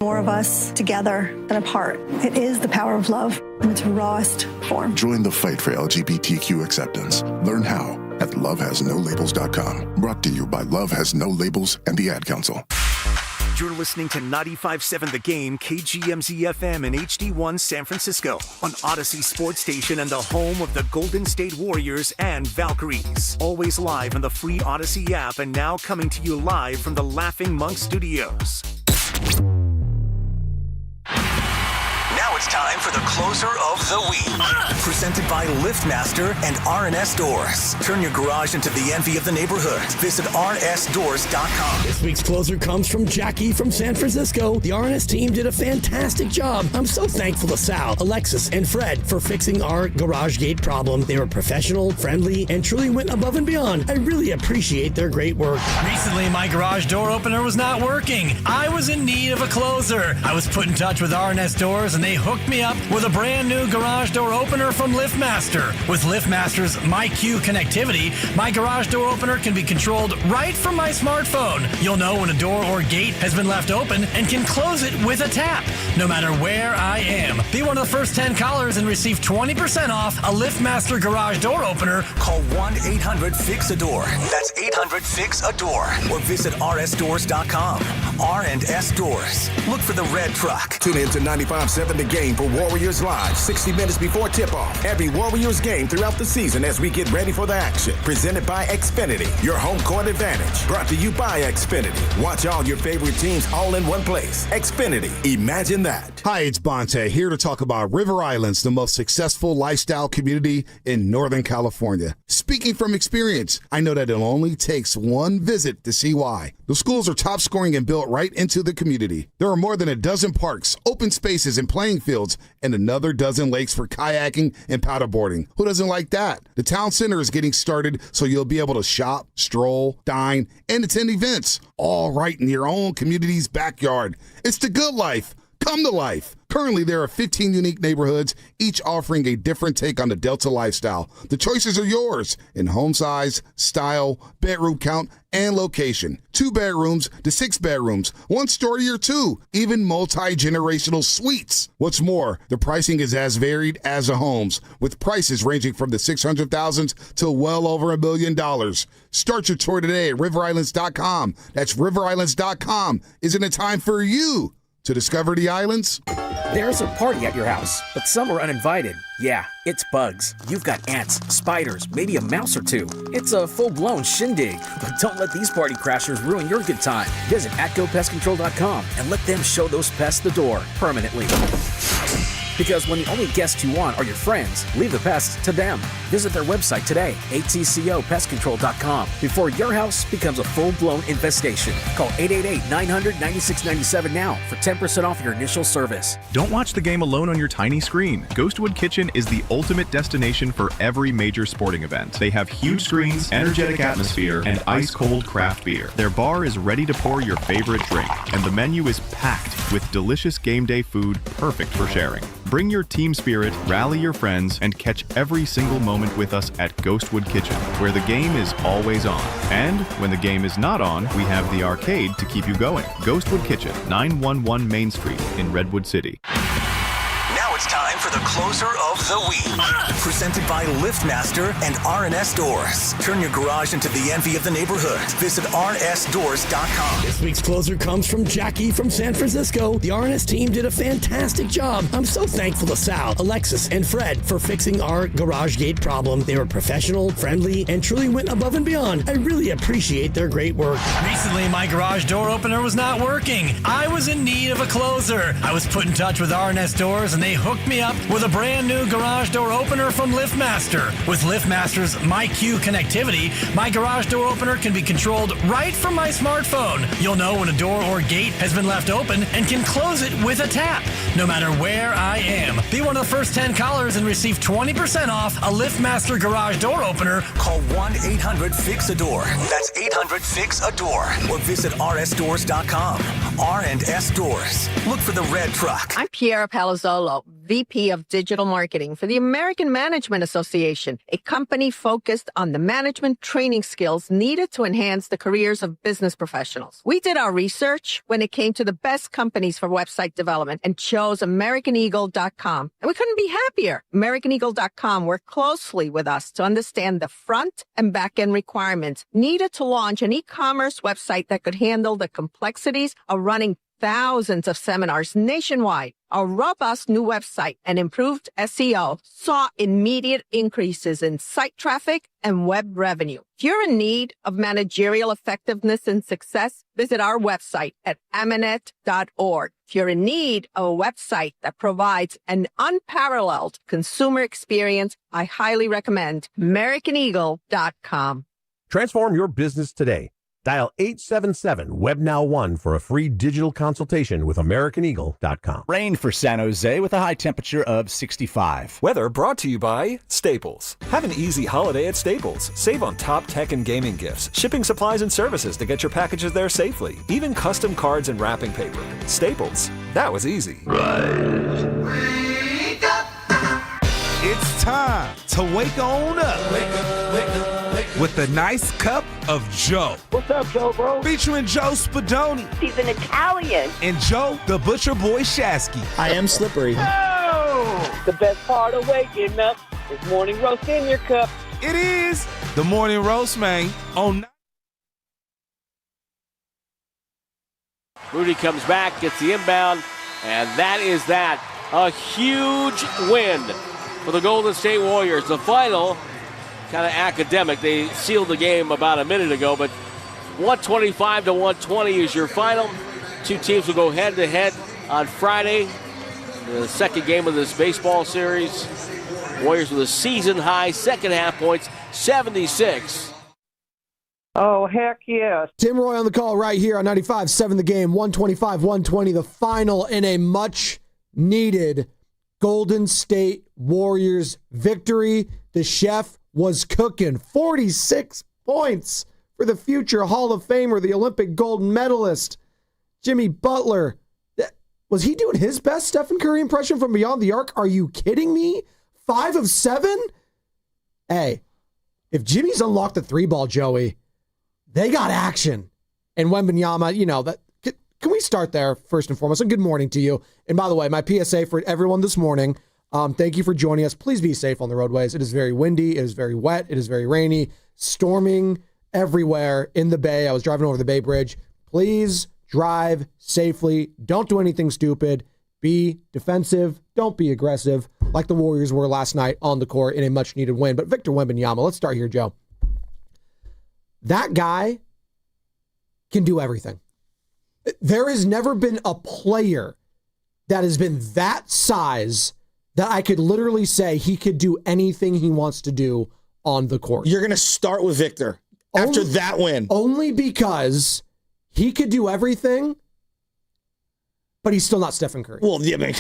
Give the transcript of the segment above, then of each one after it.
More of us together than apart. It is the power of love in its rawest form. Join the fight for LGBTQ acceptance. Learn how at lovehasnolabels.com. Brought to you by Love Has No Labels and the Ad Council. You're listening to 95.7 The Game, KGMZ-FM and HD1 San Francisco on Odyssey Sports Station and the home of the Golden State Warriors and Valkyries. Always live on the free Odyssey app and now coming to you live from the Laughing Monk Studios. Now it's time for the closer of the week. Presented by LiftMaster and R&S Doors. Turn your garage into the envy of the neighborhood. Visit rnsdoors.com. This week's closer comes from Jackie from San Francisco. The R&S team did a fantastic job. I'm so thankful to Sal, Alexis, and Fred for fixing our garage gate problem. They were professional, friendly, and truly went above and beyond. I really appreciate their great work. Recently, my garage door opener was not working. I was in need of a closer. I was put in touch with R&S Doors, and they hooked me up with a brand new garage door opener from LiftMaster. With LiftMaster's MyQ connectivity, my garage door opener can be controlled right from my smartphone. You'll know when a door or gate has been left open and can close it with a tap, no matter where I am. Be one of the first 10 callers and receive 20% off a LiftMaster garage door opener. Call 1-800-FIX-A-DOOR. That's 800-FIX-A-DOOR. Or visit rsdoors.com. R&S Doors. Look for the red truck. Tune in to 95.7 The Game for Warriors Live, 60 minutes before tip-off. Every Warriors game throughout the season as we get ready for the action. Presented by Xfinity, your home court advantage. Brought to you by Xfinity. Watch all your favorite teams all in one place. Xfinity, imagine that. Hi, it's Bonte, here to talk about River Islands, the most successful lifestyle community in Northern California. Speaking from experience, I know that it only takes one visit to see why. The schools are top scoring and built right into the community. There are more than a dozen parks, open spaces, and playing fields, and another dozen lakes for kayaking and paddleboarding. Who doesn't like that? The town center is getting started, so you'll be able to shop, stroll, dine, and attend events, all right in your own community's backyard. It's the good life. Come to life. Currently, there are 15 unique neighborhoods, each offering a different take on the Delta lifestyle. The choices are yours in home size, style, bedroom count, and location. 2 bedrooms to 6 bedrooms, 1 story or 2, even multi-generational suites. What's more, the pricing is as varied as the homes, with prices ranging from the $600,000s to well over $1 million. Start your tour today at riverislands.com. That's riverislands.com. Isn't it time for you to discover the islands? There's a party at your house, but some are uninvited. Yeah, it's bugs. You've got ants, spiders, maybe a mouse or two. It's a full-blown shindig. But don't let these party crashers ruin your good time. Visit atgopestcontrol.com and let them show those pests the door permanently. Because when the only guests you want are your friends, leave the pests to them. Visit their website today, atcopestcontrol.com, before your house becomes a full-blown infestation. Call 888-900-9697 now for 10% off your initial service. Don't watch the game alone on your tiny screen. Ghostwood Kitchen is the ultimate destination for every major sporting event. They have huge screens, energetic atmosphere, and ice-cold craft beer. Their bar is ready to pour your favorite drink, and the menu is packed with delicious game day food perfect for sharing. Bring your team spirit, rally your friends, and catch every single moment with us at Ghostwood Kitchen, where the game is always on. And when the game is not on, we have the arcade to keep you going. Ghostwood Kitchen, 911 Main Street in Redwood City. Now it's time for the closer of the week. Presented by LiftMaster and R&S Doors. Turn your garage into the envy of the neighborhood. Visit rnsdoors.com. This week's closer comes from Jackie from San Francisco. The R&S team did a fantastic job. I'm so thankful to Sal, Alexis, and Fred for fixing our garage gate problem. They were professional, friendly, and truly went above and beyond. I really appreciate their great work. Recently, my garage door opener was not working. I was in need of a closer. I was put in touch with R&S Doors, and they hooked me up with a brand new garage door opener from LiftMaster. With LiftMaster's MyQ connectivity, my garage door opener can be controlled right from my smartphone. You'll know when a door or gate has been left open and can close it with a tap, no matter where I am. Be one of the first 10 callers and receive 20% off a LiftMaster garage door opener. Call 1-800-FIX-A-DOOR. That's 800-FIX-A-DOOR. Or visit rsdoors.com. R&S Doors. Look for the red truck. I'm Piera Palazzolo, VP of Digital Marketing for the American Management Association, a company focused on the management training skills needed to enhance the careers of business professionals. We did our research when it came to the best companies for website development and chose AmericanEagle.com. And we couldn't be happier. AmericanEagle.com worked closely with us to understand the front and back end requirements needed to launch an e-commerce website that could handle the complexities of running thousands of seminars nationwide. Our robust new website and improved SEO saw immediate increases in site traffic and web revenue. If you're in need of managerial effectiveness and success, visit our website at amanet.org. If you're in need of a website that provides an unparalleled consumer experience, I highly recommend AmericanEagle.com. Transform your business today. Dial 877-WebNow1 for a free digital consultation with AmericanEagle.com. Rain for San Jose with a high temperature of 65. Weather brought to you by Staples. Have an easy holiday at Staples. Save on top tech and gaming gifts, shipping supplies and services to get your packages there safely, even custom cards and wrapping paper. Staples. That was easy. Rise. Wake up. It's time to wake on up. Wake up, wake up. With a nice cup of Joe. What's up, Joe, bro? Featuring Joe Spadoni. He's an Italian. And Joe, the Butcher Boy Shasky. I am slippery. Oh! The best part of waking up is morning roast in your cup. It is the morning roast, man. On Rudy comes back, gets the inbound, and that is that. A huge win for the Golden State Warriors. The final, kind of academic. They sealed the game about a minute ago, but 125-120 is your final. Two teams will go head-to-head on Friday, the second game of this baseball series. Warriors with a season-high second-half points, 76. Oh, heck yes. Tim Roy on the call right here on 95.7 The Game, 125-120, the final in a much-needed Golden State Warriors victory. The chef was cooking. 46 points for the future Hall of Famer, the Olympic gold medalist, Jimmy Butler. Was he doing his best Stephen Curry impression from beyond the arc? Are you kidding me? 5 of 7? Hey, if Jimmy's unlocked the 3-ball, Joey, they got action. And Wembanyama, you know, that. Can we start there first and foremost? And good morning to you. And by the way, my PSA for everyone this morning, thank you for joining us. Please be safe on the roadways. It is very windy. It is very wet. It is very rainy. Storming everywhere in the Bay. I was driving over the Bay Bridge. Please drive safely. Don't do anything stupid. Be defensive. Don't be aggressive like the Warriors were last night on the court in a much-needed win. But Victor Wembanyama, let's start here, Joe. That guy can do everything. There has never been a player that has been that size that I could literally say he could do anything he wants to do on the court. You're going to start with Victor after that win. Only because he could do everything, but he's still not Stephen Curry. Well, yeah, man,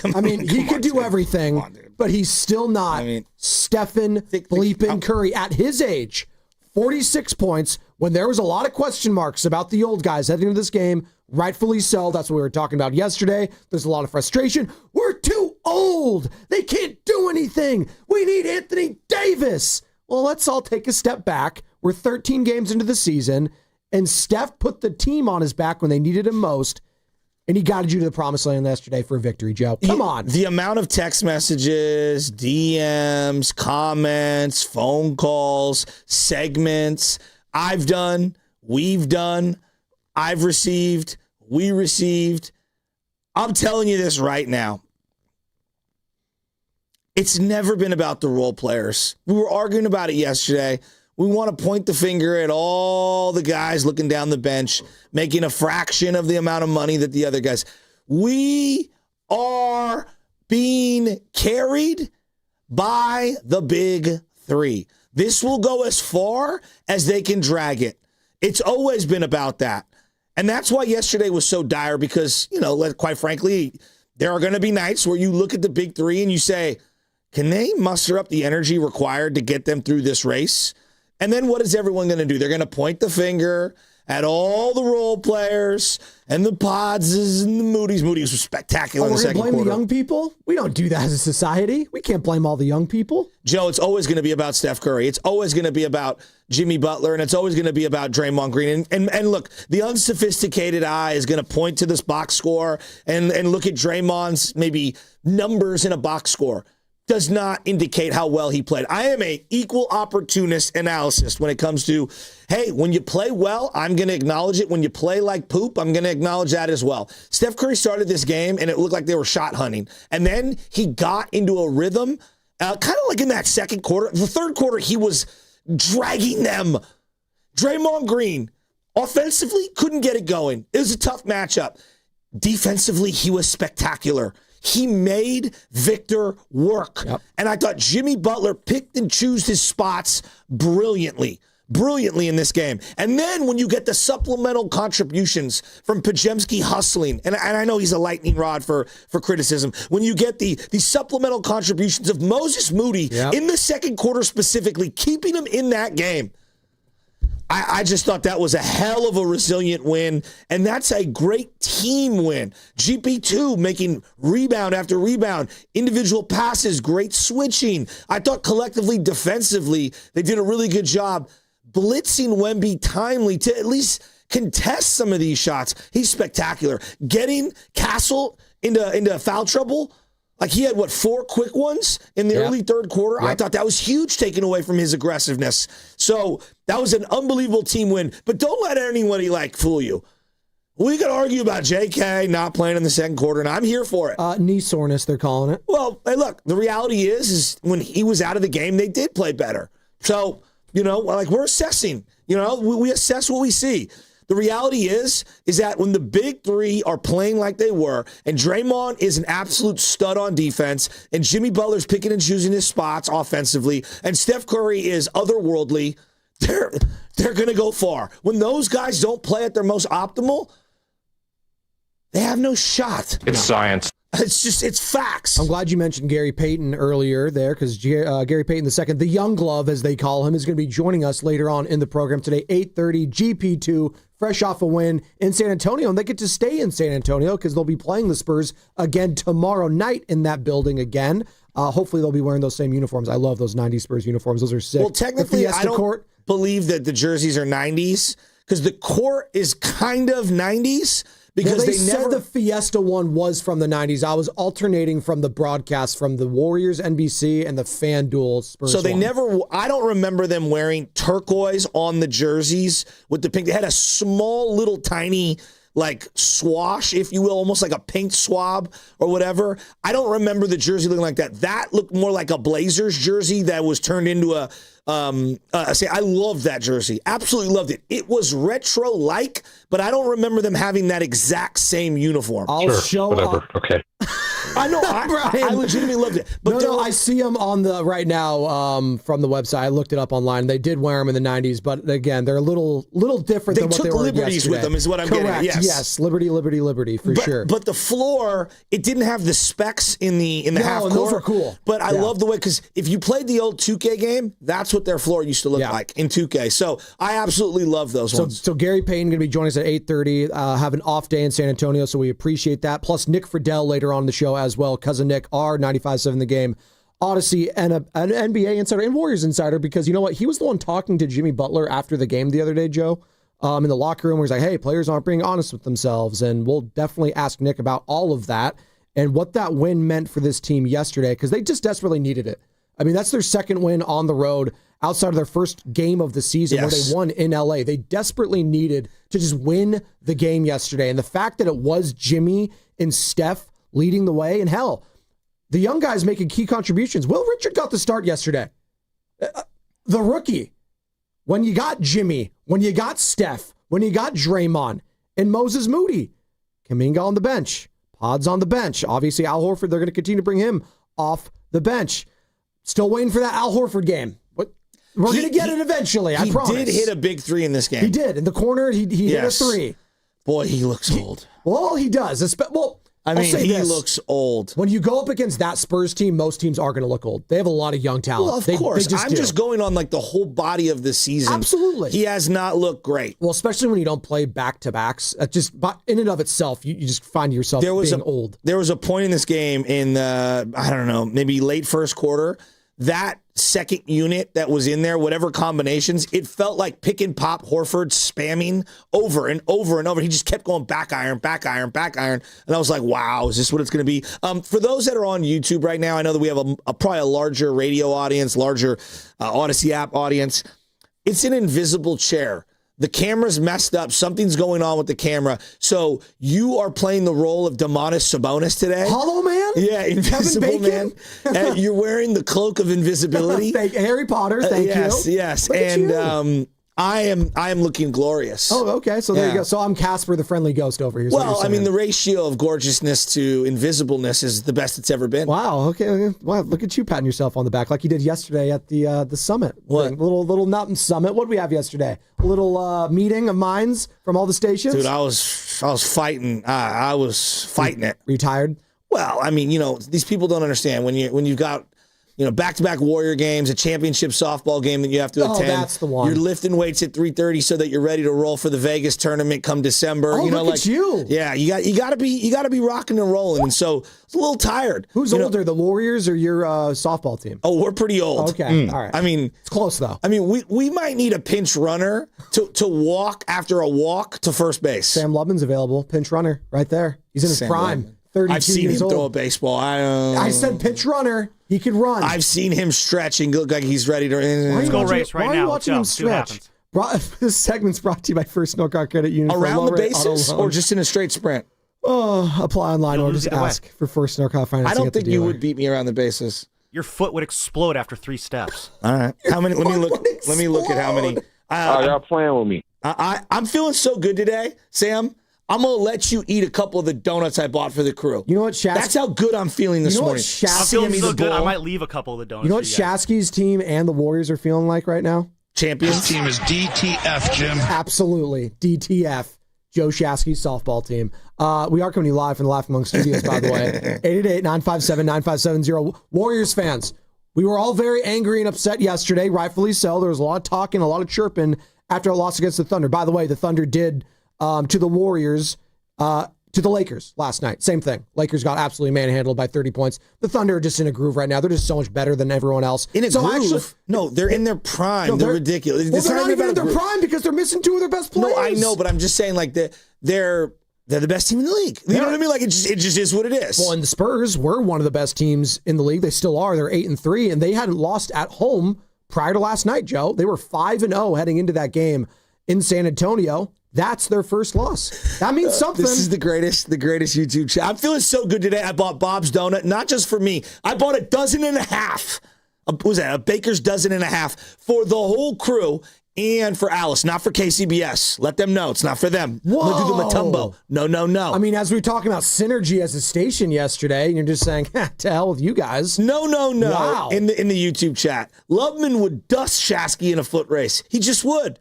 he could do everything, but he's still not Stephen bleeping Curry at his age. 46 points when there was a lot of question marks about the old guys heading into this game. Rightfully so. That's what we were talking about yesterday. There's a lot of frustration. We're too old. They can't do anything. We need Anthony Davis. Well, let's all take a step back. We're 13 games into the season, and Steph put the team on his back when they needed him most, and he guided you to the promised land yesterday for a victory, Joe. Come on. The amount of text messages, DMs, comments, phone calls, segments I've done, we've done, I've received, we received. I'm telling you this right now. It's never been about the role players. We were arguing about it yesterday. We want to point the finger at all the guys looking down the bench, making a fraction of the amount of money that the other guys. We are being carried by the big three. This will go as far as they can drag it. It's always been about that. And that's why yesterday was so dire because, you know, quite frankly, there are going to be nights where you look at the big three and you say, can they muster up the energy required to get them through this race? And then what is everyone going to do? They're going to point the finger at all the role players and the Podses and the Moody's. Moody's was spectacular in the second quarter. We're going to blame the young people? We don't do that as a society. We can't blame all the young people. Joe, it's always going to be about Steph Curry. It's always going to be about Jimmy Butler, and it's always going to be about Draymond Green. And look, the unsophisticated eye is going to point to this box score and look at Draymond's maybe numbers in a box score. Does not indicate how well he played. I am a equal opportunist analyst when it comes to, hey, when you play well, I'm going to acknowledge it. When you play like poop, I'm going to acknowledge that as well. Steph Curry started this game, and it looked like they were shot hunting. And then he got into a rhythm, kind of like in that second quarter. The third quarter, he was dragging them. Draymond Green, offensively, couldn't get it going. It was a tough matchup. Defensively, he was spectacular. He made Victor work. Yep. And I thought Jimmy Butler picked and chose his spots brilliantly in this game. And then when you get the supplemental contributions from Podziemski hustling, and I know he's a lightning rod for criticism, when you get the supplemental contributions of Moses Moody in the second quarter specifically, keeping him in that game, I just thought that was a hell of a resilient win, and that's a great team win. GP2 making rebound after rebound, individual passes, great switching. I thought collectively, defensively, they did a really good job blitzing Wemby timely to at least contest some of these shots. He's spectacular. Getting Castle into foul trouble. Like he had, 4 quick ones in the early third quarter? I thought that was huge, taken away from his aggressiveness. So that was an unbelievable team win. But don't let anybody, fool you. We could argue about JK not playing in the second quarter, and I'm here for it. Knee soreness, they're calling it. Well, hey, look, the reality is when he was out of the game, they did play better. So, we're assessing. We assess what we see. The reality is that when the big three are playing like they were, and Draymond is an absolute stud on defense, and Jimmy Butler's picking and choosing his spots offensively, and Steph Curry is otherworldly, they're going to go far. When those guys don't play at their most optimal, they have no shot. It's science. It's facts. I'm glad you mentioned Gary Payton earlier there, because Gary Payton II, the young glove as they call him, is going to be joining us later on in the program today, 8:30 GP2, fresh off a win in San Antonio, and they get to stay in San Antonio because they'll be playing the Spurs again tomorrow night in that building again. Hopefully they'll be wearing those same uniforms. I love those 90s Spurs uniforms. Those are sick. Well, technically, I don't believe that the jerseys are 90s because the court is kind of 90s. Because they said the Fiesta one was from the 90s. I was alternating from the broadcast from the Warriors NBC and the FanDuel Spurs. So I don't remember them wearing turquoise on the jerseys with the pink. They had a small little tiny swash, if you will, almost like a paint swab or whatever. I don't remember the jersey looking like that. That looked more like a Blazers jersey that was turned into a I loved that jersey. Absolutely loved it. It was retro-like, but I don't remember them having that exact same uniform. Whatever. Okay. I know. I legitimately loved it. But I see them on the right now from the website. I looked it up online. They did wear them in the 90s, but again, they're a little different than what they were yesterday. They took liberties with them is what I'm Correct. getting at. Yes. Liberty for sure. But the floor, it didn't have the specs in the half court. Those are cool. But I love the way, because if you played the old 2K game, that's what their floor used to look like in 2K. So I absolutely love those ones. So Gary Payton going to be joining us at 8:30. Have an off day in San Antonio, so we appreciate that. Plus Nick Friedel later on the show as well. Cousin Nick, our 95.7 The Game, Odyssey, and an NBA insider and Warriors insider, because you know what? He was the one talking to Jimmy Butler after the game the other day, Joe, in the locker room, where he's like, hey, players aren't being honest with themselves. And we'll definitely ask Nick about all of that and what that win meant for this team yesterday, because they just desperately needed it. I mean, that's their second win on the road outside of their first game of the season where they won in LA. They desperately needed to just win the game yesterday. And the fact that it was Jimmy and Steph leading the way, and hell, the young guys making key contributions. Will Richard got the start yesterday. The rookie. When you got Jimmy, when you got Steph, when you got Draymond, and Moses Moody. Kuminga on the bench. Pod's on the bench. Obviously, Al Horford, they're going to continue to bring him off the bench. Still waiting for that Al Horford game. But we're going to get it eventually, I promise. He did hit a big three in this game. He did. In the corner, he hit a three. Boy, he looks old. Well, he does. I mean, he looks old. When you go up against that Spurs team, most teams are going to look old. They have a lot of young talent. Well, of course. I'm just going on like the whole body of the season. Absolutely. He has not looked great. Well, especially when you don't play back-to-backs. Just in and of itself, you just find yourself being old. There was a point in this game in the, I don't know, maybe late first quarter, that second unit that was in there, whatever combinations, it felt like pick and pop Horford spamming over and over and over. He just kept going back iron, back iron, back iron. And I was like, wow, is this what it's going to be? For those that are on YouTube right now, I know that we have probably a larger radio audience, larger Odyssey app audience. It's an invisible chair. The camera's messed up. Something's going on with the camera. So you are playing the role of Domantas Sabonis today. Hollow Man? Yeah, Invisible Man. And you're wearing the cloak of invisibility. Harry Potter, thank you. Yes. And I am looking glorious. Oh, okay. So there you go. So I'm Casper the Friendly Ghost over here. Well, I mean, the ratio of gorgeousness to invisibleness is the best it's ever been. Wow. Okay. Wow. Look at you patting yourself on the back like you did yesterday at the summit. What? Little not summit. What did we have yesterday? A little meeting of minds from all the stations. Dude, I was fighting. I was fighting it. Were you tired? Well, I mean, these people don't understand when you've got back-to-back Warrior games, a championship softball game that you have to attend. Oh, that's the one. You're lifting weights at 3:30 so that you're ready to roll for the Vegas tournament come December. Oh, look at you. Yeah, you got to be rocking and rolling. And so it's a little tired. Who's older, the Warriors or your softball team? Oh, we're pretty old. Okay, all right. I mean, it's close though. I mean, we might need a pinch runner to walk after a walk to first base. Sam Lubman's available, pinch runner right there. He's in his prime. Lubman. 32 I've seen years him old. throw a baseball. I said pinch runner. He can run. I've seen him stretch and look like he's ready to. Let's go race right now. Why are you watching him stretch? This segment's brought to you by First Snow Car Credit Union. Around the bases or just in a straight sprint? Oh, apply online or just ask for First Snow Car Financing. I don't think you would beat me around the bases. Your foot would explode after 3 steps. All right. How many? Let me look at how many. Y'all playing with me? I'm feeling so good today, Sam. I'm going to let you eat a couple of the donuts I bought for the crew. You know what, Shasky? That's how good I'm feeling this morning. I'm feeling so good, I might leave a couple of the donuts. You know what Shasky's team and the Warriors are feeling like right now? Champions? This team is DTF, Jim. Absolutely. DTF. Joe Shasky's softball team. We are coming to you live from the Laughing Monk Studios, by the way. 888-957-9570. Warriors fans, we were all very angry and upset yesterday, rightfully so. There was a lot of talking, a lot of chirping after a loss against the Thunder. By the way, the Thunder did to the Warriors, to the Lakers last night. Same thing. Lakers got absolutely manhandled by 30 points. The Thunder are just in a groove right now. They're just so much better than everyone else. In a groove? No, they're in their prime. They're ridiculous. Well, they're not even in their prime because they're missing 2 of their best players. No, I know, but I'm just saying, like, they're the best team in the league. You know what I mean? Like, it just is what it is. Well, and the Spurs were one of the best teams in the league. They still are. They're 8-3, and they hadn't lost at home prior to last night, Joe. They were 5-0 heading into that game in San Antonio. That's their first loss. That means something. This is the greatest YouTube chat. I'm feeling so good today. I bought Bob's Donut, not just for me. I bought 1.5 dozens. What was that? A baker's 1.5 dozens for the whole crew and for Alice, not for KCBS. Let them know. It's not for them. Whoa. I'm going to do the Matumbo. No. I mean, as we were talking about synergy as a station yesterday, and you're just saying, to hell with you guys. No. Wow. In the YouTube chat. Loveman would dust Shasky in a foot race. He just would.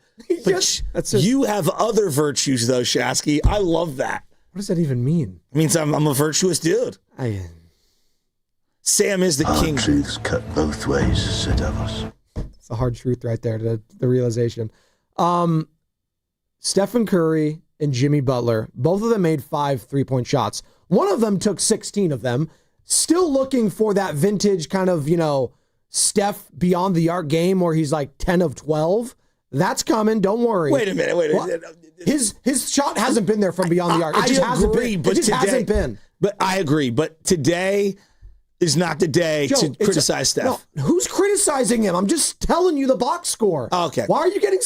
You have other virtues, though, Shasky. I love that. What does that even mean? It means I'm a virtuous dude. Sam is the king. Truths cut both ways, said others. It's a hard truth right there, the realization. Stephen Curry and Jimmy Butler, both of them made 5 3-point shots. One of them took 16 of them. Still looking for that vintage kind of, Steph beyond the arc game where he's like 10 of 12. That's coming. Don't worry. Wait a minute. His shot hasn't been there from beyond the arc. It just hasn't been. But I agree. But today is not the day to criticize Steph. No, who's criticizing him? I'm just telling you the box score. Okay. Why are you getting...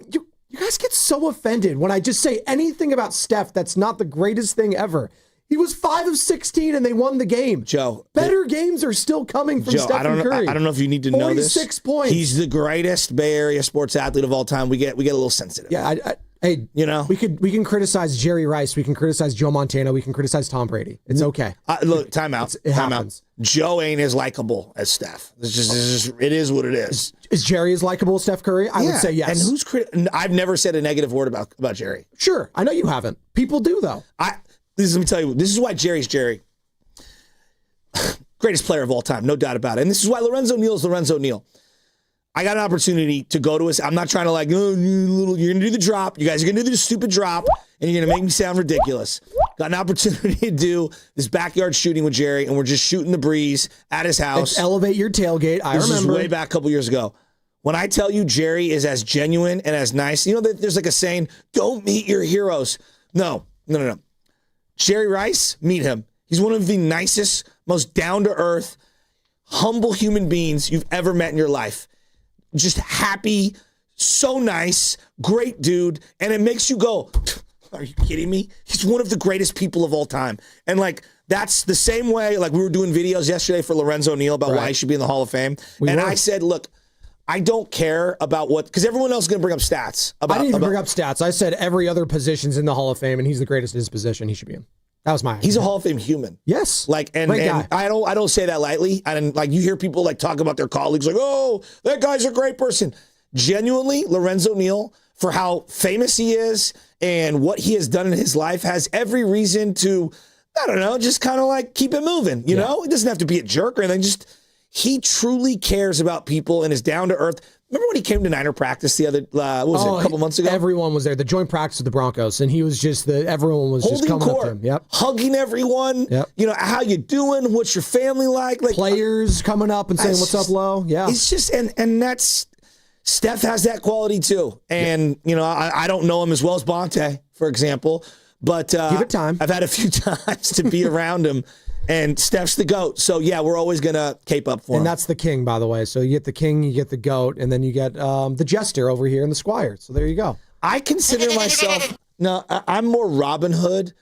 You guys get so offended when I just say anything about Steph that's not the greatest thing ever. He was 5 of 16 and they won the game. Joe. Better games are still coming from Stephen Curry. I don't know if you need to know this. 46 points. He's the greatest Bay Area sports athlete of all time. We get a little sensitive. Yeah, hey, we can criticize Jerry Rice. We can criticize Joe Montana. We can criticize Tom Brady. It's okay. Look, time out. It happens. Joe ain't as likable as Steph. It is what it is. Is Jerry as likable as Steph Curry? I would say yes. And who's I've never said a negative word about Jerry. Sure. I know you haven't. People do, though. Let me tell you, this is why Jerry's Jerry. Greatest player of all time, no doubt about it. And this is why Lorenzo Neal is Lorenzo Neal. I got an opportunity to go to his. I'm not trying to you're going to do the drop. You guys are going to do the stupid drop, and you're going to make me sound ridiculous. Got an opportunity to do this backyard shooting with Jerry, and we're just shooting the breeze at his house. Elevate your tailgate. I remember. This was way back a couple years ago. When I tell you Jerry is as genuine and as nice, there's like a saying, don't meet your heroes. No. Jerry Rice, meet him. He's one of the nicest, most down-to-earth, humble human beings you've ever met in your life. Just happy, so nice, great dude, and it makes you go, are you kidding me? He's one of the greatest people of all time. And that's the same way, we were doing videos yesterday for Lorenzo Neal about why he should be in the Hall of Fame. I said, look, I don't care about because everyone else is going to bring up stats. I didn't even bring up stats. I said every other position's in the Hall of Fame, and he's the greatest in his position. He should be in. That was my idea. He's a Hall of Fame human. Yes. And I don't say that lightly. And you hear people talk about their colleagues oh, that guy's a great person. Genuinely, Lorenzo Neal, for how famous he is and what he has done in his life, has every reason to, I don't know, just kind of keep it moving. You know, he doesn't have to be a jerk or anything. Just he truly cares about people and is down to earth. Remember when he came to Niner practice a couple months ago? Everyone was there. The joint practice with the Broncos, and he was just everyone was holding just coming court, up to him. Yep, hugging everyone. Yep. How you doing? What's your family like? Players coming up and saying what's up, Lo. Yeah, it's just and that's Steph has that quality too. And I don't know him as well as Bonte, for example, but give it time. I've had a few times to be around him. And Steph's the GOAT. So, yeah, we're always going to cape up for him. And that's the king, by the way. So you get the king, you get the GOAT, and then you get the jester over here and the squire. So there you go. I consider myself, I'm more Robin Hood.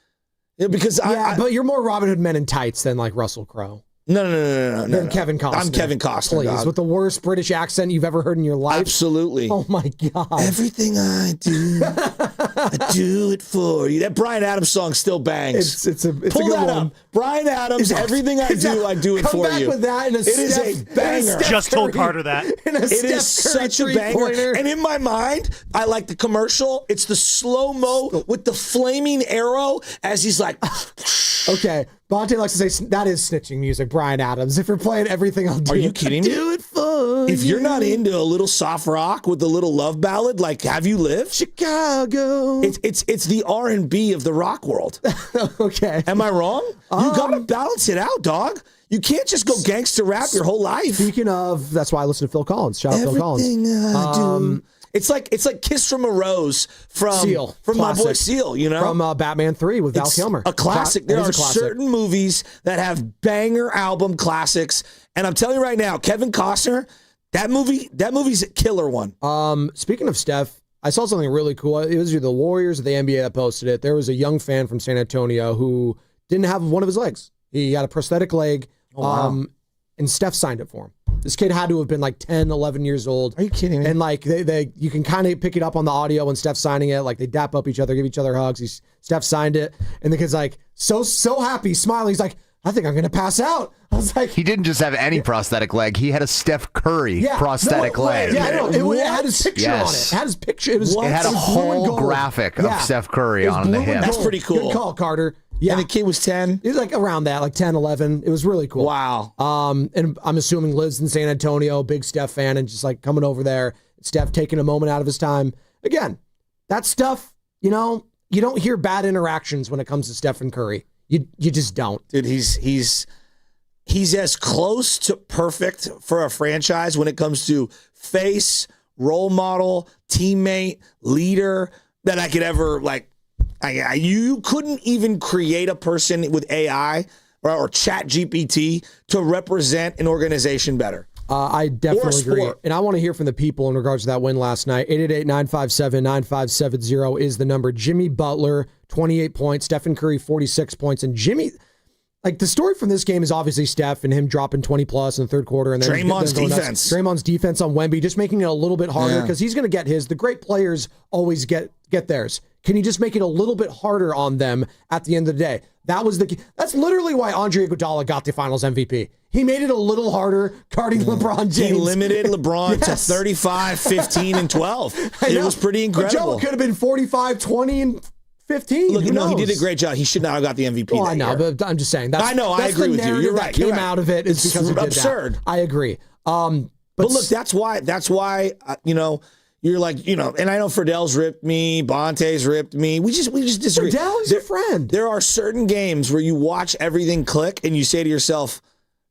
Because but you're more Robin Hood Men in Tights than Russell Crowe. No. Kevin Costner. I'm Kevin Costner. Please, dog. with the worst British accent you've ever heard in your life. Absolutely. Oh my God. Everything I do, I do it for you. That Bryan Adams song still bangs. It's a Pull good that one. up. Bryan Adams, everything I do it for you. Come back with that in a It is a banger. Just told Carter that. It is such a banger. And in my mind, I like the commercial. It's the slow-mo with the flaming arrow as he's like... Okay, Bonte likes to say that is snitching music, Bryan Adams. If you're playing everything, I'll do it. Are you kidding me? Do it for If you're not into a little soft rock with a little love ballad, Have You Lived? Chicago. It's the R&B of the rock world. Okay. Am I wrong? You got to balance it out, dog. You can't just go gangster rap your whole life. Speaking of, that's why I listen to Phil Collins. Shout out Phil Collins. Everything I do. It's like Kiss from a Rose from Seal. From Classic. my boy Seal, From Batman 3 with Val Kilmer. A classic. There are certain movies that have banger album classics, and I'm telling you right now, Kevin Costner, that movie's a killer one. Speaking of Steph, I saw something really cool. It was either the Warriors or the NBA that posted it. There was a young fan from San Antonio who didn't have one of his legs. He had a prosthetic leg, and Steph signed it for him. This kid had to have been 10, 11 years old. Are you kidding me? And they you can kind of pick it up on the audio when Steph's signing it. They dap up each other, give each other hugs. Steph signed it, and the kid's so happy, smiling. He's like, I think I'm going to pass out. I was like, he didn't just have any prosthetic leg. He had a Steph Curry prosthetic leg. Yeah, I know. It had his picture on it. It had his picture. It had a whole graphic of Steph Curry on the hip. That's pretty cool. Good call, Carter. Yeah. And the kid was 10? He was around that, 10, 11. It was really cool. Wow. And I'm assuming lives in San Antonio, big Steph fan, and just coming over there. Steph taking a moment out of his time. Again, that stuff, you don't hear bad interactions when it comes to Steph and Curry. You just don't. Dude, he's as close to perfect for a franchise when it comes to face, role model, teammate, leader that I could ever you couldn't even create a person with AI or Chat GPT to represent an organization better. I definitely agree. And I want to hear from the people in regards to that win last night. 888-957-9570 is the number. Jimmy Butler, 28 points. Stephen Curry, 46 points. And Jimmy, the story from this game is obviously Steph and him dropping 20-plus in the third quarter. And then Draymond's defense. Draymond's defense on Wemby, just making it a little bit harder because he's going to get his. The great players always get theirs. Can you just make it a little bit harder on them at the end of the day? That's literally why Andre Iguodala got the Finals MVP. He made it a little harder guarding LeBron James. He limited LeBron to 35, 15, and 12. It was pretty incredible. Joe could have been 45, 20, and 15. Look, Who no, he knows? did a great job. He should not have got the MVP. Well, that I know, year. but I'm just saying. I know. I agree with you. You're right. That came out of it is It's because he did absurd. that. I agree. But look, that's why. You're like, and I know Friedell's ripped me, Bonte's ripped me. We just disagree. Friedell's your friend. There are certain games where you watch everything click and you say to yourself,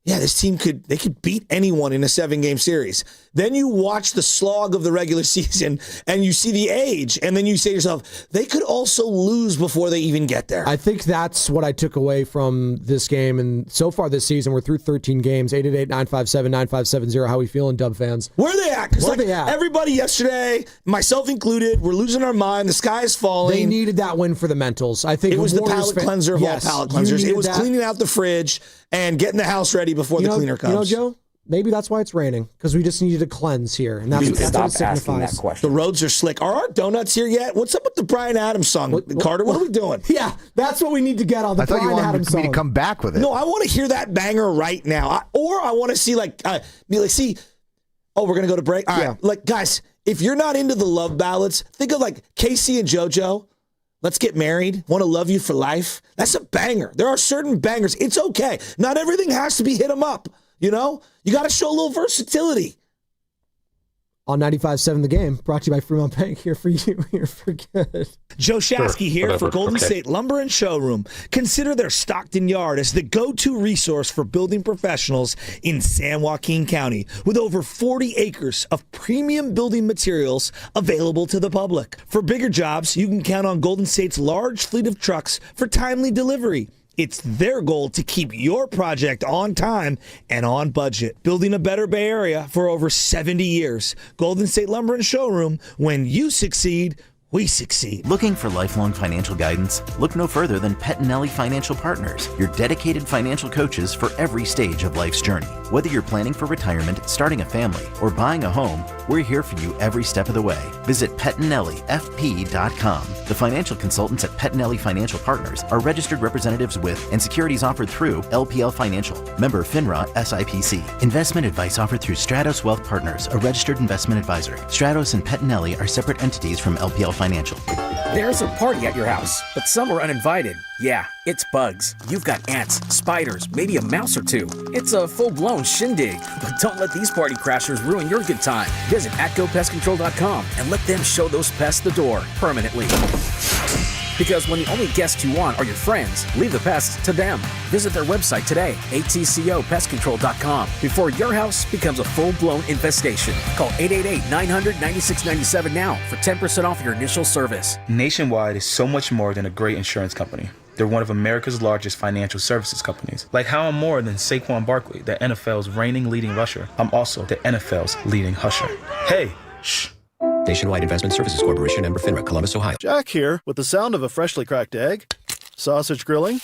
yeah, this team could beat anyone in a 7-game series. Then you watch the slog of the regular season and you see the age, and then you say to yourself, they could also lose before they even get there. I think that's what I took away from this game. And so far this season, we're through 13 games. 888-957-9570. How we feeling, Dub fans? Where are they at? Because they at? Everybody yesterday, myself included, we're losing our mind. The sky is falling. They needed that win for the mentals. I think it was the palate cleanser of all palate cleansers. It was cleaning out the fridge and getting the house ready before the cleaner comes. Joe? Maybe that's why it's raining, because we just needed a cleanse here. And that's what it signifies. The roads are slick. Are our donuts here yet? What's up with the Bryan Adams song, Carter? What are we doing? Yeah, that's what we need to get on the Bryan Adams song. Me to come back with it. No, I want to hear that banger right now. I want to see we're going to go to break? All right. Guys, if you're not into the love ballads, think of Casey and JoJo. Let's Get Married. Want to Love You for Life. That's a banger. There are certain bangers. It's okay. Not everything has to be hit 'em up. You got to show a little versatility. On 95.7 The Game, brought to you by Fremont Bank. Here for you, here for good. Joe Shasky here for Golden State Lumber and Showroom. Consider their Stockton yard as the go-to resource for building professionals in San Joaquin County, with over 40 acres of premium building materials available to the public. For bigger jobs, you can count on Golden State's large fleet of trucks for timely delivery. It's their goal to keep your project on time and on budget. Building a better Bay Area for over 70 years. Golden State Lumber and Showroom. When you succeed, we succeed. Looking for lifelong financial guidance? Look no further than Pettinelli Financial Partners, your dedicated financial coaches for every stage of life's journey. Whether you're planning for retirement, starting a family, or buying a home, we're here for you every step of the way. Visit PettinelliFP.com. The financial consultants at Pettinelli Financial Partners are registered representatives with and securities offered through LPL Financial, member FINRA SIPC. Investment advice offered through Stratos Wealth Partners, a registered investment advisor. Stratos and Pettinelli are separate entities from LPL Financial. There's a party at your house, but some are uninvited. Yeah, it's bugs. You've got ants, spiders, maybe a mouse or two. It's a full-blown shindig. But don't let these party crashers ruin your good time. Visit atgopestcontrol.com and let them show those pests the door permanently. Because when the only guests you want are your friends, leave the pests to them. Visit their website today, atcopestcontrol.com, before your house becomes a full-blown infestation. Call 888-900-9697 now for 10% off your initial service. Nationwide is so much more than a great insurance company. They're one of America's largest financial services companies. Like how I'm more than Saquon Barkley, the NFL's reigning leading rusher. I'm also the NFL's leading husher. Hey, shh. Nationwide Investment Services Corporation, member FINRA, Columbus, Ohio. Jack here with the sound of a freshly cracked egg, sausage grilling,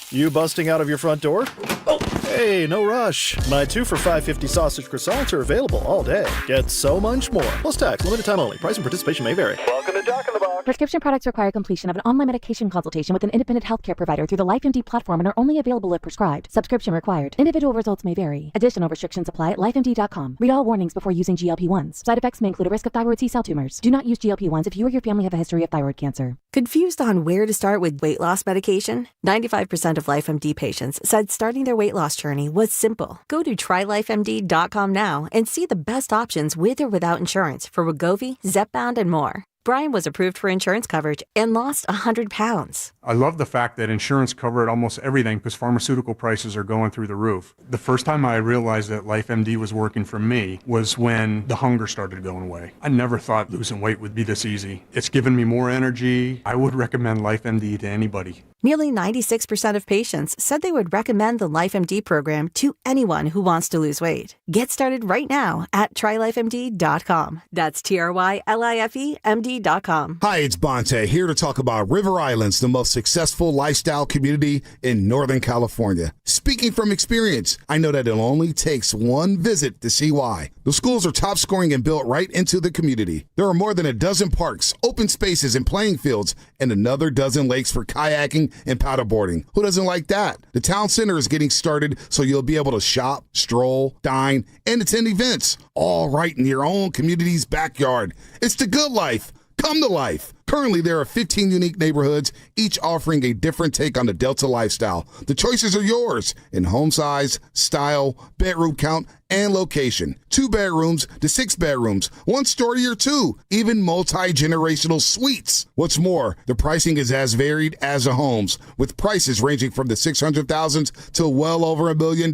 you busting out of your front door. Oh, hey, no rush. My 2 for $5.50 sausage croissants are available all day. Get so much more. Plus tax, limited time only. Price and participation may vary. Welcome to Jack in the Box. Prescription products require completion of an online medication consultation with an independent healthcare provider through the LifeMD platform and are only available if prescribed. Subscription required. Individual results may vary. Additional restrictions apply at lifemd.com. Read all warnings before using GLP-1s. Side effects may include a risk of thyroid C-cell tumors. Do not use GLP-1s if you or your family have a history of thyroid cancer. Confused on where to start with weight loss medication? 95% of LifeMD patients said starting their weight loss journey was simple. Go to trylifemd.com now and see the best options with or without insurance for Wegovy, Zepbound, and more. Brian was approved for insurance coverage and lost 100 pounds. I love the fact that insurance covered almost everything because pharmaceutical prices are going through the roof. The first time I realized that LifeMD was working for me was when the hunger started going away. I never thought losing weight would be this easy. It's given me more energy. I would recommend LifeMD to anybody. Nearly 96% of patients said they would recommend the LifeMD program to anyone who wants to lose weight. Get started right now at trylifemd.com. That's TRYLIFEMD.com. Hi, it's Bonte here to talk about River Islands, the most successful lifestyle community in Northern California. Speaking from experience, I know that it only takes one visit to see why. The schools are top scoring and built right into the community. There are more than a dozen parks, open spaces, and playing fields, and another dozen lakes for kayaking and paddleboarding. Who doesn't like that? The town center is getting started, so you'll be able to shop, stroll, dine, and attend events, all right in your own community's backyard. It's the good life. Come to life. Currently, there are 15 unique neighborhoods, each offering a different take on the Delta lifestyle. The choices are yours in home size, style, bedroom count, and location. 2 bedrooms to 6 bedrooms, 1 story or 2, even multi-generational suites. What's more, the pricing is as varied as the homes, with prices ranging from the $600,000 to well over $1 million.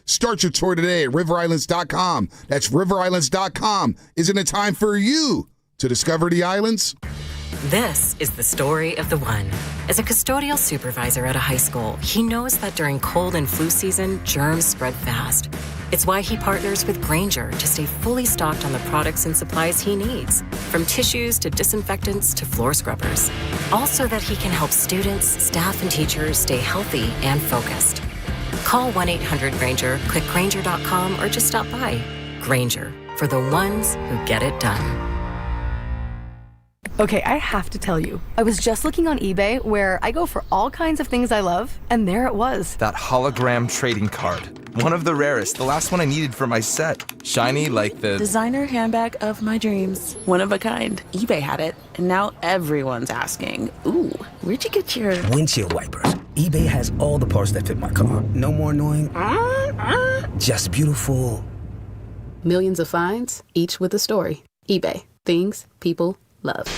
Start your tour today at riverislands.com. That's riverislands.com. Isn't it time for you to discover the islands? This is the story of the one. As a custodial supervisor at a high school, he knows that during cold and flu season, germs spread fast. It's why he partners with Grainger to stay fully stocked on the products and supplies he needs, from tissues to disinfectants to floor scrubbers. All so that he can help students, staff, and teachers stay healthy and focused. Call 1-800-GRAINGER, click Grainger.com, or just stop by. Grainger, for the ones who get it done. Okay, I have to tell you, I was just looking on eBay where I go for all kinds of things I love, and there it was. That hologram trading card. One of the rarest, the last one I needed for my set. Shiny like the designer handbag of my dreams. One of a kind. eBay had it, and now everyone's asking, ooh, where'd you get your windshield wipers? eBay has all the parts that fit my car. No more annoying, just beautiful. Millions of finds, each with a story. eBay. Things people love.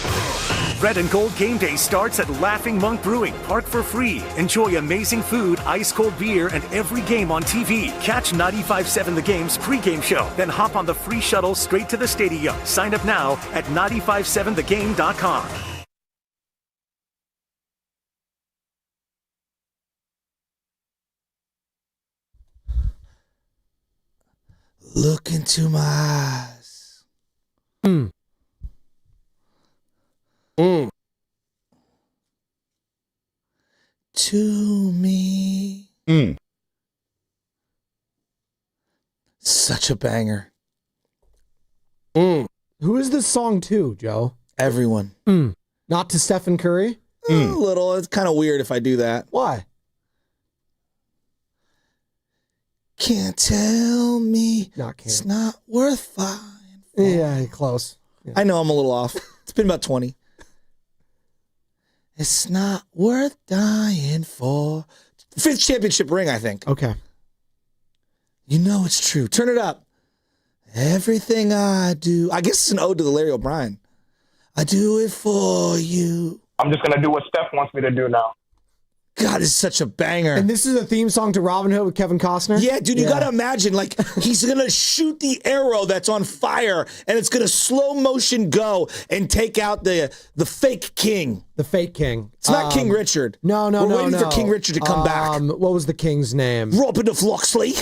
Red and Gold Game Day starts at Laughing Monk Brewing. Park for free. Enjoy amazing food, ice-cold beer, and every game on TV. Catch 95.7 The Game's pregame show. Then hop on the free shuttle straight to the stadium. Sign up now at 957thegame.com. Look into my eyes. To me. Such a banger. Who is this song to, Joe? Everyone. Not to Stephen Curry? A little. It's kind of weird if I do that. Why? Can't tell me it's not worth fighting for. Yeah, close. Yeah. I know I'm a little off. It's been about 20. It's not worth dying for. 5th championship ring, I think. Okay. You know it's true. Turn it up. Everything I do. I guess it's an ode to the Larry O'Brien. I do it for you. I'm just going to do what Steph wants me to do now. God, it's such a banger. And this is a theme song to Robin Hood with Kevin Costner? Yeah, dude, you got to imagine, like, he's going to shoot the arrow that's on fire, and it's going to slow motion go and take out the fake king. The fake king. It's not King Richard. No. We're waiting for King Richard to come back. What was the king's name? Robin of Locksley.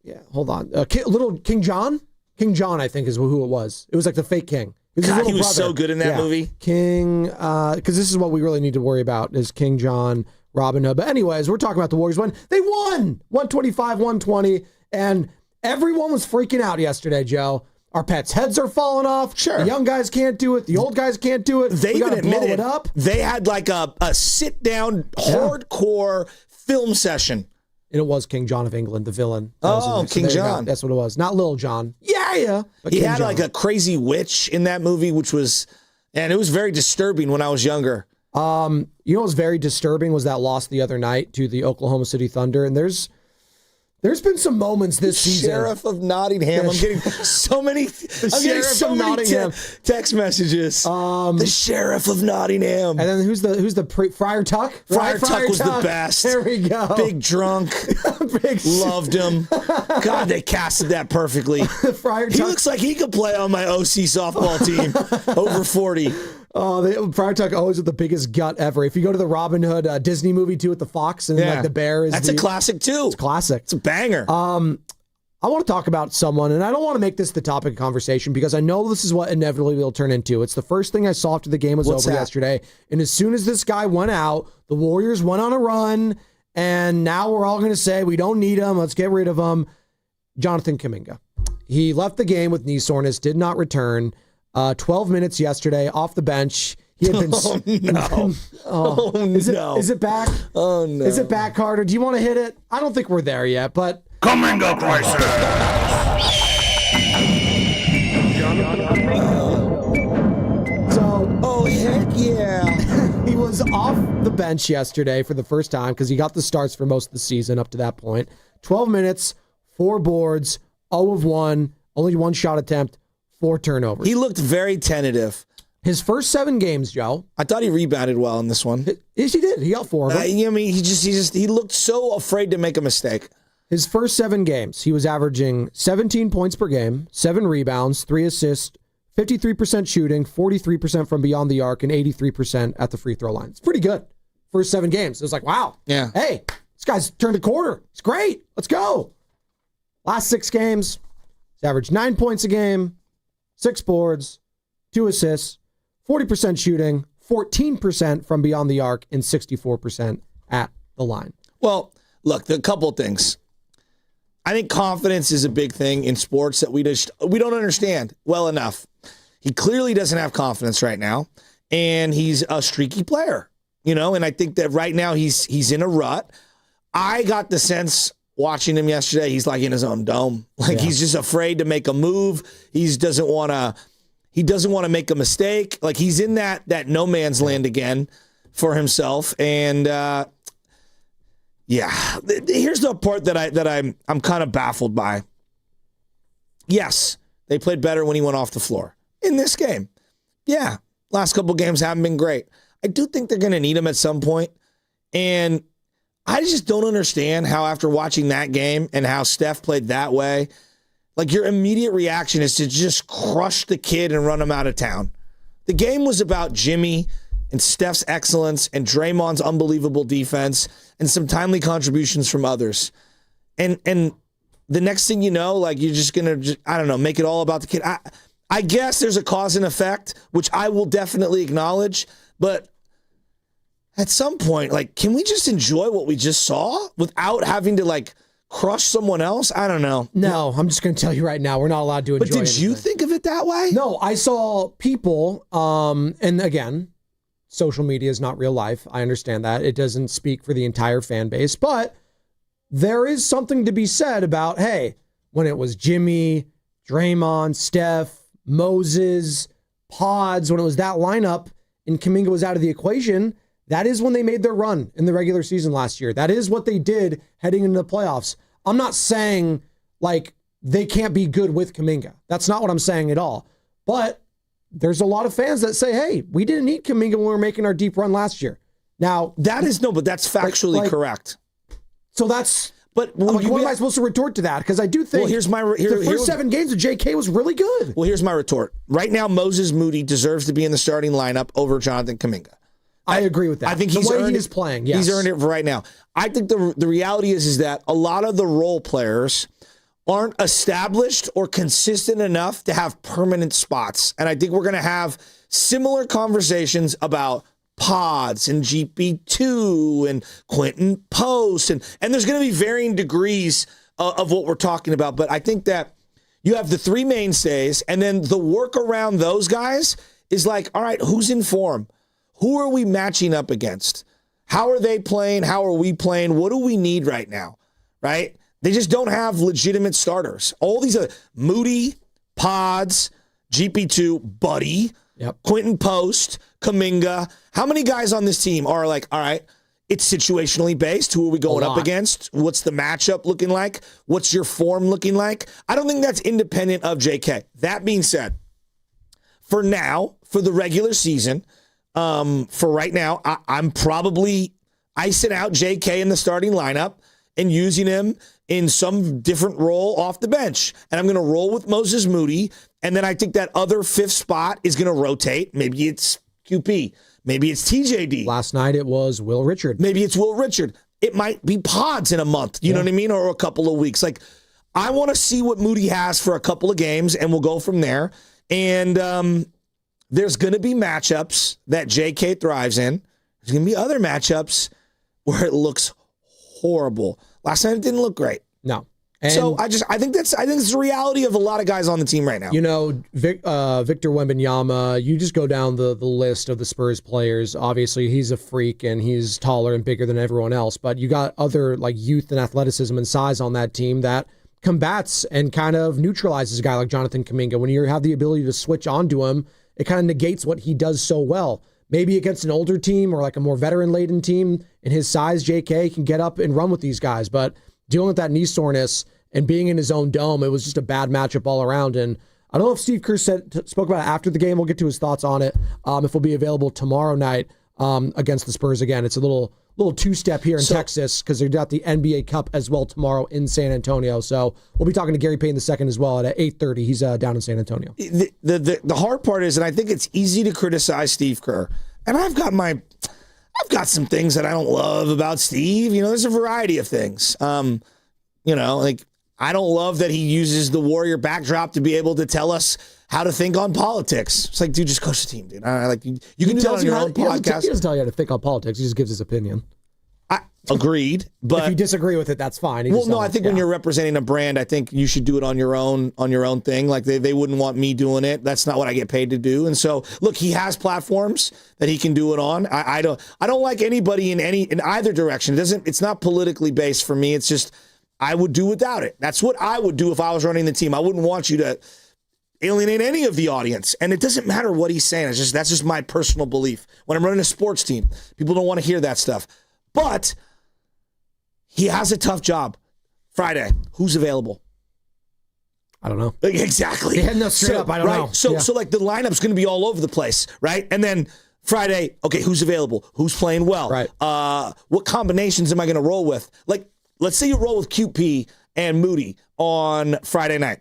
Yeah, hold on. Little King John? King John, I think, is who it was. It was like the fake king. God, he was so good in that movie. King, because this is what we really need to worry about, is King John, Robin Hood. But anyways, we're talking about the Warriors when they won 125-120, and everyone was freaking out yesterday, Joe. Our pets' heads are falling off. Sure. The young guys can't do it. The old guys can't do it. They even admitted it up. They had like a sit-down, hardcore film session. And it was King John of England, the villain. King John. That's what it was. Not Little John. Yeah. But he had like a crazy witch in that movie, which was, and it was very disturbing when I was younger. You know what was very disturbing was that loss the other night to the Oklahoma City Thunder. And there's been some moments this season. Sheriff of Nottingham. I'm getting so many. Text messages. The Sheriff of Nottingham. And then who's the Friar Tuck? Friar Tuck was the best. There we go. Big drunk. Loved him. God, they casted that perfectly. Friar Tuck. He looks like he could play on my OC softball team. Over 40. Friar Tuck always with the biggest gut ever. If you go to the Robin Hood Disney movie too with the fox and like the bear is a classic too. It's classic. It's a banger. I want to talk about someone, and I don't want to make this the topic of conversation because I know this is what inevitably will turn into. It's the first thing I saw after the game was over yesterday. And as soon as this guy went out, the Warriors went on a run, and now we're all going to say we don't need him. Let's get rid of him. Jonathan Kuminga. He left the game with knee soreness, did not return. 12 minutes yesterday off the bench. He had been. Is it back? Oh no! Is it back, Carter? Do you want to hit it? I don't think we're there yet, but Kuminga crisis. Oh heck was off the bench yesterday for the first time because he got the starts for most of the season up to that point. 12 minutes, 4 boards, 0 of 1, only 1 shot attempt, 4 turnovers. He looked very tentative. His first 7 games, Joe. I thought he rebounded well in this one. Yes, he did. He got 4 of them. He looked so afraid to make a mistake. His first 7 games, he was averaging 17 points per game, 7 rebounds, 3 assists, 53% shooting, 43% from beyond the arc, and 83% at the free throw line. It's pretty good. First 7 games. It was like, wow. Yeah. Hey, this guy's turned a quarter. It's great. Let's go. Last 6 games, he's averaged 9 points a game, 6 boards, 2 assists, 40% shooting, 14% from beyond the arc, and 64% at the line. Well, look, a couple things. I think confidence is a big thing in sports that we don't understand well enough. He clearly doesn't have confidence right now, and he's a streaky player, and I think that right now he's in a rut. I got the sense watching him yesterday, he's like in his own dome. He's just afraid to make a move. He doesn't want to make a mistake. Like he's in that no man's land again for himself. And here's the part that I'm kind of baffled by. Yes, they played better when he went off the floor in this game. Yeah, last couple games haven't been great. I do think they're going to need him at some point. And I just don't understand how after watching that game and how Steph played that way, like your immediate reaction is to just crush the kid and run him out of town. The game was about Jimmy and Steph's excellence and Draymond's unbelievable defense and some timely contributions from others. And the next thing you know, like you're just going to, make it all about the kid. I guess there's a cause and effect, which I will definitely acknowledge, but at some point, like, can we just enjoy what we just saw without having to crush someone else? I don't know. No, I'm just going to tell you right now, we're not allowed to enjoy it. But did you think of it that way? No, I saw people, and again, social media is not real life. I understand that. It doesn't speak for the entire fan base, but there is something to be said about, hey, when it was Jimmy, Draymond, Steph, Moses, Pods, when it was that lineup and Kuminga was out of the equation, that is when they made their run in the regular season last year. That is what they did heading into the playoffs. I'm not saying they can't be good with Kuminga. That's not what I'm saying at all. But there's a lot of fans that say, hey, we didn't need Kuminga when we were making our deep run last year. Now, but that's factually correct. So that's... But what am I supposed to retort to that? Because I do think the first 7 games of JK was really good. Well, here's my retort. Right now, Moses Moody deserves to be in the starting lineup over Jonathan Kuminga. I agree with that. I think the way he is playing, yes. He's earned it for right now. I think the reality is that a lot of the role players aren't established or consistent enough to have permanent spots. And I think we're going to have similar conversations about Pods and GP2 and Quentin Post. And there's going to be varying degrees of what we're talking about. But I think that you have the 3 mainstays, and then the work around those guys is like, all right, who's in form? Who are we matching up against? How are they playing? How are we playing? What do we need right now? Right? They just don't have legitimate starters. All these are Moody, Pods, GP2, Buddy, Quentin Post, Kuminga. How many guys on this team are like, all right, it's situationally based. Who are we going up against? What's the matchup looking like? What's your form looking like? I don't think that's independent of JK. That being said, for now, for the regular season, for right now, I'm probably icing out JK in the starting lineup and using him in some different role off the bench. And I'm going to roll with Moses Moody. And then I think that other 5th spot is going to rotate. Maybe it's QP. Maybe it's TJD. Last night it was Will Richard. Maybe it's Will Richard. It might be Pods in a month. You know what I mean? Or a couple of weeks. Like, I want to see what Moody has for a couple of games, and we'll go from there. And there's going to be matchups that JK thrives in. There's going to be other matchups where it looks horrible. Last night it didn't look great. No. And so I think it's the reality of a lot of guys on the team right now. Victor Wembanyama, you just go down the list of the Spurs players. Obviously, he's a freak and he's taller and bigger than everyone else. But you got other youth and athleticism and size on that team that combats and kind of neutralizes a guy like Jonathan Kuminga. When you have the ability to switch onto him, it kind of negates what he does so well. maybe against an older team or like a more veteran-laden team in his size, JK can get up and run with these guys. But dealing with that knee soreness and being in his own dome, it was just a bad matchup all around. And I don't know if Steve Kerr spoke about it after the game. We'll get to his thoughts on it if we'll be available tomorrow night against the Spurs again. It's a little two-step here in Texas because they've got the NBA Cup as well tomorrow in San Antonio. So we'll be talking to Gary Payton II as well at 8:30. He's down in San Antonio. The hard part is, and I think it's easy to criticize Steve Kerr, and I've got some things that I don't love about Steve. There's a variety of things. I don't love that he uses the Warrior backdrop to be able to tell us how to think on politics. It's like, dude, just coach the team, dude. You can do that on your own podcast. He doesn't tell you how to think on politics. He just gives his opinion. Agreed, but if you disagree with it, that's fine. I think when you're representing a brand, I think you should do it on your own thing. Like they wouldn't want me doing it. That's not what I get paid to do. And so, look, he has platforms that he can do it on. I don't like anybody in either direction. It's not politically based for me. It's just I would do without it. That's what I would do if I was running the team. I wouldn't want you to alienate any of the audience. And it doesn't matter what he's saying. That's just my personal belief. When I'm running a sports team, people don't want to hear that stuff. But he has a tough job. Friday, who's available? I don't know. Exactly. Straight up, I don't know. So like the lineup's going to be all over the place, right? And then Friday, okay, who's available? Who's playing well? Right. What combinations am I going to roll with? Like, let's say you roll with QP and Moody on Friday night.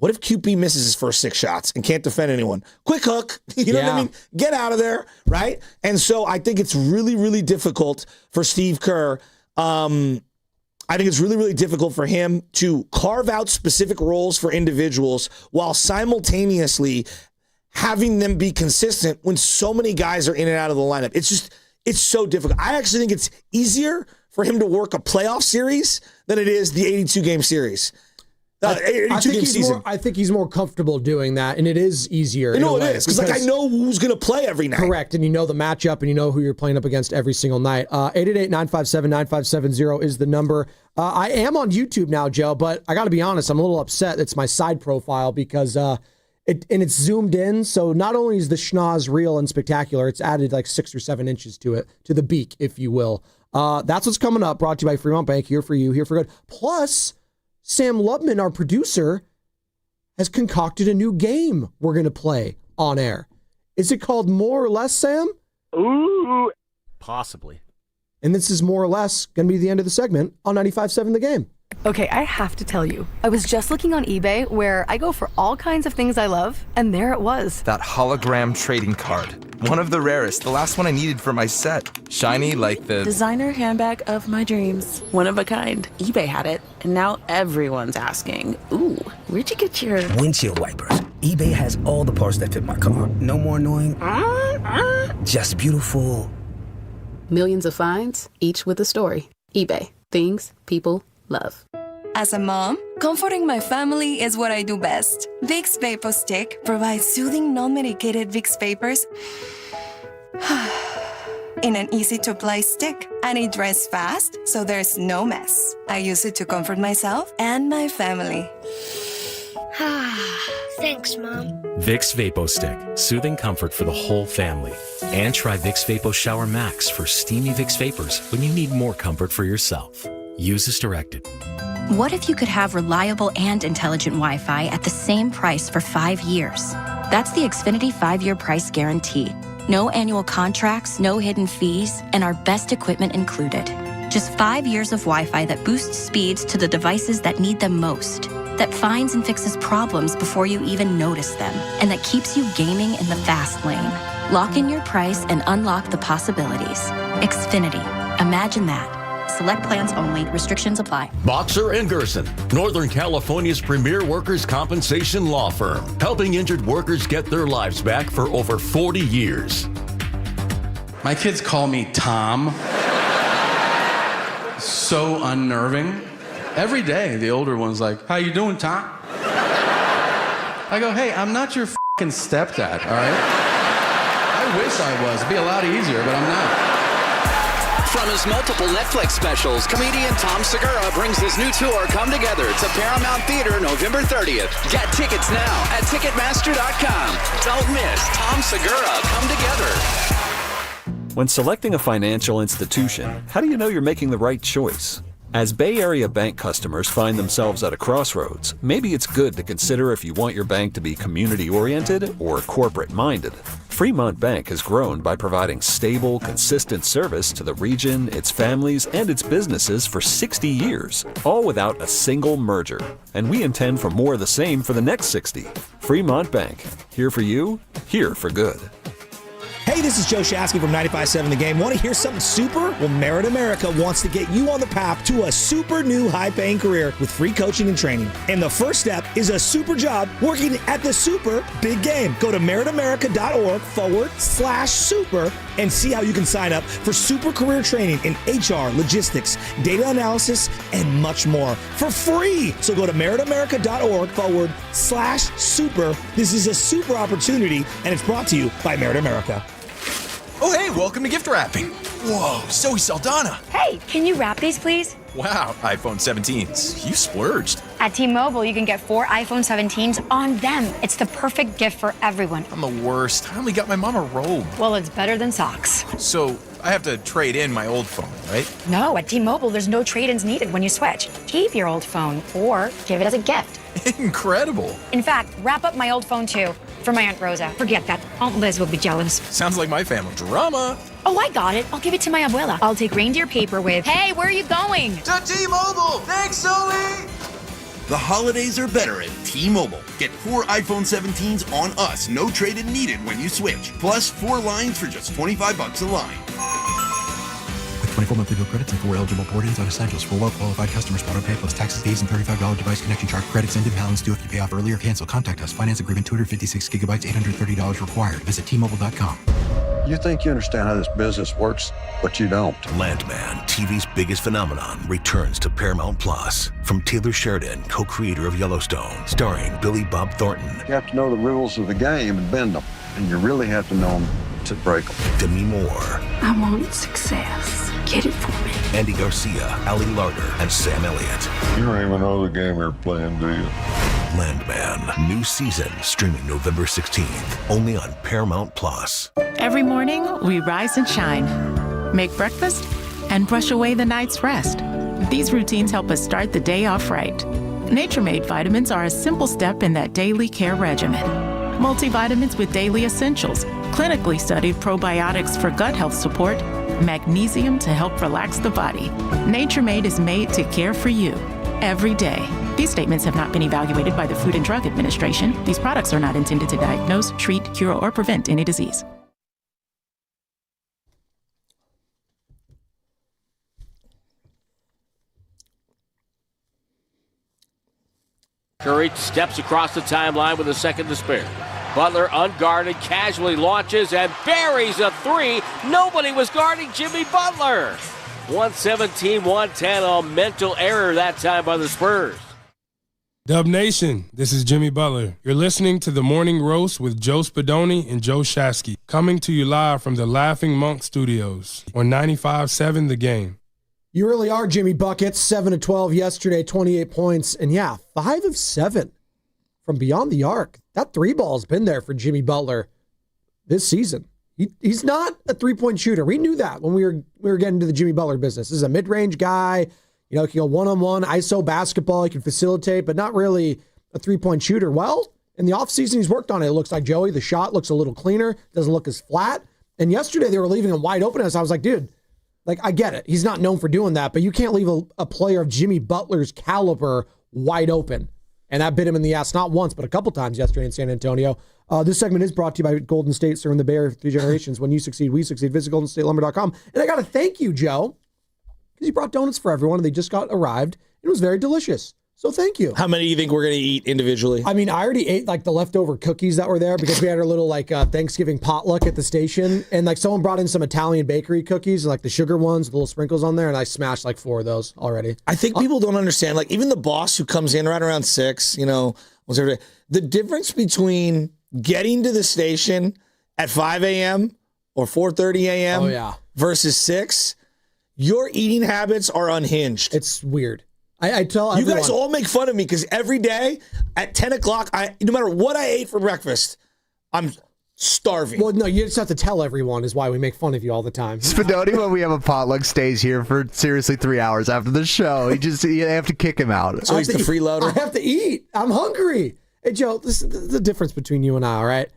What if QP misses his first 6 shots and can't defend anyone? Quick hook, you know what I mean? Get out of there, right? And so I think it's really, really difficult for Steve Kerr. I think it's really, really difficult for him to carve out specific roles for individuals while simultaneously having them be consistent when so many guys are in and out of the lineup. It's so difficult. I actually think it's easier for him to work a playoff series than it is the 82-game series. I think he's more comfortable doing that, and it is easier. It is, because I know who's going to play every night. Correct, and you know the matchup, and you know who you're playing up against every single night. 888-957-9570 is the number. I am on YouTube now, Joe, but I got to be honest, I'm a little upset. It's my side profile because it's zoomed in, so not only is the schnoz real and spectacular, it's added like 6 or 7 inches to it, to the beak, if you will. That's what's coming up, brought to you by Fremont Bank, here for you, here for good. Plus, Sam Lubman, our producer, has concocted a new game we're going to play on air. Is it called More or Less, Sam? Ooh. Possibly. And this is more or less going to be the end of the segment on 95.7 The Game. Okay, I have to tell you, I was just looking on eBay where I go for all kinds of things I love, and there it was. That hologram trading card. One of the rarest. The last one I needed for my set. Shiny like the designer handbag of my dreams. One of a kind. eBay had it, and now everyone's asking, ooh, where'd you get your windshield wipers? eBay has all the parts that fit my car. No more annoying, just beautiful. Millions of finds, each with a story. eBay. Things people love. As a mom, comforting my family is what I do best. Vicks Vapor Stick provides soothing, non-medicated Vicks vapors in an easy-to-apply stick, and it dries fast, so there's no mess. I use it to comfort myself and my family. Thanks, Mom. Vicks Vapo Stick, soothing comfort for the whole family. And try Vicks Vapo Shower Max for steamy Vicks vapors when you need more comfort for yourself. Use as directed. What if you could have reliable and intelligent Wi-Fi at the same price for 5 years? That's the Xfinity 5-year price guarantee. No annual contracts, no hidden fees, and our best equipment included. Just 5 years of Wi-Fi that boosts speeds to the devices that need them most, that finds and fixes problems before you even notice them, and that keeps you gaming in the fast lane. Lock in your price and unlock the possibilities. Xfinity. Imagine that. Select plans only. Restrictions apply. Boxer & Gerson, Northern California's premier workers' compensation law firm, helping injured workers get their lives back for over 40 years. My kids call me Tom. So unnerving. Every day, the older one's like, "How you doing, Tom?" I go, "Hey, I'm not your fucking stepdad, all right? I wish I was. It'd be a lot easier, but I'm not." From From his multiple Netflix specials, comedian Tom Segura brings his new tour, Come Together, to Paramount Theater November 30th. Get tickets now at Ticketmaster.com. Don't miss Tom Segura, Come Together. When selecting a financial institution, how do you know you're making the right choice? As Bay Area bank customers find themselves at a crossroads, maybe it's good to consider if you want your bank to be community-oriented or corporate-minded. Fremont Bank has grown by providing stable, consistent service to the region, its families, and its businesses for 60 years, all without a single merger. And we intend for more of the same for the next 60. Fremont Bank. Here for you, here for good. Hey, this is Joe Shasky from 95.7 The Game. Want to hear something super? Well, Merit America wants to get you on the path to a super new high-paying career with free coaching and training. And the first step is a super job working at the super big game. Go to meritamerica.org/super and see how you can sign up for super career training in HR, logistics, data analysis, and much more for free. So go to meritamerica.org/super. This is a super opportunity, and it's brought to you by Merit America. Oh, hey, welcome to gift wrapping. Whoa, Zoe Saldana. Hey, can you wrap these, please? Wow, iPhone 17s. You splurged. At T-Mobile, you can get 4 iPhone 17s on them. It's the perfect gift for everyone. I'm the worst. I only got my mom a robe. Well, it's better than socks. So I have to trade in my old phone, right? No, at T-Mobile, there's no trade-ins needed when you switch. Keep your old phone or give it as a gift. Incredible. In fact, wrap up my old phone, too. For my Aunt Rosa. Forget that. Aunt Liz will be jealous. Sounds like my family drama. Oh, I got it. I'll give it to my abuela. I'll take reindeer paper with, hey, where are you going? To T-Mobile. Thanks, Zoe. The holidays are better at T-Mobile. Get 4 iPhone 17s on us. No trade-in needed when you switch. Plus 4 lines for just $25 a line. With 24 monthly bill credits and 4 eligible port-ins on essentials for well-qualified customers. Auto pay plus taxes, fees, and $35 device connection charge. Credits ended. Balance due if you pay off early or cancel. Contact us. Finance agreement 256 gigabytes, $830 required. Visit T-Mobile.com. You think you understand how this business works, but you don't. Landman, TV's biggest phenomenon, returns to Paramount Plus. From Taylor Sheridan, co-creator of Yellowstone, starring Billy Bob Thornton. You have to know the rules of the game and bend them, and you really have to know them to break them. Demi Moore. I want success. Get it for me. Andy Garcia, Ali Larder, and Sam Elliott. You don't even know the game you're playing, do you? Landman, new season, streaming November 16th, only on Paramount Plus. Every morning, we rise and shine, make breakfast, and brush away the night's rest. These routines help us start the day off right. Nature-Made vitamins are a simple step in that daily care regimen. Multivitamins with daily essentials, clinically studied probiotics for gut health support, magnesium to help relax the body. Nature-Made is made to care for you every day. These statements have not been evaluated by the Food and Drug Administration. These products are not intended to diagnose, treat, cure, or prevent any disease. Curry steps across the timeline with a second to spare. Butler unguarded, casually launches and buries a 3. Nobody was guarding Jimmy Butler. 117-110, a mental error that time by the Spurs. Dub Nation, this is Jimmy Butler. You're listening to The Morning Roast with Joe Spadoni and Joe Shasky, coming to you live from the Laughing Monk Studios on 95.7 The Game. You really are Jimmy Buckets, 7 of 12 yesterday, 28 points, and 5 of 7 from beyond the arc. That 3-ball's been there for Jimmy Butler this season. He's not a 3-point shooter. We knew that when we were getting into the Jimmy Butler business. This is a mid-range guy. He can go one-on-one, ISO basketball. He can facilitate, but not really a 3-point shooter. Well, in the offseason, he's worked on it. It looks like Joey. The shot looks a little cleaner. Doesn't look as flat. And yesterday, they were leaving him wide open. So I was like, dude, I get it. He's not known for doing that, but you can't leave a player of Jimmy Butler's caliber wide open. And that bit him in the ass not once, but a couple times yesterday in San Antonio. This segment is brought to you by Golden State, serving the Bay Area for 3 generations. When you succeed, we succeed. Visit GoldenStateLumber.com. And I got to thank you, Joe, because you brought donuts for everyone, and they just got arrived. It was very delicious. So thank you. How many do you think we're going to eat individually? I mean, I already ate the leftover cookies that were there because we had our little Thanksgiving potluck at the station. And someone brought in some Italian bakery cookies, the sugar ones with little sprinkles on there. And I smashed 4 of those already. I think people don't understand, even the boss who comes in right around 6, the difference between getting to the station at 5 a.m. or 4:30 a.m. Oh, yeah. versus 6. Your eating habits are unhinged. It's weird. I tell you everyone. guys all make fun of me because every day at 10 o'clock, no matter what I ate for breakfast, I'm starving. Well, no, you just have to tell everyone is why we make fun of you all the time. Spadoni, when we have a potluck, stays here for seriously 3 hours after the show. You have to kick him out. So he's the freeloader? I have to eat. I'm hungry. Hey, Joe, this is the difference between you and I, all right?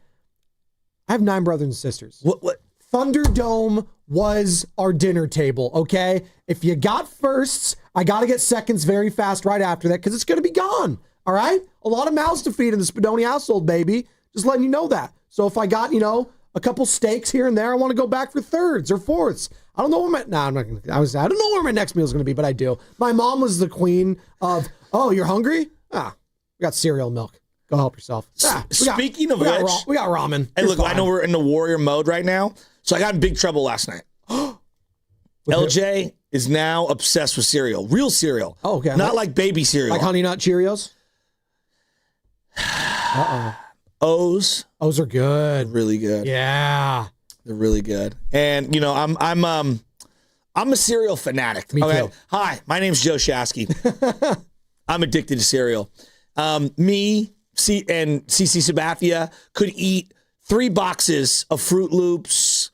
I have 9 brothers and sisters. What? Thunderdome was our dinner table, okay? If you got firsts, I got to get seconds very fast right after that because it's going to be gone, all right? A lot of mouths to feed in the Spadoni household, baby. Just letting you know that. So if I got, a couple steaks here and there, I want to go back for thirds or fourths. I don't know where I'm not going to, I don't know where my next meal is going to be, but I do. My mom was the queen of, oh, you're hungry? We got cereal and milk. Go help yourself. Speaking of we which, we got ramen. Hey, You're look, fine. I know we're in the warrior mode right now, so I got in big trouble last night. LJ is now obsessed with cereal, real cereal. Oh, okay. Not like baby cereal. Like Honey Nut Cheerios? O's. O's are good. Really good. Yeah. They're really good. And I'm a cereal fanatic. Me too. Hi, my name's Joe Shasky. I'm addicted to cereal. Me and CC Sabathia could eat 3 boxes of Fruit Loops,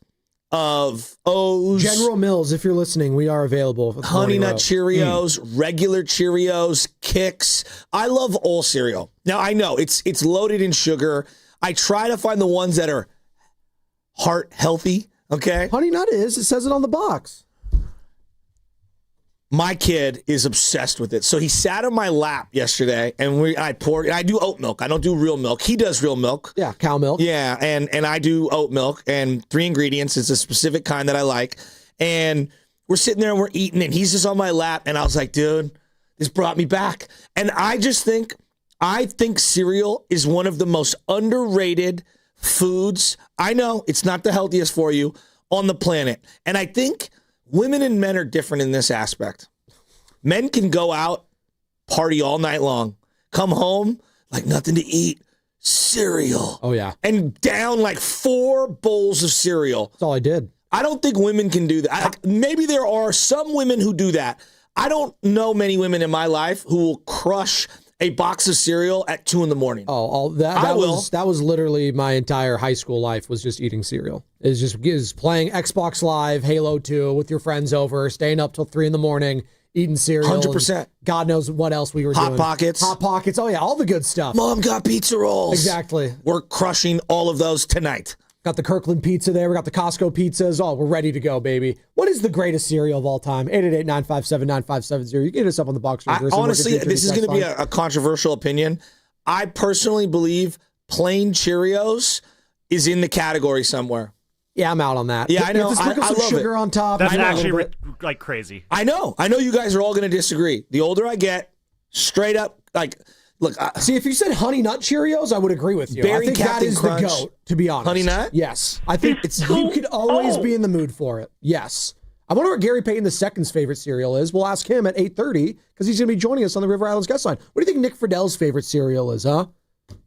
of O's. General Mills, if you're listening, we are available. Honey Nut Cheerios, regular Cheerios, Kix. I love all cereal. Now, I know it's loaded in sugar. I try to find the ones that are heart healthy, okay? Honey Nut is. It says it on the box. My kid is obsessed with it. So he sat on my lap yesterday, and I do oat milk. I don't do real milk. He does real milk. Yeah, cow milk. Yeah, and I do oat milk, and 3 ingredients. It's a specific kind that I like. And we're sitting there and we're eating, and he's just on my lap, and I was like, dude, this brought me back. And I think cereal is one of the most underrated foods. I know it's not the healthiest for you on the planet. And I think women and men are different in this aspect. Men can go out, party all night long, come home, like nothing to eat, cereal. Oh, yeah. And down like 4 bowls of cereal. That's all I did. I don't think women can do that. Maybe there are some women who do that. I don't know many women in my life who will crush a box of cereal at 2 a.m. Oh, that was literally my entire high school life was just eating cereal. It was playing Xbox Live, Halo 2 with your friends over, staying up till 3 a.m, eating cereal. 100%. God knows what else we were doing. Hot Pockets. Hot Pockets. Oh, yeah, all the good stuff. Mom got pizza rolls. Exactly. We're crushing all of those tonight. Got the Kirkland pizza there. We got the Costco pizzas. Oh, we're ready to go, baby. What is the greatest cereal of all time? 888-957-9570. You can hit us up on the box. Honestly, this is going to be a controversial opinion. I personally believe plain Cheerios is in the category somewhere. Yeah, I'm out on that. Yeah, I know. I love some sugar on top. That's actually like crazy. I know you guys are all going to disagree. The older I get, straight up, like... Look, see, if you said Honey Nut Cheerios, I would agree with you. I think Captain that is Crunch, the GOAT, to be honest. Honey Nut? Yes. I think you could always be in the mood for it. Yes. I wonder what Gary Payton II's favorite cereal is. We'll ask him at 8:30 because he's going to be joining us on the River Islands guest line. What do you think Nick Friedell's favorite cereal is, huh?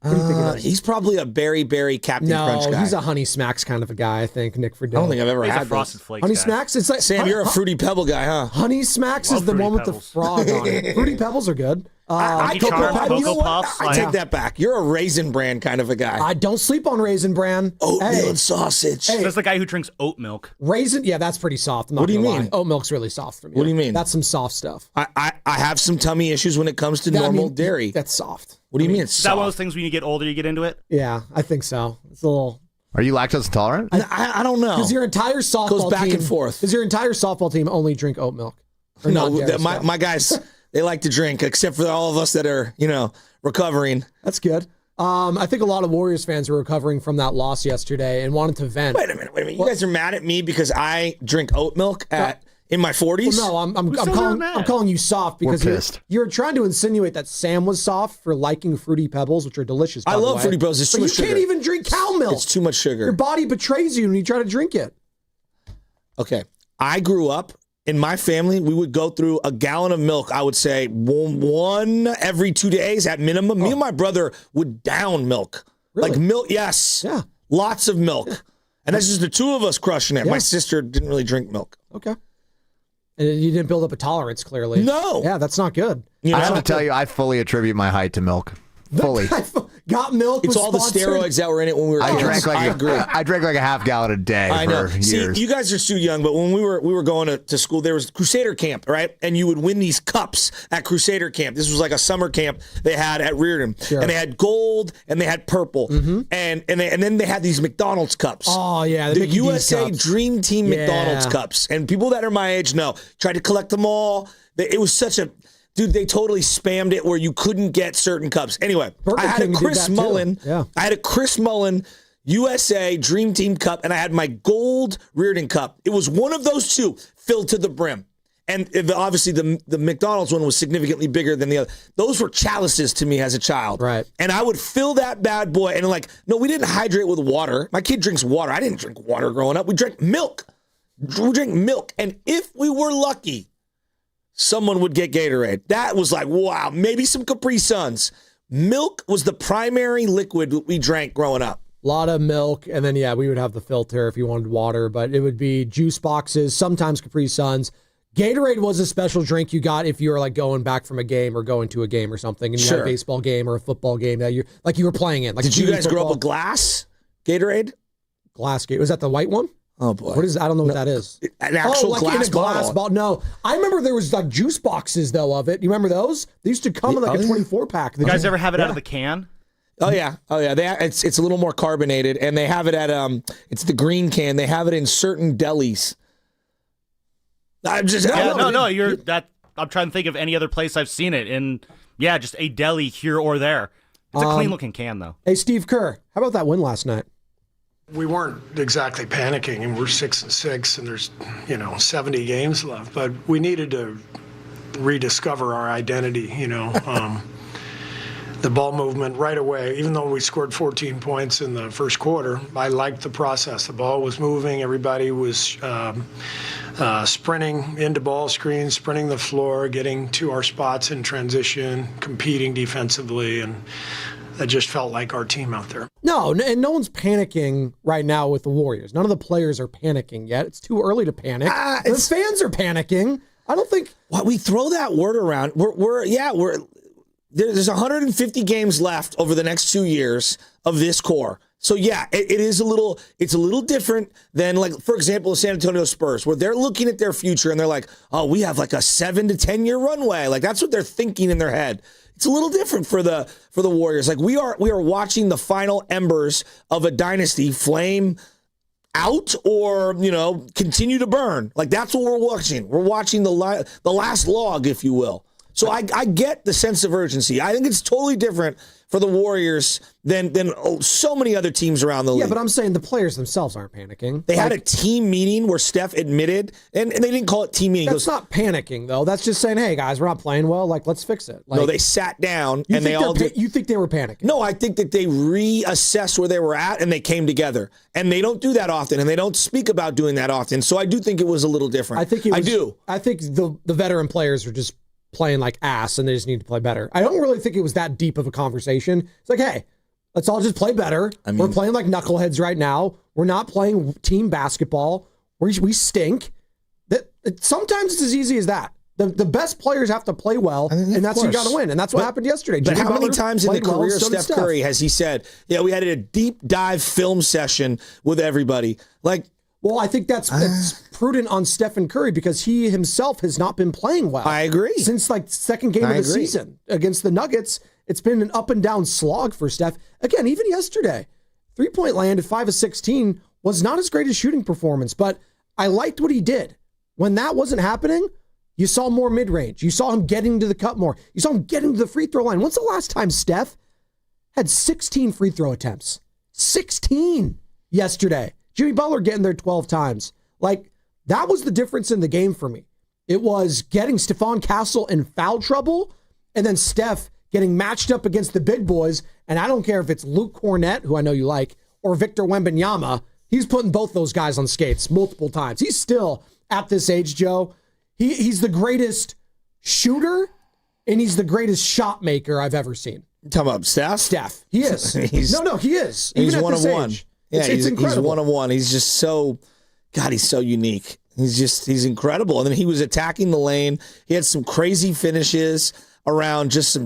What do you think it is? He's probably a Berry Captain Crunch guy. No, he's a Honey Smacks kind of a guy, I think, Nick Friedell. I don't think I've ever He's had a Frosted Flakes Honey guy. Smacks? It's like Sam, you're a Fruity Pebble guy, huh? Honey Smacks is the one with the frog on it. Fruity Pebbles are good. I take Cocoa that back. You know what? Puffs, I take that back. You're a Raisin Bran kind of a guy. I don't sleep on Raisin Bran. Oatmeal and sausage. That's the guy who drinks oat milk. Raisin, yeah, that's pretty soft. What do you mean? Oat milk's really soft for me. What do you mean? That's some soft stuff. I have some tummy issues when it comes to normal dairy. That's soft. What do you mean it's Is that soft? one of those things when you get older, you get into it? Yeah, I think so. It's a little... Are you lactose intolerant? I don't know. Because your entire softball goes back team, and forth. Does your entire softball team only drink oat milk? Or No, non-dairy stuff? my guys, they like to drink, except for all of us that are, recovering. That's good. I think a lot of Warriors fans are recovering from that loss yesterday and wanted to vent. Wait a minute. You guys are mad at me because I drink oat milk in my 40s? Well, no, I'm calling you soft because you're trying to insinuate that Sam was soft for liking Fruity Pebbles, which are delicious. I love Fruity Pebbles. It's too much sugar. You can't even drink cow milk. It's too much sugar. Your body betrays you when you try to drink it. Okay. I grew up, in my family, we would go through a gallon of milk, I would say one every 2 days at minimum. Me and my brother would down milk. Really? Like milk, yes. Yeah. Lots of milk. And that's just the two of us crushing it. Yeah. My sister didn't really drink milk. Okay. And you didn't build up a tolerance, clearly. No. Yeah, that's not good. I have to tell you, I fully attribute my height to milk. Fully. Got milk. It's all sponsored. the steroids that were in it when we were kids. I drank like a half gallon a day I know. for years. See, you guys are too young, but when we were going to school, there was Crusader Camp, right? And you would win these cups at Crusader Camp. This was like a summer camp they had at Reardon. Sure. And they had gold and they had purple. And then they had these McDonald's cups. Oh, yeah. The Mickey D's USA cups. Dream Team Yeah. McDonald's cups. And people that are my age know. Tried to collect them all. It was such a... Dude, they totally spammed it where you couldn't get certain cups. Anyway, Burger I had King a did Chris that too. Mullen. Yeah. I had a Chris Mullen USA Dream Team cup, and I had my gold Reardon cup. It was one of those two filled to the brim. And obviously the McDonald's one was significantly bigger than the other. Those were chalices to me as a child. Right. And I would fill that bad boy, and no, we didn't hydrate with water. My kid drinks water. I didn't drink water growing up. We drank milk. We drank milk. And if we were lucky, someone would get Gatorade. That was like, wow, maybe some Capri Suns. Milk was the primary liquid that we drank growing up. A lot of milk, and then, we would have the filter if you wanted water, but it would be juice boxes, sometimes Capri Suns. Gatorade was a special drink you got if you were like going back from a game or going to a game or something, and you had a baseball game or a football game that you were playing in. Like, did you guys grow up with glass Gatorade? Glass Gatorade. Was that the white one? Oh boy. What is? I don't know what that is. An actual like glass in a glass bottle. bottle. No, I remember there was like juice boxes though of it. You remember those? They used to come in like a 24 pack. You guys ever have it out of the can? Oh yeah. It's a little more carbonated, and they have it at it's the green can. They have it in certain delis. I'm just You're that. I'm trying to think of any other place I've seen it in. Yeah, just a deli here or there. It's a clean looking can though. Hey, Steve Kerr, how about that win last night? We weren't exactly panicking, and we're 6-6, and there's 70 games left. But we needed to rediscover our identity. The ball movement right away. Even though we scored 14 points in the first quarter, I liked the process. The ball was moving. Everybody was sprinting into ball screens, sprinting the floor, getting to our spots in transition, competing defensively, and that just felt like our team out there. No, and no one's panicking right now with the Warriors. None of the players are panicking yet. It's too early to panic. The fans are panicking. I don't think. Well, we throw that word around. There's 150 games left over the next 2 years of this core. So yeah, it's a little different than, like, for example, the San Antonio Spurs, where they're looking at their future and they're like, oh, we have like a 7 to 10 year runway. Like, that's what they're thinking in their head. It's a little different for the Warriors. Like, we are watching the final embers of a dynasty flame out or, continue to burn. Like, that's what we're watching. We're watching the last log, if you will. So I get the sense of urgency. I think it's totally different for the Warriors than so many other teams around the league. Yeah, but I'm saying the players themselves aren't panicking. They had a team meeting where Steph admitted, and they didn't call it team meeting. That's not panicking, though. That's just saying, hey, guys, we're not playing well. Like, let's fix it. No, they sat down, and they all did. You think they were panicking? No, I think that they reassessed where they were at, and they came together. And they don't do that often, and they don't speak about doing that often. So I do think it was a little different. I do. I think the veteran players are just playing like ass, and they just need to play better. I don't really think it was that deep of a conversation. It's like, hey, let's all just play better. We're playing like knuckleheads right now. We're not playing team basketball. We stink. Sometimes it's as easy as that. The best players have to play well, and that's who you got to win. And that's what happened yesterday. But Jimmy how many Butler times in the played well, career of so did Steph Curry has he said, yeah, we had a deep dive film session with everybody? Like, well, I think that's prudent on Stephen Curry because he himself has not been playing well. I agree. Since like second game of the season against the Nuggets, it's been an up and down slog for Steph. Again, even yesterday, 3-point land at 5 of 16 was not as great a shooting performance, but I liked what he did. When that wasn't happening, you saw more mid-range. You saw him getting to the cup more. You saw him getting to the free throw line. When's the last time Steph had 16 free throw attempts? 16 yesterday. Jimmy Butler getting there 12 times. Like, that was the difference in the game for me. It was getting Stephon Castle in foul trouble and then Steph getting matched up against the big boys. And I don't care if it's Luke Cornett, who I know you like, or Victor Wembanyama. He's putting both those guys on skates multiple times. He's still, at this age, Joe, he's the greatest shooter and he's the greatest shot maker I've ever seen. You talking about Steph? Steph. He is. He is. He's Even one at of this one. age. Yeah, it's incredible. He's one of one. He's just so, God, he's so unique. He's incredible. And then he was attacking the lane. He had some crazy finishes around just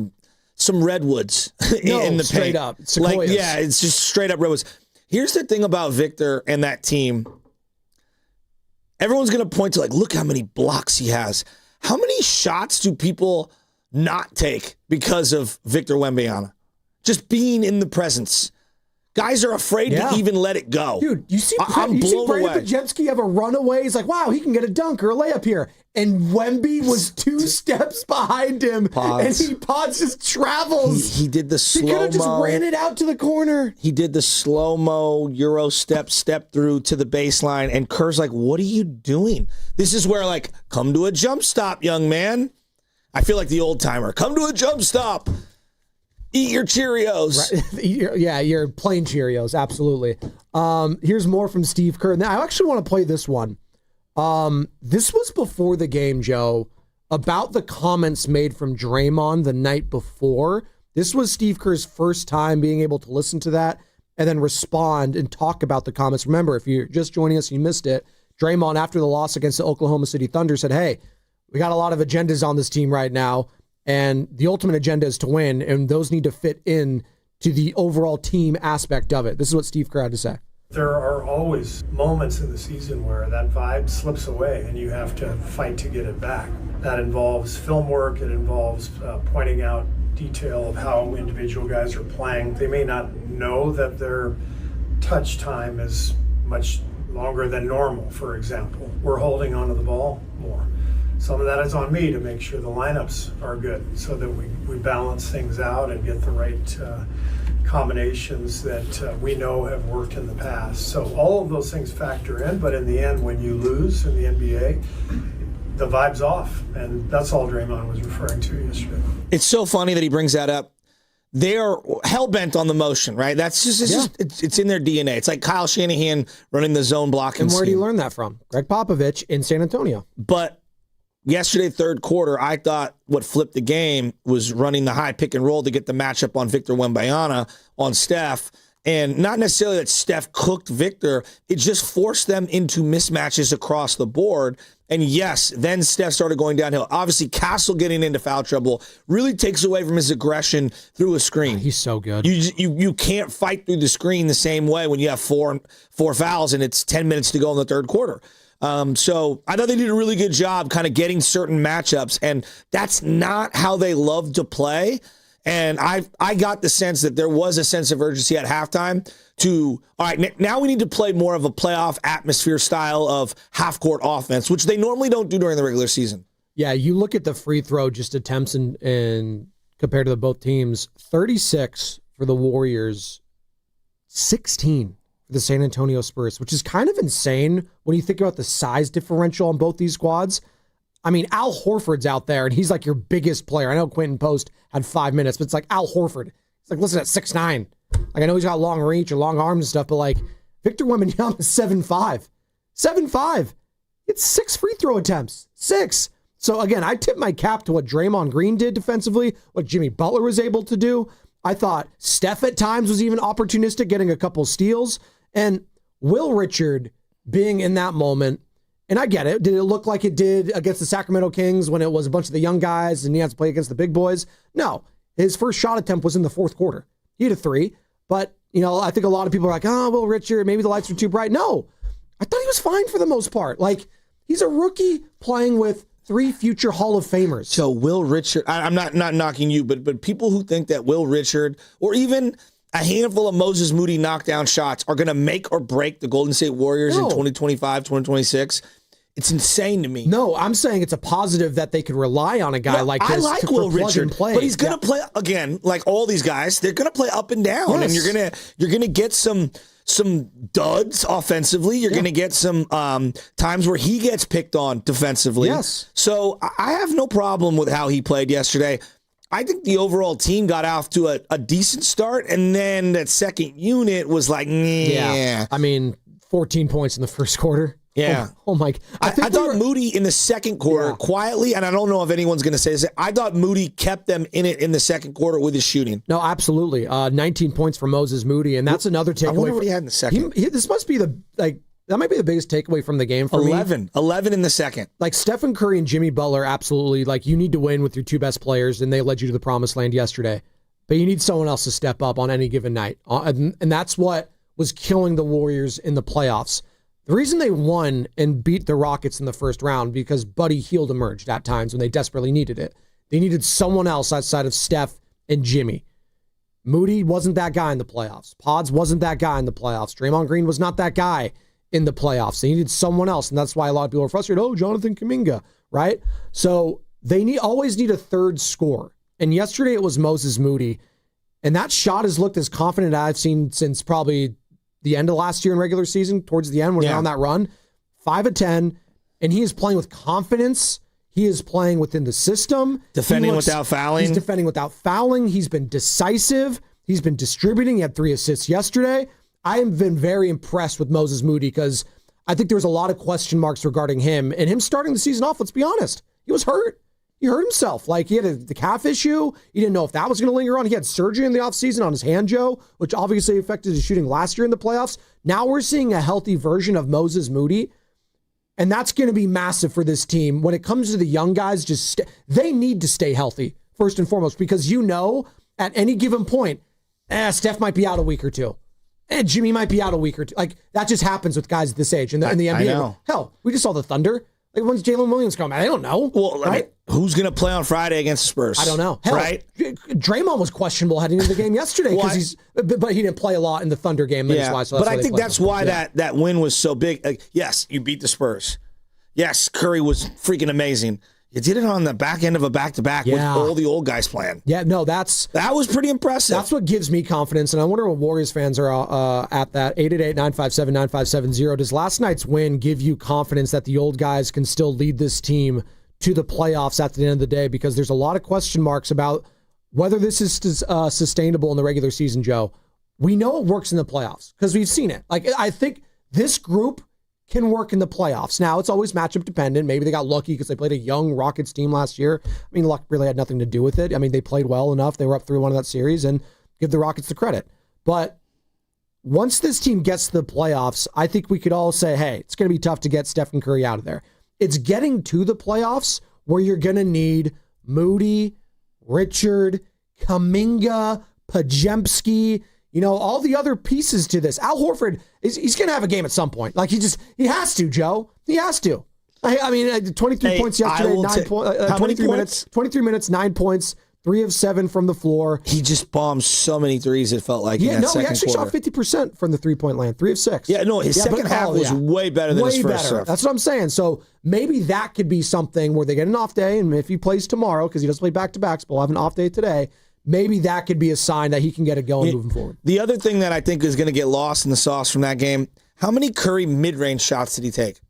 some redwoods in the straight paint. up. Sequoias. It's just straight up redwoods. Here's the thing about Victor and that team. Everyone's going to point to, look how many blocks he has. How many shots do people not take because of Victor Wembanyama? Just being in the presence. Guys are afraid to even let it go. Dude, you see I'm blown Brandon away. Podziemski have a runaway? He's like, wow, he can get a dunk or a layup here. And Wemby was 2 steps behind him, and Pods just travels. He did the slow-mo. He could have just ran it out to the corner. He did the slow-mo Euro step through to the baseline, and Kerr's like, what are you doing? This is where, come to a jump stop, young man. I feel like the old-timer. Come to a jump stop. Eat your Cheerios. Right. Yeah, your plain Cheerios, absolutely. Here's more from Steve Kerr. Now, I actually want to play this one. This was before the game, Joe, about the comments made from Draymond the night before. This was Steve Kerr's first time being able to listen to that and then respond and talk about the comments. Remember, if you're just joining us, you missed it. Draymond, after the loss against the Oklahoma City Thunder, said, hey, we got a lot of agendas on this team right now, and the ultimate agenda is to win, and those need to fit in to the overall team aspect of it. This is what Steve Kerr had to say. There are always moments in the season where that vibe slips away and you have to fight to get it back. That involves film work. It involves pointing out detail of how individual guys are playing. They may not know that their touch time is much longer than normal, for example. We're holding onto the ball more. Some of that is on me to make sure the lineups are good so that we balance things out and get the right combinations that we know have worked in the past. So all of those things factor in, but in the end, when you lose in the NBA, the vibe's off, and that's all Draymond was referring to yesterday. It's so funny that he brings that up. They are hell-bent on the motion, right? That's it's in their DNA. It's like Kyle Shanahan running the zone blocking And where scheme. do you learn that from? Greg Popovich in San Antonio. But yesterday, third quarter, I thought what flipped the game was running the high pick and roll to get the matchup on Victor Wembanyama on Steph. And not necessarily that Steph cooked Victor. It just forced them into mismatches across the board. And yes, then Steph started going downhill. Obviously, Castle getting into foul trouble really takes away from his aggression through a screen. He's so good. You can't fight through the screen the same way when you have four fouls and it's 10 minutes to go in the third quarter. So I thought they did a really good job kind of getting certain matchups, and that's not how they love to play. And I got the sense that there was a sense of urgency at halftime to, all right, now we need to play more of a playoff atmosphere style of half-court offense, which they normally don't do during the regular season. Yeah, you look at the free throw just attempts and compared to the both teams, 36 for the Warriors, 16 for the San Antonio Spurs, which is kind of insane when you think about the size differential on both these squads. I mean, Al Horford's out there, and he's like your biggest player. I know Quentin Post had 5 minutes, but it's like Al Horford. It's like, listen, at 6'9". Like, I know he's got long reach or long arms and stuff, but like, Victor Wembanyama is 7'5". 7'5". It's 6 free throw attempts. 6. So again, I tip my cap to what Draymond Green did defensively, what Jimmy Butler was able to do. I thought Steph at times was even opportunistic, getting a couple steals. And Will Richard being in that moment, and I get it. Did it look like it did against the Sacramento Kings when it was a bunch of the young guys and he had to play against the big boys? No. His first shot attempt was in the fourth quarter. He had a 3. But, I think a lot of people are like, oh, Will Richard, maybe the lights are too bright. No. I thought he was fine for the most part. Like, he's a rookie playing with 3 future Hall of Famers. So Will Richard, I'm not knocking you, but people who think that Will Richard or even a handful of Moses Moody knockdown shots are going to make or break the Golden State Warriors in 2025, 2026, it's insane to me. No, I'm saying it's a positive that they could rely on a guy like this. I like Will Richard, play. But he's going to play, again, like all these guys, they're going to play up and down. Yes. And you're going to get some duds offensively. You're going to get some times where he gets picked on defensively. Yes. So I have no problem with how he played yesterday. I think the overall team got off to a decent start, and then that second unit was like, yeah. I mean, 14 points in the first quarter. Yeah. Oh my. I thought Moody in the second quarter, quietly, and I don't know if anyone's going to say this, I thought Moody kept them in it in the second quarter with his shooting. No, absolutely. 19 points for Moses Moody, and that's another takeaway. I wonder what he had in the second. This must be that might be the biggest takeaway from the game for me. 11 in the second. Like Stephen Curry and Jimmy Butler, absolutely. Like you need to win with your two best players, and they led you to the promised land yesterday. But you need someone else to step up on any given night, and that's what was killing the Warriors in the playoffs. The reason they won and beat the Rockets in the first round because Buddy Hield emerged at times when they desperately needed it. They needed someone else outside of Steph and Jimmy. Moody wasn't that guy in the playoffs. Pods wasn't that guy in the playoffs. Draymond Green was not that guy in the playoffs. They needed someone else, and that's why a lot of people are frustrated. Oh, Jonathan Kuminga, right? So they always need a third scorer. And yesterday it was Moses Moody, and that shot has looked as confident as I've seen since probably the end of last year in regular season, towards the end when they're on that run. 5 of 10, and he is playing with confidence. He is playing within the system. Defending without fouling. He's defending without fouling. He's been decisive. He's been distributing. He had 3 assists yesterday. I have been very impressed with Moses Moody because I think there was a lot of question marks regarding him. And him starting the season off, let's be honest, he was hurt. He hurt himself. Like, he had the calf issue. He didn't know if that was going to linger on. He had surgery in the offseason on his hand, Joe, which obviously affected his shooting last year in the playoffs. Now we're seeing a healthy version of Moses Moody. And that's going to be massive for this team. When it comes to the young guys, they need to stay healthy, first and foremost, because at any given point, Steph might be out a week or two. And Jimmy might be out a week or two. Like, that just happens with guys at this age in the NBA. I know. Hell, we just saw the Thunder. Like, when's Jalen Williams coming? I don't know. Well, right? I mean, who's going to play on Friday against the Spurs? I don't know. Hell, right? Draymond was questionable heading into the game yesterday but he didn't play a lot in the Thunder game. Yeah, but I think that's why that win was so big. Like, yes, you beat the Spurs. Yes, Curry was freaking amazing. You did it on the back end of a back-to-back with all the old guys playing. Yeah, no, that was pretty impressive. That's what gives me confidence, and I wonder what Warriors fans are at that. 888-957-9570. Does last night's win give you confidence that the old guys can still lead this team to the playoffs at the end of the day? Because there's a lot of question marks about whether this is sustainable in the regular season, Joe. We know it works in the playoffs because we've seen it. Like, I think this group can work in the playoffs. Now, it's always matchup dependent. Maybe they got lucky because they played a young Rockets team last year. I mean, luck really had nothing to do with it. I mean, they played well enough. They were up 3-1 in that series, and give the Rockets the credit. But once this team gets to the playoffs, I think we could all say, hey, it's going to be tough to get Stephen Curry out of there. It's getting to the playoffs where you're going to need Moody, Richard, Kuminga, Podziemski, all the other pieces to this. Al Horford, he's going to have a game at some point. Like, he has to, Joe. He has to. I mean, 23 points yesterday, 23 minutes, 9 points, 3 of 7 from the floor. He just bombed so many threes, it felt like, in that second quarter. He actually shot 50% from the three-point land, 3 of 6. Yeah, no, his second half was way better than his first half. That's what I'm saying. So maybe that could be something where they get an off day, and if he plays tomorrow, because he doesn't play back-to-backs, but we'll have an off day today, maybe that could be a sign that he can get it going moving forward. The other thing that I think is going to get lost in the sauce from that game, how many Curry mid-range shots did he take?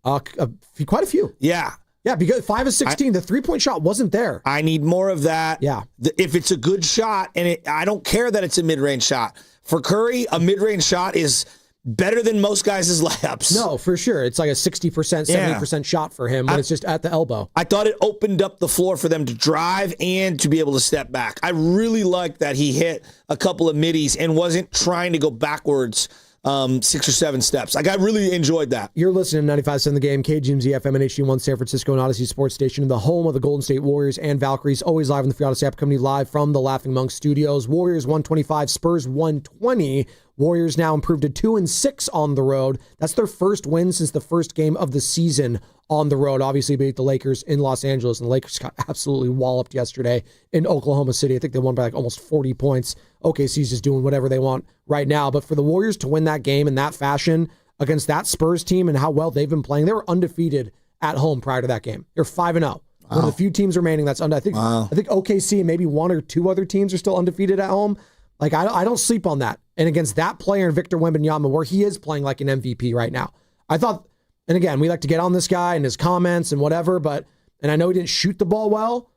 Quite a few. Yeah. Yeah, because 5 of 16, the three-point shot wasn't there. I need more of that. Yeah. If it's a good shot, and I don't care that it's a mid-range shot. For Curry, a mid-range shot is better than most guys' layups. No, for sure. It's like a 60%, 70% shot for him when it's just at the elbow. I thought it opened up the floor for them to drive and to be able to step back. I really liked that he hit a couple of middies and wasn't trying to go backwards 6 or 7 steps. Like, I really enjoyed that. You're listening to 95.7 The Game, KGMZ FM and HD1 San Francisco and Odyssey Sports Station, the home of the Golden State Warriors and Valkyries, always live on the Free Odyssey app, coming live from the Laughing Monk Studios. Warriors 125, Spurs 120. Warriors now improved to 2-6 on the road. That's their first win since the first game of the season on the road. Obviously beat the Lakers in Los Angeles, and the Lakers got absolutely walloped yesterday in Oklahoma City. I think they won by like almost 40 points. OKC's just doing whatever they want right now. But for the Warriors to win that game in that fashion against that Spurs team and how well they've been playing, they were undefeated at home prior to that game. They're 5-0. Wow. One of the few teams remaining that's I think OKC and maybe 1 or 2 other teams are still undefeated at home. Like, I don't sleep on that. And against that player in Victor Wembanyama, where he is playing like an MVP right now. I thought, and again, we like to get on this guy and his comments and whatever, and I know he didn't shoot the ball well.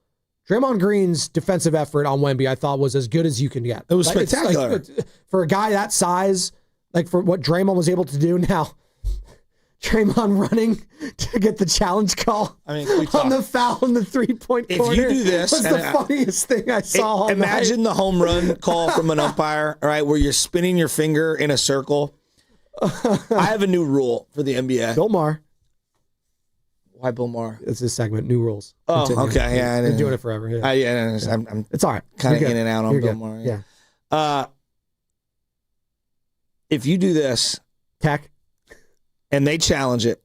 Draymond Green's defensive effort on Wemby, I thought, was as good as you can get. It was spectacular. For a guy that size, like for what Draymond was able to do now, Draymond running to get the challenge call on the foul in the 3-point corner. If you do this, was the funniest thing I saw all imagine night. the home run call from an umpire, all right, where you're spinning your finger in a circle, I have a new rule for the NBA. Bill Maher. Why Bill Maher? It's this segment, new rules. Oh, Continue. okay. Yeah, Been doing it forever. Yeah. I'm it's all right. Kind of You're in good. and out on You're Bill good. Maher. Yeah. If you do this, Tech, and they challenge it,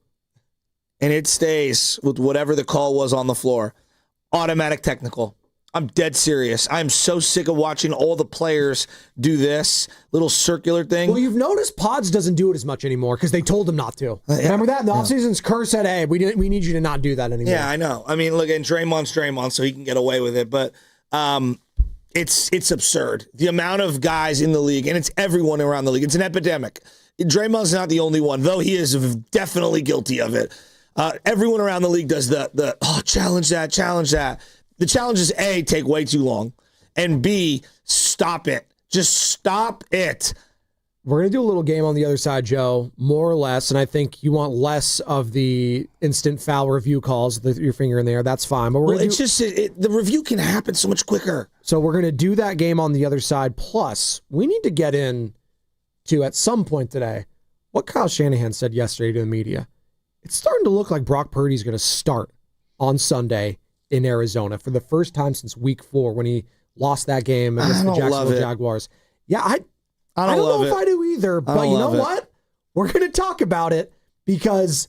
and it stays with whatever the call was on the floor, automatic technical. I'm dead serious. I'm so sick of watching all the players do this little circular thing. Well, you've noticed Pods doesn't do it as much anymore because they told him not to. Remember that? In the offseason, Kerr said, hey, we need you to not do that anymore. Yeah, I know. I mean, look, and Draymond's Draymond, so he can get away with it. But it's absurd. The amount of guys in the league, and it's everyone around the league. It's an epidemic. Draymond's not the only one, though he is definitely guilty of it. Everyone around the league does the challenge that, challenge that. The challenge is A, take way too long, and B, stop it. Just stop it. We're going to do a little game on the other side, Joe, more or less, and I think you want less of the instant foul review calls with your finger in there. That's fine. But the review can happen so much quicker. So we're going to do that game on the other side. Plus, we need to get in to, at some point today, what Kyle Shanahan said yesterday to the media. It's starting to look like Brock Purdy's going to start on Sunday in Arizona for the first time since week 4 when he lost that game against the Jacksonville Jaguars. Yeah, I don't know if I do either, but you know what? We're going to talk about it because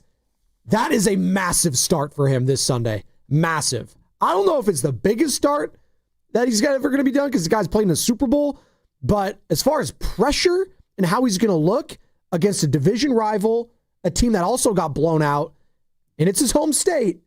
that is a massive start for him this Sunday. Massive. I don't know if it's the biggest start that he's ever going to be done because the guy's playing the Super Bowl, but as far as pressure and how he's going to look against a division rival, a team that also got blown out, and it's his home state,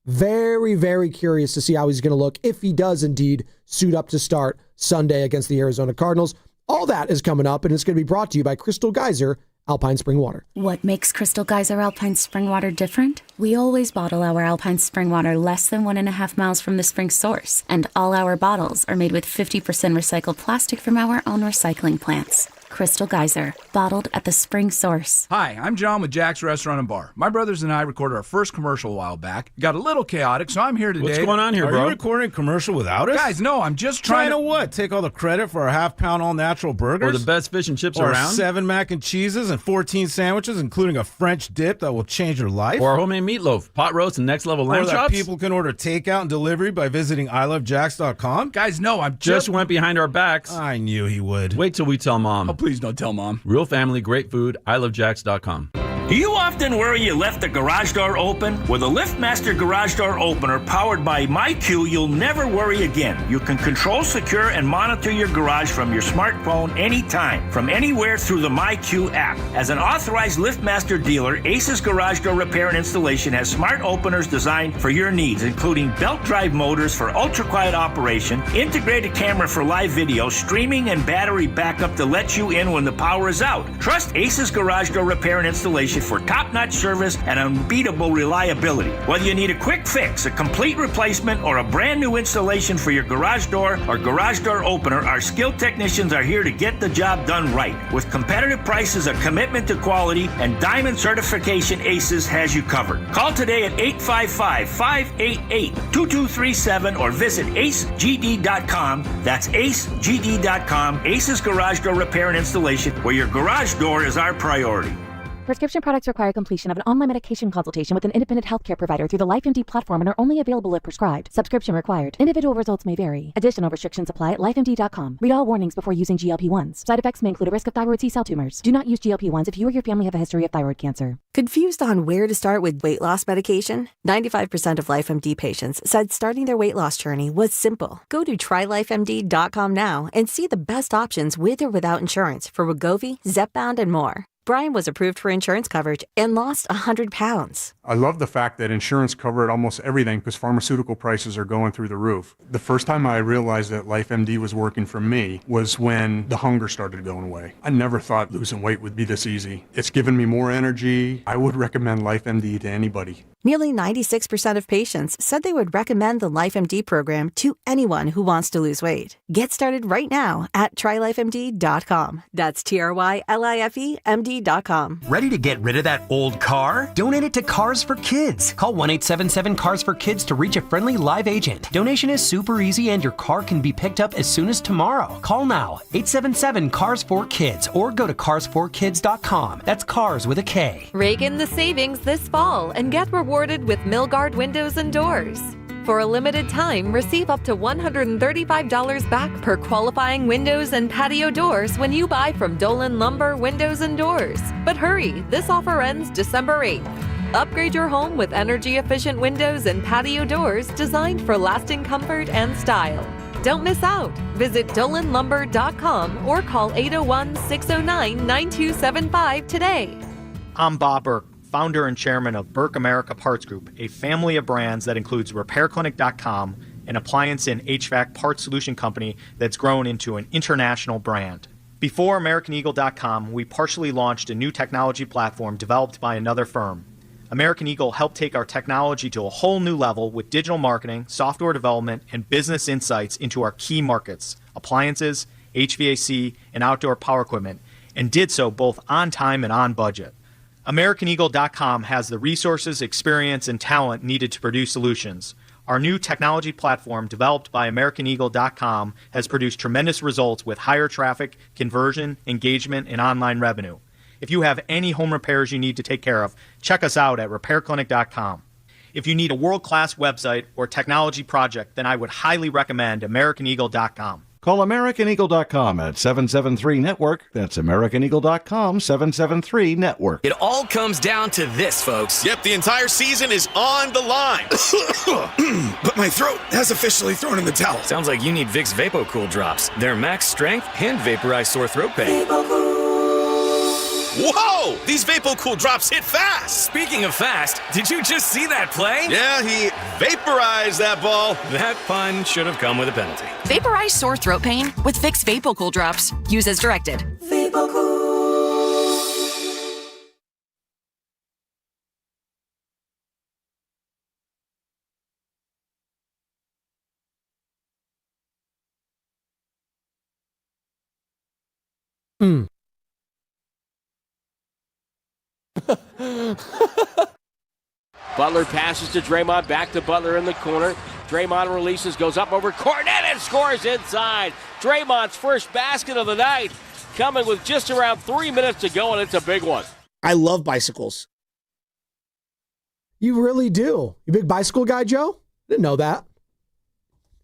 very, very curious to see how he's going to look if he does indeed suit up to start Sunday against the Arizona Cardinals. All that is coming up, and it's going to be brought to you by Crystal Geyser Alpine Spring Water. What makes Crystal Geyser Alpine Spring Water different? We always bottle our Alpine Spring Water less than 1.5 miles from the spring source, and all our bottles are made with 50% recycled plastic from our own recycling plants. Crystal Geyser, bottled at the spring source. Hi, I'm John with Jack's Restaurant and Bar. My brothers and I recorded our first commercial a while back. It got a little chaotic, so I'm here today. What's going on here, bro? Are you recording a commercial without us? Guys, no, I'm just trying to what? Take all the credit for our half-pound all-natural burgers? Or the best fish and chips or around? 7 mac and cheeses and 14 sandwiches, including a French dip that will change your life? Or our homemade meatloaf, pot roast, and next-level lamb or that chops? People can order takeout and delivery by visiting ilovejacks.com? Guys, no, I'm just went behind our backs. I knew he would. Wait till we tell Mom. Oh, please don't tell Mom. Real family, great food, ilovejacks.com. Do you often worry you left the garage door open? With a LiftMaster garage door opener powered by MyQ, you'll never worry again. You can control, secure, and monitor your garage from your smartphone anytime, from anywhere through the MyQ app. As an authorized LiftMaster dealer, Ace's Garage Door Repair and Installation has smart openers designed for your needs, including belt drive motors for ultra-quiet operation, integrated camera for live video, streaming, and battery backup to let you in when the power is out. Trust Ace's Garage Door Repair and Installation for top-notch service and unbeatable reliability. Whether you need a quick fix, a complete replacement, or a brand new installation for your garage door or garage door opener, our skilled technicians are here to get the job done right. With competitive prices, a commitment to quality, and diamond certification, Aces has you covered. Call today at 855-588-2237 or visit acegd.com. That's acegd.com, Aces Garage Door Repair and Installation, where your garage door is our priority. Prescription products require completion of an online medication consultation with an independent healthcare provider through the LifeMD platform and are only available if prescribed. Subscription required. Individual results may vary. Additional restrictions apply at lifemd.com. Read all warnings before using GLP-1s. Side effects may include a risk of thyroid C-cell tumors. Do not use GLP-1s if you or your family have a history of thyroid cancer. Confused on where to start with weight loss medication? 95% of LifeMD patients said starting their weight loss journey was simple. Go to trylifemd.com now and see the best options with or without insurance for Wegovy, Zepbound, and more. Brian was approved for insurance coverage and lost 100 pounds. I love the fact that insurance covered almost everything because pharmaceutical prices are going through the roof. The first time I realized that LifeMD was working for me was when the hunger started going away. I never thought losing weight would be this easy. It's given me more energy. I would recommend LifeMD to anybody. Nearly 96% of patients said they would recommend the LifeMD program to anyone who wants to lose weight. Get started right now at trylifemd.com. That's TRYLIFEMD.com. Ready to get rid of that old car? Donate it to Cars for Kids. Call 1-877-CARS for Kids to reach a friendly live agent. Donation is super easy and your car can be picked up as soon as tomorrow. Call now, 877-CARS4KIDS, or go to carsforkids.com. That's cars with a K. Rake in the savings this fall and get rewarded with Milgard Windows and Doors. For a limited time, receive up to $135 back per qualifying windows and patio doors when you buy from Dolan Lumber Windows and Doors. But hurry, this offer ends December 8th. Upgrade your home with energy-efficient windows and patio doors designed for lasting comfort and style. Don't miss out. Visit DolanLumber.com or call 801-609-9275 today. I'm Bob Burke, founder and chairman of Burke America Parts Group, a family of brands that includes RepairClinic.com, an appliance and HVAC parts solution company that's grown into an international brand. Before AmericanEagle.com, we partially launched a new technology platform developed by another firm. American Eagle helped take our technology to a whole new level with digital marketing, software development, and business insights into our key markets, appliances, HVAC, and outdoor power equipment, and did so both on time and on budget. AmericanEagle.com has the resources, experience, and talent needed to produce solutions. Our new technology platform, developed by AmericanEagle.com, has produced tremendous results with higher traffic, conversion, engagement, and online revenue. If you have any home repairs you need to take care of, check us out at RepairClinic.com. If you need a world-class website or technology project, then I would highly recommend AmericanEagle.com. Call AmericanEagle.com at 773-NETWORK. That's AmericanEagle.com, 773-NETWORK. It all comes down to this, folks. Yep, the entire season is on the line. But my throat has officially thrown in the towel. Sounds like you need Vicks VapoCool drops. They're max strength and vaporize sore throat pain. Whoa! These VapoCool drops hit fast! Speaking of fast, did you just see that play? Yeah, he vaporized that ball. That pun should have come with a penalty. Vaporize sore throat pain with Vicks VapoCool drops. Use as directed. VapoCool. Butler passes to Draymond, back to Butler in the corner. Draymond releases, goes up over Cornet and scores inside. Draymond's first basket of the night, coming with just around 3 minutes to go, and it's a big one. I love bicycles. You really do. You big bicycle guy, Joe? Didn't know that.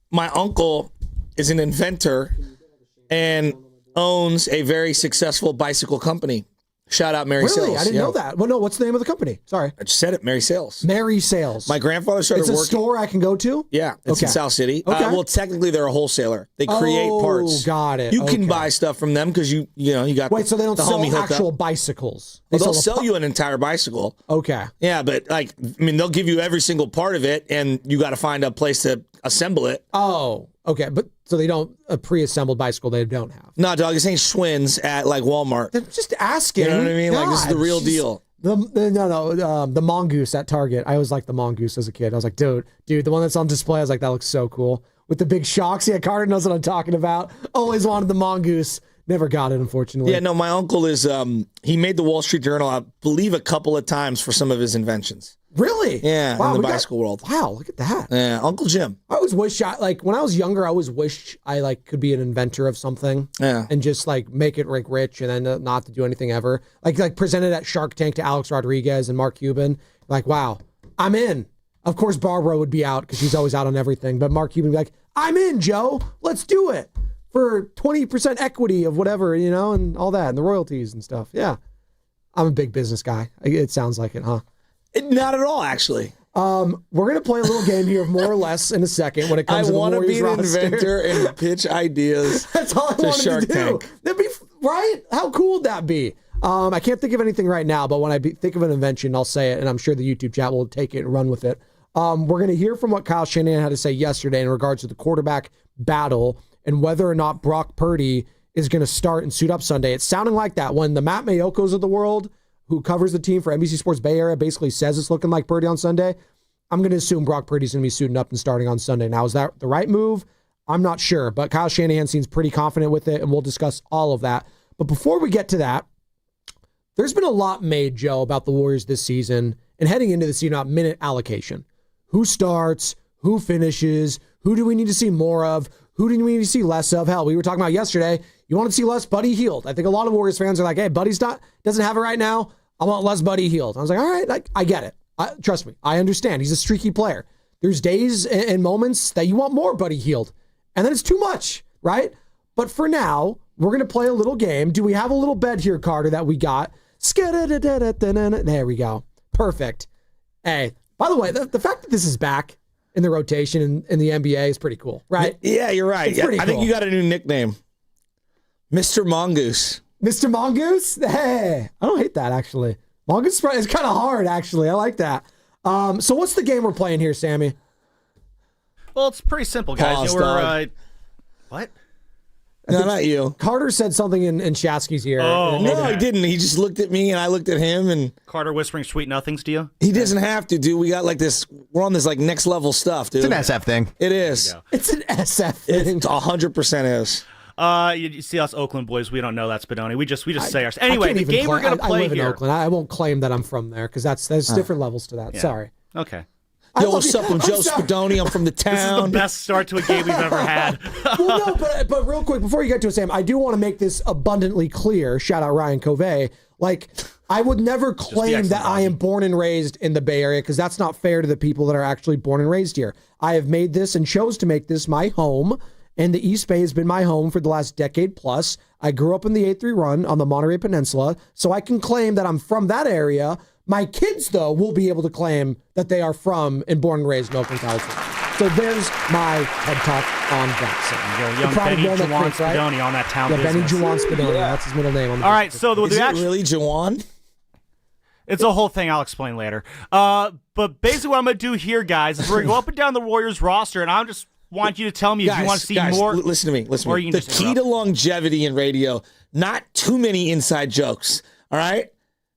My uncle is an inventor and owns a very successful bicycle company. Shout out Mary Sales. Really? I didn't know that. Well, no, what's the name of the company? Sorry. I just said it, Mary Sales. Mary Sales. My grandfather started working. It's a store I can go to? Yeah, it's in South City. Okay. Well, technically they're a wholesaler. They create parts. Got it. You can buy stuff from them because you got Wait, so they don't the sell homie actual hookup. bicycles? They'll sell you an entire bicycle. Okay. Yeah, but they'll give you every single part of it, and you got to find a place to assemble it. Oh, okay. But so they don't, a pre-assembled bicycle they don't have. No, dog, this ain't Schwinn's at like Walmart. They're just asking. You know what I mean? Like, this is the God, real deal. The mongoose at Target. I always liked the mongoose as a kid. I was like, dude, the one that's on display. I was like, that looks so cool with the big shocks. Yeah, Carter knows what I'm talking about. Always wanted the mongoose. Never got it, unfortunately. Yeah, no, my uncle is, he made the Wall Street Journal, I believe, a couple of times for some of his inventions. Really? Yeah, wow, in the bicycle world. Wow, look at that. Yeah, Uncle Jim. I always wish, when I was younger, I always wished I could be an inventor of something. Yeah. And just make it rich and then not to do anything ever. Like presented at Shark Tank to Alex Rodriguez and Mark Cuban. Like, wow, I'm in. Of course, Barbara would be out because she's always out on everything. But Mark Cuban would be like, I'm in, Joe. Let's do it. For 20% equity of whatever, and all that, and the royalties and stuff. Yeah. I'm a big business guy. It sounds like it, huh? Not at all, actually. We're going to play a little game here, more or less, in a second when it comes to the Warriors roster. I want to be an inventor and pitch ideas. That's all I wanted Shark to do. Tank. That'd be, right? How cool would that be? I can't think of anything right now, but when I think of an invention, I'll say it, and I'm sure the YouTube chat will take it and run with it. We're going to hear from what Kyle Shanahan had to say yesterday in regards to the quarterback battle and whether or not Brock Purdy is going to start and suit up Sunday. It's sounding like that when the Matt Mayokos of the world who covers the team for NBC Sports Bay Area, basically says it's looking like Purdy on Sunday, I'm going to assume Brock Purdy's going to be suiting up and starting on Sunday. Now, is that the right move? I'm not sure, but Kyle Shanahan seems pretty confident with it, and we'll discuss all of that. But before we get to that, there's been a lot made, Joe, about the Warriors this season and heading into the season about minute allocation. Who starts? Who finishes? Who do we need to see more of? Who do we need to see less of? Hell, we were talking about yesterday, you want to see less Buddy Hield. I think a lot of Warriors fans are like, hey, Buddy's doesn't have it right now. I want less Buddy Hield. I was like, all right, I get it. Trust me, I understand. He's a streaky player. There's days and moments that you want more Buddy Hield, and then it's too much, right? But for now, we're going to play a little game. Do we have a little bet here, Carter, that we got? There we go. Perfect. Hey, by the way, the fact that this is back in the rotation in the NBA is pretty cool, right? Yeah, you're right. It's pretty I think cool. you got a new nickname. Mr. Mongoose. Mr. Mongoose? Hey, I don't hate that, actually. Mongoose is kind of hard, actually. I like that. So what's the game we're playing here, Sammy? Well, it's pretty simple, guys. Pause, what? No, not you. Carter said something in Shasky's ear. Oh, No, he didn't. He just looked at me and I looked at him, and Carter whispering sweet nothings to you? he doesn't have to, dude. We got like this. We're on this like next level stuff, dude. It's an SF thing. It is. It's an SF thing. It 100% is. You see us Oakland boys, we don't know that's Spidoni. We just say ours. I Anyway, can't the even game we're going to I play live in here. Oakland. I won't claim that I'm from there because there's different levels to that. Yeah. Sorry. Okay. Yo, what's up? I'm Joe Spadoni. I'm from the This is the town. best start to a game we've ever had. Well, no, but real quick, before you get to it, Sam, I do want to make this abundantly clear. Shout out Ryan Covey. Like, I would never claim that I am born and raised in the Bay Area because that's not fair to the people that are actually born and raised here. I have made this and chose to make this my home, and the East Bay has been my home for the last decade plus. I grew up in the 8-3 run on the Monterey Peninsula, so I can claim that I'm from that area. My kids, though, will be able to claim that they are from and born and raised in Oakland, California. So there's my head talk on that. Young Benny Juwan Spidoni on that town Benny business. Juwan Spidoni. That's his middle name. On the All right, so Is it really Juwan? It's a whole thing I'll explain later. But basically what I'm going to do here, guys, is we're going to go up and down the Warriors roster, and I just want you to tell me if you want to see more. Listen to me. Listen or to you me. can The just key interrupt. to longevity in radio, not too many inside jokes. All right?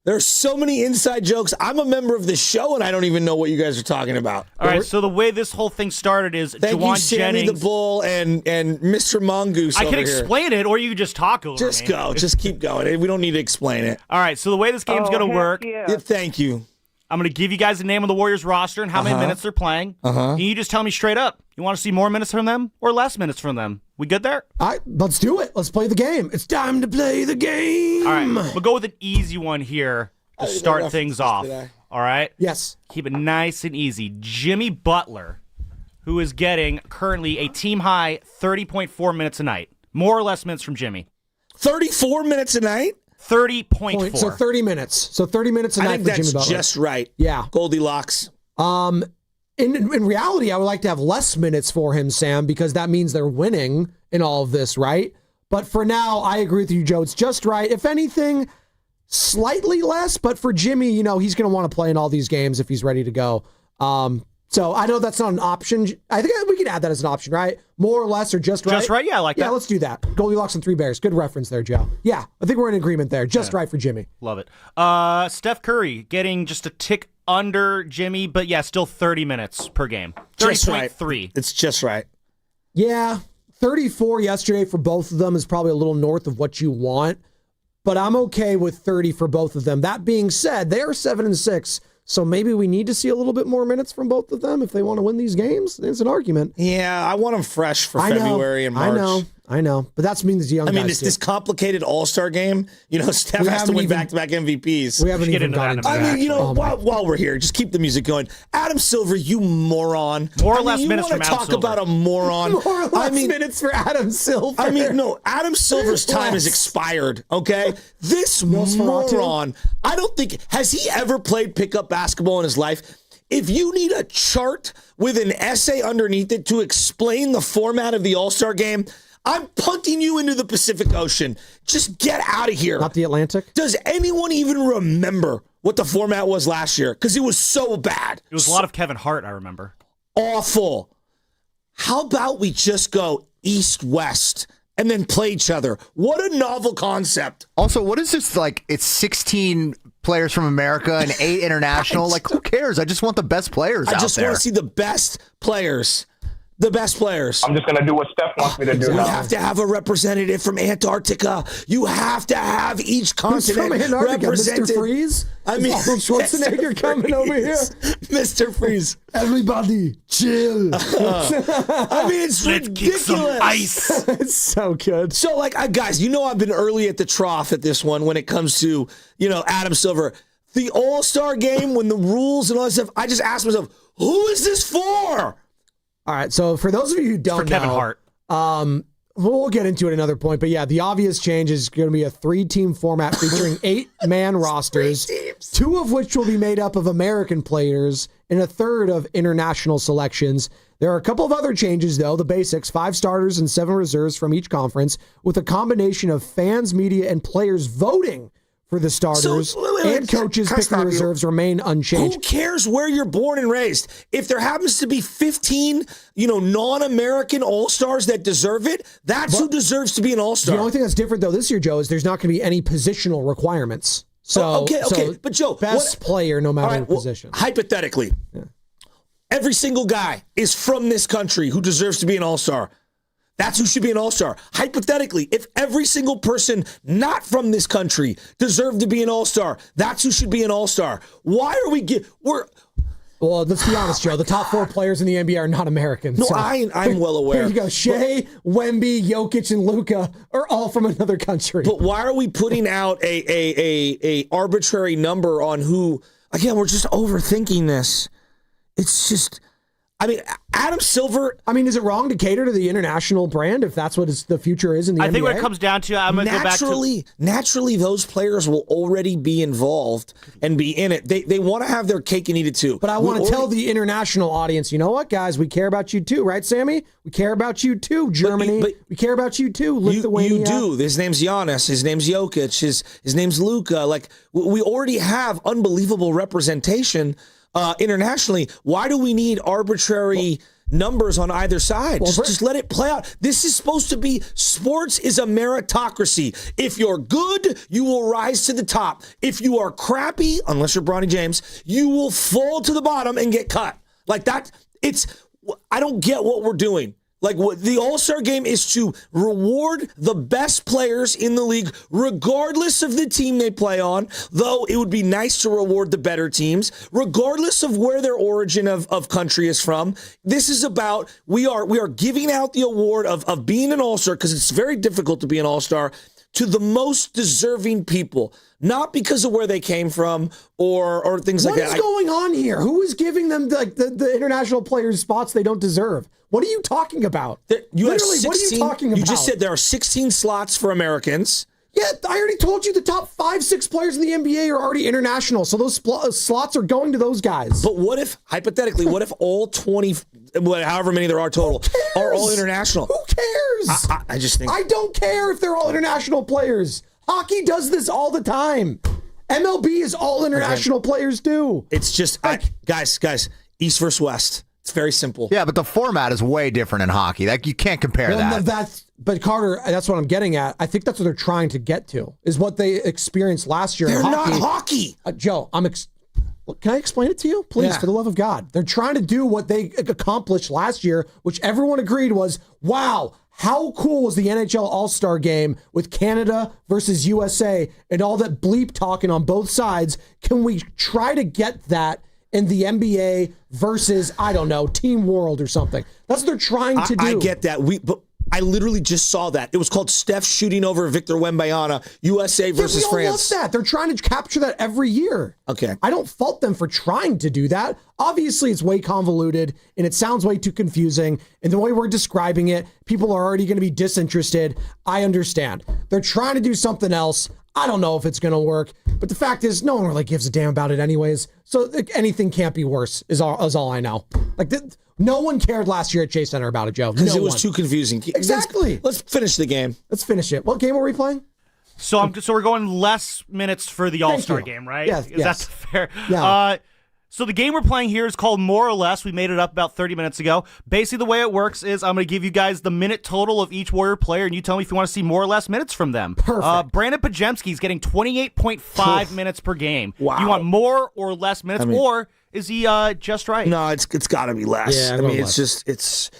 There's so many inside jokes. I'm a member of the show, and I don't even know what you guys are talking about. All right, so the way this whole thing started is Thank you, Juwan Sammy Jennings. the Bull and Mr. Mongoose I over can here. explain it, or you can just talk over Just me. go. Just keep going. We don't need to explain it. All right, so the way this game's going to work, Yeah, thank you. I'm going to give you guys the name of the Warriors roster and how many minutes they're playing. And you just tell me straight up, you want to see more minutes from them or less minutes from them? We good there? All right, let's do it. Let's play the game. It's time to play the game. All right, we'll go with an easy one here to start things off. All right? Yes. Keep it nice and easy. Jimmy Butler, who is getting currently a team-high 30.4 minutes a night. More or less minutes from Jimmy. 34 minutes a night? 30.4. So 30 minutes. So 30 minutes a I night think for Jimmy that's Butler. just right. Yeah. Goldilocks. In reality, I would like to have less minutes for him, Sam, because that means they're winning in all of this, right? But for now, I agree with you, Joe. It's just right. If anything, slightly less. But for Jimmy, he's going to want to play in all these games if he's ready to go. So I know that's not an option. I think we can add that as an option, right? More or less or just right? Just right? Yeah, I like that. Yeah, let's do that. Goldilocks and Three Bears. Good reference there, Joe. Yeah, I think we're in agreement there. Just right for Jimmy. Love it. Steph Curry getting just a tick under Jimmy, but yeah, still 30 minutes per game. 30.3. It's just right. Yeah, 34 yesterday for both of them is probably a little north of what you want, but I'm okay with 30 for both of them. That being said, they are 7-6, so maybe we need to see a little bit more minutes from both of them if they want to win these games. It's an argument. Yeah, I want them fresh for February and March. I know, but that's means the young guys. I mean, it's this complicated All-Star game. Steph has to win back-to-back MVPs. We haven't even gotten into that. I mean, while we're here, just keep the music going. Adam Silver, you moron. More or less minutes from from Adam Adam Silver. Talk about a moron. More or less minutes for Adam Silver. I mean, no, Adam Silver's time is expired, okay? This moron, I don't think, has he ever played pickup basketball in his life? If you need a chart with an essay underneath it to explain the format of the All-Star game, I'm punting you into the Pacific Ocean. Just get out of here. Not the Atlantic? Does anyone even remember what the format was last year? Because it was so bad. It was a lot of Kevin Hart, I remember. Awful. How about we just go east-west and then play each other. What a novel concept. Also, what is this like? It's 16 players from America and 8 international. Like, who cares? I just want the best players out there. I just want to see the best players. The best players. I'm just going to do what Steph wants me to do now. You have to have a representative from Antarctica. You have to have each continent represented. Mr. Freeze? I mean, Arnold Schwarzenegger coming over here. Mr. Freeze. Everybody, chill. I mean, it's ridiculous. Kick some ice. It's so good. So, like, guys, I've been early at the trough at this one when it comes to, Adam Silver. The All-Star game, when the rules and all that stuff, I just asked myself, who is this for? All right, so for those of you who don't know, Kevin Hart. We'll get into it at another point, but yeah, the obvious change is going to be a 3-team format featuring 8-man rosters, 2 of which will be made up of American players and a third of international selections. There are a couple of other changes, though. The basics, 5 starters and 7 reserves from each conference, with a combination of fans, media, and players voting for the starters, and coaches picking the reserves remain unchanged. Who cares where you're born and raised? If there happens to be 15, non-American All-Stars that deserve it, that's who deserves to be an All-Star. The only thing that's different, though, this year, Joe, is there's not going to be any positional requirements. So, okay. But, Joe, best player, no matter the position. Hypothetically, every single guy is from this country who deserves to be an All-Star. That's who should be an All-Star. Hypothetically, if every single person not from this country deserved to be an All-Star, that's who should be an All-Star. Why are we Well, let's be honest, Joe. The top 4 players in the NBA are not Americans. No, so. I'm well aware. Here you go. Shea, Wemby, Jokic, and Luka are all from another country. But why are we putting out a arbitrary number on who? Again, we're just overthinking this. It's just... Adam Silver... is it wrong to cater to the international brand if that's what the future is in the NBA? I think what it comes down to, I'm going to go back to... Naturally, those players will already be involved and be in it. They want to have their cake and eat it too. But I want to tell the international audience, you know what, guys? We care about you too, right, Sammy? We care about you too, Germany. We care about you too, Lithuania. You do. His name's Giannis. His name's Jokic. His name's Luka. Like, we already have unbelievable representation internationally. Why do we need arbitrary numbers on either side? Just let it play out. This is supposed to be, sports is a meritocracy. If you're good, you will rise to the top. If you are crappy, unless you're Bronny James, you will fall to the bottom and get cut. Like that, I don't get what we're doing. Like, what the All-Star game is to reward the best players in the league, regardless of the team they play on, though it would be nice to reward the better teams, regardless of where their origin of country is from. This is about, we are giving out the award of being an All-Star, because it's very difficult to be an All-Star, to the most deserving people. Not because of where they came from or things like that. What is going on here? Who is giving them the international players spots they don't deserve? What are you talking about? Literally, what are you talking about? You just said there are 16 slots for Americans. Yeah, I already told you the top 5-6 players in the NBA are already international, so those slots are going to those guys. But what if, hypothetically, all 20, however many there are total, are all international? Who cares? I just think... I don't care if they're all international players. Hockey does this all the time. MLB is all international players too. It's just, guys, East versus West. It's very simple. Yeah, but the format is way different in hockey. Like, you can't compare that. But Carter, that's what I'm getting at. I think that's what they're trying to get to, is what they experienced last year in hockey. They're not hockey. Joe, can I explain it to you? Please, for the love of God. They're trying to do what they accomplished last year, which everyone agreed was, wow, how cool was the NHL All-Star game with Canada versus USA and all that bleep talking on both sides? Can we try to get that in the NBA versus, I don't know, Team World or something? That's what they're trying to do. I get that. But I literally just saw that. It was called Steph shooting over Victor Wembanyama, USA versus France. Love that. They're trying to capture that every year. Okay. I don't fault them for trying to do that. Obviously, it's way convoluted, and it sounds way too confusing. And the way we're describing it, people are already going to be disinterested. I understand. They're trying to do something else. I don't know if it's going to work, but the fact is, no one really gives a damn about it anyways. So anything can't be worse is all I know. Like, no one cared last year at Chase Center about it, Joe. Because it was too confusing. Exactly. Let's finish the game. Let's finish it. What game are we playing? So we're going less minutes for the All-Star game, right? Yes. Is that fair? Yeah. So the game we're playing here is called More or Less. We made it up about 30 minutes ago. Basically, the way it works is I'm going to give you guys the minute total of each Warrior player, and you tell me if you want to see more or less minutes from them. Perfect. Brandon Pajemski's getting 28.5 minutes per game. Wow. You want more or less minutes, or is he just right? No, it's got to be less. Yeah, I mean, it's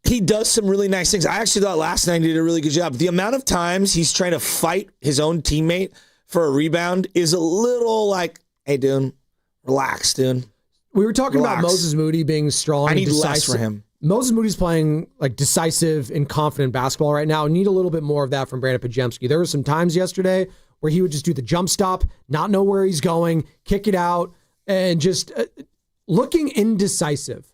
he does some really nice things. I actually thought last night he did a really good job. The amount of times he's trying to fight his own teammate for a rebound is a little like, hey, dude, relax, dude. We were talking about Moses Moody being strong. I need and decisive. less for him. Moses Moody's playing like decisive and confident basketball right now. Need a little bit more of that from Brandon Pajemski. There were some times yesterday where he would just do the jump stop, not know where he's going, kick it out, and just looking indecisive.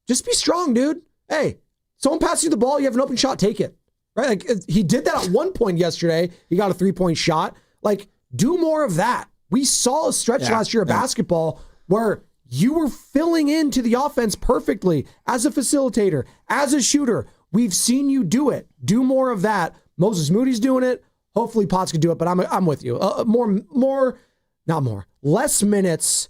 Just be strong, dude. Hey, someone passes you the ball, you have an open shot, take it. Right? Like he did that at one point yesterday. He got a 3-point shot. Like, do more of that. We saw a stretch last year of basketball where you were filling into the offense perfectly as a facilitator, as a shooter. We've seen you do it. Do more of that. Moses Moody's doing it. Hopefully Potts can do it, but I'm with you. Less minutes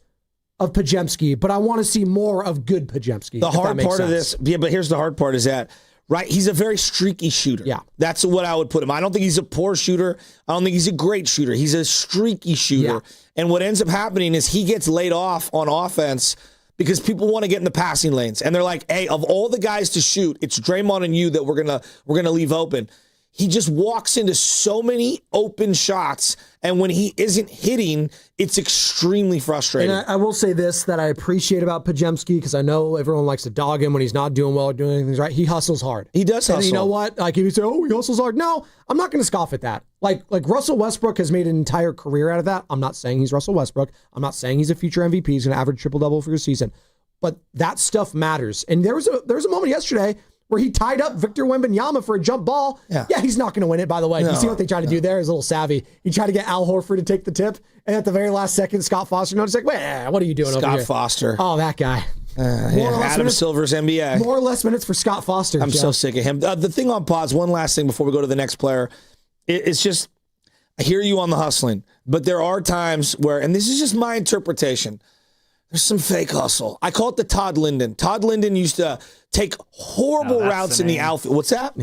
of Pajemski, but I want to see more of good Pajemski. The hard part of this, but here's the hard part is that, right, he's a very streaky shooter. Yeah. That's what I would put him. I don't think he's a poor shooter. I don't think he's a great shooter. He's a streaky shooter. Yeah. And what ends up happening is he gets laid off on offense because people want to get in the passing lanes. And they're like, hey, of all the guys to shoot, it's Draymond and you that we're gonna leave open. He just walks into so many open shots, and when he isn't hitting, it's extremely frustrating. And I will say this that I appreciate about Pajemski, because I know everyone likes to dog him when he's not doing well or doing anything right. He hustles hard. He does hustle. And you know what? Like, if you say, oh, he hustles hard. No, I'm not going to scoff at that. Like Russell Westbrook has made an entire career out of that. I'm not saying he's Russell Westbrook. I'm not saying he's a future MVP. He's going to average triple-double for a season. But that stuff matters. And there was a moment yesterday where he tied up Victor Wembanyama for a jump ball. Yeah, he's not going to win it, by the way. You see what they tried to do there? He's a little savvy. He tried to get Al Horford to take the tip, and at the very last second, Scott Foster noticed, like, wait, what are you doing over here? Scott Foster. Oh, that guy. Adam Silver's NBA. More or less minutes for Scott Foster. I'm so sick of him. The thing on pause, one last thing before we go to the next player, it's just, I hear you on the hustling, but there are times where, and this is just my interpretation, there's some fake hustle. I call it the Todd Linden. Todd Linden used to take horrible routes in the outfield. What's that?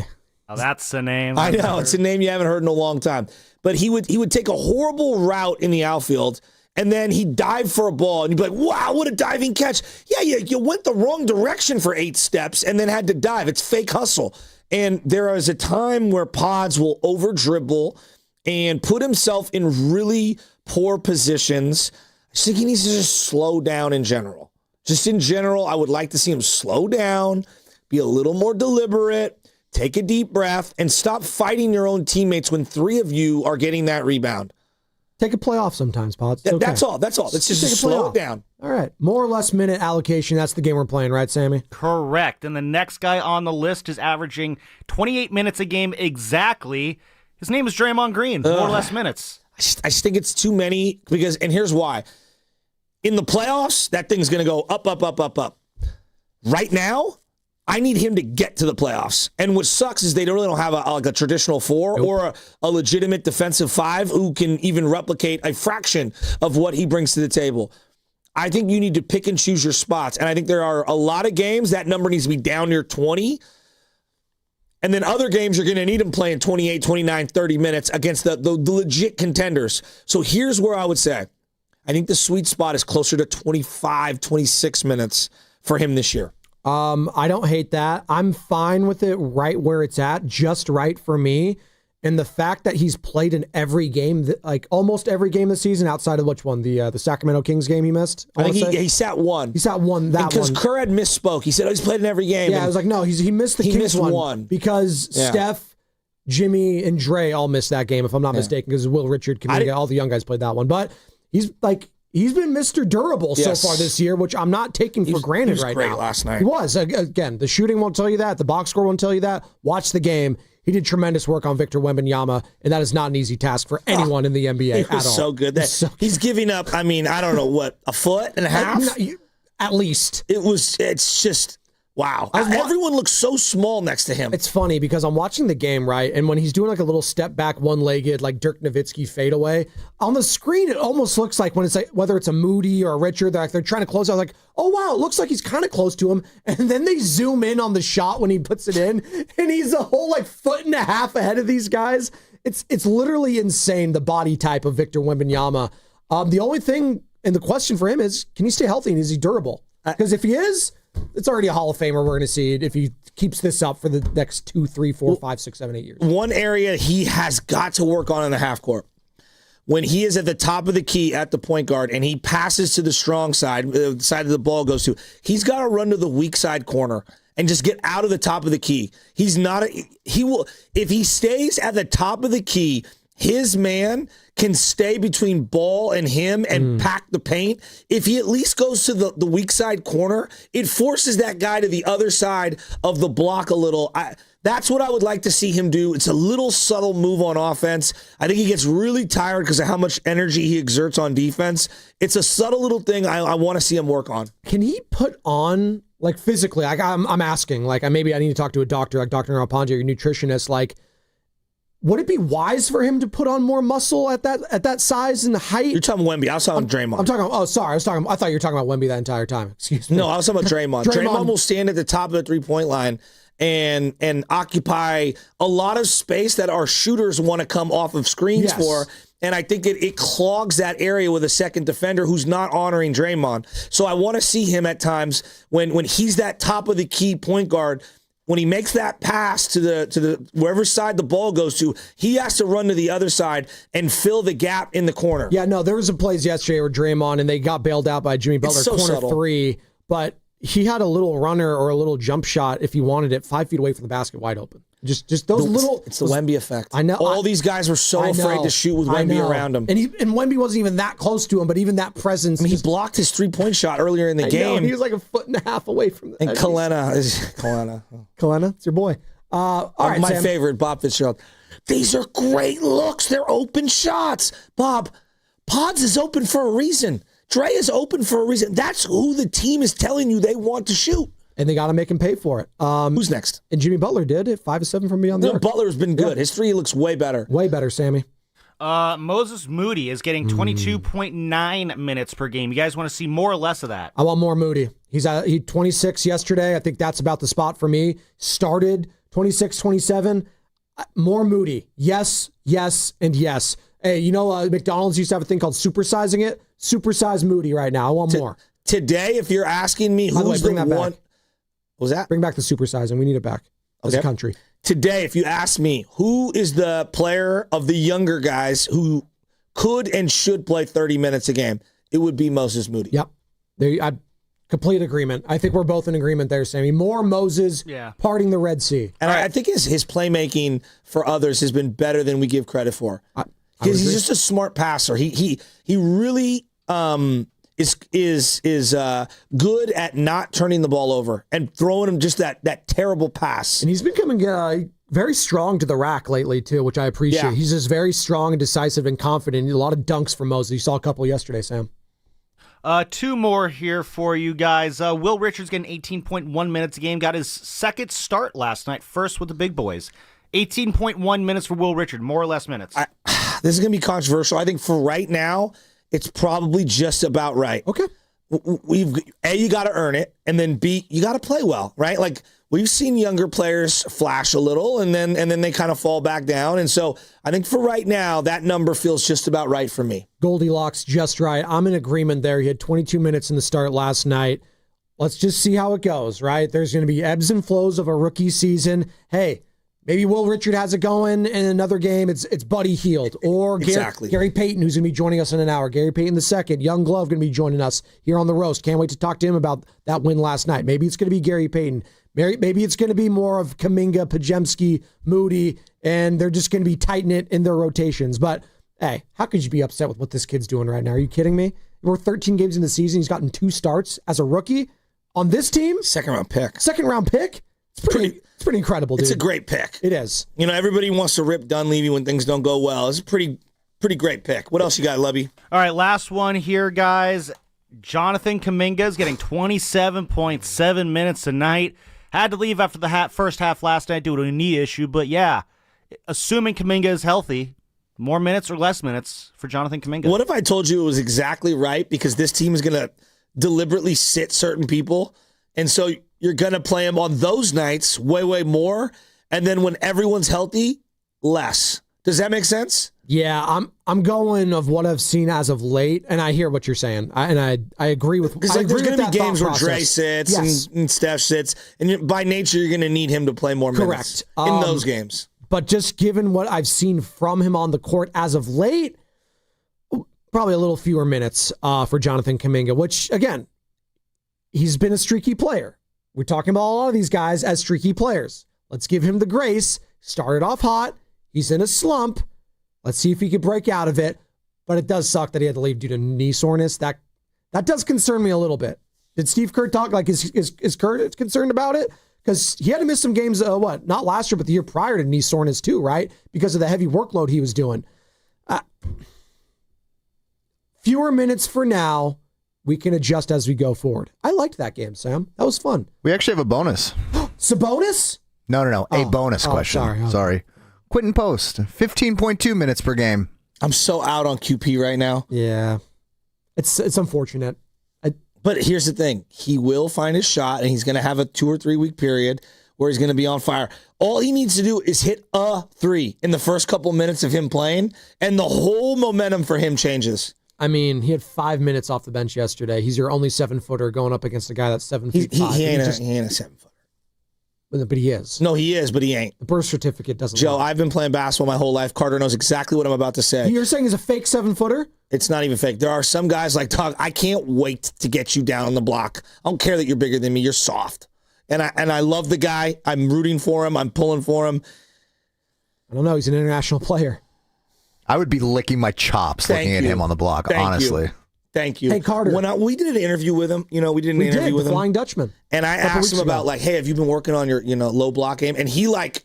Oh, that's the name. I know. It's a name you haven't heard in a long time. But he would take a horrible route in the outfield, and then he'd dive for a ball, and you'd be like, wow, what a diving catch. Yeah, you went the wrong direction for 8 steps and then had to dive. It's fake hustle. And there is a time where Pods will over-dribble and put himself in really poor positions. I just think he needs to just slow down in general. Just in general, I would like to see him slow down, be a little more deliberate, take a deep breath, and stop fighting your own teammates when 3 of you are getting that rebound. Take a playoff sometimes, Pods. Okay. That's all. Let's just slow it down. All right. More or less minute allocation. That's the game we're playing, right, Sammy? Correct. And the next guy on the list is averaging 28 minutes a game exactly. His name is Draymond Green. More or less minutes. I just think it's too many because, and here's why. In the playoffs, that thing's going to go up, up, up, up, up. Right now, I need him to get to the playoffs. And what sucks is they really don't have a traditional 4 or a legitimate defensive 5 who can even replicate a fraction of what he brings to the table. I think you need to pick and choose your spots. And I think there are a lot of games that number needs to be down near 20. And then other games you're going to need him playing 28, 29, 30 minutes against the legit contenders. So here's where I would say, I think the sweet spot is closer to 25, 26 minutes for him this year. I don't hate that. I'm fine with it right where it's at, just right for me. And the fact that he's played in every game, like almost every game this season, outside of which one? The Sacramento Kings game he missed? I think he sat one. He sat one, because Kerr had misspoke. He said, he's played in every game. Yeah, I was like, no, he missed the Kings one. Because Steph, Jimmy, and Dre all missed that game, if I'm not mistaken, because Will Richard, Kaminga, all the young guys played that one. But he's been Mr. Durable so far this year, which I'm not taking for granted right now. He was great last night. He was. Again, the shooting won't tell you that. The box score won't tell you that. Watch the game. He did tremendous work on Victor Wembanyama, and that is not an easy task for anyone in the NBA at all. So good. He's giving up, I don't know, what, a foot and a half? At least. It's just Wow. Everyone looks so small next to him. It's funny because I'm watching the game, right? And when he's doing like a little step back, one-legged, like Dirk Nowitzki fadeaway, on the screen, it almost looks like when it's like, whether it's a Moody or a Richard, they're trying to close out, like, oh, wow, it looks like he's kind of close to him. And then they zoom in on the shot when he puts it in, and he's a whole like foot and a half ahead of these guys. It's literally insane, the body type of Victor Wembanyama. The only thing, and the question for him is, can he stay healthy and is he durable? Because if he is, it's already a Hall of Famer we're going to see if he keeps this up for the next 2, 3, 4, 5, 6, 7, 8 years. One area he has got to work on in the half court. When he is at the top of the key at the point guard and he passes to the strong side, the side that the ball goes to, he's got to run to the weak side corner and just get out of the top of the key. He will, if he stays at the top of the key, his man can stay between ball and him and pack the paint. If he at least goes to the weak side corner, it forces that guy to the other side of the block a little. That's what I would like to see him do. It's a little subtle move on offense. I think he gets really tired because of how much energy he exerts on defense. It's a subtle little thing I want to see him work on. Can he put on, like physically, like I'm asking, like maybe I need to talk to a doctor, like Dr. Narapanja, your nutritionist, like, would it be wise for him to put on more muscle at that size and height? You're talking Wemby. I was talking Draymond. I'm talking. Oh, sorry. I thought you were talking about Wemby that entire time. Excuse me. No, I was talking about Draymond. Draymond will stand at the top of the 3-point line and occupy a lot of space that our shooters want to come off of screens for. And I think it clogs that area with a second defender who's not honoring Draymond. So I want to see him at times when he's that top of the key point guard. When he makes that pass to the wherever side the ball goes to, he has to run to the other side and fill the gap in the corner. Yeah, no, there was some plays yesterday where Draymond and they got bailed out by Jimmy Butler, corner subtle. 3, but he had a little runner or a little jump shot if he wanted it 5 feet away from the basket, wide open. Just those little. It's the Wemby effect. I know. All these guys were so afraid to shoot with Wemby around him. And Wemby wasn't even that close to him, but even that presence. I mean, he blocked his 3-point shot earlier in the game. He was like a foot and a half away from the. And Kalena. It's your boy. All right, my Sam. favorite, Bob Fitzgerald. These are great looks. They're open shots. Bob, Pods is open for a reason. Dre is open for a reason. That's who the team is telling you they want to shoot. And they got to make him pay for it. Who's next? And Jimmy Butler did at 5 of 7 from beyond the arc. Butler has been good. His 3 looks way better. Way better, Sammy. Moses Moody is getting 22.9 minutes per game. You guys want to see more or less of that? I want more Moody. He 26 yesterday. I think that's about the spot for me. Started 26, 27. More Moody. Yes, and yes. Hey, you know McDonald's used to have a thing called supersizing it? Supersize Moody right now. I want more. Today, if you're asking me who's the one... Back. What was that? Bring back the supersizing. We need it back as a country. Today, if you ask me, who is the player of the younger guys who could and should play 30 minutes a game, it would be Moses Moody. Yep. Complete agreement. I think we're both in agreement there, Sammy. More Moses parting the Red Sea. And I think his playmaking for others has been better than we give credit for. Because he's just a smart passer. He really is good at not turning the ball over and throwing him just that terrible pass. And he's becoming very strong to the rack lately, too, which I appreciate. Yeah. He's just very strong and decisive and confident. A lot of dunks from Moses. You saw a couple yesterday, Sam. 2 more here for you guys. Will Richards getting 18.1 minutes a game. Got his second start last night, first with the big boys. 18.1 minutes for Will Richard, more or less minutes. This is going to be controversial. I think for right now, it's probably just about right. Okay. You got to earn it, and then B, you got to play well, right? Like we've seen younger players flash a little, and then they kind of fall back down. And so I think for right now, that number feels just about right for me. Goldilocks, just right. I'm in agreement there. He had 22 minutes in the start last night. Let's just see how it goes, right? There's going to be ebbs and flows of a rookie season. Hey, maybe Will Richard has it going in another game. It's Buddy Hield or Gary Payton, who's going to be joining us in an hour. Gary Payton II, Young Glove, going to be joining us here on The Roast. Can't wait to talk to him about that win last night. Maybe it's going to be Gary Payton. Maybe it's going to be more of Kuminga, Pajemski, Moody, and they're just going to be tightening it in their rotations. But, hey, how could you be upset with what this kid's doing right now? Are you kidding me? We're 13 games in the season. He's gotten 2 starts as a rookie on this team. Second round pick. It's pretty incredible, dude. It's a great pick. It is. You know, everybody wants to rip Dunleavy when things don't go well. It's a pretty great pick. What else you got, Lubby? All right, last one here, guys. Jonathan Kuminga is getting 27.7 minutes tonight. Had to leave after the first half last night due to a knee issue, but yeah, assuming Kuminga is healthy, more minutes or less minutes for Jonathan Kuminga. What if I told you it was exactly right because this team is going to deliberately sit certain people, and so you're going to play them on those nights way more, and then when everyone's healthy, less. Does that make sense? Yeah, I'm going of what I've seen as of late, and I hear what you're saying, I agree with. Because there's going to be games where Dre sits yes. and Steph sits, and by nature you're going to need him to play more minutes in those games. But just given what I've seen from him on the court as of late, probably a little fewer minutes for Jonathan Kuminga, which again, he's been a streaky player. We're talking about a lot of these guys as streaky players. Let's give him the grace. Started off hot. He's in a slump. Let's see if he can break out of it. But it does suck that he had to leave due to knee soreness. That does concern me a little bit. Did Steve Kerr talk? Like, is Kerr concerned about it? Because he had to miss some games, not last year, but the year prior to knee soreness too, right? Because of the heavy workload he was doing. Fewer minutes for now. We can adjust as we go forward. I liked that game, Sam. That was fun. We actually have a bonus. Sabonis? No. A bonus question. Sorry. Quentin Post, 15.2 minutes per game. I'm so out on QP right now. Yeah. It's unfortunate. But here's the thing. He will find his shot, and he's going to have a 2 or 3 week period where he's going to be on fire. All he needs to do is hit a 3 in the first couple minutes of him playing, and the whole momentum for him changes. I mean, he had 5 minutes off the bench yesterday. He's your only 7-footer going up against a guy that's 7 feet 5. He ain't a 7-footer. But he is. No, he is, but he ain't. The birth certificate doesn't Joe, lie. I've been playing basketball my whole life. Carter knows exactly what I'm about to say. You're saying he's a fake 7-footer? It's not even fake. There are some guys like, Doug, I can't wait to get you down on the block. I don't care that you're bigger than me. You're soft. And I love the guy. I'm rooting for him. I'm pulling for him. I don't know. He's an international player. I would be licking my chops looking at him on the block, honestly. Thank you. Hey, Carter. When we did an interview with him, we did an interview with him. Flying Dutchman. And I asked him about, like, hey, have you been working on your, low block game? And he, like,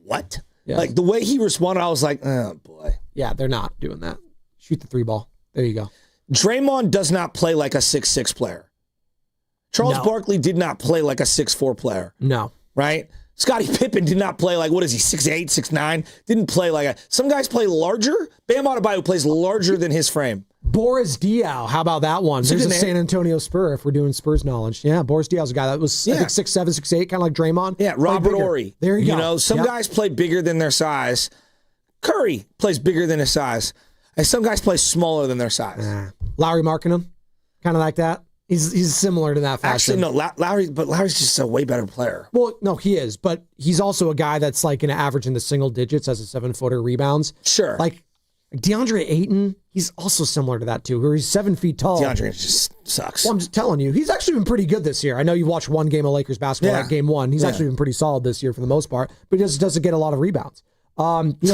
what? Yeah. Like, the way he responded, I was like, oh, boy. Yeah, they're not doing that. Shoot the 3 ball. There you go. Draymond does not play like a 6'6" player. Charles Barkley did not play like a 6'4" player. No. Right? Scottie Pippen did not play like, what is he, 6'8", 6'9"? Didn't play like a... Some guys play larger. Bam Adebayo plays larger than his frame. Boris Diaw, how about that one? There's a San Antonio Spur, if we're doing Spurs knowledge. Yeah, Boris Diaw's a guy that was, I think, 6'7", 6'8", kind of like Draymond. Yeah, Robert Horry. There you go. Some guys play bigger than their size. Curry plays bigger than his size. And some guys play smaller than their size. Lowry Markkanen, kind of like that. He's similar to that fashion. Actually, no, Lowry's just a way better player. Well, no, he is, but he's also a guy that's like an average in the single digits as a 7-footer rebounds. Sure. Like DeAndre Ayton, he's also similar to that too, where he's 7 feet tall. DeAndre just sucks. Well, I'm just telling you, he's actually been pretty good this year. I know you watched one game of Lakers basketball, like game 1. He's actually been pretty solid this year for the most part, but he just doesn't get a lot of rebounds.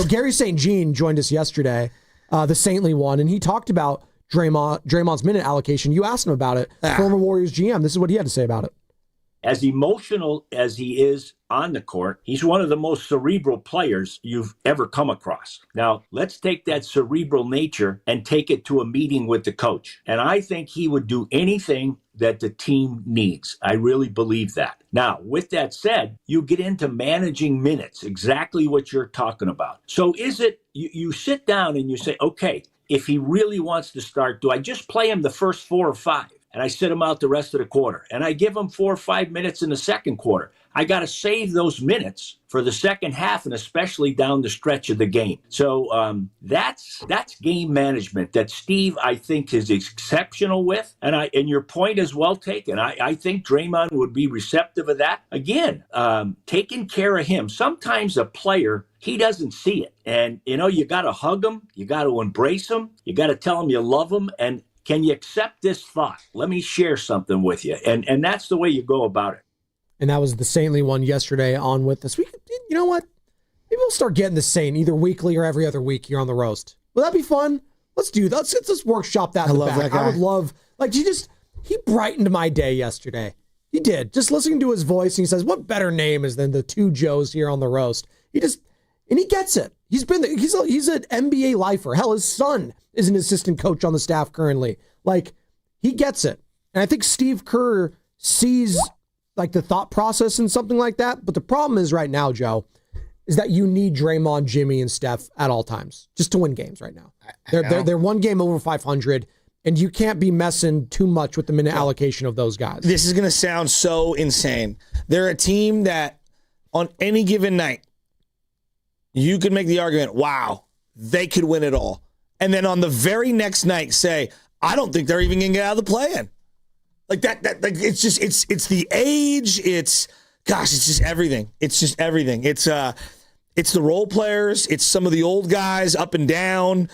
Gary St. Jean joined us yesterday, the saintly one, and he talked about Draymond's minute allocation. You asked him about it. Former Warriors GM. This is what he had to say about it. As emotional as he is on the court, he's one of the most cerebral players you've ever come across. Now, let's take that cerebral nature and take it to a meeting with the coach. And I think he would do anything that the team needs. I really believe that. Now, with that said, you get into managing minutes, exactly what you're talking about. So is it, you sit down and you say, okay, if he really wants to start, do I just play him the first 4 or 5? And I sit him out the rest of the quarter. And I give him 4 or 5 minutes in the second quarter. I got to save those minutes for the second half and especially down the stretch of the game. So that's game management that Steve, I think, is exceptional with. And your point is well taken. I think Draymond would be receptive of that. Again, taking care of him. Sometimes a player, he doesn't see it. And, you got to hug him. You got to embrace him. You got to tell him you love him. And can you accept this thought? Let me share something with you. And that's the way you go about it. And that was the saintly one yesterday on with us. You know what? Maybe we'll start getting the saint either weekly or every other week here on the roast. Will that be fun? Let's do that. Let's workshop that. I love that guy. I would love, he brightened my day yesterday. He did. Just listening to his voice, and he says, what better name is than the 2 Joes here on the roast? And he gets it. He's an NBA lifer. Hell, his son is an assistant coach on the staff currently. he gets it. And I think Steve Kerr sees like the thought process in something like that. But the problem is right now, Joe, is that you need Draymond, Jimmy, and Steph at all times just to win games right now. They're one game over 500, and you can't be messing too much with the minute allocation of those guys. This is going to sound so insane. They're a team that on any given night, you could make the argument, wow, they could win it all. And then on the very next night say, I don't think they're even going to get out of the play-in. Like that like it's just it's the age, it's just everything. It's just everything. It's the role players, it's some of the old guys up and down.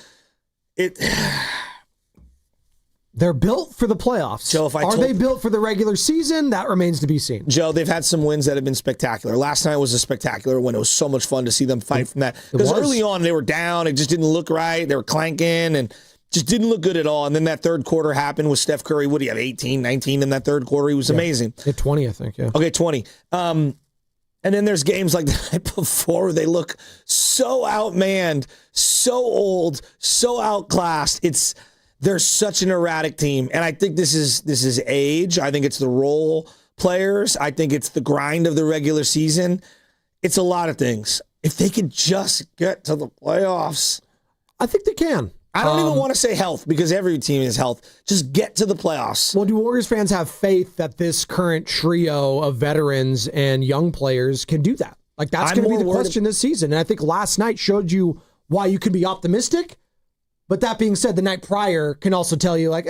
They're built for the playoffs. Joe, Are they built for the regular season? That remains to be seen. Joe, they've had some wins that have been spectacular. Last night was a spectacular win. It was so much fun to see them fight from that. Because early on, they were down. It just didn't look right. They were clanking and just didn't look good at all. And then that third quarter happened with Steph Curry. What do you have, 18, 19 in that third quarter? He was amazing. At 20, I think, yeah. Okay, 20. And then there's games like the night before where they look so outmanned, so old, so outclassed. They're such an erratic team. And I think this is age. I think it's the role players. I think it's the grind of the regular season. It's a lot of things. If they could just get to the playoffs. I think they can. I don't even want to say health because every team is health. Just get to the playoffs. Well, do Warriors fans have faith that this current trio of veterans and young players can do that? Like, that's going to be the question this season. And I think last night showed you why you can be optimistic. But that being said, the night prior can also tell you, like,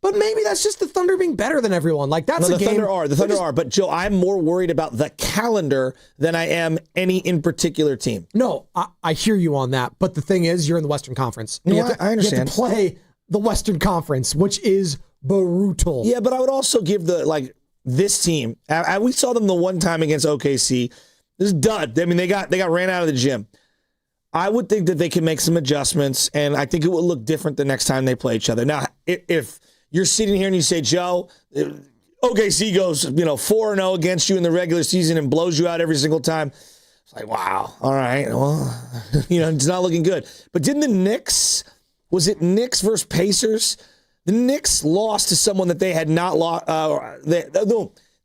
but maybe that's just the Thunder being better than everyone. Like, that's the game. The Thunder are. But, Joe, I'm more worried about the calendar than I am any in particular team. No, I hear you on that. But the thing is, you're in the Western Conference. No, I understand. You have to play the Western Conference, which is brutal. Yeah, but I would also give this team. We saw them the one time against OKC. This is dud. I mean, they got ran out of the gym. I would think that they can make some adjustments, and I think it will look different the next time they play each other. Now, if you're sitting here and you say, Joe, OKC goes 4-0 against you in the regular season and blows you out every single time, it's like, wow, all right, well, it's not looking good. But didn't the Knicks, was it Knicks versus Pacers? The Knicks lost to someone that they had not lost.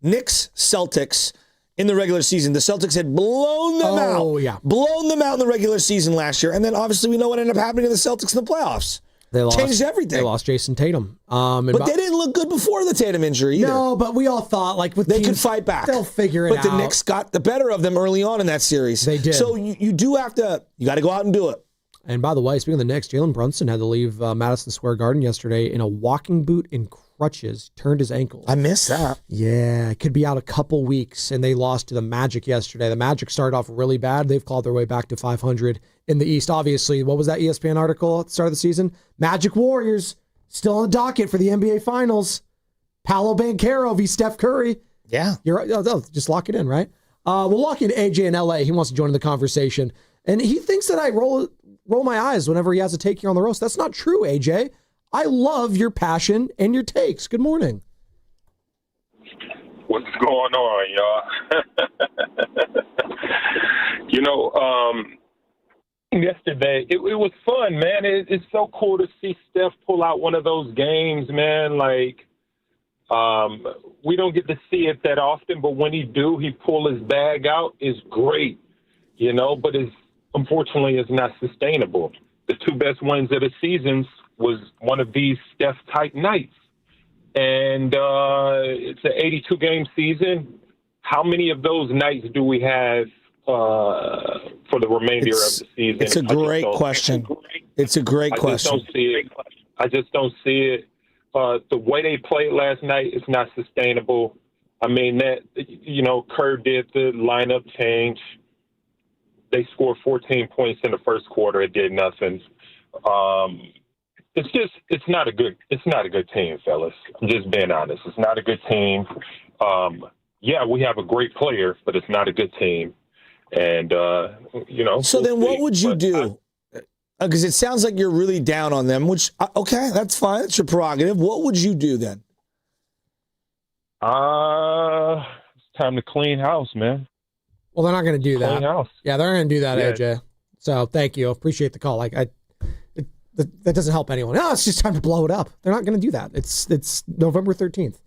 Knicks, Celtics. In the regular season, the Celtics had blown them out. Oh, yeah. Blown them out in the regular season last year. And then obviously we know what ended up happening to the Celtics in the playoffs. They lost, changed everything. They lost Jason Tatum. But they didn't look good before the Tatum injury either. No, but we all thought they could fight back. They'll figure it out. But the Knicks got the better of them early on in that series. They did. So you got to go out and do it. And by the way, speaking of the Knicks, Jalen Brunson had to leave Madison Square Garden yesterday in a walking boot and crutches, turned his ankle. I missed that. Yeah, could be out a couple weeks, and they lost to the Magic yesterday. The Magic started off really bad. They've clawed their way back to 500 in the East. Obviously, what was that ESPN article at the start of the season? Magic Warriors still on the docket for the NBA Finals. Paolo Banchero v. Steph Curry. Yeah. Just lock it in, right? We'll lock in AJ in LA. He wants to join the conversation. And he thinks that I roll my eyes whenever he has a take here on the roast. That's not true, AJ. I love your passion and your takes. Good morning. What's going on, y'all? Yesterday, it was fun, man. It's so cool to see Steph pull out one of those games, man. Like, we don't get to see it that often, but when he do, he pull his bag out. It's great, but unfortunately, it's not sustainable. The two best wins of the seasons was one of these Steph-type nights. And it's an 82-game season. How many of those nights do we have for the remainder of the season? It's a great question. It's a great question. I just don't see it. The way they played last night is not sustainable. I mean, Kerr did the lineup change. They scored 14 points in the first quarter. It did nothing. It's not a good team, fellas. I'm just being honest. It's not a good team. Yeah, we have a great player, but it's not a good team. And, So then what would you do? Because it sounds like you're really down on them, which, okay, that's fine. It's your prerogative. What would you do then? It's time to clean house, man. Well, they're not going to do that. Clean house. Yeah, they're going to do that, Yeah. AJ. So thank you. Appreciate the call. The that doesn't help anyone. No, it's just time to blow it up. They're not going to do that. It's November 13th.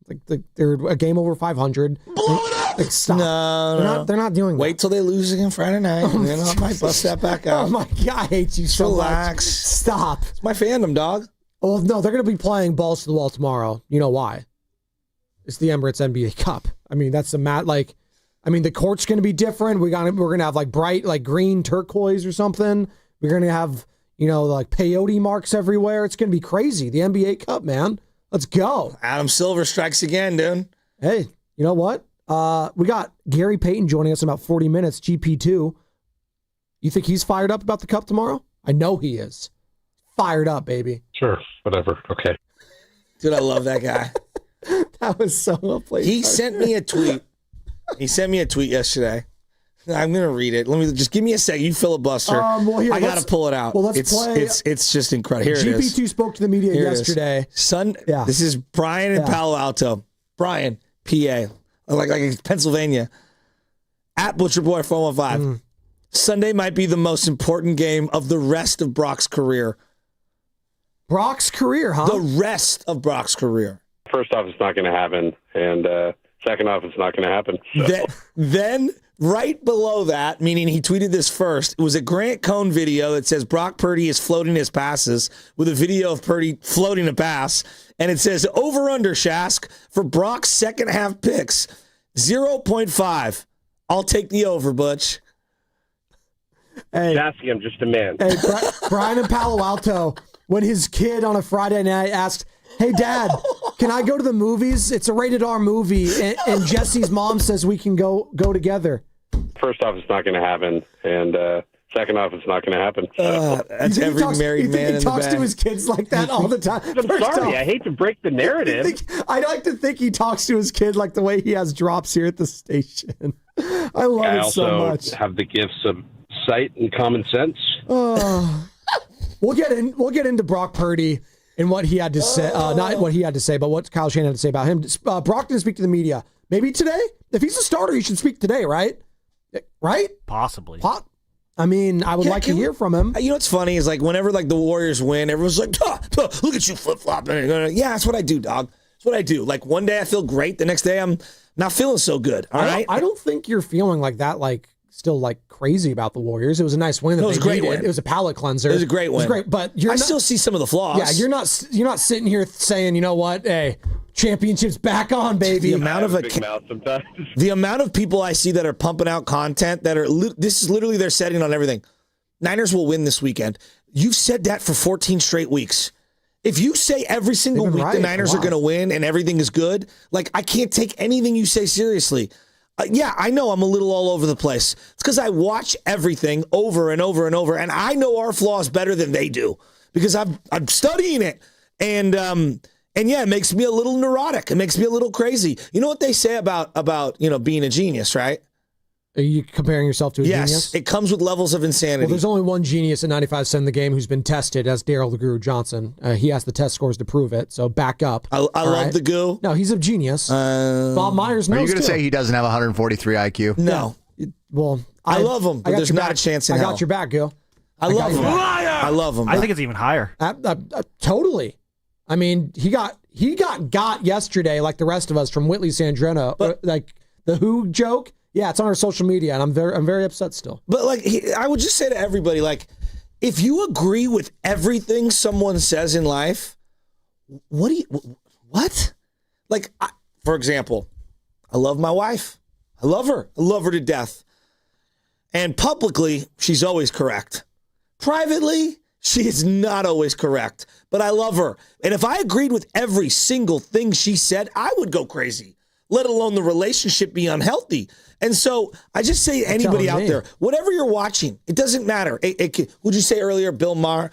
Like they're a game over 500. Blow it up. Like, stop. No, they're not doing that. Wait till they lose again Friday night, and then I might bust that back out. Oh my God, I hate you so Relax. much. Stop. It's my fandom, dog. Oh no, they're going to be playing balls to the wall tomorrow. You know why? It's the Emirates NBA Cup. I mean, that's the the court's going to be different. We're going to have like bright, like green turquoise or something. We're going to have, like peyote marks everywhere. It's going to be crazy. The NBA Cup, man. Let's go. Adam Silver strikes again, dude. Hey, you know what? We got Gary Payton joining us in about 40 minutes, GP2. You think he's fired up about the Cup tomorrow? I know he is. Fired up, baby. Sure, whatever. Okay. Dude, I love that guy. That was so well played. He sent me a tweet. He sent me a tweet yesterday. I'm going to read it. Let me just give me a second. You filibuster. I got to pull it out. Well, let's play. It's just incredible. Here it is. GP2 spoke to the media yesterday. This is Brian in Palo Alto. Brian, PA, like Pennsylvania. At Butcher Boy 415. Sunday might be the most important game of the rest of Brock's career. Brock's career, huh? The rest of Brock's career. First off, it's not going to happen. And second off, it's not going to happen. So. Then right below that, meaning he tweeted this first, it was a Grant Cohn video that says Brock Purdy is floating his passes with a video of Purdy floating a pass. And it says over-under, Shask, for Brock's second half picks, 0.5. I'll take the over, Butch. Hey, I'm just a man. Hey, Brian in Palo Alto, when his kid on a Friday night asked, "Hey, Dad, can I go to the movies? It's a rated R movie." And Jesse's mom says we can go together. First off, it's not going to happen. And second off, it's not going to happen. That's every married man in the He talks to his kids like that all the time. I'm sorry. I hate to break the narrative. I like to think he talks to his kid like the way he has drops here at the station. I love it so much. I also have the gifts of sight and common sense. We'll get into Brock Purdy and what he had to say. Not what he had to say, but what Kyle Shanahan had to say about him. Brock didn't speak to the media. Maybe today? If he's a starter, he should speak today, right? Right? Possibly. I mean, I would like to hear from him. You know what's funny is like whenever like the Warriors win, everyone's like, look at you flip-flopping. Yeah, that's what I do, dog. That's what I do. Like one day I feel great. The next day I'm not feeling so good. All right? I don't think you're feeling like that, like still like crazy about the Warriors. It was a nice win. It was a great win. It was a palate cleanser. It was a great win. It was great, but I still see some of the flaws. Yeah, you're not sitting here saying, you know what, hey, championship's back on, baby. The amount of big mouth sometimes. The amount of people I see that are pumping out content that are this is literally their setting on everything. Niners will win this weekend. You've said that for 14 straight weeks. If you say every single week the Niners are going to win and everything is good, like I can't take anything you say seriously. Yeah, I know I'm a little all over the place. It's because I watch everything over and over and over, and I know our flaws better than they do because I'm studying it. And yeah, it makes me a little neurotic. It makes me a little crazy. You know what they say about being a genius, right? Are you comparing yourself to a genius? Yes, it comes with levels of insanity. Well, there's only one genius at 95 the game who's been tested as Daryl the Guru Johnson. He has the test scores to prove it, so back up. I love the Goo. No, he's a genius. Bob Myers knows. Are you going to too. say he doesn't have 143 IQ? No. Yeah. Well, I love him, but there's not a chance in hell. I got your back, Gil. I love him. I love him. I think it's even higher. Totally. I mean, he got yesterday, like the rest of us, from Whitley Sandrino. But like the Who joke. Yeah, it's on our social media, and I'm very upset still. But like, I would just say to everybody, like, if you agree with everything someone says in life, what? Like, for example, I love my wife. I love her. I love her to death. And publicly, she's always correct. Privately, she is not always correct. But I love her. And if I agreed with every single thing she said, I would go crazy, let alone the relationship be unhealthy. And so I just say to anybody out there, whatever you're watching, it doesn't matter. Would you say earlier, Bill Maher?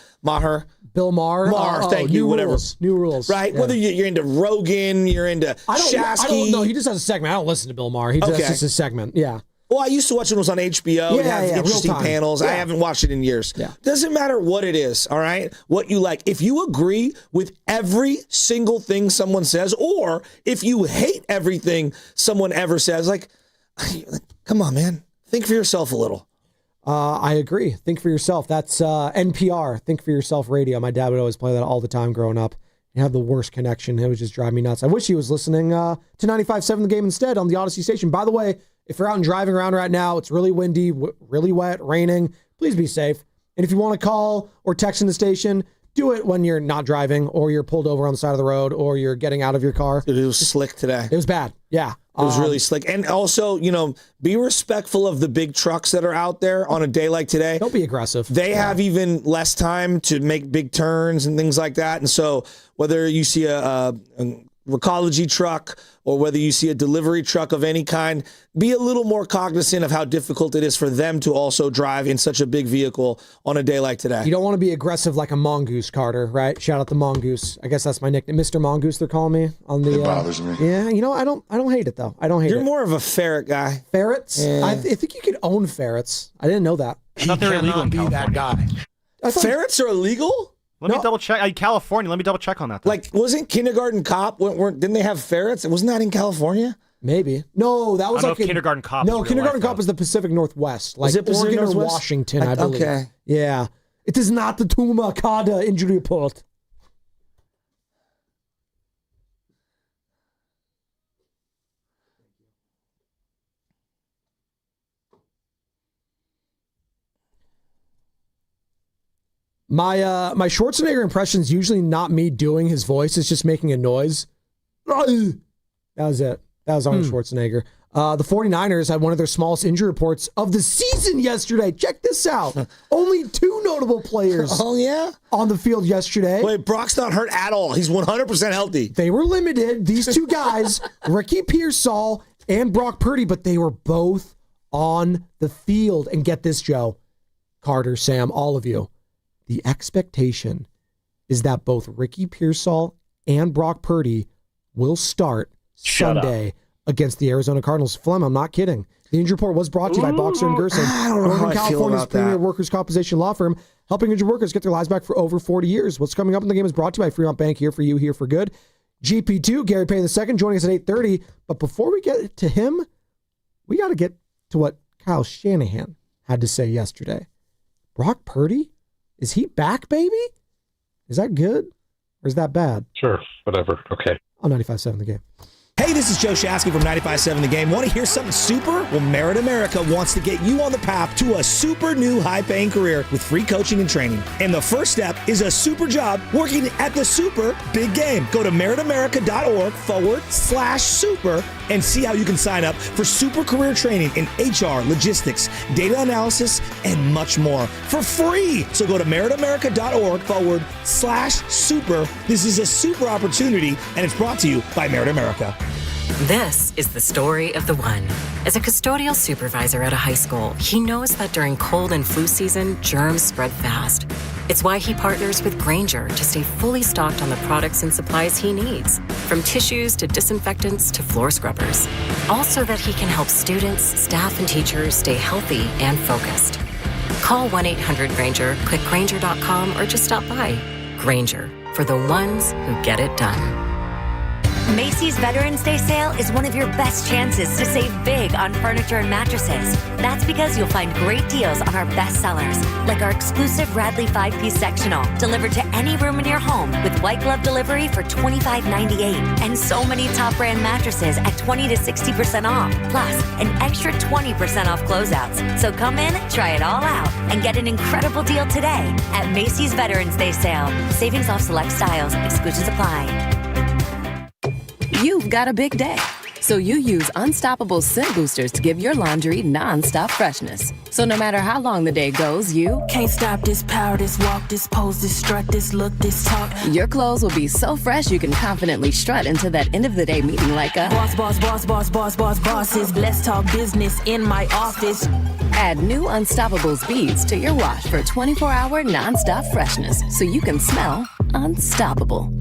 Bill Maher? Thank you, whatever. New rules. Right? Yeah. Whether you're into Rogan, you're into Shasky. I don't know. He just has a segment. I don't listen to Bill Maher. That's just a segment. Yeah. Well, I used to watch it when it was on HBO. Yeah, interesting panels. Yeah. I haven't watched it in years. Yeah. Doesn't matter what it is, all right? What you like. If you agree with every single thing someone says, or if you hate everything someone ever says, like, come on, man. Think for yourself a little. I agree. Think for yourself. That's NPR, Think for Yourself radio. My dad would always play that all the time growing up. You have the worst connection. It would just drive me nuts. I wish he was listening to 95.7 The Game instead on the Odyssey station. By the way, if you're out and driving around right now, it's really windy, really wet, raining, please be safe. And if you want to call or text in the station, do it when you're not driving or you're pulled over on the side of the road or you're getting out of your car. Dude, it was slick today. It was bad. Yeah. It was really slick. And also, be respectful of the big trucks that are out there on a day like today. Don't be aggressive. They have even less time to make big turns and things like that. And so whether you see a Recology truck or whether you see a delivery truck of any kind, be a little more cognizant of how difficult it is for them to also drive in such a big vehicle on a day like today. You don't want to be aggressive like a mongoose, Carter, right? Shout out to Mongoose. I guess that's my nickname. Mr. Mongoose, they're calling me on the. It bothers me. Yeah, I don't hate it though. I don't hate it. You're more of a ferret guy. Ferrets? Yeah. I think you could own ferrets. I didn't know that. I thought they were illegal in be that California. guy. Ferrets are illegal? Let me double check. California. Let me double check on that. Like, wasn't Kindergarten Cop? Didn't they have ferrets? Wasn't that in California? Maybe. No, that was I don't like know if Kindergarten Cop. No, is Kindergarten real life, Cop is the Pacific Northwest, like Is it Pacific Oregon or Northwest? Washington, I believe. Okay. Yeah, it is not the Tumakada injury report. My Schwarzenegger impression is usually not me doing his voice; it's just making a noise. That was it. That was Arnold Schwarzenegger. The 49ers had one of their smallest injury reports of the season yesterday. Check this out. Only 2 notable players on the field yesterday. Wait, Brock's not hurt at all. He's 100% healthy. They were limited. These 2 guys, Ricky Pearsall and Brock Purdy, but they were both on the field. And get this, Joe, Carter, Sam, all of you. The expectation is that both Ricky Pearsall and Brock Purdy will start Sunday against the Arizona Cardinals. Flem, I'm not kidding. The injury report was brought to you by Boxer and Gerson, I don't know how I feel California's about premier that. workers' compensation law firm, helping injured workers get their lives back for over 40 years. What's coming up in the game is brought to you by Fremont Bank, here for you, here for good. GP2, Gary Payne II, joining us at 8:30. But before we get to him, we got to get to what Kyle Shanahan had to say yesterday. Brock Purdy? Is he back, baby? Is that good or is that bad? Sure, whatever. Okay. On 95.7 The Game. Hey, this is Joe Shasky from 95.7 The Game. Want to hear something super? Well, Merit America wants to get you on the path to a super new high-paying career with free coaching and training. And the first step is a super job working at the super big game. Go to meritamerica.org/super and see how you can sign up for super career training in HR, logistics, data analysis, and much more for free. So go to meritamerica.org/super. This is a super opportunity, and it's brought to you by Merit America. This is the story of the one. As a custodial supervisor at a high school, he knows that during cold and flu season, germs spread fast. It's why he partners with Grainger to stay fully stocked on the products and supplies he needs, from tissues to disinfectants to floor scrubbers. All so that he can help students, staff, and teachers stay healthy and focused. Call 1-800-GRAINGER, click Grainger.com, or just stop by. Grainger, for the ones who get it done. Macy's Veterans Day sale is one of your best chances to save big on furniture and mattresses. That's because you'll find great deals on our best sellers, like our exclusive Radley 5-piece sectional, delivered to any room in your home with white glove delivery for $25.98. And so many top brand mattresses at 20 to 60% off, plus an extra 20% off closeouts. So come in, try it all out, and get an incredible deal today at Macy's Veterans Day sale. Savings off select styles, exclusions apply. You've got a big day, so you use Unstoppable Scent Boosters to give your laundry non-stop freshness. So no matter how long the day goes, you can't stop this power, this walk, this pose, this strut, this look, this talk. Your clothes will be so fresh you can confidently strut into that end of the day meeting like a bosses. Let's talk business in my office. Add new Unstoppables beads to your wash for 24-hour non-stop freshness, so you can smell unstoppable.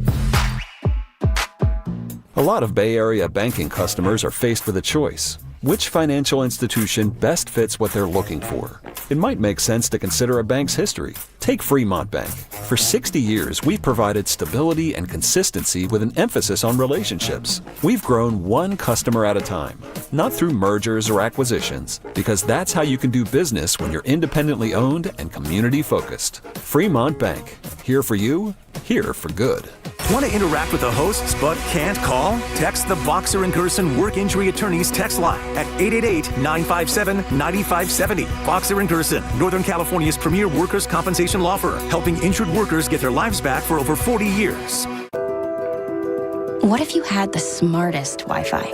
A lot of Bay Area banking customers are faced with a choice. Which financial institution best fits what they're looking for? It might make sense to consider a bank's history, Take Fremont Bank. For 60 years, we've provided stability and consistency with an emphasis on relationships. We've grown one customer at a time, not through mergers or acquisitions, because that's how you can do business when you're independently owned and community focused. Fremont Bank. Here for you, here for good. Want to interact with the hosts but can't call? Text the Boxer and Gerson Work Injury Attorneys text line at 888-957-9570. Boxer and Gerson, Northern California's premier workers' compensation law firm, helping injured workers get their lives back for over 40 years. What if you had the smartest Wi-Fi?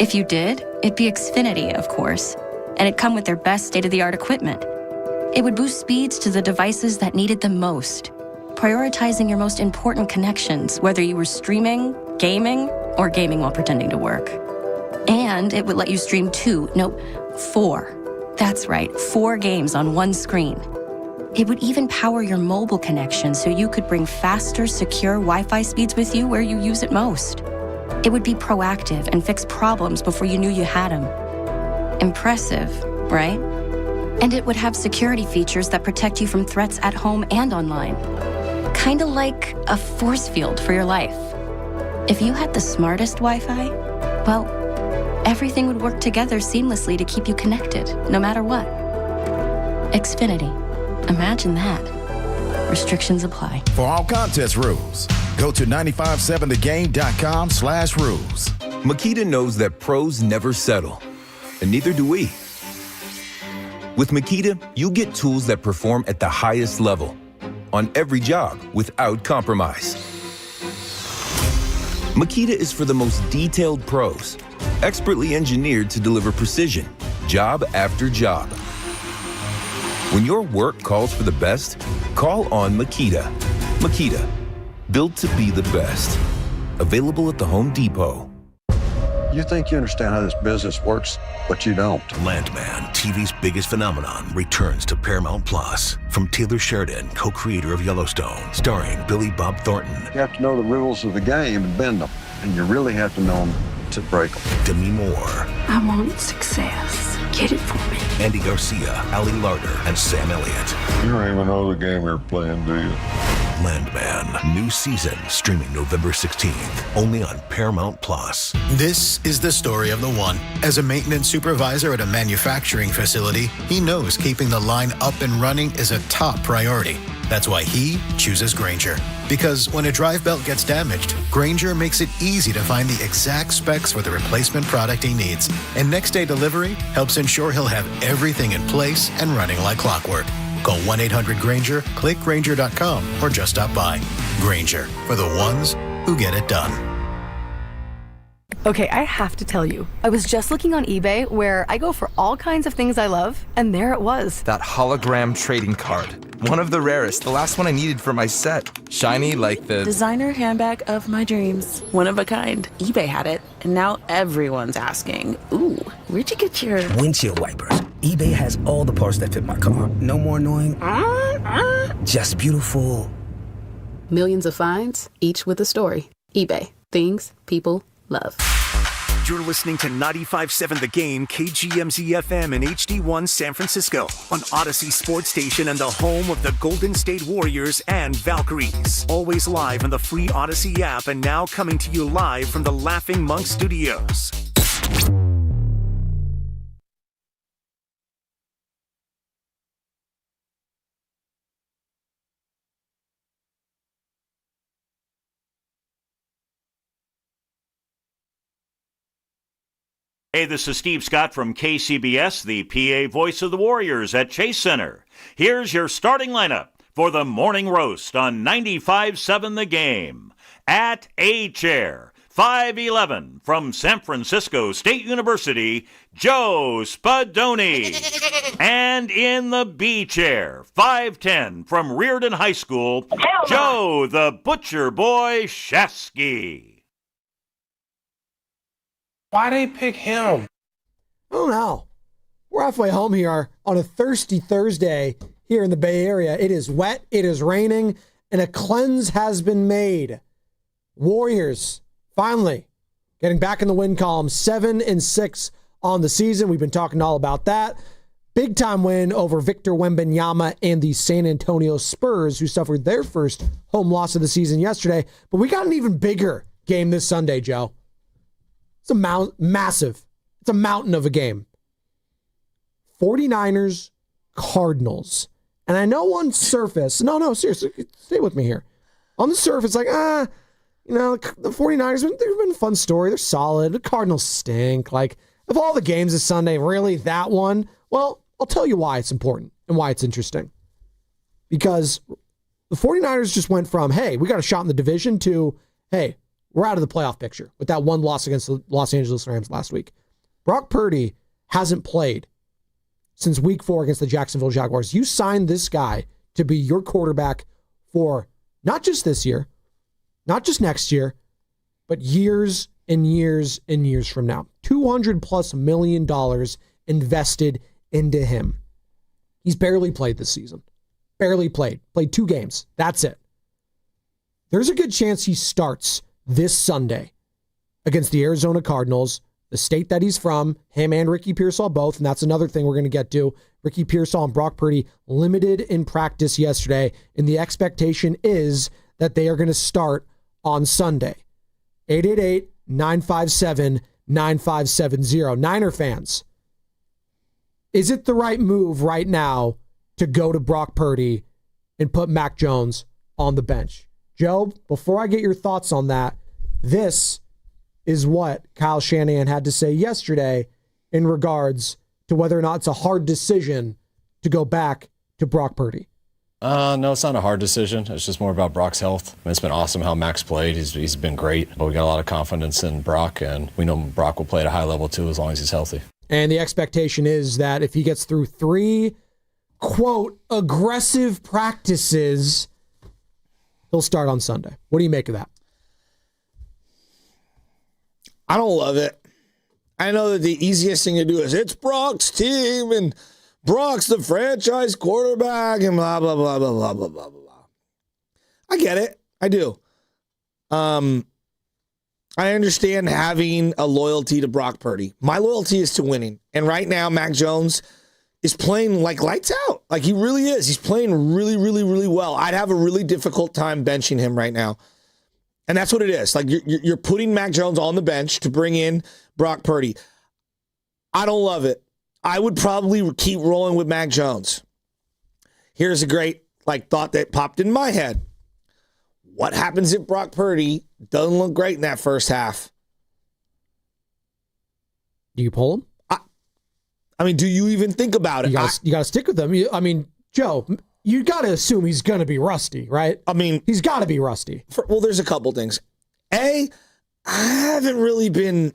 If you did, it'd be Xfinity, of course, and it'd come with their best state-of-the-art equipment. It would boost speeds to the devices that needed them most, prioritizing your most important connections, whether you were streaming, gaming, or gaming while pretending to work. And it would let you stream 4. That's right, 4 games on one screen. It would even power your mobile connection so you could bring faster, secure Wi-Fi speeds with you where you use it most. It would be proactive and fix problems before you knew you had them. Impressive, right? And it would have security features that protect you from threats at home and online. Kind of like a force field for your life. If you had the smartest Wi-Fi, well, everything would work together seamlessly to keep you connected, no matter what. Xfinity. Imagine that. Restrictions apply. For all contest rules, go to 957thegame.com/rules. Makita knows that pros never settle, and neither do we. With Makita, you get tools that perform at the highest level on every job without compromise. Makita is for the most detailed pros, expertly engineered to deliver precision, job after job. When your work calls for the best, call on Makita. Makita, built to be the best. Available at the Home Depot. You think you understand how this business works, but you don't. Landman, TV's biggest phenomenon, returns to Paramount Plus. From Taylor Sheridan, co-creator of Yellowstone, starring Billy Bob Thornton. You have to know the rules of the game and bend them, and you really have to know them to break them. Demi Moore. I want success. Get it for me. Andy Garcia, Ali Larder, and Sam Elliott. You don't even know the game you're playing, do you? Landman, new season, streaming November 16th, only on Paramount Plus. This is the story of the one. As a maintenance supervisor at a manufacturing facility, he knows keeping the line up and running is a top priority. That's why he chooses Grainger. Because when a drive belt gets damaged, Grainger makes it easy to find the exact specs for the replacement product he needs. And next day delivery helps ensure he'll have everything in place and running like clockwork. Call 1-800-GRAINGER, click Grainger.com, or just stop by. Grainger, for the ones who get it done. Okay, I have to tell you, I was just looking on eBay where I go for all kinds of things I love, and there it was. That hologram trading card. One of the rarest, the last one I needed for my set. Shiny like the designer handbag of my dreams. One of a kind. eBay had it, and now everyone's asking, ooh, where'd you get your windshield wipers? eBay has all the parts that fit my car. No more annoying, just beautiful. Millions of finds, each with a story. eBay. Things people love. You're listening to 95.7 The Game, KGMZ-FM and HD1 San Francisco on Odyssey Sports Station and the home of the Golden State Warriors and Valkyries. Always live on the free Odyssey app and now coming to you live from the Laughing Monk Studios. Hey, this is Steve Scott from KCBS, the PA voice of the Warriors at Chase Center. Here's your starting lineup for the morning roast on 95.7 The Game. At A chair, 5'11", from San Francisco State University, Joe Spadoni. And in the B chair, 5'10", from Reardon High School, Joe the Butcher Boy Shasky. Why they pick him? I don't know. We're halfway home here on a thirsty Thursday here in the Bay Area. It is wet, it is raining, and a cleanse has been made. Warriors, finally, getting back in the win column, 7-6 on the season. We've been talking all about that. Big time win over Victor Wembanyama and the San Antonio Spurs, who suffered their first home loss of the season yesterday. But we got an even bigger game this Sunday, Joe. It's a massive. It's a mountain of a game. 49ers, Cardinals. And I know on surface, no, seriously, stay with me here. On the surface, like, the 49ers, they've been a fun story. They're solid. The Cardinals stink. Like, of all the games this Sunday, really, that one? Well, I'll tell you why it's important and why it's interesting. Because the 49ers just went from, hey, we got a shot in the division to, hey, we're out of the playoff picture with that one loss against the Los Angeles Rams last week. Brock Purdy hasn't played since week 4 against the Jacksonville Jaguars. You signed this guy to be your quarterback for not just this year, not just next year, but years and years and years from now. $200+ million invested into him. He's barely played this season. Barely played. Played 2 games. That's it. There's a good chance he starts this Sunday against the Arizona Cardinals, the state that he's from, him and Ricky Pearsall both, and that's another thing we're going to get to. Ricky Pearsall and Brock Purdy limited in practice yesterday, and the expectation is that they are going to start on Sunday. 888-957-9570. Niner fans, is it the right move right now to go to Brock Purdy and put Mac Jones on the bench? Joe, before I get your thoughts on that, this is what Kyle Shanahan had to say yesterday in regards to whether or not it's a hard decision to go back to Brock Purdy. No, it's not a hard decision. It's just more about Brock's health. I mean, it's been awesome how Mac's played. He's been great, but we got a lot of confidence in Brock, and we know Brock will play at a high level too as long as he's healthy. And the expectation is that if he gets through 3, quote, aggressive practices, he'll start on Sunday. What do you make of that? I don't love it. I know that the easiest thing to do is it's Brock's team and Brock's the franchise quarterback and blah, blah, blah, blah, blah, blah, blah, blah. I get it. I do. I understand having a loyalty to Brock Purdy. My loyalty is to winning. And right now, Mac Jones is playing like lights out. Like he really is. He's playing really, really, really well. I'd have a really difficult time benching him right now. And that's what it is. Like you're putting Mac Jones on the bench to bring in Brock Purdy. I don't love it. I would probably keep rolling with Mac Jones. Here's a great thought that popped in my head. What happens if Brock Purdy doesn't look great in that first half? Do you pull him? I mean, do you even think about it? You got to stick with him. Joe, you got to assume he's going to be rusty, right? I mean, he's got to be rusty. Well, there's a couple things. I haven't really been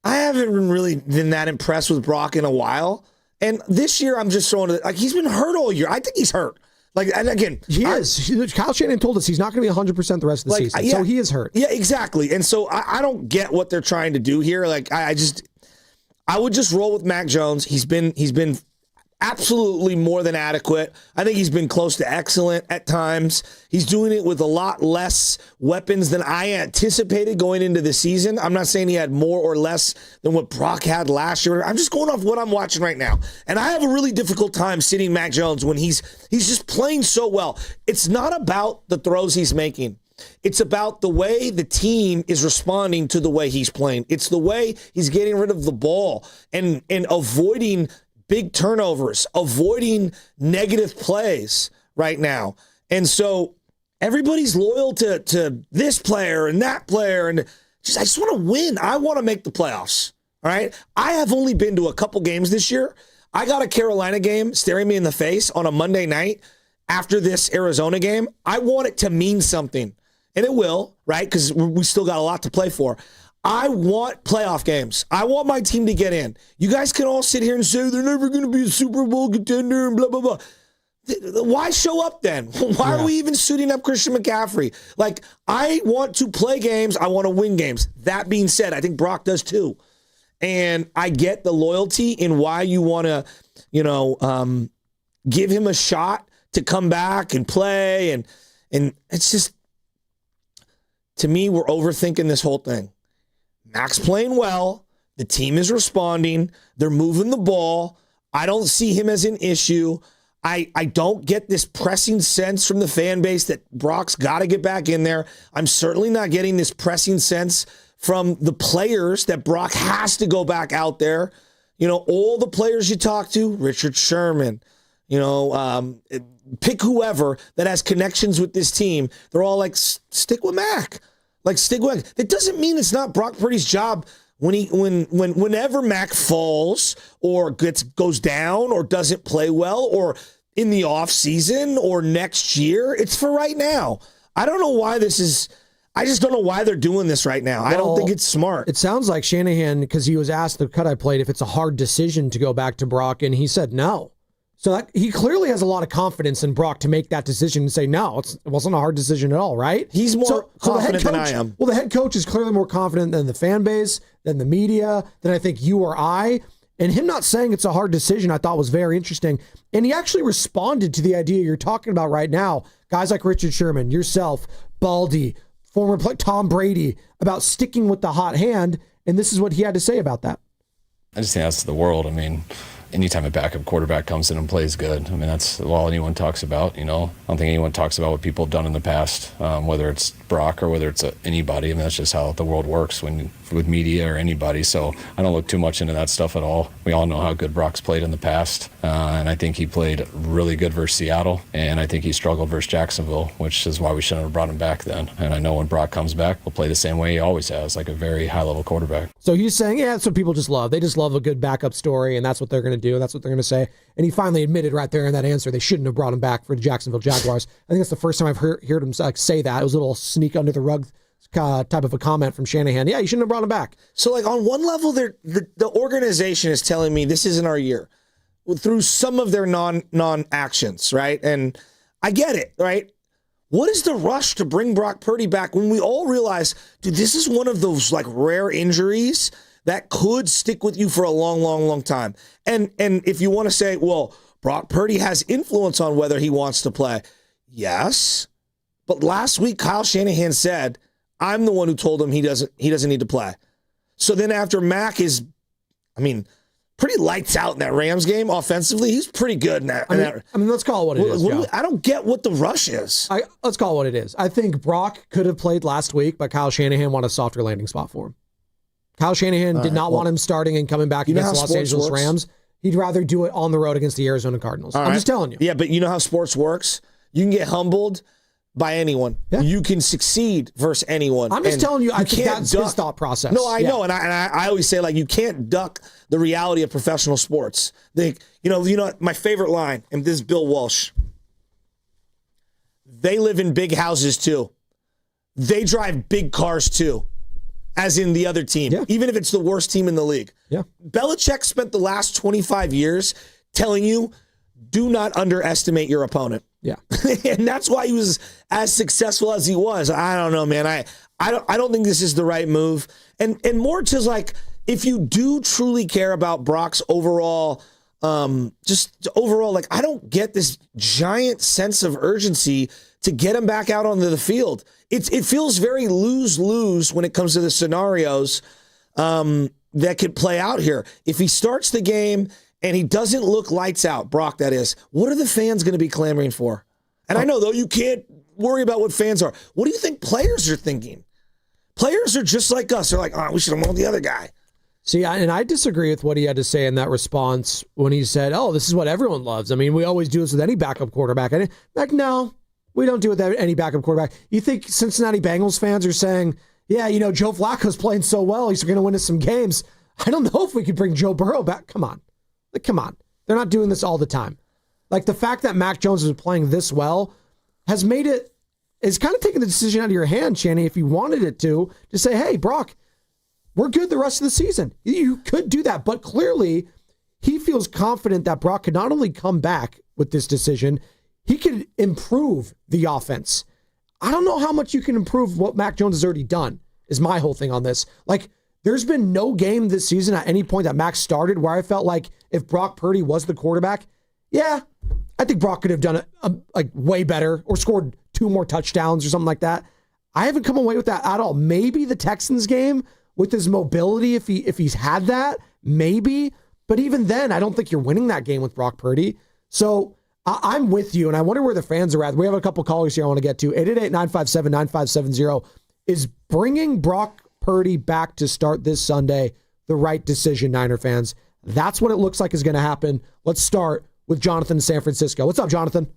that impressed with Brock in a while. And this year, I'm just throwing it. He's been hurt all year. I think he's hurt. And again, he is. Kyle Shanahan told us he's not going to be 100% the rest of the season. Yeah, so he is hurt. Yeah, exactly. And so I don't get what they're trying to do here. I would just roll with Mac Jones. He's been absolutely more than adequate. I think he's been close to excellent at times. He's doing it with a lot less weapons than I anticipated going into the season. I'm not saying he had more or less than what Brock had last year. I'm just going off what I'm watching right now. And I have a really difficult time sitting Mac Jones when he's just playing so well. It's not about the throws he's making. It's about the way the team is responding to the way he's playing. It's the way he's getting rid of the ball and avoiding big turnovers, avoiding negative plays right now. And so everybody's loyal to this player and that player. And I just want to win. I want to make the playoffs. All right. I have only been to a couple games this year. I got a Carolina game staring me in the face on a Monday night after this Arizona game. I want it to mean something. And it will, right? Because we still got a lot to play for. I want playoff games. I want my team to get in. You guys can all sit here and say they're never going to be a Super Bowl contender and blah, blah, blah. Why show up then? Why are we even suiting up Christian McCaffrey? I want to play games. I want to win games. That being said, I think Brock does too. And I get the loyalty in why you want to, give him a shot to come back and play. And it's just, to me, we're overthinking this whole thing. Mac's playing well. The team is responding. They're moving the ball. I don't see him as an issue. I don't get this pressing sense from the fan base that Brock's got to get back in there. I'm certainly not getting this pressing sense from the players that Brock has to go back out there. All the players you talk to, Richard Sherman, pick whoever that has connections with this team. They're all like, stick with Mac. Stick with Mac. That doesn't mean it's not Brock Purdy's job whenever Mac falls or goes down or doesn't play well or in the offseason or next year. It's for right now. I don't know why I just don't know why they're doing this right now. I don't think it's smart. It sounds like Shanahan, because he was asked the cut I played if it's a hard decision to go back to Brock, and he said no. So he clearly has a lot of confidence in Brock to make that decision and say, no, it wasn't a hard decision at all, right? He's more confident than I am. Well, the head coach is clearly more confident than the fan base, than the media, than I think you or I. And him not saying it's a hard decision I thought was very interesting. And he actually responded to the idea you're talking about right now. Guys like Richard Sherman, yourself, Baldy, former Tom Brady, about sticking with the hot hand. And this is what he had to say about that. I just think that's the world. I mean, anytime a backup quarterback comes in and plays good, I mean, that's all anyone talks about, I don't think anyone talks about what people have done in the past, whether it's Brock or whether it's anybody. I mean, that's just how the world works with media or anybody. So I don't look too much into that stuff at all. We all know how good Brock's played in the past, and I think he played really good versus Seattle, and I think he struggled versus Jacksonville, which is why we shouldn't have brought him back then. And I know when Brock comes back, he'll play the same way he always has, like a very high-level quarterback. So he's saying, yeah, that's what people just love. They just love a good backup story, and that's what they're going to do. That's what they're going to say. And he finally admitted right there in that answer they shouldn't have brought him back for the Jacksonville Jaguars. I think that's the first time I've heard him say that. It was a little sneak under the rug type of a comment from Shanahan. Yeah, you shouldn't have brought him back. So, on one level, the organization is telling me this isn't our year through some of their non-actions, right? And I get it, right? What is the rush to bring Brock Purdy back when we all realize, dude, this is one of those rare injuries that could stick with you for a long, long, long time. And if you want to say, well, Brock Purdy has influence on whether he wants to play. Yes. But last week, Kyle Shanahan said, I'm the one who told him he doesn't need to play. So then after Mac is, pretty lights out in that Rams game offensively, he's pretty good in that. I mean, let's call it what it is, Joe. I don't get what the rush is. Let's call it what it is. I think Brock could have played last week, but Kyle Shanahan wanted a softer landing spot for him. Kyle Shanahan did not want him starting and coming back against the Los Angeles Rams. He'd rather do it on the road against the Arizona Cardinals. I'm just telling you. Yeah, but you know how sports works? You can get humbled by anyone. Yeah. You can succeed versus anyone. I'm just telling you, I think that's his thought process. No, I know. And I always say, you can't duck the reality of professional sports. My favorite line, and this is Bill Walsh. They live in big houses too. They drive big cars too. As in the other team, even if it's the worst team in the league. Yeah. Belichick spent the last 25 years telling you, do not underestimate your opponent. Yeah. And that's why he was as successful as he was. I don't know, man. I don't think this is the right move. And more to if you do truly care about Brock's overall, I don't get this giant sense of urgency to get him back out onto the field. It feels very lose-lose when it comes to the scenarios that could play out here. If he starts the game and he doesn't look lights out, Brock, that is, what are the fans going to be clamoring for? And I know, though, you can't worry about what fans are. What do you think players are thinking? Players are just like us. They're like, we should have won the other guy. See, and I disagree with what he had to say in that response when he said, this is what everyone loves. I mean, we always do this with any backup quarterback. And no, we don't do it with any backup quarterback. You think Cincinnati Bengals fans are saying, Joe Flacco's playing so well, he's going to win us some games. I don't know if we could bring Joe Burrow back. Come on. They're not doing this all the time. The fact that Mac Jones is playing this well has made it, it's kind of taking the decision out of your hand, Channy, if you wanted it to say, hey, Brock, we're good the rest of the season. You could do that, but clearly he feels confident that Brock could not only come back with this decision, he could improve the offense. I don't know how much you can improve what Mac Jones has already done, is my whole thing on this. There's been no game this season at any point that Mac started where I felt like if Brock Purdy was the quarterback, I think Brock could have done it way better or scored 2 more touchdowns or something like that. I haven't come away with that at all. Maybe the Texans game with his mobility, if he's had that, maybe. But even then, I don't think you're winning that game with Brock Purdy. So I'm with you, and I wonder where the fans are at. We have a couple callers here I want to get to. 888-957-9570. Is bringing Brock Purdy back to start this Sunday the right decision, Niner fans? That's what it looks like is going to happen. Let's start with Jonathan in San Francisco. What's up, Jonathan?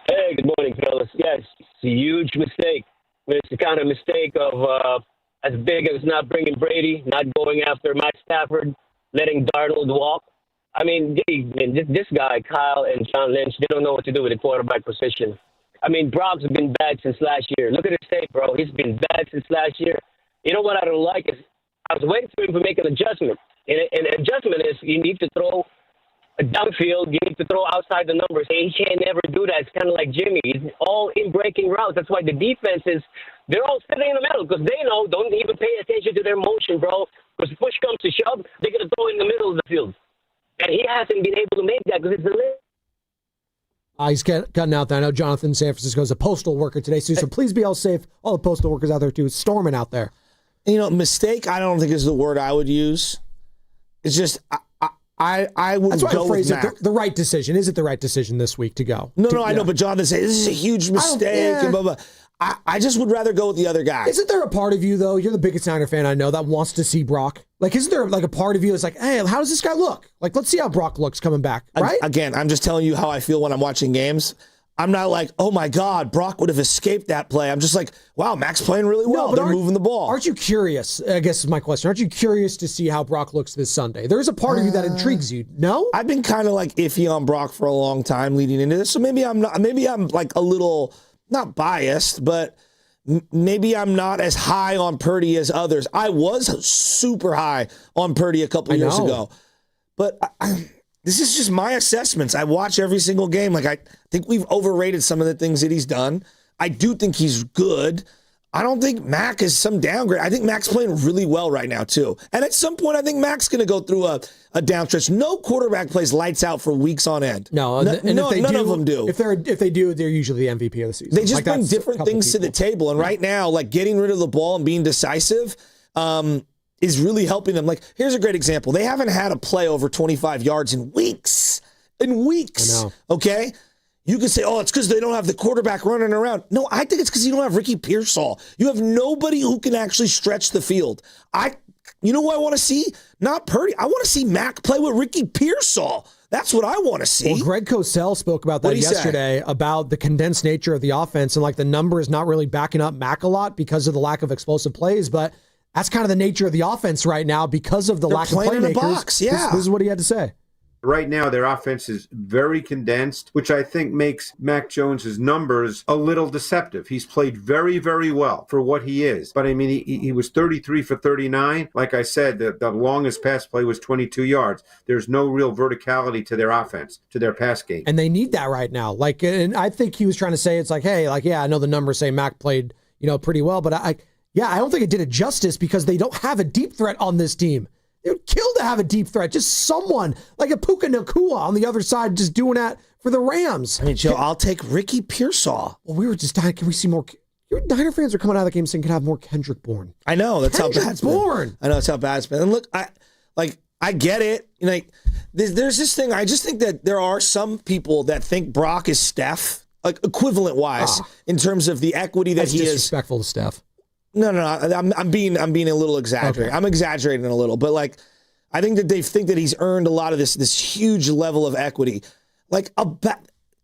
Hey, good morning, fellas. Yes, it's a huge mistake. It's the kind of mistake of as big as not bringing Brady, not going after Matt Stafford, letting Darnold walk. I mean, this guy, Kyle and John Lynch, they don't know what to do with the quarterback position. I mean, Brock's been bad since last year. Look at his tape, bro. He's been bad since last year. You know what I don't like is I was waiting for him to make an adjustment. And an adjustment is you need to throw a downfield. You need to throw outside the numbers. And he can't never do that. It's kind of like Jimmy. He's all in breaking routes. That's why the defense is – they're all sitting in the middle because they know, don't even pay attention to their motion, bro. Because if push comes to shove, they're going to throw in the middle of the field. And he hasn't been able to make that because it's the limit. He's cutting out there. I know Jonathan in San Francisco is a postal worker today, so please be all safe. All the postal workers out there, too. It's storming out there. You know, mistake, I don't think is the word I would use. It's just, I would go with Mac. The right decision. Is it the right decision this week to go? No, I know, but Jonathan said this is a huge mistake. And blah, blah. I just would rather go with the other guy. Isn't there a part of you, though, you're the biggest Niner fan I know, that wants to see Brock? Like, isn't there like a part of you that's like, hey, how does this guy look? Like, let's see how Brock looks coming back, right? Again, I'm just telling you how I feel when I'm watching games. I'm not like, oh my God, Brock would have escaped that play. I'm just like, wow, Mac's playing really well. They're moving the ball. Aren't you curious? I guess is my question. Aren't you curious to see how Brock looks this Sunday? There's a part of you that intrigues you. No? I've been kind of like iffy on Brock for a long time leading into this. So maybe I'm like a little, not biased, but maybe I'm not as high on Purdy as others. I was super high on Purdy a couple years ago. But this is just my assessments. I watch every single game. Like, I think we've overrated some of the things that he's done. I do think he's good. I don't think Mac is some downgrade. I think Mac's playing really well right now, too. And at some point, I think Mac's going to go through a down stretch. No quarterback plays lights out for weeks on end. None of them do. If they do, they're usually the MVP of the season. They just bring different things to the table. And right now, like getting rid of the ball and being decisive is really helping them. Like, here's a great example. They haven't had a play over 25 yards in weeks. I know. Okay? You could say, oh, it's because they don't have the quarterback running around. No, I think it's because you don't have Ricky Pearsall. You have nobody who can actually stretch the field. You know what I want to see? Not Purdy. I want to see Mac play with Ricky Pearsall. That's what I want to see. Well, Greg Cosell spoke about that yesterday, about the condensed nature of the offense, and like the numbers not really backing up Mac a lot because of the lack of explosive plays, but that's kind of the nature of the offense right now because of the lack of playmakers. In the box, yeah. This is what he had to say. Right now, their offense is very condensed, which I think makes Mac Jones's numbers a little deceptive. He's played very, very well for what he is. But, I mean, he was 33 for 39. Like I said, the longest pass play was 22 yards. There's no real verticality to their offense, to their pass game. And they need that right now. Like, and I think he was trying to say, it's like, hey, like, yeah, I know the numbers say Mac played, pretty well, but I don't think it did it justice because they don't have a deep threat on this team. It would kill to have a deep threat. Just someone like a Puka Nacua on the other side just doing that for the Rams. I mean, Joe, I'll take Ricky Pearsall. Well, we were just dying. Can we see more? Your Niner fans are coming out of the game saying, can have more Kendrick Bourne. I know. That's how bad it's been. I know that's how bad it's been. And look, I get it. Like, there's this thing. I just think that there are some people that think Brock is Steph, like equivalent-wise, in terms of the equity that he is. Disrespectful to Steph. No. I'm being a little exaggerating. Okay. I'm exaggerating a little, but like, I think that they think that he's earned a lot of this huge level of equity. Like,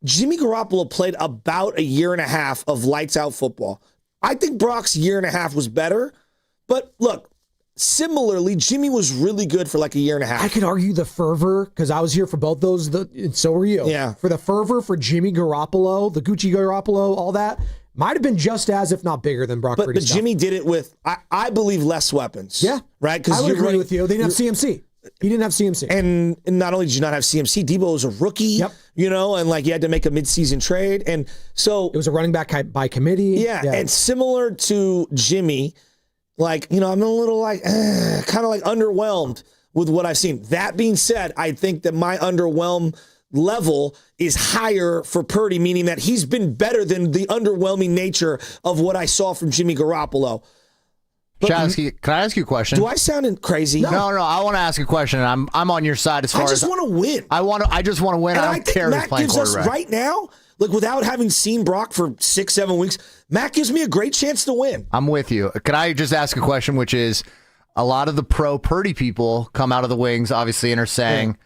Jimmy Garoppolo played about a year and a half of lights out football. I think Brock's year and a half was better, but look, similarly, Jimmy was really good for like a year and a half. I could argue the fervor, because I was here for both those, and so were you. Yeah. For the fervor for Jimmy Garoppolo, the Gucci Garoppolo, all that. Might have been just as, if not bigger than Brock Purdy. But Jimmy did it with, I believe, less weapons. Yeah. Right? I would agree with you. They didn't have CMC. He didn't have CMC. And not only did you not have CMC, Debo was a rookie, and like you had to make a midseason trade. And so it was a running back by committee. Yeah. And similar to Jimmy, like, I'm a little like, kind of like underwhelmed with what I've seen. That being said, I think that my underwhelm level is higher for Purdy, meaning that he's been better than the underwhelming nature of what I saw from Jimmy Garoppolo. Can I ask you a question? Do I sound crazy? No. I want to ask a question. And I'm on your side as far as I just want to win. I just want to win. And I don't care who's playing quarterback. Us right now, like without having seen Brock for 6-7 weeks, Matt gives me a great chance to win. I'm with you. Can I just ask a question, which is, a lot of the pro Purdy people come out of the wings, obviously, and are saying,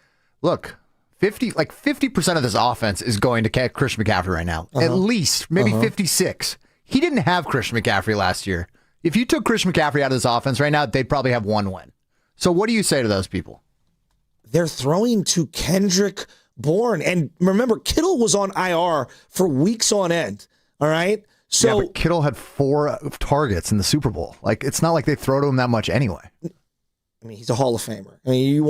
look, 50% of this offense is going to catch Christian McCaffrey right now. At least, maybe 56. He didn't have Christian McCaffrey last year. If you took Christian McCaffrey out of this offense right now, they'd probably have one win. So what do you say to those people? They're throwing to Kendrick Bourne. And remember, Kittle was on IR for weeks on end. All right? So but Kittle had 4 targets in the Super Bowl. Like, it's not like they throw to him that much anyway. I mean, he's a Hall of Famer. I mean,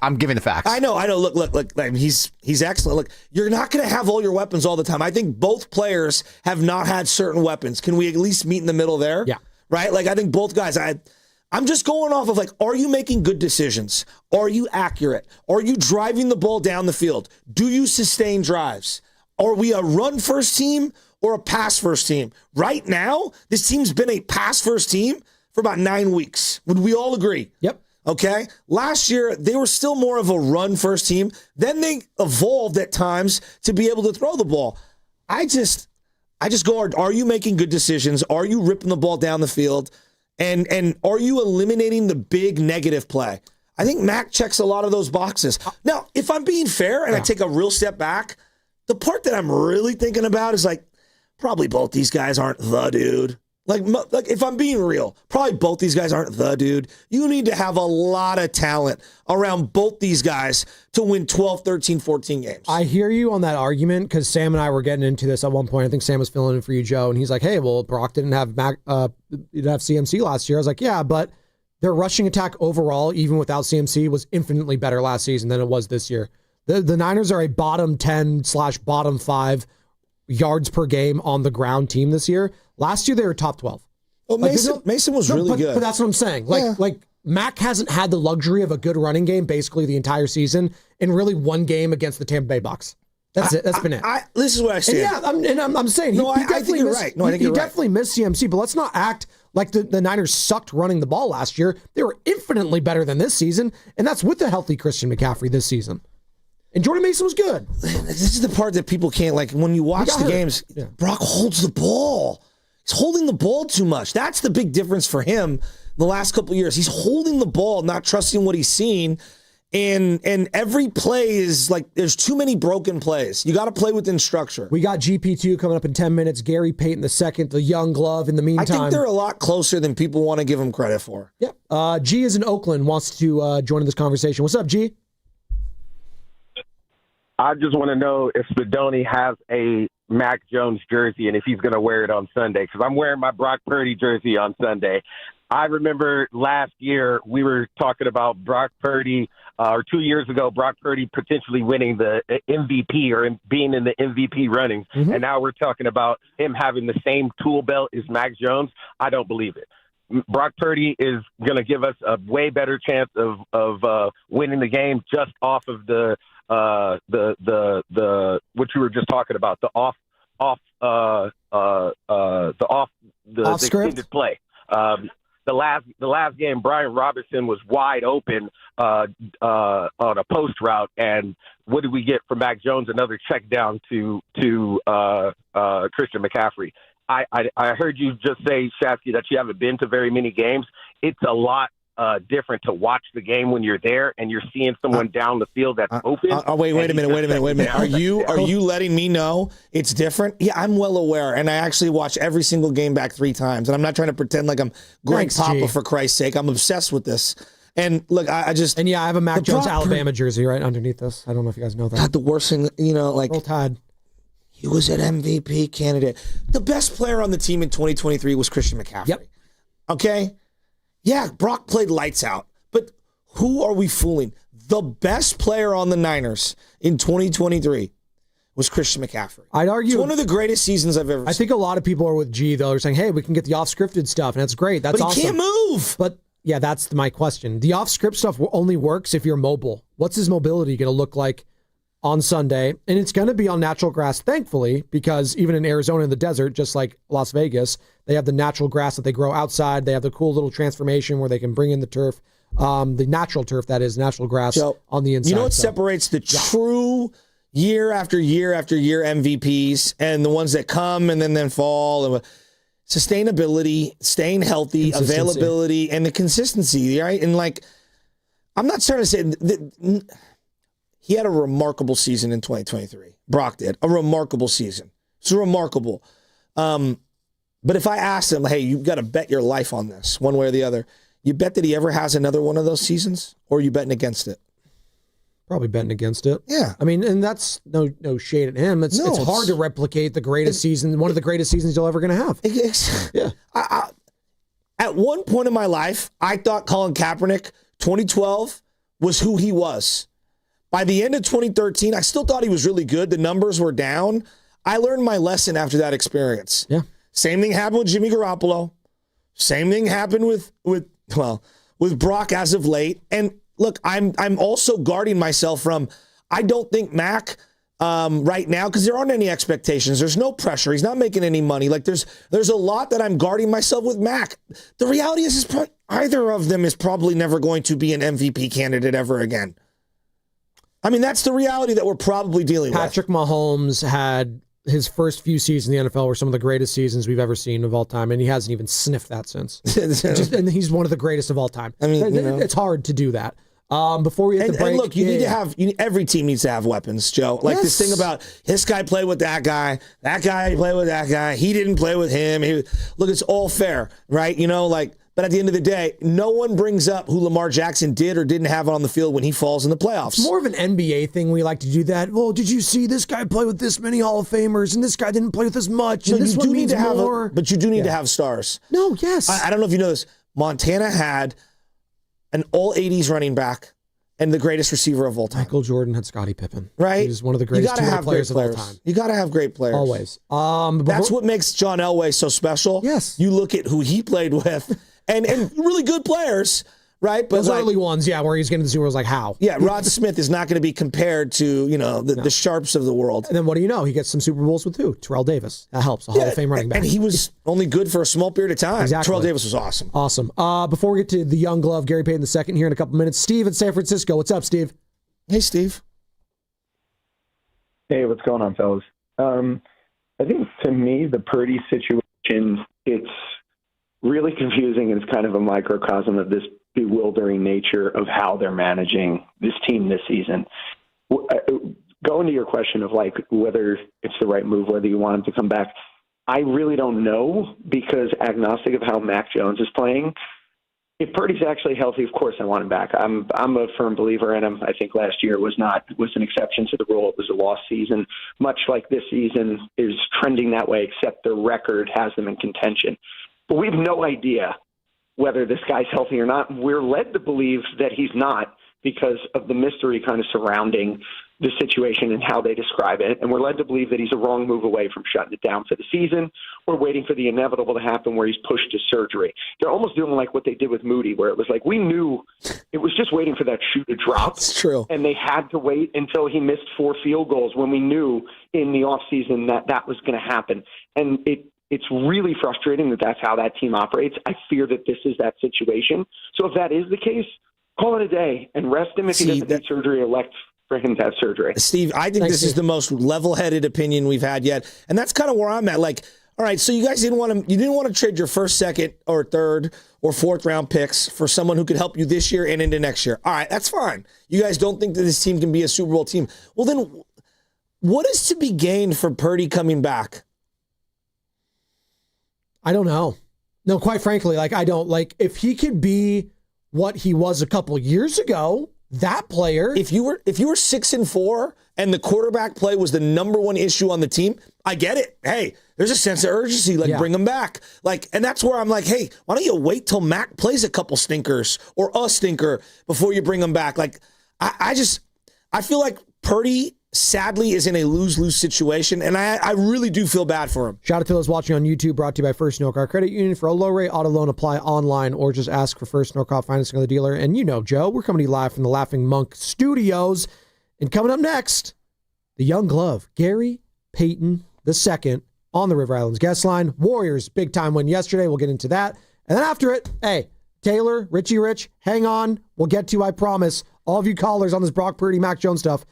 I'm giving the facts. I know. Look. I mean, he's excellent. Look, you're not going to have all your weapons all the time. I think both players have not had certain weapons. Can we at least meet in the middle there? Yeah. Right? Like, I think both guys, I'm just going off of, like, are you making good decisions? Are you accurate? Are you driving the ball down the field? Do you sustain drives? Are we a run-first team or a pass-first team? Right now, this team's been a pass-first team for about 9 weeks. Would we all agree? Yep. Okay? Last year, they were still more of a run-first team. Then they evolved at times to be able to throw the ball. I just go, are you making good decisions? Are you ripping the ball down the field? And are you eliminating the big negative play? I think Mac checks a lot of those boxes. Now, if I'm being fair and I take a real step back, the part that I'm really thinking about is like, probably both these guys aren't the dude. Like if I'm being real, probably both these guys aren't the dude. You need to have a lot of talent around both these guys to win 12, 13, 14 games. I hear you on that argument because Sam and I were getting into this at one point. I think Sam was filling in for you, Joe, and he's like, hey, well, Brock didn't have CMC last year. I was like, yeah, but their rushing attack overall, even without CMC, was infinitely better last season than it was this year. The Niners are a bottom 10/bottom 5 yards per game on the ground team this year. Last year, they were top 12. Well, Mason was really good. But that's what I'm saying. Like Mac hasn't had the luxury of a good running game basically the entire season in really one game against the Tampa Bay Bucs. That's it. That's been it. This is what I say. I'm saying. I think you're right. No, I think you're right. He definitely missed CMC, but let's not act like the Niners sucked running the ball last year. They were infinitely better than this season, and that's with the healthy Christian McCaffrey this season. And Jordan Mason was good. This is the part that people can't, like, when you watch the games, Brock holds the ball. He's holding the ball too much. That's the big difference for him the last couple of years. He's holding the ball, not trusting what he's seen. And every play is like, there's too many broken plays. You got to play within structure. We got GP2 coming up in 10 minutes. Gary Payton II, the young glove in the meantime. I think they're a lot closer than people want to give them credit for. Yep. G is in Oakland, wants to join in this conversation. What's up, G? I just want to know if Spadoni has a Mac Jones jersey and if he's going to wear it on Sunday, because I'm wearing my Brock Purdy jersey on Sunday. I remember last year we were talking about Brock Purdy, or 2 years ago, Brock Purdy potentially winning the MVP or being in the MVP runnings. Mm-hmm. And now we're talking about him having the same tool belt as Mac Jones. I don't believe it. Brock Purdy is going to give us a way better chance of winning the game just off of the what you were just talking about, the extended play. The last game, Brian Robinson was wide open on a post route, and what did we get from Mac Jones? Another check down to Christian McCaffrey. I heard you just say, Shasky, that you haven't been to very many games. It's a lot different to watch the game when you're there and you're seeing someone down the field that's open. Wait a minute. Are you letting me know it's different? Yeah, I'm well aware, and I actually watch every single game back 3 times, and I'm not trying to pretend like I'm Greg Papa, for Christ's sake. I'm obsessed with this. And look, I have a Mac Jones Alabama jersey right underneath this. I don't know if you guys know that. God, the worst thing, Roll Tide. He was an MVP candidate. The best player on the team in 2023 was Christian McCaffrey. Yep. Okay? Yeah, Brock played lights out. But who are we fooling? The best player on the Niners in 2023 was Christian McCaffrey. I'd argue it's one of the greatest seasons I've ever seen. I think a lot of people are with G, though. They're saying, hey, we can get the off-scripted stuff, and that's great. That's awesome. But he can't move. But, yeah, that's my question. The off-script stuff only works if you're mobile. What's his mobility going to look like on Sunday, and it's going to be on natural grass, thankfully, because even in Arizona in the desert, just like Las Vegas, they have the natural grass that they grow outside. They have the cool little transformation where they can bring in the turf, the natural turf, that is, natural grass on the inside. You know what separates the true year after year after year MVPs and the ones that come and then fall? And sustainability, staying healthy, availability, and the consistency, right? And like, I'm not trying to say that he had a remarkable season in 2023. Brock did. A remarkable season. It's remarkable. But if I asked him, hey, you've got to bet your life on this, one way or the other, you bet that he ever has another one of those seasons, or are you betting against it? Probably betting against it. Yeah. I mean, and that's no shade at him. It's hard to replicate the greatest season, one of the greatest seasons you'll ever going to have. Yeah. At one point in my life, I thought Colin Kaepernick, 2012, was who he was. By the end of 2013, I still thought he was really good. The numbers were down. I learned my lesson after that experience. Yeah. Same thing happened with Jimmy Garoppolo. Same thing happened with Brock as of late. And look, I'm also guarding myself from, I don't think Mac right now, because there aren't any expectations. There's no pressure. He's not making any money. Like there's a lot that I'm guarding myself with Mac. The reality is either of them is probably never going to be an MVP candidate ever again. I mean, that's the reality that we're probably dealing with. Patrick Mahomes had his first few seasons in the NFL were some of the greatest seasons we've ever seen of all time, and he hasn't even sniffed that since. And he's one of the greatest of all time. I mean, it's hard to do that. Before we hit the break, and look, you need to have every team needs to have weapons, Joe. Like this thing about this guy played with that guy played with that guy, he didn't play with him. Look, it's all fair, right? But at the end of the day, no one brings up who Lamar Jackson did or didn't have on the field when he falls in the playoffs. It's more of an NBA thing. We like to do that. Well, did you see this guy play with this many Hall of Famers, and this guy didn't play with as much, and this one means more? But you do need to have stars. No, yes. I don't know if you know this. Montana had an all-80s running back and the greatest receiver of all time. Michael Jordan had Scottie Pippen. Right? He's one of the greatest two-way players of all time. You got to have great players. Always. That's what makes John Elway so special. Yes. You look at who he played with, and really good players, right? But those early ones, where he's getting to the Super Bowl, like how? Yeah, Rod Smith is not going to be compared to, the sharps of the world. And then what do you know? He gets some Super Bowls with who? Terrell Davis. That helps. A Hall of Fame running back. And he was only good for a small period of time. Exactly. Terrell Davis was awesome. Awesome. Before we get to the young glove, Gary Payton II here in a couple minutes. Steve in San Francisco. What's up, Steve? Hey, Steve. Hey, what's going on, fellas? I think to me, the Purdy situation, it's really confusing, and it's kind of a microcosm of this bewildering nature of how they're managing this team this season. Going to your question of whether it's the right move, whether you want him to come back, I really don't know, because agnostic of how Mac Jones is playing, if Purdy's actually healthy, of course I want him back. I'm a firm believer in him. I think last year was an exception to the rule. It was a lost season, much like this season is trending that way, except the record has them in contention. But we have no idea whether this guy's healthy or not. We're led to believe that he's not because of the mystery kind of surrounding the situation and how they describe it. And we're led to believe that he's a wrong move away from shutting it down for the season or waiting for the inevitable to happen where he's pushed to surgery. They're almost doing like what they did with Moody, where it was like we knew it was just waiting for that shoe to drop. It's true. And they had to wait until he missed 4 field goals when we knew in the offseason that was going to happen. And it's really frustrating that that's how that team operates. I fear that this is that situation. So if that is the case, call it a day and rest him if he doesn't need surgery, elect for him to have surgery. Steve, I think this is the most level-headed opinion we've had yet. And that's kind of where I'm at. Like, all right, so you guys didn't want to trade your first, second, or third, or fourth round picks for someone who could help you this year and into next year. All right, that's fine. You guys don't think that this team can be a Super Bowl team. Well, then what is to be gained for Purdy coming back? I don't know. No, quite frankly, I don't. If he could be what he was a couple years ago, that player. If you were 6-4 and the quarterback play was the number one issue on the team, I get it. Hey, there's a sense of urgency. Bring him back. And that's where I'm like, hey, why don't you wait till Mac plays a couple stinkers or a stinker before you bring him back? I feel like Purdy sadly is in a lose-lose situation, and I really do feel bad for him. Shout out to those watching on YouTube, brought to you by First North Car Credit Union. For a low-rate auto loan, apply online or just ask for First North Car Financing on the dealer. And Joe, we're coming to you live from the Laughing Monk Studios. And coming up next, the young glove, Gary Payton II, on the River Islands guest line. Warriors, big time win yesterday. We'll get into that. And then after it, hey, Taylor, Richie Rich, hang on. We'll get to, I promise, all of you callers on this Brock Purdy, Mac Jones stuff.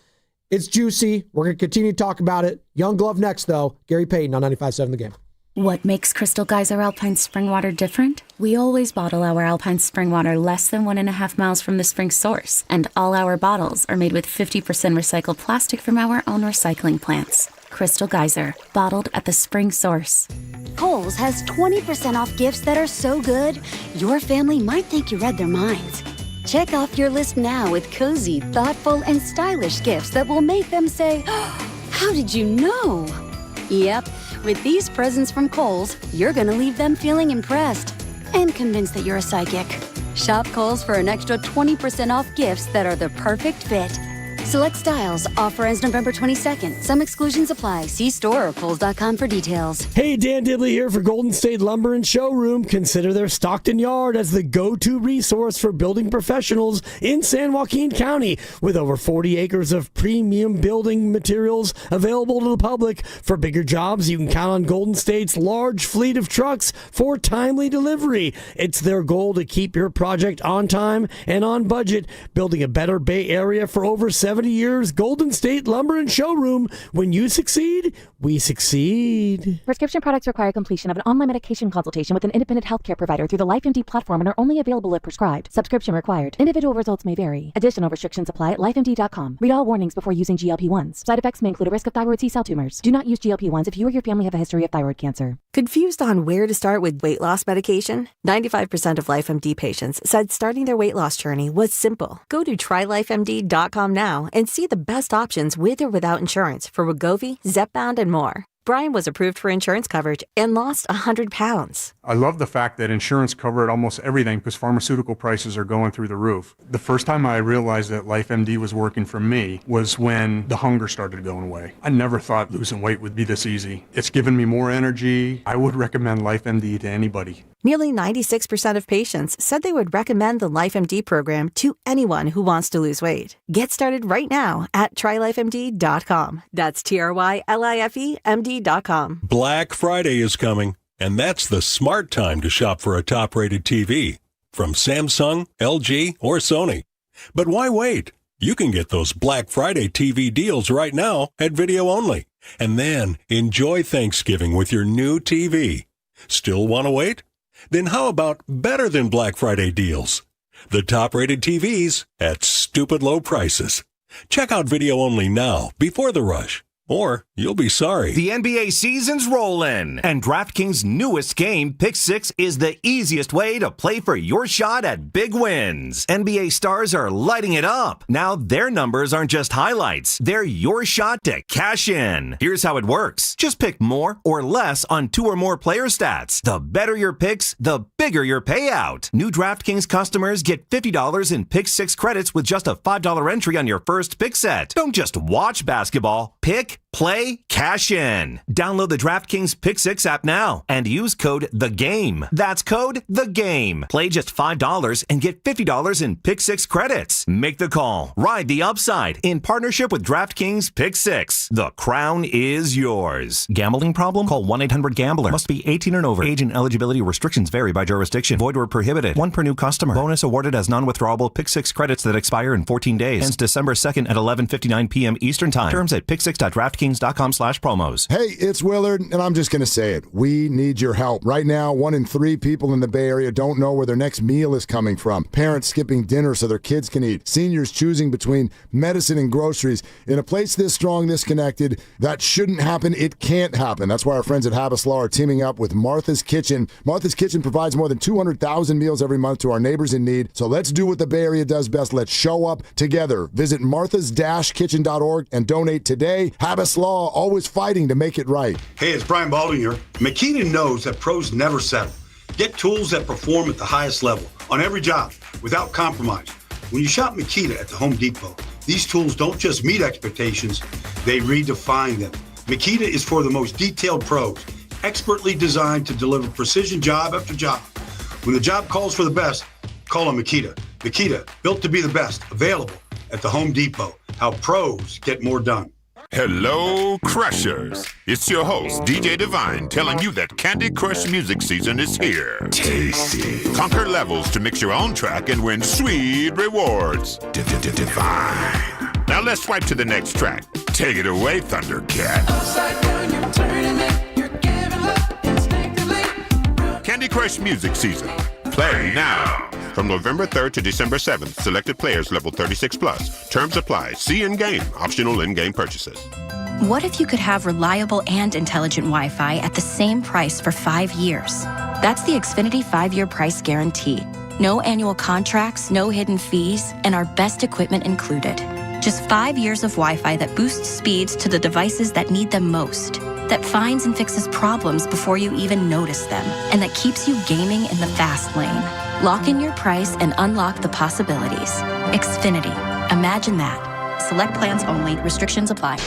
It's juicy. We're going to continue to talk about it. Young glove next, though. Gary Payton on 95.7 The Game. What makes Crystal Geyser Alpine Spring Water different? We always bottle our Alpine Spring Water less than 1.5 miles from the spring source, and all our bottles are made with 50% recycled plastic from our own recycling plants. Crystal Geyser, bottled at the spring source. Kohl's has 20% off gifts that are so good, your family might think you read their minds. Check off your list now with cozy, thoughtful, and stylish gifts that will make them say, oh, how did you know? Yep, with these presents from Kohl's, you're going to leave them feeling impressed and convinced that you're a psychic. Shop Kohl's for an extra 20% off gifts that are the perfect fit. Select styles. Offer ends November 22nd. Some exclusions apply. See store or Kohls.com for details. Hey, Dan Dibley here for Golden State Lumber and Showroom. Consider their Stockton Yard as the go-to resource for building professionals in San Joaquin County. With over 40 acres of premium building materials available to the public. For bigger jobs, you can count on Golden State's large fleet of trucks for timely delivery. It's their goal to keep your project on time and on budget, building a better Bay Area for over 70 years. Golden State Lumber and Showroom. When you succeed, we succeed. Prescription products require completion of an online medication consultation with an independent healthcare provider through the LifeMD platform and are only available if prescribed. Subscription required. Individual results may vary. Additional restrictions apply at lifemd.com. Read all warnings before using GLP-1s. Side effects may include a risk of thyroid C-cell tumors. Do not use GLP-1s if you or your family have a history of thyroid cancer. Confused on where to start with weight loss medication? 95% of LifeMD patients said starting their weight loss journey was simple. Go to trylifemd.com now and see the best options with or without insurance for Wegovy, Zepbound, and more. Brian was approved for insurance coverage and lost 100 pounds. I love the fact that insurance covered almost everything because pharmaceutical prices are going through the roof. The first time I realized that LifeMD was working for me was when the hunger started going away. I never thought losing weight would be this easy. It's given me more energy. I would recommend LifeMD to anybody. Nearly 96% of patients said they would recommend the LifeMD program to anyone who wants to lose weight. Get started right now at trylifemd.com. That's TRYLIFEMD.com. Black Friday is coming, and that's the smart time to shop for a top-rated TV from Samsung, LG, or Sony. But why wait? You can get those Black Friday TV deals right now at Video Only, and then enjoy Thanksgiving with your new TV. Still want to wait? Then how about better than Black Friday deals? The top-rated TVs at stupid low prices. Check out Video Only now before the rush, or you'll be sorry. The NBA season's rolling, and DraftKings' newest game, Pick 6, is the easiest way to play for your shot at big wins. NBA stars are lighting it up. Now their numbers aren't just highlights. They're your shot to cash in. Here's how it works. Just pick more or less on 2 or more player stats. The better your picks, the bigger your payout. New DraftKings customers get $50 in Pick 6 credits with just a $5 entry on your first pick set. Don't just watch basketball. Pick, play, cash in. Download the DraftKings Pick 6 app now and use code THEGAME. That's code THEGAME. Play just $5 and get $50 in Pick 6 credits. Make the call. Ride the upside in partnership with DraftKings Pick 6. The crown is yours. Gambling problem? Call 1-800-GAMBLER. Must be 18 and over. Age and eligibility restrictions vary by jurisdiction. Void where prohibited. 1 per new customer. Bonus awarded as non-withdrawable Pick 6 credits that expire in 14 days. Ends December 2nd at 11:59 p.m. Eastern Time. Terms at pick6.draftkings.com/promos. Hey, it's Willard, and I'm just going to say it. We need your help. Right now, 1 in 3 people in the Bay Area don't know where their next meal is coming from. Parents skipping dinner so their kids can eat. Seniors choosing between medicine and groceries. In a place this strong, this connected, that shouldn't happen. It can't happen. That's why our friends at Habas Law are teaming up with Martha's Kitchen. Martha's Kitchen provides more than 200,000 meals every month to our neighbors in need. So let's do what the Bay Area does best. Let's show up together. Visit marthas-kitchen.org and donate today. Habas Law, always fighting to make it right. Hey, it's Brian Baldwin here. Makita knows that pros never settle. Get tools that perform at the highest level on every job without compromise. When you shop Makita at the Home Depot, these tools don't just meet expectations, they redefine them. Makita is for the most detailed pros, expertly designed to deliver precision job after job. When the job calls for the best, call on Makita. Makita, built to be the best, available at the Home Depot. How pros get more done. Hello, Crushers. It's your host, DJ Divine, telling you that Candy Crush music season is here. Tasty. Conquer levels to mix your own track and win sweet rewards. Divine. Now let's swipe to the next track. Take it away, Thundercat. Upside down, you're turning it. You're giving up instinctively. Candy Crush music season. Play now. From November 3rd to December 7th, selected players level 36 plus. Terms apply. See in-game. Optional in-game purchases. What if you could have reliable and intelligent Wi-Fi at the same price for 5 years? That's the Xfinity 5-year price guarantee. No annual contracts, no hidden fees, and our best equipment included. Just 5 years of Wi-Fi that boosts speeds to the devices that need them most, that finds and fixes problems before you even notice them, and that keeps you gaming in the fast lane. Lock in your price and unlock the possibilities. Xfinity. Imagine that. Select plans only. Restrictions apply.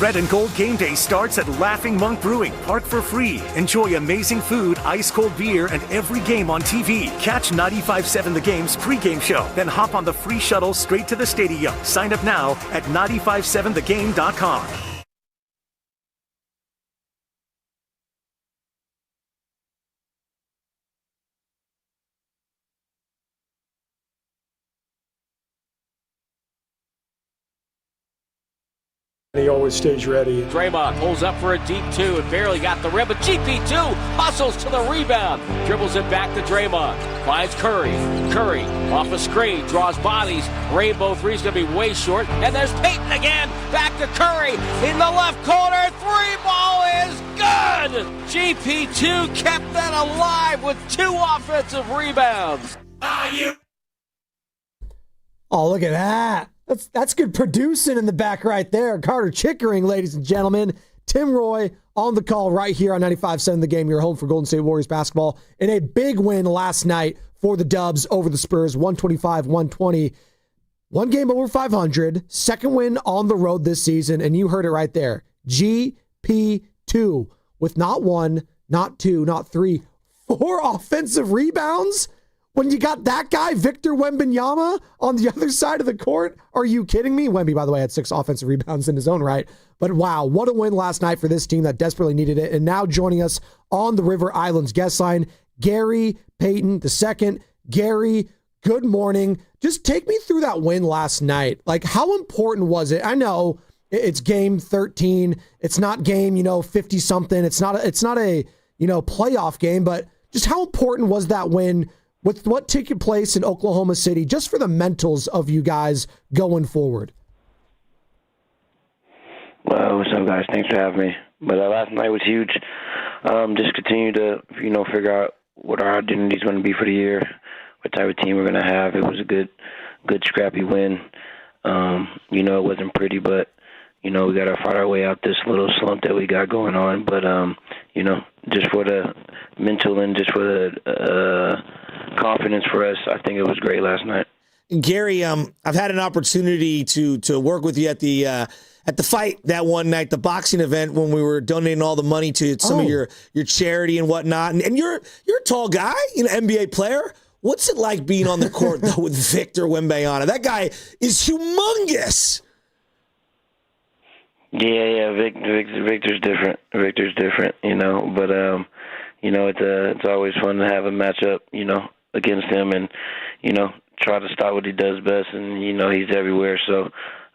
Red and Gold Game Day starts at Laughing Monk Brewing. Park for free. Enjoy amazing food, ice-cold beer, and every game on TV. Catch 95.7 The Game's pregame show. Then hop on the free shuttle straight to the stadium. Sign up now at 957thegame.com. He always stays ready. Draymond pulls up for a deep two and barely got the rim, but GP2 hustles to the rebound. Dribbles it back to Draymond. Finds Curry. Curry off a screen, draws bodies. Rainbow three's going to be way short. And there's Payton again. Back to Curry in the left corner. Three ball is good. GP2 kept that alive with 2 offensive rebounds. Oh, look at that. That's good producing in the back right there. Carter Chickering, ladies and gentlemen. Tim Roy on the call right here on 95.7 The Game. Your home for Golden State Warriors basketball. In a big win last night for the Dubs over the Spurs, 125-120. One game over 500. Second win on the road this season. And you heard it right there. GP2 with not 1, not 2, not 3, 4 offensive rebounds. When you got that guy, Victor Wembanyama, on the other side of the court? Are you kidding me? Wemby, by the way, had 6 offensive rebounds in his own right. But wow, what a win last night for this team that desperately needed it. And now joining us on the River Islands guest line, Gary Payton II. Gary, good morning. Just take me through that win last night. Like, how important was it? I know it's game 13. It's not game, 50-something. It's not a playoff game. But just how important was that win with what took place in Oklahoma City, just for the mentals of you guys going forward? Well, what's up, guys? Thanks for having me. But last night was huge. Just continue to, figure out what our identity is going to be for the year, what type of team we're going to have. It was a good scrappy win. It wasn't pretty, but, we got to fight our way out this little slump that we got going on. But, just for the mental and just for the confidence for us, I think it was great last night. Gary, I've had an opportunity to work with you at the fight that one night, the boxing event, when we were donating all the money to some of your charity and whatnot. And you're a tall guy, NBA player. What's it like being on the court though with Victor Wembanyama? That guy is humongous. Yeah. Victor's different. But it's always fun to have a matchup, against him, and try to stop what he does best, and he's everywhere. So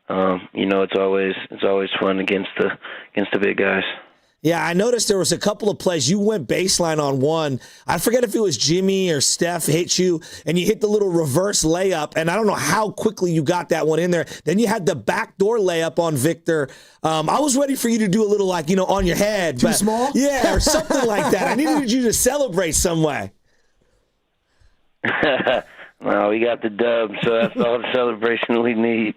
it's always fun against the big guys. Yeah, I noticed there was a couple of plays. You went baseline on one. I forget if it was Jimmy or Steph hit you, and you hit the little reverse layup, and I don't know how quickly you got that one in there. Then you had the backdoor layup on Victor. I was ready for you to do a little on your head. Too small? Yeah, or something like that. I needed you to celebrate some way. Well, we got the dub, so that's all the celebration we need.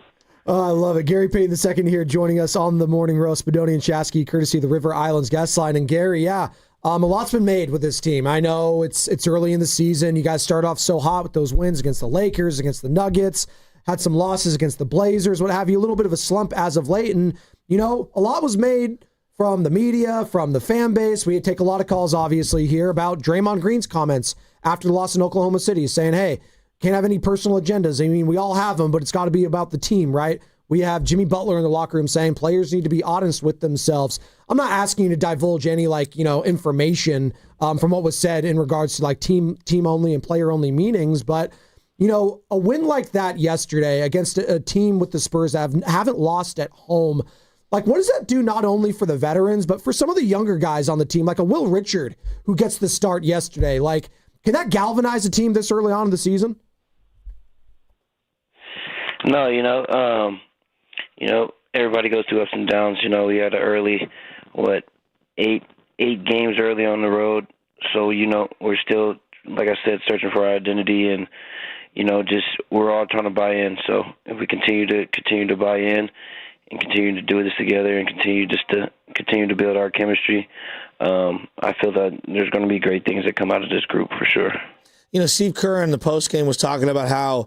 Oh, I love it. Gary Payton II here joining us on the Morning Roast. Bedoni and Chasky, courtesy of the River Islands guest line. And Gary, a lot's been made with this team. I know it's early in the season. You guys start off so hot with those wins against the Lakers, against the Nuggets, had some losses against the Blazers, what have you. A little bit of a slump as of late. And, a lot was made from the media, from the fan base. We take a lot of calls, obviously, here about Draymond Green's comments after the loss in Oklahoma City, saying, hey, can't have any personal agendas. I mean, we all have them, but it's got to be about the team, right? we have Jimmy Butler in the locker room saying players need to be honest with themselves. I'm not asking you to divulge any information from what was said in regards to team only and player only meetings, but a win like that yesterday against a team with the Spurs that haven't lost at home, what does that do not only for the veterans, but for some of the younger guys on the team, like a Will Richard who gets the start yesterday? Can that galvanize a team this early on in the season? No, everybody goes through ups and downs. We had an early, 8 games early on the road. So, we're still, like I said, searching for our identity and, we're all trying to buy in. So if we continue to buy in and continue to do this together and continue to build our chemistry, I feel that there's going to be great things that come out of this group for sure. Steve Kerr in the postgame was talking about how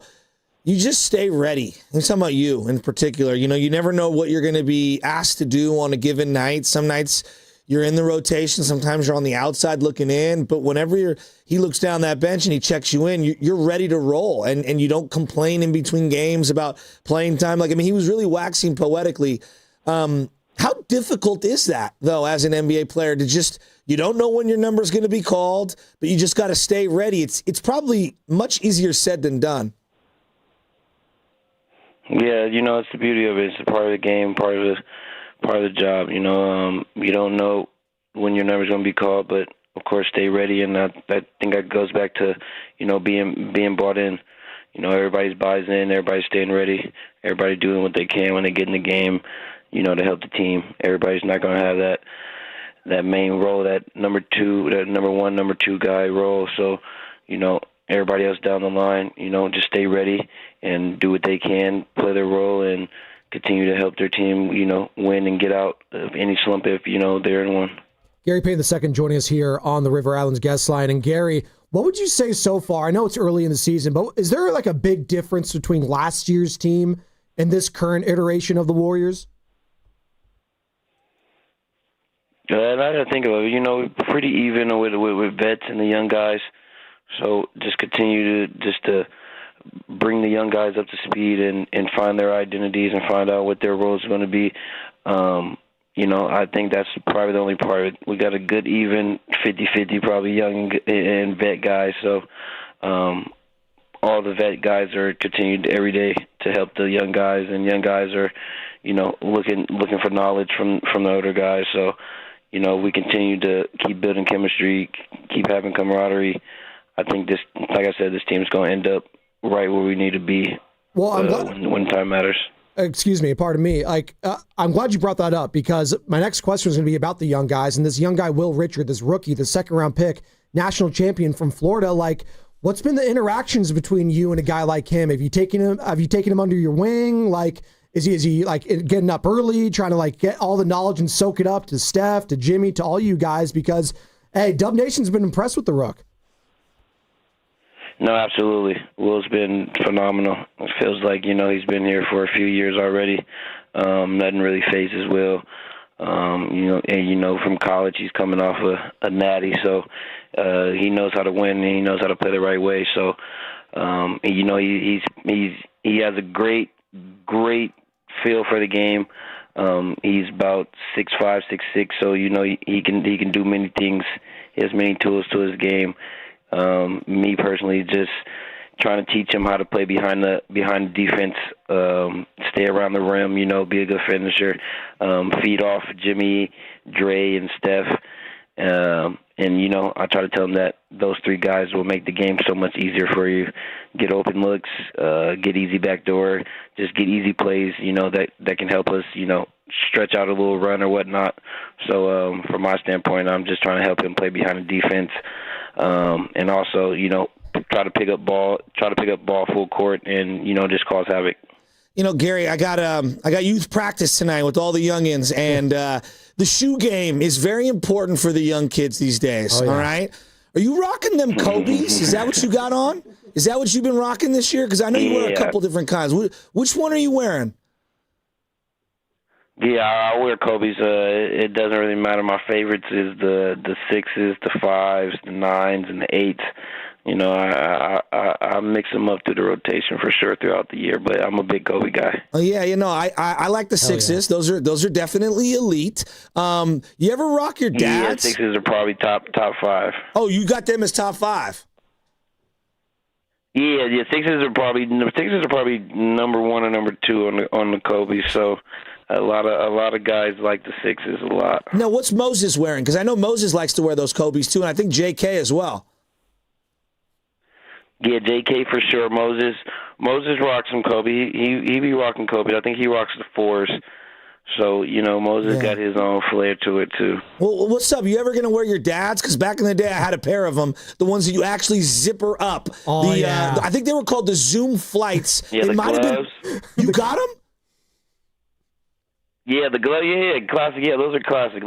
you just stay ready. He's talking about you in particular. You never know what you're going to be asked to do on a given night. Some nights you're in the rotation. Sometimes you're on the outside looking in. But whenever he looks down that bench and he checks you in, you're ready to roll. And you don't complain in between games about playing time. He was really waxing poetically. How difficult is that, though, as an NBA player to you don't know when your number is going to be called, but you just got to stay ready. It's probably much easier said than done. Yeah, it's the beauty of it. It's a part of the game, part of the job. You don't know when your number's going to be called, but of course, stay ready. And I think that goes back to being bought in. Everybody's buys in, everybody's staying ready, everybody doing what they can when they get in the game. To help the team. Everybody's not going to have that main role, that number one, number two guy role. So, everybody else down the line, just stay ready and do what they can, play their role, and continue to help their team, win and get out of any slump if, they're in one. Gary Payne II joining us here on the River Islands guest line. And Gary, what would you say so far? I know it's early in the season, but is there a big difference between last year's team and this current iteration of the Warriors? I had to think about it. We're pretty even with vets and the young guys. So just continue to bring the young guys up to speed and find their identities and find out what their roles are going to be. I think that's probably the only part. We got a good even 50-50, probably young and vet guys. So all the vet guys are continued every day to help the young guys, and young guys are, looking for knowledge from the older guys. So, we continue to keep building chemistry, keep having camaraderie. I think this, like I said, this team's going to end up right where we need to be when time matters. Excuse me, pardon me. I'm glad you brought that up because my next question is going to be about the young guys. And this young guy, Will Richard, this rookie, the second-round pick, national champion from Florida, what's been the interactions between you and a guy like him? Have you taken him under your wing? Is he getting up early, trying to get all the knowledge and soak it up to Steph, to Jimmy, to all you guys? Because, hey, Dub Nation's been impressed with the Rook. No, absolutely. Will's been phenomenal. It feels like, he's been here for a few years already. Nothing really phases Will. From college, he's coming off a natty, so he knows how to win and he knows how to play the right way. So, he has a great feel for the game. He's about 6'5", 6'6", so he can do many things. He has many tools to his game. Me personally, just trying to teach him how to play behind the defense, stay around the rim, be a good finisher, feed off Jimmy, Dre, and Steph. I try to tell him that those three guys will make the game so much easier for you. Get open looks, get easy backdoor, just get easy plays, that can help us, stretch out a little run or whatnot. So from my standpoint, I'm just trying to help him play behind the defense, and also, try to pick up ball full court and, just cause havoc. Gary, I got youth practice tonight with all the youngins, and the shoe game is very important for the young kids these days. Oh, yeah. All right, are you rocking them Kobe's? Is that what you got on? Is that what you've been rocking this year? Because I know you wear a couple different kinds. Which one are you wearing? Yeah, I wear Kobe's. It doesn't really matter. My favorites is the 6s, the 5s, the 9s, and the 8s. You know, I mix them up through the rotation for sure throughout the year, but I'm a big Kobe guy. Oh yeah, you know, I like the Sixes. Yeah. Those are definitely elite. You ever rock your dad's? Yeah, Sixes are probably top 5. Oh, you got them as top 5. Yeah, Sixers are probably number 1 or number 2 on the Kobe. So a lot of guys like the Sixers a lot. Now, what's Moses wearing? Because I know Moses likes to wear those Kobe's too, and I think J.K. as well. Yeah, J.K. for sure. Moses rocks some Kobe. He be rocking Kobe. I think he rocks the 4s. So, you know, Moses got his own flair to it, too. Well, what's up? You ever going to wear your dad's? Because back in the day, I had a pair of them, the ones that you actually zipper up. Oh, I think they were called the Zoom Flights. Yeah, the gloves. You got them? Yeah, the glove. Yeah, classic. Yeah, those are classic.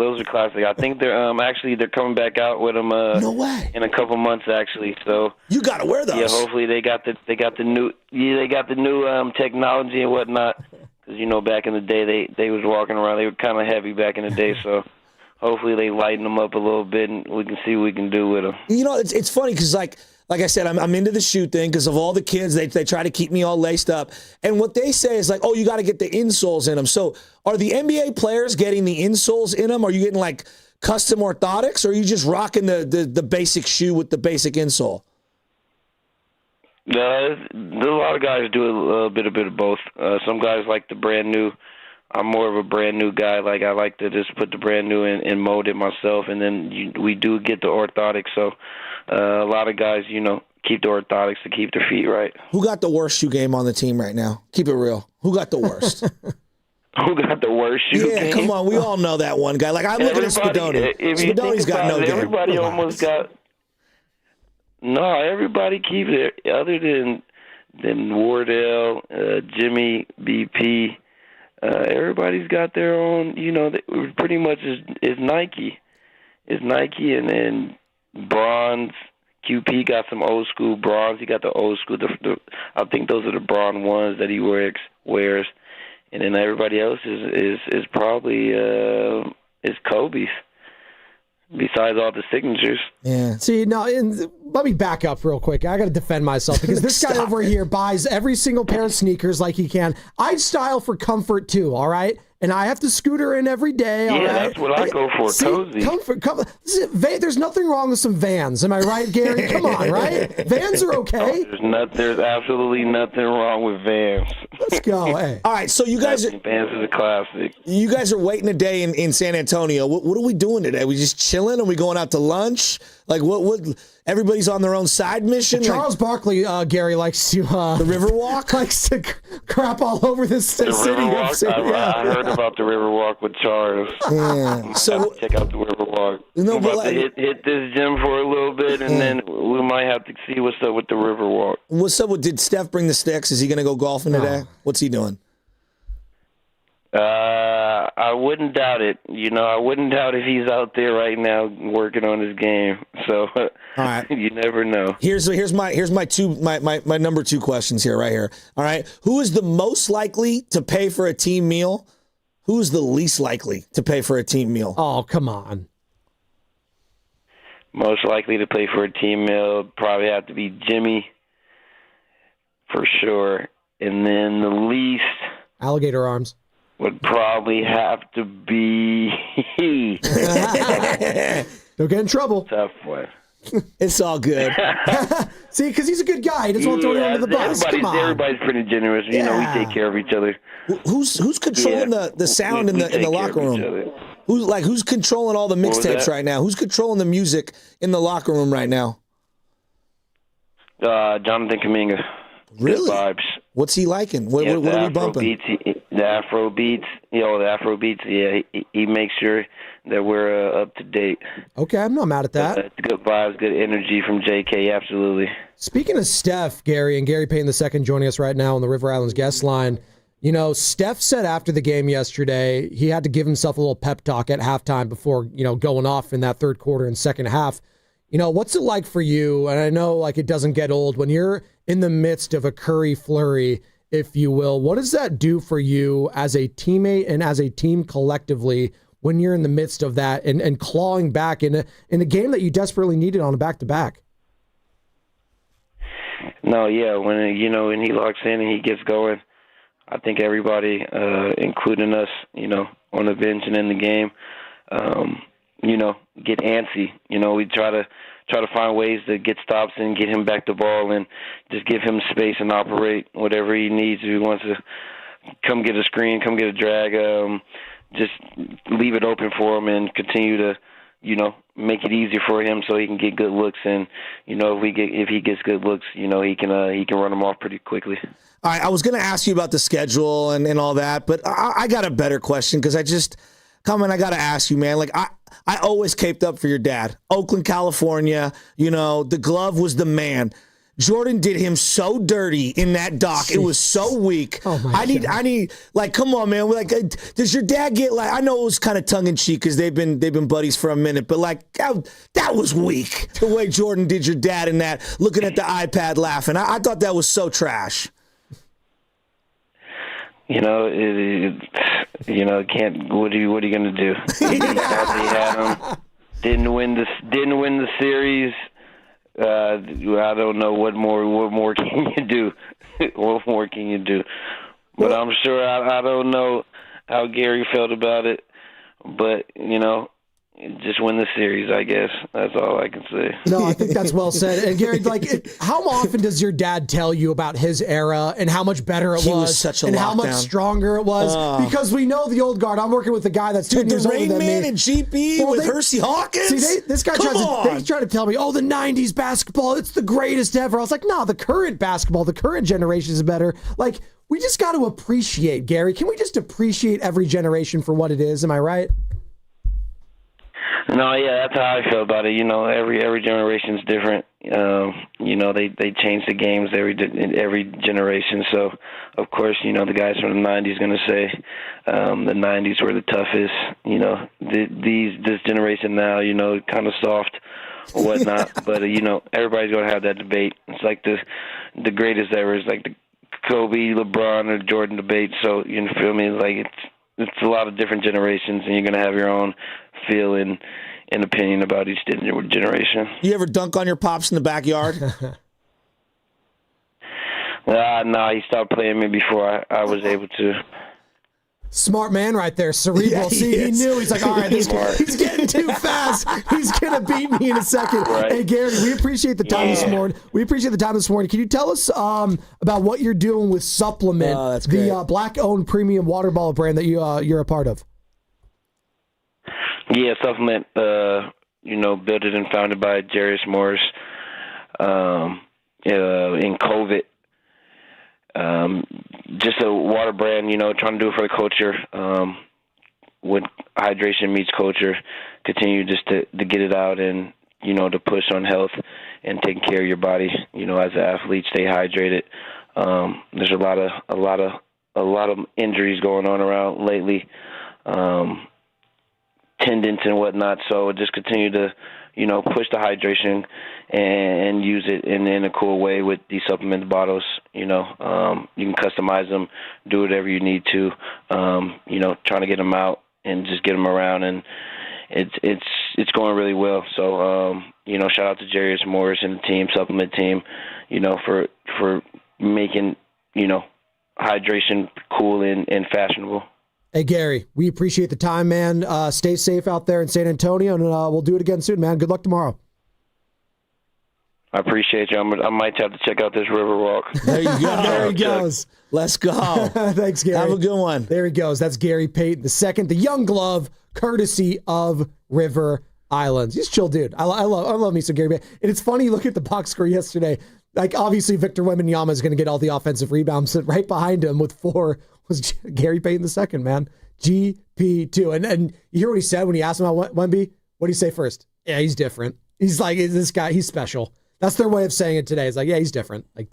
I think they're coming back out with them. No way. In a couple months, actually. So you got to wear those. Yeah, hopefully they got the new technology and whatnot. Because you know, back in the day, they was walking around. They were kind of heavy back in the day. So hopefully they lighten them up a little bit, and we can see what we can do with them. You know, it's funny because like I said, I'm into the shoe thing because of all the kids. They try to keep me all laced up. And what they say is like, oh, you got to get the insoles in them. So are the NBA players getting the insoles in them? Are you getting like custom orthotics, or are you just rocking the basic shoe with the basic insole? A lot of guys do a bit of both. Some guys like the brand new. I'm more of a brand new guy. Like I like to just put the brand new in and mold it myself, and then we do get the orthotics. So a lot of guys, you know, keep the orthotics to keep their feet right. Who got the worst shoe game on the team right now? Keep it real. Who got the worst? Who got the worst shoe game? Yeah, come on. We all know that one guy. Like I look at Spadoni. Spadoni's got no game. Everybody almost got. No, everybody keeps it. Other than Wardell, Jimmy, BP. Everybody's got their own, you know, pretty much is Nike. It's Nike and Bronze. QP got some old school Bronze. He got the old school. I think those are the Bronze ones that he wears. And then everybody else is probably is Kobe's. Besides all the signatures. Yeah. See, now, let me back up real quick. I got to defend myself because this guy over here buys every single pair of sneakers like he can. I style for comfort too, all right? And I have to scooter in every day. Yeah, all right? That's what I go for, cozy. Comfort. There's nothing wrong with some Vans. Am I right, Gary? Come on, right? Vans are okay. There's absolutely nothing wrong with Vans. Let's go. Hey. All right, so you guys Vans is a classic. You guys are waiting a day in San Antonio. What are we doing today? We just chilling? Are we going out to lunch? Like what everybody's on their own side mission? Charles Barkley, Gary, likes to the Riverwalk? Likes to crap all over this city. I heard about the Riverwalk with Charles. Yeah. So check out the Riverwalk. No, we're about to hit this gym for a little bit, and then we might have to see what's up with the Riverwalk. What's up with? Did Steph bring the sticks? Is he going to go golfing today? What's he doing? I wouldn't doubt it. You know, I wouldn't doubt if he's out there right now working on his game. So all right. You never know. Here's my number 2 questions here, right here. All right. Who is the most likely to pay for a team meal? Who's the least likely to pay for a team meal? Oh, come on. Most likely to pay for a team meal probably have to be Jimmy, for sure. And then the least alligator arms would probably have to be Don't get in trouble. Tough one. It's all good. See, because he's a good guy. He doesn't want to throw you under the bus. Everybody's pretty generous. You know, we take care of each other. Who's controlling the sound in the locker room? Who's controlling all the mixtapes right now? Who's controlling the music in the locker room right now? Jonathan Kuminga. Really? Vibes. What's he liking? What are we bumping? The Afro beats. Yeah, he makes sure that we're up to date. Okay, I'm not mad at that. Good vibes, good energy from JK, absolutely. Speaking of Steph, Gary, and Gary Payne II joining us right now on the River Islands guest line, you know, Steph said after the game yesterday he had to give himself a little pep talk at halftime before, you know, going off in that third quarter and second half. You know, what's it like for you? And I know, like, it doesn't get old when you're in the midst of a Curry flurry, if you will. What does that do for you as a teammate and as a team collectively when you're in the midst of that and clawing back in a game that you desperately needed on a back-to-back? No, yeah, when he locks in and he gets going, I think everybody, including us, on the bench and in the game, get antsy. We try to find ways to get stops and get him back the ball and just give him space and operate whatever he needs. If he wants to come get a screen, come get a drag, just leave it open for him and continue to, make it easier for him so he can get good looks. And if he gets good looks, he can run them off pretty quickly. All right, I was going to ask you about the schedule and all that, but I got a better question because I got to ask you, man. Like, I always caped up for your dad. Oakland, California, the glove was the man. Jordan did him so dirty in that dock. Jeez. It was so weak. Oh my God. I need, like, come on, man. Like, does your dad get, like, I know it was kind of tongue in cheek because they've been buddies for a minute, but like that was weak. The way Jordan did your dad in that, looking at the iPad laughing. I thought that was so trash. Can't. What are you gonna do? He thought he had him. Didn't win the series. I don't know what more can you do? What more can you do? But I'm sure I don't know how Gary felt about it. But just win the series, I guess. That's all I can say. No, I think that's well said. And Gary, how often does your dad tell you about his era and how much better it was such a and lockdown. How much stronger it was? Because we know the old guard. I'm working with a guy that's 10 years older than me. The Rain Man and GP with Hersey Hawkins? See, this guy tries to tell me, the 90s basketball, it's the greatest ever. I was like, no, the current basketball, the current generation is better. Like, we just got to appreciate, Gary. Can we just appreciate every generation for what it is? Am I right? No, yeah, that's how I feel about it. Every generation's different. They change the games every generation. So, of course, the guys from the '90s going to say the '90s were the toughest. This generation now, kind of soft or whatnot. But everybody's going to have that debate. It's like the greatest ever is like the Kobe, LeBron, or Jordan debate. So you feel me? Like it's a lot of different generations, and you're going to have your own feel and opinion about each generation. You ever dunk on your pops in the backyard? No, he stopped playing me before I was able to. Smart man right there, cerebral. Yeah, he knew. He's like, all right, he's getting too fast. He's going to beat me in a second. Right. Hey, Gary, we appreciate the time this morning. Can you tell us about what you're doing with Supplement, the Black-owned premium water bottle brand that you're a part of? Yeah, Supplement, built it and founded by Jarius Morris in COVID. Just a water brand, trying to do it for the culture. When hydration meets culture, continue just to get it out and, to push on health and taking care of your body, as an athlete, stay hydrated. There's a lot of injuries going on around lately. Tendons and whatnot, so just continue to, push the hydration and use it in a cool way with these supplement bottles. You can customize them, do whatever you need to, trying to get them out and just get them around, and it's going really well. So, shout out to Jarius Morris and the team, supplement team, for making, hydration cool and fashionable. Hey, Gary, we appreciate the time, man. Stay safe out there in San Antonio, and we'll do it again soon, man. Good luck tomorrow. I appreciate you. I might have to check out this river walk. There you go. There he goes. Let's go. Thanks, Gary. Have a good one. There he goes. That's Gary Payton II, the young glove, courtesy of River Islands. He's a chill dude. I love me some Gary Payton. And it's funny, look at the box score yesterday. Like, obviously, Victor Wembanyama is going to get all the offensive rebounds. Right behind him with 4 was Gary Payton II, man. GP2. And you hear what he said when he asked him about Wemby? What did he say first? Yeah, he's different. He's like, this guy, he's special. That's their way of saying it today. It's like, yeah, he's different. Like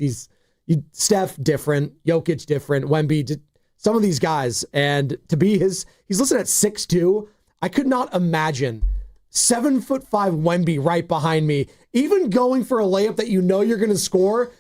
Steph, different. Jokic, different. Wemby, some of these guys. And to be he's listed at 6'2". I could not imagine 7'5" Wemby right behind me, even going for a layup that you're going to score.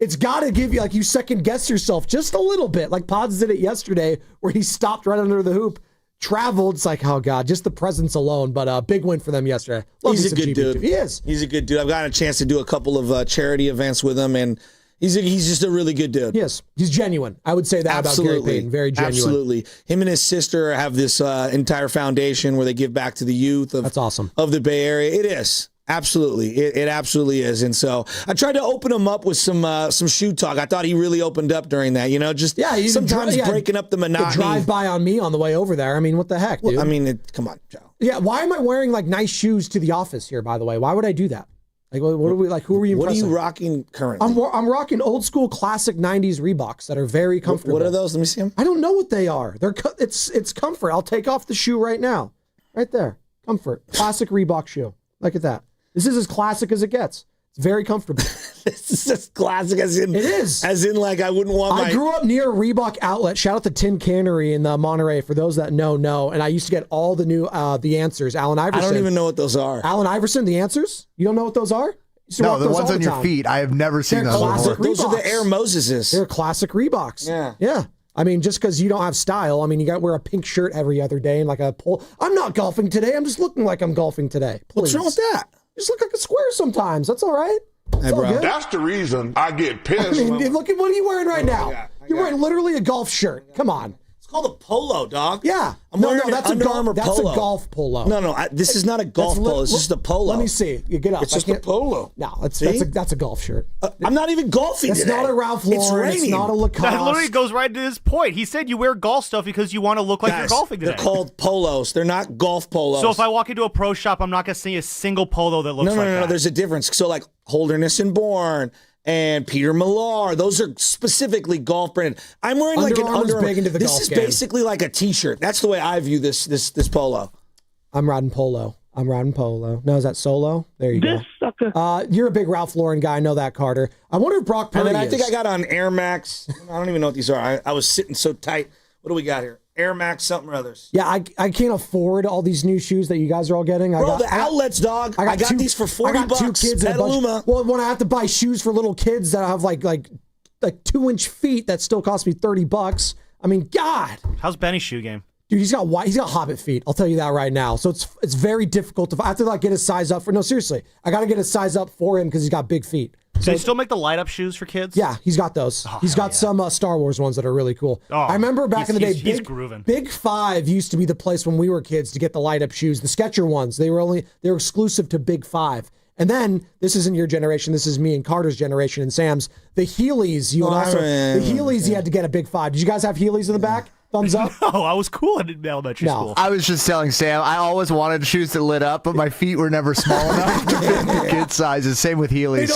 It's got to give you, like, you second guess yourself just a little bit. Like Pods did it yesterday where he stopped right under the hoop, traveled. It's like, oh, God, just the presence alone. But a big win for them yesterday. He's a good dude. He is. He's a good dude. I've gotten a chance to do a couple of charity events with him, and He's just a really good dude. Yes, he's genuine. I would say that about Gary Payton. Very genuine. Absolutely. Him and his sister have this entire foundation where they give back to the youth That's awesome. of the Bay Area. It is. Absolutely. It absolutely is. And so I tried to open him up with some shoe talk. I thought he really opened up during that, just sometimes breaking up the monotony. Drive by on me on the way over there. I mean, what the heck, dude? Well, I mean, come on, Joe. Yeah, why am I wearing like nice shoes to the office here, by the way? Why would I do that? Like, what are we like? Who are you impressing? What are you rocking currently? I'm rocking old school classic 90s Reeboks that are very comfortable. What are those? Let me see them. I don't know what they are. It's comfort. I'll take off the shoe right now. Right there. Comfort. Classic Reebok shoe. Look at that. This is as classic as it gets. It's very comfortable. This is as classic as in. It is. As in, like, I wouldn't want I grew up near a Reebok outlet. Shout out to Tin Cannery in Monterey. For those that know. And I used to get all the new The Answers. Allen Iverson. I don't even know what those are. Allen Iverson, The Answers? You don't know what those are? No, the ones on your feet. I have never seen those before. Those are the Air Moseses. They're classic Reeboks. Yeah. Yeah. I mean, just because you don't have style, I mean, you got to wear a pink shirt every other day and like a pole. I'm not golfing today. I'm just looking like I'm golfing today. Please. What's wrong with that? You just look like a square sometimes. That's all right. Hey, bro. That's the reason I get pissed. I mean, look at what are you wearing right now? You're wearing literally a golf shirt. Come on. It's called a polo, dog. Yeah. I'm wearing that's an Under Armour That's polo. a golf polo. No, this is not a golf polo. It's just a polo. Let me see. You get up. It's just a polo. No, that's a golf shirt. I'm not even golfing It's today. not a Ralph Lauren. It's not a Lacoste. That literally goes right to his point. He said you wear golf stuff because you want to look like you're golfing today. They're called polos. They're not golf polos. So if I walk into a pro shop, I'm not going to see a single polo that looks like that. No. There's a difference. So like Holderness and Bourne and Peter Millar, those are specifically golf branded. I'm wearing like an Under Armour. This is basically like a T-shirt. That's the way I view this polo. I'm riding polo. No, is that solo? There you go. Sucker. You're a big Ralph Lauren guy. I know that, Carter. I wonder if Brock Purdy And then I think I got on Air Max. I don't even know what these are. I was sitting so tight. What do we got here? Air Max something or others. Yeah, I can't afford all these new shoes that you guys are all getting. Bro, the outlets, dog. I got these for $40. I got 2 kids. Well, when I have to buy shoes for little kids that have like 2-inch feet, that still cost me $30. I mean, God. How's Benny's shoe game? Dude, he's got Hobbit feet. I'll tell you that right now. So it's very difficult I have to like get his size up for. No, seriously, I got to get his size up for him because he's got big feet. So they still make the light up shoes for kids? Yeah, he's got those. He's got some Star Wars ones that are really cool. I remember back in the day, he's grooving. Big 5 used to be the place when we were kids to get the light up shoes. The Skechers ones, they were exclusive to Big 5. And then this isn't your generation. This is me and Carter's generation and Sam's. The Heelys, you had to get a Big 5. Did you guys have Heelys in the back? Thumbs up? No, I was cool in elementary school. I was just telling Sam, I always wanted shoes that lit up, but my feet were never small enough to fit the kid sizes. Same with Heelys.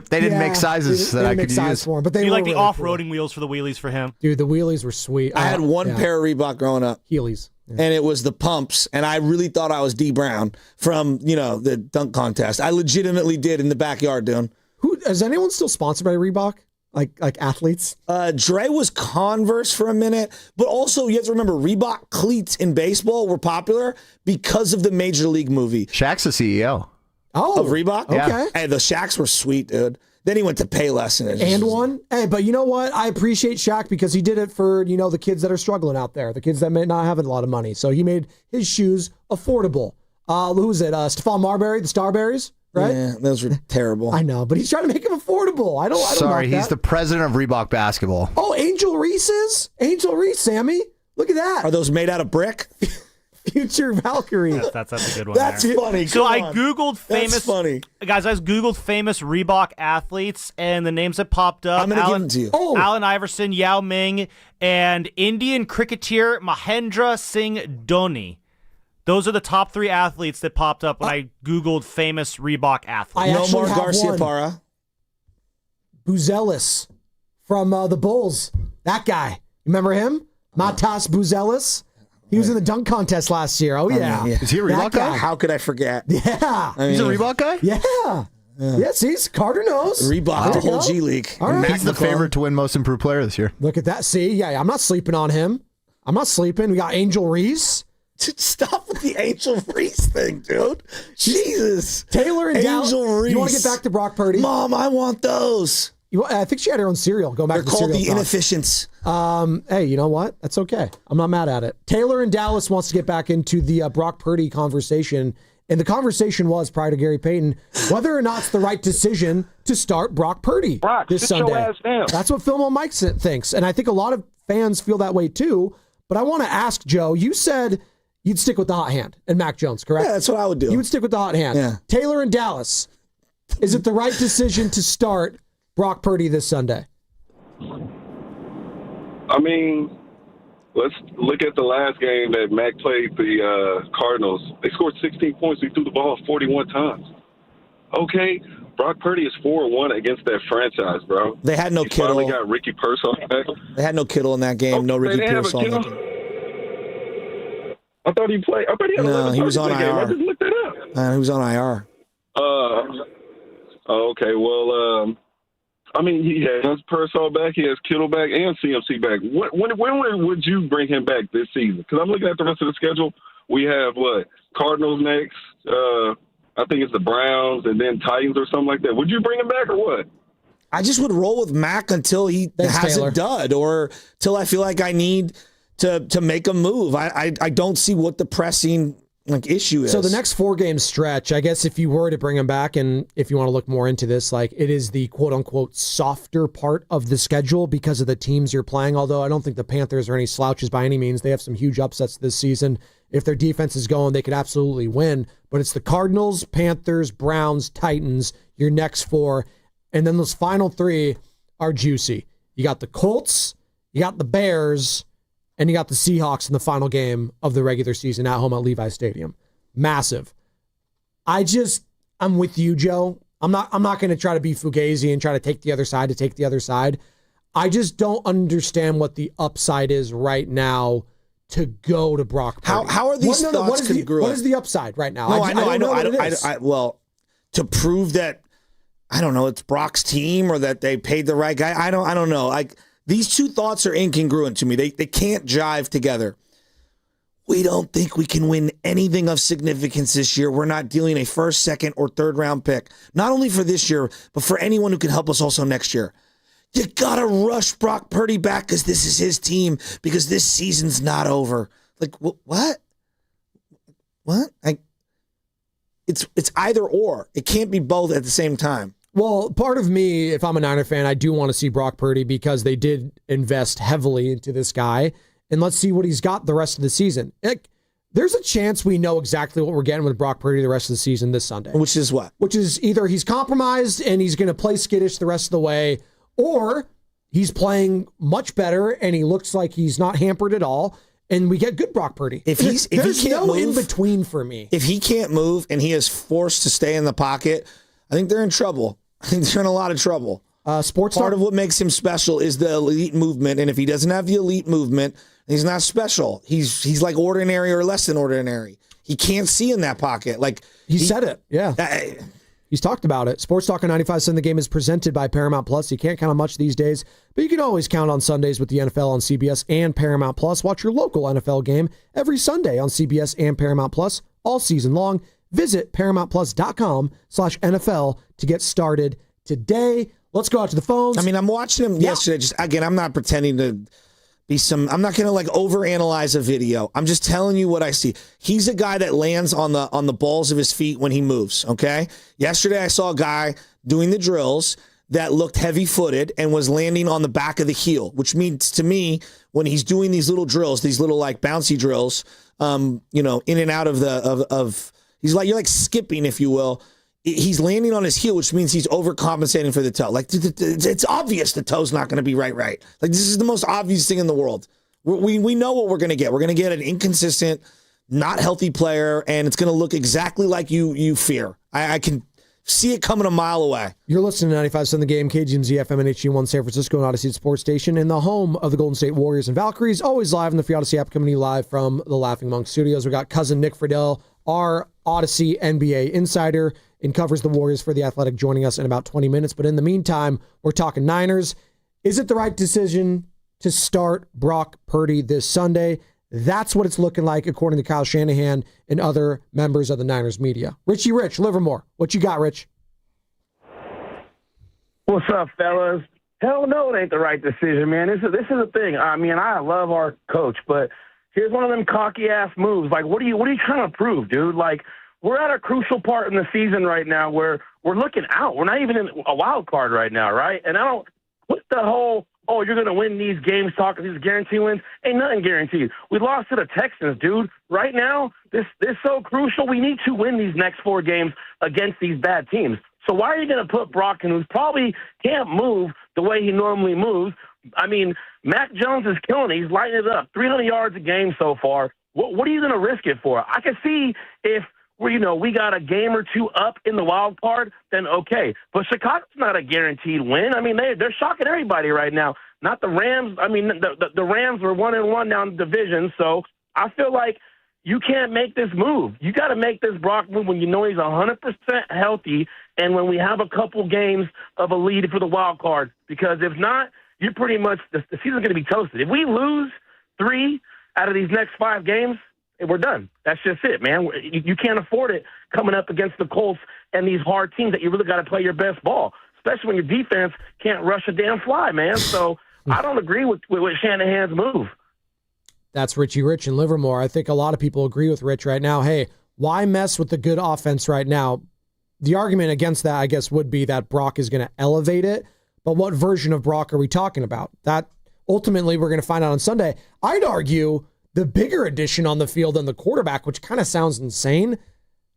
They didn't make sizes that I could use. For them, but they you were like the really off-roading cool. wheels for the wheelies for him? Dude, the wheelies were sweet. I had one pair of Reebok growing up. Heelys. And it was the pumps, and I really thought I was D. Brown from, the dunk contest. I legitimately did in the backyard, dude. Is anyone still sponsored by Reebok? Like athletes? Dre was Converse for a minute, but also you have to remember Reebok cleats in baseball were popular because of the Major League movie. Shaq's the CEO. Oh, of Reebok? Okay. Yeah. Hey, the Shaqs were sweet, dude. Then he went to Payless and won. Hey, but you know what? I appreciate Shaq because he did it for, the kids that are struggling out there, the kids that may not have a lot of money. So he made his shoes affordable. Who's it? Stephon Marbury, the Starberries? Right? Yeah, those were terrible. I know, but he's trying to make them affordable. I don't Sorry, know. he's the president of Reebok basketball. Oh, Angel Reese's? Angel Reese, Sammy. Look at that. Are those made out of brick? Future Valkyrie. That's a good one. That's funny. So I Googled famous. That's funny. Guys, I Googled famous Reebok athletes, and the names that popped up. I'm going to give them to you. Oh. Allen Iverson, Yao Ming, and Indian cricketer Mahendra Singh Dhoni. Those are the top 3 athletes that popped up when I Googled famous Reebok athletes. No more Garcia Parra. Buzelis from the Bulls. That guy. Remember him? Matas Buzelis. He was in the dunk contest last year. Oh, yeah. Is he a Reebok guy? How could I forget? Yeah. He's a Reebok guy? Yeah. Yeah, see, Carter knows. Reebok, the whole G League. All right. He's the favorite to win Most Improved Player this year. Look at that. See, yeah, I'm not sleeping on him. I'm not sleeping. We got Angel Reese. Stop with the Angel Reese thing, dude. Jesus. Taylor and Angel Reese. You want to get back to Brock Purdy? Mom, I want those. I think she had her own cereal. Go back They're to called cereal the Inefficients. Hey, you know what? That's okay. I'm not mad at it. Taylor in Dallas wants to get back into the Brock Purdy conversation. And the conversation was, prior to Gary Payton, whether or not it's the right decision to start Brock Purdy this Sunday. Your ass down. That's what Phil Mike thinks. And I think a lot of fans feel that way too. But I want to ask, Joe, you said you'd stick with the hot hand and Mac Jones, correct? Yeah, that's what I would do. You would stick with the hot hand. Yeah. Taylor in Dallas, is it the right decision to start Brock Purdy this Sunday? I mean, let's look at the last game that Mac played the Cardinals. They scored 16 points. He threw the ball 41 times. Okay, Brock Purdy is 4-1 against that franchise, bro. They had no Kittle. Finally got Ricky Pearsall back. They had no Kittle in that game. No Ricky Pearsall. I thought he played. I thought he had No, he was on game. I IR. just looked it up. He was on IR. Okay, well, I mean, he has Pearsall back, he has Kittle back, and CMC back. When would you bring him back this season? Because I'm looking at the rest of the schedule. We have, Cardinals next. I think it's the Browns, and then Titans or something like that. Would you bring him back or what? I just would roll with Mac until he has a dud or till I feel like I need to make a move. I don't see what the pressing issue is. So the next 4-game stretch, I guess if you were to bring him back, and if you want to look more into this, it is the quote-unquote softer part of the schedule because of the teams you're playing, although I don't think the Panthers are any slouches by any means. They have some huge upsets this season. If their defense is going, they could absolutely win. But it's the Cardinals, Panthers, Browns, Titans, your next 4, and then those final 3 are juicy. You got the Colts, you got the Bears, and you got the Seahawks in the final game of the regular season at home at Levi Stadium. Massive. I'm with you, Joe. I'm not going to try to be fugazi and try to take the other side. I just don't understand what the upside is right now to go to Brock Purdy. How are these thoughts congruent? What is the upside right now? No, I know. Well, to prove that, I don't know, it's Brock's team or that they paid the right guy. I don't know. These two thoughts are incongruent to me. They can't jive together. We don't think we can win anything of significance this year. We're not dealing a first, second, or third round pick. Not only for this year, but for anyone who can help us also next year. You gotta rush Brock Purdy back because this is his team, because this season's not over. What? What? It's either or. It can't be both at the same time. Well, part of me, if I'm a Niner fan, I do want to see Brock Purdy because they did invest heavily into this guy. And let's see what he's got the rest of the season. There's a chance we know exactly what we're getting with Brock Purdy the rest of the season this Sunday. Which is what? Which is either he's compromised and he's going to play skittish the rest of the way, or he's playing much better and he looks like he's not hampered at all, and we get good Brock Purdy. There's no move, in between for me. If he can't move and he is forced to stay in the pocket, I think they're in trouble. I think they're in a lot of trouble. Part of what makes him special is the elite movement, and if he doesn't have the elite movement, he's not special. He's like ordinary or less than ordinary. He can't see in that pocket. He said it. Yeah. He's talked about it. Sports Talk on 95.7 The Game is presented by Paramount Plus. You can't count on much these days, but you can always count on Sundays with the NFL on CBS and Paramount Plus. Watch your local NFL game every Sunday on CBS and Paramount Plus all season long. Visit ParamountPlus.com/NFL to get started today. Let's go out to the phones. I mean, I'm watching him yesterday. I'm not pretending to be I'm not going to overanalyze a video. I'm just telling you what I see. He's a guy that lands on the balls of his feet when he moves, okay? Yesterday I saw a guy doing the drills that looked heavy-footed and was landing on the back of the heel, which means to me, when he's doing these little drills, these little bouncy drills, in and out of you're like skipping, if you will. He's landing on his heel, which means he's overcompensating for the toe. It's obvious the toe's not going to be right. This is the most obvious thing in the world. We know what we're going to get. We're going to get an inconsistent, not healthy player, and it's going to look exactly like you fear. I can see it coming a mile away. You're listening to 95.7 The Game, KGMZ FM and HD1 San Francisco and Odyssey Sports Station, in the home of the Golden State Warriors and Valkyries, always live in the free Odyssey app, coming to you live from the Laughing Monk Studios. We got cousin Nick Friedel, our Odyssey NBA insider, and covers the Warriors for The Athletic, joining us in about 20 minutes. But in the meantime, we're talking Niners. Is it the right decision to start Brock Purdy this Sunday? That's what it's looking like, according to Kyle Shanahan and other members of the Niners media. Richie Rich, Livermore, what you got, Rich? What's up, fellas? Hell no, it ain't the right decision, man. This is the thing. I mean, I love our coach, but here's one of them cocky ass moves. What are you trying to prove, dude? we're at a crucial part in the season right now where we're looking out. We're not even in a wild card right now, right? And I don't put the whole, oh, you're going to win these games, talking these guarantee wins. Ain't nothing guaranteed. We lost to the Texans, dude. Right now, this is so crucial. We need to win these next 4 games against these bad teams. So why are you going to put Brock in, who probably can't move the way he normally moves? I mean, Mac Jones is killing it. He's lighting it up. 300 yards a game so far. What are you going to risk it for? I can see if we got a game or 2 up in the wild card, then okay. But Chicago's not a guaranteed win. I mean, they're shocking everybody right now. Not the Rams. I mean, the Rams were 1-1 down the division. So I feel like you can't make this move. You got to make this Brock move when you know he's 100% healthy and when we have a couple games of a lead for the wild card. Because if not, you're pretty much the season's going to be toasted. If we lose 3 out of these next 5 games, we're done. That's just it, man. You can't afford it coming up against the Colts and these hard teams that you really got to play your best ball, especially when your defense can't rush a damn fly, man. So I don't agree with Shanahan's move. That's Richie Rich in Livermore. I think a lot of people agree with Rich right now. Hey, why mess with the good offense right now? The argument against that, I guess, would be that Brock is going to elevate it. But what version of Brock are we talking about? That ultimately we're going to find out on Sunday. I'd argue the bigger addition on the field than the quarterback, which kind of sounds insane,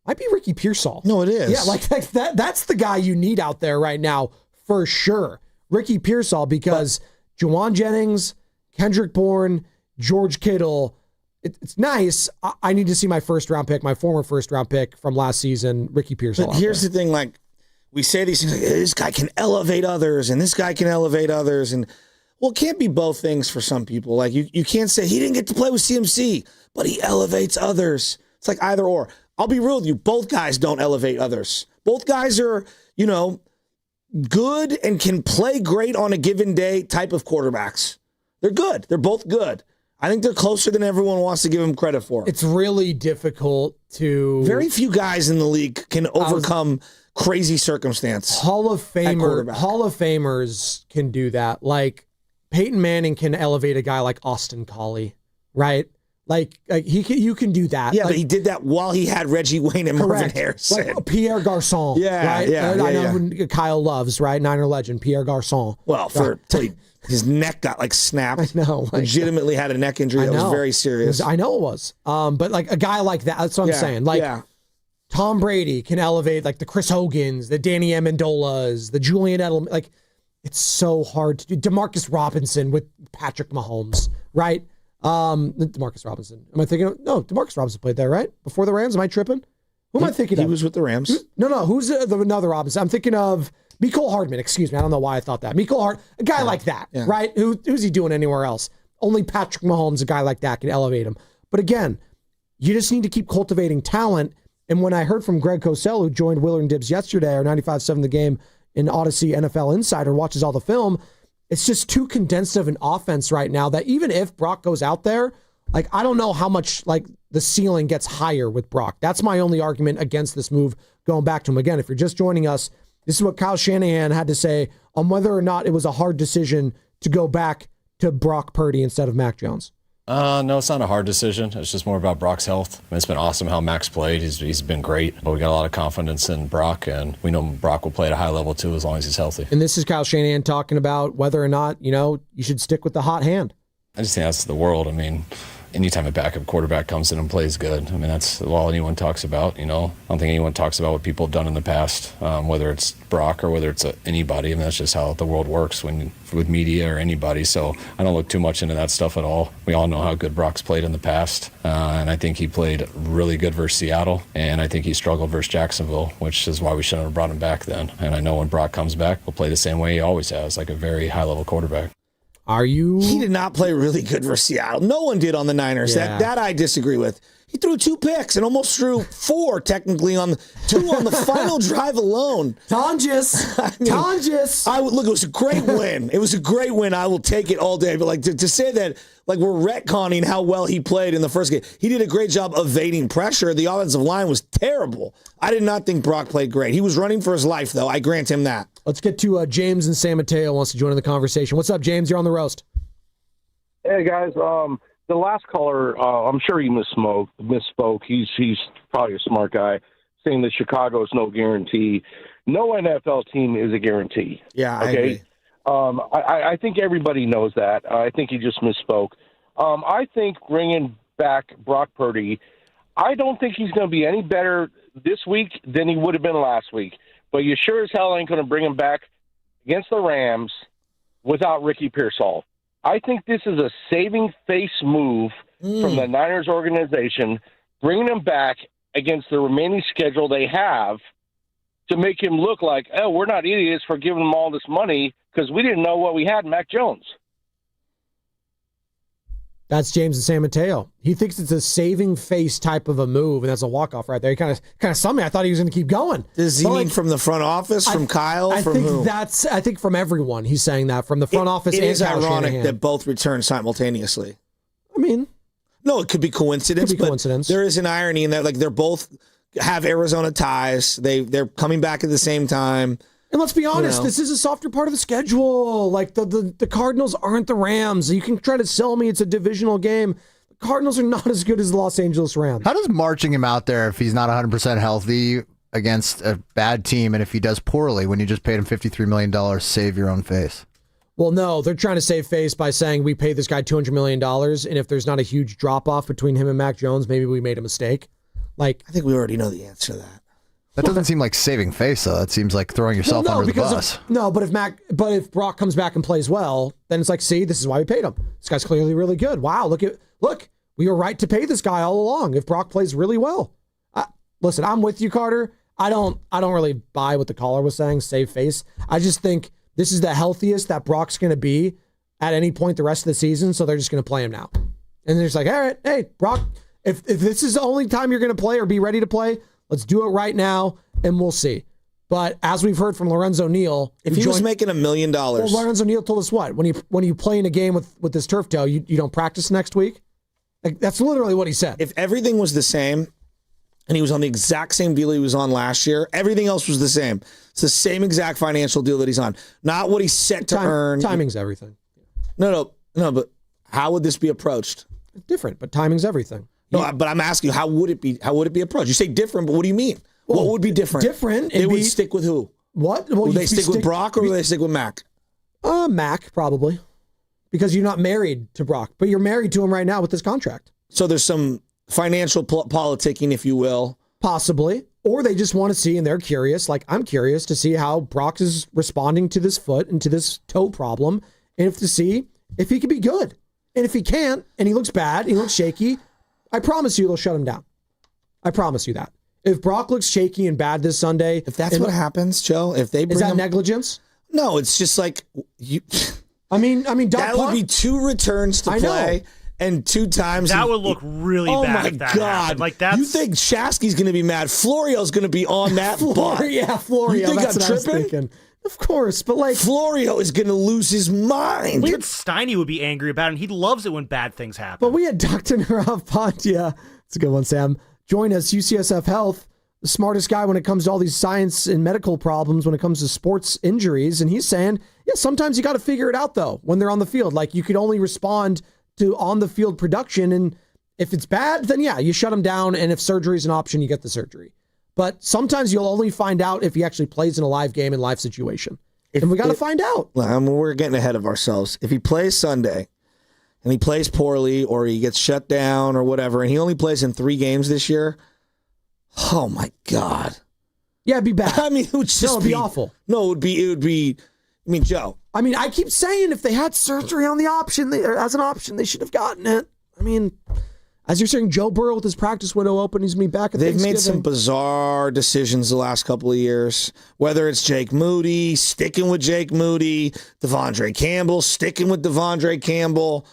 might be Ricky Pearsall. No, it is. Yeah, like that's the guy you need out there right now for sure. Ricky Pearsall, because Juwan Jennings, Kendrick Bourne, George Kittle, it's nice. I need to see my former first round pick from last season, Ricky Pearsall. But here's the thing, like, we say these things, like, this guy can elevate others, and this guy can elevate others, and well, it can't be both things for some people. Like, you can't say he didn't get to play with CMC, but he elevates others. It's like either or. I'll be real with you. Both guys don't elevate others. Both guys are, good and can play great on a given day type of quarterbacks. They're good. They're both good. I think they're closer than everyone wants to give them credit for. It's really difficult to... Very few guys in the league can overcome crazy circumstance. Hall of Famers can do that. Like, Peyton Manning can elevate a guy like Austin Collie, right? Like you can do that. Yeah, like, but he did that while he had Reggie Wayne and Marvin Harrison. Like Pierre Garçon. Yeah, right? yeah. I know who Kyle loves, right? Niner legend, Pierre Garçon. Well, his neck got like snapped. I know. Legitimately had a neck injury that was very serious. I know it was. But like a guy like that, that's what I'm saying. Like Tom Brady can elevate like the Chris Hogans, the Danny Amendolas, the Julian Edelman. Like, it's so hard to do. DeMarcus Robinson with Patrick Mahomes, right? DeMarcus Robinson. Am I thinking of? No, DeMarcus Robinson played there, right? Before the Rams? Am I tripping? Who am I thinking of? He was with the Rams. No. Who's another Robinson? I'm thinking of Mecole Hardman. Excuse me. I don't know why I thought that. Mecole Hardman, a guy like that, right? Who's he doing anywhere else? Only Patrick Mahomes, a guy like that, can elevate him. But again, you just need to keep cultivating talent. And when I heard from Greg Cosell, who joined Willard and Dibbs yesterday, our 95.7 The Game in Odyssey NFL Insider, watches all the film, it's just too condensed of an offense right now that even if Brock goes out there, like, I don't know how much like the ceiling gets higher with Brock. That's my only argument against this move going back to him. Again, if you're just joining us, this is what Kyle Shanahan had to say on whether or not it was a hard decision to go back to Brock Purdy instead of Mac Jones. No, it's not a hard decision. It's just more about Brock's health. I mean, it's been awesome how Mac's played. He's been great, but we got a lot of confidence in Brock, and we know Brock will play at a high level too as long as he's healthy. And this is Kyle Shanahan talking about whether or not, you should stick with the hot hand. I just think that's the world. I mean, anytime a backup quarterback comes in and plays good, I mean, that's all anyone talks about, I don't think anyone talks about what people have done in the past, whether it's Brock or whether it's anybody. I mean, that's just how the world works with media or anybody. So I don't look too much into that stuff at all. We all know how good Brock's played in the past, and I think he played really good versus Seattle, and I think he struggled versus Jacksonville, which is why we shouldn't have brought him back then. And I know when Brock comes back, he'll play the same way he always has, like a very high-level quarterback. He did not play really good for Seattle. No one did on the Niners. Yeah. That I disagree with. He threw 2 picks and almost threw 4 technically on 2 on the final drive alone. Tonjes. Look, it was a great win. It was a great win. I will take it all day. But like to say that like we're retconning how well he played in the first game. He did a great job evading pressure. The offensive line was terrible. I did not think Brock played great. He was running for his life, though. I grant him that. Let's get to James in San Mateo wants to join in the conversation. What's up, James? You're on the roast. Hey, guys. the last caller, I'm sure he misspoke. He's probably a smart guy, saying that Chicago is no guarantee. No NFL team is a guarantee. Yeah, I okay? agree. I think everybody knows that. I think he just misspoke. I think bringing back Brock Purdy, I don't think he's going to be any better this week than he would have been last week. But you sure as hell ain't going to bring him back against the Rams without Ricky Pearsall. I think this is a saving face move from the Niners organization, bringing him back against the remaining schedule they have to make him look like, oh, we're not idiots for giving him all this money because we didn't know what we had in Mac Jones. That's James and San Mateo. He thinks it's a saving face type of a move, and that's a walk-off right there. He kind of summed me. I thought he was going to keep going. Does he mean from the front office, from Kyle, from who? I think from everyone he's saying that, from the front office and is Kyle ironic Shanahan. that both return simultaneously. I mean, no, it could be coincidence. But there is an irony in that, like, they're both have Arizona ties. They're coming back at the same time. And let's be honest, this is a softer part of the schedule. Like, the Cardinals aren't the Rams. You can try to sell me it's a divisional game. The Cardinals are not as good as the Los Angeles Rams. How does marching him out there if he's not 100% healthy against a bad team, and if he does poorly when you just paid him $53 million, save your own face? Well, no, they're trying to save face by saying we paid this guy $200 million, and if there's not a huge drop-off between him and Mac Jones, maybe we made a mistake. Like, I think we already know the answer to that. That doesn't seem like saving face, though. That seems like throwing yourself under the bus. But if Brock comes back and plays well, then it's like, see, this is why we paid him. This guy's clearly really good. Wow, look, we were right to pay this guy all along. If Brock plays really well, listen, I'm with you, Carter. I don't really buy what the caller was saying. Save face. I just think this is the healthiest that Brock's going to be at any point the rest of the season. So they're just going to play him now, and they're just like, all right, hey, Brock, if this is the only time you're going to play or be ready to play, let's do it right now, and we'll see. But as we've heard from Lorenzo Neal, if he was making $1 million, well, Lorenzo Neal told us what when you play in a game with this turf toe, you don't practice next week. Like, that's literally what he said. If everything was the same, and he was on the exact same deal he was on last year, everything else was the same. It's the same exact financial deal that he's on, not what he's set to earn. Timing's everything. No. But how would this be approached? Different, but timing's everything. No, but I'm asking you, how would it be approached? You say different, but what do you mean? Well, what would be different? Different. They would stick with who? What? Well, would they stick with Brock or would they stick with Mac? Mac, probably. Because you're not married to Brock, but you're married to him right now with this contract. So there's some financial politicking, if you will. Possibly. Or they just want to see, and they're curious, like I'm curious to see how Brock is responding to this foot and to this toe problem, and to see if he can be good. And if he can't, and he looks bad, he looks shaky, I promise you they'll shut him down. I promise you that. If Brock looks shaky and bad this Sunday... If that's what happens, Joe, if they bring Is that him, negligence? No, it's just like... I mean, that would be 2 returns to play and 2 times... That would look really bad. Oh, my if that God. happened. Like, that's... You think Shasky's going to be mad. Florio's going to be on that butt. Yeah, Florio. You think that's I'm what I was tripping? thinking. Of course, but like... Florio is going to lose his mind. Weird Steiny would be angry about it, and he loves it when bad things happen. But we had Dr. Nirav Pandya. It's a good one, Sam. Join us, UCSF Health, the smartest guy when it comes to all these science and medical problems when it comes to sports injuries. And he's saying, yeah, sometimes you got to figure it out, though, when they're on the field. Like, you could only respond to on-the-field production, and if it's bad, then yeah, you shut them down, and if surgery is an option, you get the surgery. But sometimes you'll only find out if he actually plays in a live game and live situation. And we got to find out. We're getting ahead of ourselves. If he plays Sunday and he plays poorly or he gets shut down or whatever, and he only plays in 3 games this year, oh my God. Yeah, it'd be bad. I mean, it would just it'd be awful. No, it would be, I mean, Joe. I mean, I keep saying if they had surgery on the option, as an option, they should have gotten it. I mean, as you're saying, Joe Burrow with his practice window open, he's going to be back at They've Thanksgiving. made some bizarre decisions the last couple of years, whether it's Jake Moody, sticking with Jake Moody, Devondre Campbell, sticking with Devondre Campbell.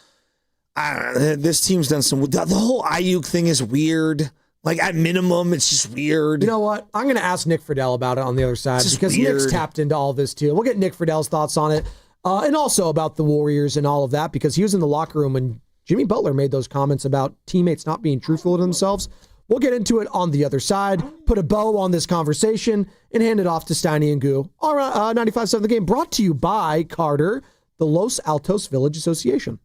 This team's done some... The whole Ayuk thing is weird. Like, at minimum, it's just weird. You know what? I'm going to ask Nick Friedel about it on the other side because Nick's tapped into all this, too. We'll get Nick Friedel's thoughts on it and also about the Warriors and all of that because he was in the locker room and Jimmy Butler made those comments about teammates not being truthful to themselves. We'll get into it on the other side, put a bow on this conversation, and hand it off to Steiny and Goo. All right, 95.7 The Game, brought to you by Carter, the Los Altos Village Association.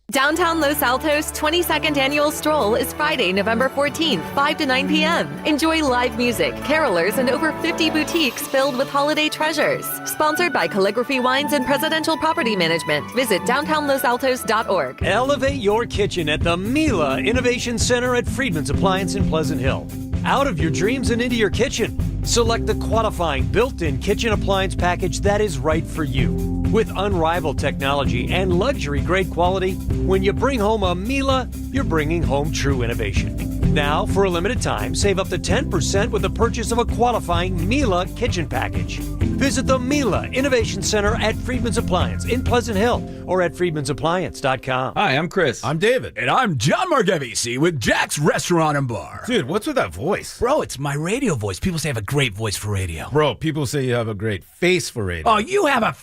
Downtown Los Altos' 22nd annual stroll is Friday, November 14th, 5 to 9 p.m. Enjoy live music, carolers, and over 50 boutiques filled with holiday treasures. Sponsored by Calligraphy Wines and Presidential Property Management. Visit downtownlosaltos.org. Elevate your kitchen at the Mila Innovation Center at Friedman's Appliance in Pleasant Hill. Out of your dreams and into your kitchen. Select the qualifying built-in kitchen appliance package that is right for you. With unrivaled technology and luxury-grade quality, when you bring home a Miele, you're bringing home true innovation. Now, for a limited time, save up to 10% with the purchase of a qualifying Miele kitchen package. Visit the Miele Innovation Center at Friedman's Appliance in Pleasant Hill or at friedmansappliance.com. Hi, I'm Chris. I'm David. And I'm John Margevisi with Jack's Restaurant and Bar. Dude, what's with that voice? Bro, it's my radio voice. People say I have a great voice for radio. Bro, people say you have a great face for radio. Oh, you have a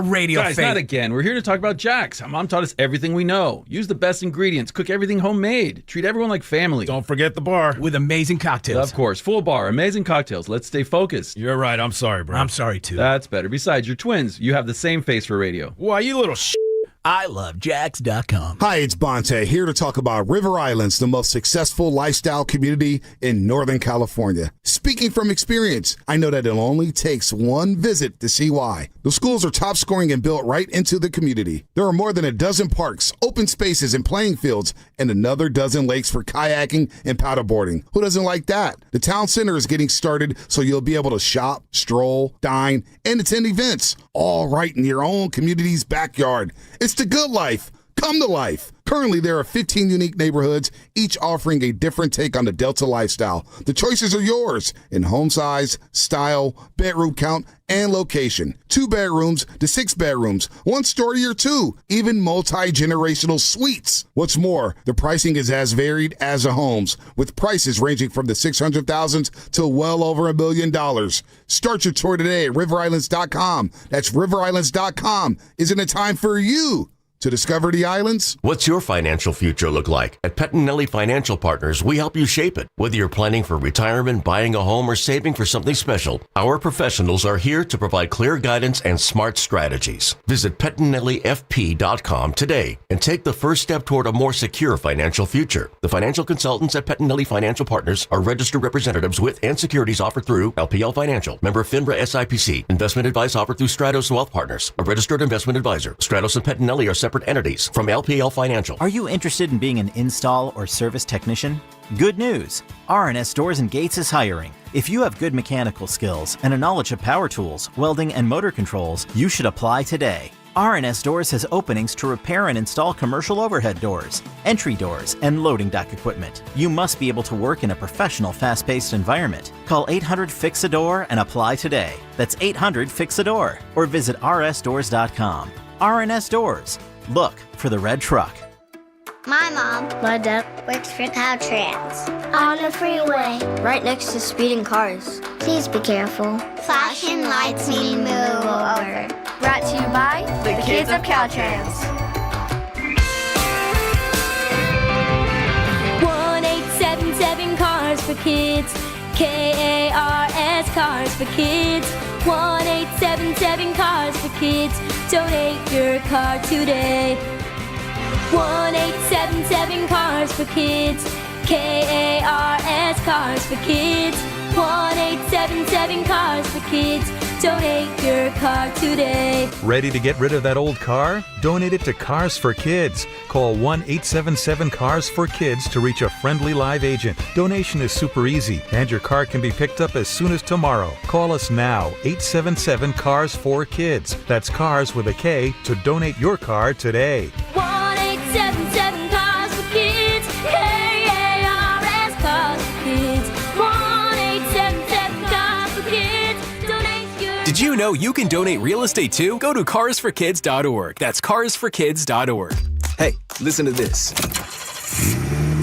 radio Guys, face. not again. We're here to talk about Jack's. My mom taught us everything we know. Use the best ingredients. Cook everything homemade. Treat everyone like family. Don't forget the bar. With amazing cocktails. Of course. Full bar. Amazing cocktails. Let's stay focused. You're right. I'm sorry, bro. I'm sorry, too. That's better. Besides, you're twins. You have the same face for radio. Why, you little I love Jax.com. Hi, it's Bonte here to talk about River Islands, the most successful lifestyle community in Northern California. Speaking from experience, I know that it only takes one visit to see why. The schools are top scoring and built right into the community. There are more than a dozen parks, open spaces, and playing fields, and another dozen lakes for kayaking and paddleboarding. Who doesn't like that? The town center is getting started, so you'll be able to shop, stroll, dine, and attend events, all right in your own community's backyard. It's the good life. Come to life. Currently, there are 15 unique neighborhoods, each offering a different take on the Delta lifestyle. The choices are yours in home size, style, bedroom count, and location. 2 bedrooms to 6 bedrooms, 1 story or 2, even multi-generational suites. What's more, the pricing is as varied as the homes, with prices ranging from the $600,000 to well over $1 million. Start your tour today at riverislands.com. That's riverislands.com. Isn't it time for you to discover the islands? What's your financial future look like? At Pettinelli Financial Partners, we help you shape it. Whether you're planning for retirement, buying a home, or saving for something special, our professionals are here to provide clear guidance and smart strategies. Visit PettinelliFP.com today and take the first step toward a more secure financial future. The financial consultants at Pettinelli Financial Partners are registered representatives with and securities offered through LPL Financial, member FINRA SIPC. Investment advice offered through Stratos Wealth Partners, a registered investment advisor. Stratos and Pettinelli are separate entities from LPL Financial. Are you interested in being an install or service technician? Good news! R&S Doors and Gates is hiring. If you have good mechanical skills and a knowledge of power tools, welding, and motor controls, you should apply today. R&S Doors has openings to repair and install commercial overhead doors, entry doors, and loading dock equipment. You must be able to work in a professional, fast-paced environment. Call 800-FIX-A-DOOR and apply today. That's 800-FIX-A-DOOR or visit rsdoors.com. R&S Doors. Look for the red truck. My mom, Linda, works for Caltrans. On the freeway. Right next to speeding cars. Please be careful. Flashing lights mean move over. Brought to you by the kids of Caltrans. 1877 Cars for Kids. KARS Cars for Kids. 1877 Cars for Kids. Donate your car today. 1877 Cars for Kids. KARS Cars for Kids. 1877 Cars for Kids. Donate your car today. Ready to get rid of that old car? Donate it to Cars for Kids. Call 1-877-CARS-FOR-KIDS to reach a friendly live agent. Donation is super easy, and your car can be picked up as soon as tomorrow. Call us now, 877-CARS-FOR-KIDS. That's cars with a K to donate your car today. 1877 Cars for Kids. KARS Cars for Kids. 1877 Cars for Kids. Donate your. Did you know you can donate real estate too? Go to carsforkids.org. That's carsforkids.org. Hey, listen to this.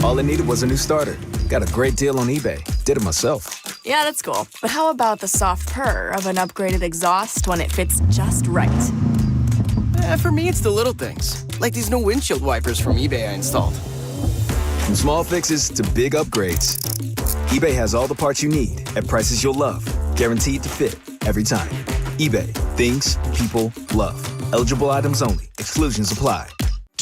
All I needed was a new starter. Got a great deal on eBay. Did it myself. Yeah, that's cool. But how about the soft purr of an upgraded exhaust when it fits just right? For me, it's the little things, like these new windshield wipers from eBay I installed. From small fixes to big upgrades, eBay has all the parts you need at prices you'll love, guaranteed to fit every time. eBay, things people love. Eligible items only. Exclusions apply.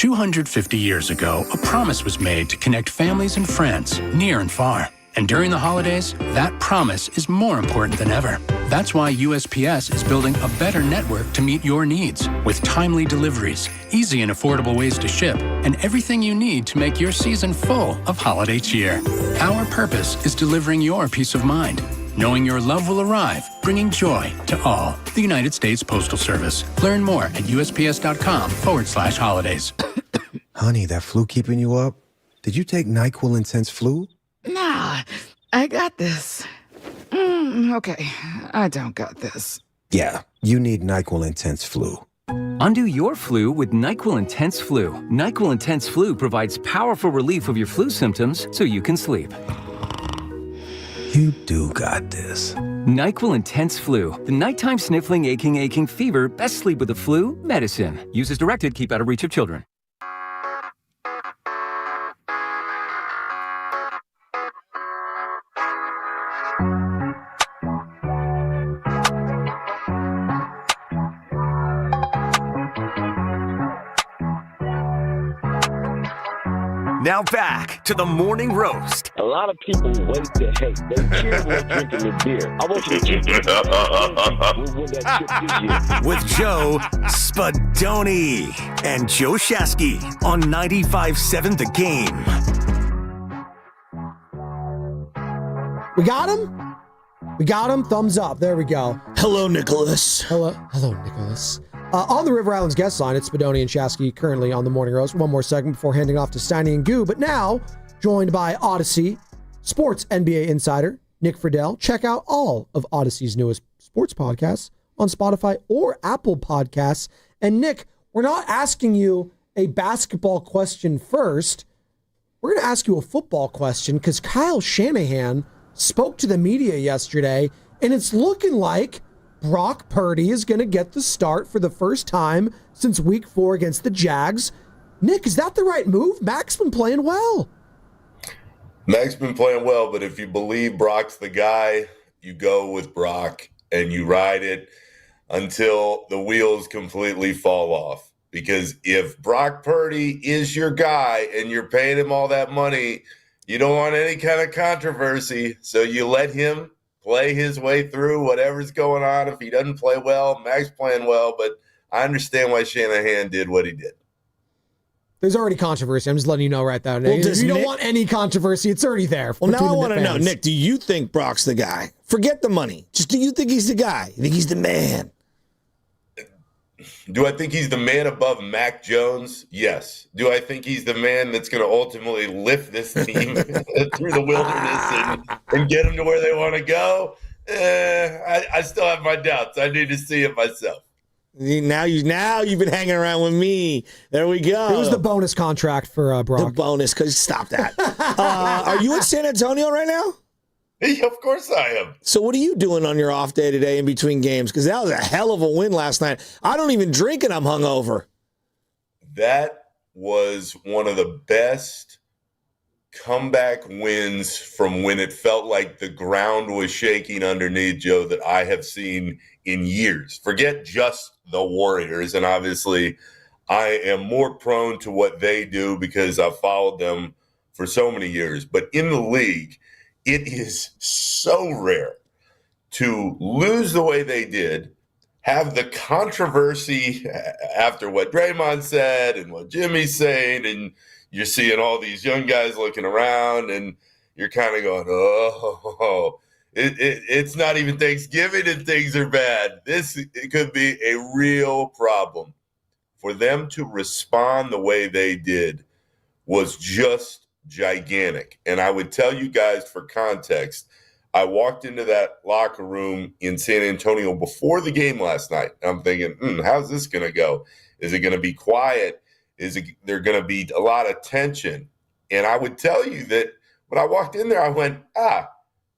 250 years ago, a promise was made to connect families and friends, near and far. And during the holidays, that promise is more important than ever. That's why USPS is building a better network to meet your needs, with timely deliveries, easy and affordable ways to ship, and everything you need to make your season full of holiday cheer. Our purpose is delivering your peace of mind, knowing your love will arrive, bringing joy to all. The United States Postal Service. Learn more at USPS.com/holidays. Honey, that flu keeping you up? Did you take NyQuil Intense Flu? Nah, I got this. Okay, I don't got this. Yeah, you need NyQuil Intense Flu. Undo your flu with NyQuil Intense Flu. NyQuil Intense Flu provides powerful relief of your flu symptoms so you can sleep. You do got this. NyQuil Intense Flu. The nighttime sniffling, aching fever. Best sleep with the flu medicine. Use as directed. Keep out of reach of children. Now back to the morning roast. A lot of people wait to hate. They cheer when drinking the beer. I want you to keep it. We'll win that chip this year. With Joe Spadoni and Joe Shasky on 95.7 The Game. We got him? We got him. Thumbs up. There we go. Hello, Nicholas. Hello, Nicholas. On the River Islands guest line, it's Spadoni and Shasky currently on the Morning Roast. One more segment before handing off to Steiny and Goo. But now, joined by Odyssey, sports NBA insider, Nick Friedel. Check out all of Odyssey's newest sports podcasts on Spotify or Apple Podcasts. And Nick, we're not asking you a basketball question first. We're going to ask you a football question because Kyle Shanahan spoke to the media yesterday, and it's looking like Brock Purdy is going to get the start for the first time since week 4 against the Jags. Nick, is that the right move? Mac's been playing well. Mac's been playing well, but if you believe Brock's the guy, you go with Brock and you ride it until the wheels completely fall off. Because if Brock Purdy is your guy and you're paying him all that money, you don't want any kind of controversy. So you let him play his way through whatever's going on. If he doesn't play well, Mac's playing well, but I understand why Shanahan did what he did. There's already controversy. I'm just letting you know right now. Well, if you don't want any controversy, it's already there. Well, now I want to know, Nick, do you think Brock's the guy? Forget the money. Just do you think he's the guy? You think he's the man? Do I think he's the man above Mac Jones? Yes. Do I think he's the man that's going to ultimately lift this team through the wilderness and get them to where they want to go? I still have my doubts. I need to see it myself. Now you've been hanging around with me. There we go. It was the bonus contract for Brock. The bonus, because stop that. Are you in San Antonio right now? Of course I am. So what are you doing on your off day today in between games? Because that was a hell of a win last night. I don't even drink and I'm hungover. That was one of the best comeback wins from when it felt like the ground was shaking underneath, Joe, that I have seen in years. Forget just the Warriors. And obviously I am more prone to what they do because I've followed them for so many years. But in the league, it is so rare to lose the way they did, have the controversy after what Draymond said and what Jimmy's saying, and you're seeing all these young guys looking around, and you're kind of going, oh, it's not even Thanksgiving and things are bad. It could be a real problem. For them to respond the way they did was just gigantic. And I would tell you guys for context, I walked into that locker room in San Antonio before the game last night. I'm thinking, how's this going to go? Is it going to be quiet? Is there going to be a lot of tension? And I would tell you that when I walked in there, I went,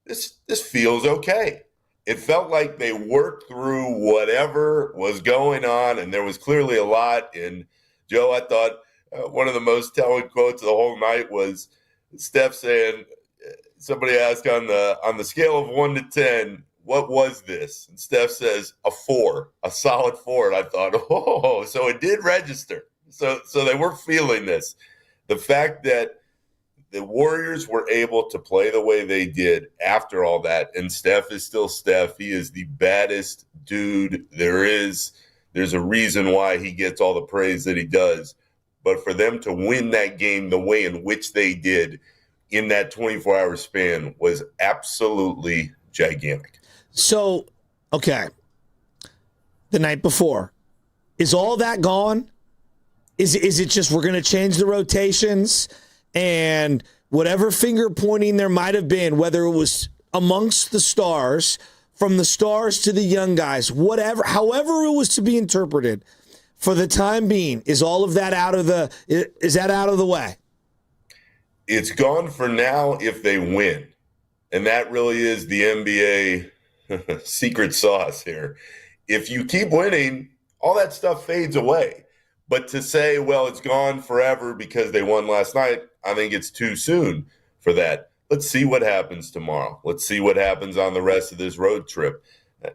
this feels okay. It felt like they worked through whatever was going on, and there was clearly a lot. And Joe, I thought one of the most telling quotes of the whole night was Steph saying, somebody asked on the scale of 1 to 10, what was this? And Steph says a 4, a solid 4. And I thought, so it did register. So they were feeling this. The fact that the Warriors were able to play the way they did after all that, and Steph is still Steph. He is the baddest dude there is. There's a reason why he gets all the praise that he does. But for them to win that game the way in which they did in that 24-hour span was absolutely gigantic. So, okay, the night before, is all that gone? Is it just we're going to change the rotations and whatever finger pointing there might have been, whether it was amongst the stars, from the stars to the young guys, whatever, however it was to be interpreted, for the time being, is all of that out of the way? It's gone for now if they win. And that really is the NBA secret sauce here. If you keep winning, all that stuff fades away. But to say, well, it's gone forever because they won last night, I think it's too soon for that. Let's see what happens tomorrow. Let's see what happens on the rest of this road trip.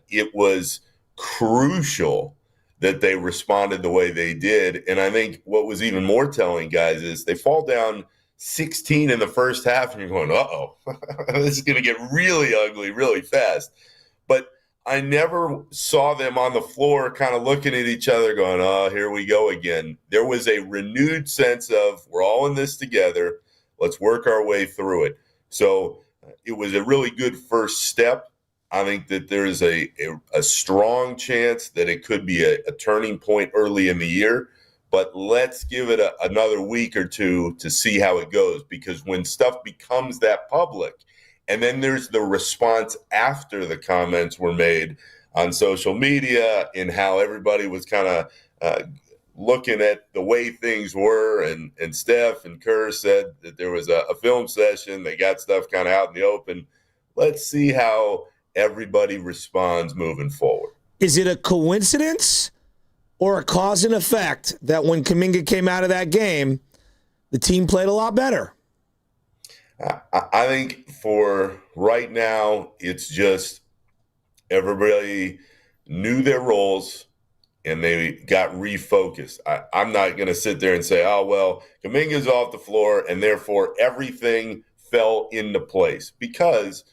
It was crucial that they responded the way they did. And I think what was even more telling, guys, is they fall down 16 in the first half, and you're going, uh-oh, this is going to get really ugly really fast. But I never saw them on the floor kind of looking at each other going, oh, here we go again. There was a renewed sense of we're all in this together. Let's work our way through it. So it was a really good first step. I think that there is a strong chance that it could be a turning point early in the year. But let's give it another week or two to see how it goes. Because when stuff becomes that public, and then there's the response after the comments were made on social media and how everybody was kind of looking at the way things were. And Steph and Kerr said that there was a film session. They got stuff kind of out in the open. Let's see how everybody responds moving forward. Is it a coincidence or a cause and effect that when Kuminga came out of that game, the team played a lot better? I think for right now, it's just everybody knew their roles and they got refocused. I'm not going to sit there and say, oh, well, Kuminga's off the floor and therefore everything fell into place. Because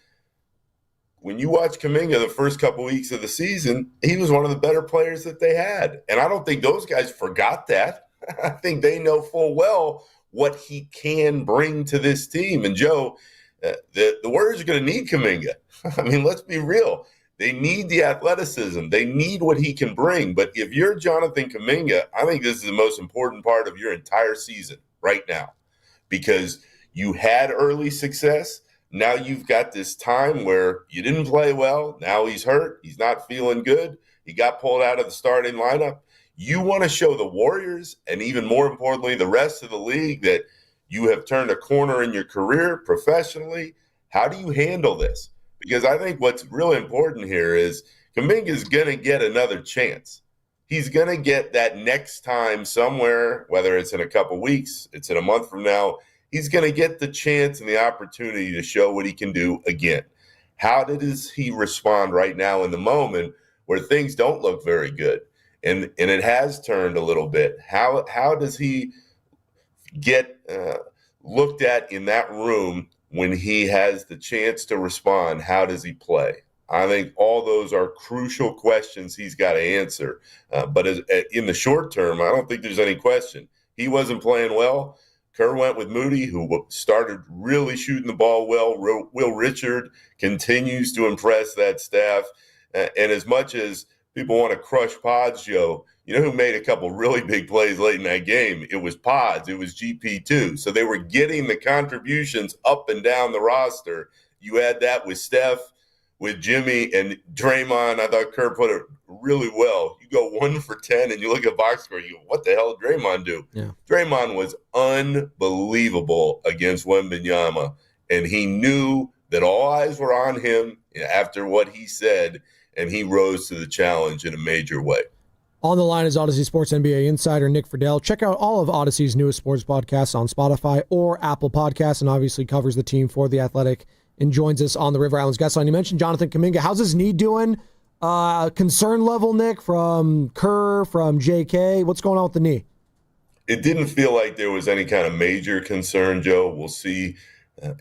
when you watch Kuminga the first couple weeks of the season, he was one of the better players that they had. And I don't think those guys forgot that. I think they know full well what he can bring to this team. And Joe, the Warriors are going to need Kuminga. I mean, let's be real. They need the athleticism. They need what he can bring. But if you're Jonathan Kuminga, I think this is the most important part of your entire season right now, because you had early success. Now you've got this time where you didn't play well. Now he's hurt. He's not feeling good. He got pulled out of the starting lineup. You want to show the Warriors, and even more importantly, the rest of the league, that you have turned a corner in your career professionally. How do you handle this? Because I think what's really important here is Kuminga is going to get another chance. He's going to get that next time somewhere, whether it's in a couple weeks, it's in a month from now. He's going to get the chance and the opportunity to show what he can do again. How does he respond right now in the moment where things don't look very good? And it has turned a little bit. How does he get looked at in that room when he has the chance to respond? How does he play? I think all those are crucial questions he's got to answer. But in the short term, I don't think there's any question. He wasn't playing well. Kerr went with Moody, who started really shooting the ball well. Will Richard continues to impress that staff. And as much as people want to crush Pods, Joe, you know who made a couple really big plays late in that game? It was Pods. It was GP2. So they were getting the contributions up and down the roster. You add that with Steph, with Jimmy, and Draymond. I thought Kerr put it really well. You go 1 for 10 and you look at box score, you go, what the hell did Draymond do? Yeah. Draymond was unbelievable against Wembanyama, and he knew that all eyes were on him after what he said, and he rose to the challenge in a major way. On the line is Odyssey Sports NBA insider Nick Friedel. Check out all of Odyssey's newest sports podcasts on Spotify or Apple Podcasts, and obviously covers the team for The Athletic and joins us on the River Islands guest line. You mentioned Jonathan Kuminga. How's his knee doing? Concern level, Nick, from Kerr, from JK. What's going on with the knee? it didn't feel like there was any kind of major concern, Joe. We'll see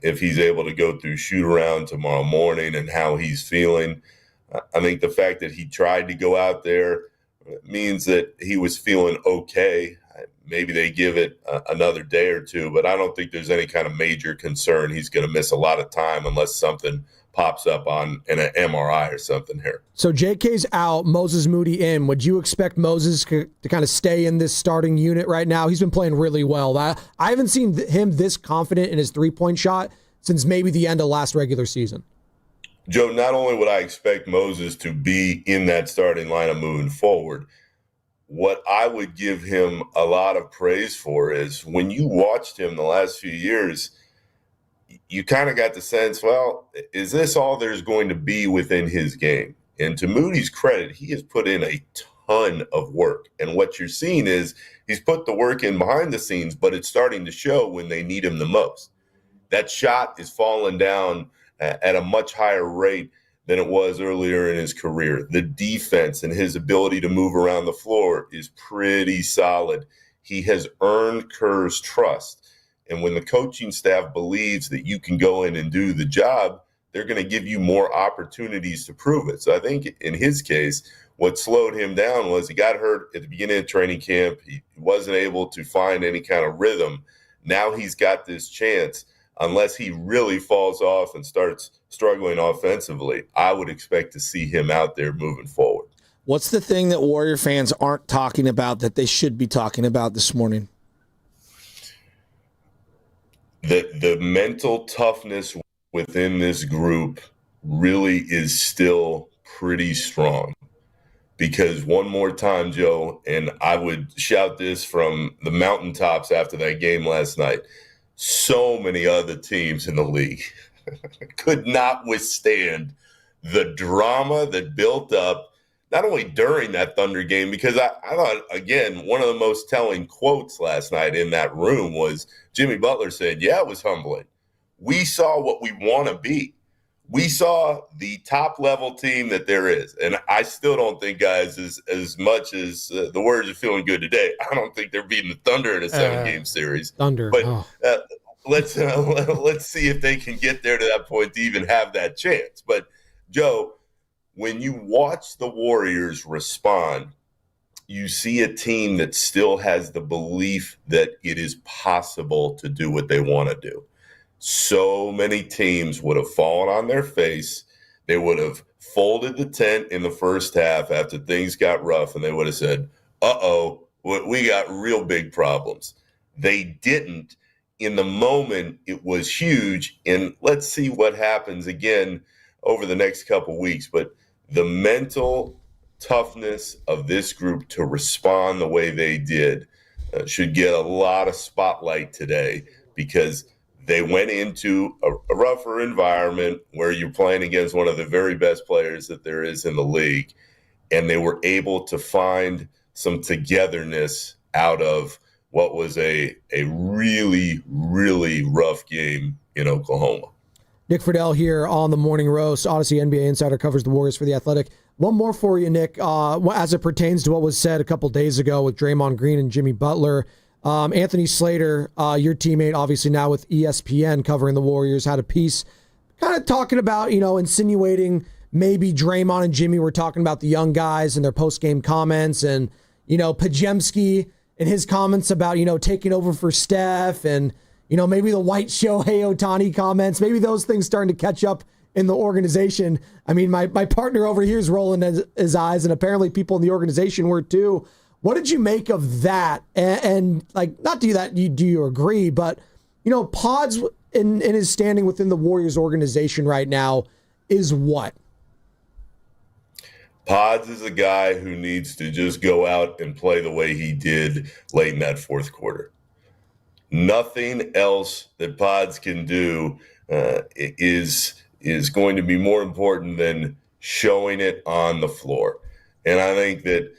if he's able to go through shoot around tomorrow morning and how he's feeling. I think the fact that he tried to go out there means that he was feeling okay. Maybe they give it another day or two, but I don't think there's any kind of major concern he's going to miss a lot of time unless something pops up on an MRI or something here. So JK's out, Moses Moody in. Would you expect Moses to kind of stay in this starting unit right now? He's been playing really well. I haven't seen him this confident in his three-point shot since maybe the end of last regular season. Joe, not only would I expect Moses to be in that starting lineup moving forward, what I would give him a lot of praise for is when you watched him the last few years, you kind of got the sense, well, is this all there's going to be within his game? And to Moody's credit, he has put in a ton of work. And what you're seeing is he's put the work in behind the scenes, but it's starting to show when they need him the most. That shot is falling down at a much higher rate than it was earlier in his career. The defense and his ability to move around the floor is pretty solid. He has earned Kerr's trust. And when the coaching staff believes that you can go in and do the job, they're going to give you more opportunities to prove it. So I think in his case, what slowed him down was he got hurt at the beginning of training camp. He wasn't able to find any kind of rhythm. Now he's got this chance. Unless he really falls off and starts struggling offensively, I would expect to see him out there moving forward. What's the thing that Warrior fans aren't talking about that they should be talking about this morning? The mental toughness within this group really is still pretty strong. Because one more time, Joe, and I would shout this from the mountaintops after that game last night, so many other teams in the league could not withstand the drama that built up, not only during that Thunder game, because I thought, again, one of the most telling quotes last night in that room was Jimmy Butler said, yeah, it was humbling. We saw what we want to be. We saw the top-level team that there is. And I still don't think, guys, as much as the Warriors are feeling good today, I don't think they're beating the Thunder in a seven-game series. Thunder. But let's see if they can get there to that point to even have that chance. But, Joe, when you watch the Warriors respond, you see a team that still has the belief that it is possible to do what they want to do. So many teams would have fallen on their face. They would have folded the tent in the first half after things got rough, and they would have said, uh-oh, we got real big problems. They didn't. In the moment, it was huge, and let's see what happens again over the next couple weeks. But the mental toughness of this group to respond the way they did should get a lot of spotlight today, because they went into a rougher environment where you're playing against one of the very best players that there is in the league, and they were able to find some togetherness out of what was a really, really rough game in Oklahoma. Nick Friedel here on the Morning Roast. Odyssey NBA Insider covers the Warriors for The Athletic. One more for you, Nick, as it pertains to what was said a couple days ago with Draymond Green and Jimmy Butler. Anthony Slater, your teammate, obviously now with ESPN covering the Warriors, had a piece kind of talking about, insinuating maybe Draymond and Jimmy were talking about the young guys and their post-game comments, and, Pajemski and his comments about, taking over for Steph, and, maybe the white Shohei Ohtani comments, maybe those things starting to catch up in the organization. I mean, my partner over here is rolling his eyes, and apparently people in the organization were too. What did you make of that? And not do that, do you agree? But, Pods in his standing within the Warriors organization right now is what? Pods is a guy who needs to just go out and play the way he did late in that fourth quarter. Nothing else that Pods can do is going to be more important than showing it on the floor. And I think that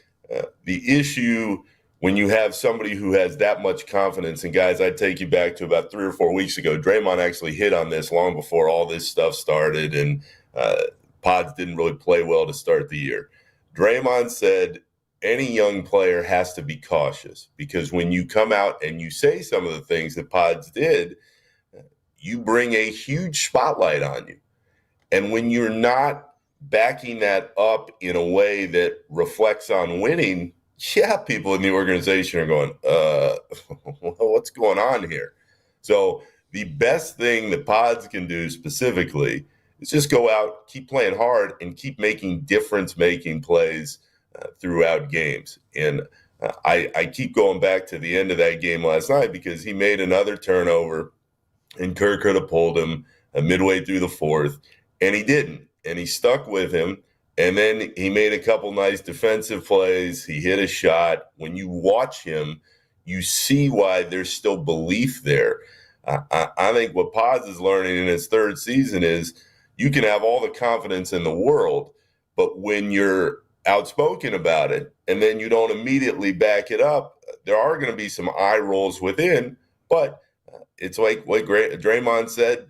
the issue when you have somebody who has that much confidence, and guys, I'd take you back to about 3 or 4 weeks ago. Draymond actually hit on this long before all this stuff started, and Pods didn't really play well to start the year. Draymond said any young player has to be cautious, because when you come out and you say some of the things that Pods did, you bring a huge spotlight on you. And when you're not backing that up in a way that reflects on winning, yeah, people in the organization are going, what's going on here? So the best thing that Pods can do specifically is just go out, keep playing hard, and keep making difference-making plays throughout games. And I keep going back to the end of that game last night, because he made another turnover, and Kirk could have pulled him midway through the fourth, and he didn't. And he stuck with him. And then he made a couple nice defensive plays. He hit a shot. When you watch him, you see why there's still belief there. I think what Pods is learning in his third season is you can have all the confidence in the world, but when you're outspoken about it and then you don't immediately back it up, there are going to be some eye rolls within. But it's like what Draymond said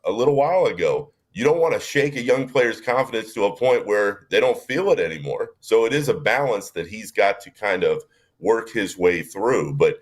a little while ago. You don't want to shake a young player's confidence to a point where they don't feel it anymore. So it is a balance that he's got to kind of work his way through. But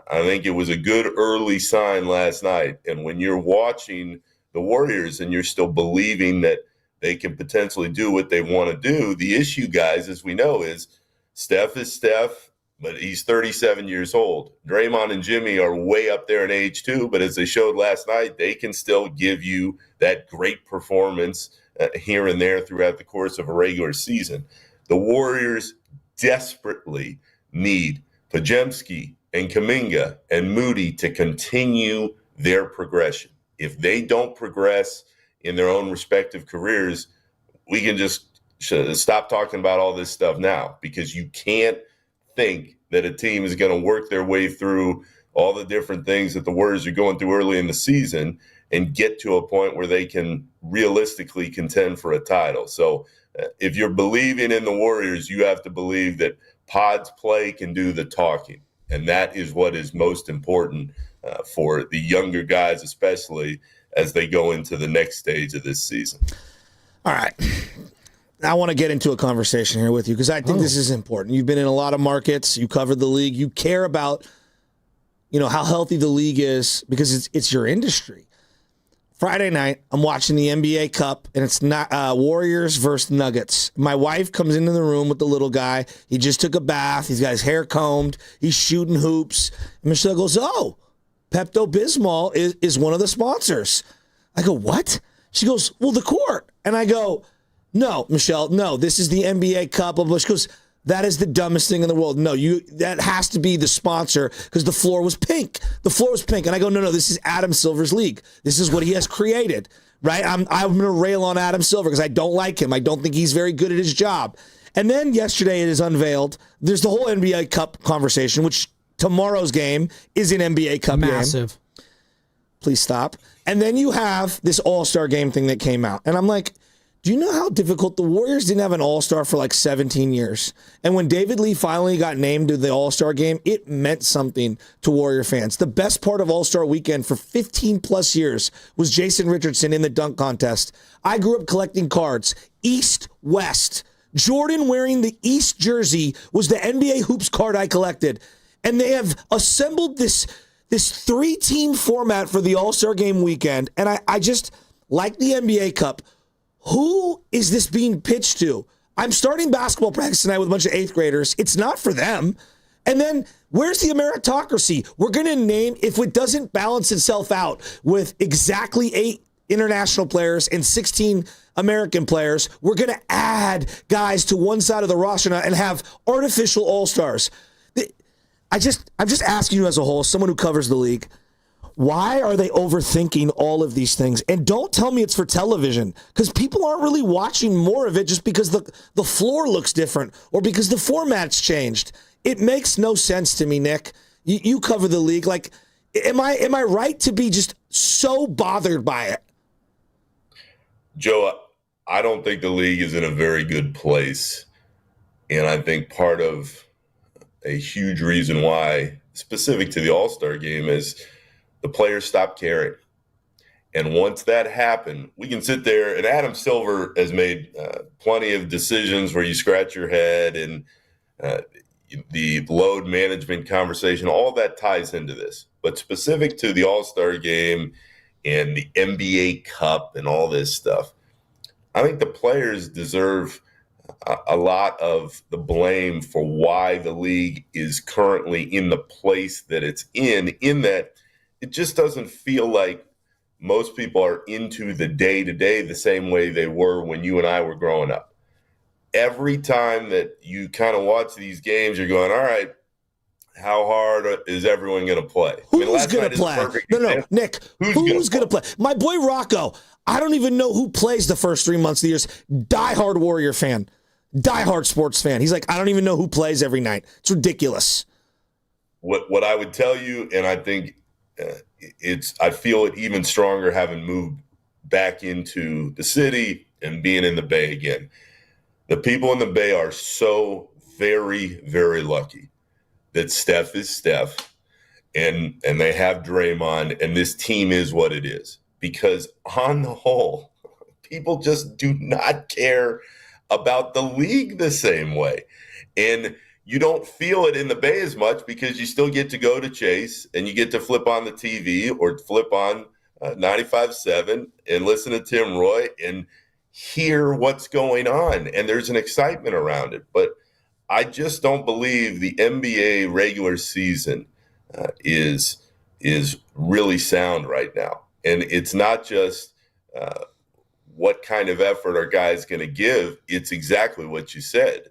I think it was a good early sign last night. And when you're watching the Warriors and you're still believing that they can potentially do what they want to do, the issue, guys, as we know, is Steph is Steph, but he's 37 years old. Draymond and Jimmy are way up there in age too, but as they showed last night, they can still give you that great performance here and there throughout the course of a regular season. The Warriors desperately need Podziemski and Kuminga and Moody to continue their progression. If they don't progress in their own respective careers, we can just stop talking about all this stuff now, because you can't think that a team is going to work their way through all the different things that the Warriors are going through early in the season and get to a point where they can realistically contend for a title. So if you're believing in the Warriors, you have to believe that Pods play can do the talking. And that is what is most important for the younger guys, especially as they go into the next stage of this season. All right. I want to get into a conversation here with you, because I think this is important. You've been in a lot of markets. You covered the league. You care about, how healthy the league is, because it's your industry. Friday night, I'm watching the NBA Cup, and it's not Warriors versus Nuggets. My wife comes into the room with the little guy. He just took a bath. He's got his hair combed. He's shooting hoops. And Michelle goes, "Oh, Pepto-Bismol is one of the sponsors." I go, "What?" She goes, "Well, the court." And I go, "No, Michelle, no, this is the NBA Cup." She goes, "That is the dumbest thing in the world. No, that has to be the sponsor, because the floor was pink. The floor was pink." And I go, no, this is Adam Silver's league. This is what he has created, right? I'm going to rail on Adam Silver because I don't like him. I don't think he's very good at his job. And then yesterday it is unveiled. There's the whole NBA Cup conversation, which tomorrow's game is an NBA Cup game. Massive. Please stop. And then you have this All-Star game thing that came out. And I'm like, do you know how difficult the Warriors didn't have an All-Star for like 17 years? And when David Lee finally got named to the All-Star game, it meant something to Warrior fans. The best part of All-Star weekend for 15 plus years was Jason Richardson in the dunk contest. I grew up collecting cards, East, West. Jordan wearing the East jersey was the NBA Hoops card I collected. And they have assembled this 3-team format for the All-Star game weekend. And I just, like the NBA Cup, who is this being pitched to? I'm starting basketball practice tonight with a bunch of 8th graders. It's not for them. And then where's the meritocracy? We're going to name, if it doesn't balance itself out with exactly 8 international players and 16 American players, we're going to add guys to one side of the roster now and have artificial all-stars. I'm just asking you as a whole, someone who covers the league, why are they overthinking all of these things? And don't tell me it's for television, because people aren't really watching more of it just because the floor looks different or because the format's changed. It makes no sense to me, Nick. You cover the league. Like, am I right to be just so bothered by it? Joe, I don't think the league is in a very good place. And I think part of a huge reason why, specific to the All-Star game, is the players stopped caring. And once that happened, we can sit there, and Adam Silver has made plenty of decisions where you scratch your head, and the load management conversation, all that ties into this. But specific to the All-Star game and the NBA Cup and all this stuff, I think the players deserve a lot of the blame for why the league is currently in the place that it's in that it just doesn't feel like most people are into the day-to-day the same way they were when you and I were growing up. Every time that you kind of watch these games, you're going, all right, how hard is everyone going to play? Who's going to play? No, Nick, who's going to play? My boy Rocco, I don't even know who plays the first 3 months of the year. Diehard Warrior fan, diehard sports fan. He's like, I don't even know who plays every night. It's ridiculous. What I would tell you, and I think I feel it even stronger having moved back into the city and being in the Bay again. The people in the Bay are so very, very lucky that Steph is Steph and they have Draymond, and this team is what it is. Because on the whole, people just do not care about the league the same way. And you don't feel it in the Bay as much because you still get to go to Chase and you get to flip on the TV or flip on 95.7 and listen to Tim Roy and hear what's going on. And there's an excitement around it. But I just don't believe the NBA regular season is really sound right now. And it's not just what kind of effort are guys going to give. It's exactly what you said.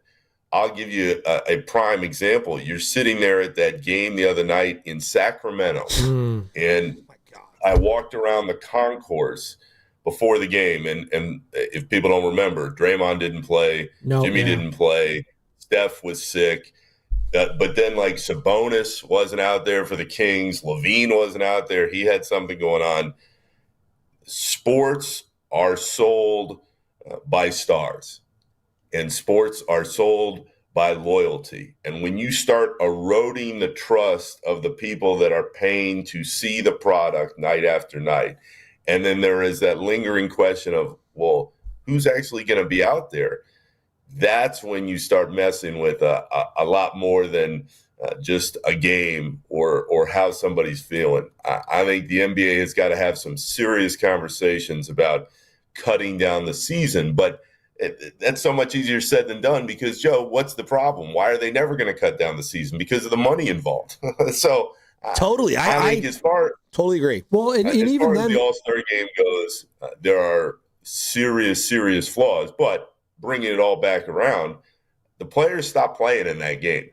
I'll give you a prime example. You're sitting there at that game the other night in Sacramento, and I walked around the concourse before the game. And if people don't remember, Draymond didn't play. Jimmy didn't play. Steph was sick. But then, like, Sabonis wasn't out there for the Kings. Levine wasn't out there. He had something going on. Sports are sold by stars, and sports are sold by loyalty. And when you start eroding the trust of the people that are paying to see the product night after night, and then there is that lingering question of, well, who's actually going to be out there? That's when you start messing with a lot more than just a game or how somebody's feeling. I think the NBA has got to have some serious conversations about cutting down the season, but that's so much easier said than done because, Joe, what's the problem? Why are they never going to cut down the season? Because of the money involved. So totally, I think totally agree. Well, and even far then, as the All-Star game goes, there are serious flaws, but bringing it all back around, the players stopped playing in that game.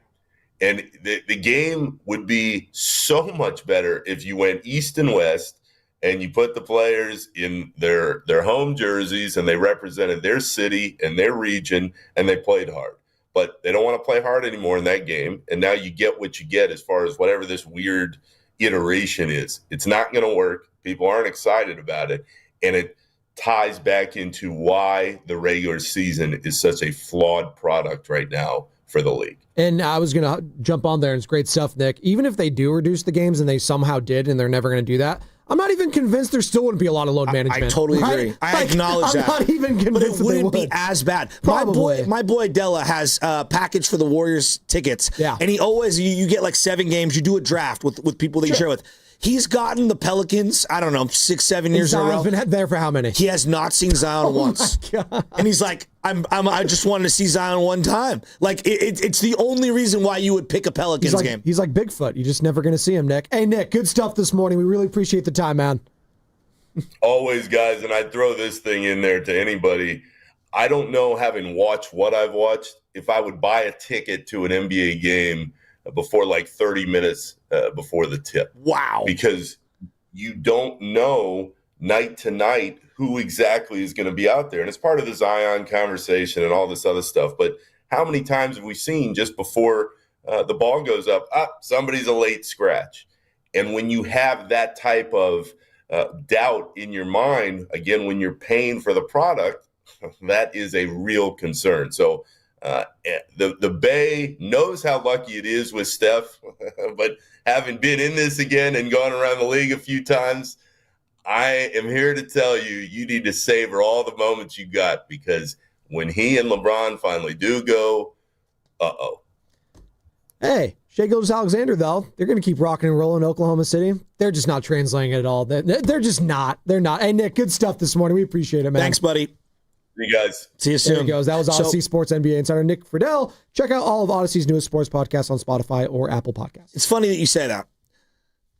And the game would be so much better if you went east and west and you put the players in their home jerseys and they represented their city and their region and they played hard. But they don't want to play hard anymore in that game. And now you get what you get as far as whatever this weird iteration is. It's not going to work. People aren't excited about it. And it ties back into why the regular season is such a flawed product right now for the league. And I was going to jump on there, and it's great stuff, Nick. Even if they do reduce the games, and they somehow did, and they're never going to do that, I'm not even convinced there still wouldn't be a lot of load management. I totally agree. I acknowledge that. I'm not even convinced but it that wouldn't be as bad. My boy Della has a package for the Warriors tickets. Yeah. And he always, you get like 7 games, you do a draft with people that you share with. He's gotten the Pelicans, I don't know, 6-7 years in a row. Zion's been there for how many? He has not seen Zion once. My God. And he's like, I just wanted to see Zion one time. Like, it's the only reason why you would pick a Pelicans game. He's like Bigfoot. You're just never going to see him, Nick. Hey, Nick, good stuff this morning. We really appreciate the time, man. Always, guys, and I throw this thing in there to anybody. I don't know, having watched what I've watched, if I would buy a ticket to an NBA game before like 30 minutes before the tip. Wow. Because you don't know night to night who exactly is going to be out there. And it's part of the Zion conversation and all this other stuff. But how many times have we seen just before the ball goes up, somebody's a late scratch? And when you have that type of doubt in your mind, again, when you're paying for the product, that is a real concern. So the Bay knows how lucky it is with Steph, but having been in this again and gone around the league a few times, I am here to tell you, you need to savor all the moments you got, because when he and LeBron finally do go, Hey, Shea Gilgeous-Alexander, though, they're going to keep rocking and rolling in Oklahoma City. They're just not translating it at all. They're just not. They're not. Hey, Nick, good stuff this morning. We appreciate it, man. Thanks, buddy. See you guys. See you soon. There he goes. That was Odyssey Sports NBA Insider Nick Friedel. Check out all of Odyssey's newest sports podcasts on Spotify or Apple Podcasts. It's funny that you say that.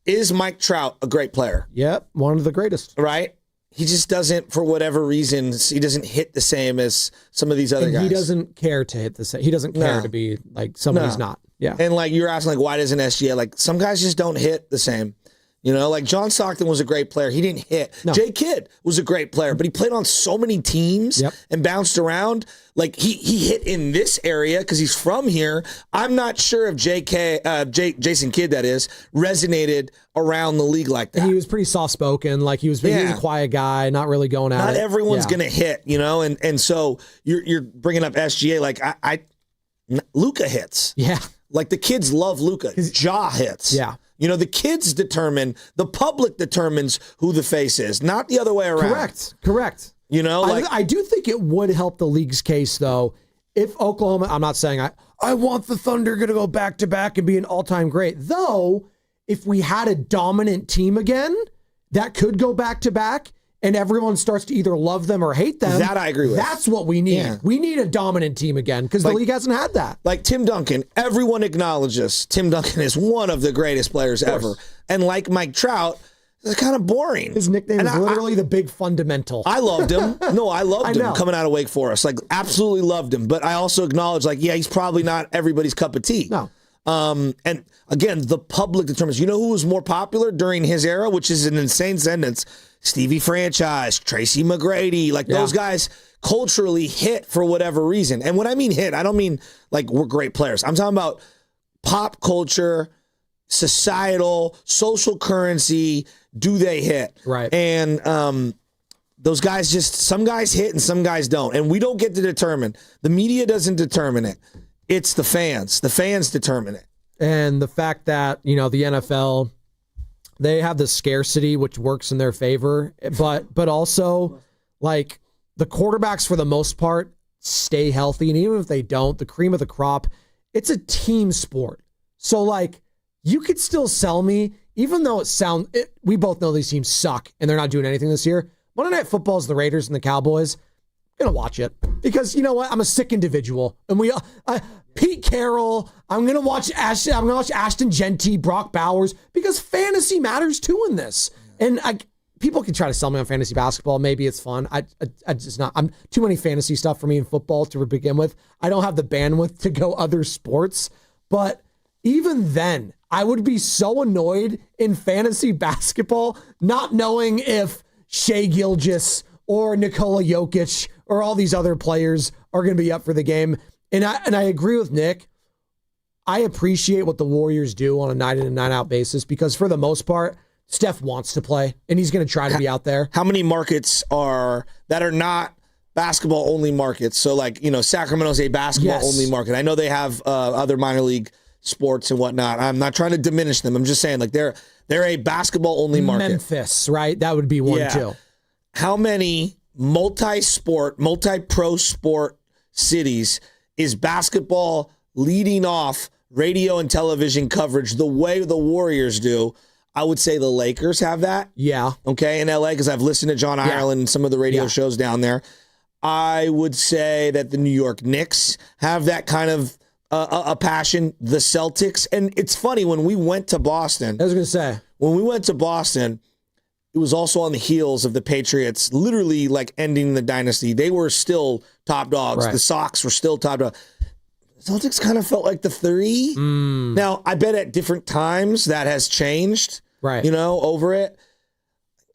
Is Mike Trout a great player? Yep, one of the greatest. Right? He just doesn't, for whatever reasons, he doesn't hit the same as some of these other guys. He doesn't care to hit the same. He doesn't care to be like somebody's not. Yeah. And like you're asking, like, why doesn't SGA? Like some guys just don't hit the same. You know, like John Stockton was a great player. He didn't hit. No. Jay Kidd was a great player, but he played on so many teams and bounced around. Like he hit in this area because he's from here. I'm not sure if Jason Kidd, that is, resonated around the league like that. He was pretty soft spoken. Like he was a quiet guy, not really going at it. Not everyone's gonna hit, you know. And so you're bringing up SGA. Like Luka hits. Yeah. Like the kids love Luka. Ja hits. Yeah. You know, the kids determine, the public determines who the face is, not the other way around. Correct. You know, like I do think it would help the league's case, though, if Oklahoma, I'm not saying I want the Thunder going to go back-to-back and be an all-time great. Though, if we had a dominant team again that could go back-to-back and everyone starts to either love them or hate them. That I agree with. That's what we need. Yeah. We need a dominant team again because the league hasn't had that. Like Tim Duncan, everyone acknowledges Tim Duncan is one of the greatest players ever. And like Mike Trout, it's kind of boring. His nickname is literally the big fundamental. I loved him. No, I loved him coming out of Wake Forest. Like, absolutely loved him. But I also acknowledge, like, yeah, he's probably not everybody's cup of tea. No. And again, the public determines. You know who was more popular during his era, which is an insane sentence? Stevie Franchise, Tracy McGrady, like those guys culturally hit for whatever reason. And when I mean hit, I don't mean like we're great players. I'm talking about pop culture, societal, social currency. Do they hit? Right. And those guys some guys hit and some guys don't. And we don't get to determine. The media doesn't determine it. It's the fans. The fans determine it. And the fact that, you know, the NFL, they have the scarcity, which works in their favor, but also, like, the quarterbacks, for the most part, stay healthy. And even if they don't, the cream of the crop, it's a team sport. So, like, you could still sell me, even though we both know these teams suck and they're not doing anything this year. Monday Night Football is the Raiders and the Cowboys. I'm going to watch it because, you know what? I'm a sick individual. And Pete Carroll, I'm going to watch Ashton Genty, Brock Bowers, because fantasy matters too in this. And people can try to sell me on fantasy basketball. Maybe it's fun. I just not. I'm too many fantasy stuff for me in football to begin with. I don't have the bandwidth to go other sports. But even then, I would be so annoyed in fantasy basketball not knowing if Shea Gilgeous or Nikola Jokic or all these other players are going to be up for the game. And I agree with Nick. I appreciate what the Warriors do on a night in and night out basis because for the most part, Steph wants to play and he's going to try to be out there. How many markets are not basketball only markets? So like, you know, Sacramento's a basketball only market. I know they have other minor league sports and whatnot. I'm not trying to diminish them. I'm just saying like they're a basketball only market. Memphis, right? That would be one too. How many multi-sport, multi-pro sport cities is basketball leading off radio and television coverage the way the Warriors do? I would say the Lakers have that. Yeah. Okay, in LA, because I've listened to John Ireland and some of the radio shows down there. I would say that the New York Knicks have that kind of a passion. The Celtics. And it's funny, when we went to Boston. I was going to say. When we went to Boston, it was also on the heels of the Patriots literally like ending the dynasty. They were still top dogs. Right. The Sox were still top dogs. Celtics kind of felt like the 3. Now, I bet at different times that has changed, right? You know, over it.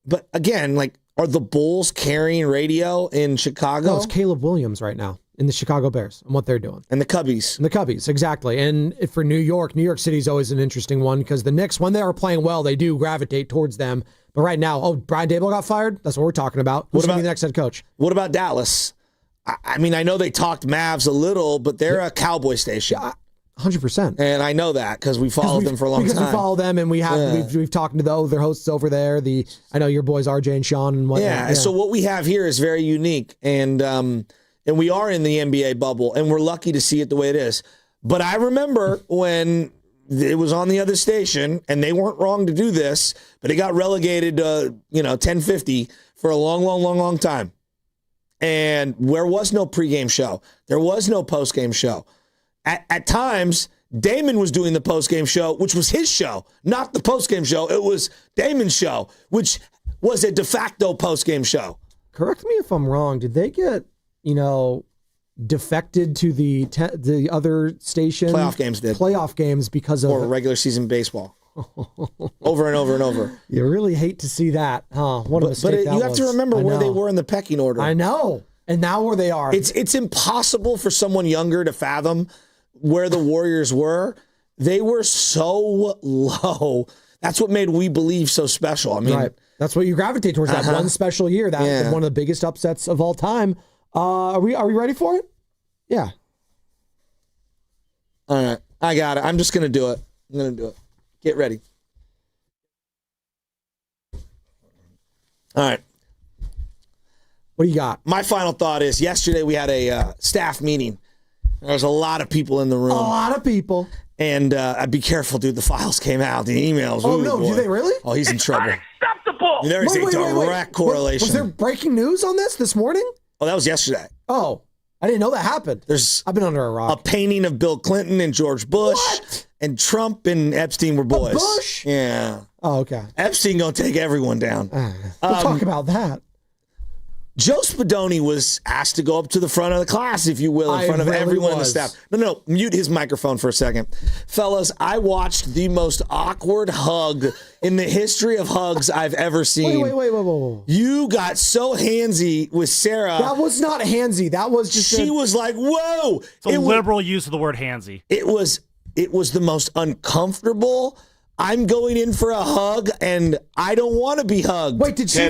But again, like, are the Bulls carrying radio in Chicago? No, it's Caleb Williams right now in the Chicago Bears and what they're doing. And the Cubbies. And the Cubbies, exactly. And for New York City is always an interesting one because the Knicks, when they are playing well, they do gravitate towards them. But right now, Brian Daboll got fired? That's what we're talking about. Who's going to be the next head coach? What about Dallas? I mean, I know they talked Mavs a little, but they're a Cowboy station. Yeah, 100%. And I know that because we followed them for a long time. Because we follow them and we've talked to the other hosts over there. I know your boys RJ and Sean and whatnot. Yeah, so what we have here is very unique. And we are in the NBA bubble, and we're lucky to see it the way it is. But I remember when it was on the other station, and they weren't wrong to do this, but it got relegated to 10:50 for a long time. And there was no pregame show. There was no postgame show. At times, Damon was doing the postgame show, which was his show, not the postgame show. It was Damon's show, which was a de facto postgame show. Correct me if I'm wrong. Did they get, defected to the other station? Playoff games did. Playoff games because of... Or regular season baseball. Over and over and over. You really hate to see that, huh? What a mistake that was. You have to remember where they were in the pecking order. I know. And now where they are. It's impossible for someone younger to fathom where the Warriors were. They were so low. That's what made We Believe so special. I mean, right. That's what you gravitate towards, that one special year, that one of the biggest upsets of all time. Are we ready for it? Yeah. All right. I got it. I'm just going to do it. I'm going to do it. Get ready. All right. What do you got? My final thought is yesterday we had a staff meeting. There was a lot of people in the room. A lot of people. And be careful, dude. The files came out, the emails. Oh, no. Boy. Do they really? Oh, he's in trouble. Unacceptable. There is a direct correlation. Was there breaking news on this morning? Oh, that was yesterday. Oh, I didn't know that happened. I've been under a rock. A painting of Bill Clinton and George Bush. What? And Trump and Epstein were boys. Bush? Yeah. Oh, okay. Epstein gonna take everyone down. We'll talk about that. Joe Spadoni was asked to go up to the front of the class, if you will, in front of everyone in the staff. No, mute his microphone for a second. Fellas, I watched the most awkward hug in the history of hugs I've ever seen. Wait. You got so handsy with Sarah. That was not handsy. That was just She was like, whoa. It's a liberal use of the word handsy. It was the most uncomfortable. I'm going in for a hug, and I don't want to be hugged. Wait, did she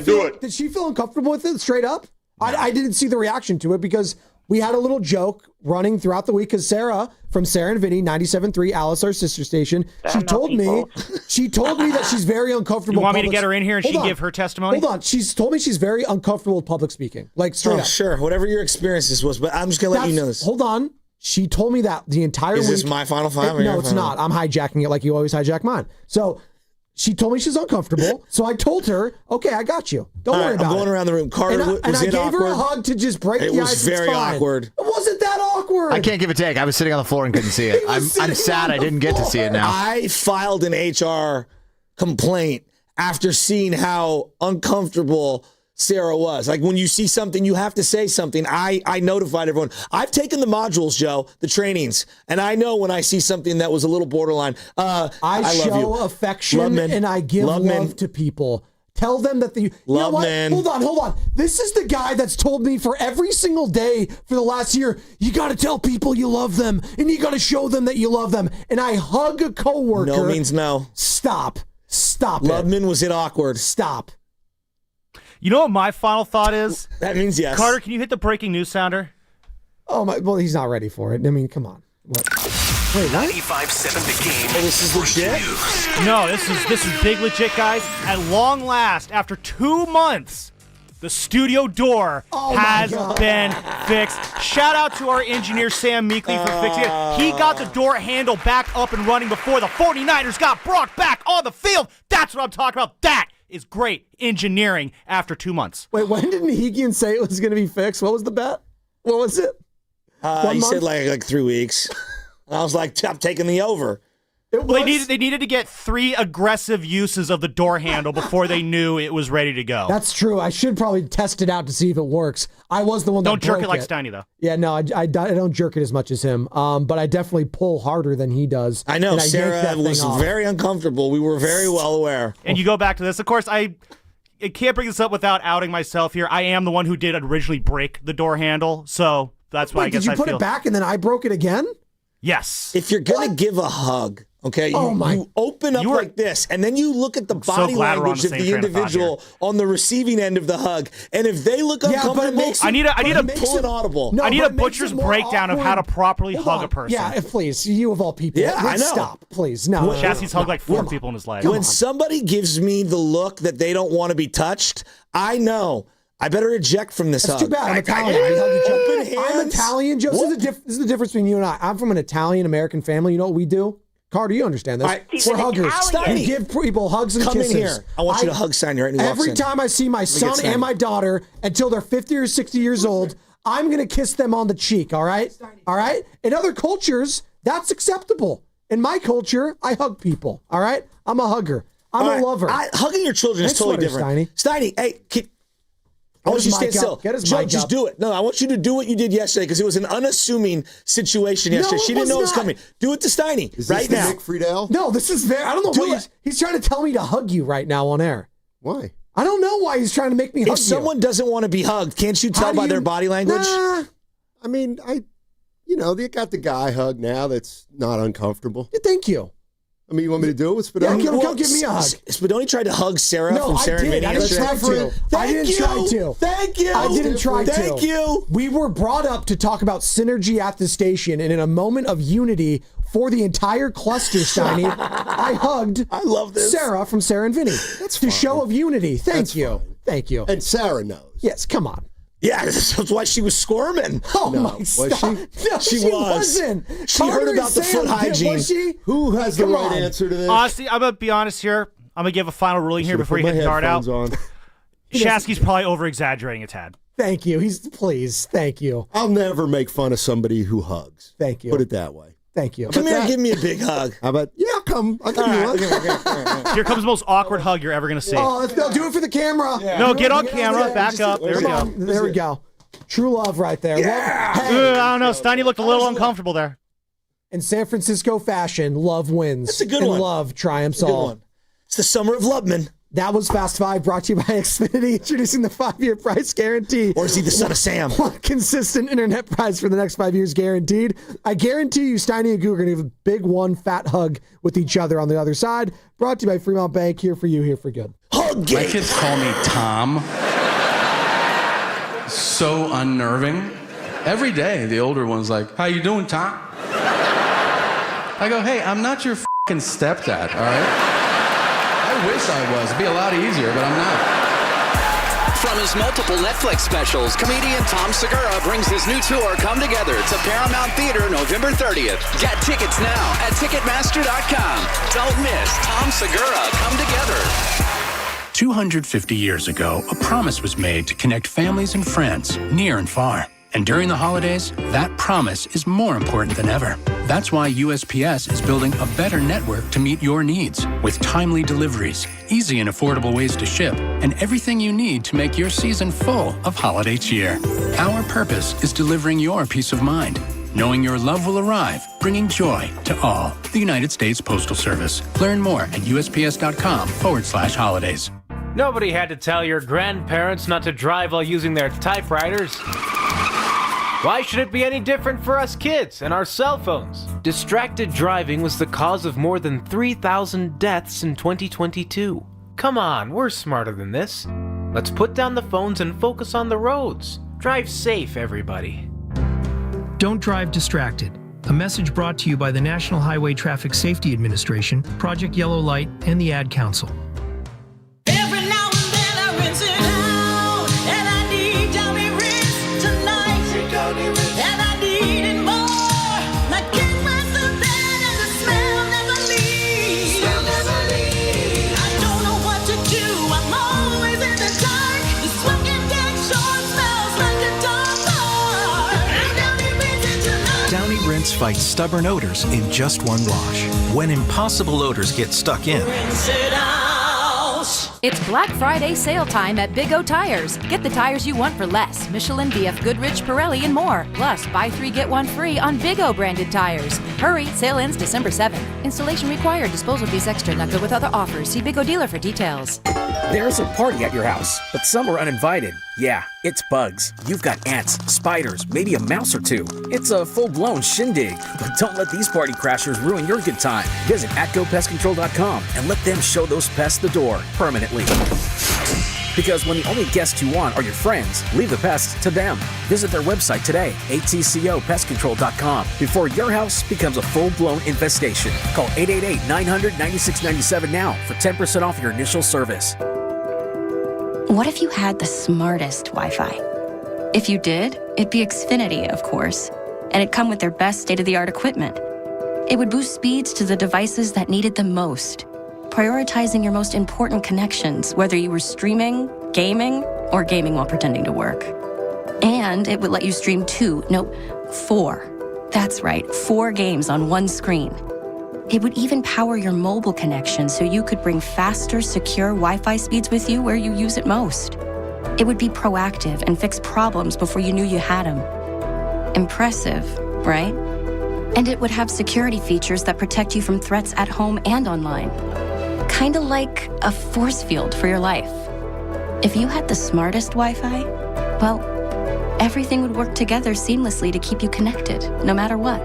feel uncomfortable with it straight up? No. I didn't see the reaction to it because we had a little joke running throughout the week because Sarah from Sarah and Vinny, 97.3 Alice, our sister station, she told me that she's very uncomfortable. You want me to get her in here and she give her testimony? Hold on. She's told me she's very uncomfortable with public speaking. Like straight up. Sure. Whatever your experiences was, but I'm just going to let you know this. Hold on. She told me that the entire week. Is this my final five? No, it's not. I'm hijacking it like you always hijack mine. So she told me she's uncomfortable. So I told her, okay, I got you. Don't worry about it. I'm going around the room. Carter, was it awkward? And I gave her a hug to just break the ice. It was very awkward. It wasn't that awkward. I can't give a take. I was sitting on the floor and couldn't see it. I'm sad I didn't get to see it now. I filed an HR complaint after seeing how uncomfortable Sarah was. Like when you see something, you have to say something. I notified everyone. I've taken the modules, Joe, the trainings, and I know when I see something that was a little borderline. I love you. Affection and I give love to people. Tell them that man. Hold on. This is the guy that's told me for every single day for the last year, you got to tell people you love them and you got to show them that you love them. And I hug a coworker. No means no. Stop it. Loveman, was it awkward? Stop. You know what my final thought is? That means yes. Carter, can you hit the breaking news sounder? Oh my! Well, he's not ready for it. I mean, come on. What? Wait, 95.7 The Game. Oh, this is legit? No, this is big legit, guys. At long last, after 2 months, the studio door has been fixed. Shout out to our engineer, Sam Meekley, for fixing it. He got the door handle back up and running before the 49ers got Brock back on the field. That's what I'm talking about. That is great engineering after 2 months. Wait, when did Nahigian say it was going to be fixed? What was the bet? What was it? He said like 3 weeks. And I was like, I'm taking the over. Well, they needed to get 3 aggressive uses of the door handle before they knew it was ready to go. That's true. I should probably test it out to see if it works. I was the one that don't jerk broke it like Steiny, though. Yeah, no, I don't jerk it as much as him. But I definitely pull harder than he does. I know. Sarah was very uncomfortable. We were very well aware. And you go back to this. Of course, I can't bring this up without outing myself here. I am the one who did originally break the door handle, so that's why I guess I feel. Did you put it back and then I broke it again? Yes. If you're going to give a hug, okay, you open up like this, and then you look at the body language of the individual on the receiving end of the hug, and if they look uncomfortable, I need a audible. I need a butcher's breakdown of how to properly hug a person. Yeah, please, you of all people. Yeah, I know. Stop, please. No. Chassis's hugged like 4 people in his life. When somebody gives me the look that they don't want to be touched, I know I better eject from this That's hug. too bad. I'm Italian. I'm hands. Italian, Joe. This is the difference between you and I. I'm from an Italian-American family. You know what we do? Carter, you understand this. We're huggers. We give people hugs and kisses. Come in here. I want you to hug Steiny right now. Every time I see my son and my daughter until they're 50 or 60 years old, I'm going to kiss them on the cheek, all right? All right? In other cultures, that's acceptable. In my culture, I hug people, all right? I'm a hugger. I'm a lover. Hugging your children is totally different. Steiny, hey, I want you to stand still. Joe, just do it. No, I want you to do what you did yesterday because it was an unassuming situation yesterday. She didn't know it was coming. Do it to Steiny right now. Nick Friedel? No, this is very. I don't know why he's trying to tell me to hug you right now on air. Why? I don't know why he's trying to make me hug you. If someone doesn't want to be hugged, can't you tell by their body language? Nah. I mean, they got the guy hug now that's not uncomfortable. Thank you. I mean, you want me to do it with Spadoni? Yeah, come give me a hug. Spadoni tried to hug Sarah from Sarah and Vinny. I didn't try to. Thank you. I didn't try to. Thank you. We were brought up to talk about synergy at the station, and in a moment of unity for the entire cluster, Steiny, I hugged Sarah from Sarah and Vinny. That's the show of unity. Thank you. Thank you. And Sarah knows. Yes, come on. Yeah, that's why she was squirming. Oh, No. my Was God. she? No, She wasn't. She heard about the foot hygiene. Was she? Who has the Come right on. answer to this? Honestly, I'm going to be honest here. I'm going to give a final ruling here before you hit the dart out. Shasky's probably over-exaggerating a tad. Thank you. Please. Thank you. I'll never make fun of somebody who hugs. Thank you. Put it that way. Thank you. Come here and give me a big hug. How about, I'll come. I'll give you one. Here comes the most awkward hug you're ever going to see. Oh, do it for the camera. No, get on camera. Back up. There we go. There we go. True love right there. Yeah. I don't know. Steiny looked a little uncomfortable there. In San Francisco fashion, love wins. That's a good and one. Love triumphs Good all. one. It's the summer of Lubman. That was Fast Five, brought to you by Xfinity, introducing the 5-year price guarantee. Or is he the son of Sam? One consistent internet price for the next 5 years guaranteed. I guarantee you, Steiny and Goo are going to give a big one fat hug with each other on the other side. Brought to you by Fremont Bank, here for you, here for good. Hug My kids call me Tom. So unnerving. Every day, the older one's like, "How you doing, Tom?" I go, "Hey, I'm not your fucking stepdad, all right?" I wish I was. It'd be a lot easier, but I'm not. From his multiple Netflix specials, comedian Tom Segura brings his new tour, Come Together, to Paramount Theater November 30th. Get tickets now at Ticketmaster.com. Don't miss Tom Segura, Come Together. 250 years ago, a promise was made to connect families and friends near and far. And during the holidays, that promise is more important than ever. That's why USPS is building a better network to meet your needs, with timely deliveries, easy and affordable ways to ship, and everything you need to make your season full of holiday cheer. Our purpose is delivering your peace of mind, knowing your love will arrive, bringing joy to all. The United States Postal Service. Learn more at USPS.com/holidays. Nobody had to tell your grandparents not to drive while using their typewriters. Why should it be any different for us kids and our cell phones? Distracted driving was the cause of more than 3,000 deaths in 2022. Come on, we're smarter than this. Let's put down the phones and focus on the roads. Drive safe, everybody. Don't drive distracted. A message brought to you by the National Highway Traffic Safety Administration, Project Yellow Light, and the Ad Council. Every now and then I rinse it out, and I need Downy Rinse tonight. And I need it more. Like it was the bed and the smell never leaves. I don't know what to do. I'm always in the dark. The smoking dead sure smells like a dog car. And Downy Rinse it tonight. Downy Rinse fights stubborn odors in just one wash. When impossible odors get stuck in, Rinse it out. It's Black Friday sale time at Big O Tires. Get the tires you want for less. Michelin, BF Goodrich, Pirelli, and more. Plus, buy 3, get 1 free on Big O branded tires. Hurry, sale ends December 7th. Installation required. Disposal fees extra. Not good with other offers. See Big O dealer for details. There's a party at your house, but some are uninvited. Yeah, it's bugs. You've got ants, spiders, maybe a mouse or two. It's a full-blown shindig. But don't let these party crashers ruin your good time. Visit atgopestcontrol.com and let them show those pests the door permanently. Because when the only guests you want are your friends, leave the pests to them. Visit their website today, atcopestcontrol.com, before your house becomes a full-blown infestation. Call 888-900-9697 now for 10% off your initial service. What if you had the smartest Wi-Fi? If you did, it'd be Xfinity, of course, and it'd come with their best state-of-the-art equipment. It would boost speeds to the devices that needed them most, prioritizing your most important connections, whether you were streaming, gaming, or gaming while pretending to work. And it would let you stream 4. That's right, 4 games on one screen. It would even power your mobile connection so you could bring faster, secure Wi-Fi speeds with you where you use it most. It would be proactive and fix problems before you knew you had them. Impressive, right? And it would have security features that protect you from threats at home and online. Kinda like a force field for your life. If you had the smartest Wi-Fi, well, everything would work together seamlessly to keep you connected, no matter what.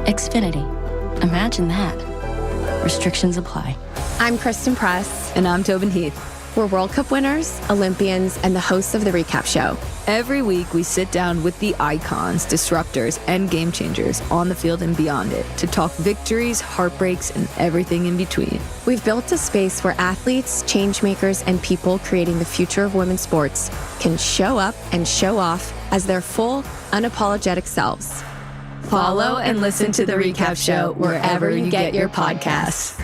Xfinity. Imagine that. Restrictions apply. I'm Kristen Press. And I'm Tobin Heath. We're World Cup winners, Olympians, and the hosts of The Recap Show. Every week, we sit down with the icons, disruptors, and game changers on the field and beyond it to talk victories, heartbreaks, and everything in between. We've built a space where athletes, change makers, and people creating the future of women's sports can show up and show off as their full, unapologetic selves. Follow and listen to The Recap Show wherever you get your podcasts.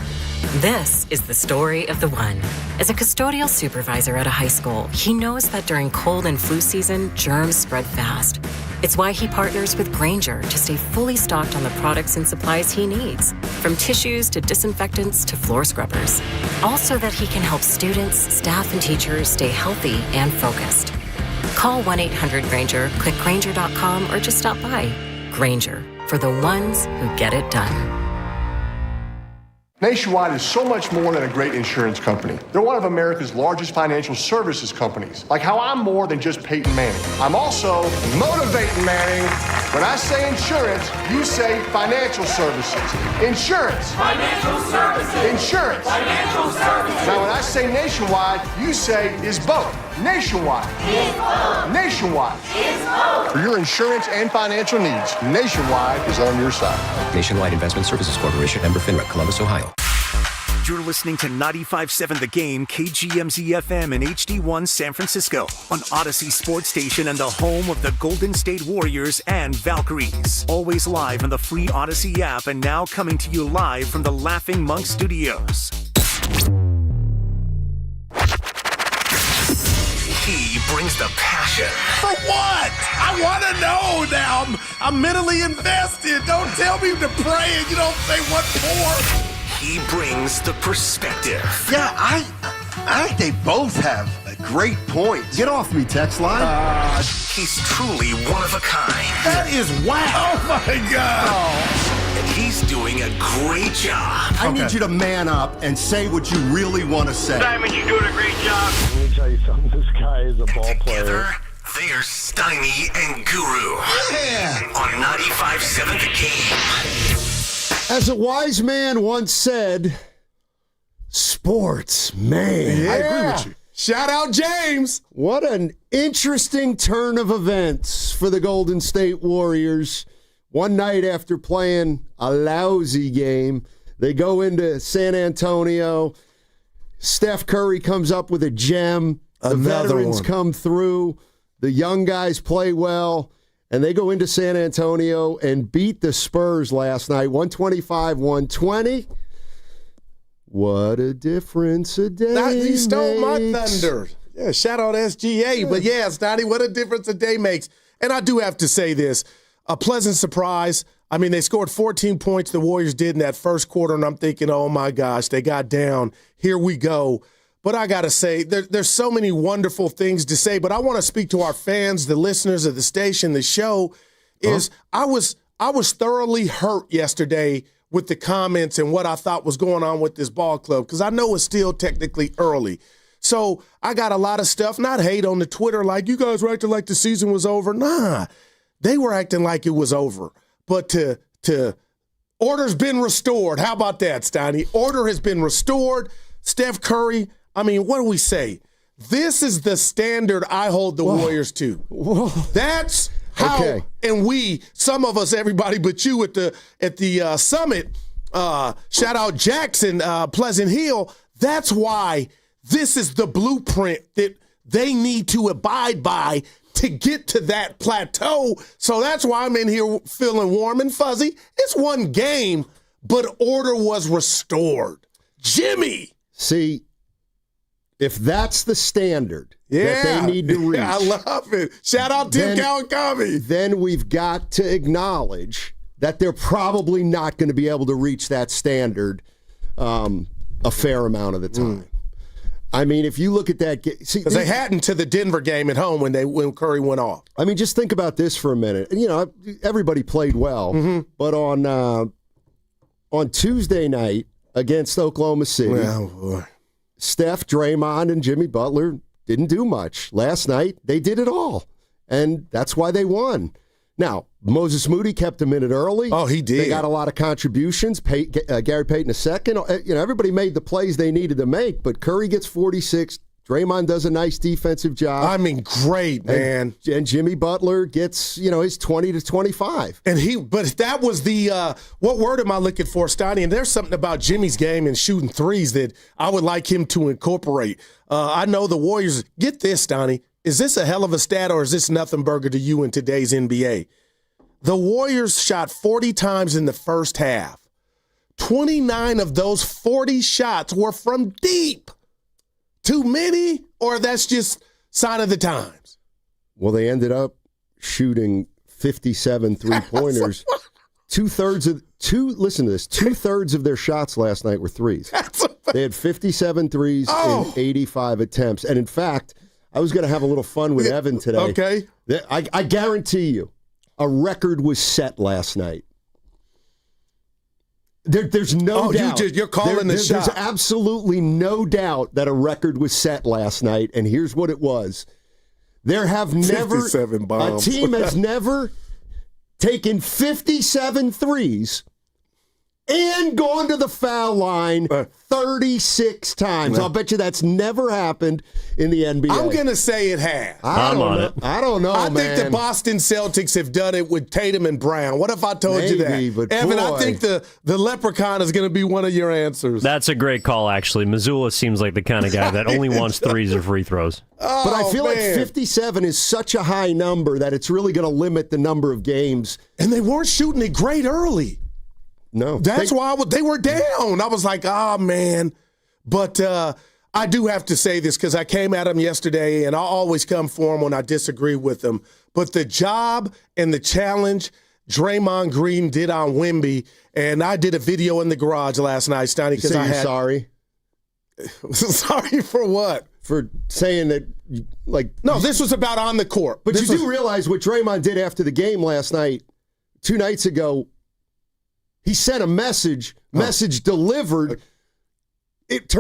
This is the story of the one. As a custodial supervisor at a high school, he knows that during cold and flu season, germs spread fast. It's why he partners with Grainger to stay fully stocked on the products and supplies he needs, from tissues to disinfectants to floor scrubbers. All so that he can help students, staff, and teachers stay healthy and focused. Call 1-800-GRAINGER, click Grainger.com, or just stop by. Grainger, for the ones who get it done. Nationwide is so much more than a great insurance company. They're one of America's largest financial services companies. Like how I'm more than just Peyton Manning. I'm also motivating Manning. When I say insurance, you say financial services. Insurance. Financial services. Insurance. Financial services. Now when I say nationwide, you say is both. Nationwide. Is both. Nationwide. Is both. For your insurance and financial needs, Nationwide is on your side. Nationwide Investment Services Corporation, member FINRA, Columbus, Ohio. You're listening to 95.7 The Game, KGMZ FM in HD1 San Francisco on Odyssey Sports Station and the home of the Golden State Warriors and Valkyries. Always live on the free Odyssey app and now coming to you live from the Laughing Monk Studios. He brings the passion. For what? I want to know now. I'm mentally invested. Don't tell me to pray and you don't say what for. He brings the perspective. Yeah, I think they both have great points. Get off me, text line. He's truly one of a kind. That is wow. Oh, my God. Oh. And he's doing a great job. I need you to man up and say what you really want to say. Simon, you're doing a great job. Let me tell you something. This guy is a ball player. They are Steiny and Guru. Yeah. On 95.7 The Game. As a wise man once said, sports, man. Yeah. I agree with you. Shout out James. What an interesting turn of events for the Golden State Warriors. One night after playing a lousy game, they go into San Antonio. Steph Curry comes up with a gem. The veterans come through. The young guys play well. And they go into San Antonio and beat the Spurs last night, 125-120. What a difference a day You stole my makes. thunder. Yeah, shout out SGA. Yeah. But yeah, Snotty, what a difference a day makes. And I do have to say this, a pleasant surprise. I mean, they scored 14 points, the Warriors did in that first quarter, and I'm thinking, oh, my gosh, they got down. Here we go. But I got to say, there's so many wonderful things to say, but I want to speak to our fans, the listeners of the station, the show, is I was thoroughly hurt yesterday with the comments and what I thought was going on with this ball club, because I know it's still technically early. So I got a lot of stuff, not hate on the Twitter, like, you guys were acting like the season was over. Nah, they were acting like it was over. But to order's been restored. How about that, Steiny? Order has been restored. Steph Curry, I mean, what do we say? This is the standard I hold the Warriors to. That's how, and we, some of us, everybody but you at the summit, shout out Jackson, Pleasant Hill, that's why this is the blueprint that they need to abide by to get to that plateau. So that's why I'm in here feeling warm and fuzzy. It's one game, but order was restored. Jimmy. See, if that's the standard that they need to reach. I love it. Shout out Tim Kawakami. Then we've got to acknowledge that they're probably not going to be able to reach that standard a fair amount of the time. I mean, if you look at that game, because they hadn't to the Denver game at home when Curry went off. I mean, just think about this for a minute. You know, everybody played well, but on Tuesday night against Oklahoma City, Steph, Draymond, and Jimmy Butler didn't do much. Last night, they did it all, and that's why they won. Now, Moses Moody kept a minute early. Oh, he did. They got a lot of contributions. Gary Payton a second. You know, everybody made the plays they needed to make, but Curry gets 46. Draymond does a nice defensive job. I mean, great, man. And Jimmy Butler gets, his 20 to 25. But that was the, what word am I looking for, Stoney? And there's something about Jimmy's game and shooting threes that I would like him to incorporate. I know the Warriors, get this, Stoney. Is this a hell of a stat or is this nothing burger to you in today's NBA? The Warriors shot 40 times in the first half. 29 of those 40 shots were from deep. Too many, or that's just sign of the times? Well, they ended up shooting 57 three-pointers. Listen to this, two-thirds of their shots last night were threes. They had 57 threes in 85 attempts. And in fact, I was going to have a little fun with Evan today. Okay. I guarantee you, a record was set last night. There's no doubt. You're calling the shot. There's absolutely no doubt that a record was set last night, and here's what it was. There have never 57 bombs. A team has never taken 57 threes and gone to the foul line 36 times. I'll bet you that's never happened in the NBA. I'm going to say it has. I don't know, I man. think the Boston Celtics have done it with Tatum and Brown. What if I told you that? But Evan, boy. I think the leprechaun is going to be one of your answers. That's a great call, actually. Missoula seems like the kind of guy that only wants threes or free throws. But I feel like 57 is such a high number that it's really going to limit the number of games. And they weren't shooting it great early. No. That's why they were down. I was like, man. But I do have to say this because I came at them yesterday, and I always come for them when I disagree with them. But the job and the challenge Draymond Green did on Wemby, and I did a video in the garage last night, Stoney, because I had... sorry? Sorry for what? For saying that, No, this was about on the court. But you do realize what Draymond did after the game last night, 2 nights ago. He sent a message delivered. It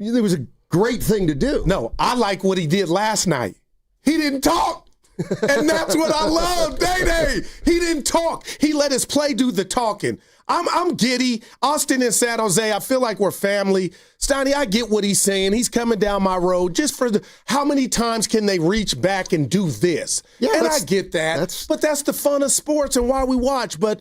was a great thing to do. No, I like what he did last night. He didn't talk. And that's what I love, Day-Day. He didn't talk. He let his play do the talking. I'm giddy. Austin and San Jose, I feel like we're family. Stoney, I get what he's saying. He's coming down my road just for how many times can they reach back and do this? Yeah, and I get that. But that's the fun of sports and why we watch. But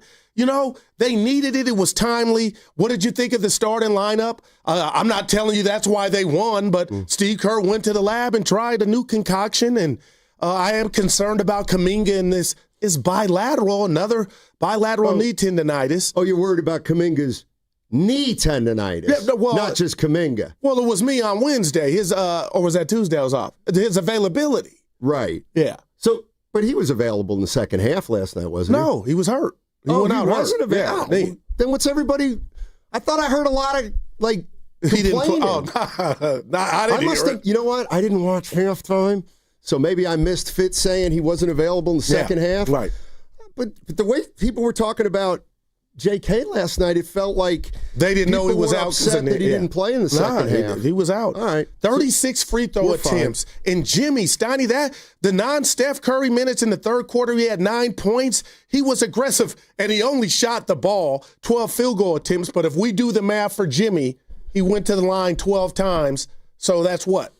they needed it. It was timely. What did you think of the starting lineup? I'm not telling you that's why they won, but Steve Kerr went to the lab and tried a new concoction, and I am concerned about Kuminga and this is another bilateral knee tendonitis. Oh, you're worried about Kuminga's knee tendonitis, not just Kuminga. Well, it was me on Wednesday. Or was that Tuesday I was off? His availability. Right. Yeah. But he was available in the second half last night, wasn't he? No, he was hurt. He wasn't available. Yeah, then what's everybody? I thought I heard a lot of complaining. He didn't. I didn't. I must have. You know what? I didn't watch halftime, so maybe I missed Fitz saying he wasn't available in the second half. Right. But the way people were talking about J.K. last night, it felt like they didn't know he was out. Upset that he didn't play in the second half. He was out. All right. 36 free throw attempts. And Jimmy, Stoney, the non-Steph Curry minutes in the third quarter, he had 9 points. He was aggressive, and he only shot the ball, 12 field goal attempts. But if we do the math for Jimmy, he went to the line 12 times. So that's what?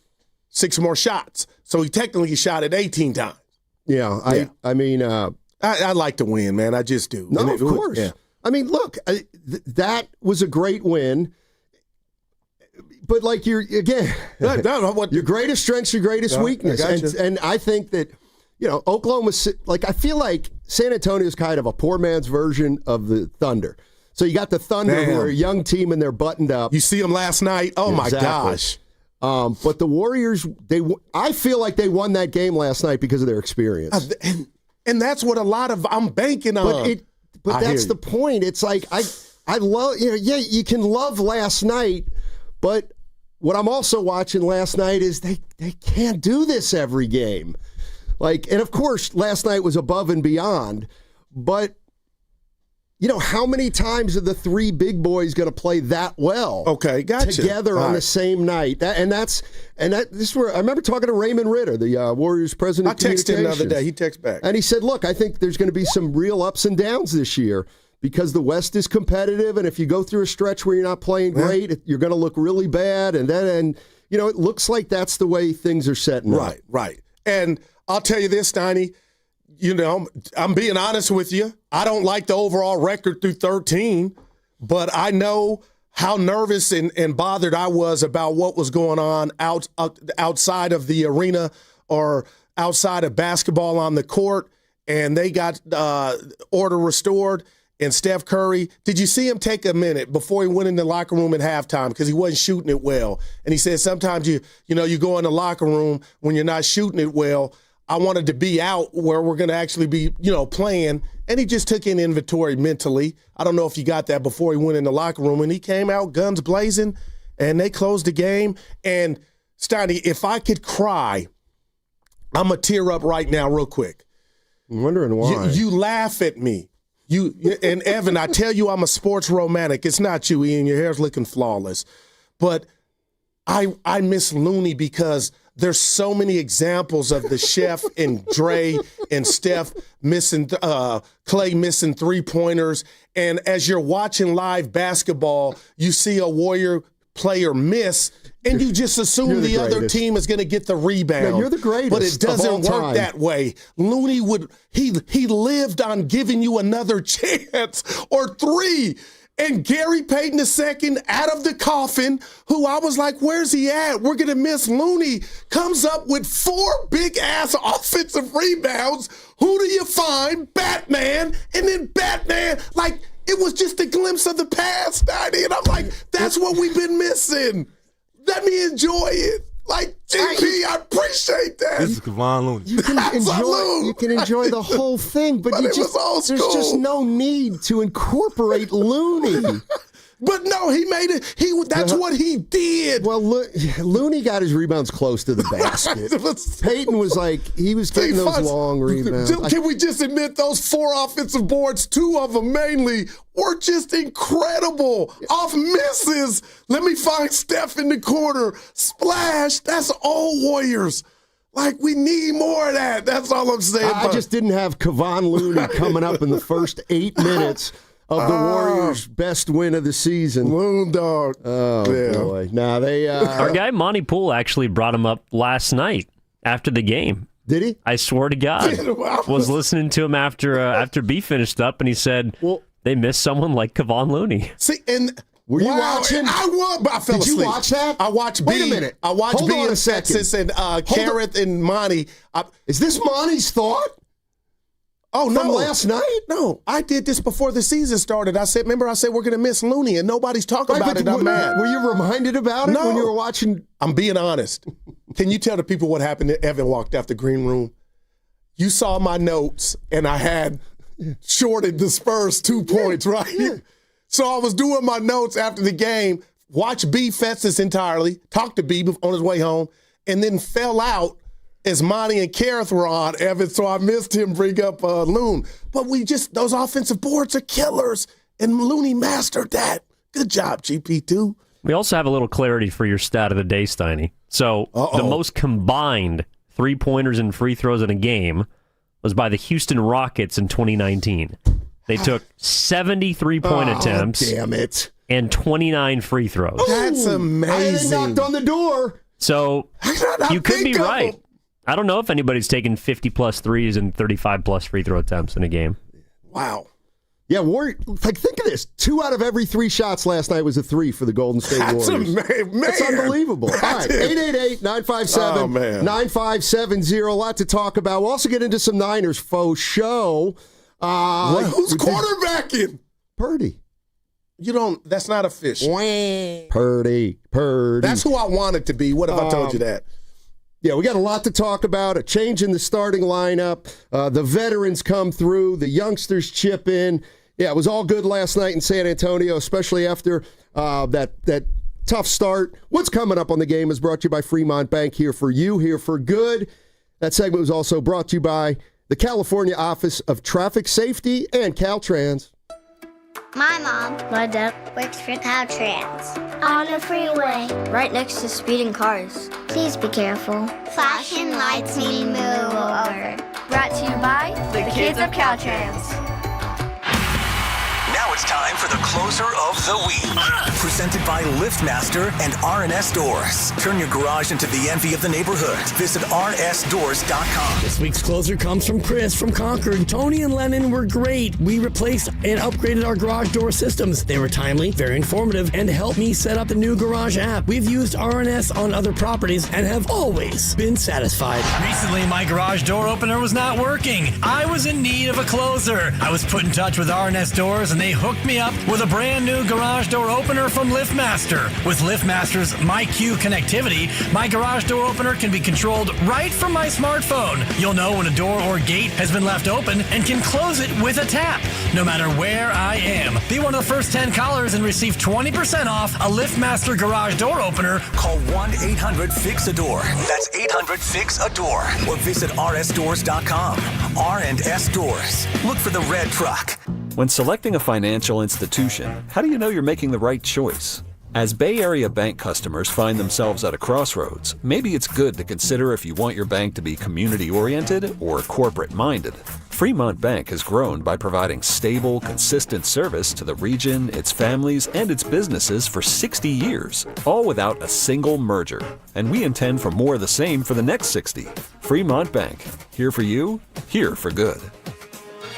6 more shots. So he technically shot it 18 times. Yeah. I mean, I like to win, man. I just do. No, of course. Yeah. I mean, look, that was a great win. But like your greatest strength's your greatest weakness, and I think that Oklahoma. Like I feel like San Antonio is kind of a poor man's version of the Thunder. So you got the Thunder, who are a young team and they're buttoned up. You see them last night. Oh my gosh! But the Warriors, I feel like they won that game last night because of their experience, and that's what I'm banking on. But that's the point. It's like I love you can love last night, but what I'm also watching last night is they can't do this every game. And of course last night was above and beyond, but how many times are the three big boys going to play that well? Okay, gotcha. Together on the same night. This is where I remember talking to Raymond Ritter, the Warriors president. I texted him the other day. He texted back, and he said, "Look, I think there's going to be some real ups and downs this year because the West is competitive, and if you go through a stretch where you're not playing great, you're going to look really bad, and it looks like that's the way things are setting up." Right. And I'll tell you this, Steiny. I'm being honest with you. I don't like the overall record through 13, but I know how nervous and bothered I was about what was going on outside of the arena or outside of basketball on the court, and they got order restored. And Steph Curry, did you see him take a minute before he went in the locker room at halftime because he wasn't shooting it well? And he said sometimes you go in the locker room when you're not shooting it well. I wanted to be out where we're going to actually be, playing. And he just took in inventory mentally. I don't know if you got that before he went in the locker room. And he came out guns blazing, and they closed the game. And, Steiny, if I could cry, I'm going to tear up right now real quick. I'm wondering why. You laugh at me. And Evan, I tell you I'm a sports romantic. It's not you, Ian. Your hair's looking flawless. But I miss Looney because – there's so many examples of the chef and Dre and Steph missing, Clay missing three-pointers. And as you're watching live basketball, you see a Warrior player miss, and you just assume the other team is going to get the rebound. Yeah, you're the greatest. But it doesn't work that way. Looney he lived on giving you another chance or three. And Gary Payton II, out of the coffin, who I was like, where's he at? We're going to miss Looney, comes up with 4 big-ass offensive rebounds. Who do you find? Batman. And then Batman, it was just a glimpse of the past, Daddy. And I'm like, that's what we've been missing. Let me enjoy it. GP, I appreciate that. This is Kevon Looney. You can enjoy the whole thing, but there's just no need to incorporate Looney. But no, he made it. That's what he did. Well, Looney got his rebounds close to the basket. Peyton was he was getting those long rebounds. Can we just admit those 4 offensive boards, 2 of them mainly, were just incredible off misses. Let me find Steph in the corner. Splash. That's all Warriors. We need more of that. That's all I'm saying. I just didn't have Kevon Looney coming up in the first 8 minutes of the Warriors' best win of the season. Loon dog. Oh, boy. Now our guy Monty Poole actually brought him up last night after the game. Did he? I swear to God. Was listening to him after B finished up, and he said they missed someone like Kevon Looney. See, and were you watching? But I fell asleep. Did you watch that? I watched B. Wait a minute. I watched Hold B on and a second. Texas and Carrot and Monty. Is this Monty's thought? Oh, no. From last night? No, I did this before the season started. I said we're going to miss Looney, and nobody's talking about it. I'm mad. Were you reminded about it when you were watching? I'm being honest. Can you tell the people what happened? Evan walked out the green room. You saw my notes, and I had shorted the Spurs 2 points, right? Yeah. So I was doing my notes after the game, watched B Festus entirely, talked to B on his way home, and then fell out as Monty and Kareth were on, Evan, so I missed him bring up Loon. But those offensive boards are killers, and Looney mastered that. Good job, GP2. We also have a little clarity for your stat of the day, Steiny. So the most combined 3-pointers and free throws in a game was by the Houston Rockets in 2019. They took 70 3-point attempts. Damn it. And 29 free throws. That's amazing. They knocked on the door. So you could be right. I don't know if anybody's taken 50-plus threes and 35-plus free throw attempts in a game. Wow. Yeah, think of this. 2 out of every 3 shots last night was a 3 for the Golden State Warriors. That's unbelievable. All right, 888-957-9570. A lot to talk about. We'll also get into some Niners faux show. Who's quarterbacking? Purdy. That's not official. Purdy. That's who I want it to be. What if I told you that? Yeah, we got a lot to talk about. A change in the starting lineup. The veterans come through. The youngsters chip in. Yeah, it was all good last night in San Antonio, especially after that tough start. What's coming up on the game is brought to you by Fremont Bank, here for you, here for good. That segment was also brought to you by the California Office of Traffic Safety and Caltrans. My mom, my dad, works for Caltrans. On the freeway, right next to speeding cars. Please be careful. Flashing lights mean move over. Brought to you by the kids of Caltrans. Now it's time for the closer of the week. Presented by LiftMaster and R&S Doors. Turn your garage into the envy of the neighborhood. Visit rsdoors.com. This week's closer comes from Chris from Concord. Tony and Lennon were great. We replaced and upgraded our garage door systems. They were timely, very informative, and helped me set up the new garage app. We've used R&S on other properties and have always been satisfied. Recently, my garage door opener was not working. I was in need of a closer. I was put in touch with R&S Doors, and they hooked me up with a brand new garage door opener from LiftMaster. With LiftMaster's MyQ connectivity, my garage door opener can be controlled right from my smartphone. You'll know when a door or gate has been left open and can close it with a tap, no matter where I am. Be one of the first 10 callers and receive 20% off a LiftMaster garage door opener. Call 1-800-FIX-A-DOOR. That's 800-FIX-A-DOOR. Or visit rsdoors.com. R&S Doors. Look for the red truck. When selecting a financial institution, how do you know you're making the right choice? As Bay Area bank customers find themselves at a crossroads, maybe it's good to consider if you want your bank to be community-oriented or corporate-minded. Fremont Bank has grown by providing stable, consistent service to the region, its families, and its businesses for 60 years, all without a single merger. And we intend for more of the same for the next 60. Fremont Bank, here for you, here for good.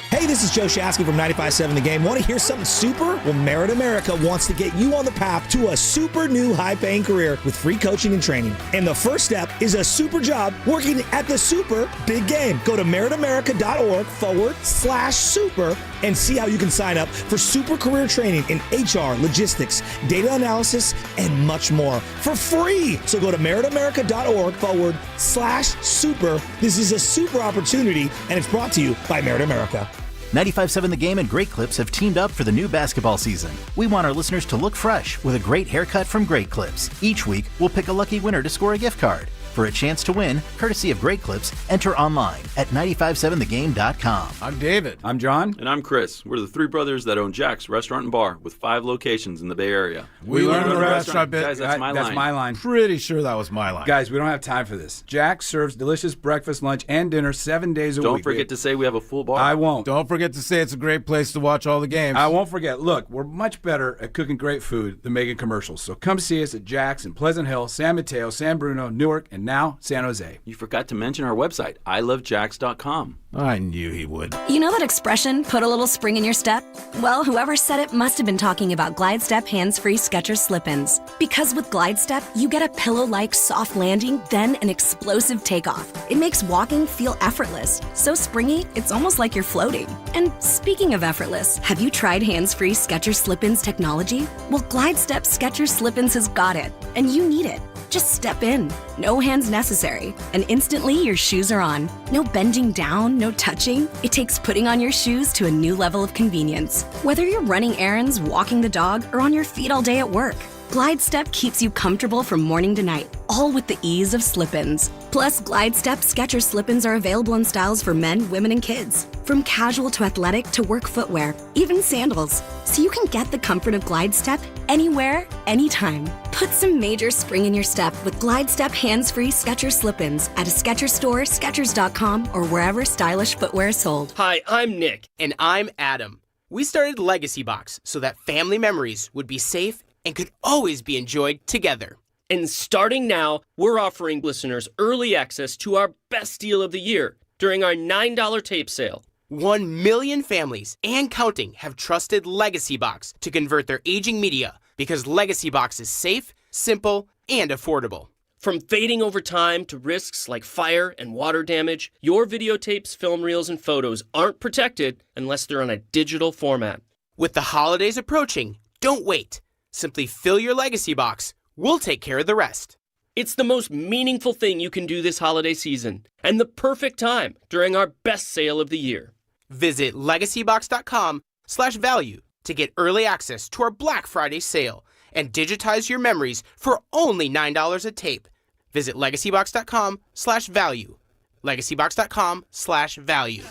Hey, this is Joe Shasky from 95.7 The Game. Want to hear something super? Well, Merit America wants to get you on the path to a super new high-paying career with free coaching and training. And the first step is a super job working at the super big game. Go to meritamerica.org/super and see how you can sign up for super career training in HR, logistics, data analysis, and much more for free. So go to meritamerica.org/super. This is a super opportunity, and it's brought to you by Merit America. 95.7 The Game and Great Clips have teamed up for the new basketball season. We want our listeners to look fresh with a great haircut from Great Clips. Each week, we'll pick a lucky winner to score a gift card. For a chance to win, courtesy of Great Clips, enter online at 957thegame.com. I'm David. I'm John. And I'm Chris. We're the three brothers that own Jack's Restaurant and Bar with 5 locations in the Bay Area. We learned the restaurant bit. Guys, that's my line. That's my line. Pretty sure that was my line. Guys, we don't have time for this. Jack's serves delicious breakfast, lunch, and dinner 7 days a week. Don't forget to say we have a full bar. I won't. Don't forget to say it's a great place to watch all the games. I won't forget. Look, we're much better at cooking great food than making commercials. So come see us at Jack's in Pleasant Hill, San Mateo, San Bruno, Newark, and now San Jose. You forgot to mention our website, ilovejacks.com. I knew he would. You know that expression, put a little spring in your step? Well, whoever said it must have been talking about Glide Step hands-free Skechers slip-ins. Because with Glide Step, you get a pillow-like soft landing, then an explosive takeoff. It makes walking feel effortless. So springy, it's almost like you're floating. And speaking of effortless, have you tried hands-free Skechers slip-ins technology? Well, Glide Step Skechers slip-ins has got it, and you need it. Just step in. No hands necessary. And instantly your shoes are on. No bending down, no touching. It takes putting on your shoes to a new level of convenience. Whether you're running errands, walking the dog, or on your feet all day at work, Glide Step keeps you comfortable from morning to night, all with the ease of slip-ins. Plus, Glide Step Skechers slip-ins are available in styles for men, women, and kids. From casual to athletic to work footwear, even sandals. So you can get the comfort of Glide Step anywhere, anytime. Put some major spring in your step with Glide Step hands-free Skechers slip-ins at a Skechers store, Skechers.com, or wherever stylish footwear is sold. Hi, I'm Nick. And I'm Adam. We started Legacy Box so that family memories would be safe and could always be enjoyed together. And starting now, we're offering listeners early access to our best deal of the year during our $9 tape sale. 1 million families and counting have trusted Legacy Box to convert their aging media because Legacy Box is safe, simple, and affordable. From fading over time to risks like fire and water damage, your videotapes, film reels, and photos aren't protected unless they're on a digital format. With the holidays approaching, don't wait. Simply fill your Legacy Box. We'll take care of the rest. It's the most meaningful thing you can do this holiday season, and the perfect time during our best sale of the year. Visit legacybox.com/value to get early access to our Black Friday sale and digitize your memories for only $9 a tape. Visit legacybox.com/value. legacybox.com/value.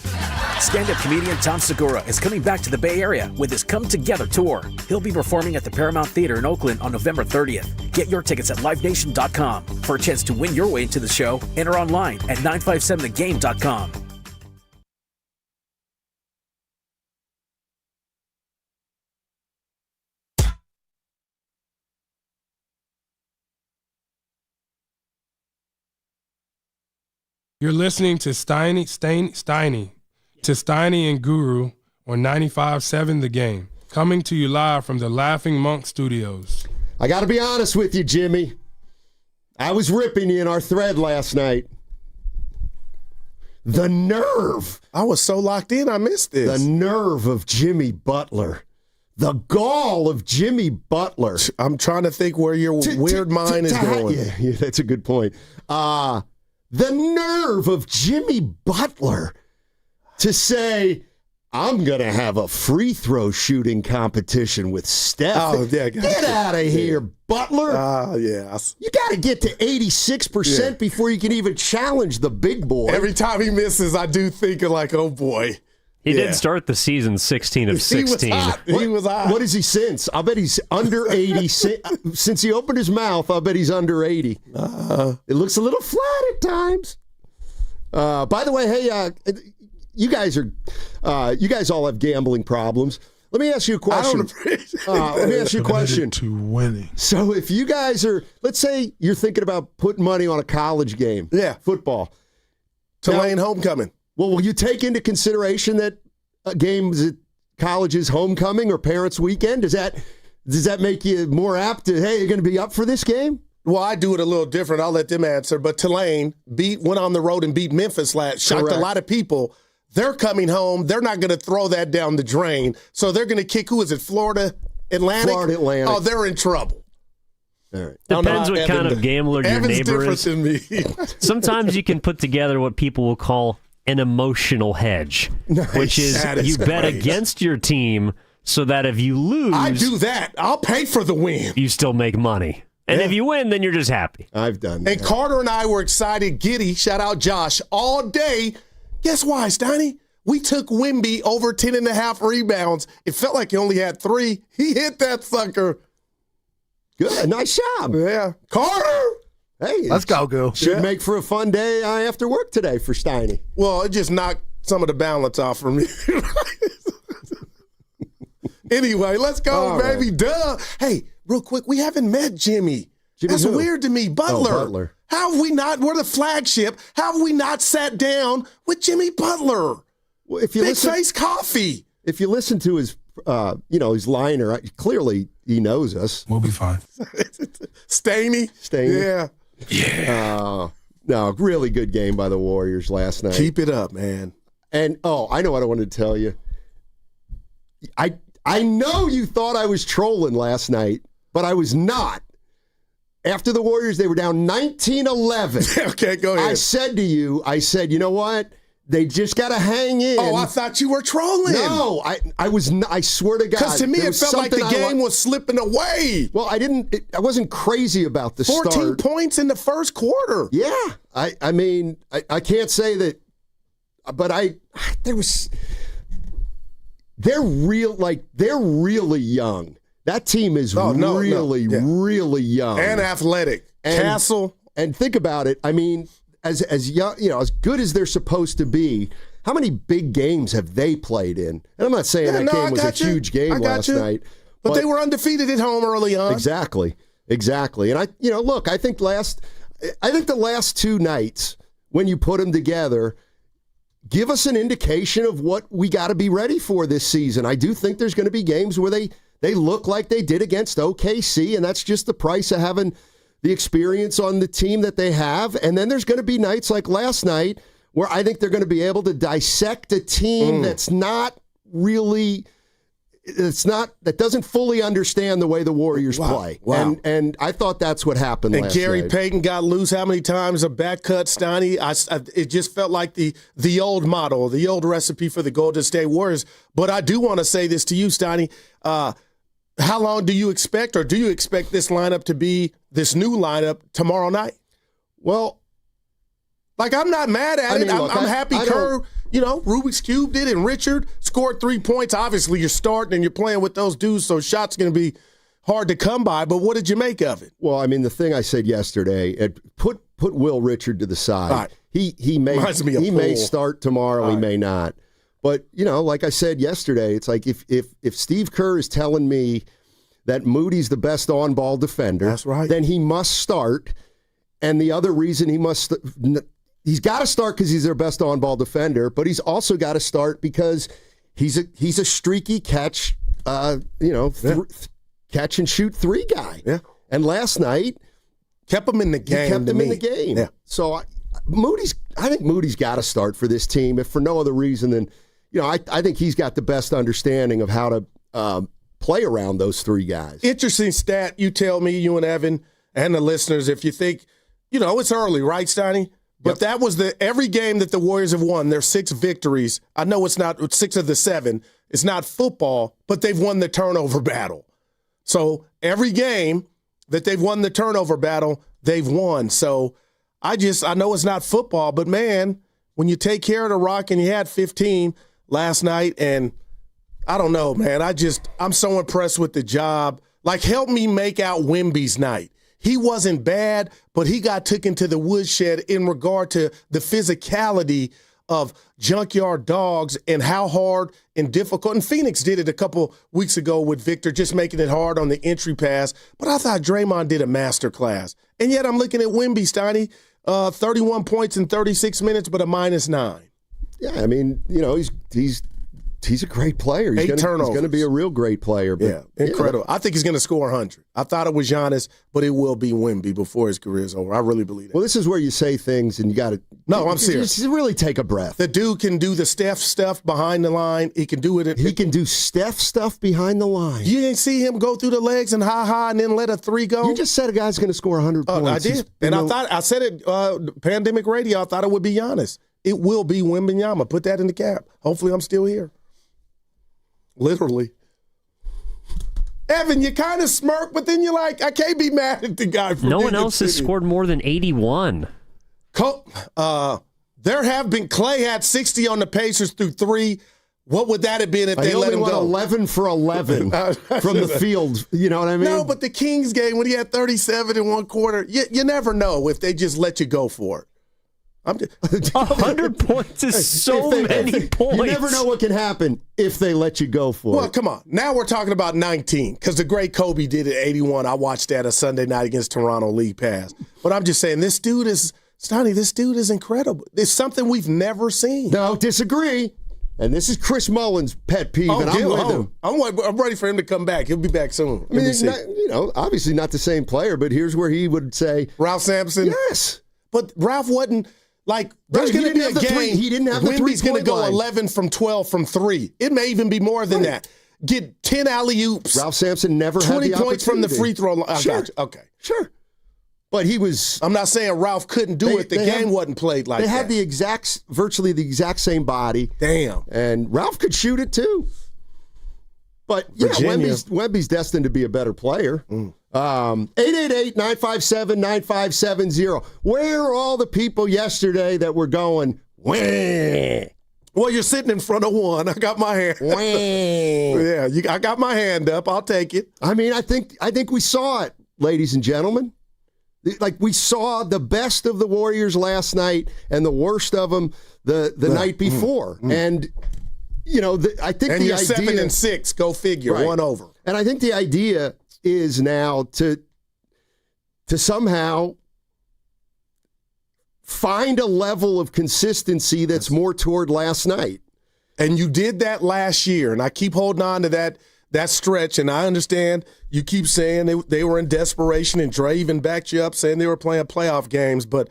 Stand-up comedian Tom Segura is coming back to the Bay Area with his Come Together tour. He'll be performing at the Paramount Theater in Oakland on November 30th. Get your tickets at livenation.com. For a chance to win your way into the show, enter online at 957thegame.com. You're listening to Steiny and Guru on 95.7 The Game, coming to you live from the Laughing Monk Studios. I got to be honest with you, Jimmy. I was ripping you in our thread last night. The nerve. I was so locked in, I missed this. The nerve of Jimmy Butler. The gall of Jimmy Butler. I'm trying to think where your weird mind is going. Yeah, that's a good point. The nerve of Jimmy Butler to say, I'm going to have a free throw shooting competition with Steph. Oh, yeah, get out of here, Butler. Yeah. You got to get to 86% before you can even challenge the big boy. Every time he misses, I do think of like, oh, boy. He did start the season 16 of 16. He was hot. What is he since? I'll bet he's under 80. Since he opened his mouth, I'll bet he's under 80. It looks a little flat at times. By the way, hey, you guys all have gambling problems. Let me ask you a question. I don't appreciate Let me ask you a question. To winning. So if you guys are, let's say you're thinking about putting money on a college game. Yeah. Football. Tulane homecoming. Well, will you take into consideration that a game is at college's homecoming or parents' weekend? Does that make you more apt to, hey, you're going to be up for this game? Well, I do it a little different. I'll let them answer. But Tulane went on the road and beat Memphis shocked a lot of people. They're coming home. They're not going to throw that down the drain. So they're going to kick, who is it, Florida Atlantic? Florida Atlantic. Oh, they're in trouble. All right. Depends what kind of gambler your Evan's neighbor is. Than me. Sometimes you can put together what people will call an emotional hedge, which is you bet against your team so that if you lose, I do that. I'll pay for the win. You still make money. And if you win, then you're just happy. I've done that. And Carter and I were excited, giddy, shout out Josh, all day. Guess why, Steiny? We took Wemby over 10.5 rebounds. It felt like he only had 3. He hit that sucker. Good. Nice job. Yeah. Carter! Hey, let's go. Should make for a fun day after work today for Steiny. Well, it just knocked some of the balance off for me. Anyway, let's go, all baby. Right. Duh. Hey, real quick, we haven't met Jimmy. That's who? Weird to me. Butler. Oh, Butler. How have we not? We're the flagship. How have we not sat down with Jimmy Butler? Well, if you Big Face Coffee. If you listen to his, his liner, clearly he knows us. We'll be fine. Stainy. Yeah. Yeah. No, really good game by the Warriors last night. Keep it up, man. And, I know what I wanted to tell you. I know you thought I was trolling last night, but I was not. After the Warriors, they were down 19-11. Okay, go ahead. I said to you, you know what? They just got to hang in. Oh, I thought you were trolling. No, I was. I swear to God. Because to me, it felt like the game was slipping away. Well, I wasn't crazy about the 14 points in the first quarter. Yeah, I mean, I can't say that, but they're really young. That team is really young and athletic. Castle, and think about it. I mean, as young, as good as they're supposed to be. How many big games have they played in? And I'm not saying that game was a huge game last night, but they were undefeated at home early on. Exactly. And I think the last 2 nights when you put them together give us an indication of what we got to be ready for this season. I do think there's going to be games where they look like they did against OKC, and that's just the price of having the experience on the team that they have. And then there's going to be nights like last night where I think they're going to be able to dissect a team that's not really – that doesn't fully understand the way the Warriors play. Wow. And I thought that's what happened last night. And Gary Payton got loose how many times? A back cut, Steiny. It just felt like the old model, the old recipe for the Golden State Warriors. But I do want to say this to you, Steiny. How long do you expect, or do you expect this lineup to be, this new lineup, tomorrow night? Well, like, I'm not mad at it. Look, I'm happy Kerr, Rubik's Cube did it, and Richard scored 3 points. Obviously, you're starting and you're playing with those dudes, so shots going to be hard to come by. But what did you make of it? Well, I mean, the thing I said yesterday, put Will Richard to the side. Right. He may start tomorrow. He may not. But, like I said yesterday, it's like if Steve Kerr is telling me that Moody's the best on-ball defender, that's right, then he must start. And the other reason he's got to start because he's their best on-ball defender, but he's also got to start because he's a streaky catch, catch and shoot three guy. Yeah. And last night kept him in the game. In the game. Yeah. So I think Moody's got to start for this team, if for no other reason than, I think he's got the best understanding of how to play around those three guys. Interesting stat. You tell me, you and Evan and the listeners, if you think, it's early, right, Steiny? But that was every game that the Warriors have won, their 6 victories. I know it's not 6 of the 7. It's not football, but they've won the turnover battle. So every game that they've won the turnover battle, they've won. So I know it's not football, but man, when you take care of the rock, and you had 15 last night, and I don't know, man, I'm so impressed with the job. Like, help me make out Wemby's night. He wasn't bad, but he got taken to the woodshed in regard to the physicality of junkyard dogs and how hard and difficult. And Phoenix did it a couple weeks ago with Victor, just making it hard on the entry pass. But I thought Draymond did a masterclass. And yet I'm looking at Wemby, Steiny, 31 points in 36 minutes, but a -9. Yeah, I mean, he's a great player. He's going to be a real great player. But, yeah, incredible. I think he's going to score 100. I thought it was Giannis, but it will be Wemby before his career is over. I really believe that. Well, this is where you say things and you got to. No, I'm serious. Just really take a breath. The dude can do the Steph stuff behind the line. He can do it. He can do Steph stuff behind the line. You didn't see him go through the legs and and then let a 3 go. You just said a guy's going to score 100 points. I did, I said it. Pandemic radio. I thought it would be Giannis. It will be Wembanyama. Put that in the cap. Hopefully, I'm still here. Literally. Evan, you kind of smirk, but then you're like, I can't be mad at the guy. No one else has scored more than 81. There have been, Clay had 60 on the Pacers through 3. What would that have been if they let him go? 11 for 11 from the field. You know what I mean? No, but the Kings game, when he had 37 in one quarter, you never know if they just let you go for it. 100 points is so many points. You never know what can happen if they let you go for it. Well, come on. Now we're talking about 19 because the great Kobe did it at 81. I watched that a Sunday night against Toronto League Pass. But I'm just saying, this dude is incredible. It's something we've never seen. No, disagree. And this is Chris Mullen's pet peeve, and I'm with him. I'm ready for him to come back. He'll be back soon. I mean, obviously not the same player, but here's where he would say, Ralph Sampson? Yes. But Ralph wasn't. Like, there's going to be a game. He didn't have the 3-point line. Wemby's going to go 11 from 12 from 3. It may even be more than that. Get 10 alley-oops. Ralph Sampson never had the 20 points from the free throw line. Sure. Got you. Okay. Sure. But he was. I'm not saying Ralph couldn't do it. The game wasn't played like that. They had virtually the exact same body. Damn. And Ralph could shoot it too. But yeah, Wemby's destined to be a better player. 888-957-9570. Where are all the people yesterday that were going, wah? Well, you're sitting in front of one. I got my hand. Yeah, I got my hand up. I'll take it. I mean, I think we saw it, ladies and gentlemen. Like, we saw the best of the Warriors last night and the worst of them the night before. And I think and the you're idea 7-6. Go figure. Right. 1 over. And I think the idea is now to somehow find a level of consistency that's more toward last night. And you did that last year, and I keep holding on to that stretch, and I understand you keep saying they were in desperation, and Dre even backed you up saying they were playing playoff games, but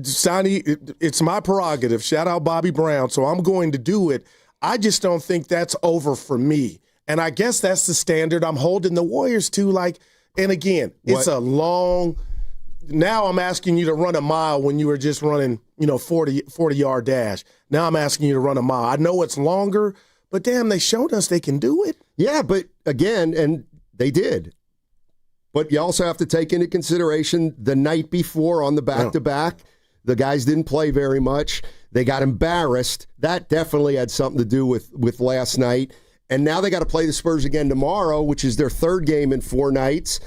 Sonny, it's my prerogative. Shout out Bobby Brown, so I'm going to do it. I just don't think that's over for me. And I guess that's the standard I'm holding the Warriors to. Like, and again, it's a long – now I'm asking you to run a mile when you were just running, 40-yard dash. Now I'm asking you to run a mile. I know it's longer, but damn, they showed us they can do it. Yeah, but again, and they did. But you also have to take into consideration the night before on the back-to-back. The guys didn't play very much. They got embarrassed. That definitely had something to do with last night. And now they got to play the Spurs again tomorrow, which is their third game in 4 nights.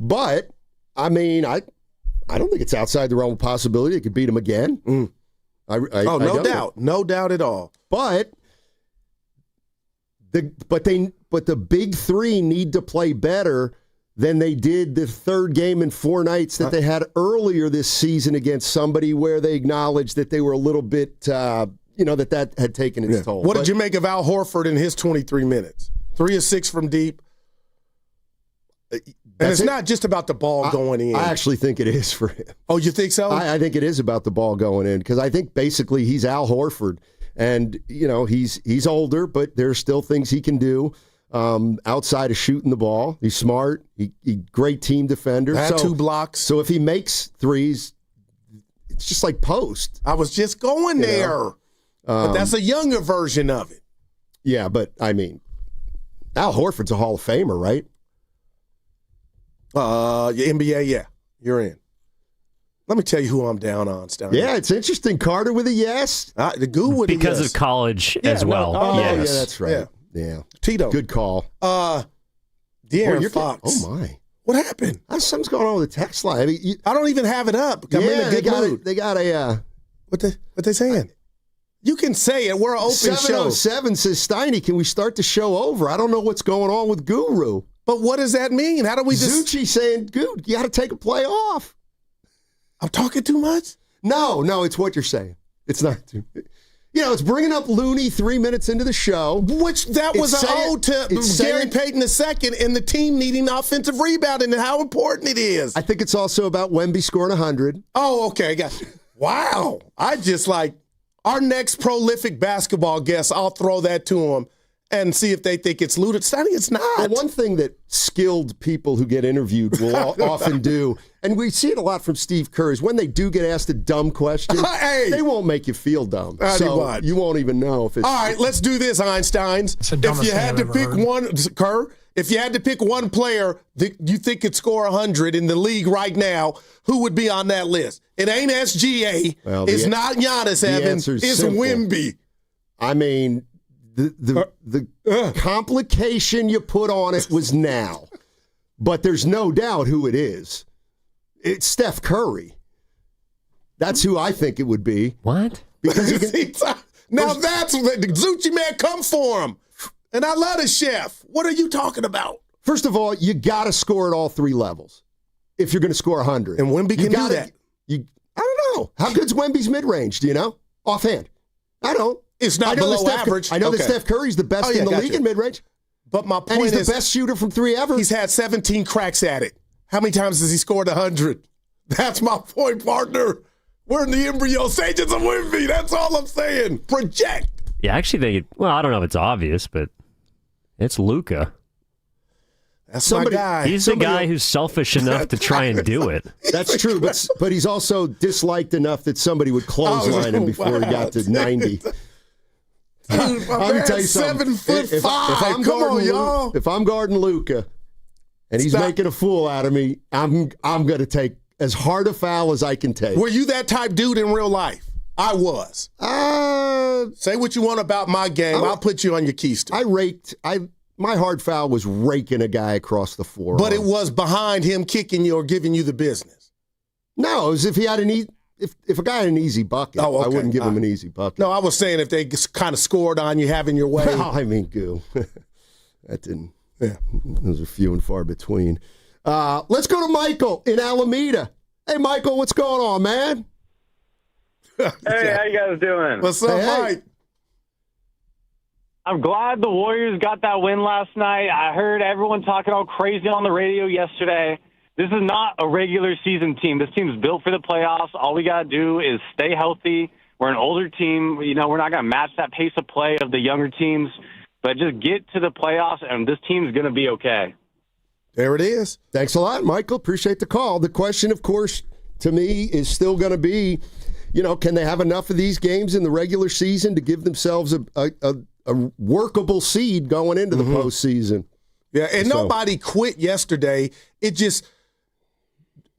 But, I mean, I don't think it's outside the realm of possibility they could beat them again. No doubt. No doubt at all. But the big three need to play better than they did the third game in 4 nights that they had earlier this season against somebody where they acknowledged that they were a little bit, that had taken its toll. What did you make of Al Horford in his 23 minutes? 3 of 6 from deep. And it's not just about the ball going in. I actually think it is for him. Oh, you think so? I think it is about the ball going in because I think basically he's Al Horford. And, he's older, but there's still things he can do. Outside of shooting the ball. He's smart. He great team defender. Had 2 blocks. So if he makes threes, it's just like post. I was just going there. But that's a younger version of it. Yeah, but I mean, Al Horford's a Hall of Famer, right? NBA, yeah. You're in. Let me tell you who I'm down on, Stein. Yeah, it's interesting. Carter with a yes. The Goo with a yes. Because of college as well. Yeah, that's right. Yeah. Tito. Good call. De'Aaron Fox. Oh, my. What happened? Something's going on with the text line. I mean, I don't even have it up. I'm in a good mood. They got a... What they saying? You can say it. We're an open show. 707 says, Steiny, can we start the show over? I don't know what's going on with Guru. But what does that mean? How do we just... Zucci saying, dude, you got to take a play off. I'm talking too much? No, it's what you're saying. It's not too... it's bringing up Looney 3 minutes into the show. Which that was an ode to Gary Payton II and the team needing offensive rebounding and how important it is. I think it's also about Wemby scoring 100. Oh, okay. Wow. I just our next prolific basketball guest, I'll throw that to him and see if they think it's looted. It's not. Well, one thing that skilled people who get interviewed will often do, and we see it a lot from Steve Kerr, is when they do get asked a dumb question, they won't make you feel dumb. So you won't even know if it's... All right, let's do this, Einsteins. If you had to pick one, Kerr, if you had to pick one player that you think could score 100 in the league right now, who would be on that list? It ain't SGA. It's not Giannis, Evans. It's simple. Wemby. I mean... The complication you put on it was now. But there's no doubt who it is. It's Steph Curry. That's who I think it would be. What? Because now that's the Zucci man come for him. And I love the chef. What are you talking about? First of all, you got to score at all 3 levels if you're going to score 100. And Wemby can do that. I don't know. How good's Wemby's mid-range? Do you know? Offhand. I don't. It's not below average. I know that Steph Curry's the best in the league in mid-range. But my point is, he's the best shooter from 3 ever. He's had 17 cracks at it. How many times has he scored 100? That's my point, partner. We're in the embryo stages of Wemby. That's all I'm saying. Project. Yeah, actually, I don't know if it's obvious, but it's Luka. That's my guy. He's the guy who's selfish enough to try and do it. That's true, but he's also disliked enough that somebody would clothesline him before he got to 90. Dude, I'm going to tell you something. 7'5". If I'm guarding Luka and he's making a fool out of me, I'm going to take as hard a foul as I can take. Were you that type dude in real life? I was. Say what you want about my game. I'll put you on your keister. My hard foul was raking a guy across the floor. But it was behind him kicking you or giving you the business. No, it was if he had if a guy had an easy bucket, I wouldn't give him an easy bucket. No, I was saying if they kind of scored on you, having your way. Well, I mean, goo. That didn't. Yeah, those are few and far between. Let's go to Michael in Alameda. Hey, Michael, what's going on, man? Hey, how you guys doing? What's up, Mike? I'm glad the Warriors got that win last night. I heard everyone talking all crazy on the radio yesterday. This is not a regular season team. This team's built for the playoffs. All we got to do is stay healthy. We're an older team. You know, we're not going to match that pace of play of the younger teams, but just get to the playoffs, and this team's going to be okay. There it is. Thanks a lot, Michael. Appreciate the call. The question, of course, to me is still going to be, you know, can they have enough of these games in the regular season to give themselves a workable seed going into the postseason? Yeah, and nobody quit yesterday. It just,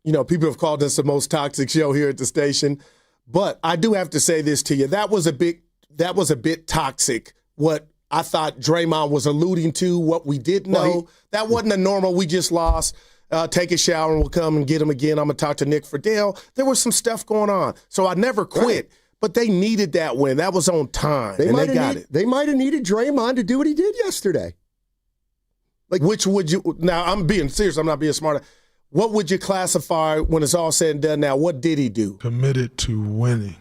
you know, people have called us the most toxic show here at the station. But I do have to say this to you. That was a bit toxic, what I thought Draymond was alluding to, what we didn't know. That wasn't a normal, we just lost. Take a shower and we'll come and get him again. I'm going to talk to Nick Friedel. There was some stuff going on. So I never quit. But they needed that win. That was on time. They got it. They might have needed Draymond to do what he did yesterday. Like, which would you – now, I'm being serious. I'm not being smart. What would you classify when it's all said and done now? What did he do? Committed to winning.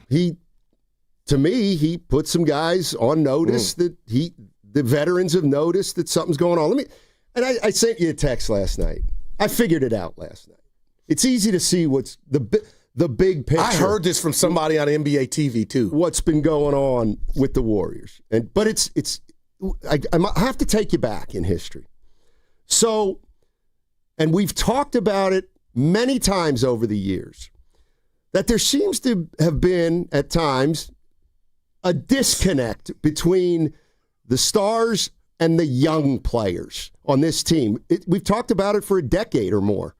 To me, he put some guys on notice that the veterans have noticed that something's going on. I sent you a text last night. I figured it out last night. It's easy to see what's the big picture. I heard this from somebody on NBA TV too. What's been going on with the Warriors, but I have to take you back in history. So, and we've talked about it many times over the years, that there seems to have been at times a disconnect between the stars and the young players on this team. We've talked about it for a decade or more,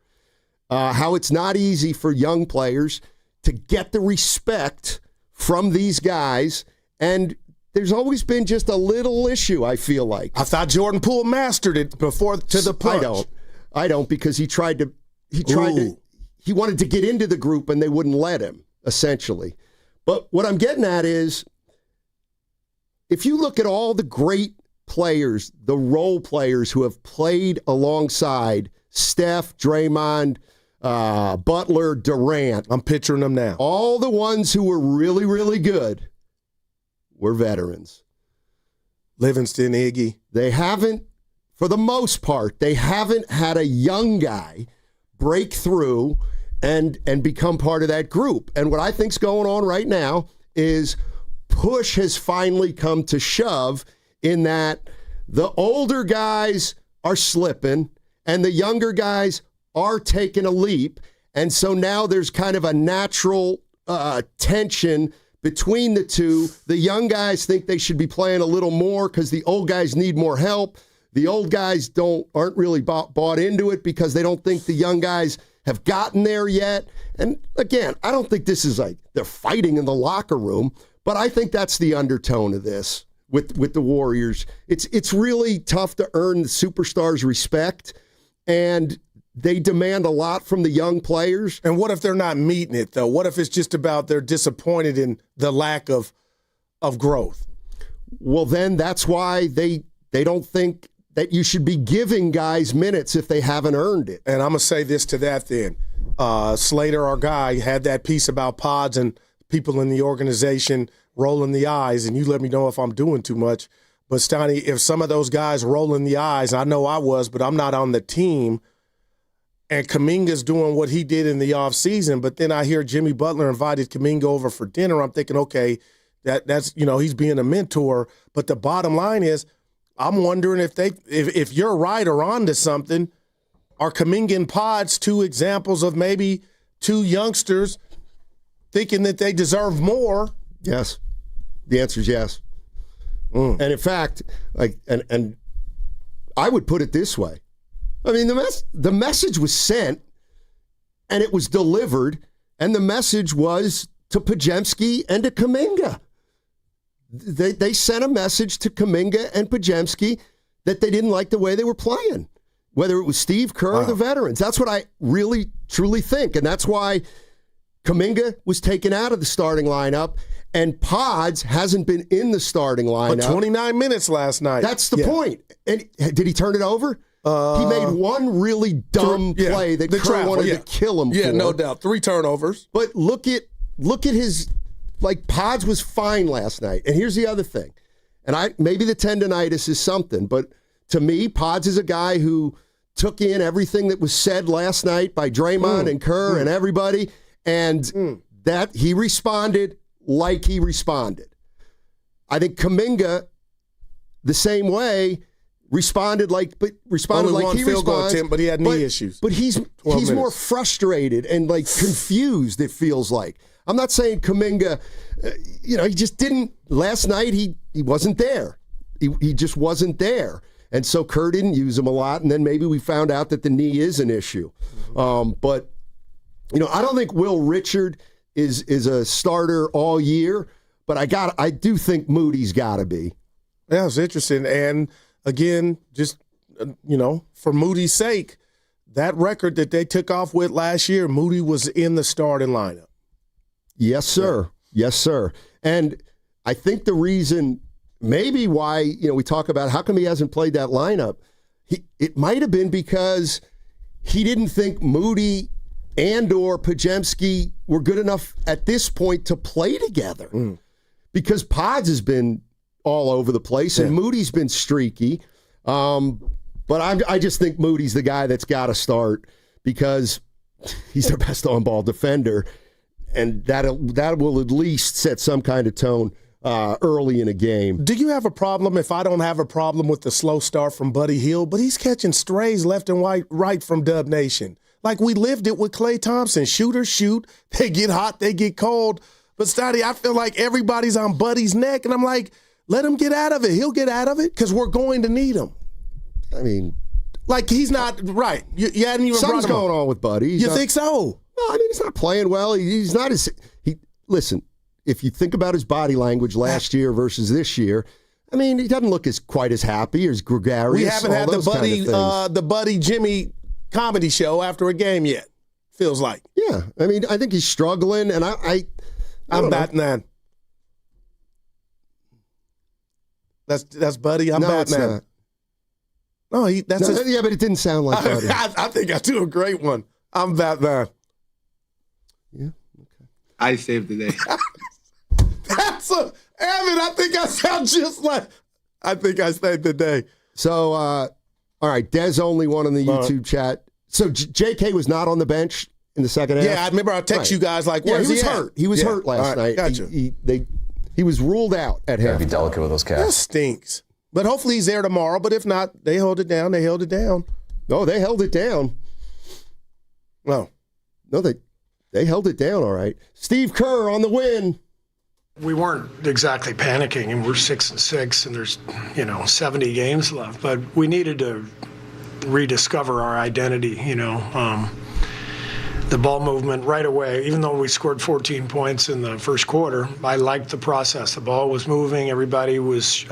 how it's not easy for young players to get the respect from these guys, and there's always been just a little issue, I feel like. I thought Jordan Poole mastered it before to the punch. I don't because he wanted to get into the group and they wouldn't let him, essentially. But what I'm getting at is, if you look at all the great players, the role players who have played alongside Steph, Draymond, Butler, Durant. I'm picturing them now. All the ones who were really, really good were veterans. Livingston, Iggy. They haven't, for the most part, they haven't had a young guy break through and become part of that group. And what I think's going on right now is push has finally come to shove in that the older guys are slipping and the younger guys are taking a leap. And so now there's kind of a natural tension between the two. The young guys think they should be playing a little more because the old guys need more help. The old guys aren't really bought into it because they don't think the young guys have gotten there yet. And again, I don't think this is like they're fighting in the locker room, but I think that's the undertone of this with the Warriors. It's really tough to earn the superstars' respect, and they demand a lot from the young players. And what if they're not meeting it, though? What if it's just about they're disappointed in the lack of growth? Well, then that's why they don't think that you should be giving guys minutes if they haven't earned it. And I'm going to say this to that then. Slater, our guy, had that piece about pods and people in the organization rolling the eyes, and you let me know if I'm doing too much. But, Stoney, if some of those guys rolling the eyes, I know I was, but I'm not on the team, and Kuminga's doing what he did in the offseason, but then I hear Jimmy Butler invited Kuminga over for dinner. I'm thinking, okay, that's he's being a mentor. But the bottom line is, I'm wondering if you're right or onto something. Are Kuminga and Pods two examples of maybe two youngsters thinking that they deserve more? Yes. The answer is yes. And in fact, and I would put it this way. I mean, the message was sent and it was delivered, and the message was to Podziemski and to Kuminga. They sent a message to Kuminga and Podziemski that they didn't like the way they were playing, whether it was Steve Kerr or the veterans. That's what I really, truly think. And that's why Kuminga was taken out of the starting lineup, and Pods hasn't been in the starting lineup. But 29 minutes last night. That's the point. And did he turn it over? He made one really dumb play that Kerr wanted to kill him for. Yeah, no doubt. 3 turnovers. But look at his like Pods was fine last night. And here's the other thing. And maybe the tendonitis is something, but to me, Pods is a guy who took in everything that was said last night by Draymond and Kerr and everybody, and that he responded like he responded. I think Kuminga, the same way, responded like he responds. But he had knee issues. But he's more frustrated and like confused, it feels like. I'm not saying Kuminga, he just didn't. Last night, he wasn't there. He just wasn't there. And so Kerr didn't use him a lot, and then maybe we found out that the knee is an issue. But I don't think Will Richard is a starter all year, but I do think Moody's got to be. Yeah, it's interesting. And again, just for Moody's sake, that record that they took off with last year, Moody was in the starting lineup. Yes, sir. Yes, sir. And I think the reason maybe why, we talk about how come he hasn't played that lineup, it might have been because he didn't think Moody and or Podziemski were good enough at this point to play together. Because Pods has been all over the place and Moody's been streaky. But I just think Moody's the guy that's got to start because he's their best on-ball defender. And that will at least set some kind of tone early in a game. Do you have a problem if I don't have a problem with the slow start from Buddy Hield, but he's catching strays left and right from Dub Nation? Like we lived it with Klay Thompson. Shooters shoot, they get hot, they get cold. But Stoddy, I feel like everybody's on Buddy's neck, and I'm like, let him get out of it. He'll get out of it because we're going to need him. I mean, like he's not right. You hadn't even something's brought him going on with Buddy. You think so? I mean, he's not playing well. He's not as listen. If you think about his body language last year versus this year, I mean, he doesn't look quite as happy or as gregarious. We haven't had the Buddy Jimmy comedy show after a game yet. Feels like. Yeah, I mean, I think he's struggling, and I'm Batman. That's Buddy. I'm Batman. No, that's yeah, but it didn't sound like Buddy. I think I do a great one. I'm Batman. Yeah. Okay. I saved the day. Evan, I think I sound just like. I think I saved the day. So, all right, Des only one on the YouTube chat. So J.K. was not on the bench in the second half? Yeah, I remember I text you guys like, where's he was hurt. He was hurt last night. Gotcha. He was ruled out at half. Be delicate with those cats. That stinks. But hopefully he's there tomorrow. But if not, they held it down. They held it down. No, they held it down. No, they held it down all right. Steve Kerr on the win. We weren't exactly panicking, and we're 6-6, and there's 70 games left. But we needed to rediscover our identity. The ball movement right away. Even though we scored 14 points in the first quarter, I liked the process. The ball was moving. Everybody was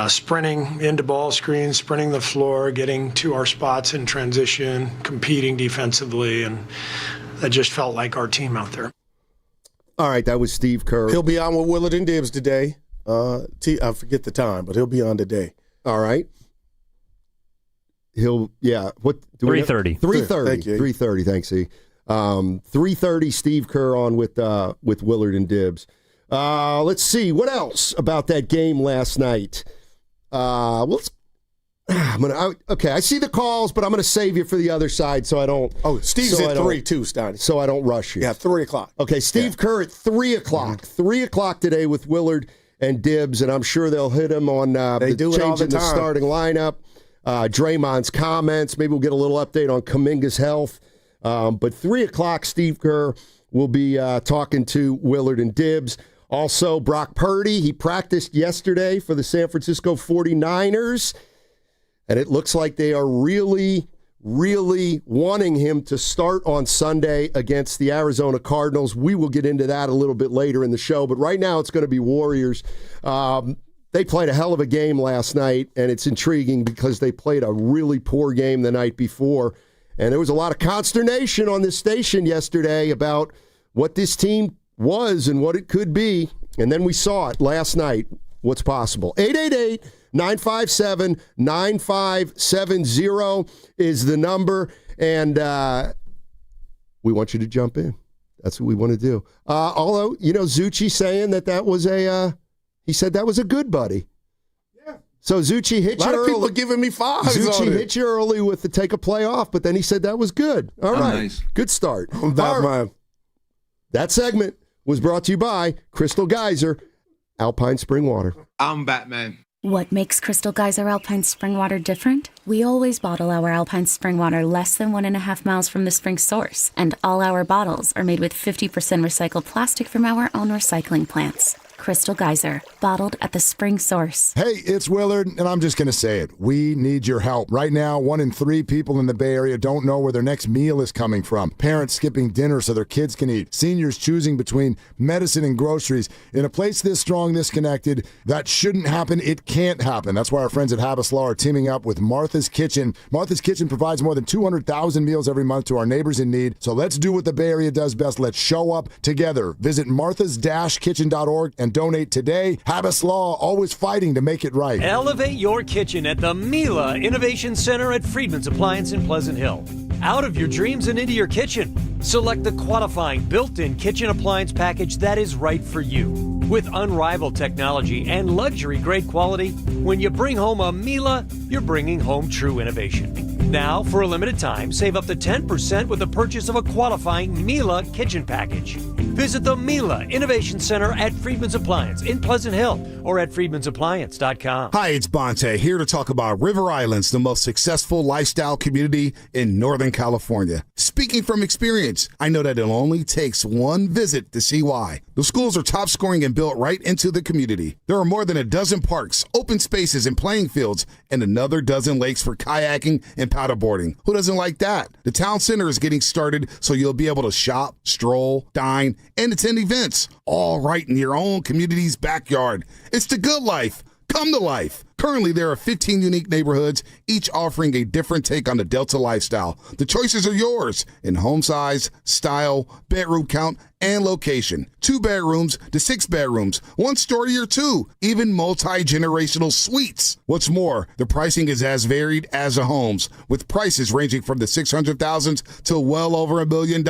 sprinting into ball screens, sprinting the floor, getting to our spots in transition, competing defensively, and that just felt like our team out there. All right, that was Steve Kerr. He'll be on with Willard and Dibbs today. I forget the time, but he'll be on today. All right. What? 3:30. 3:30. Thank you. 3:30. Thanks, E. 3:30. Steve Kerr on with Willard and Dibbs. Let's see what else about that game last night. I see the calls, but I'm going to save you for the other side, so I don't. Oh, Steve's at 3 too, Stoney. So I don't rush you. Yeah, 3 o'clock. Okay, Steve Kerr at 3 o'clock. 3 o'clock today with Willard and Dibbs, and I'm sure they'll hit him on changing the starting lineup. Draymond's comments. Maybe we'll get a little update on Kuminga's health. But 3 o'clock, Steve Kerr will be talking to Willard and Dibbs. Also, Brock Purdy, he practiced yesterday for the San Francisco 49ers. And it looks like they are really, really wanting him to start on Sunday against the Arizona Cardinals. We will get into that a little bit later in the show. But right now, it's going to be Warriors. They played a hell of a game last night, and it's intriguing because they played a really poor game the night before. And there was a lot of consternation on this station yesterday about what this team was and what it could be. And then we saw it last night, what's possible. 888-957-9570 is the number. And we want you to jump in. That's what we want to do. Although, Zucci saying that was he said that was a good buddy. Yeah. So Zucci hit you early. A lot of people giving me fives Zucci on it. hit you early with the take a play off, but then he said that was good. All right. Nice. Good start. Man. That segment was brought to you by Crystal Geyser, Alpine Spring Water. I'm Batman. What makes Crystal Geyser Alpine Spring Water different? We always bottle our Alpine Spring Water less than 1.5 miles from the spring source, and all our bottles are made with 50% recycled plastic from our own recycling plants. Crystal Geyser, bottled at the spring source. Hey, it's Willard, and I'm just going to say it. We need your help. Right now, 1 in 3 people in the Bay Area don't know where their next meal is coming from. Parents skipping dinner so their kids can eat. Seniors choosing between medicine and groceries. In a place this strong, this connected, that shouldn't happen. It can't happen. That's why our friends at Habas Law are teaming up with Martha's Kitchen. Martha's Kitchen provides more than 200,000 meals every month to our neighbors in need. So let's do what the Bay Area does best. Let's show up together. Visit marthas-kitchen.org and donate today. Habas Law, always fighting to make it right. Elevate your kitchen at the Mila Innovation Center at Friedman's Appliance in Pleasant Hill. Out of your dreams and into your kitchen. Select the qualifying built-in kitchen appliance package that is right for you. With unrivaled technology and luxury-grade quality, when you bring home a Mila, you're bringing home true innovation. Now, for a limited time, save up to 10% with the purchase of a qualifying Mila kitchen package. Visit the Mila Innovation Center at Friedman's Appliance in Pleasant Hill or at friedmansappliance.com. Hi, it's Bonte, here to talk about River Islands, the most successful lifestyle community in Northern California. Speaking from experience, I know that it only takes one visit to see why. The schools are top scoring and built right into the community. There are more than a dozen parks, open spaces, and playing fields, and another dozen lakes for kayaking and paddleboarding. Who doesn't like that? The town center is getting started, so you'll be able to shop, stroll, dine, and attend events, all right in your own community's backyard. It's the good life. Come to life. Currently, there are 15 unique neighborhoods, each offering a different take on the Delta lifestyle. The choices are yours in home size, style, bedroom count, and location. 2 bedrooms to 6 bedrooms, 1 story or 2, even multi-generational suites. What's more, the pricing is as varied as the homes, with prices ranging from the $600,000 to well over $1 million.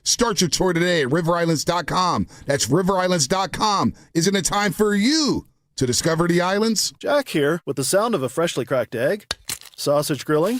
Start your tour today at riverislands.com. That's riverislands.com. Isn't it time for you to discover the islands? Jack here with the sound of a freshly cracked egg, sausage grilling,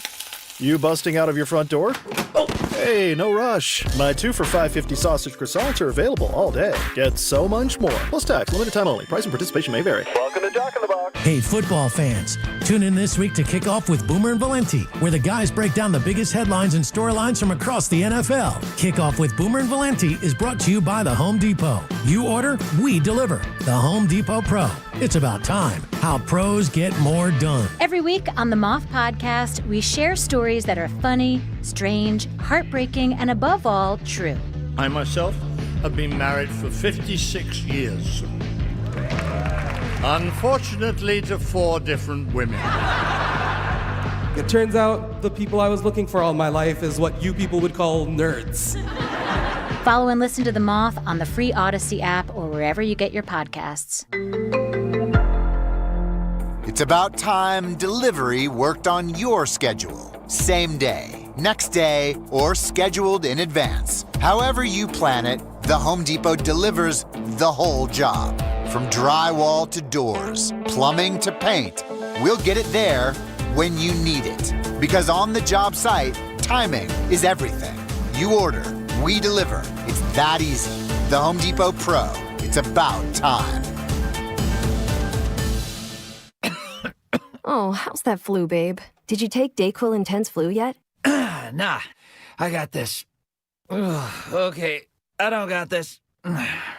you busting out of your front door. Oh, hey, no rush. My 2 for $5.50 sausage croissants are available all day. Get so much more. Plus tax, limited time only. Price and participation may vary. Welcome to Jack in the Box. Hey, football fans. Tune in this week to kick off with Boomer and Valenti, where the guys break down the biggest headlines and storylines from across the NFL. Kickoff with Boomer and Valenti is brought to you by the Home Depot. You order, we deliver. The Home Depot Pro. It's about time. How pros get more done. Every week on the Moth Podcast, we share stories that are funny, strange, heartbreaking, and above all, true. I myself have been married for 56 years. Unfortunately, to 4 different women. It turns out the people I was looking for all my life is what you people would call nerds. Follow and listen to The Moth on the free Odyssey app or wherever you get your podcasts. It's about time delivery worked on your schedule. Same day, next day, or scheduled in advance. However you plan it, the Home Depot delivers the whole job. From drywall to doors, plumbing to paint, we'll get it there when you need it. Because on the job site, timing is everything. You order, we deliver. It's that easy. The Home Depot Pro. It's about time. Oh, how's that flu, babe? Did you take Dayquil Intense Flu yet? Nah, I got this. Ugh, okay, I don't got this.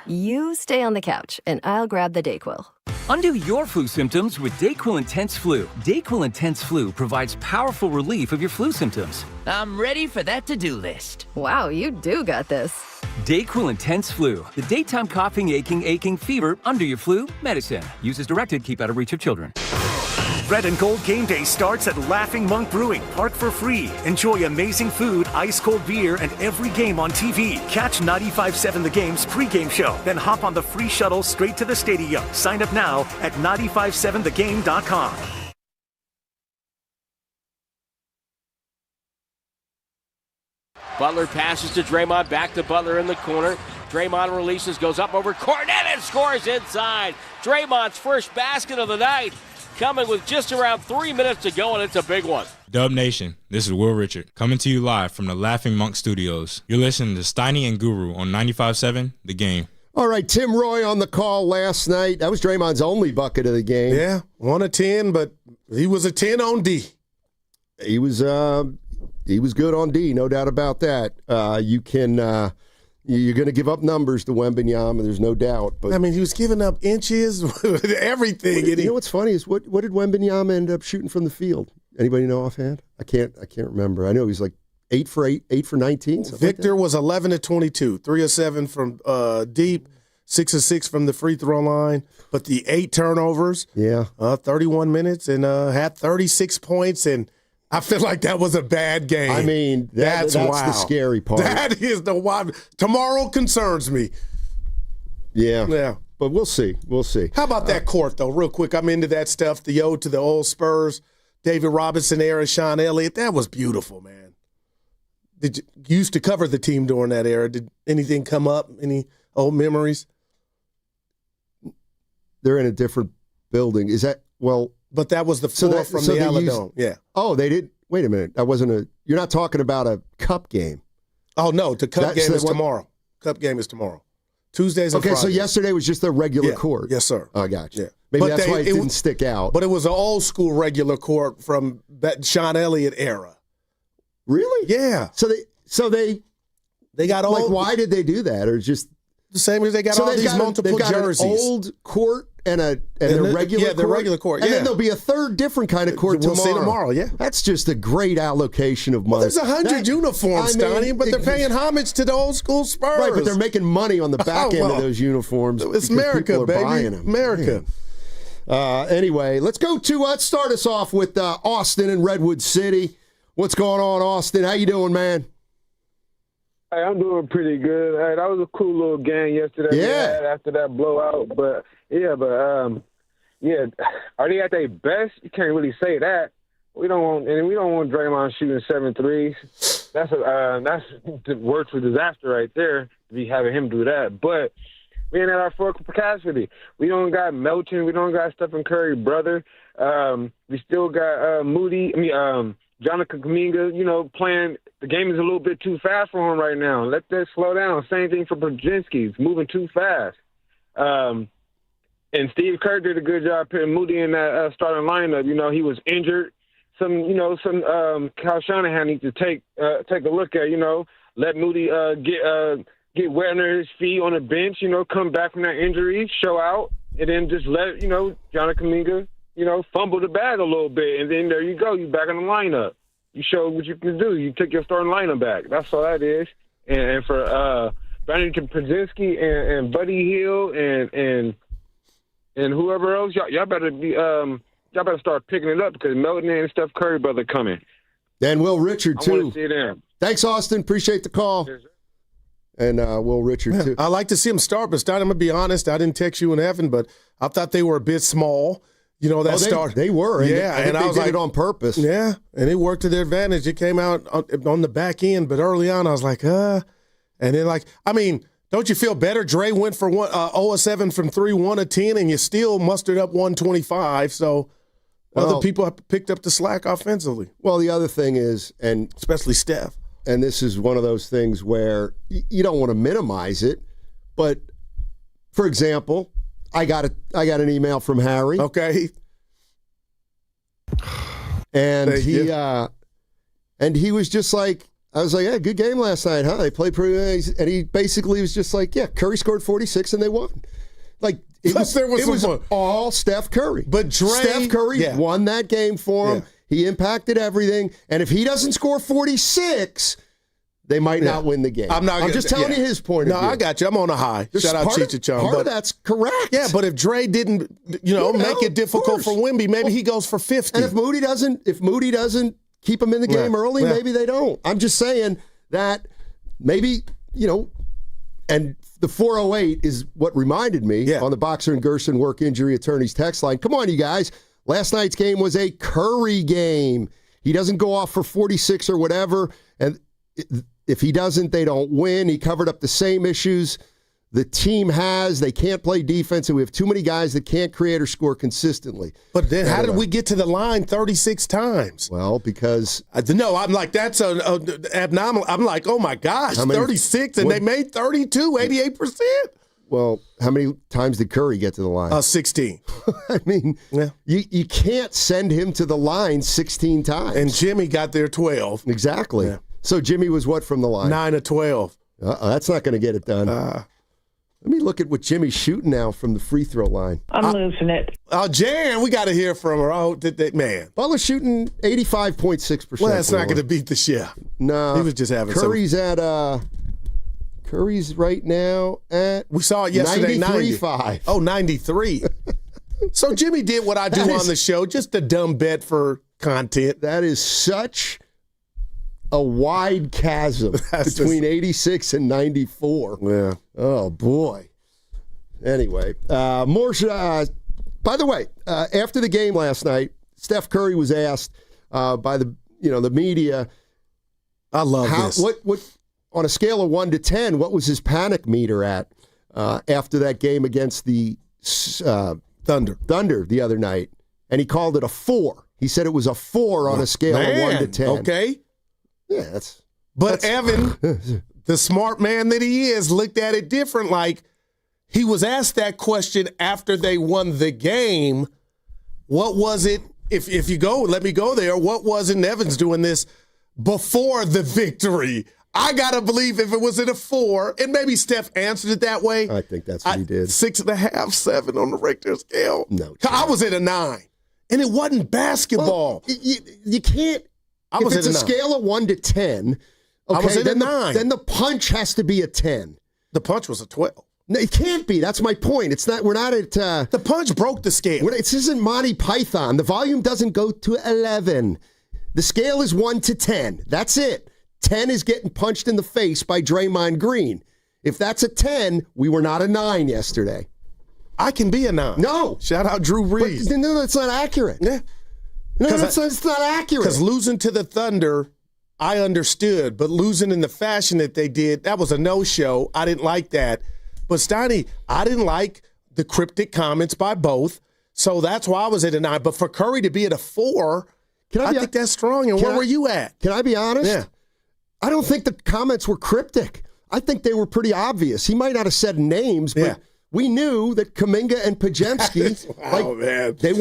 You stay on the couch, and I'll grab the Dayquil. Undo your flu symptoms with Dayquil Intense Flu. Dayquil Intense Flu provides powerful relief of your flu symptoms. I'm ready for that to-do list. Wow, you do got this. Dayquil Intense Flu. The daytime coughing, aching, fever, under your flu medicine. Use as directed, keep out of reach of children. Red and Gold Game Day starts at Laughing Monk Brewing. Park for free. Enjoy amazing food, ice-cold beer, and every game on TV. Catch 95.7 The Game's pregame show. Then hop on the free shuttle straight to the stadium. Sign up now at 957thegame.com. Butler passes to Draymond, back to Butler in the corner. Draymond releases, goes up over Cornette and scores inside. Draymond's first basket of the night, coming with just around 3 minutes to go, and it's a big one. Dub Nation, this is Will Richard, coming to you live from the Laughing Monk Studios. You're listening to Steiny and Guru on 95.7 The Game. All right, Tim Roy on the call last night. That was Draymond's only bucket of the game. Yeah, 1 of 10, but he was a 10 on D. He was good on D, no doubt about that. You're going to give up numbers to Wembanyama, there's no doubt. But I mean, he was giving up inches, everything. You know what's funny is what did Wembanyama end up shooting from the field? Anybody know offhand? I can't remember. I know he was like 8 for 19. Victor was 11 of 22, 3 of 7 from deep, 6 of 6 from the free throw line. But the 8 turnovers, 31 minutes, and had 36 points. And I feel like that was a bad game. I mean, that's wow. the scary part. That is the wild. Tomorrow concerns me. Yeah. But we'll see. How about that court, though, real quick? I'm into that stuff. The ode to the old Spurs, David Robinson era, Sean Elliott. That was beautiful, man. You used to cover the team during that era. Did anything come up? Any old memories? They're in a different building. Is that, well... But that was the floor from the Aladome. Yeah. Oh, they did. Wait a minute. That wasn't you're not talking about a cup game. Oh, no. The cup game is tomorrow. Cup game is tomorrow. Tuesdays and Fridays. So yesterday was just a regular court. Yes, sir. Oh, I got you. Yeah. Maybe that's why it didn't stick out. But it was an old school regular court from that Sean Elliott era. Really? Yeah. So they got old. Like, why did they do that? Or just the same as they got all these multiple jerseys. An old court and a regular court. The regular court. Yeah. And then there'll be a third different kind of court we'll tomorrow. See tomorrow. Yeah. That's just a great allocation of money. Well, there's 100 uniforms, Donnie, but they're paying homage to the old school Spurs. Right, but they're making money on the back end of those uniforms. It's America, baby. Buying them. America. Anyway, let's start us off with Austin and Redwood City. What's going on, Austin? How you doing, man? Hey, I'm doing pretty good. Hey, that was a cool little game yesterday. Yeah. After that blowout, are they at their best? You can't really say that. We don't want Draymond shooting 7 threes. That's the worst for disaster right there. To be having him do that, but we ain't at our full capacity. We don't got Melton. We don't got Stephen Curry, brother. We still got Jonathan Kuminga, playing. The game is a little bit too fast for him right now. Let that slow down. Same thing for Brzezinski. He's moving too fast. And Steve Kerr did a good job putting Moody in that starting lineup. He was injured. Kyle Shanahan needs to take a look at, let Moody get wet under his feet on the bench, come back from that injury, show out, and then just let, Jonathan Kuminga, fumble the bag a little bit, and then there you go. You back in the lineup. You showed what you can do. You took your starting lineup back. That's all that is. And for Brandon Brzezinski and Buddy Hield and whoever else, y'all better start picking it up because Melton and Steph Curry brother coming. And Will Richard too. I want to see them. Thanks, Austin. Appreciate the call. And Will Richard too. I like to see them start, but I'm gonna be honest. I didn't text you in heaven, but I thought they were a bit small. Start. They were. And I was did it on purpose. Yeah, and it worked to their advantage. It came out on the back end, but early on I was like, and then don't you feel better? Dre went for 0 of 7 from 3, 1 of 10, and you still mustered up 125. So other people have picked up the slack offensively. Well, the other thing is, and especially Steph, and this is one of those things where you don't want to minimize it, but for example, I got an email from Harry. Okay. And he was just like, I was like, yeah, good game last night, huh? They played pretty nice. And he basically was just like, yeah, Curry scored 46 and they won. Like, it was all Steph Curry. But Steph Curry won that game for him. Yeah. He impacted everything. And if he doesn't score 46, they might not win the game. I'm just telling you his point of view. No, I got you. I'm on a high. Shout out Cheech Chong. Part of that's correct. Yeah, but if Dre didn't, make it difficult for Wemby, maybe he goes for 50. And if Moody doesn't keep him in the game early, maybe they don't. I'm just saying that maybe, and the 408 is what reminded me on the Boxer and Gerson Work Injury Attorneys text line. Come on, you guys. Last night's game was a Curry game. He doesn't go off for 46 or whatever, and If he doesn't, they don't win. He covered up the same issues the team has. They can't play defense, and we have too many guys that can't create or score consistently. But then how did we get to the line 36 times? Well, because... No, I'm like, that's a abnormal. I'm like, oh, my gosh, 36, and they made 32, 88%. Well, how many times did Curry get to the line? 16. I mean, you can't send him to the line 16 times. And Jimmy got there 12. Exactly. Yeah. So Jimmy was what from the line? 9 of 12. That's not going to get it done. Let me look at what Jimmy's shooting now from the free throw line. I'm losing it. Jan, we got to hear from her. Oh, man. Butler's shooting 85.6%. Well, that's not going to beat the chef. No. He was just having Curry's Curry's right now at we saw it yesterday, 93.5. Oh, 93. So Jimmy did what I do on the show, just a dumb bet for content. That is such a wide chasm between 86 and 94. Yeah. Oh, boy. Anyway, more. By the way, after the game last night, Steph Curry was asked by the media. I love this. What on a scale of 1 to 10, what was his panic meter at after that game against the Thunder the other night? And he called it a 4. He said it was a 4 on a scale of 1 to 10. Okay. Yeah, that's. Evan, the smart man that he is, looked at it different. Like, he was asked that question after they won the game. What was it? If you go, let me go there. What was it? And Evan's doing this before the victory. I got to believe if it was at a 4, and maybe Steph answered it that way. I think that's what he did. 6.5, 7 on the Richter scale. No. I was at a 9, and it wasn't basketball. Well, you can't. If it's a scale of 1 to 10, okay, I was at a 9. Then the punch has to be a 10. The punch was a 12. No, it can't be. That's my point. It's not. We're not at. The punch broke the scale. This isn't Monty Python. The volume doesn't go to 11. The scale is 1 to 10. That's it. 10 is getting punched in the face by Draymond Green. If that's a 10, we were not a 9 yesterday. I can be a 9. No. Shout out Drew Brees. No, that's not accurate. Yeah. No, it's not accurate. Because losing to the Thunder, I understood. But losing in the fashion that they did, that was a no-show. I didn't like that. But, Steiny, I didn't like the cryptic comments by both. So that's why I was at a 9. But for Curry to be at a 4, I think that's strong. And where were you at? Can I be honest? Yeah. I don't think the comments were cryptic. I think they were pretty obvious. He might not have said names, but we knew that Kuminga and Podziemski, man. They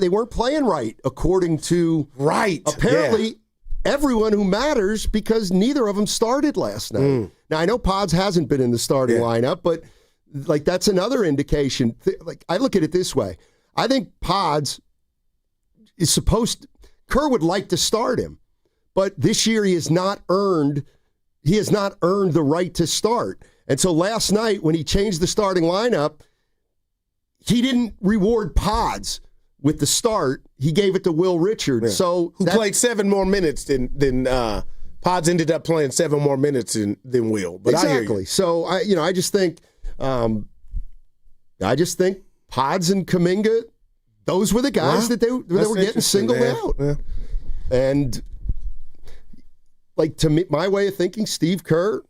weren't playing right, according to apparently everyone who matters, because neither of them started last night. Now I know Pods hasn't been in the starting lineup, but that's another indication. I look at it this way. I think Pods is Kerr would like to start him. But this year he has not earned the right to start. And so last night when he changed the starting lineup, he didn't reward Pods with the start. He gave it to Will Richards. Yeah. So who played 7 more minutes than Pods ended up playing 7 more minutes than Will. But exactly. I hear you. So I just think Pods and Kuminga, those were the guys that they were getting singled out. Yeah. And to me, my way of thinking, Steve Kerr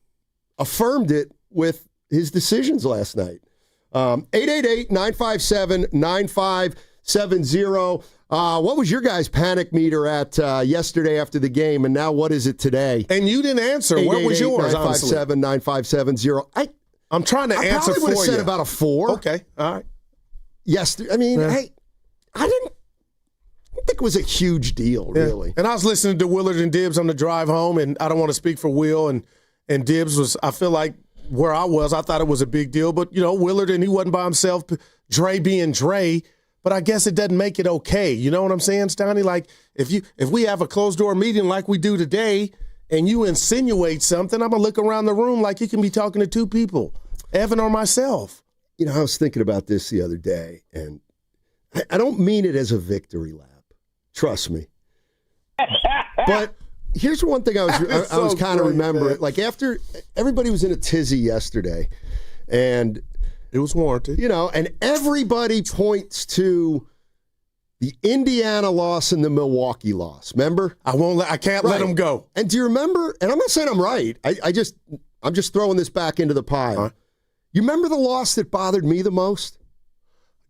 affirmed it with his decisions last night. 888-957-9570. What was your guys' panic meter at yesterday after the game, and now what is it today? And you didn't answer. What was yours, 957-9570. I'm trying to answer for you. I probably would have said about a 4. Okay, all right. Yes, I mean, hey, I didn't think it was a huge deal, really. And I was listening to Willard and Dibbs on the drive home, and I don't want to speak for Will, and Dibbs was, I feel like where I was, I thought it was a big deal. But, Willard, and he wasn't by himself, Dre being Dre, but I guess it doesn't make it okay. You know what I'm saying, Stoney? Like, if we have a closed-door meeting like we do today, and you insinuate something, I'm going to look around the room like you can be talking to 2 people, Evan or myself. I was thinking about this the other day, and I don't mean it as a victory lap. Trust me. But here's one thing I was kind of remembering. Like, after everybody was in a tizzy yesterday, and it was warranted. And everybody points to the Indiana loss and the Milwaukee loss. Remember? I can't let them go. And do you remember? And I'm not saying I'm right. I'm just throwing this back into the pile. You remember the loss that bothered me the most?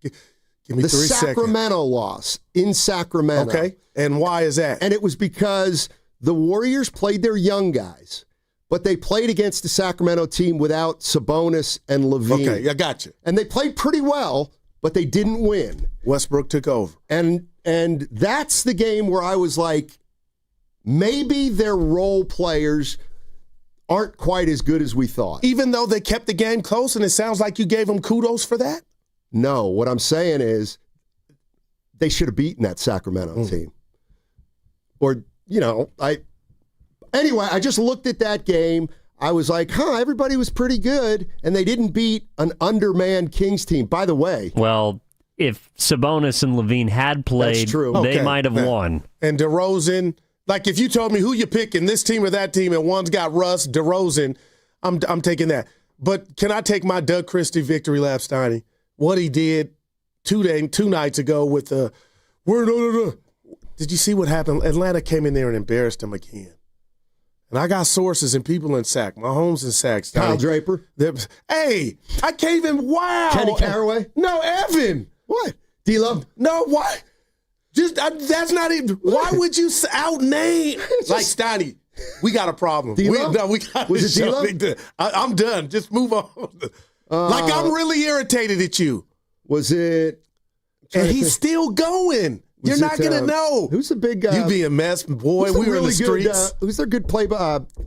Give me the 3 seconds. Sacramento loss in Sacramento. Okay. And why is that? And it was because the Warriors played their young guys, but they played against the Sacramento team without Sabonis and Levine. Okay, I got you. And they played pretty well, but they didn't win. Westbrook took over. And that's the game where I was like, maybe their role players aren't quite as good as we thought. Even though they kept the game close, and it sounds like you gave them kudos for that? No, what I'm saying is they should have beaten that Sacramento team. Or, anyway, I just looked at that game. I was like, everybody was pretty good, and they didn't beat an undermanned Kings team. By the way. Well, if Sabonis and Levine had played, that's true. They might have won. And DeRozan, like if you told me who you picking, this team or that team, and one's got Russ, DeRozan, I'm taking that. But can I take my Doug Christie victory lap, Steiny? What he did 2 nights ago with the Did you see what happened? Atlanta came in there and embarrassed him again. And I got sources and people in Sac. My home's in Sac. Kyle Draper. Hey, I can't even, wow. Kenny Caraway? No, Evan. What? D-Lo? No, why? That's not even, why would you out-name? Like, Steiny, we got a problem. D-Lo? We got Was it D-Lo? I'm done. Just move on. Like, I'm really irritated at you. Was it? And he's still going. You're not going to know. Who's the big You be a mess, boy. We were in the streets. Who's their good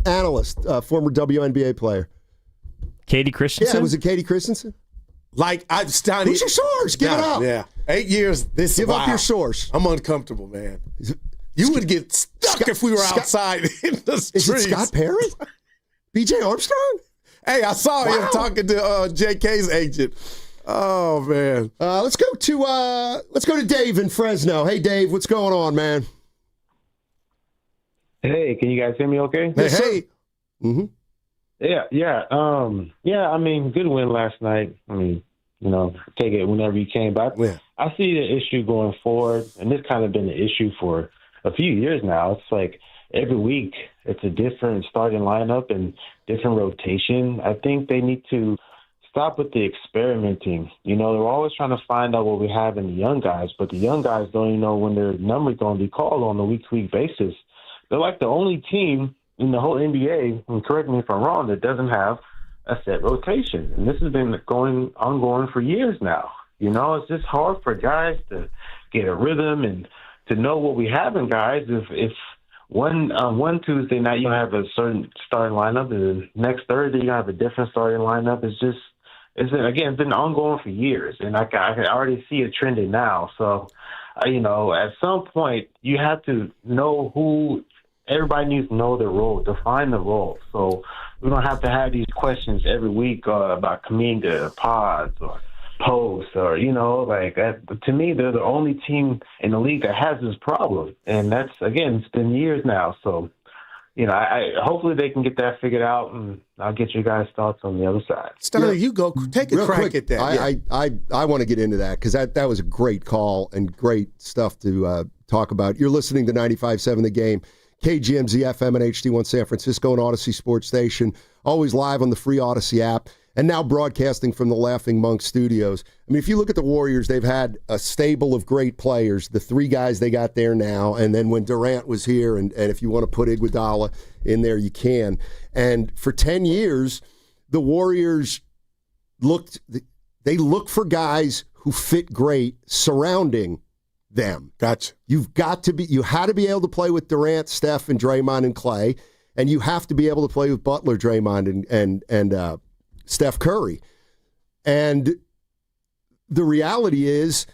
analyst, former WNBA player? Katie Christensen? Yeah, was it Katie Christensen? Like, Steiny. Who's your source? Give it up. Yeah. 8 years. Give up your source. I'm uncomfortable, man. You would get stuck if we were outside in the streets. Is it Scott Perry? BJ Armstrong? Hey, I saw him talking to JK's agent. Oh, man. Let's go to Dave in Fresno. Hey, Dave, what's going on, man? Hey, can you guys hear me okay? Hey. Mm-hmm. Yeah. I mean, good win last night. I mean, take it whenever you can. But I see the issue going forward, and this kind of been the issue for a few years now. It's like every week it's a different starting lineup and different rotation. I think they need to stop with the experimenting. They're always trying to find out what we have in the young guys, but the young guys don't even know when their number's going to be called on a week-to-week basis. They're like the only team in the whole NBA, and correct me if I'm wrong, that doesn't have a set rotation. And this has been ongoing for years now. It's just hard for guys to get a rhythm and to know what we have in guys. If one Tuesday night you have a certain starting lineup, and the next Thursday you have a different starting lineup, it's been ongoing for years, and I can already see it trending now. So, at some point you have to know who. Everybody needs to know their role, define the role. So we don't have to have these questions every week about Kaminga, pods, or posts, or that. To me, they're the only team in the league that has this problem, and that's it's been years now. So. I hopefully they can get that figured out, and I'll get you guys' thoughts on the other side. Stanley, you go take a crack at that. I want to get into that because that was a great call and great stuff to talk about. You're listening to 95.7 The Game, KGMZ FM and HD1 San Francisco and Odyssey Sports Station, always live on the free Odyssey app, and now broadcasting from the Laughing Monk Studios. I mean, if you look at the Warriors, they've had a stable of great players, the 3 guys they got there now, and then when Durant was here, and if you want to put Iguodala in there, you can. And for 10 years, the Warriors looked for guys who fit great surrounding them. Gotcha. You had to be able to play with Durant, Steph, and Draymond and Clay, and you have to be able to play with Butler, Draymond, and Steph Curry. And the reality is,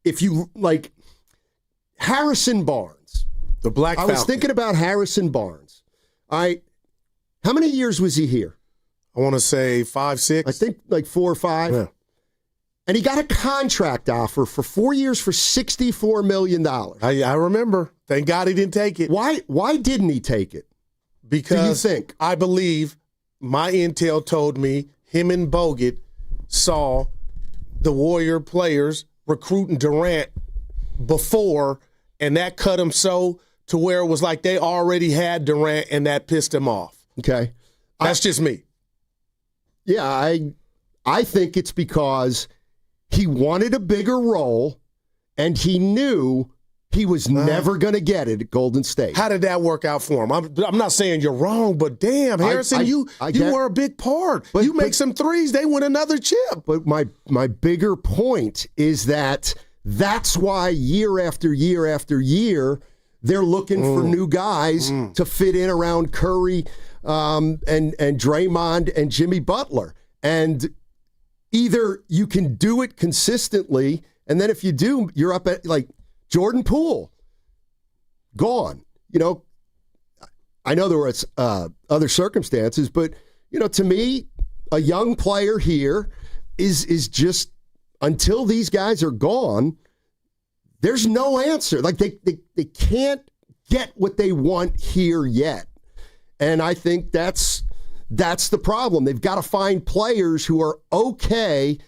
if you like Harrison Barnes, the Black Falcon. I was thinking about Harrison Barnes. How many years was he here? I want to say 5, 6. I think like 4 or 5. Yeah. And he got a contract offer for 4 years for $64 million. I remember. Thank God he didn't take it. Why didn't he take it? Because do you think? I believe my intel told me him and Bogut saw the Warrior players recruiting Durant before, and that cut him so to where it was like they already had Durant, and that pissed him off. Okay. That's just me. Yeah, I think it's because he wanted a bigger role, and he knew he was never going to get it at Golden State. How did that work out for him? I'm not saying you're wrong, but damn, Harrison, you were a big part. You make some threes, they win another chip. But my bigger point is that's why year after year after year, they're looking for new guys to fit in around Curry and Draymond and Jimmy Butler. And either you can do it consistently, and then if you do, you're up at like Jordan Poole, gone. I know there was other circumstances, but to me, a young player here is just, until these guys are gone, there's no answer. Like they can't get what they want here yet. And I think that's the problem. They've got to find players who are okay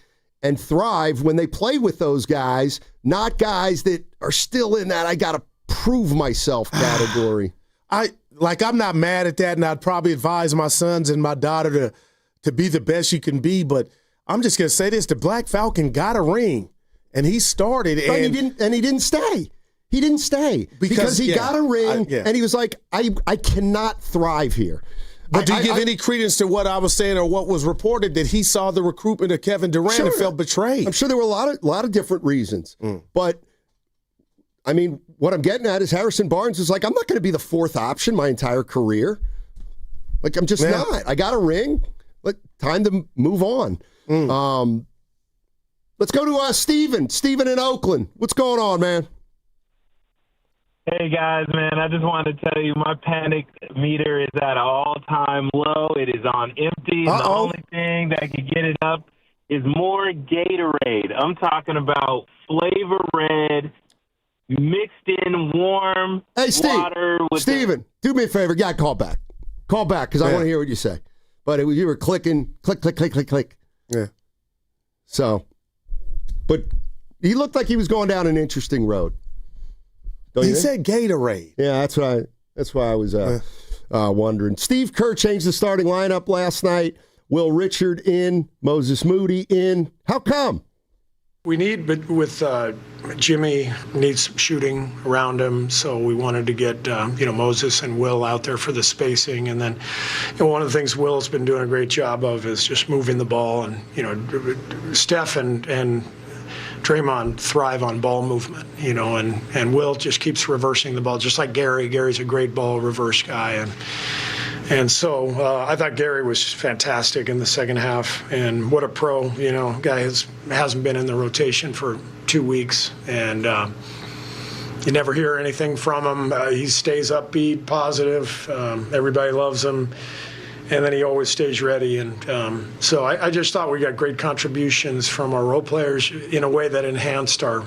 and thrive when they play with those guys, not guys that are still in that I got to prove myself category. I'm not mad at that, and I'd probably advise my sons and my daughter to be the best you can be, but I'm just going to say this. The Black Falcon got a ring, and he started. He didn't stay. He didn't stay because he got a ring, and he was like, I cannot thrive here. But do you give any credence to what I was saying or what was reported that he saw the recruitment of Kevin Durant and felt betrayed? I'm sure there were a lot of different reasons. But, I mean, what I'm getting at is Harrison Barnes is like, I'm not going to be the fourth option my entire career. Like, I'm just not. I got a ring. Time to move on. Let's go to Steven. Steven in Oakland. What's going on, man? Hey, guys, man, I just wanted to tell you my panic meter is at an all-time low. It is on empty. The only thing that can get it up is more Gatorade. I'm talking about Flavor Red mixed in warm water. Steven, do me a favor. Yeah, call back. Call back because I want to hear what you say. But you were clicking, click, click, click, click, click. Yeah. So, but he looked like he was going down an interesting road. He said Gatorade. Yeah, that's why I was wondering. Steve Kerr changed the starting lineup last night. Will Richard in, Moses Moody in. How come? We need, but with Jimmy needs some shooting around him, so we wanted to get Moses and Will out there for the spacing, and then one of the things Will's been doing a great job of is just moving the ball, and Steph and Draymond thrive on ball movement, and Will just keeps reversing the ball, just like Gary. Gary's a great ball reverse guy, and so I thought Gary was fantastic in the second half, and what a pro, guy hasn't been in the rotation for 2 weeks, and you never hear anything from him. He stays upbeat, positive. Everybody loves him. And then he always stays ready. And so I just thought we got great contributions from our role players in a way that enhanced our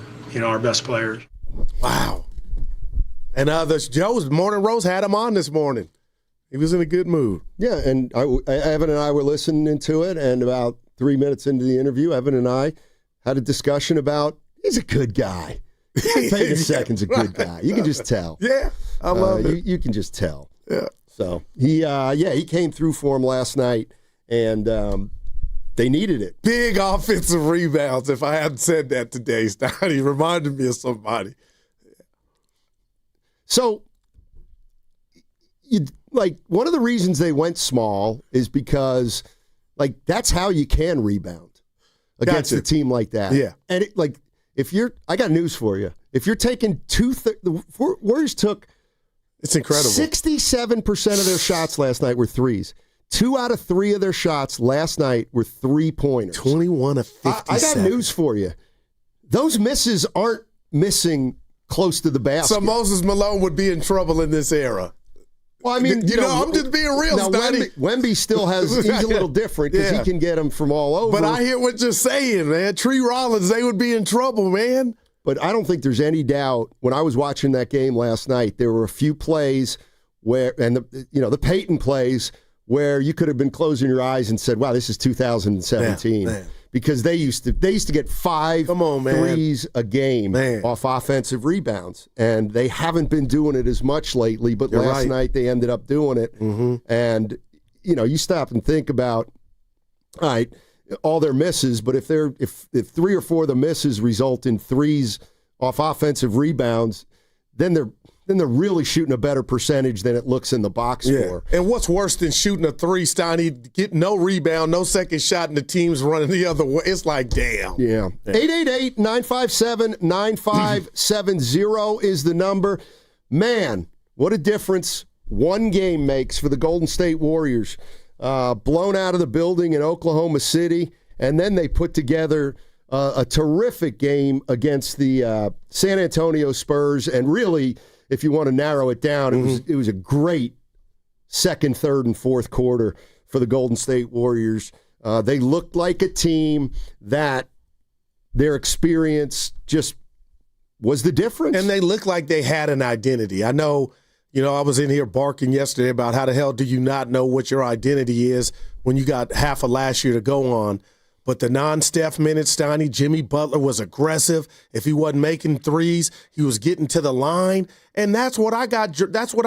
best players. Wow. And Joe's Morning Rose had him on this morning. He was in a good mood. Yeah, and Evan and I were listening to it, and about 3 minutes into the interview, Evan and I had a discussion about he's a good guy. Peyton Second's a good guy. You can just tell. Yeah, I love it. You can just tell. Yeah. So he came through for him last night, and they needed it. Big offensive rebounds. If I hadn't said that today, he reminded me of somebody. So, one of the reasons they went small is because, that's how you can rebound against a team like that. Yeah, and I got news for you. If you're taking the Warriors took. It's incredible. 67% of their shots last night were threes. 2 out of 3 of their shots last night were three-pointers. 21 of 57. I got news for you. Those misses aren't missing close to the basket. So Moses Malone would be in trouble in this era. Well, I mean, I'm just being real, now, Wemby still he's a little different because he can get them from all over. But I hear what you're saying, man. Tree Rollins, they would be in trouble, man. But I don't think there's any doubt. When I was watching that game last night, there were a few plays where, and the Peyton plays where you could have been closing your eyes and said, wow, this is 2017. Man. Because they used to get 5 threes a game off offensive rebounds. And they haven't been doing it as much lately, but last night they ended up doing it. Mm-hmm. And, you stop and think about, all right, all their misses, but if 3 or 4 of the misses result in threes off offensive rebounds, then they're really shooting a better percentage than it looks in the box score. And what's worse than shooting a 3, Steiny, get no rebound, no second shot, and the team's running the other way? It's like, damn. Yeah. 888-957-9570 is the number. Man, what a difference one game makes for the Golden State Warriors. Blown out of the building in Oklahoma City, and then they put together a terrific game against the San Antonio Spurs, and really, if you want to narrow it down, it was a great second, third, and fourth quarter for the Golden State Warriors. They looked like a team that their experience just was the difference. And they looked like they had an identity. I know, I was in here barking yesterday about how the hell do you not know what your identity is when you got half of last year to go on. But the non-Steph minutes, Steiny, Jimmy Butler was aggressive. If he wasn't making threes, he was getting to the line. And that's what I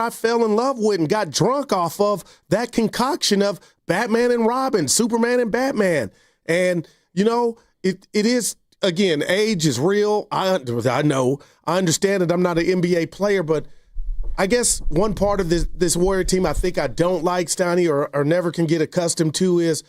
fell in love with and got drunk off of, that concoction of Batman and Robin, Superman and Batman. And, it is, again, age is real. I know. I understand that I'm not an NBA player, but I guess one part of this Warrior team I think I don't like, Steiny, or never can get accustomed to is,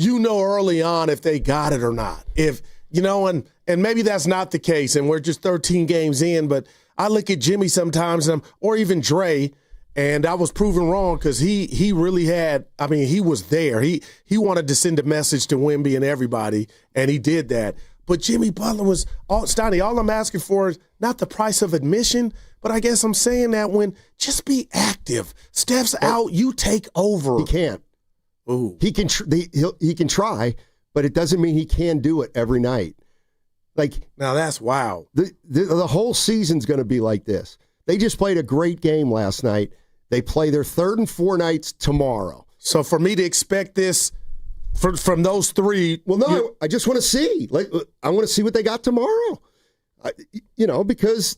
early on if they got it or not. If, and maybe that's not the case and we're just 13 games in, but I look at Jimmy sometimes or even Dre, and I was proven wrong because he really had, he was there. He wanted to send a message to Wemby and everybody, and he did that. But Jimmy Butler was, Steiny, all I'm asking for is not the price of admission, but I guess I'm saying that just be active. Steph's out, you take over. He can't. Ooh. He can try, but it doesn't mean he can do it every night. Now that's wow. The whole season's going to be like this. They just played a great game last night. They play their 3rd and 4th nights tomorrow. So for me to expect this from those 3, well, no, I just want to see. I want to see what they got tomorrow. Because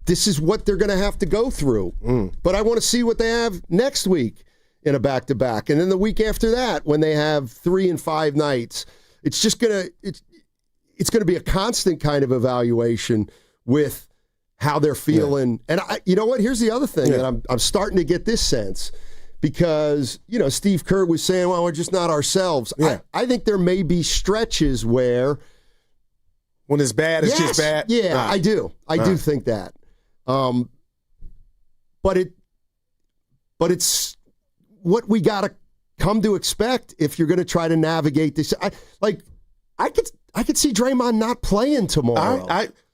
this is what they're going to have to go through. But I want to see what they have next week in a back-to-back. And then the week after that, when they have 3 and 5 nights, it's just going to it's going to be a constant kind of evaluation with how they're feeling. Yeah. And you know what? Here's the other thing, and I'm starting to get this sense because, Steve Kerr was saying, well, we're just not ourselves. Yeah. I think there may be stretches where when it's bad, it's just bad. Yeah, I do. I do think that. But it's what we got to come to expect if you're going to try to navigate this. I could see Draymond not playing tomorrow.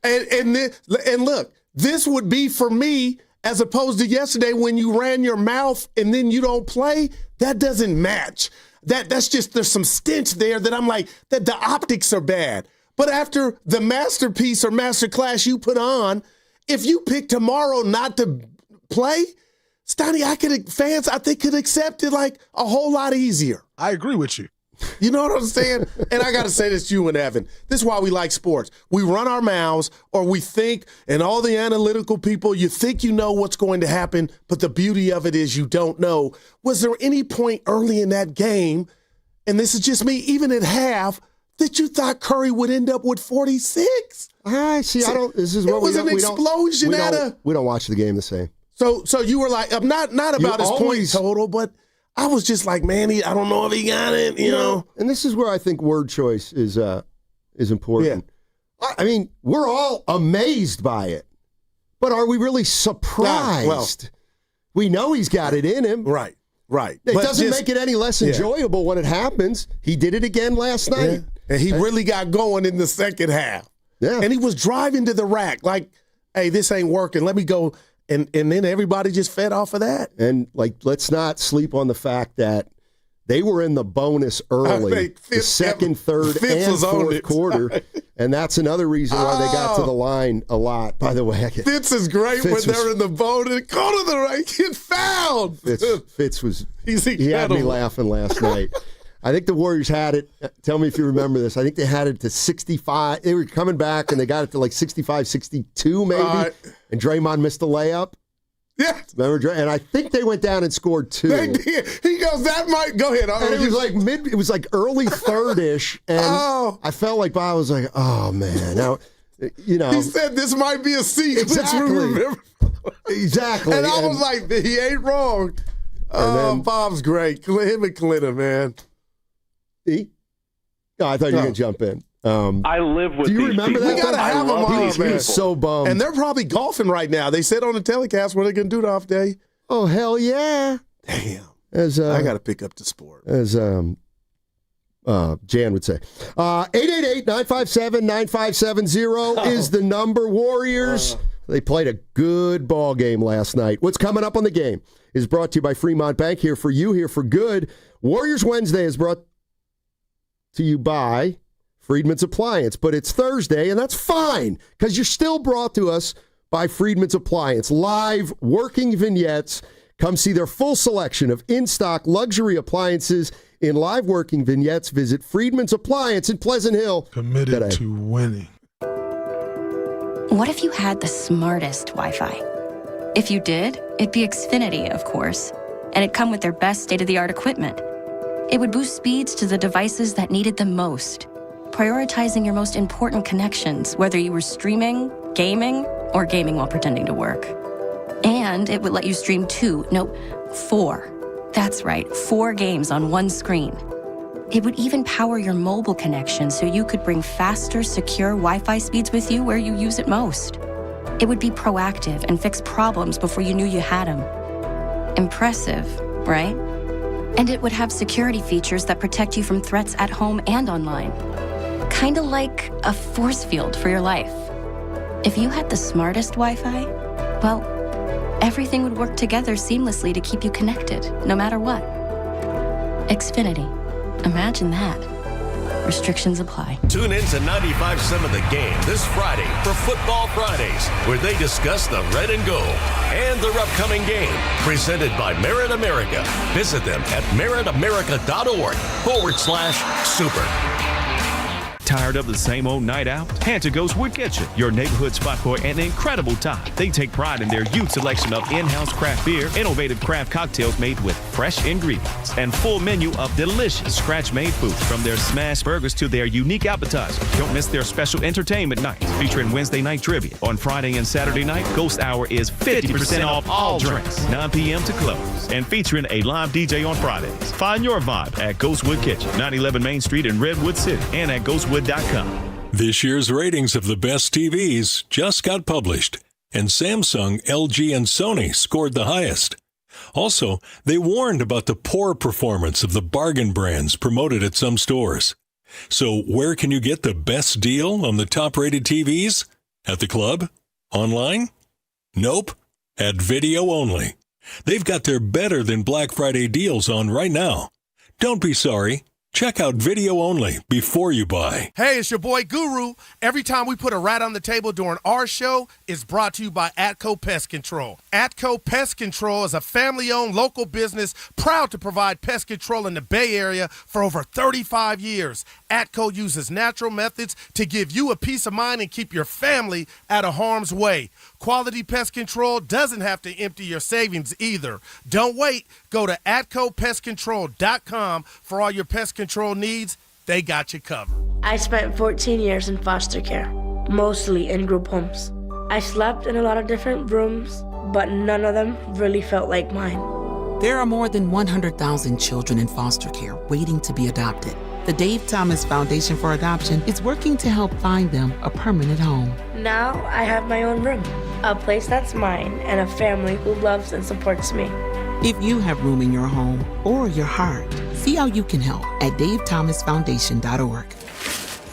And look, this would be for me as opposed to yesterday when you ran your mouth and then you don't play. That doesn't match. That's just, there's some stench there that I'm like, that the optics are bad. But after the masterpiece or masterclass you put on, if you pick tomorrow not to play, Steiny, fans I think could accept it like a whole lot easier. I agree with you. You know what I'm saying? And I got to say this to you and Evan. This is why we like sports. We run our mouths or we think, and all the analytical people, you think you know what's going to happen, but the beauty of it is you don't know. Was there any point early in that game, and this is just me, even at half, that you thought Curry would end up with 46? See, I don't. This is what it was an explosion. We don't watch the game the same. So you were like, not about his point total, but I was just like, man, I don't know if he got it, you know. And this is where I think word choice is important. Yeah. I mean, we're all amazed by it, but are we really surprised? We know he's got it in him. Right. It doesn't make it any less enjoyable when it happens. He did it again last night. And he really got going in the second half. Yeah. And he was driving to the rack like, hey, this ain't working. Let me go. And then everybody just fed off of that. And, let's not sleep on the fact that They were in the bonus early, the second, third, and fourth quarter. And that's another reason why they got to the line a lot. By the way, Fitz is great when they're in the bonus. Go to the right, get fouled. Fitz was, he had me laughing last night. I think the Warriors had it. Tell me if you remember this. I think they had it to 65. They were coming back, and they got it to like 65, 62 maybe. And Draymond missed a layup. Yeah. Remember? And I think they went down and scored 2. They did. He goes, that might go ahead. And it was like early third-ish. And I felt like Bob was like, oh, man. Now, you know. He said this might be a sequence. Exactly. Exactly. And I was like, he ain't wrong. Bob's great. Him and Clinton, man. No, I thought you were going to jump in. I live with. Do you remember that? We got to have them on, man. He was so bummed. And they're probably golfing right now. They said on the telecast when they're going to do the off day. Oh, hell yeah. Damn. I got to pick up the sport. As Jan would say. 888-957-9570 is the number. Warriors, they played a good ball game last night. What's coming up on the game is brought to you by Fremont Bank. Here for you, here for good. Warriors Wednesday is brought to you by Friedman's Appliance, but it's Thursday, and that's fine, because you're still brought to us by Friedman's Appliance. Live working vignettes. Come see their full selection of in-stock luxury appliances in live working vignettes. Visit Friedman's Appliance in Pleasant Hill. Committed today. to winning. What if you had the smartest Wi-Fi? If you did, it'd be Xfinity, of course, and it'd come with their best state-of-the-art equipment. It would boost speeds to the devices that needed them most, prioritizing your most important connections, whether you were streaming, gaming, or gaming while pretending to work. And it would let you stream 4. That's right, 4 games on one screen. It would even power your mobile connection so you could bring faster, secure Wi-Fi speeds with you where you use it most. It would be proactive and fix problems before you knew you had them. Impressive, right? And it would have security features that protect you from threats at home and online. Kind of like a force field for your life. If you had the smartest Wi-Fi, well, everything would work together seamlessly to keep you connected, no matter what. Xfinity. Imagine that. Restrictions apply. Tune in to 95.7 The Game this Friday for Football Fridays, where they discuss the red and gold and their upcoming game. Presented by Merit America. Visit them at meritamerica.org/super. Tired of the same old night out? Head to Ghostwood Kitchen, your neighborhood spot for an incredible time. They take pride in their huge selection of in-house craft beer, innovative craft cocktails made with fresh ingredients, and full menu of delicious scratch-made food. From their smash burgers to their unique appetizers. Don't miss their special entertainment nights, featuring Wednesday night trivia. On Friday and Saturday night, Ghost Hour is 50% off all drinks, 9 p.m. to close, and featuring a live DJ on Fridays. Find your vibe at Ghostwood Kitchen, 911 Main Street in Redwood City, and at Ghostwood.com. This year's ratings of the best TVs just got published, and Samsung, LG, and Sony scored the highest. Also, they warned about the poor performance of the bargain brands promoted at some stores. So where can you get the best deal on the top-rated TVs? At the club? Online? Nope. At Video Only. They've got their better than Black Friday deals on right now. Don't be sorry. Check out Video Only before you buy. Hey, it's your boy Guru. Every time we put a rat on the table during our show, it's brought to you by Atco Pest Control. Atco Pest Control is a family-owned local business proud to provide pest control in the Bay Area for over 35 years. Atco uses natural methods to give you a peace of mind and keep your family out of harm's way. Quality pest control doesn't have to empty your savings either. Don't wait. Go to AtcoPestControl.com for all your pest control needs. They got you covered. I spent 14 years in foster care, mostly in group homes. I slept in a lot of different rooms, but none of them really felt like mine. There are more than 100,000 children in foster care waiting to be adopted. The Dave Thomas Foundation for Adoption is working to help find them a permanent home. Now I have my own room, a place that's mine, and a family who loves and supports me. If you have room in your home or your heart, see how you can help at davethomasfoundation.org.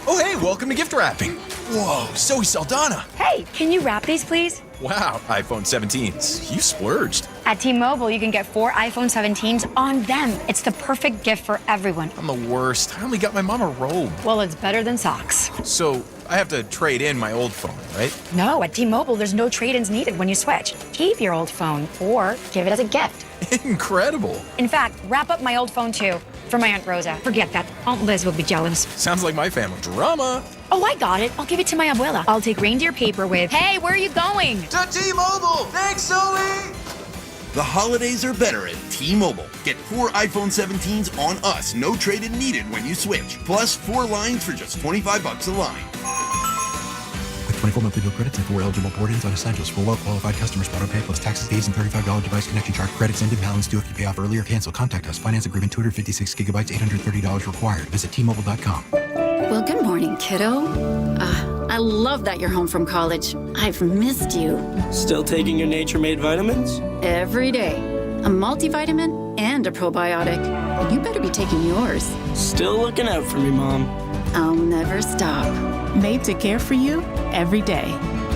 Oh, hey, welcome to gift wrapping. Whoa, Zoe Saldana. Hey, can you wrap these, please? Wow, iPhone 17s. You splurged. At T-Mobile, you can get 4 iPhone 17s on them. It's the perfect gift for everyone. I'm the worst. I only got my mom a robe. Well, it's better than socks. So I have to trade in my old phone, right? No, at T-Mobile, there's no trade-ins needed when you switch. Keep your old phone or give it as a gift. Incredible. In fact, wrap up my old phone, too, for my Aunt Rosa. Forget that. Aunt Liz will be jealous. Sounds like my family. Drama. Oh, I got it. I'll give it to my abuela. I'll take reindeer paper with, hey, where are you going? To T-Mobile. Thanks, Zoe. The holidays are better at T-Mobile. Get 4 iPhone 17s on us, no trade-in needed when you switch. Plus 4 lines for just $25 a line. With 24 monthly bill credits and 4 eligible port-ins on essentials for well-qualified customers. Auto pay plus taxes, fees, and $35 device connection charge. Credits end in balance due if you pay off early or cancel. Contact us. Finance agreement 256 gigabytes, $830 required. Visit T-Mobile.com. Well, good morning, kiddo. I love that you're home from college. I've missed you. Still taking your Nature-Made vitamins? Every day. A multivitamin and a probiotic. You better be taking yours. Still looking out for me, Mom. I'll never stop. Made to care for you every day.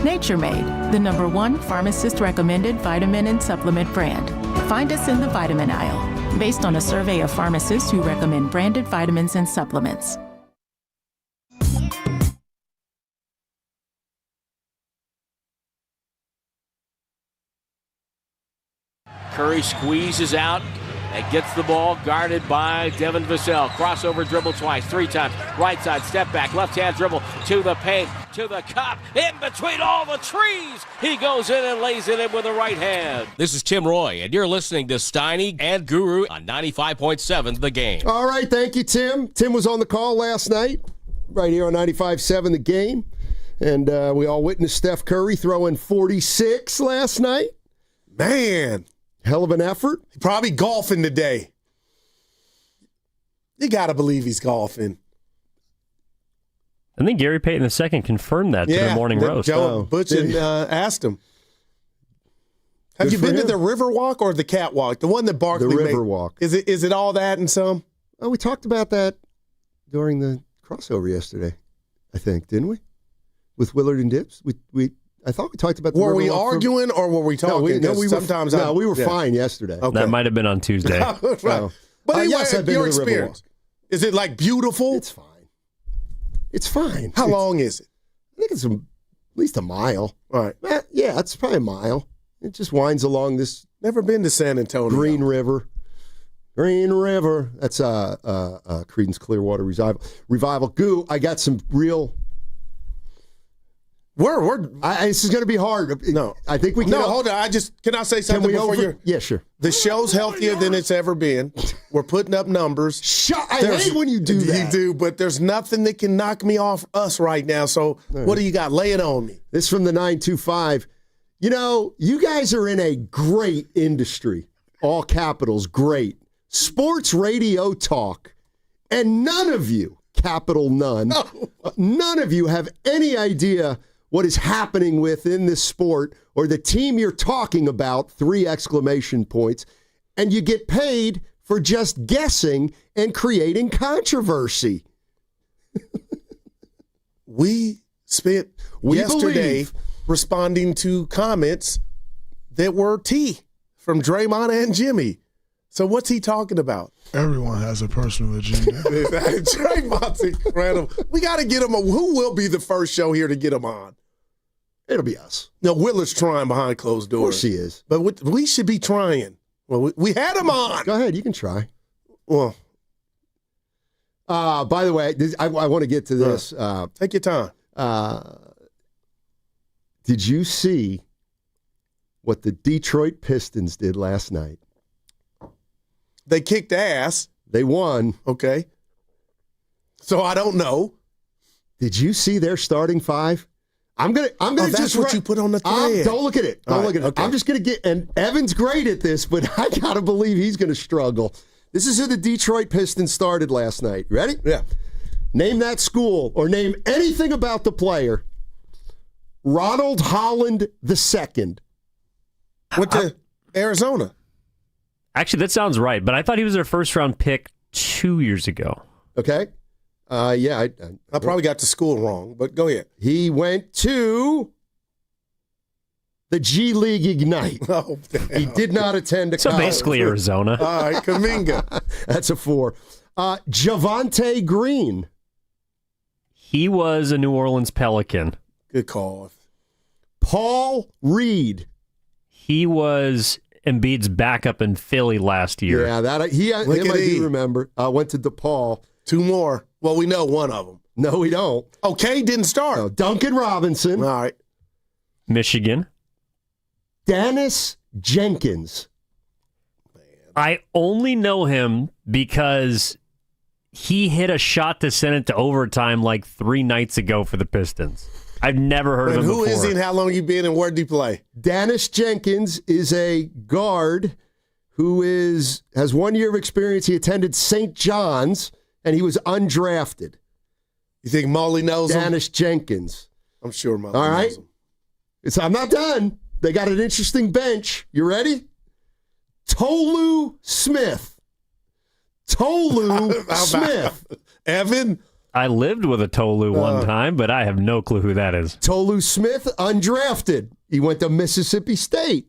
Nature-Made, the #1 pharmacist-recommended vitamin and supplement brand. Find us in the vitamin aisle, based on a survey of pharmacists who recommend branded vitamins and supplements. Curry squeezes out and gets the ball guarded by Devin Vassell. Crossover dribble twice, 3 times. Right side, step back, left hand dribble to the paint, to the cup, in between all the trees. He goes in and lays it in with the right hand. This is Tim Roy, and you're listening to Steiny and Guru on 95.7 The Game. All right, thank you, Tim. Tim was on the call last night, right here on 95.7 The Game. And we all witnessed Steph Curry throwing 46 last night. Man. Hell of an effort. Probably golfing today. You got to believe he's golfing. I think Gary Payton II confirmed that to the morning roast. Joe Butch asked him. Have you been to the Riverwalk or the Catwalk? The one that Barkley made. The Riverwalk. Is it all that and some? Oh, we talked about that during the crossover yesterday, I think, didn't we? With Willard and Dibbs. I thought we talked about the Were we Riverwalk arguing or were we talking? We were fine yesterday. Okay. That might have been on Tuesday. Right. But anyway, yes, I've been your to the experience. Riverwalk. Is it like beautiful? It's fine. It's fine. How long is it? I think it's at least a mile. All right. Yeah, it's probably a mile. It just winds along this. Never been to San Antonio. Green River. That's Creedence Clearwater Revival. Goo, I got some real. This is going to be hard. No, I think we can. No, hold on. Can I say something before you? Yeah, sure. The show's healthier than it's ever been. We're putting up numbers. I hate when you do that. You do, but there's nothing that can knock me off us right now. So what do you got? Lay it on me. This from the 925. You know, you guys are in a great industry. All capitals, great. Sports radio talk. And none of you, capital none, none of you have any idea what is happening within this sport or the team you're talking about, 3 exclamation points, and you get paid for just guessing and creating controversy. We spent yesterday responding to comments that were T from Draymond and Jimmy. So what's he talking about? Everyone has a personal agenda. Draymond's incredible. We got to get him. Who will be the first show here to get him on? It'll be us. No, Willard's trying behind closed doors. Of course he is. But we should be trying. Well, we had him on. Go ahead. You can try. Well. By the way, I want to get to this. Take your time. Did you see what the Detroit Pistons did last night? They kicked ass. They won. Okay. So I don't know. Did you see their starting 5? I'm gonna that's just what you put on the thread. Don't look at it. Don't look at it. Okay. I'm just gonna get. And Evan's great at this, but I gotta believe he's gonna struggle. This is who the Detroit Pistons started last night. Ready? Yeah. Name that school or name anything about the player. Ronald Holland II. Went to Arizona. Actually, that sounds right, but I thought he was their first-round pick 2 years ago. Okay. Yeah. I probably got the school wrong, but go ahead. He went to the G League Ignite. Oh, damn. He did not attend a So college. basically Arizona. All right, Kaminga. That's a 4. Javonte Green. He was a New Orleans Pelican. Good call. Paul Reed. He was Embiid's backup in Philly last year. Yeah, that him I do remember. Went to DePaul. 2 more. Well, we know one of them. No, we don't. Okay, didn't start. No, Duncan Robinson. All right. Michigan. Dennis Jenkins. I only know him because he hit a shot to send it to overtime like 3 nights ago for the Pistons. I've never heard of him before. Who is he and how long you been and where did he play? Dennis Jenkins is a guard who has 1 year of experience. He attended St. John's, and he was undrafted. You think Molly knows him? Dennis Jenkins. I'm sure Molly All right. knows him. I'm not done. They got an interesting bench. You ready? Tolu Smith. Tolu Smith. Evan? I lived with a Tolu one time, but I have no clue who that is. Tolu Smith, undrafted. He went to Mississippi State.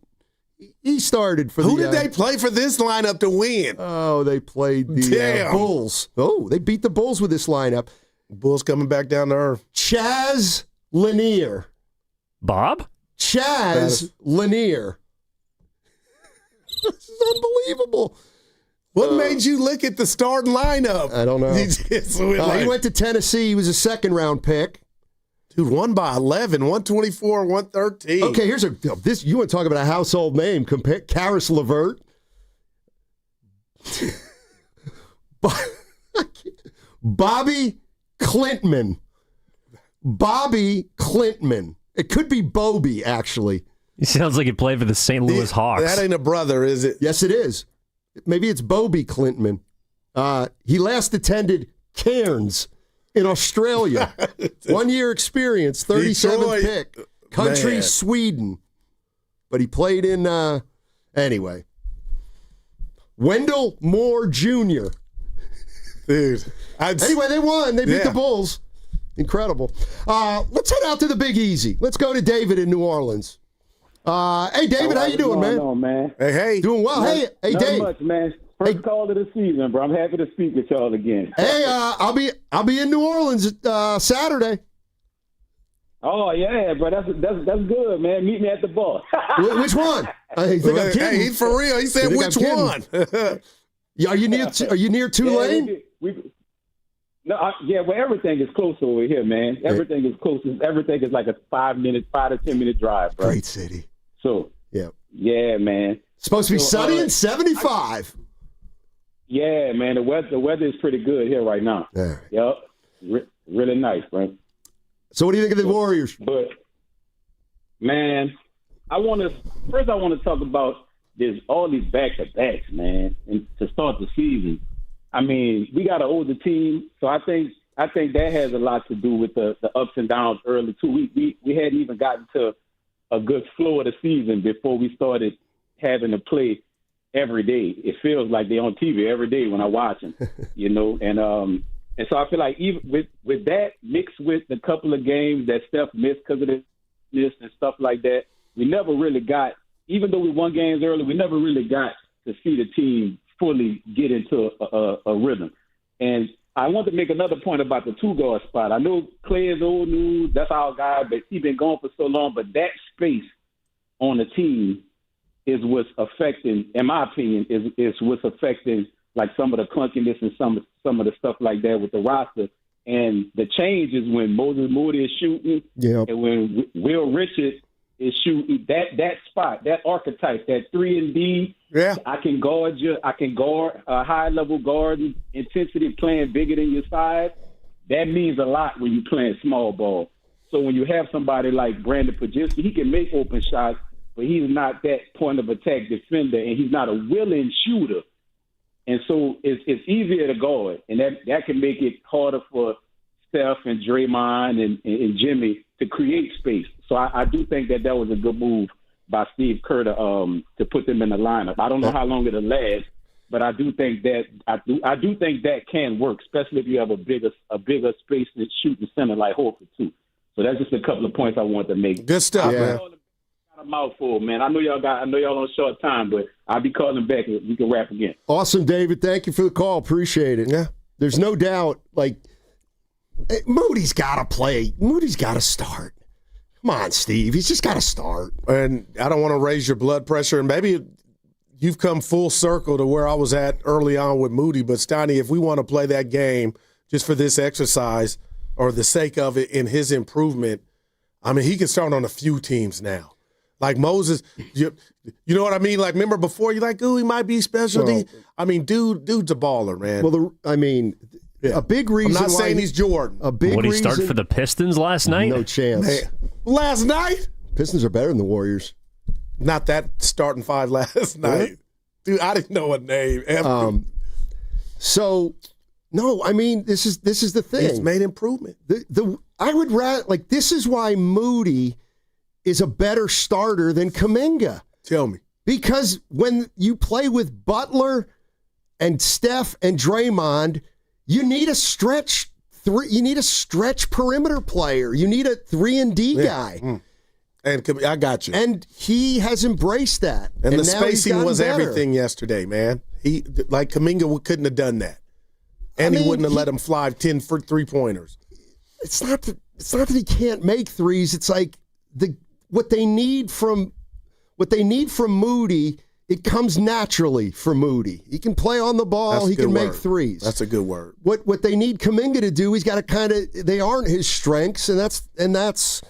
He started for Who did they play for this lineup to win? Oh, they played the Bulls. Oh, they beat the Bulls with this lineup. Bulls coming back down to earth. Chaz Lanier. Bob? Chaz Lanier. This is unbelievable. What made you look at the starting lineup? I don't know. He went to Tennessee. He was a 2nd-round pick. Dude, won by 11, 124, 113. Okay, here's this. You want to talk about a household name? Compare Karis LeVert. Bobby Clintman. Bobby Clintman. It could be Bobby, actually. He sounds like he played for the St. Louis Hawks. That ain't a brother, is it? Yes, it is. Maybe it's Bobby Clintman. He last attended Cairns in Australia. 1 year experience, 37th pick. Country, Sweden. But he played in, anyway. Wendell Moore Jr. Dude. Anyway, they won. They beat the Bulls. Incredible. Let's head out to the Big Easy. Let's go to David in New Orleans. Hey, David, how you doing, man? On, man? Hey. Doing well. Hey, Dave. Not much, man. First call of the season, bro. I'm happy to speak with y'all again. Hey, I'll be in New Orleans Saturday. Oh yeah, bro. That's good, man. Meet me at the bar. Which one? I think I'm kidding. Hey, he's for real. He said which one? Are you near Tulane? Well, everything is close over here, man. Everything is close. Everything is like a 5 to 10 minute drive, bro. Great city. So yeah, man. Supposed to be sunny and 75. Yeah, man. The weather is pretty good here right now. Right. Yep, really nice, bro. So, what do you think of the Warriors? But man, I want to talk about all these back-to-backs, man, and to start the season. I mean, we got an older team, so I think that has a lot to do with the ups and downs early too. We hadn't even gotten to a good flow of the season before we started having to play every day. It feels like they're on TV every day when I watch them, you know. And so I feel like even with that mixed with the couple of games that Steph missed because of this and stuff like that, we never really got. Even though we won games early, we never really got to see the team fully get into a rhythm. And I want to make another point about the 2-guard spot. I know Clay is old news. That's our guy, but he's been gone for so long. But that space on the team is what's affecting, in my opinion, is what's affecting like some of the clunkiness and some of the stuff like that with the roster. And the change is when Moses Moody is shooting and when Will Richard is shooting that spot, that archetype, that 3-and-D. Yeah, I can guard you. I can guard a high-level guard intensity, playing bigger than your size. That means a lot when you're playing small ball. So when you have somebody like Brandon Pajinski, he can make open shots, but he's not that point of attack defender, and he's not a willing shooter. And so it's easier to guard, and that can make it harder for Steph and Draymond and Jimmy to create space. So I do think that was a good move by Steve Kerr to put them in the lineup. I don't know how long it'll last, But I do think that can work, especially if you have a bigger space to shoot the center like Horford too. So that's just a couple of points I wanted to make. Good stuff, man. A mouthful, man. I know y'all on short time, but I'll be calling back. We can wrap again. Awesome, David. Thank you for the call. Appreciate it. Yeah. There's no doubt. Like Moody's got to play. Moody's got to start. Come on, Steve. He's just got to start. And I don't want to raise your blood pressure, and maybe you've come full circle to where I was at early on with Moody. But Steiny, if we want to play that game just for this exercise or the sake of it in his improvement, I mean, he can start on a few teams now. Like Moses, you know what I mean? Like, remember before, you're like, ooh, he might be special. Well, I mean, dude's a baller, man. Well, a big reason. I'm not saying he's Jordan. Would he start for the Pistons last night? No chance. Man. Last night? Pistons are better than the Warriors. Not that starting five last night. Dude, I didn't know a name ever. So, no, I mean, this is the thing. It's made improvement. I would rather, like, this is why Moody is a better starter than Kuminga. Tell me. Because when you play with Butler and Steph and Draymond, you need a stretch perimeter player. You need a 3-and-D guy. Mm. And I got you. And he has embraced that. And the spacing was everything yesterday, man. Kuminga couldn't have done that. And he wouldn't have let him fly 10 for 3-pointers. It's not that he can't make threes. It's like what they need from Moody, it comes naturally for Moody. He can play on the ball. He can make threes. That's a good word. What they need Kuminga to do, he's got to they aren't his strengths, and that's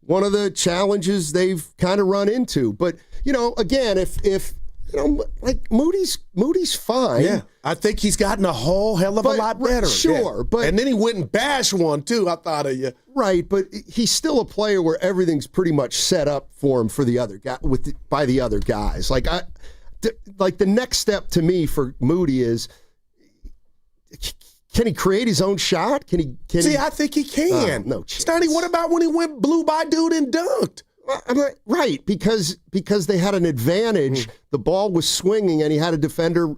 one of the challenges they've kind of run into. But, again, if Moody's fine. Yeah. I think he's gotten a whole hell of a lot better. Sure. Yeah. And then he went and bashed one, too. I thought of you. Right, but he's still a player where everything's pretty much set up for him for the other guy by the other guys. Like the next step to me for Moody is, can he create his own shot? I think he can. No, Stoney, what about when he blew by dude and dunked? Right, because they had an advantage. The ball was swinging, and he had a defender,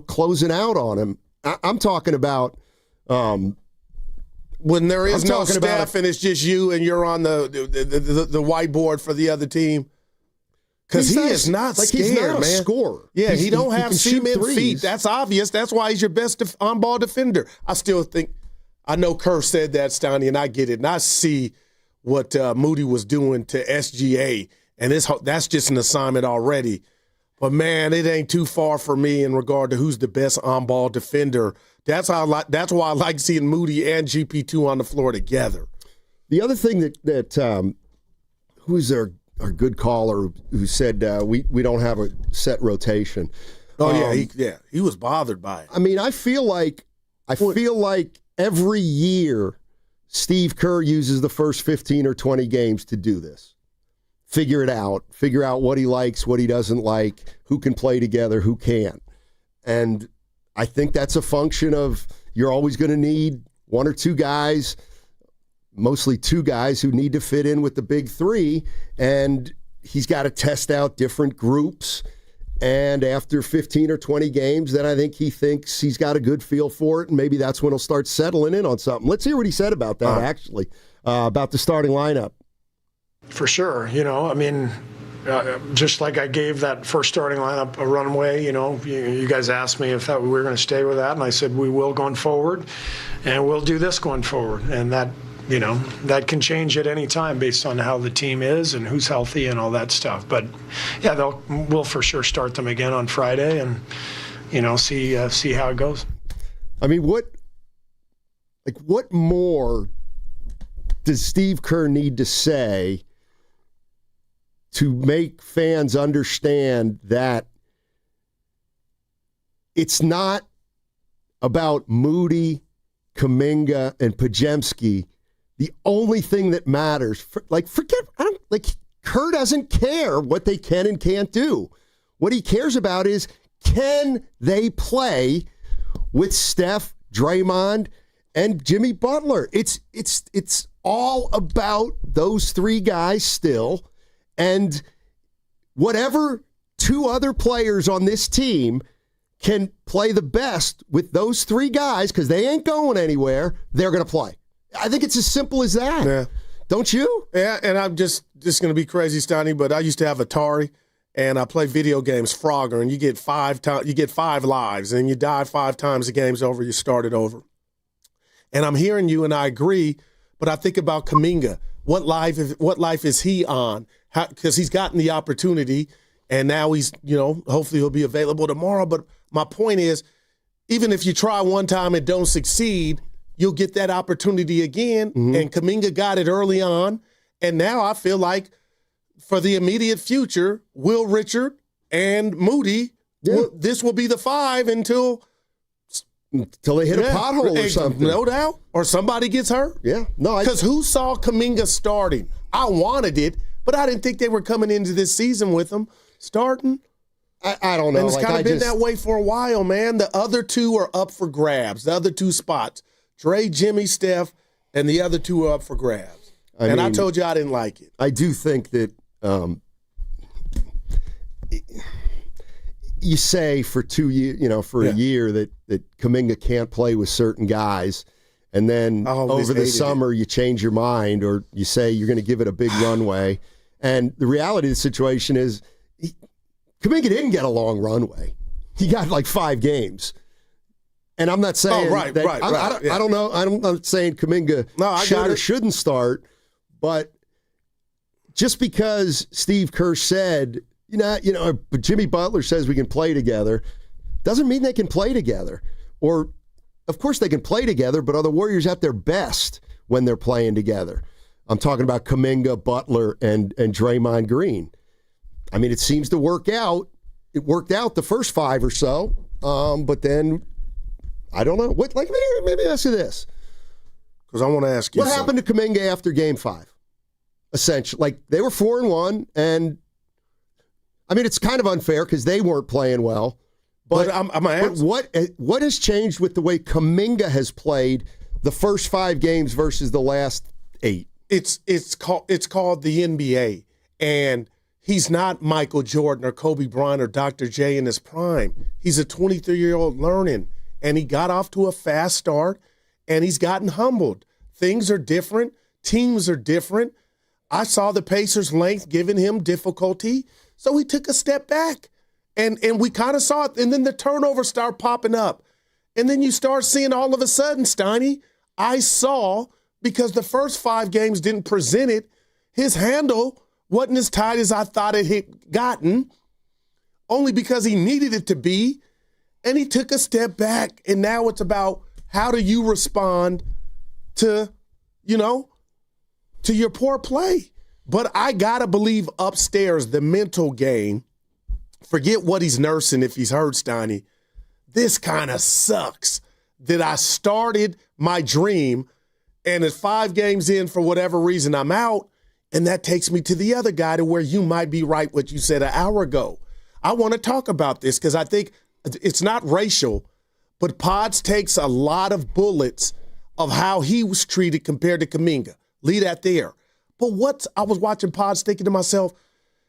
closing out on him. I'm talking about when there is no staff and it's just you and you're on the whiteboard for the other team. Because he is not scared, he's not a man. Scorer. Yeah, he don't have cement feet. Threes. That's obvious. That's why he's your best on-ball defender. I still think, I know Kerr said that, Stoney, and I get it. And I see what Moody was doing to SGA, and that's just an assignment already. But, man, it ain't too far for me in regard to who's the best on-ball defender. That's why I like seeing Moody and GP2 on the floor together. The other thing that who's our good caller who said we don't have a set rotation. Oh, he was bothered by it. I mean, I feel like every year Steve Kerr uses the first 15 or 20 games to do this. Figure out what he likes, what he doesn't like, who can play together, who can't. And I think that's a function of you're always going to need one or two guys, mostly two guys who need to fit in with the big three, and he's got to test out different groups. And after 15 or 20 games, then I think he thinks he's got a good feel for it, and maybe that's when he'll start settling in on something. Let's hear what he said about that, actually, about the starting lineup. For sure. Just like I gave that first starting lineup a runway, you guys asked me if we were going to stay with that, and I said we will going forward, and we'll do this going forward. And that, that can change at any time based on how the team is and who's healthy and all that stuff. But, yeah, we'll for sure start them again on Friday and, see how it goes. I mean, what more does Steve Kerr need to say to make fans understand that it's not about Moody, Kuminga, and Podziemski? The only thing that matters, Kerr doesn't care what they can and can't do. What he cares about is, can they play with Steph, Draymond, and Jimmy Butler? It's all about those three guys still. And whatever two other players on this team can play the best with those three guys, because they ain't going anywhere, they're going to play. I think it's as simple as that. Yeah. Don't you? Yeah, and I'm just going to be crazy, Steiny, but I used to have Atari, and I play video games, Frogger, and you get 5 lives, and you die 5 times, the game's over, you start it over. And I'm hearing you, and I agree, but I think about Kuminga. What life is he on? Because he's gotten the opportunity, and now he's, hopefully he'll be available tomorrow. But my point is, even if you try one time and don't succeed, you'll get that opportunity again. Mm-hmm. And Kuminga got it early on. And now I feel like for the immediate future, Will Richard and Moody, this will be the 5 until they hit a pothole or something. No doubt. Or somebody gets hurt. Yeah. No, because who saw Kuminga starting? I wanted it, but I didn't think they were coming into this season with him starting. I don't know. And it's kind of been that way for a while, man. The other 2 are up for grabs. The other 2 spots. Dre, Jimmy, Steph, and the other 2 are up for grabs. I told you I didn't like it. I do think that you say for 2 years, a year that Kuminga can't play with certain guys, and then over the summer you change your mind, or you say you're going to give it a big runway. And the reality of the situation is Kuminga didn't get a long runway. He got like 5 games. And I'm not saying I don't know. I'm not saying Kuminga should or shouldn't start, but just because Steve Kerr said, Jimmy Butler says we can play together, doesn't mean they can play together. Or, of course, they can play together, but are the Warriors at their best when they're playing together? I'm talking about Kuminga, Butler, and Draymond Green. I mean, it seems to work out. It worked out the first 5 or so, but then I don't know. Maybe ask you this, because I want to ask you what happened to Kuminga after Game 5. Essentially, they were 4-1, and I mean it's kind of unfair because they weren't playing well. But what has changed with the way Kuminga has played the first 5 games versus the last 8? It's called the NBA, and he's not Michael Jordan or Kobe Bryant or Dr. J in his prime. He's a 23-year-old learning, and he got off to a fast start, and he's gotten humbled. Things are different. Teams are different. I saw the Pacers' length giving him difficulty, so he took a step back. And we kind of saw it, and then the turnovers start popping up. And then you start seeing all of a sudden, Steiny, I saw, because the first 5 games didn't present it, his handle wasn't as tight as I thought it had gotten, only because he needed it to be, and he took a step back. And now it's about how do you respond to, to your poor play. But I got to believe upstairs, the mental game, forget what he's nursing if he's hurt, Steiny. This kind of sucks that I started my dream, and at 5 games in, for whatever reason, I'm out, and that takes me to the other guy, to where you might be right what you said an hour ago. I want to talk about this because I think it's not racial, but Pods takes a lot of bullets of how he was treated compared to Kuminga. Leave that there. But I was watching Pods thinking to myself,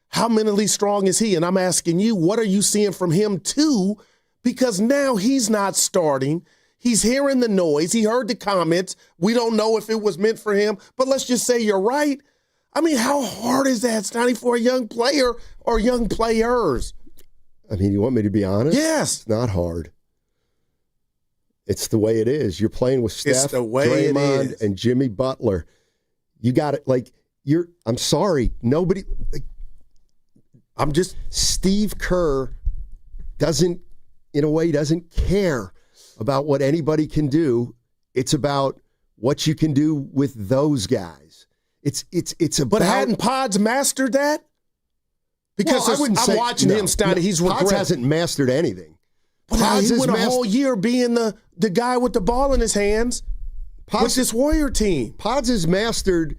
how mentally strong is he? And I'm asking you, what are you seeing from him too? Because now he's not starting. He's hearing the noise. He heard the comments. We don't know if it was meant for him, but let's just say you're right. I mean, how hard is that, Steiny, for a young player or young players? I mean, you want me to be honest? Yes. It's not hard. It's the way it is. You're playing with Steph, Draymond, and Jimmy Butler. You got it. I'm sorry. Nobody. Steve Kerr doesn't care about what anybody can do. It's about what you can do with those guys. It's about. But hadn't Pods mastered that? Because I'm watching him, Steiny. He's regret. Pods hasn't mastered anything. But he went a whole year being the guy with the ball in his hands with this Warrior team. Pods has mastered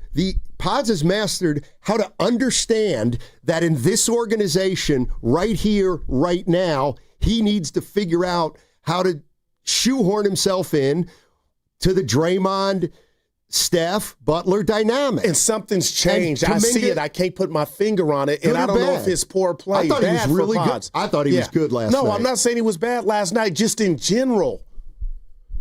how to understand that in this organization, right here, right now, he needs to figure out how to shoehorn himself in to the Draymond, Steph Butler dynamic. And something's changed. I see it. I can't put my finger on it. And I don't know if his poor play. I thought he was really good. I thought he was good last night. No, I'm not saying he was bad last night, just in general.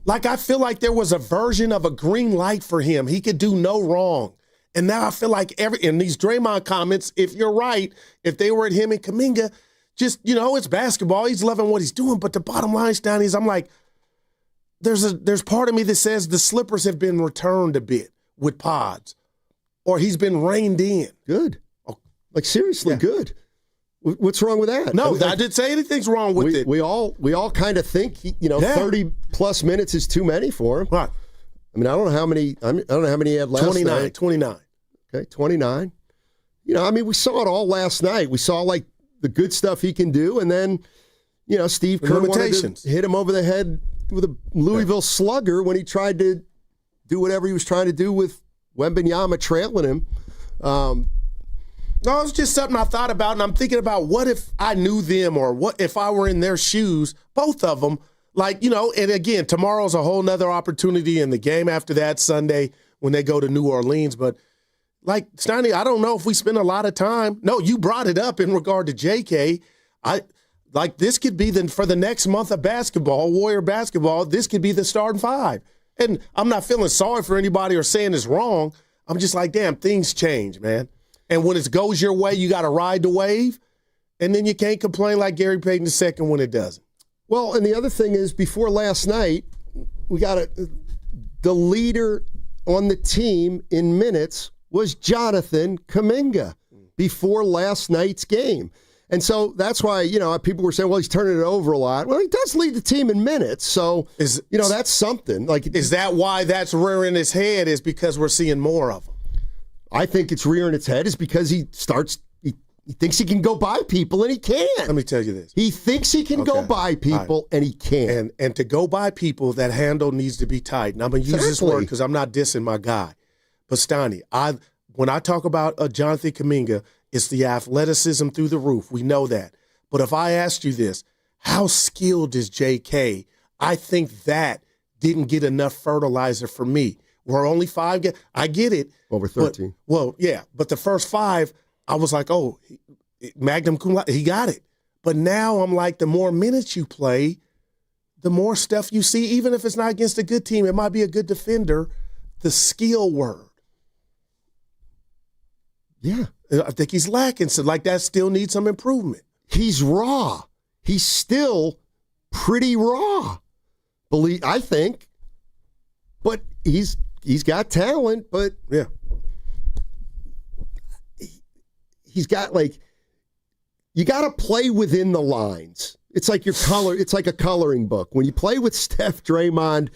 Like, I feel like there was a version of a green light for him. He could do no wrong. And now I feel like in these Draymond comments, if you're right, if they were at him and Kuminga, just, it's basketball. He's loving what he's doing. But the bottom line, Stoney, is I'm like, there's part of me that says the slippers have been returned a bit with Pods, or he's been reined in. Good. Like, seriously, good. What's wrong with that? No, I didn't say anything's wrong with it. We all kind of think 30 plus minutes is too many for him. Right. I mean, I don't know how many he had last 29, 29. Okay, 29. We saw it all last night. We saw like the good stuff he can do, and then Steve Kerr wanted to hit him over the head with a Louisville slugger when he tried to do whatever he was trying to do with Wembanyama trailing him. No, it's just something I thought about, and I'm thinking about what if I knew them, or what if I were in their shoes, both of them. Like, and again, tomorrow's a whole nother opportunity, and the game after that, Sunday, when they go to New Orleans. But, like, Stoney, I don't know if we spend a lot of time. No, you brought it up in regard to JK. This could be for the next month of basketball, Warrior basketball, this could be the starting five. And I'm not feeling sorry for anybody or saying it's wrong. I'm just like, damn, things change, man. And when it goes your way, you got to ride the wave. And then you can't complain like Gary Payton II when it doesn't. Well, and the other thing is, before last night, we got the leader on the team in minutes was Jonathan Kuminga before last night's game. And so that's why, people were saying, well, he's turning it over a lot. Well, he does lead the team in minutes. So, that's something. Like, is that why that's rearing his head, is because we're seeing more of him? I think it's rearing its head is because he thinks he can go by people, and he can't. Let me tell you this. He thinks he can go by people, and he can't. And to go by people, that handle needs to be tight. And I'm going to use this word because I'm not dissing my guy. But, Stoney, when I talk about Jonathan Kuminga, it's the athleticism through the roof. We know that. But if I asked you this, how skilled is JK? I think that didn't get enough fertilizer for me. We're only 5 games. I get it. Over 13. But the first 5, I was like, oh, Magnum cum laude, he got it. But now I'm like, the more minutes you play, the more stuff you see, even if it's not against a good team, it might be a good defender, the skill word. Yeah. I think he's lacking. So, that still needs some improvement. He's raw. He's still pretty raw, I think. But he's got talent, but yeah. He's got, you got to play within the lines. It's like it's like a coloring book. When you play with Steph, Draymond,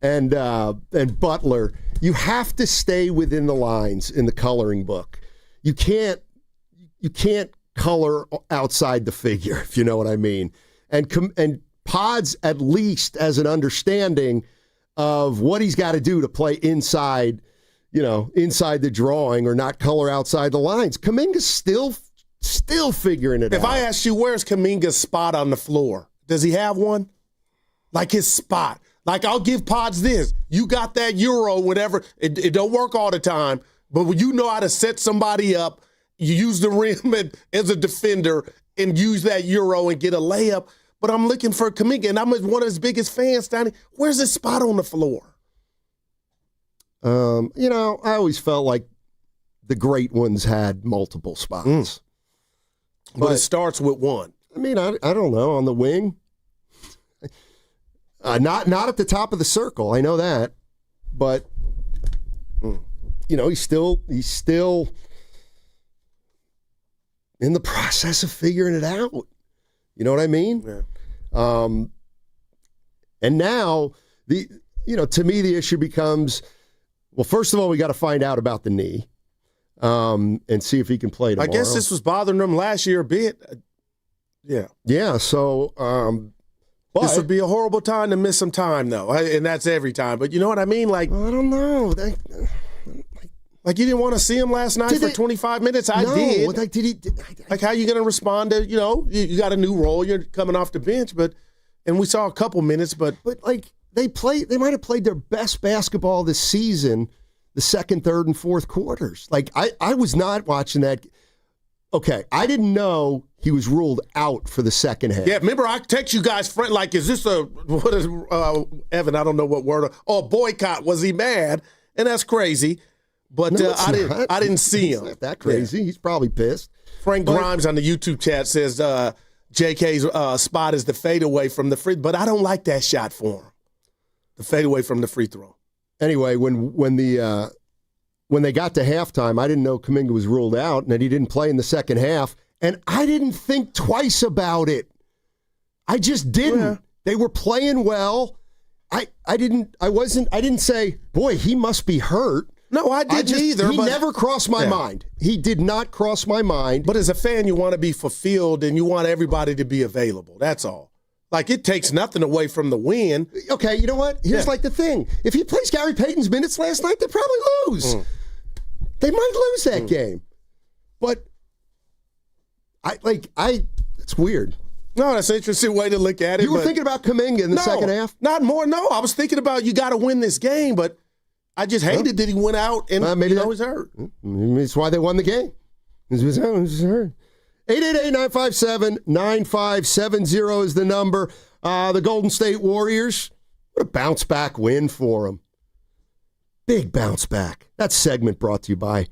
and Butler, you have to stay within the lines in the coloring book. You can't color outside the figure, if you know what I mean. And Pods at least has an understanding of what he's got to do to play inside the drawing or not color outside the lines. Kuminga's still figuring it out. If I ask you, where's Kuminga's spot on the floor? Does he have one? Like his spot. Like, I'll give Pods this. You got that Euro, whatever. It don't work all the time. But when you know how to set somebody up, you use the rim as a defender and use that Euro and get a layup. But I'm looking for Kuminga, and I'm one of his biggest fans, Donnie. Where's his spot on the floor? I always felt like the great ones had multiple spots. But it starts with one. I mean, I don't know, on the wing. Not at the top of the circle. I know that. But he's still in the process of figuring it out. You know what I mean? Yeah. And now to me the issue becomes, well, first of all, we got to find out about the knee, and see if he can play tomorrow. I guess this was bothering him last year a bit. Yeah. Yeah. So, this would be a horrible time to miss some time, though, and that's every time. But you know what I mean? Like, I don't know. Like, you didn't want to see him last night for 25 minutes? I did. Like, how you going to respond to, you got a new role, you're coming off the bench, and we saw a couple minutes, but like, they might have played their best basketball this season the second, third, and fourth quarters. Like, I was not watching that. Okay, I didn't know he was ruled out for the second half. Yeah, remember I text you guys, friend, like, is this what is, Evan, I don't know what word, boycott, was he mad? And that's crazy. But No, I didn't see him. It's not that crazy. Yeah. He's probably pissed. Frank Grimes on the YouTube chat says JK's spot is the fadeaway from the free, but I don't like that shot for him. The fadeaway from the free throw. Anyway, when they got to halftime, I didn't know Kuminga was ruled out and that he didn't play in the second half, and I didn't think twice about it. I just didn't. Yeah. They were playing well. I didn't say, boy, he must be hurt. No, I didn't either. He never crossed my mind. He did not cross my mind. But as a fan, you want to be fulfilled and you want everybody to be available. That's all. Like, it takes nothing away from the win. Okay, you know what? Here's like the thing. If he plays Gary Payton's minutes last night, they probably lose. They might lose that game. But it's weird. No, that's an interesting way to look at it. You were thinking about Kuminga in the second half? Not more, no. I was thinking about you got to win this game, but I just hated that he went out and maybe he was hurt. That's why they won the game. He was hurt. 888-957-9570 is the number. The Golden State Warriors, what a bounce-back win for them. Big bounce back. That segment brought to you by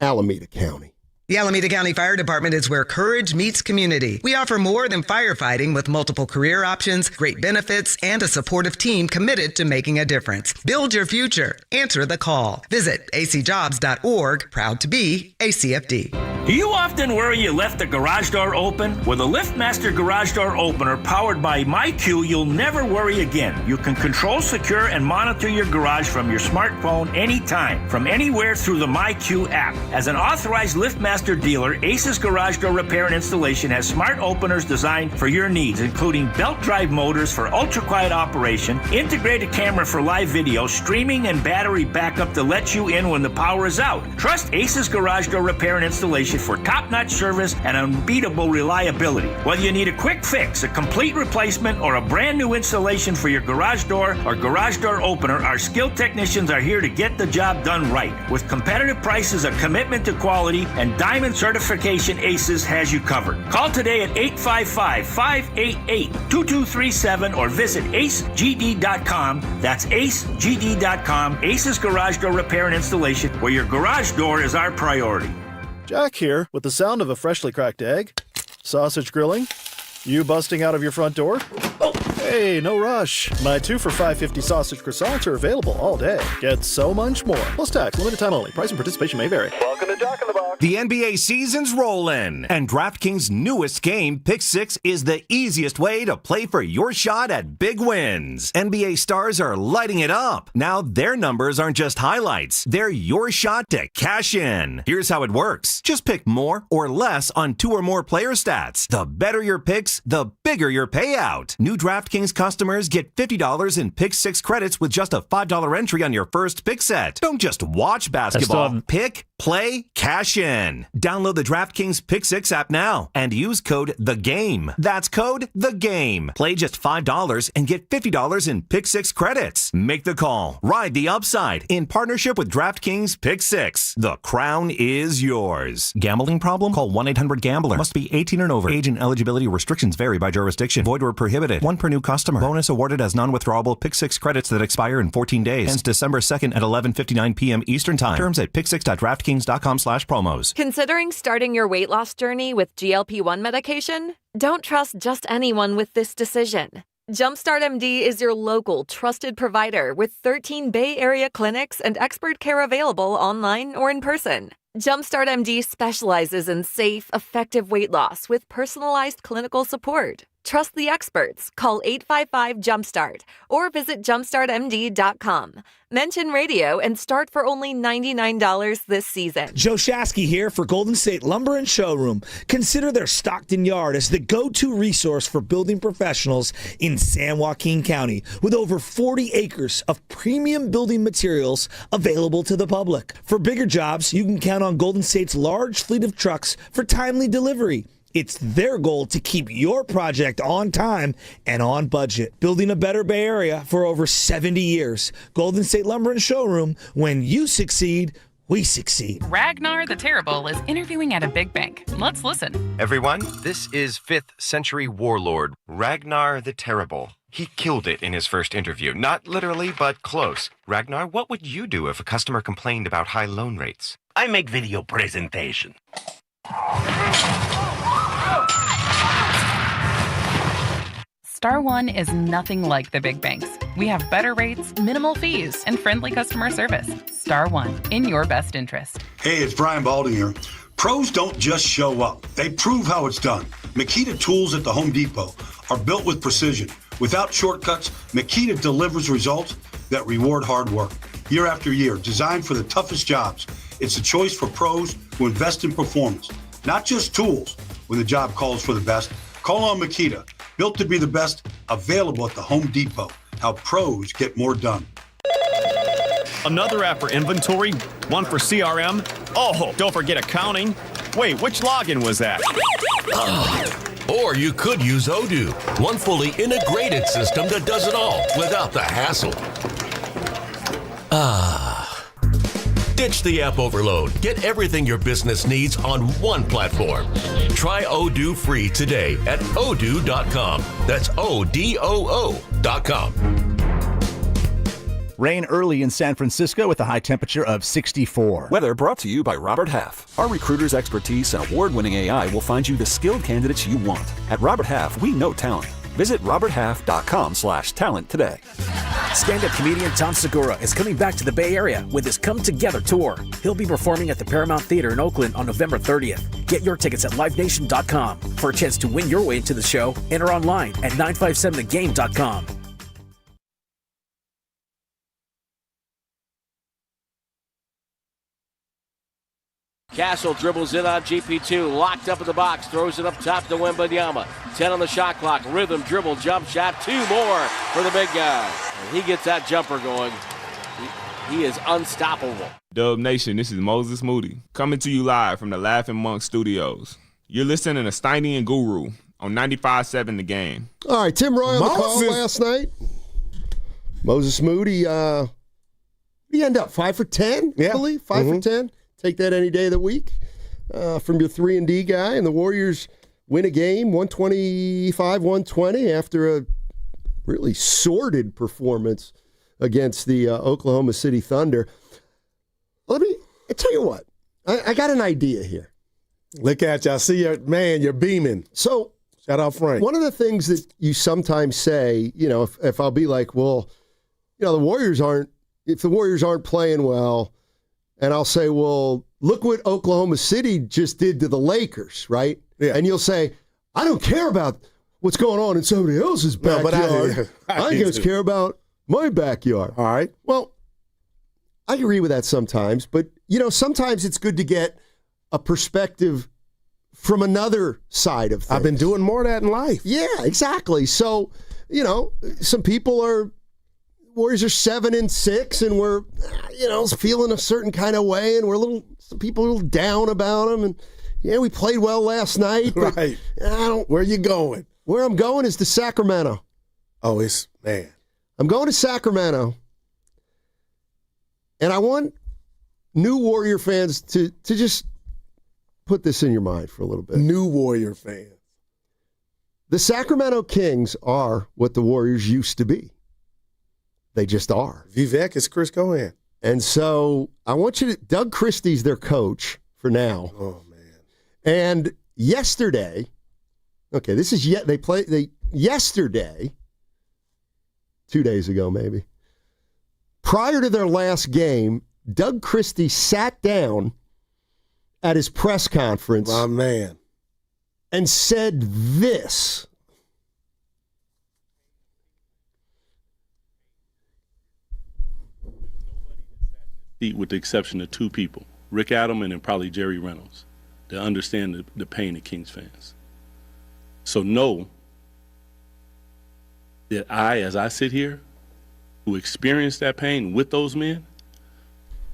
Alameda County. The Alameda County Fire Department is where courage meets community. We offer more than firefighting with multiple career options, great benefits, and a supportive team committed to making a difference. Build your future. Answer the call. Visit acjobs.org. Proud to be ACFD. Do you often worry you left the garage door open? With a LiftMaster garage door opener powered by MyQ, you'll never worry again. You can control, secure, and monitor your garage from your smartphone anytime, from anywhere through the MyQ app. As an authorized LiftMaster dealer, Ace's Garage Door Repair and Installation has smart openers designed for your needs, including belt drive motors for ultra-quiet operation, integrated camera for live video, streaming, and battery backup to let you in when the power is out. Trust Ace's Garage Door Repair and Installation for top-notch service and unbeatable reliability. Whether you need a quick fix, a complete replacement, or a brand new installation for your garage door or garage door opener, our skilled technicians are here to get the job done right. With competitive prices, a commitment to quality, and Diamond certification, Aces has you covered. Call today at 855-588-2237 or visit acegd.com. That's acegd.com. Aces Garage Door Repair and Installation, where your garage door is our priority. Jack here with the sound of a freshly cracked egg, sausage grilling, you busting out of your front door. Oh, hey, no rush. My 2 for $5.50 sausage croissants are available all day. Get so much more. Plus tax, limited time only. Price and participation may vary. Welcome to Jack in the Box. The NBA season's rollin', and DraftKings' newest game, Pick 6, is the easiest way to play for your shot at big wins. NBA stars are lighting it up. Now their numbers aren't just highlights. They're your shot to cash in. Here's how it works. Just pick more or less on 2 or more player stats. The better your picks, the bigger your payout. New DraftKings customers get $50 in Pick 6 credits with just a $5 entry on your first pick set. Don't just watch basketball. Pick, play, cash in. Download the DraftKings Pick 6 app now and use code THEGAME. That's code THEGAME. Play just $5 and get $50 in Pick 6 credits. Make the call. Ride the upside in partnership with DraftKings Pick 6. The crown is yours. Gambling problem? Call 1-800-GAMBLER. Must be 18 and over. Age and eligibility restrictions vary by jurisdiction. Void where prohibited. 1 per new customer. Bonus awarded as non-withdrawable Pick 6 credits that expire in 14 days. Ends December 2nd at 11:59 p.m. Eastern Time. Terms at pick6.draftkings.com/promos. Considering starting your weight loss journey with GLP-1 medication? Don't trust just anyone with this decision. Jumpstart MD is your local trusted provider with 13 Bay Area clinics and expert care available online or in person. Jumpstart MD specializes in safe, effective weight loss with personalized clinical support. Trust the experts. Call 855-JUMPSTART or visit jumpstartmd.com. Mention radio and start for only $99 this season. Joe Shasky here for Golden State Lumber and Showroom. Consider their Stockton Yard as the go-to resource for building professionals in San Joaquin County, with over 40 acres of premium building materials available to the public. For bigger jobs, you can count on Golden State's large fleet of trucks for timely delivery. It's their goal to keep your project on time and on budget. Building a better Bay Area for over 70 years. Golden State Lumber and Showroom. When you succeed, we succeed. Ragnar the Terrible is interviewing at a big bank. Let's listen. Everyone, this is 5th century warlord Ragnar the Terrible. He killed it in his first interview. Not literally, but close. Ragnar, what would you do if a customer complained about high loan rates? I make video presentation. Star One is nothing like the big banks. We have better rates, minimal fees, and friendly customer service. Star One, in your best interest. Hey, it's Brian Balding here. Pros don't just show up. They prove how it's done. Makita tools at the Home Depot are built with precision. Without shortcuts, Makita delivers results that reward hard work. Year after year, designed for the toughest jobs. It's a choice for pros who invest in performance, not just tools. When the job calls for the best, call on Makita. Built to be the best, available at the Home Depot. How pros get more done. Another app for inventory, one for CRM. Oh, don't forget accounting. Wait, which login was that? Or you could use Odoo, one fully integrated system that does it all without the hassle. Ditch the app overload. Get everything your business needs on one platform. Try Odoo free today at odoo.com. That's ODOO.com. Rain early in San Francisco with a high temperature of 64. Weather brought to you by Robert Half. Our recruiters' expertise and award-winning AI will find you the skilled candidates you want. At Robert Half, we know talent. Visit roberthalf.com/talent today. Stand-up comedian Tom Segura is coming back to the Bay Area with his Come Together tour. He'll be performing at the Paramount Theater in Oakland on November 30th. Get your tickets at livenation.com. For a chance to win your way into the show, enter online at 957thegame.com. Castle dribbles in on GP2, locked up in the box, throws it up top to Wembanyama. 10 on the shot clock, rhythm, dribble, jump shot, 2 more for the big guy. And he gets that jumper going. He is unstoppable. Dub Nation, this is Moses Moody, coming to you live from the Laughing Monk Studios. You're listening to Steiny and Guru on 95.7 The Game. All right, Tim Roy on the call last night. Moses Moody, he end up 5 for 10, I believe, 5 for 10. Take that any day of the week from your 3-and-D guy. And the Warriors win a game, 125-120, after a really sordid performance against the Oklahoma City Thunder. I tell you what, I got an idea here. Look at you. I see you're beaming. So, shout out Frank. One of the things that you sometimes say, if I'll be like, well, if the Warriors aren't playing well, and I'll say, well, look what Oklahoma City just did to the Lakers, right? Yeah. And you'll say, I don't care about what's going on in somebody else's backyard. I just care about my backyard. All right. Well, I agree with that sometimes, but, sometimes it's good to get a perspective from another side of things. I've been doing more of that in life. Yeah, exactly. So, some people Warriors are 7-6, and we're, feeling a certain kind of way, and some people are a little down about them. And we played well last night. But right. Where are you going? Where I'm going is to Sacramento. Oh, man. I'm going to Sacramento, and I want new Warrior fans to just put this in your mind for a little bit. New Warrior fans. The Sacramento Kings are what the Warriors used to be. They just are. Vivek is Chris Cohen. And so I want you to, Doug Christie's their coach for now. Oh, man. And yesterday, yesterday, 2 days ago maybe, prior to their last game, Doug Christie sat down at his press conference. My man. And said this. With the exception of 2 people, Rick Adelman and probably Jerry Reynolds, that understand the pain of Kings fans. So know that as I sit here, who experienced that pain with those men,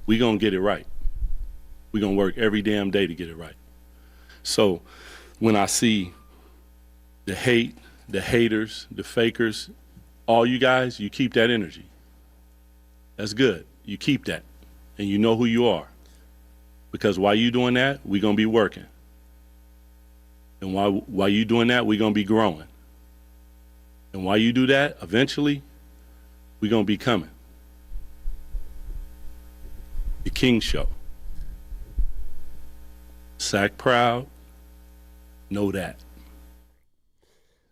we're going to get it right. We're going to work every damn day to get it right. So when I see the hate, the haters, the fakers, all you guys, you keep that energy. That's good. You keep that. And you know who you are. Because while you doing that, we're going to be working. And while you doing that, we're going to be growing. And while you do that, eventually, we're going to be coming. The King Show. Sack proud. Know that.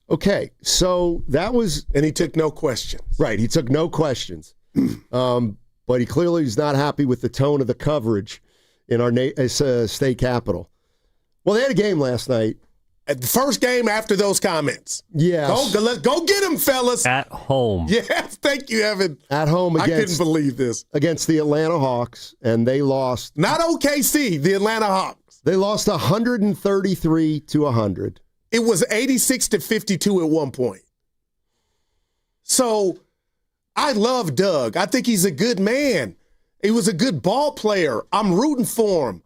Okay, so that was... And he took no questions. Right, he took no questions. But he clearly is not happy with the tone of the coverage in our state capital. Well, they had a game last night. At the first game after those comments. Yeah. Go get him, fellas. At home. Yes, thank you, Evan. At home against... I couldn't believe this. Against the Atlanta Hawks, and they lost... Not OKC, the Atlanta Hawks. They lost 133-100. It was 86-52 at one point. So, I love Doug. I think he's a good man. He was a good ball player. I'm rooting for him.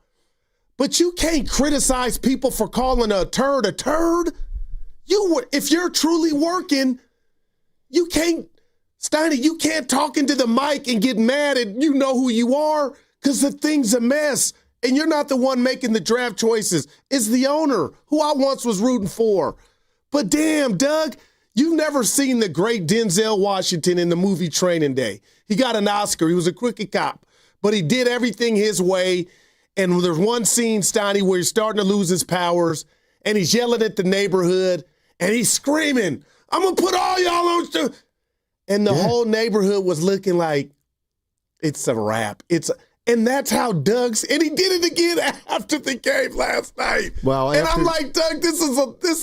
But you can't criticize people for calling a turd a turd. If you're truly working, you can't, Steiny, you can't talk into the mic and get mad at you know who you are because the thing's a mess. And you're not the one making the draft choices. It's the owner, who I once was rooting for. But damn, Doug, you've never seen the great Denzel Washington in the movie Training Day. He got an Oscar. He was a crooked cop. But he did everything his way. And there's one scene, Steiny, where he's starting to lose his powers, and he's yelling at the neighborhood, and he's screaming, I'm going to put all y'all on. And the whole neighborhood was looking like, it's a wrap. And that's how Doug's, and he did it again after the game last night. Well, and I'm like, Doug, this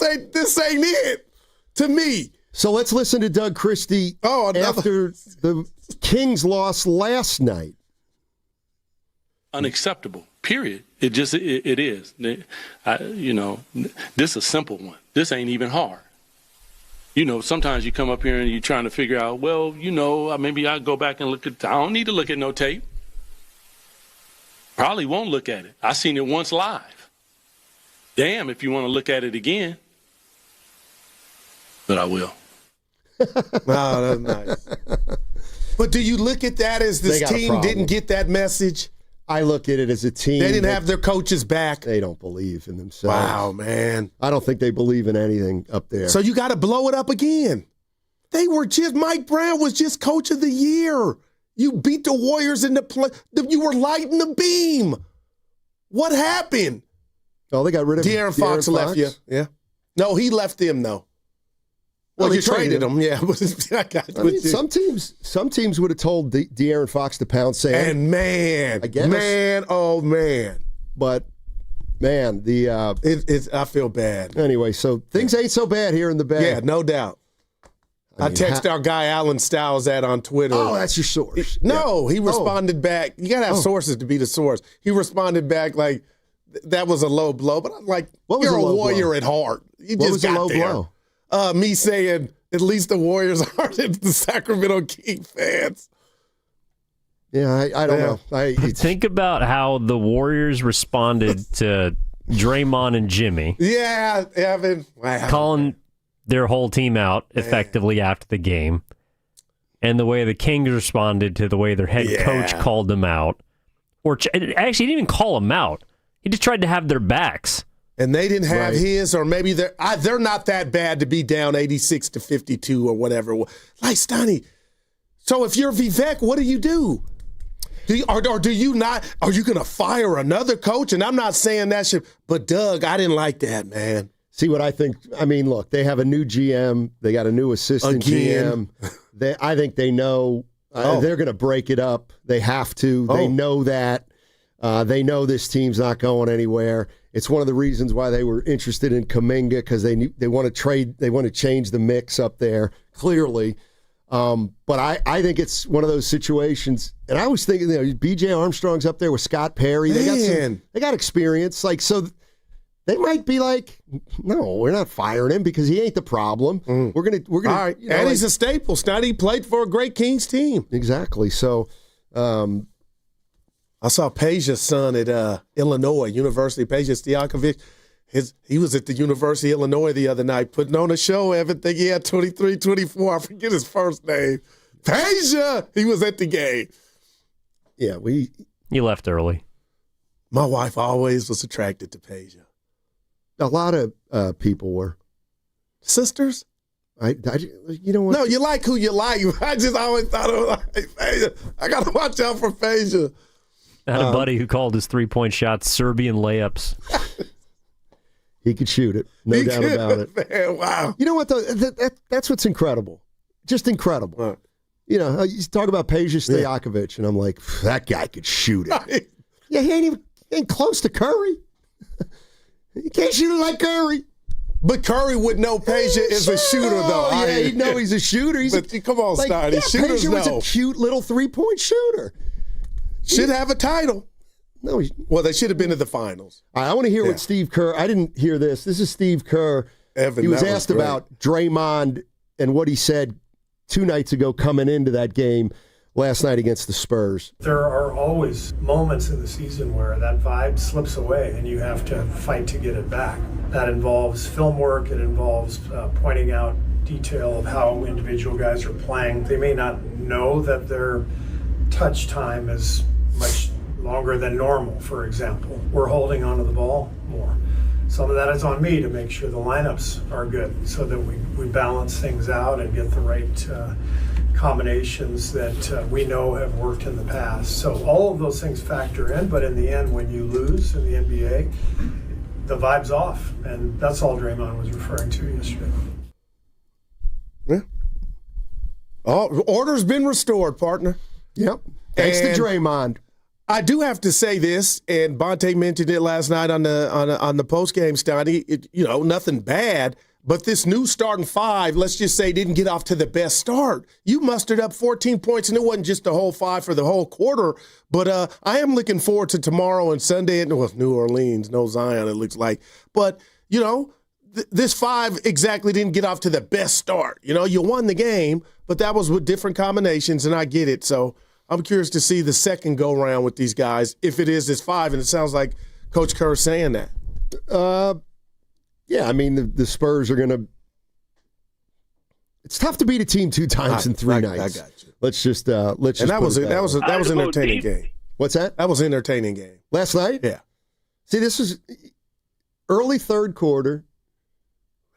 ain't it to me. So let's listen to Doug Christie after the Kings lost last night. Unacceptable, period. It is. This is a simple one. This ain't even hard. Sometimes you come up here and you're trying to figure out, maybe I'll go back and look at, I don't need to look at no tape. Probably won't look at it. I seen it once live. Damn, if you want to look at it again. But I will. Oh, that's nice. But do you look at that as this team didn't get that message? I look at it as a team. They didn't have their coaches back. They don't believe in themselves. Wow, man. I don't think they believe in anything up there. So you got to blow it up again. Mike Brown was just coach of the year. You beat the Warriors in the play. You were lighting the beam. What happened? Oh, they got rid of De'Aaron Fox left you. Yeah. No, he left them, though. Well, you traded him, yeah. Some teams would have told De'Aaron Fox to pound sand. And man. But man, I feel bad. Anyway, so things ain't so bad here in the Bay. Yeah, no doubt. I text our guy Alan Stiles that on Twitter. Oh, that's your source. He responded back. You got to have sources to be the source. He responded back like that was a low blow, but I'm like, you're a Warrior at heart. You just got low blow? Me saying at least the Warriors aren't the Sacramento King fans. Yeah, I don't know. Think about how the Warriors responded to Draymond and Jimmy. Yeah, Evan. Wow. Calling their whole team out effectively after the game. And the way the Kings responded to the way their head coach called them out. Or actually, he didn't even call them out. He just tried to have their backs. And they didn't have his, or maybe they're not that bad to be down 86-52 or whatever. Like, Stoney, so if you're Vivek, what do you do? Or do you not? Are you going to fire another coach? And I'm not saying that shit, but Doug, I didn't like that, man. See what I think? I mean, look, they have a new GM. They got a new assistant GM. I think they know they're going to break it up. They have to. They know that. They know this team's not going anywhere. It's one of the reasons why they were interested in Kuminga, because they want to trade. They want to change the mix up there, clearly. But I think it's one of those situations. And I was thinking, B.J. Armstrong's up there with Scott Perry. They got experience. So they might be like, no, we're not firing him because he ain't the problem. We're gonna. All right, and he's a staple. He played for a great Kings team. Exactly. So. I saw Peja's son at Illinois University, Peja Stojakovic. He was at the University of Illinois the other night putting on a show. Evan think he had 23, 24. I forget his first name. Peja. He was at the game. Yeah, You left early. My wife always was attracted to Peja. A lot of people were. Sisters? You know what? No, you like who you like. I just always thought of like, Peja. I got to watch out for Peja. I had a buddy who called his 3-point shots Serbian layups. He could shoot it. No doubt about it. Man, wow. You know what, though? That's what's incredible. Just incredible. Right. You know, you talk about Peja Stojakovic, and I'm like, that guy could shoot it. Yeah, he ain't close to Curry. He can't shoot it like Curry. But Curry would know Peja is a shooter, though. Yeah, he'd know he's a shooter. Come on, Stoney. Shooters Peja was know. a cute little 3-point shooter. Should have a title. No, well, they should have been to the finals. I want to hear what Steve Kerr. I didn't hear this. This is Steve Kerr. Evan, he was asked about Draymond and what he said 2 nights ago coming into that game last night against the Spurs. There are always moments in the season where that vibe slips away and you have to fight to get it back. That involves film work. It involves pointing out detail of how individual guys are playing. They may not know that their touch time is much longer than normal, for example. We're holding onto the ball more. Some of that is on me to make sure the lineups are good so that we balance things out and get the right combinations that we know have worked in the past. So all of those things factor in, but in the end, when you lose in the NBA, the vibe's off, and that's all Draymond was referring to yesterday. Yeah. Oh, order's been restored, partner. Yep. Thanks to Draymond. I do have to say this, and Bonte mentioned it last night on the post game, Stoney. Nothing bad, but this new starting 5, let's just say, didn't get off to the best start. You mustered up 14 points, and it wasn't just the whole 5 for the whole quarter. But I am looking forward to tomorrow and Sunday at New Orleans. No Zion, it looks like. But this 5 exactly didn't get off to the best start. You won the game, but that was with different combinations, and I get it. So I'm curious to see the second go-round with these guys, if it is this 5, and it sounds like Coach Kerr is saying that. Yeah, I mean, the Spurs are going to – it's tough to beat a team 2 times in 3 nights. I got you. Let's just and that was an entertaining game. What's that? That was an entertaining game. Last night? Yeah. See, this was early third quarter.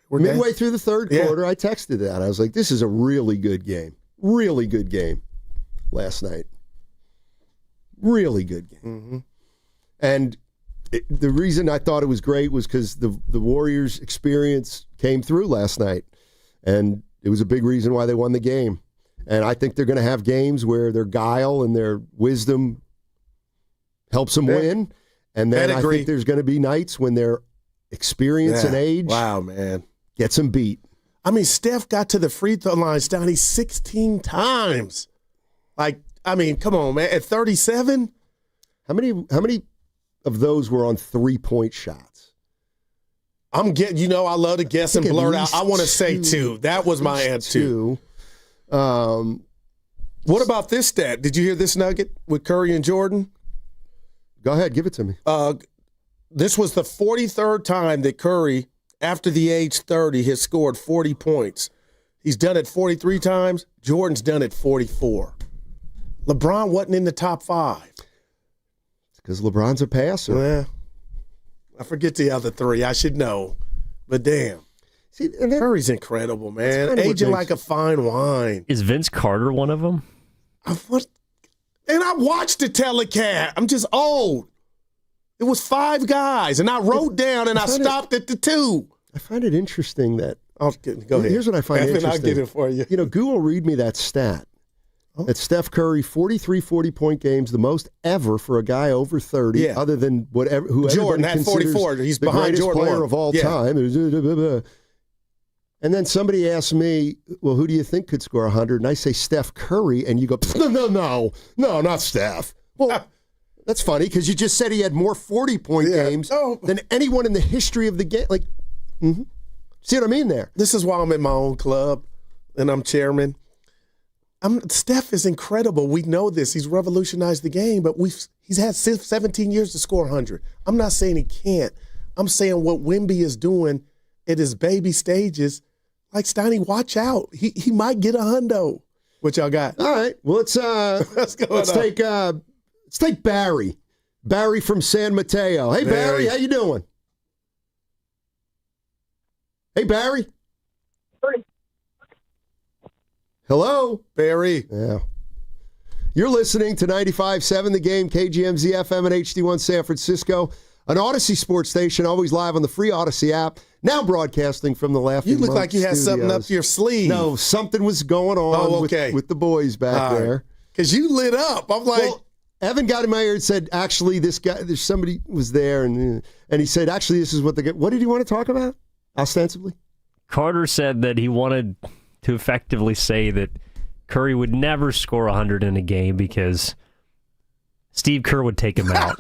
Midway through the third quarter, I texted that. I was like, this is a really good game. Really good game last night. Really good game. Mm-hmm. And the reason I thought it was great was because the Warriors' experience came through last night. And it was a big reason why they won the game. And I think they're going to have games where their guile and their wisdom helps them win. And then I think there's going to be nights when their experience and age gets them beat. I mean, Steph got to the free throw line, Stoney, 16 times. Like, I mean, come on, man. At 37? How many of those were on 3-point shots? I'm getting, I love to guess and blurt out. I want to say 2. That was my answer. 2. What about this stat? Did you hear this nugget with Curry and Jordan? Go ahead, give it to me. This was the 43rd time that Curry, after the age 30, has scored 40 points. He's done it 43 times. Jordan's done it 44. LeBron wasn't in the top 5. Because LeBron's a passer. Yeah. I forget the other 3. I should know. But damn. See, Curry's incredible, man. Aging like a fine wine. Is Vince Carter one of them? And I watched the telecast. I'm just old. It was 5 guys, and I wrote down, and I stopped at the 2. I find it interesting that. Go ahead. Here's what I find interesting. I'll get it for you. Gu will read me that stat. That Steph Curry, 43 40-point games, the most ever for a guy over 30, other than whoever Jordan had 44. He's the behind greatest Jordan player of all time. And then somebody asked me, well, who do you think could score 100? And I say Steph Curry, and you go, no, not Steph. Well, that's funny because you just said he had more 40-point games than anyone in the history of the game. Like, see what I mean there? This is why I'm in my own club, and I'm chairman. Steph is incredible. We know this. He's revolutionized the game, but he's had 17 years to score 100. I'm not saying he can't. I'm saying what Wemby is doing at his baby stages, like Steiny, watch out. He might get a hundo. What y'all got? All right. Well, let's take Barry. Barry from San Mateo. Hey, Barry, how you doing? Hey, Barry. Hello? Barry. Yeah. You're listening to 95.7 The Game, KGMZ FM and HD1 San Francisco, an Odyssey sports station, always live on the free Odyssey app, now broadcasting from the Laughing You look Monk like you had something up your sleeve. No, something was going on with the boys back there. Because you lit up. I'm like... Well, Evan got in my ear and said, actually, there's somebody was there, and he said, actually, this is what what did he want to talk about, ostensibly? Carter said that he wanted to effectively say that Curry would never score 100 in a game because Steve Kerr would take him out.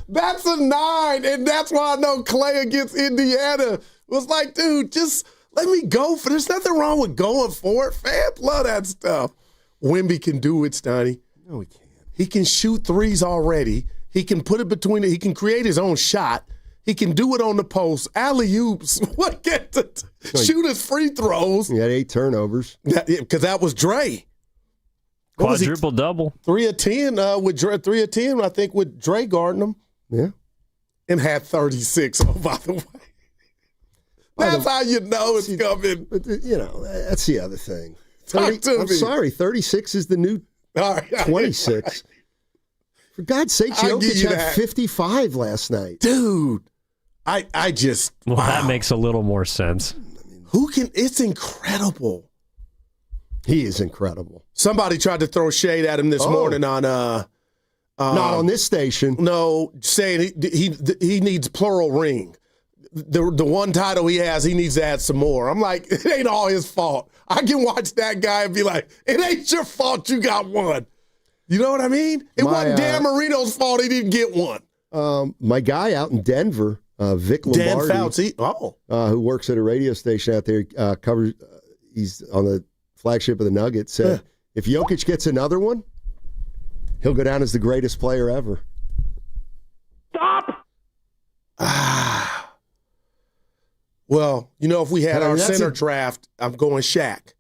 That's a 9, and that's why I know Clay against Indiana was like, dude, just let me go for. There's nothing wrong with going for it. Fans love that stuff. Wemby can do it, Steiny. No, he can't. He can shoot threes already. He can put it between it. He can create his own shot. He can do it on the post. Alley-oops. Shoot his free throws. He had 8 turnovers. Because that was Dre. Quadruple-double. 3 of 10 with Dre. 3 of 10, I think, with Dre guarding him. Yeah. And had 36, by the way. That's how you know it's coming. But, that's the other thing. I'm sorry, 36 is the new 26. For God's sake, Jokic had 55 last night. Dude, I just... Well, that makes a little more sense. It's incredible. He is incredible. Somebody tried to throw shade at him this morning on... not on this station. No, saying he needs plural ring. The one title he has, he needs to add some more. I'm like, it ain't all his fault. I can watch that guy and be like, it ain't your fault you got one. You know what I mean? It wasn't Dan Marino's fault he didn't get one. My guy out in Denver, Vic Lombardi, Dan Fauci, who works at a radio station out there, covers. He's on the flagship of the Nuggets. Said if Jokic gets another one, he'll go down as the greatest player ever. Stop. Well, if we had our center draft, I'm going Shaq.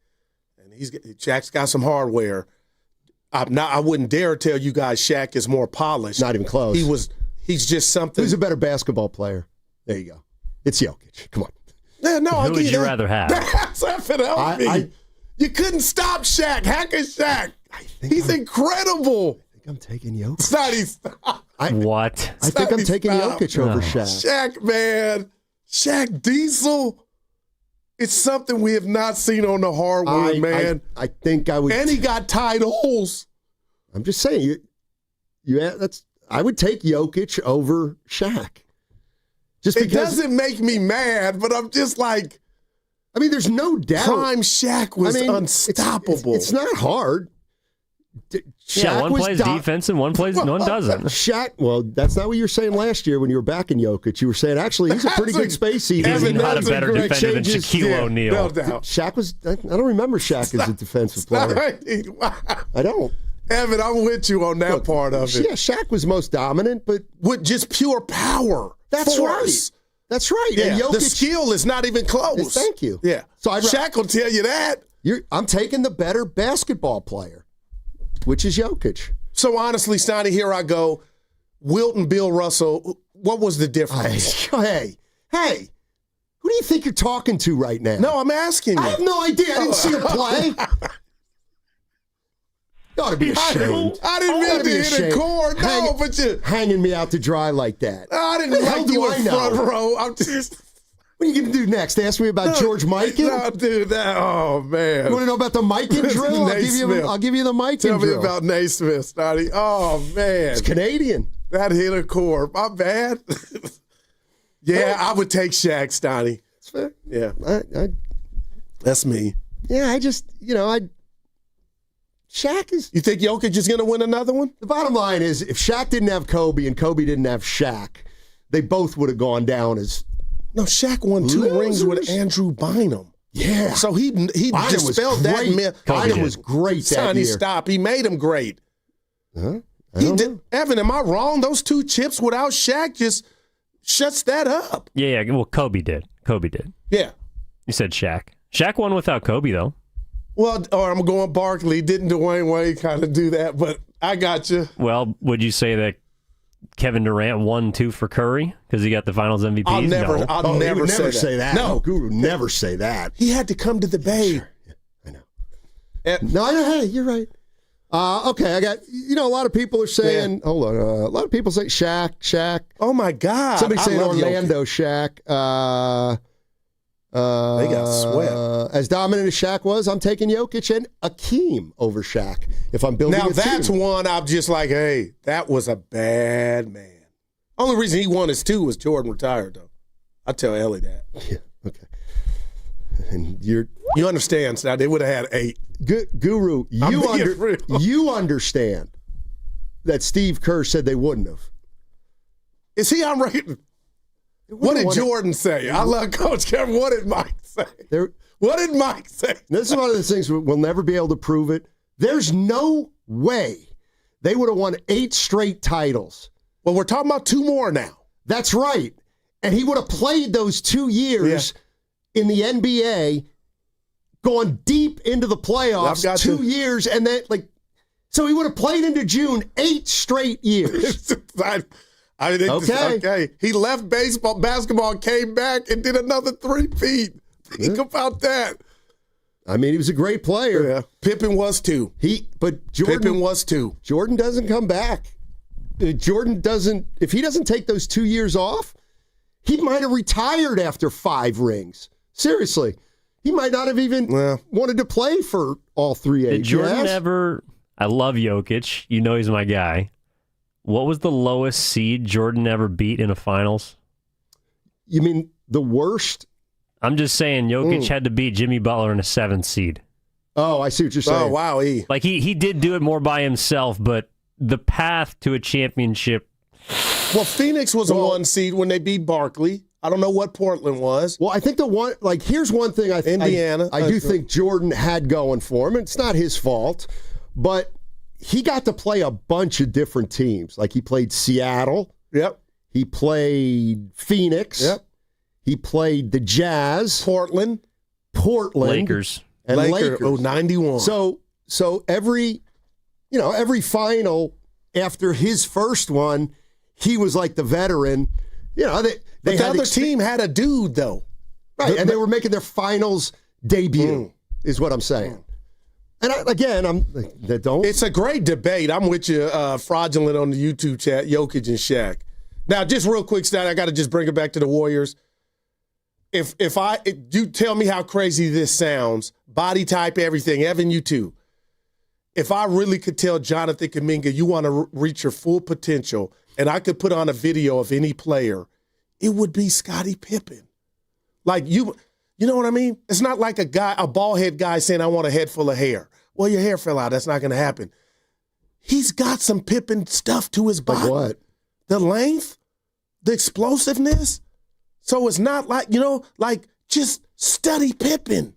And Shaq's got some hardware. I wouldn't dare tell you guys Shaq is more polished. Not even close. He's just something. Who's a better basketball player? There you go. It's Jokic. Come on. Yeah, no, Who would you rather have? That's FNL. You couldn't stop Shaq. Hack is Shaq. He's incredible. I think I'm taking Jokic. Stop. What? I think I'm taking Jokic over Shaq. Shaq, man. Shaq Diesel. It's something we have not seen on the hardwood, man. I think I would. And he got titles. I'm just saying, I would take Jokic over Shaq. Just because it doesn't make me mad, but I'm just like, there's no doubt. Prime Shaq was unstoppable. It's not hard. One plays defense and one doesn't. Shaq, well, that's not what you were saying last year when you were backing Jokic. You were saying, actually, he's a pretty good space eater. He's not a better defender than Shaquille O'Neal. No doubt. Shaq was, I don't remember Shaq as a defensive player. I don't. Evan, I'm with you on that part of it. Yeah, Shaq was most dominant, but with just pure power. That's force. Right. That's right. Yeah, and Jokic, the skill is not even close. Thank you. Yeah. So Shaq will tell you that. I'm taking the better basketball player, which is Jokic. So honestly, Steiny, here I go. Wilt and Bill Russell, what was the difference? Hey, who do you think you're talking to right now? No, I'm asking you. I have no idea. I didn't see her play. You ought to be ashamed. I didn't mean to hit a chord. No, but you hanging me out to dry like that. I didn't like you in front row. I'm just. What are you going to do next? Ask me about George Mikan? No, dude, oh, man. You want to know about the Mikan drill? I'll give you the Mikan drill. Tell me about Naismith, Snotty. Oh, man. It's Canadian. That hit a chord. My bad. Yeah, I would take Shaq, Snotty. That's fair. Yeah. That's me. Yeah, I just, Shaq is... You think Jokic is going to win another one? The bottom line is, if Shaq didn't have Kobe and Kobe didn't have Shaq, they both would have gone down as... No, Shaq won 2 rings with Andrew Bynum. Yeah. So he dispelled that myth. Bynum was great that year. Stop. He made him great. Huh? Evan, am I wrong? Those 2 chips without Shaq just shuts that up. Yeah. Well, Kobe did. Yeah. You said Shaq. Shaq won without Kobe, though. Well, or I'm going Barkley. Didn't Dwayne Wade kind of do that? But I got you. Well, would you say that Kevin Durant won 2 for Curry because he got the Finals MVP? I'll never He would never say that. No, Guru would never say that. He had to come to the Bay. Sure. Yeah, I know. No, I know. Hey, you're right. Okay, I got, a lot of people are saying, hold on, a lot of people say Shaq. Oh, my God. Somebody saying Orlando Shaq. They got swept. As dominant as Shaq was, I'm taking Jokic and Akeem over Shaq. If I'm building now, a that's team. one I'm just like, hey, that was a bad man. Only reason he won his 2 was Jordan retired, though. I tell Ellie that. Yeah, okay. And you understand, so they would have had 8. Guru, you understand that Steve Kerr said they wouldn't have. Is he on record? What did Jordan say? I love Coach Kevin. What did Mike say? What did Mike say? This is one of the things we'll never be able to prove it. There's no way they would have won 8 straight titles. Well, we're talking about 2 more now. That's right. And he would have played those 2 years in the NBA, gone deep into the playoffs, 2 years, and then, so he would have played into June 8 straight years. I think okay. He left basketball, came back, and did another 3-peat. Think about that. I mean, he was a great player. Yeah. Pippen was too. Pippen was too. Jordan doesn't come back. Jordan doesn't. If he doesn't take those 2 years off, he might have retired after 5 rings. Seriously, he might not have even wanted to play for all 3 Did Jordan ever? I love Jokic. You know he's my guy. What was the lowest seed Jordan ever beat in a finals? You mean the worst? I'm just saying Jokic had to beat Jimmy Butler in a 7th seed. Oh, I see what you're saying. Oh, wow. He did do it more by himself, but the path to a championship. Well, Phoenix was a 1 seed when they beat Barkley. I don't know what Portland was. Well, I think here's one thing Indiana. I do think Jordan had going for him. It's not his fault, but he got to play a bunch of different teams. Like he played Seattle. Yep. He played Phoenix. Yep. He played the Jazz. Portland. Lakers. And Lakers. Oh, 91. So every final after his first one, he was like the veteran. But the other team had a dude, though. Right, and they were making their finals debut, is what I'm saying. And It's a great debate. I'm with you, fraudulent on the YouTube chat, Jokic and Shaq. Now, just real quick, Stat, I got to just bring it back to the Warriors. If you tell me how crazy this sounds, body type, everything, Evan, you too. If I really could tell Jonathan Kuminga, you want to reach your full potential, and I could put on a video of any player, it would be Scottie Pippen. Like you know what I mean? It's not like a bald head guy saying, I want a head full of hair. Well, your hair fell out. That's not going to happen. He's got some Pippen stuff to his body. Like what? The length, the explosiveness. So it's not like, just study Pippen.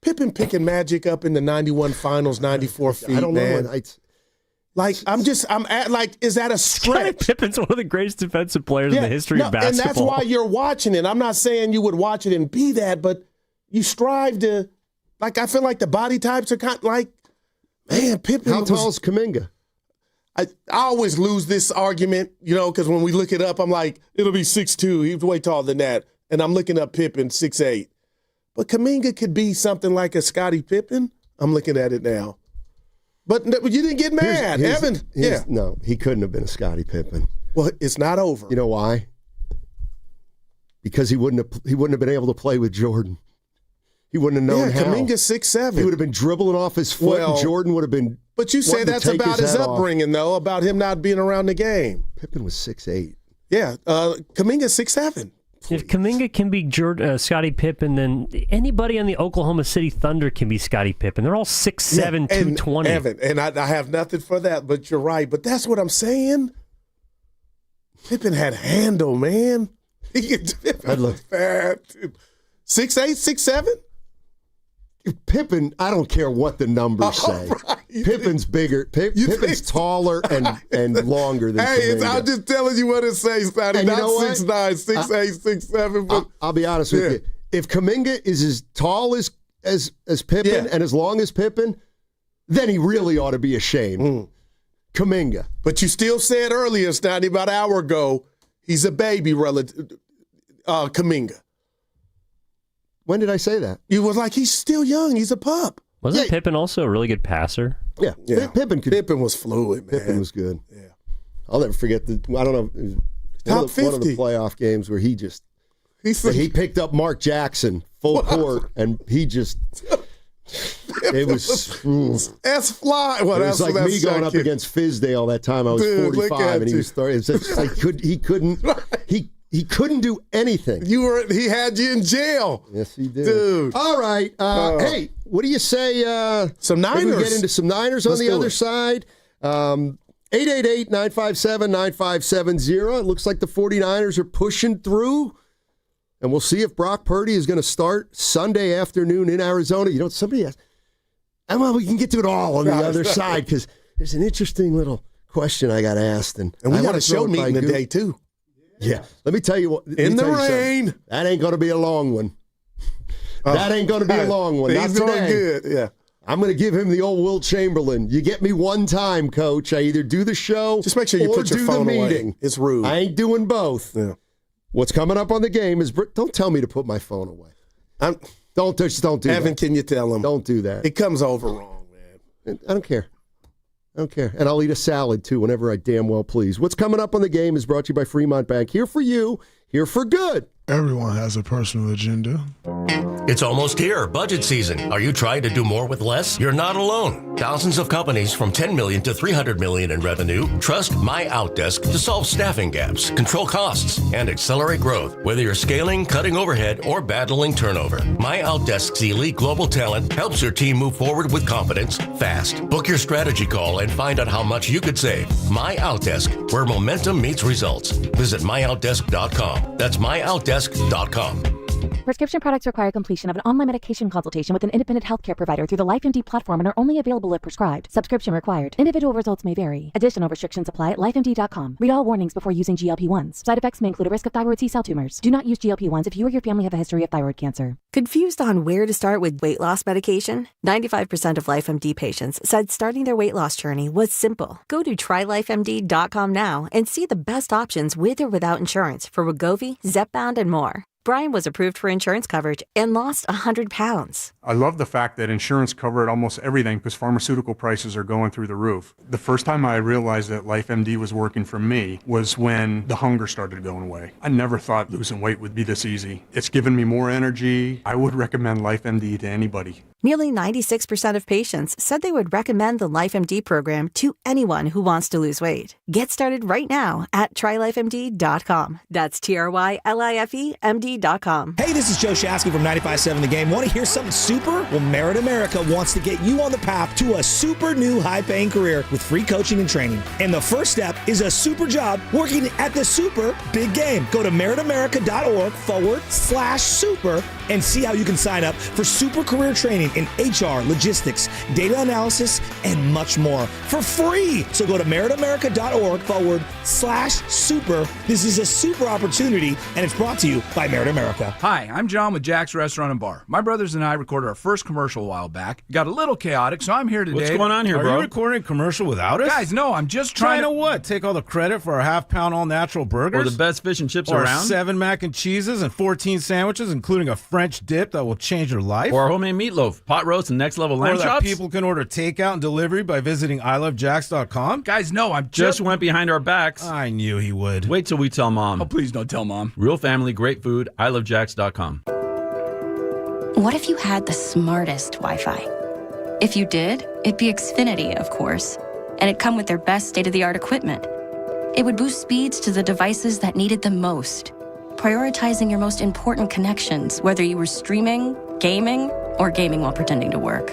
Pippen picking Magic up in the 91 finals, 94 feet, I don't know. Man. Is that a stretch? Pippen's one of the greatest defensive players in the history of basketball. And that's why you're watching it. I'm not saying you would watch it and be that, but you strive to, I feel like the body types are kind of like, man, Pippen. How tall is Kuminga? I always lose this argument, because when we look it up, I'm like, it'll be 6'2". He's way taller than that. And I'm looking up Pippen, 6'8". But Kuminga could be something like a Scottie Pippen. I'm looking at it now. But you didn't get mad, Evan. No, he couldn't have been a Scottie Pippen. Well, it's not over. You know why? Because he wouldn't have been able to play with Jordan. He wouldn't have known how. Kuminga's 6'7". He would have been dribbling off his foot, and Jordan would have been. But you say that's about his upbringing, though, about him not being around the game. Pippen was 6'8". Yeah, Kuminga's 6'7". If Kuminga can be Scottie Pippen, then anybody on the Oklahoma City Thunder can be Scottie Pippen. They're all 6'7", 220. Evan, and I have nothing for that, but you're right. But that's what I'm saying. Pippen had handle, man. Pippen was bad. 6'8", 6'7"? Pippen, I don't care what the numbers say. Right. Pippin's bigger. Pippin's taller and longer than Kuminga. I'm just telling you what it says, Scotty. Not 6'9", 6'8", 6'7". But I'll be honest with you. If Kuminga is as tall as Pippin and as long as Pippin, then he really ought to be ashamed. Kuminga. But you still said earlier, Scotty, about an hour ago, he's a baby relative. Kuminga. When did I say that? You was like, he's still young. He's a pup. Wasn't Pippen also a really good passer? Yeah. Pippen was fluid, man. Pippen was good. Yeah. I'll never forget I don't know. It was Top 50. One of the playoff games where he picked up Mark Jackson full court, and he just. It was S-Fly. Well, it was like me going up against Fizdale that time. I was 45, and he was starting. It's just like he couldn't. He couldn't do anything. He had you in jail. Yes, he did. Dude. All right. Hey, what do you say? Some Niners. Maybe we get into some Niners on the other side. 888-957-9570. It looks like the 49ers are pushing through. And we'll see if Brock Purdy is going to start Sunday afternoon in Arizona. You know, somebody asked. Well, we can get to it all on the other side because there's an interesting little question I got asked. And we got a show meeting today, too. Yeah. Let me tell you what. In the rain. That ain't going to be a long one. That ain't going to be a long one. He's doing good. Yeah. I'm going to give him the old Will Chamberlain. You get me one time, Coach. I either do the show just make sure you put your phone away. It's rude. I ain't doing both. Yeah. What's coming up on the game is don't tell me to put my phone away. Don't do Evan, that. can you tell him? Don't do that. It comes over wrong, man. I don't care. And I'll eat a salad, too, whenever I damn well please. What's coming up on the game is brought to you by Fremont Bank. Here for you, here for good. Everyone has a personal agenda. It's almost here, budget season. Are you trying to do more with less? You're not alone. Thousands of companies from $10 million to $300 million in revenue trust My Outdesk to solve staffing gaps, control costs, and accelerate growth. Whether you're scaling, cutting overhead, or battling turnover, My Outdesk's elite global talent helps your team move forward with confidence fast. Book your strategy call and find out how much you could save. My Outdesk, where momentum meets results. Visit myoutdesk.com. That's myoutdesk.com. Prescription products require completion of an online medication consultation with an independent healthcare provider through the LifeMD platform and are only available if prescribed. Subscription required. Individual results may vary. Additional restrictions apply at lifemd.com. Read all warnings before using GLP-1s. Side effects may include a risk of thyroid C-cell tumors. Do not use GLP-1s if you or your family have a history of thyroid cancer. Confused on where to start with weight loss medication? 95% of LifeMD patients said starting their weight loss journey was simple. Go to trylifemd.com now and see the best options with or without insurance for Wegovy, Zepbound, and more. Brian was approved for insurance coverage and lost 100 pounds. I love the fact that insurance covered almost everything because pharmaceutical prices are going through the roof. The first time I realized that LifeMD was working for me was when the hunger started going away. I never thought losing weight would be this easy. It's given me more energy. I would recommend LifeMD to anybody. Nearly 96% of patients said they would recommend the LifeMD program to anyone who wants to lose weight. Get started right now at trylifemd.com. That's TRYLIFEMD.com. Hey, this is Joe Shasky from 95.7 The Game. Want to hear something super? Well, Merit America wants to get you on the path to a super new high-paying career with free coaching and training. And the first step is a super job working at the super big game. Go to meritamerica.org/super and see how you can sign up for super career training in HR, logistics, data analysis, and much more for free. So go to meritamerica.org/super. This is a super opportunity, and it's brought to you by Merit America. Hi, I'm John with Jack's Restaurant and Bar. My brothers and I recorded our first commercial a while back. It got a little chaotic, so I'm here today. What's going on here, bro? Are you recording a commercial without us? Guys, no, I'm just trying to what? Take all the credit for our half-pound all-natural burgers? Or the best fish and chips or around? 7 mac and cheeses and 14 sandwiches, including a French dip that will change your life? Or our homemade meatloaf, pot roast, and next-level lamb chops? Or that people can order takeout and delivery by visiting ilovejacks.com? Guys, no, I'm just went behind our backs. I knew he would. Wait till we tell Mom. Oh, please don't tell Mom. Real family, great food, ilovejacks.com. What if you had the smartest Wi-Fi? If you did, it'd be Xfinity, of course, and it'd come with their best state-of-the-art equipment. It would boost speeds to the devices that needed them most, prioritizing your most important connections, whether you were streaming, gaming, or gaming while pretending to work.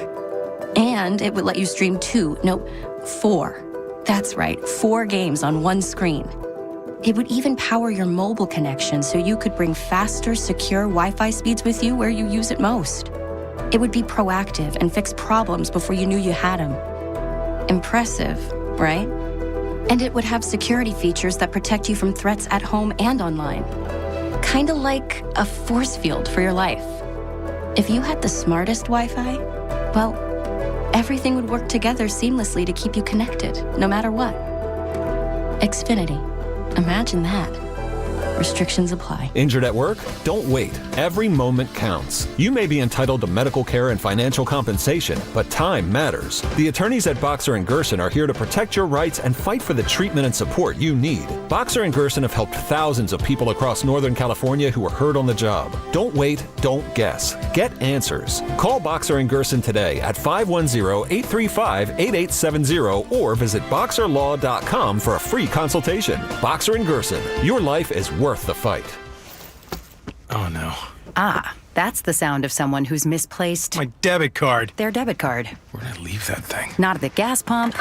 And it would let you stream 4. That's right, 4 games on one screen. It would even power your mobile connection so you could bring faster, secure Wi-Fi speeds with you where you use it most. It would be proactive and fix problems before you knew you had them. Impressive, right? And it would have security features that protect you from threats at home and online. Kinda like a force field for your life. If you had the smartest Wi-Fi, well, everything would work together seamlessly to keep you connected, no matter what. Xfinity. Imagine that. Restrictions apply. Injured at work? Don't wait. Every moment counts. You may be entitled to medical care and financial compensation, but time matters. The attorneys at Boxer & Gerson are here to protect your rights and fight for the treatment and support you need. Boxer & Gerson have helped thousands of people across Northern California who were hurt on the job. Don't wait, don't guess. Get answers. Call Boxer & Gerson today at 510-835-8870 or visit boxerlaw.com for a free consultation. Boxer & Gerson, your life is worth the fight. Oh no. Ah, that's the sound of someone who's misplaced my debit card. Their debit card. Where'd I leave that thing? Not at the gas pump,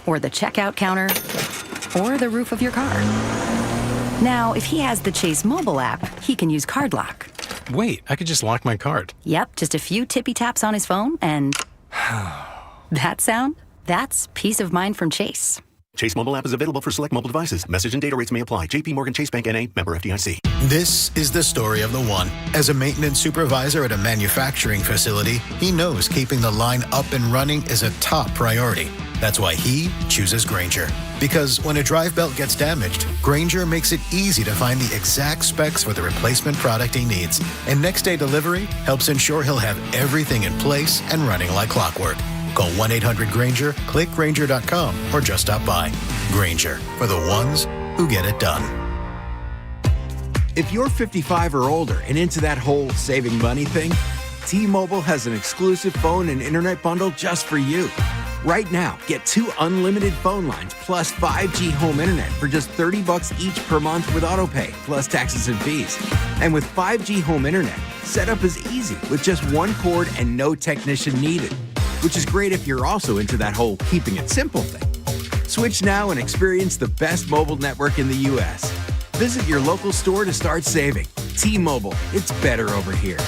or the checkout counter, or the roof of your car. Now, if he has the Chase mobile app, he can use Card Lock. Wait, I could just lock my card. Yep, just a few tippy taps on his phone, and that sound? That's peace of mind from Chase. Chase mobile app is available for select mobile devices. Message and data rates may apply. JP Morgan Chase Bank N.A., member FDIC. This is the story of the one. As a maintenance supervisor at a manufacturing facility, he knows keeping the line up and running is a top priority. That's why he chooses Grainger. Because when a drive belt gets damaged, Grainger makes it easy to find the exact specs for the replacement product he needs. And next day delivery helps ensure he'll have everything in place and running like clockwork. Call 1-800-GRAINGER, click Grainger.com, or just stop by. Grainger, for the ones who get it done. If you're 55 or older and into that whole saving money thing, T-Mobile has an exclusive phone and internet bundle just for you. Right now, get 2 unlimited phone lines plus 5G home internet for just $30 each per month with autopay, plus taxes and fees. And with 5G home internet, setup is easy with just one cord and no technician needed. Which is great if you're also into that whole keeping it simple thing. Switch now and experience the best mobile network in the U.S. Visit your local store to start saving. T-Mobile, it's better over here.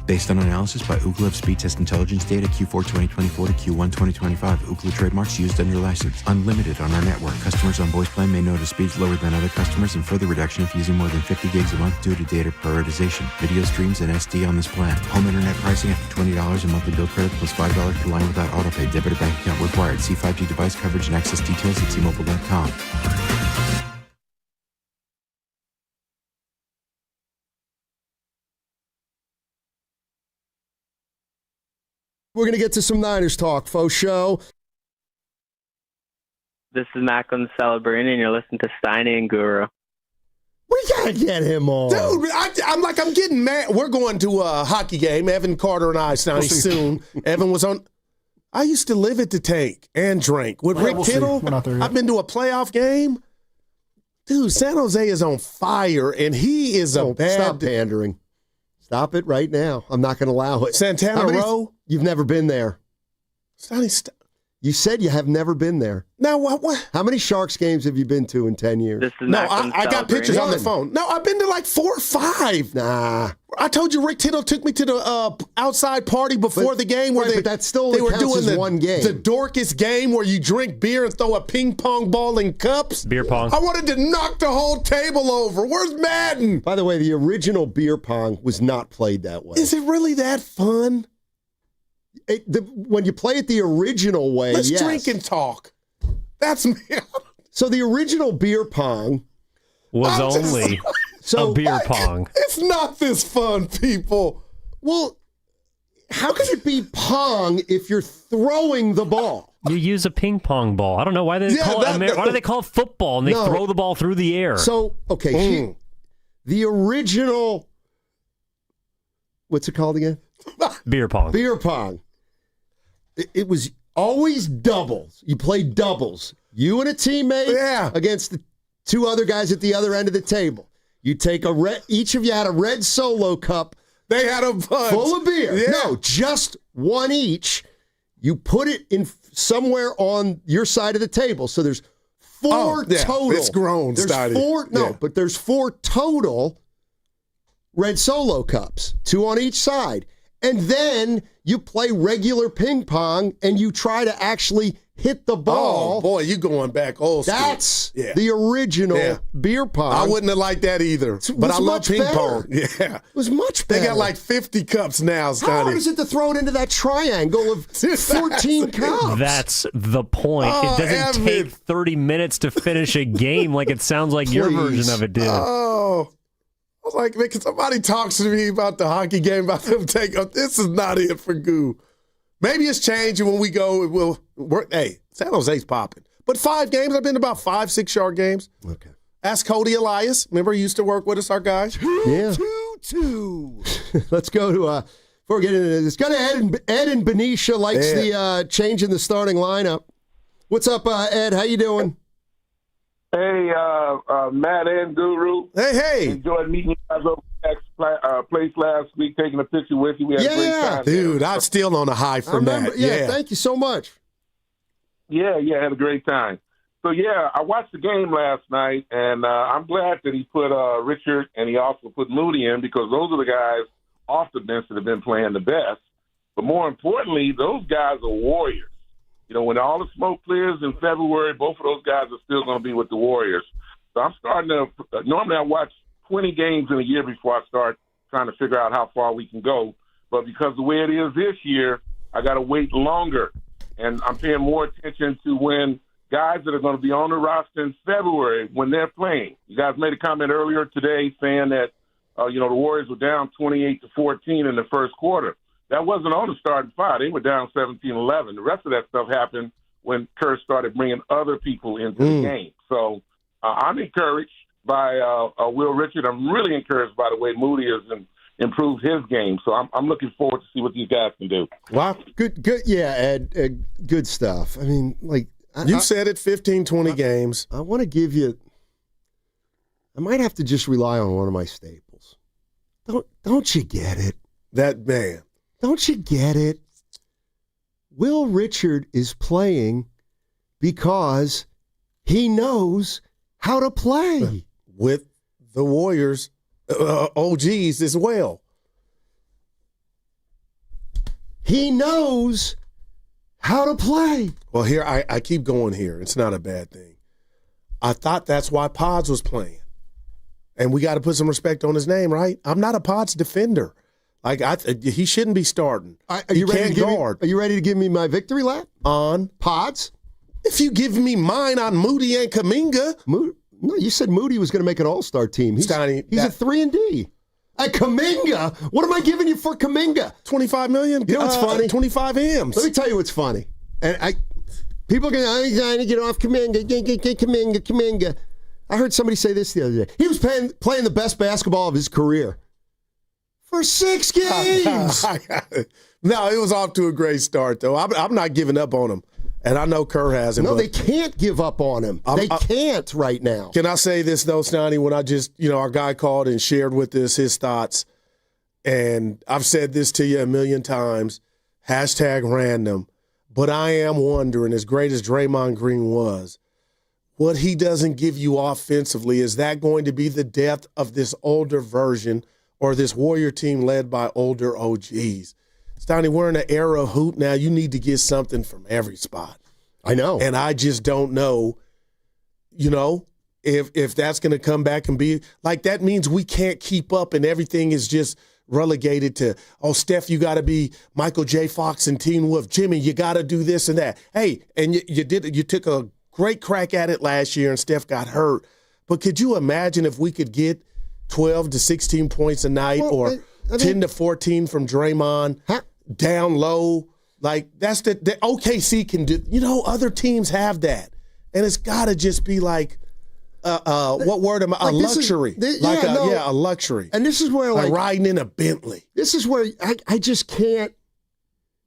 Based on analysis by Ookla of speed test intelligence data Q4 2024 to Q1 2025. Ookla trademarks used under license. Unlimited on our network. Customers on voice plan may notice speeds lower than other customers and further reduction if using more than 50 gigs a month due to data prioritization. Video streams and SD on this plan. Home internet pricing after $20 a monthly bill credit plus $5 per line without autopay. Debit or bank account required. See 5G device coverage and access details at T-Mobile.com. We're going to get to some Niners talk, faux show. This is Macklin Celebrini, and you're listening to Steiny and Guru. We got to get him on. Dude, I'm getting mad. We're going to a hockey game. Evan Carter and I, Steiny, soon. Evan was on. I used to live at the Tank and drink. With Rick Kittle, I've been to a playoff game. Dude, San Jose is on fire, and he is a bad... Stop pandering. Stop it right now. I'm not going to allow it. Santana Row? You've never been there. You said you have never been there. Now, what? How many Sharks games have you been to in 10 years? I got pictures on the phone. No, I've been to like 4 or 5. Nah. I told you Rick Tittle took me to the outside party before the game where but that still they were doing one game. The dorkest game where you drink beer and throw a ping pong ball in cups. Beer pong. I wanted to knock the whole table over. Where's Madden? By the way, the original beer pong was not played that way. Is it really that fun? When you play it the original way, let's drink and talk. That's me. So the original beer pong was only a beer pong. It's not this fun, people. Well, how can it be pong if you're throwing the ball? You use a ping pong ball. I don't know why they call it. Why do they call it football and they throw the ball through the air? So the original. What's it called again? Beer pong. Beer pong. It was always doubles. You played doubles. You and a teammate against the 2 other guys at the other end of the table. You take each of you had a red Solo cup. They had a bunch. Full of beer. Yeah. No, just one each. You put it in somewhere on your side of the table. So there's 4 total. It's grown. There's 4. But there's 4 total red Solo cups, 2 on each side. and then you play regular ping pong and you try to actually hit the ball. Oh, boy, you going back old school. That's the original beer pong. I wouldn't have liked that either, but I love ping pong. Yeah. It was much better. They got like 50 cups now, Scotty. How hard is it to throw it into that triangle of 14 cups? That's the point. It doesn't take 30 minutes to finish a game like it sounds like your version of it did. Oh. I was like, man, can somebody talks to me about the hockey game, about them taking up? This is not it for Goo. Maybe it's changing when we go. Hey, San Jose's popping. But 5 games, I've been to about 5 6-yard games. Okay. Ask Cody Elias. Remember, he used to work with us, our guy? Yeah. 2-2. Let's go to, before we get into this, go to Ed in Benicia likes the change in the starting lineup. What's up, Ed? How you doing? Hey, Matt and Guru. Hey. Enjoyed meeting you guys over at place last week, taking a picture with you. We had a great time. Dude, I'm still on a high from that. Yeah, thank you so much. Yeah, had a great time. So, I watched the game last night, and I'm glad that he put Richard and he also put Moody in because those are the guys off the bench that have been playing the best. But more importantly, those guys are warriors. You know, when all the smoke clears in February, both of those guys are still going to be with the Warriors. So I'm starting to normally I watch 20 games in a year before I start trying to figure out how far we can go. But because the way it is this year, I got to wait longer. And I'm paying more attention to when guys that are going to be on the roster in February, when they're playing. You guys made a comment earlier today saying that, the Warriors were down 28-14 in the first quarter. That wasn't on the starting 5. They were down 17-11. The rest of that stuff happened when Kerr started bringing other people into the game. So I'm encouraged by Will Richard. I'm really encouraged by the way Moody has improved his game. So I'm looking forward to see what these guys can do. Wow. Good. Yeah, Ed, good stuff. I mean, like. You said it, 15, 20 games. I want to give you. I might have to just rely on one of my staples. Don't you get it? That man. Don't you get it? Will Richard is playing because he knows how to play. With the Warriors, OGs as well. He knows how to play. Well, here, I keep going here. It's not a bad thing. I thought that's why Pods was playing. And we got to put some respect on his name, right? I'm not a Pods defender. Like he shouldn't be starting. Are you ready to give me my victory lap on Pods? If you give me mine on Moody and Kuminga, no, you said Moody was going to make an All-Star team. He's a 3-and-D. Kuminga, what am I giving you for Kuminga? $25 million. You know what's funny? 25 M's. Let me tell you what's funny. And people are going to get off Kuminga. I heard somebody say this the other day. He was playing the best basketball of his career. For 6 games. No, it was off to a great start, though. I'm not giving up on him. And I know Kerr hasn't. No, they can't give up on him. They can't right now. Can I say this, though, Stoney? When I just, our guy called and shared with us his thoughts, and I've said this to you a million times, #random, but I am wondering, as great as Draymond Green was, what he doesn't give you offensively, is that going to be the depth of this older version or this Warrior team led by older OGs? Stoney, we're in an era of hoop now. You need to get something from every spot. I know. And I just don't know, if that's going to come back and be like, that means we can't keep up and everything is just relegated to, Steph, you got to be Michael J. Fox and Teen Wolf. Jimmy, you got to do this and that. Hey, and you took a great crack at it last year and Steph got hurt. But could you imagine if we could get 12 to 16 points a night or 10 to 14 from Draymond down low? Like, that's the OKC can do. Other teams have that. And it's got to just be like, what word am I? Like a luxury. A luxury. And this is where, like riding in a Bentley. This is where I just can't.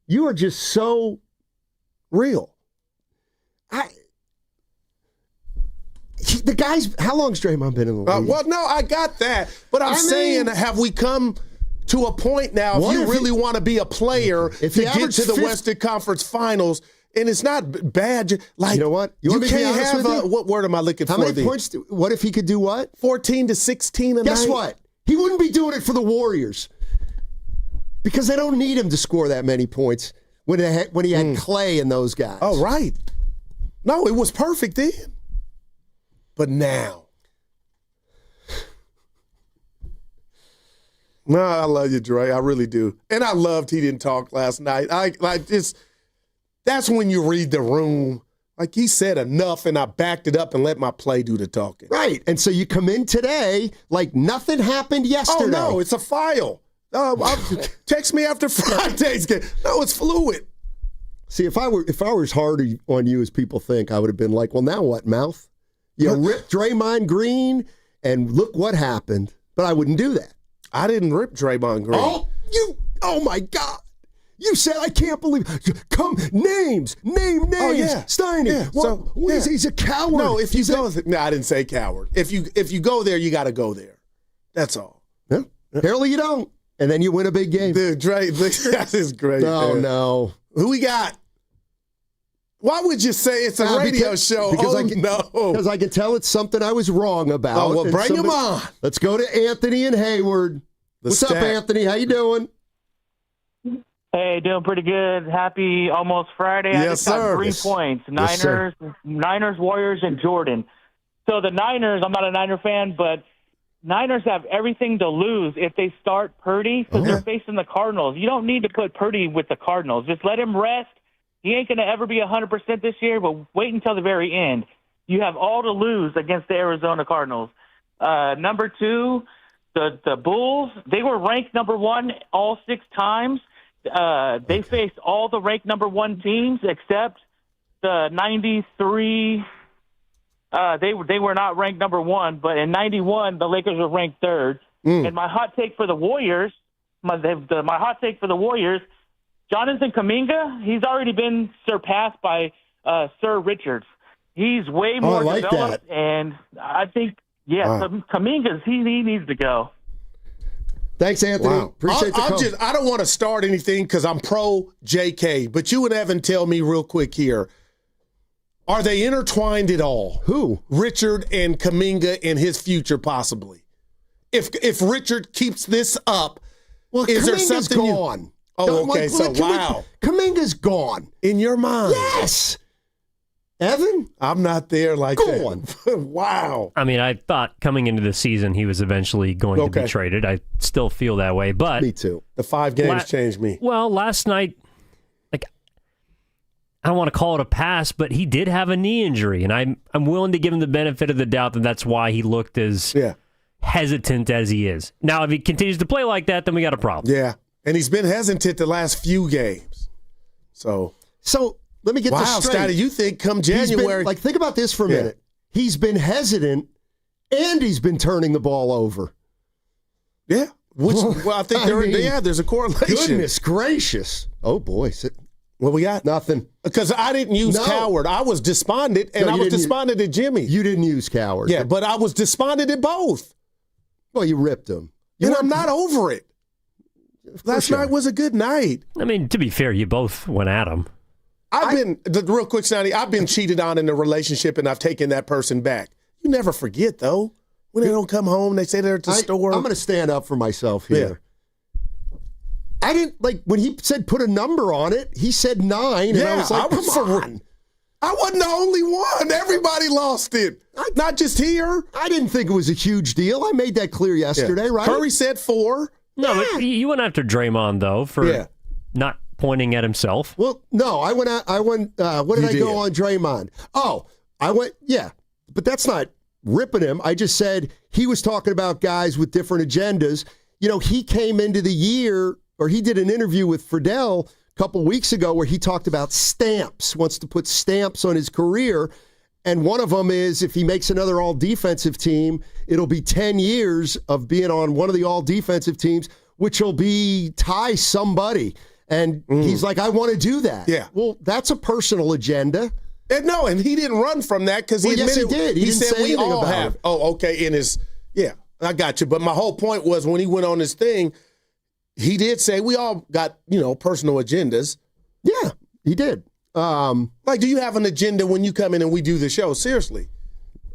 You are just so real. The guys, how long's Draymond been in the league? Well, no, I got that. But I'm saying, have we come to a point now, if you really want to be a player to get to the Western Conference Finals, and it's not bad. Like, you know what? You can't have what word am I looking for? How many points? What if he could do what? 14 to 16 a night. Guess what? He wouldn't be doing it for the Warriors. Because they don't need him to score that many points when he had Clay and those guys. Oh, right. No, it was perfect then. But now. No, I love you, Dre. I really do. And I loved he didn't talk last night. That's when you read the room. Like, he said enough, and I backed it up and let my play do the talking. Right. And so you come in today like nothing happened yesterday. Oh, no, it's a file. Text me after Friday's game. No, it's fluid. See, if I was hard on you as people think, I would have been like, well, now what, mouth? You ripped Draymond Green, and look what happened. But I wouldn't do that. I didn't rip Draymond Green. Oh my God. You said, I can't believe name names. Oh, yeah. Steiny. Yeah. Well, he's a coward. No, if you go, no, I didn't say coward. If you go there, you got to go there. That's all. Yeah. Apparently you don't. And then you win a big game. Dude, Dre, that is great. Oh, man. no. Who we got? Why would you say it's a radio show? Because I can tell it's something I was wrong about. Oh, well, bring him on. Let's go to Anthony and Hayward. What's up, Anthony? How you doing? Hey, doing pretty good. Happy almost Friday. I just got 3 points. Niners, Warriors, and Jordan. So the Niners, I'm not a Niner fan, but Niners have everything to lose if they start Purdy because they're facing the Cardinals. You don't need to put Purdy with the Cardinals. Just let him rest. He ain't going to ever be 100% this year, but wait until the very end. You have all to lose against the Arizona Cardinals. Number 2, the Bulls, they were ranked number 1 all 6 times. They faced all the ranked number 1 teams except the 93. They were not ranked number 1, but in 91, the Lakers were ranked 3rd. And my hot take for the Warriors, Jonathan Kuminga, he's already been surpassed by Sir Richards. He's way more developed, and I think, Kuminga, he needs to go. Thanks, Anthony. Wow. Appreciate the call. I don't want to start anything because I'm pro JK, but you and Evan tell me real quick here. Are they intertwined at all? Who? Richard and Kuminga and his future, possibly. If Richard keeps this up, is there something gone? Okay, wow. Kuminga's gone. In your mind? Yes. Evan? I'm not there like that. Wow. I mean, I thought coming into the season he was eventually going to be traded. I still feel that way, but... Me too. The 5 games changed me. Well, last night, I don't want to call it a pass, but he did have a knee injury, and I'm willing to give him the benefit of the doubt that that's why he looked as hesitant as he is. Now, if he continues to play like that, then we got a problem. Yeah, and he's been hesitant the last few games. So let me get this straight. Wow, Stady, you think come January... think about this for a minute. He's been hesitant, and he's been turning the ball over. Yeah. I think there's a correlation. Goodness gracious. Oh, boy. What we got? Nothing. Because I didn't use coward. I was despondent, and I was despondent at Jimmy. You didn't use coward. Yeah, but I was despondent at both. Well, you ripped him. And I'm not over it. Last night was a good night. I mean, to be fair, you both went at him. Real quick, Sonny, I've been cheated on in a relationship, and I've taken that person back. You never forget, though. When they don't come home, they say they're at the store. I'm going to stand up for myself here. Yeah. I didn't, when he said put a number on it, he said 9, and I was like, come on. I wasn't the only one. Everybody lost it. Not just here. I didn't think it was a huge deal. I made that clear yesterday, right? Curry said 4. No, but you went after Draymond, though, for not pointing at himself. Well, no, I went, what did I go on Draymond? Oh, I went, but that's not ripping him. I just said he was talking about guys with different agendas. You know, he came into the year, or he did an interview with Friedel a couple weeks ago where he talked about stamps, wants to put stamps on his career. And one of them is if he makes another all-defensive team, it'll be 10 years of being on one of the all-defensive teams, which will be tie somebody. And he's like, I want to do that. Yeah. Well, that's a personal agenda. And he didn't run from that because he admitted. Yes, he did. He didn't said say we anything all about have. it. Oh, okay. I got you. But my whole point was when he went on his thing, he did say we all got, personal agendas. Yeah, he did. Do you have an agenda when you come in and we do the show? Seriously.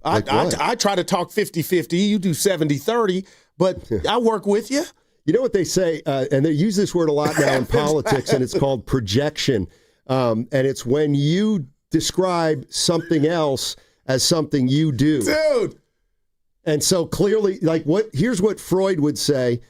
I try to talk 50-50. You do 70-30, but I work with you. You know what they say, and they use this word a lot now in politics, and it's called projection. And it's when you describe something else as something you do. Dude! And so clearly, here's what Freud would say.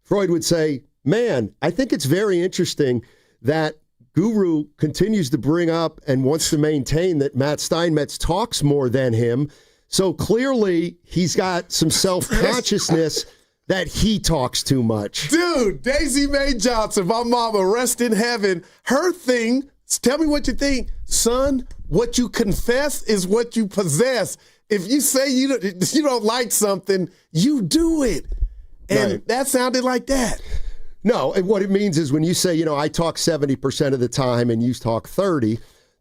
Freud would say, man, I think it's very interesting that Guru continues to bring up and wants to maintain that Matt Steinmetz talks more than him. So clearly, he's got some self-consciousness that he talks too much. Dude, Daisy Mae Johnson, my mama, rest in heaven. Her thing, tell me what you think. Son, what you confess is what you possess. If you say you don't like something, you do it. And that sounded like that. No, and what it means is when you say, I talk 70% of the time and you talk 30,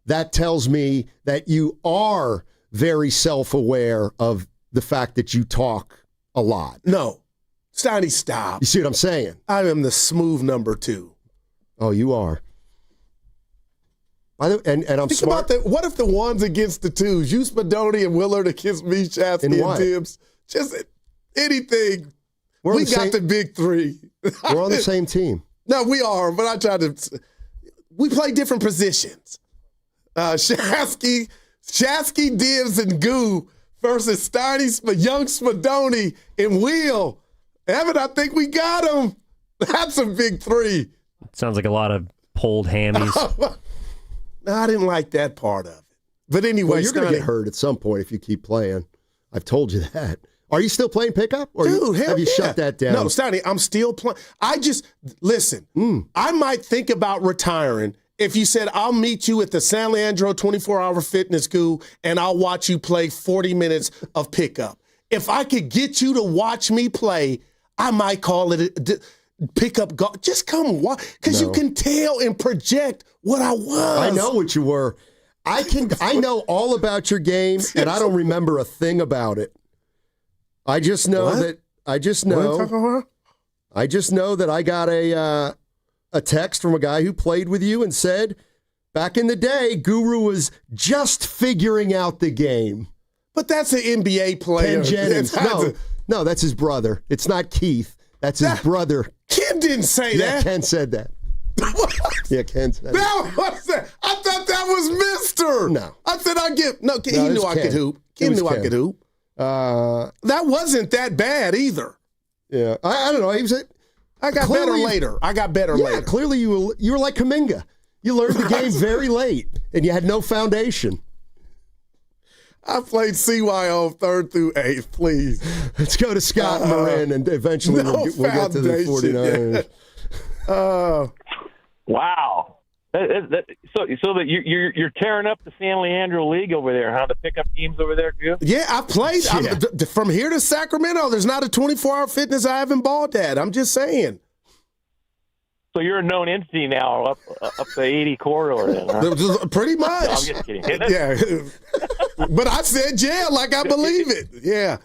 that tells me that you are very self-aware of the fact that you talk a lot. No. Steiny, stop. You see what I'm saying? I am the smooth number 2. Oh, you are. And I'm Think smart. about what if the ones against the twos? You, Spadoni, and Willard against me, Shatsky, and Tibbs. Just anything. We got the big 3. We're on the same team. No, we are, but I tried to. We play different positions. Shasky, Dibbs, and Goo versus Steiny, young Spadoni, and Will. Evan, I think we got him. That's a big 3. Sounds like a lot of pulled hammies. No, I didn't like that part of it. But anyway, you're going to get hurt at some point if you keep playing. I've told you that. Are you still playing pickup? Or Dude, have you shut that down? No, Steiny, I'm still playing. Listen, I might think about retiring if you said, I'll meet you at the San Leandro 24-hour fitness school and I'll watch you play 40 minutes of pickup. If I could get you to watch me play, I might call it pickup golf. Just come watch, because you can tell and project what I was. I know what you were. I know all about your game, and I don't remember a thing about it. I just know that I got a text from a guy who played with you and said, back in the day, Guru was just figuring out the game. But that's an NBA player. Ken Jennings. No, that's his brother. It's not Keith. That's his brother. Ken didn't say that. Ken said that. What? Yeah, Ken said that. Was that. I thought that was Mister. No. I said he knew I could hoop. Ken knew I could hoop. That wasn't that bad either. Yeah, I don't know. I got better later. Clearly, you were like Kuminga. You learned the game very late, and you had no foundation. I played CYO 3rd through 8th, please. Let's go to Scott Moran, and eventually we'll get to the 49ers. Wow. So that you're tearing up the San Leandro League over there, huh? The pickup teams over there, Goo? Yeah, I played. Yeah. From here to Sacramento, there's not a 24-hour fitness I haven't balled at. I'm just saying. So you're a known entity now up the 80 corridor then, huh? Pretty much. No, I'm just kidding. Yeah. But I said like I believe it. Yeah.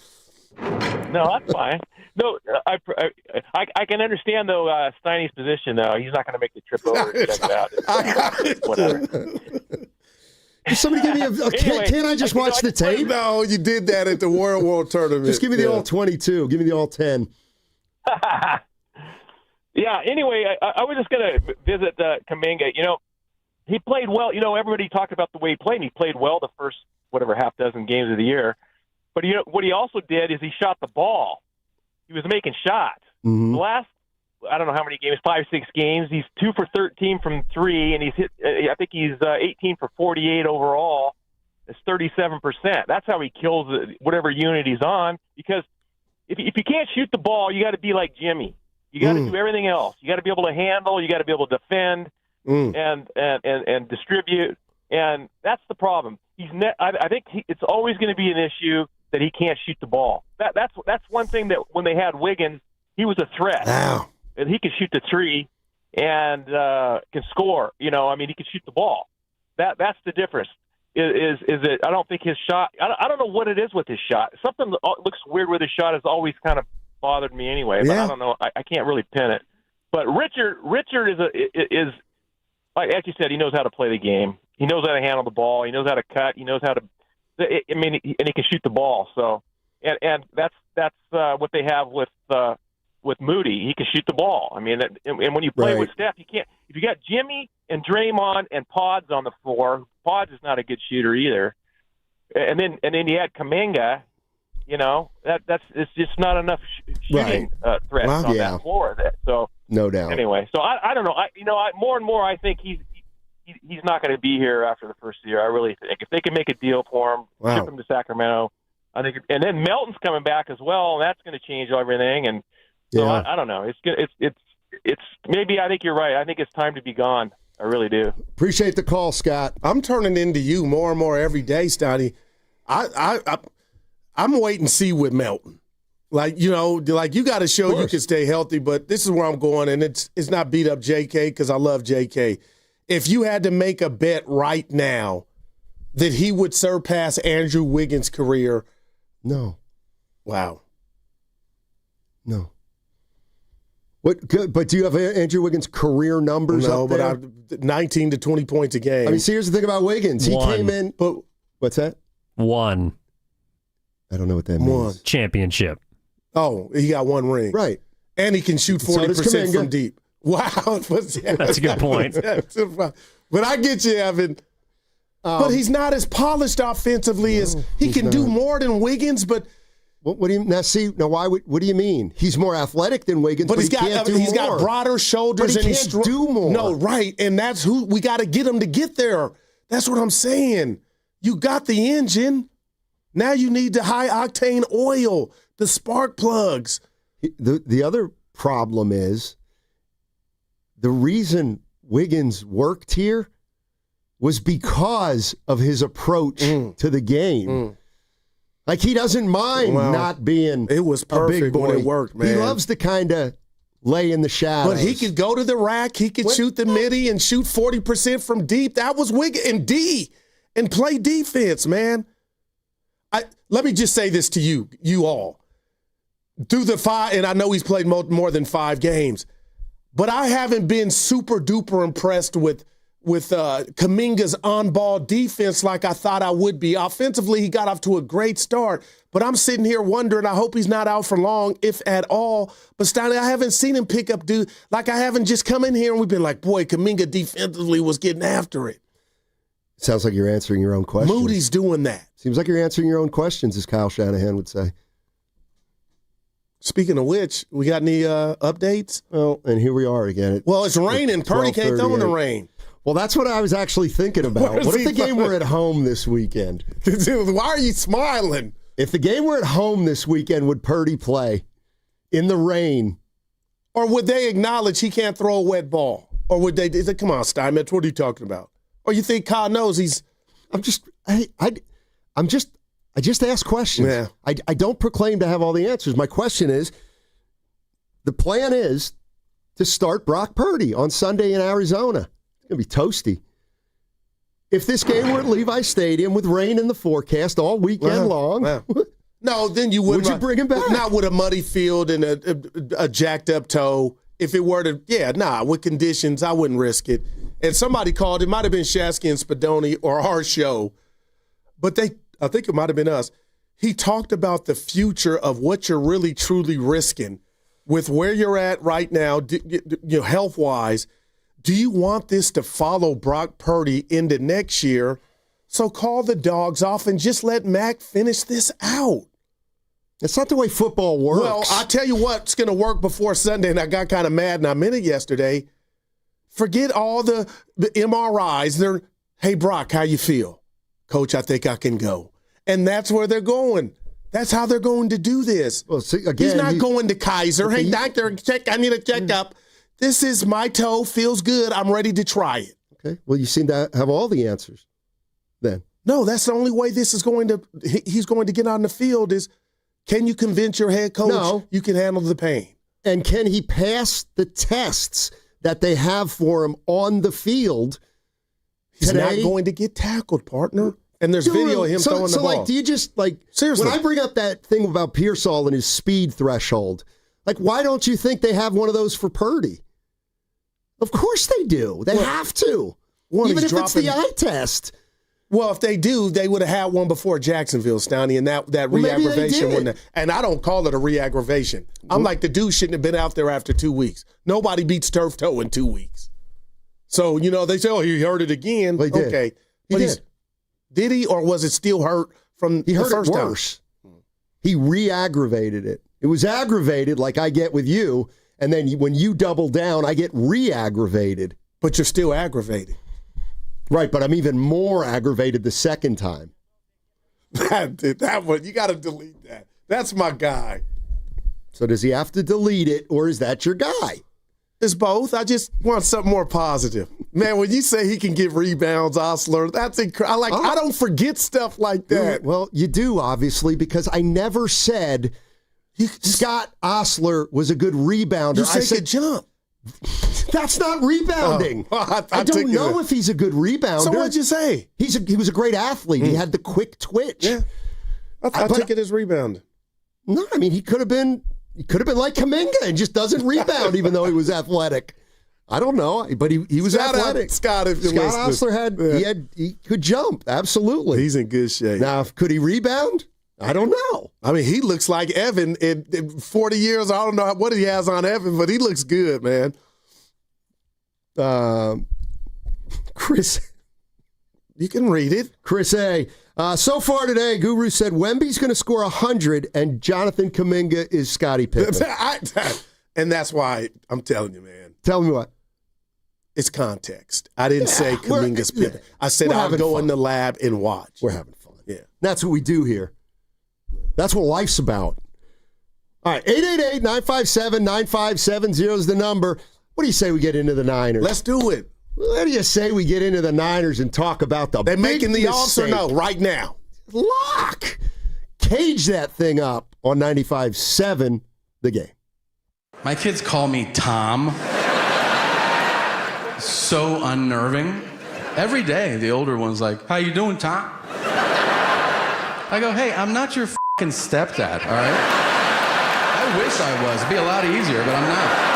No, that's fine. No, I can understand, though, Steiny's position, though. He's not going to make the trip over and check it out. Whatever. Somebody give me anyway, can't I just watch the tape? No, you did that at the World Tournament. Just give me the all 22. Give me the all 10. Yeah, anyway, I was just going to visit Kuminga. He played well. Everybody talked about the way he played, and he played well the first, half dozen games of the year. But what he also did is he shot the ball. He was making shots. Mm-hmm. The last, I don't know how many games, 5, 6 games, he's 2 for 13 from 3, and he's hit. I think he's 18 for 48 overall. It's 37%. That's how he kills whatever unit he's on. Because if you can't shoot the ball, you got to be like Jimmy. You got to do everything else. You got to be able to handle. You got to be able to defend and distribute. And that's the problem. I think it's always going to be an issue that he can't shoot the ball. That's one thing that when they had Wiggins, he was a threat. Wow. And he could shoot the 3 and can score. He could shoot the ball. That's the difference. Is it? I don't think his shot. I don't know what it is with his shot. Something that looks weird with his shot has always kind of bothered me anyway. But I don't know. I can't really pin it. But Richard is like you said. He knows how to play the game. He knows how to handle the ball. He knows how to cut. He knows how to. And he can shoot the ball. So, and that's what they have with with Moody. He can shoot the ball. I mean, and when you play with Steph, you can't. If you got Jimmy and Draymond and Pods on the floor, Pods is not a good shooter either. And then you add Kuminga. You know, it's just not enough shooting threats on that floor. So no doubt. Anyway, so I don't know. More and more I think he's not going to be here after the first year. I really think if they can make a deal for him, ship him to Sacramento, I think. And then Melton's coming back as well, and that's going to change everything. And so I don't know. It's maybe I think you're right. I think it's time to be gone. I really do. Appreciate the call, Scott. I'm turning into you more and more every day, Stoney. I'm wait and see with Melton. Like, you got to show you can stay healthy, but this is where I'm going, and it's not beat up JK because I love JK. If you had to make a bet right now that he would surpass Andrew Wiggins' career, no. Wow. No. What? But do you have Andrew Wiggins' career numbers up there? But 19 to 20 points a game. I mean, see, here's the thing about Wiggins. He came in, but what's that? 1. I don't know what that means. Championship. Oh, he got 1 ring. Right. And he can shoot 40% from deep. Wow. That's a good point. But I get you, Evan. But he's not as polished offensively as he can do more than Wiggins, but what do you what do you mean? He's more athletic than Wiggins, but he's got broader shoulders and he can't do more. No, right. And that's who we got to get him to get there. That's what I'm saying. You got the engine. Now you need the high-octane oil, the spark plugs. The other problem is the reason Wiggins worked here was because of his approach to the game. Like, he doesn't mind not being it was perfect a big boy. When it worked, man. He loves to kind of lay in the shadows. But he could go to the rack. He could shoot the midi and shoot 40% from deep. That was Wiggins and D and play defense, man. Let me just say this to you all. Through the 5, and I know he's played more than 5 games, but I haven't been super duper impressed with Kuminga's on-ball defense like I thought I would be. Offensively, he got off to a great start, but I'm sitting here wondering, I hope he's not out for long, if at all. But Stoney, I haven't seen him pick up dude. Like, I haven't just come in here and we've been like, boy, Kuminga defensively was getting after it. Sounds like you're answering your own questions. Moody's doing that. Seems like you're answering your own questions, as Kyle Shanahan would say. Speaking of which, we got any updates? Well, and here we are again. It's raining. Purdy can't throw in the rain. Well, that's what I was actually thinking about. What if the game were at home this weekend? Dude, why are you smiling? If the game were at home this weekend, would Purdy play in the rain? Or would they acknowledge he can't throw a wet ball? Or would they say, come on, Steinmetz, what are you talking about? Or you think Kyle knows he's... I just ask questions. Yeah. I don't proclaim to have all the answers. My question is, the plan is to start Brock Purdy on Sunday in Arizona. It's going to be toasty. If this game were at Levi Stadium with rain in the forecast all weekend long... No, then you wouldn't. Would you bring him back? Not with a muddy field and a jacked up toe. If it were to, with conditions, I wouldn't risk it. And somebody called, it might have been Shasky and Spadoni or our show, but I think it might have been us. He talked about the future of what you're really truly risking with where you're at right now, health-wise. Do you want this to follow Brock Purdy into next year? So call the dogs off and just let Mac finish this out. That's not the way football works. Well, I'll tell you what's going to work before Sunday, and I got kind of mad, and I meant it yesterday. Forget all the MRIs. Hey, Brock, how you feel? Coach, I think I can go. And that's where they're going. That's how they're going to do this. Well, see, again, he's not going to Kaiser. Hey, doctor, I need a checkup. This is my toe. Feels good. I'm ready to try it. Okay. Well, you seem to have all the answers then. No, that's the only way he's going to get on the field is, can you convince your head coach you can handle the pain? And can he pass the tests that they have for him on the field He's today? Not going to get tackled, partner. And there's video of him throwing the ball. Do you just, seriously, when I bring up that thing about Pearsall and his speed threshold, why don't you think they have one of those for Purdy? Of course they do. They have to. Even if it's the eye test. Well, if they do, they would have had one before Jacksonville, Stoney, and that re-aggravation wouldn't have. And I don't call it a re-aggravation. I'm like, the dude shouldn't have been out there after 2 weeks. Nobody beats turf toe in 2 weeks. So, they say, oh, he hurt it again. Well, he did. Okay. He did. Did he, or was it still hurt from the first time? He hurt it worse. He re-aggravated it. It was aggravated like I get with you, and then when you double down, I get re-aggravated. But you're still aggravated. Right, but I'm even more aggravated the second time. That one, you got to delete that. That's my guy. So does he have to delete it, or is that your guy? It's both. I just want something more positive. Man, when you say he can get rebounds, Osler, that's incredible. I don't forget stuff like that. Well, you do, obviously, because I never said Scott Osler was a good rebounder. You said good jump. That's not rebounding. I don't know if he's a good rebounder. So what'd you say? He was a great athlete. He had the quick twitch. Yeah, I took it as rebounding. No, I mean he could have been like Kuminga and just doesn't rebound, even though he was athletic. I don't know, but he was athletic. Scott Osler he could jump. Absolutely, he's in good shape. Now, could he rebound? I don't know. I mean, he looks like Evan in 40 years. I don't know what he has on Evan, but he looks good, man. Chris, you can read it. Chris A. So far today, Guru said Wemby's going to score 100 and Jonathan Kuminga is Scottie Pippen. And that's why I'm telling you, man. Tell me what? It's context. I didn't say Kuminga's Pippen. I said I'll go in the lab and watch. We're having fun. Yeah. That's what we do here. That's what life's about. All right, 888-957-9570 is the number. What do you say we get into the Niners? Let's do it. What do you say we get into the Niners and talk about They're making the odds or no right now? Lock. Cage that thing up on 95.7 The Game. My kids call me Tom. So unnerving. Every day, the older one's like, how you doing, Tom? I go, hey, I'm not your f***ing stepdad, all right? I wish I was. It'd be a lot easier, but I'm not.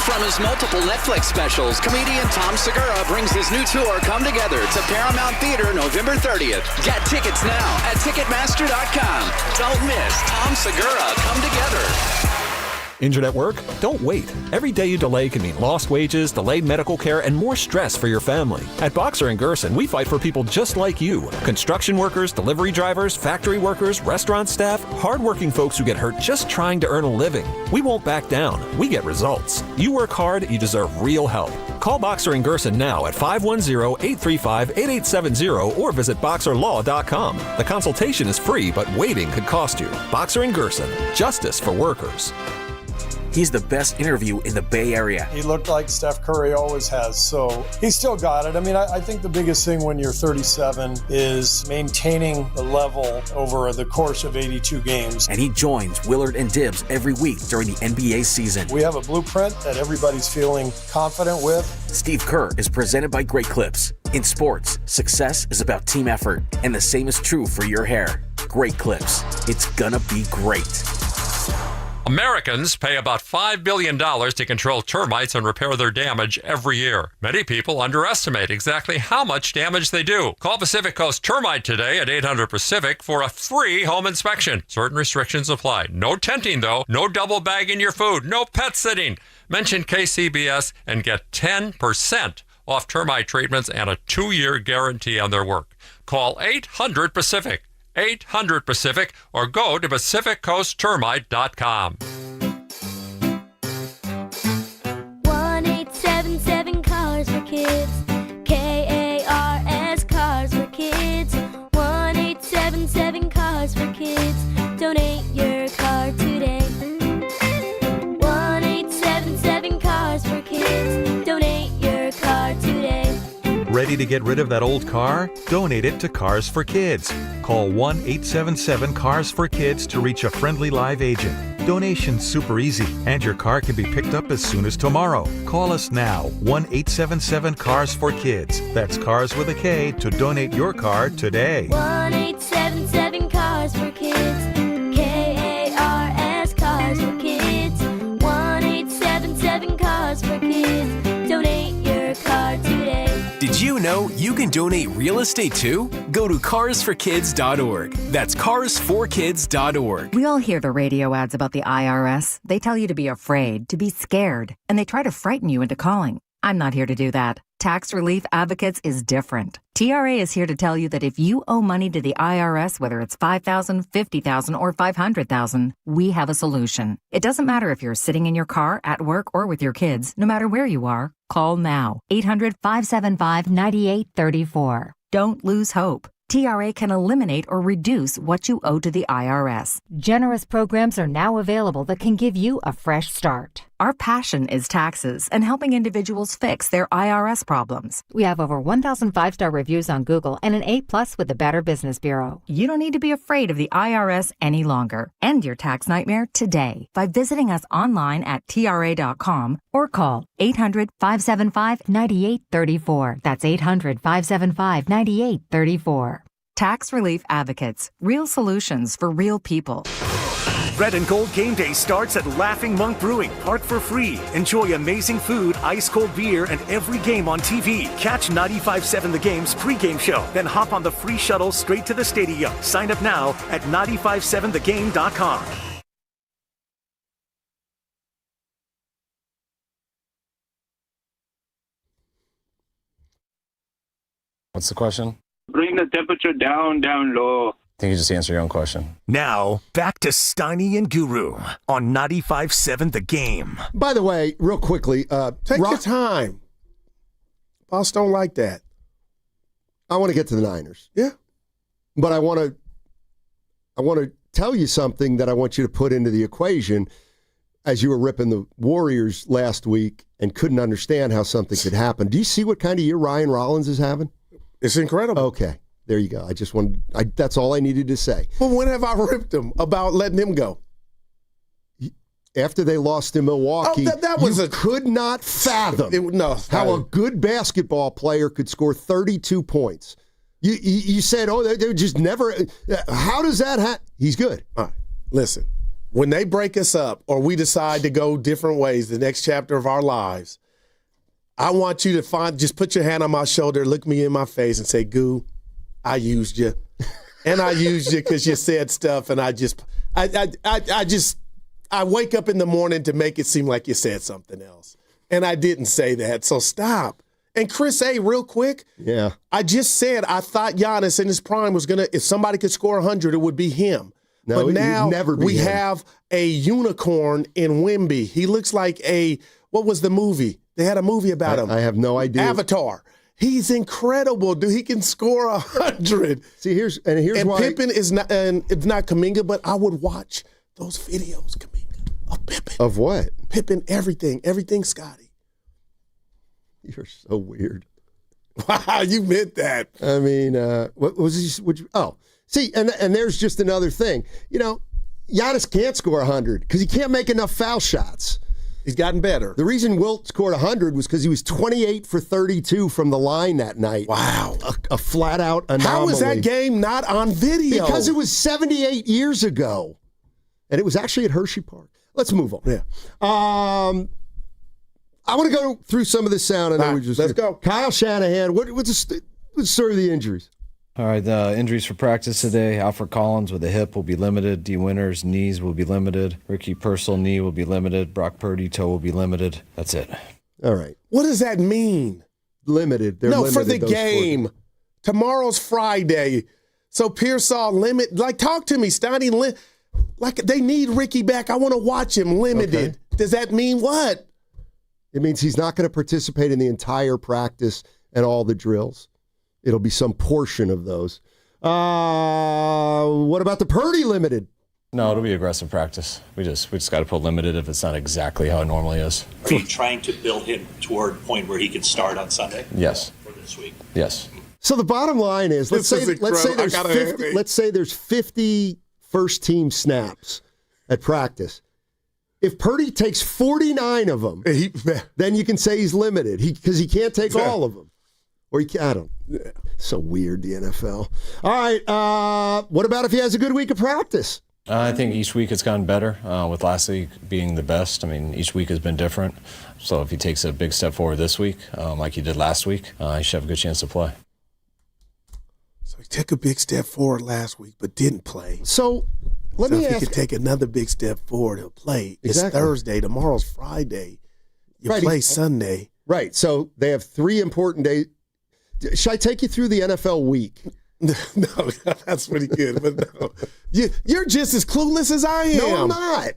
From his multiple Netflix specials, comedian Tom Segura brings his new tour, Come Together, to Paramount Theater November 30th. Get tickets now at Ticketmaster.com. Don't miss Tom Segura, Come Together. Injured at work? Don't wait. Every day you delay can mean lost wages, delayed medical care, and more stress for your family. At Boxer & Gerson, we fight for people just like you. Construction workers, delivery drivers, factory workers, restaurant staff, hardworking folks who get hurt just trying to earn a living. We won't back down. We get results. You work hard, you deserve real help. Call Boxer & Gerson now at 510-835-8870 or visit BoxerLaw.com. The consultation is free, but waiting could cost you. Boxer & Gerson. Justice for workers. He's the best interview in the Bay Area. He looked like Steph Curry always has, so he still got it. I mean, I think the biggest thing when you're 37 is maintaining the level over the course of 82 games. And he joins Willard and Dibbs every week during the NBA season. We have a blueprint that everybody's feeling confident with. Steve Kerr is presented by Great Clips. In sports, success is about team effort, and the same is true for your hair. Great Clips. It's gonna be great. Americans pay about $5 billion to control termites and repair their damage every year. Many people underestimate exactly how much damage they do. Call Pacific Coast Termite today at 800-PACIFIC for a free home inspection. Certain restrictions apply. No tenting, though. No double bagging your food. No pet sitting. Mention KCBS and get 10% off termite treatments and a 2-year guarantee on their work. Call 800-PACIFIC. 800-PACIFIC or go to PacificCoastTermite.com. 1-877 Cars for Kids. KARS Cars for Kids. 1-877 Cars for Kids. Donate your car today. 1-877 Cars for Kids. Donate your car today. Ready to get rid of that old car? Donate it to Cars for Kids. Call 1-877-CARS-FOR-KIDS to reach a friendly live agent. Donation's super easy, and your car can be picked up as soon as tomorrow. Call us now, 1-877-CARS-FOR-KIDS. That's Cars with a K to donate your car today. 1-877 Cars for Kids. KARS Cars for Kids. 1-877 Cars for Kids. Donate your car today. Did you you know you can donate real estate too? Go to carsforkids.org. That's carsforkids.org. We all hear the radio ads about the IRS. They tell you to be afraid, to be scared, and they try to frighten you into calling. I'm not here to do that. Tax Relief Advocates is different. TRA is here to tell you that if you owe money to the IRS, whether it's $5,000, $50,000, or $500,000, we have a solution. It doesn't matter if you're sitting in your car, at work, or with your kids. No matter where you are, call now. 800-575-9834. Don't lose hope. TRA can eliminate or reduce what you owe to the IRS. Generous programs are now available that can give you a fresh start. Our passion is taxes and helping individuals fix their IRS problems. We have over 1,000 5-star reviews on Google and an A+ with the Better Business Bureau. You don't need to be afraid of the IRS any longer. End your tax nightmare today by visiting us online at TRA.com or call 800-575-9834. That's 800-575-9834. Tax Relief Advocates. Real solutions for real people. Red and Gold Game Day starts at Laughing Monk Brewing. Park for free. Enjoy amazing food, ice-cold beer, and every game on TV. Catch 95.7 The Game's pregame show. Then hop on the free shuttle straight to the stadium. Sign up now at 957thegame.com. What's the question? Bring the temperature down low. I think you just answered your own question. Now, back to Steiny and Guru on 95.7 The Game. By the way, real quickly, take your time. Boss don't like that. I want to get to the Niners. Yeah. But I want to tell you something that I want you to put into the equation as you were ripping the Warriors last week and couldn't understand how something could happen. Do you see what kind of year Ryan Rollins is having? It's incredible. Okay. There you go. That's all I needed to say. Well, when have I ripped him about letting him go? After they lost in Milwaukee, that was could not fathom how a good basketball player could score 32 points. You said, they just never. How does that happen? He's good. All right. Listen, when they break us up or we decide to go different ways, the next chapter of our lives, I want you to just put your hand on my shoulder, look me in my face, and say, Goo, I used you, and I used you because you said stuff, and I wake up in the morning to make it seem like you said something else, and I didn't say that, so stop. And Chris A., real quick, yeah, I just said I thought Giannis in his prime was gonna, if somebody could score 100, it would be him. No, but now we him. have a unicorn in Wemby. He looks like what was the movie? They had a movie about him. I have no idea. Avatar. He's incredible, dude. He can score 100. See, here's why. Pippen is not, and it's not Kuminga, but I would watch those videos, Kuminga, of Pippen. Of what? Pippen, everything, Scotty. You're so weird. Wow, you meant that. I mean, what was he? See, and there's just another thing. You know, Giannis can't score 100 because he can't make enough foul shots. He's gotten better. The reason Wilt scored 100 was because he was 28 for 32 from the line that night. Wow. A flat-out anomaly. How is that game not on video? Because it was 78 years ago. And it was actually at Hershey Park. Let's move on. Yeah. I want to go through some of this sound. Let's go. Kyle Shanahan, what's the story of the injuries? All right, the injuries for practice today. Alfred Collins with a hip will be limited. D. Winters, knees will be limited. Ricky Purcell, knee will be limited. Brock Purdy, toe will be limited. That's it. All right. What does that mean? Limited. They're limited, for the game. Tomorrow's Friday. So Pearsall limit. Like, talk to me, Steiny. Like, they need Ricky back. I want to watch him limited. Okay. Does that mean what? It means he's not going to participate in the entire practice and all the drills. It'll be some portion of those. What about the Purdy limited? No, it'll be aggressive practice. We just got to put limited if it's not exactly how it normally is. Are you trying to build him toward a point where he can start on Sunday? Yes. For this week? Yes. So the bottom line is, let's say there's 50 first team snaps at practice. If Purdy takes 49 of them, then you can say he's limited because he can't take all of them. Or I don't. So weird, the NFL. All right. What about if he has a good week of practice? I think each week it's gotten better, with last week being the best. I mean, each week has been different. So if he takes a big step forward this week, like he did last week, he should have a good chance to play. So he took a big step forward last week, but didn't play. So let me ask. If he could take another big step forward, he'll play. Exactly. It's Thursday. Tomorrow's Friday. You play Sunday. Right. So they have 3 important days. Should I take you through the NFL week? No, that's pretty good. But no, you're just as clueless as I am. No, I'm not.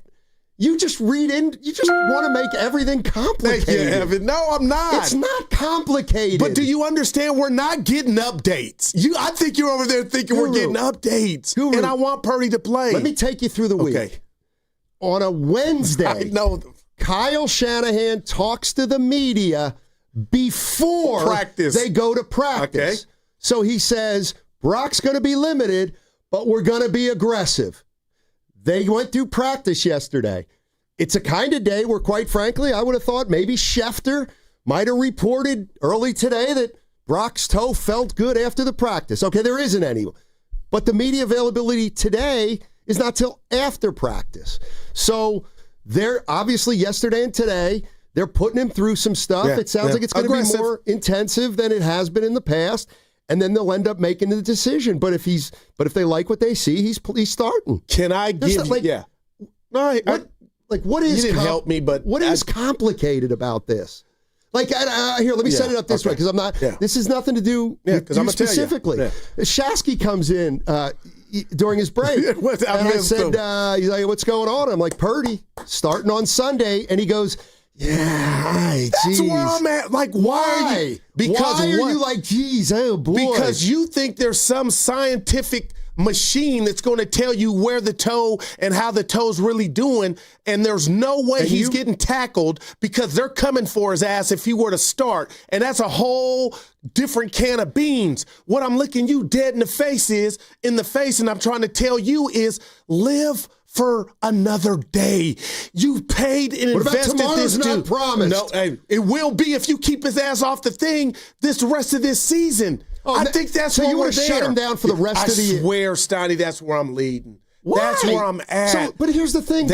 You just read in. You just want to make everything complicated. Thank you, Evan. No, I'm not. It's not complicated. But do you understand? We're not getting updates. I think you're over there thinking we're getting updates. Guru, and I want Purdy to play. Let me take you through the week. On a Wednesday, I know. Kyle Shanahan talks to the media before practice. They go to practice. Okay. So he says, Brock's going to be limited, but we're going to be aggressive. They went through practice yesterday. It's a kind of day where, quite frankly, I would have thought maybe Schefter might have reported early today that Brock's toe felt good after the practice. Okay, there isn't any. But the media availability today is not till after practice. So they're obviously yesterday and today, they're putting him through some stuff. Yeah, it sounds like it's going to be more intensive than it has been in the past. And then they'll end up making the decision. But if they like what they see, he's starting. Can I give you? Yeah. All right. What is? You didn't help me, but what is complicated about this? Here, let me set it up this way because I'm not. Yeah. This has nothing to do with you specifically. Shasky comes in during his break, and I said, "He's like, what's going on?" I'm like, "Purdy starting on Sunday," and he goes, "Yeah, that's where I'm at. Like, why? Why are you like, geez, oh boy? Because you think there's some scientific machine that's going to tell you where the toe and how the toe's really doing, and there's no way he's getting tackled because they're coming for his ass if he were to start, and that's a whole different can of beans. What I'm looking you dead in the face, and I'm trying to tell you is live for another day. You paid and invested this dude. Not promised. No, hey, it will be if you keep his ass off the thing the rest of this season. I think that's so where you we're want to shut him down for the rest of the year. I swear, Steiny, that's where I'm leading. Why? That's where I'm at. So, but here's the thing.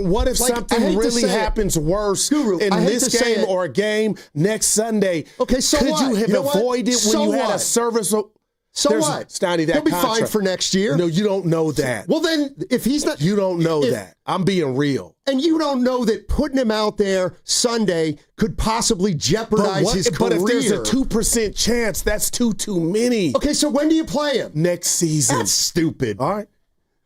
What if something really happens worse in this game or a game next Sunday? Okay, so could you have avoided when you had a serviceable? So what? Steiny, that he'll be contract. fine for next year. No, you don't know that. Well, then, if he's not... You don't know that. I'm being real. And you don't know that putting him out there Sunday could possibly jeopardize his career. But if there's a 2% chance, that's too many. Okay, so when do you play him? Next season. That's stupid. All right.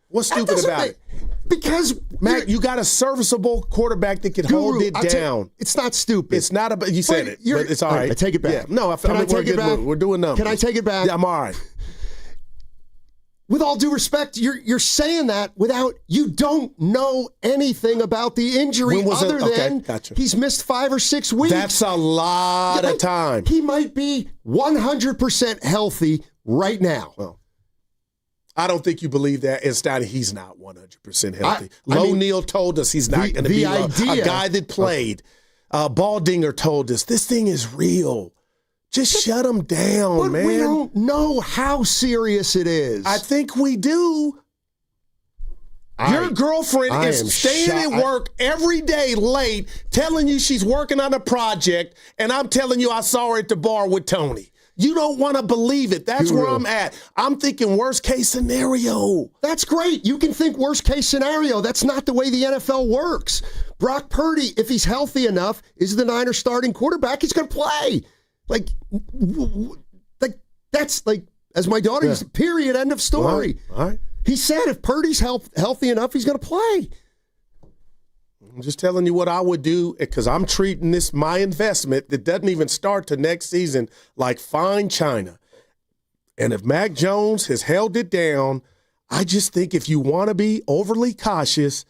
What's stupid about it? Because, Matt, you got a serviceable quarterback that can hold it down. It's not stupid. It's not about, you said it, but it's all right. I take it back. Yeah. No, I take it back? We're doing numbers. Can I take it back? Yeah, I'm all right. With all due respect, you're saying that without, you don't know anything about the injury other than he's missed 5 or 6 weeks. That's a lot of time. He might be 100% healthy right now. Well, I don't think you believe that. And he's not 100% healthy. Neal told us he's not going to be a guy that played. Baldinger told us this thing is real. Just shut him down, man. We don't know how serious it is. I think we do. Your girlfriend is staying at work every day late, telling you she's working on a project, and I'm telling you I saw her at the bar with Tony. You don't want to believe it. That's where I'm at. I'm thinking worst case scenario. That's great. You can think worst case scenario. That's not the way the NFL works. Brock Purdy, if he's healthy enough, is the Niners starting quarterback. He's going to play. Like that's like, as my daughter used, period, end of story. All right. He said if Purdy's healthy enough, he's going to play. I'm just telling you what I would do because I'm treating this, my investment that doesn't even start to next season, like fine china. And if Mac Jones has held it down, I just think if you want to be overly cautious,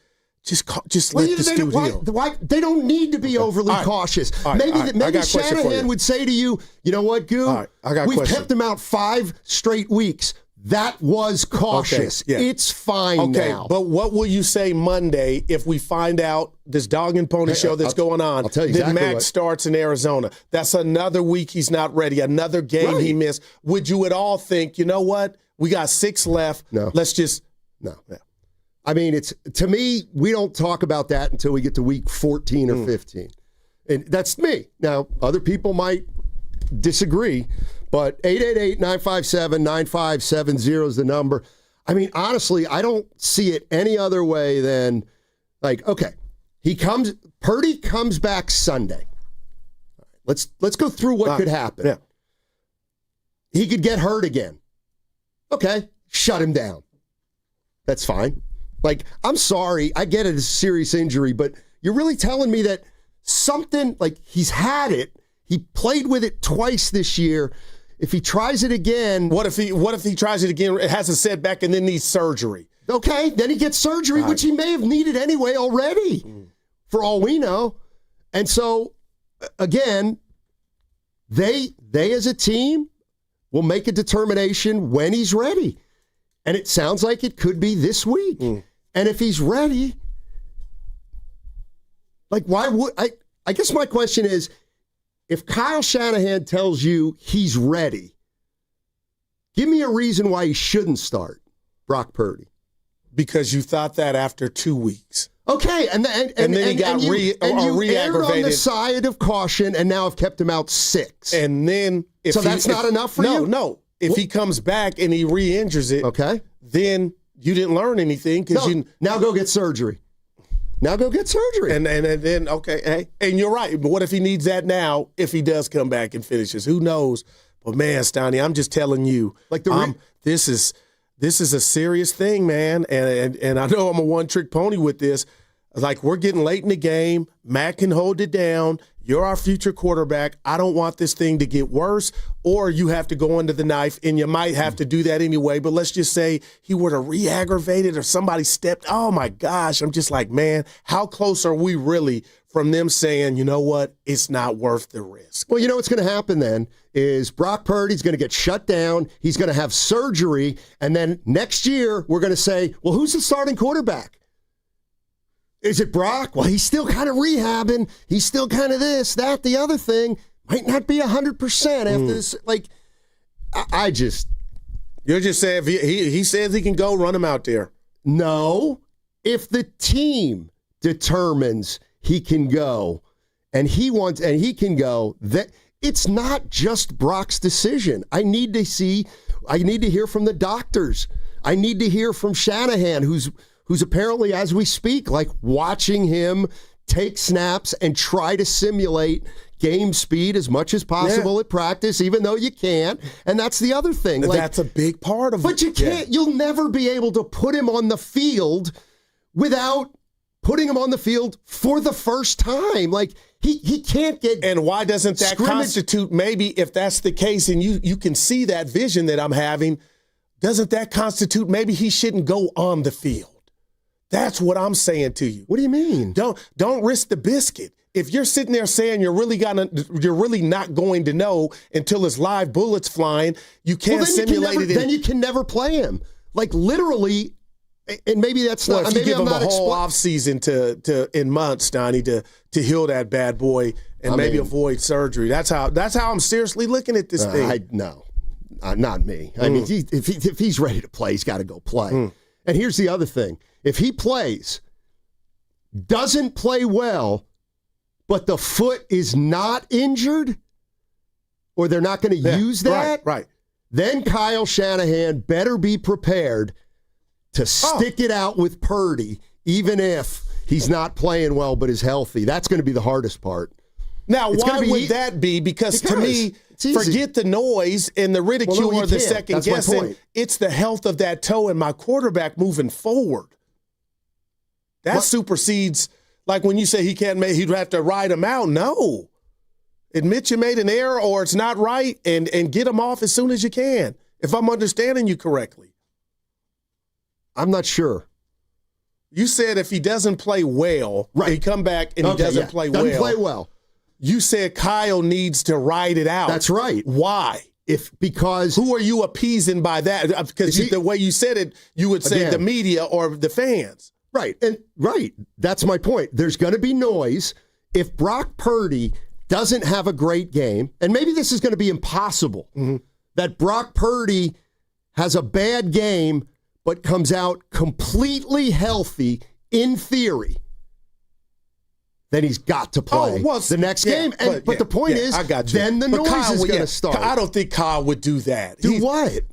just let this dude heal. They don't need to be overly cautious. Maybe Shanahan would say to you, you know what, Goo? We've kept him out 5 straight weeks. That was cautious. Okay, It's fine now. But what will you say Monday if we find out this dog and pony show that's going on? I'll tell you exactly Mac starts in Arizona. That's another week he's not ready, another game he missed. Would you at all think, you know what? We got 6 left. No. Let's just – no. I mean, to me, we don't talk about that until we get to week 14 or 15. And that's me. Now, other people might disagree, but 888-957-9570 is the number. I mean, honestly, I don't see it any other way than, like, okay, Purdy comes back Sunday. Let's go through what could happen. Yeah. He could get hurt again. Okay, shut him down. That's fine. Like, I'm sorry, I get it, it's a serious injury, but you're really telling me that something, like, he's had it, he played with it twice this year. If he tries it again... What if he tries it again, it has a setback, and then needs surgery? Okay, then he gets surgery, which he may have needed anyway already, for all we know. And so, again, they as a team will make a determination when he's ready. And it sounds like it could be this week. And if he's ready, like, why would... I guess my question is, if Kyle Shanahan tells you he's ready, give me a reason why he shouldn't start Brock Purdy. Because you thought that after 2 weeks. Okay, and then he got re-aggravated on the side of caution, and now have kept him out 6. And then, that's not enough for you? No. If he comes back and he re-injures it, okay, then you didn't learn anything because you now go get surgery. Now go get surgery. And then okay, hey, and you're right. But what if he needs that now? If he does come back and finishes, who knows? But man, Stoney, I'm just telling you, like this is a serious thing, man. And I know I'm a one-trick pony with this. Like, we're getting late in the game. Matt can hold it down. You're our future quarterback. I don't want this thing to get worse, or you have to go under the knife, and you might have to do that anyway. But let's just say he were to re-aggravate it or somebody stepped. Oh, my gosh. I'm just like, man, how close are we really from them saying, you know what, it's not worth the risk? Well, you know what's going to happen then is Brock Purdy's going to get shut down. He's going to have surgery. And then next year, we're going to say, well, who's the starting quarterback? Is it Brock? Well, he's still kind of rehabbing. He's still kind of this, that, the other thing. Might not be 100% after this. Like, I just... You're just saying if he says he can go, run him out there. No. If the team determines he can go and he can go, that it's not just Brock's decision. I need to hear from the doctors. I need to hear from Shanahan, who's apparently, as we speak, like, watching him take snaps and try to simulate game speed as much as possible at practice, even though you can't. And that's the other thing. Like, that's a big part of it. But you can't. You'll never be able to put him on the field without putting him on the field for the first time. Like, he can't get... And why doesn't that constitute, maybe, if that's the case, and you can see that vision that I'm having, doesn't that constitute maybe he shouldn't go on the field? That's what I'm saying to you. What do you mean? Don't risk the biscuit. If you're sitting there saying you're really not going to know until there's live bullets flying, you can't simulate it. Then you can never play him. Like, literally, and maybe that's not. If you give him a whole offseason to in months, Donnie, to heal that bad boy and maybe avoid surgery. That's how I'm seriously looking at this thing. Not me. I mean, if he's ready to play, he's got to go play. And here's the other thing. If he plays, doesn't play well, but the foot is not injured, or they're not going to use that, right, then Kyle Shanahan better be prepared to stick it out with Purdy, even if he's not playing well but is healthy. That's going to be the hardest part. Now, why would that be? Because to me, forget the noise and the ridicule or the second guessing. It's the health of that toe and my quarterback moving forward. That supersedes, like when you say he'd have to ride him out. No. Admit you made an error or it's not right and get him off as soon as you can, if I'm understanding you correctly. I'm not sure. You said if he doesn't play well, he come back and he doesn't play well. Doesn't play well. You said Kyle needs to ride it out. That's right. Why? Because who are you appeasing by that? Because the way you said it, you would say the media or the fans. Right. That's my point. There's going to be noise. If Brock Purdy doesn't have a great game, and maybe this is going to be impossible, that Brock Purdy has a bad game, but comes out completely healthy in theory, then he's got to play the next game. But the point is, I got you. Then the noise is going to start. I don't think Kyle would do that. What?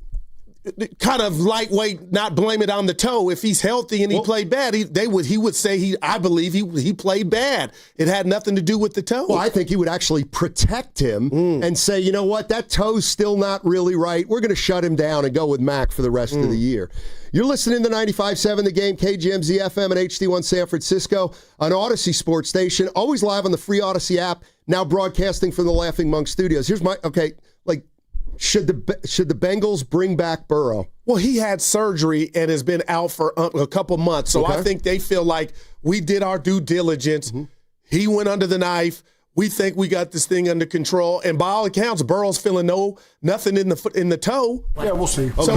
Kind of lightweight, not blame it on the toe. If he's healthy and he played bad, he would say I believe he played bad. It had nothing to do with the toe. Well, I think he would actually protect him and say, you know what, that toe's still not really right. We're going to shut him down and go with Mac for the rest of the year. You're listening to 95.7 The Game, KGMZ FM and HD1 San Francisco, on Odyssey Sports Station, always live on the free Odyssey app, now broadcasting from the Laughing Monk Studios. Here's my, should the Bengals bring back Burrow? Well, he had surgery and has been out for a couple months, so I think they feel like we did our due diligence. Mm-hmm. He went under the knife. We think we got this thing under control, and by all accounts, Burrow's feeling nothing in the toe. Yeah, we'll see. So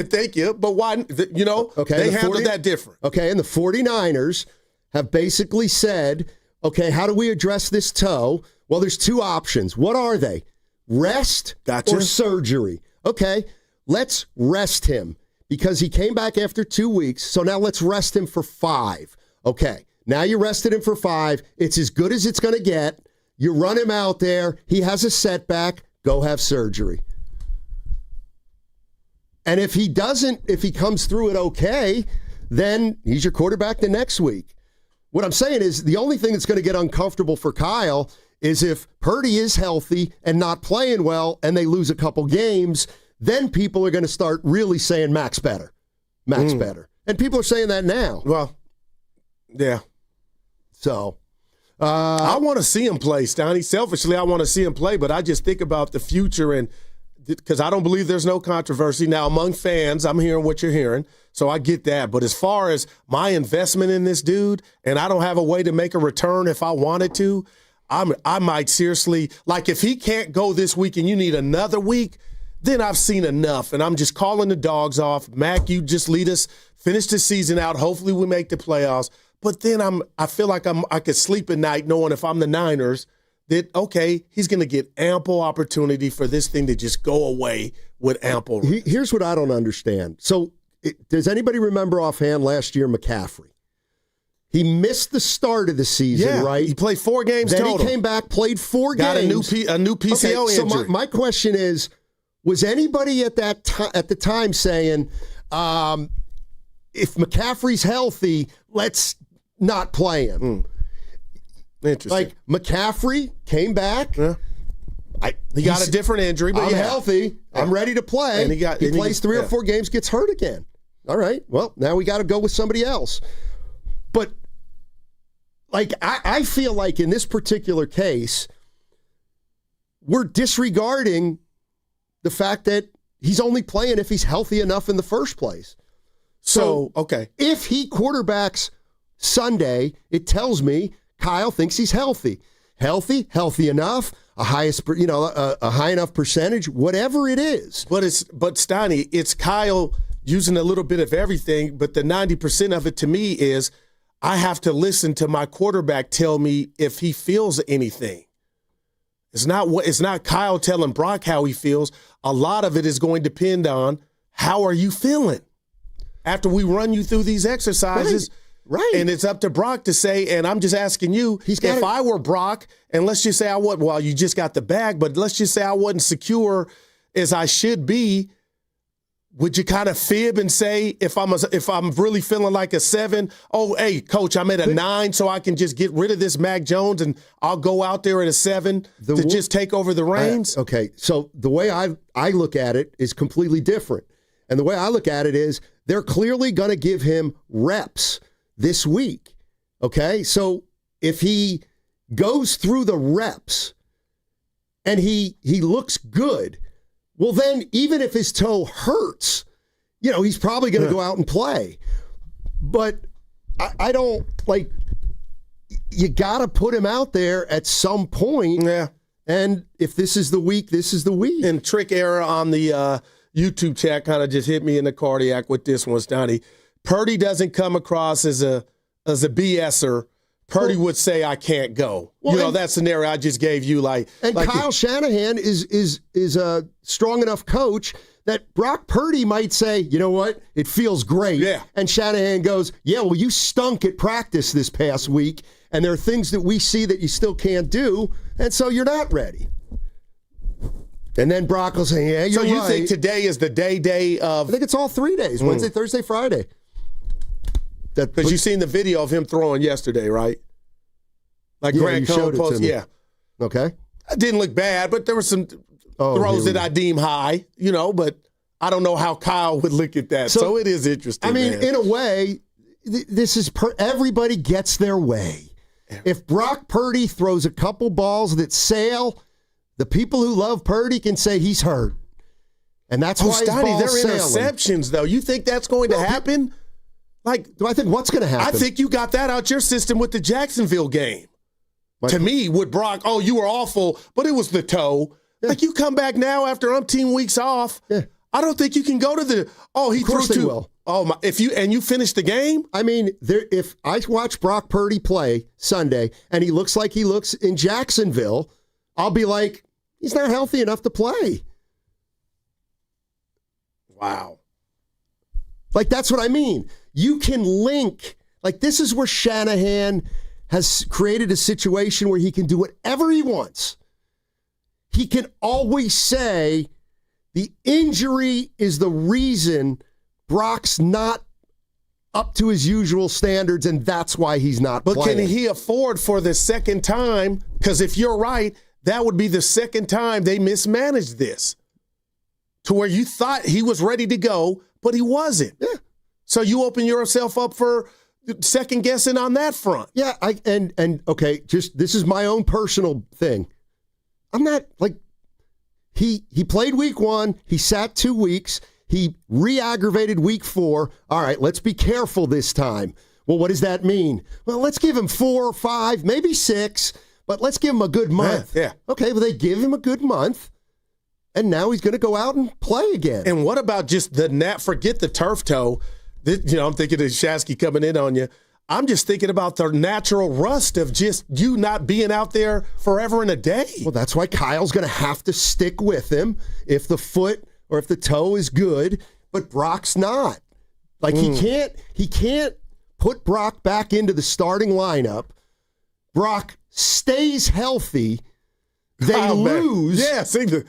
thank you, but why? They handled that different. Okay, and the 49ers have basically said, okay, how do we address this toe? Well, there's two options. What are they? Rest or surgery? Okay, let's rest him because he came back after 2 weeks. So now let's rest him for 5. Okay, now you rested him for 5. It's as good as it's going to get. You run him out there. He has a setback. Go have surgery. And if he comes through it okay, then he's your quarterback the next week. What I'm saying is the only thing that's going to get uncomfortable for Kyle is if Purdy is healthy and not playing well and they lose a couple games, then people are going to start really saying Mac's better. Mac's better. And people are saying that now. Well, yeah. So I want to see him play, Stoney. Selfishly, I want to see him play, but I just think about the future, and because I don't believe there's no controversy. Now, among fans, I'm hearing what you're hearing, so I get that. But as far as my investment in this dude, and I don't have a way to make a return if I wanted to, I might seriously, like if he can't go this week and you need another week, then I've seen enough. And I'm just calling the dogs off. Mac, you just lead us, finish the season out. Hopefully we make the playoffs. But then I feel like I could sleep at night knowing if I'm the Niners that, okay, he's going to get ample opportunity for this thing to just go away with ample. Here's what I don't understand. So does anybody remember offhand last year McCaffrey? He missed the start of the season, right? He played 4 games then total. He came back, played 4 Got games. Got a new PCO injury. So my question is, was anybody at the time saying, if McCaffrey's healthy, let's not play him? Interesting. Like McCaffrey came back. Yeah. He got a different injury, but I'm healthy. Yeah. I'm ready to play. And he plays 3 or 4 games, gets hurt again. All right. Well, now we got to go with somebody else. But like I feel like in this particular case, we're disregarding the fact that he's only playing if he's healthy enough in the first place. So okay, if he quarterbacks Sunday, it tells me Kyle thinks he's healthy healthy enough, a high enough percentage, whatever it is. But Stoney, it's Kyle using a little bit of everything. But the 90% of it to me is I have to listen to my quarterback tell me if he feels anything. It's not Kyle telling Brock how he feels. A lot of it is going to depend on how are you feeling after we run you through these exercises. Right. And it's up to Brock to say, and I'm just asking you, if I were Brock, and let's just say you just got the bag, but let's just say I wasn't secure as I should be, would you kind of fib and say, if I'm really feeling like a 7, oh, hey, coach, I'm at a 9, so I can just get rid of this Mac Jones and I'll go out there at a 7 to just take over the reins? Okay, so the way I look at it is completely different. And the way I look at it is they're clearly going to give him reps this week, okay? So if he goes through the reps and he looks good, well, then even if his toe hurts, he's probably going to go out and play. But I don't, you got to put him out there at some point. Yeah. And if this is the week, this is the week. And Trick Error on the YouTube chat kind of just hit me in the cardiac with this one, Stoney. Purdy doesn't come across as a BSer. Purdy would say, I can't go. That scenario I just gave you. Kyle Shanahan is a strong enough coach that Brock Purdy might say, you know what, it feels great. Yeah. And Shanahan goes, yeah, well, you stunk at practice this past week, and there are things that we see that you still can't do, and so you're not ready. And then Brock will say, yeah, you're right. So you think today is the day of... I think it's all 3 days, Wednesday, Thursday, Friday. Because you seen the video of him throwing yesterday, right? Like Grant Cohn posted. Yeah. Okay. It didn't look bad, but there were some throws that I deem high, but I don't know how Kyle would look at that. So it is interesting. I mean, in a way, this is everybody gets their way. If Brock Purdy throws a couple balls that sail, the people who love Purdy can say he's hurt. And that's why his ball's they're sailing. interceptions, though. You think that's going to happen? Do I think what's going to happen? I think you got that out your system with the Jacksonville game. To me, with Brock, you were awful, but it was the toe. Yeah. Like, you come back now after umpteen weeks off. Yeah. I don't think you can go to the, he threw two. Will. Oh, my, you finish the game? I mean, if I watch Brock Purdy play Sunday and he looks like he looks in Jacksonville, I'll be like, he's not healthy enough to play. Wow. Like, that's what I mean. You can link. Like, this is where Shanahan has created a situation where he can do whatever he wants. He can always say the injury is the reason Brock's not up to his usual standards, and that's why he's not playing. But can he afford for the second time? Because if you're right, that would be the second time they mismanaged this to where you thought he was ready to go, but he wasn't. Yeah. So you open yourself up for second guessing on that front. Yeah, okay, just this is my own personal thing. I'm not like he played week 1, he sat 2 weeks, he re-aggravated week 4. All right, let's be careful this time. Well, what does that mean? Well, let's give him 4 or 5, maybe 6, but let's give him a good month. Yeah. Okay, well, they give him a good month, and now he's going to go out and play again. And what about just forget the turf toe. I'm thinking of Shasky coming in on you. I'm just thinking about the natural rust of just you not being out there forever and a day. Well, that's why Kyle's going to have to stick with him if the foot or if the toe is good, but Brock's not. Like, he can't put Brock back into the starting lineup. Brock stays healthy. They lose. Yeah,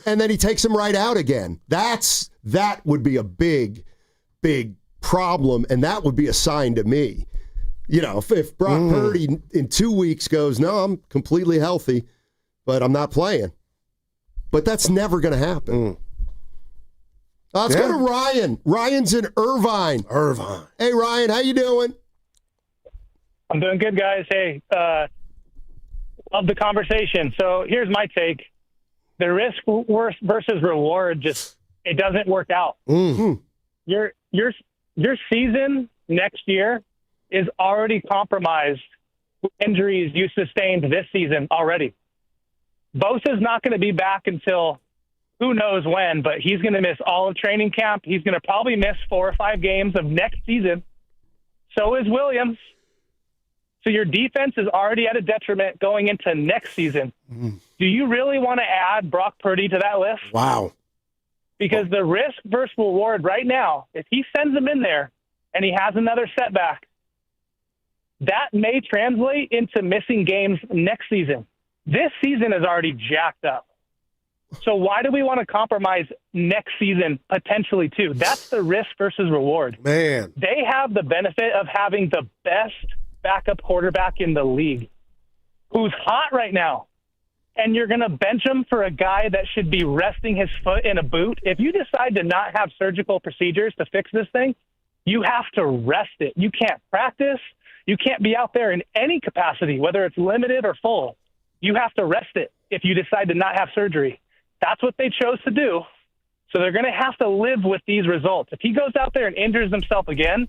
and then he takes him right out again. That would be a big, big problem, and that would be a sign to me. If Brock Purdy in 2 weeks goes, no, I'm completely healthy, but I'm not playing. But that's never going to happen. Let's go to Ryan. Ryan's in Irvine. Hey, Ryan, how you doing? I'm doing good, guys. Hey, love the conversation. So here's my take. The risk versus reward it doesn't work out. Mm-hmm. Your season next year is already compromised with injuries you sustained this season already. Bosa's not going to be back until who knows when, but he's going to miss all of training camp. He's going to probably miss 4 or 5 games of next season. So is Williams. So your defense is already at a detriment going into next season. Do you really want to add Brock Purdy to that list? Wow. Because the risk versus reward right now, if he sends him in there and he has another setback, that may translate into missing games next season. This season is already jacked up. So why do we want to compromise next season potentially too? That's the risk versus reward. Man. They have the benefit of having the best backup quarterback in the league who's hot right now. And you're going to bench him for a guy that should be resting his foot in a boot. If you decide to not have surgical procedures to fix this thing, you have to rest it. You can't practice. You can't be out there in any capacity, whether it's limited or full. You have to rest it if you decide to not have surgery. That's what they chose to do. So they're going to have to live with these results. If he goes out there and injures himself again,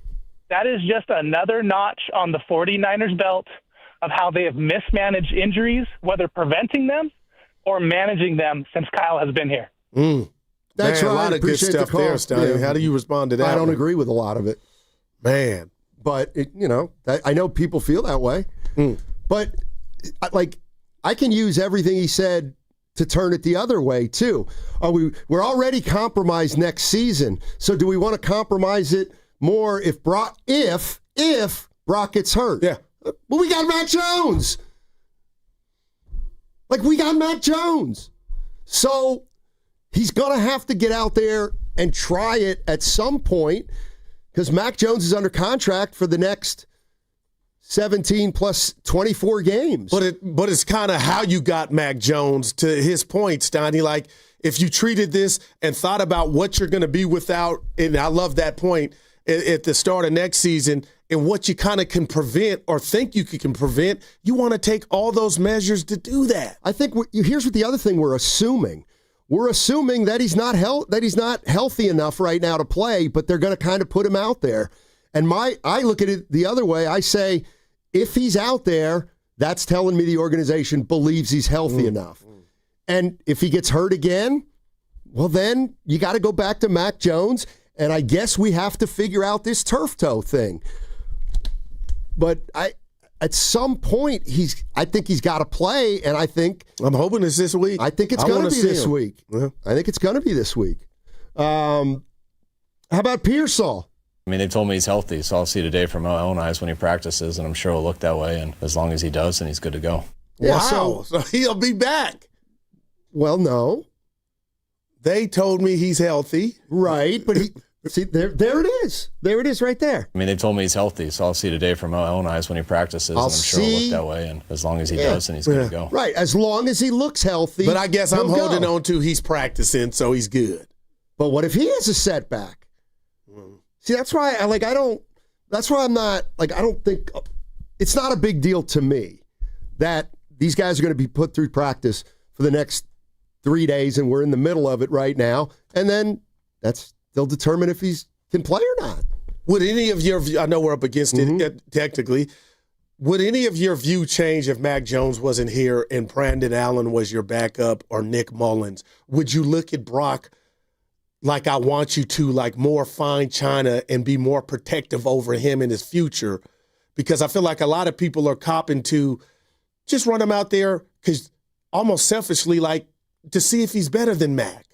that is just another notch on the 49ers belt of how they have mismanaged injuries, whether preventing them or managing them since Kyle has been here. That's right. A lot of good stuff there, Stoney. How do you respond to that? I don't agree with a lot of it. Man. But, I know people feel that way. But, I can use everything he said to turn it the other way, too. We're already compromised next season, so do we want to compromise it more if Brock gets hurt? Yeah. Well, we got Mac Jones. We got Mac Jones. So he's going to have to get out there and try it at some point because Mac Jones is under contract for the next 17 plus 24 games. But it's kind of how you got Mac Jones. To his point, Stoney, if you treated this and thought about what you're going to be without, and I love that point, at the start of next season, and what you kind of can prevent or think you can prevent, you want to take all those measures to do that. I think here's what the other thing we're assuming. We're assuming that he's not healthy enough right now to play, but they're going to kind of put him out there. And I look at it the other way. I say, if he's out there, that's telling me the organization believes he's healthy enough. And if he gets hurt again, well, then you got to go back to Mac Jones. And I guess we have to figure out this turf toe thing. But at some point, I think he's got to play, and I'm hoping it's this week. I think it's going to be this week. Yeah. I think it's going to be this week. How about Pearsall? I mean, they told me he's healthy, so I'll see today from my own eyes when he practices, and I'm sure he'll look that way. And as long as he does, then he's good to go. Yeah, wow, so he'll be back. Well, no. They told me he's healthy. Right, but see, there it is. There it is right there. I mean, they told me he's healthy, so I'll see today from my own eyes when he practices, and I'm sure he'll look that way. And as long as he does, then he's good to go. Right, as long as he looks healthy. But I guess I'm holding on to he's practicing, so he's good. But what if he has a setback? See, that's why I'm not, I don't think, it's not a big deal to me that these guys are going to be put through practice for the next 3 days, and we're in the middle of it right now. And then they'll determine if he can play or not. Would any of your, I know we're up against it technically, would any of your view change if Mac Jones wasn't here and Brandon Allen was your backup or Nick Mullins? Would you look at Brock like I want you to, like more fine china and be more protective over him in his future? Because I feel like a lot of people are copping to just run him out there because almost selfishly, to see if he's better than Mac.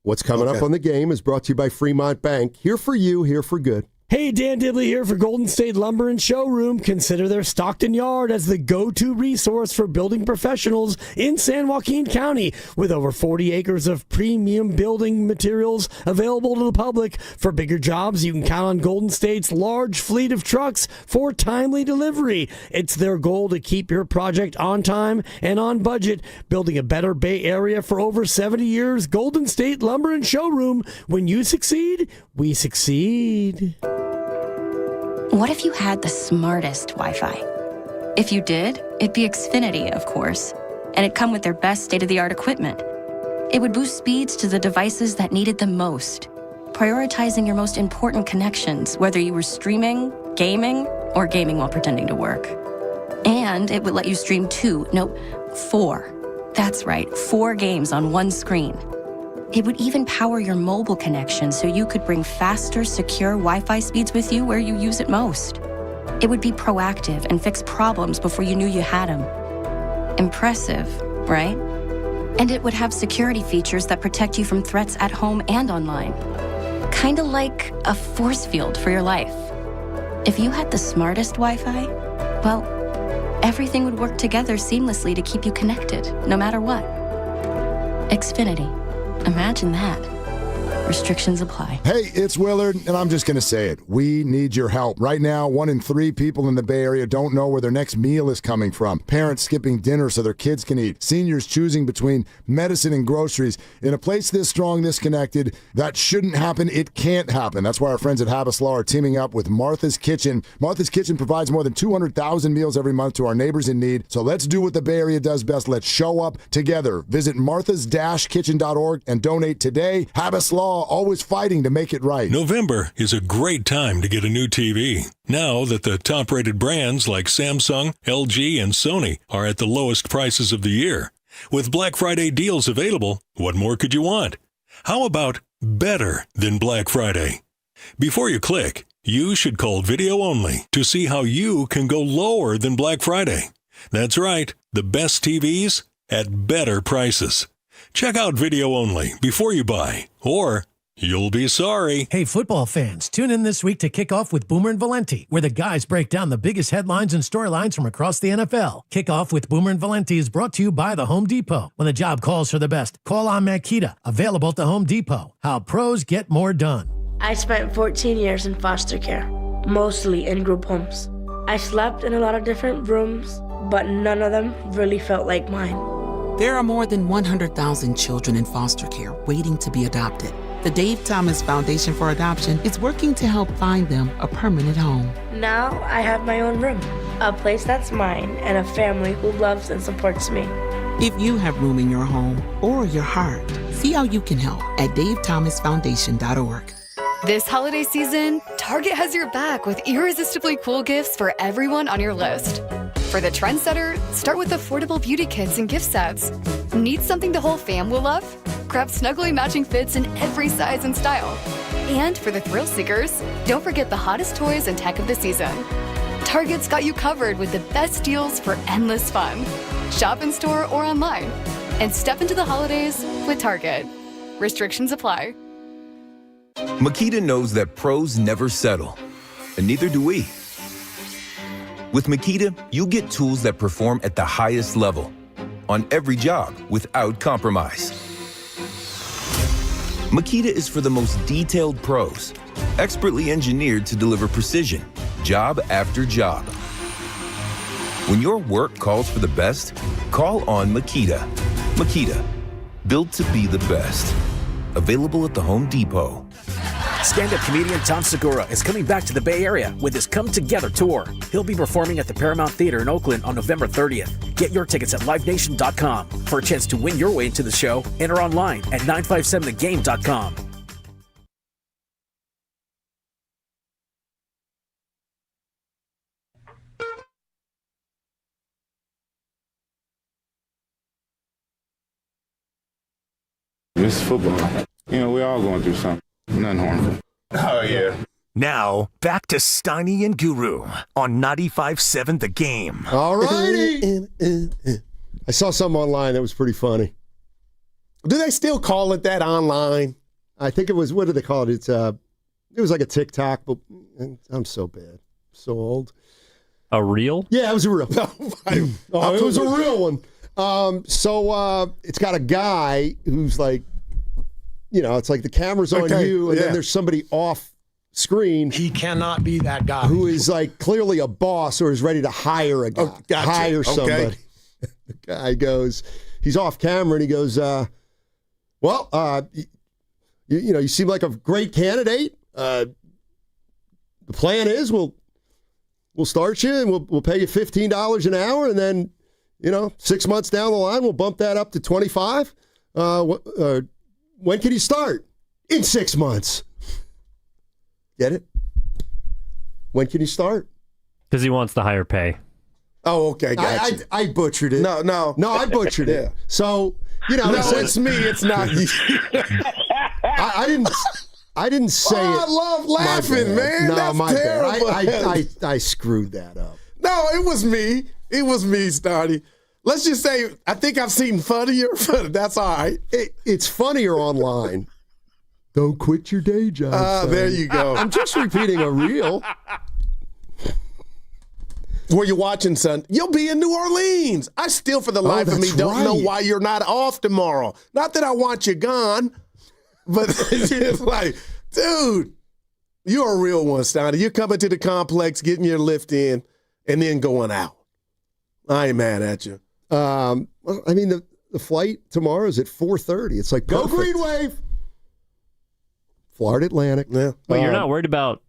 What's coming up on the game is brought to you by Fremont Bank. Here for you, here for good. Hey, Dan Dibley here for Golden State Lumber and Showroom. Consider their Stockton Yard as the go-to resource for building professionals in San Joaquin County, with over 40 acres of premium building materials available to the public. For bigger jobs, you can count on Golden State's large fleet of trucks for timely delivery. It's their goal to keep your project on time and on budget, building a better Bay Area for over 70 years. Golden State Lumber and Showroom. When you succeed, we succeed. What if you had the smartest Wi-Fi? If you did, it'd be Xfinity, of course, and it'd come with their best state-of-the-art equipment. It would boost speeds to the devices that needed them most, prioritizing your most important connections, whether you were streaming, gaming, or gaming while pretending to work. And it would let you stream 4. That's right, 4 games on one screen. It would even power your mobile connection so you could bring faster, secure Wi-Fi speeds with you where you use it most. It would be proactive and fix problems before you knew you had them. Impressive, right? And it would have security features that protect you from threats at home and online. Kinda like a force field for your life. If you had the smartest Wi-Fi, well, everything would work together seamlessly to keep you connected, no matter what. Xfinity. Imagine that. Restrictions apply. Hey, it's Willard, and I'm just going to say it. We need your help. Right now, 1 in 3 people in the Bay Area don't know where their next meal is coming from. Parents skipping dinner so their kids can eat. Seniors choosing between medicine and groceries. In a place this strong, this connected, that shouldn't happen. It can't happen. That's why our friends at Habas Law are teaming up with Martha's Kitchen. Martha's Kitchen provides more than 200,000 meals every month to our neighbors in need. So let's do what the Bay Area does best. Let's show up together. Visit marthas-kitchen.org and donate today. Habas Law, always fighting to make it right. November is a great time to get a new TV. Now that the top-rated brands like Samsung, LG, and Sony are at the lowest prices of the year. With Black Friday deals available, what more could you want? How about better than Black Friday? Before you click, you should call Video Only to see how you can go lower than Black Friday. That's right, the best TVs at better prices. Check out video only before you buy, or you'll be sorry. Hey, football fans, tune in this week to kick off with Boomer and Valenti, where the guys break down the biggest headlines and storylines from across the NFL. Kickoff with Boomer and Valenti is brought to you by the Home Depot. When the job calls for the best, call on Makita, available at the Home Depot. How pros get more done. I spent 14 years in foster care, mostly in group homes. I slept in a lot of different rooms, but none of them really felt like mine. There are more than 100,000 children in foster care waiting to be adopted. The Dave Thomas Foundation for Adoption is working to help find them a permanent home. Now I have my own room, a place that's mine, and a family who loves and supports me. If you have room in your home or your heart, see how you can help at davethomasfoundation.org. This holiday season, Target has your back with irresistibly cool gifts for everyone on your list. For the trendsetter, start with affordable beauty kits and gift sets. Need something the whole fam will love? Grab snuggly matching fits in every size and style. And for the thrill seekers, don't forget the hottest toys and tech of the season. Target's got you covered with the best deals for endless fun. Shop in store or online. And step into the holidays with Target. Restrictions apply. Makita knows that pros never settle, and neither do we. With Makita, you get tools that perform at the highest level on every job without compromise. Makita is for the most detailed pros, expertly engineered to deliver precision, job after job. When your work calls for the best, call on Makita. Makita, built to be the best. Available at the Home Depot. Stand-up comedian Tom Segura is coming back to the Bay Area with his Come Together tour. He'll be performing at the Paramount Theater in Oakland on November 30th. Get your tickets at livenation.com. For a chance to win your way into the show, enter online at 957thegame.com. This is football. You know, we're all going through something. Nothing harmful. Oh, yeah. Now, back to Steiny and Guru on 95.7 The Game. All righty. I saw something online that was pretty funny. Do they still call it that online? I think it was, what do they call it? It was like a TikTok, but I'm so bad. So old. A reel? Yeah, it was a reel. It was a real one. So it's got a guy who's like, you know, it's like the camera's on you, and then there's somebody off screen. He cannot be that guy. Who is like clearly a boss or is ready to hire a guy, hire somebody. The guy goes, he's off camera, and he goes, you seem like a great candidate. The plan is we'll start you, and we'll pay you $15 an hour, and then, 6 months down the line, we'll bump that up to $25. When can you start? In 6 months. Get it? When can you start? Because he wants the higher pay. Oh, okay, gotcha. I butchered it. No, I butchered it. So, it's me. It's not you. I didn't say it. I love laughing, man. No, that's my terrible. bad. I screwed that up. No, it was me. It was me, Starty. Let's just say I think I've seen funnier. That's all right. It's funnier online. Don't quit your day job. There you go. I'm just repeating a reel. Where you watching, son? You'll be in New Orleans. I still, for the life of me, don't know why you're not off tomorrow. Not that I want you gone, but it's just like, dude, you're a real one, Stoney. You're coming to the complex, getting your lift in, and then going out. I ain't mad at you. The flight tomorrow is at 4:30. It's like, go Green Wave. Florida Atlantic. Yeah. But you're not worried about,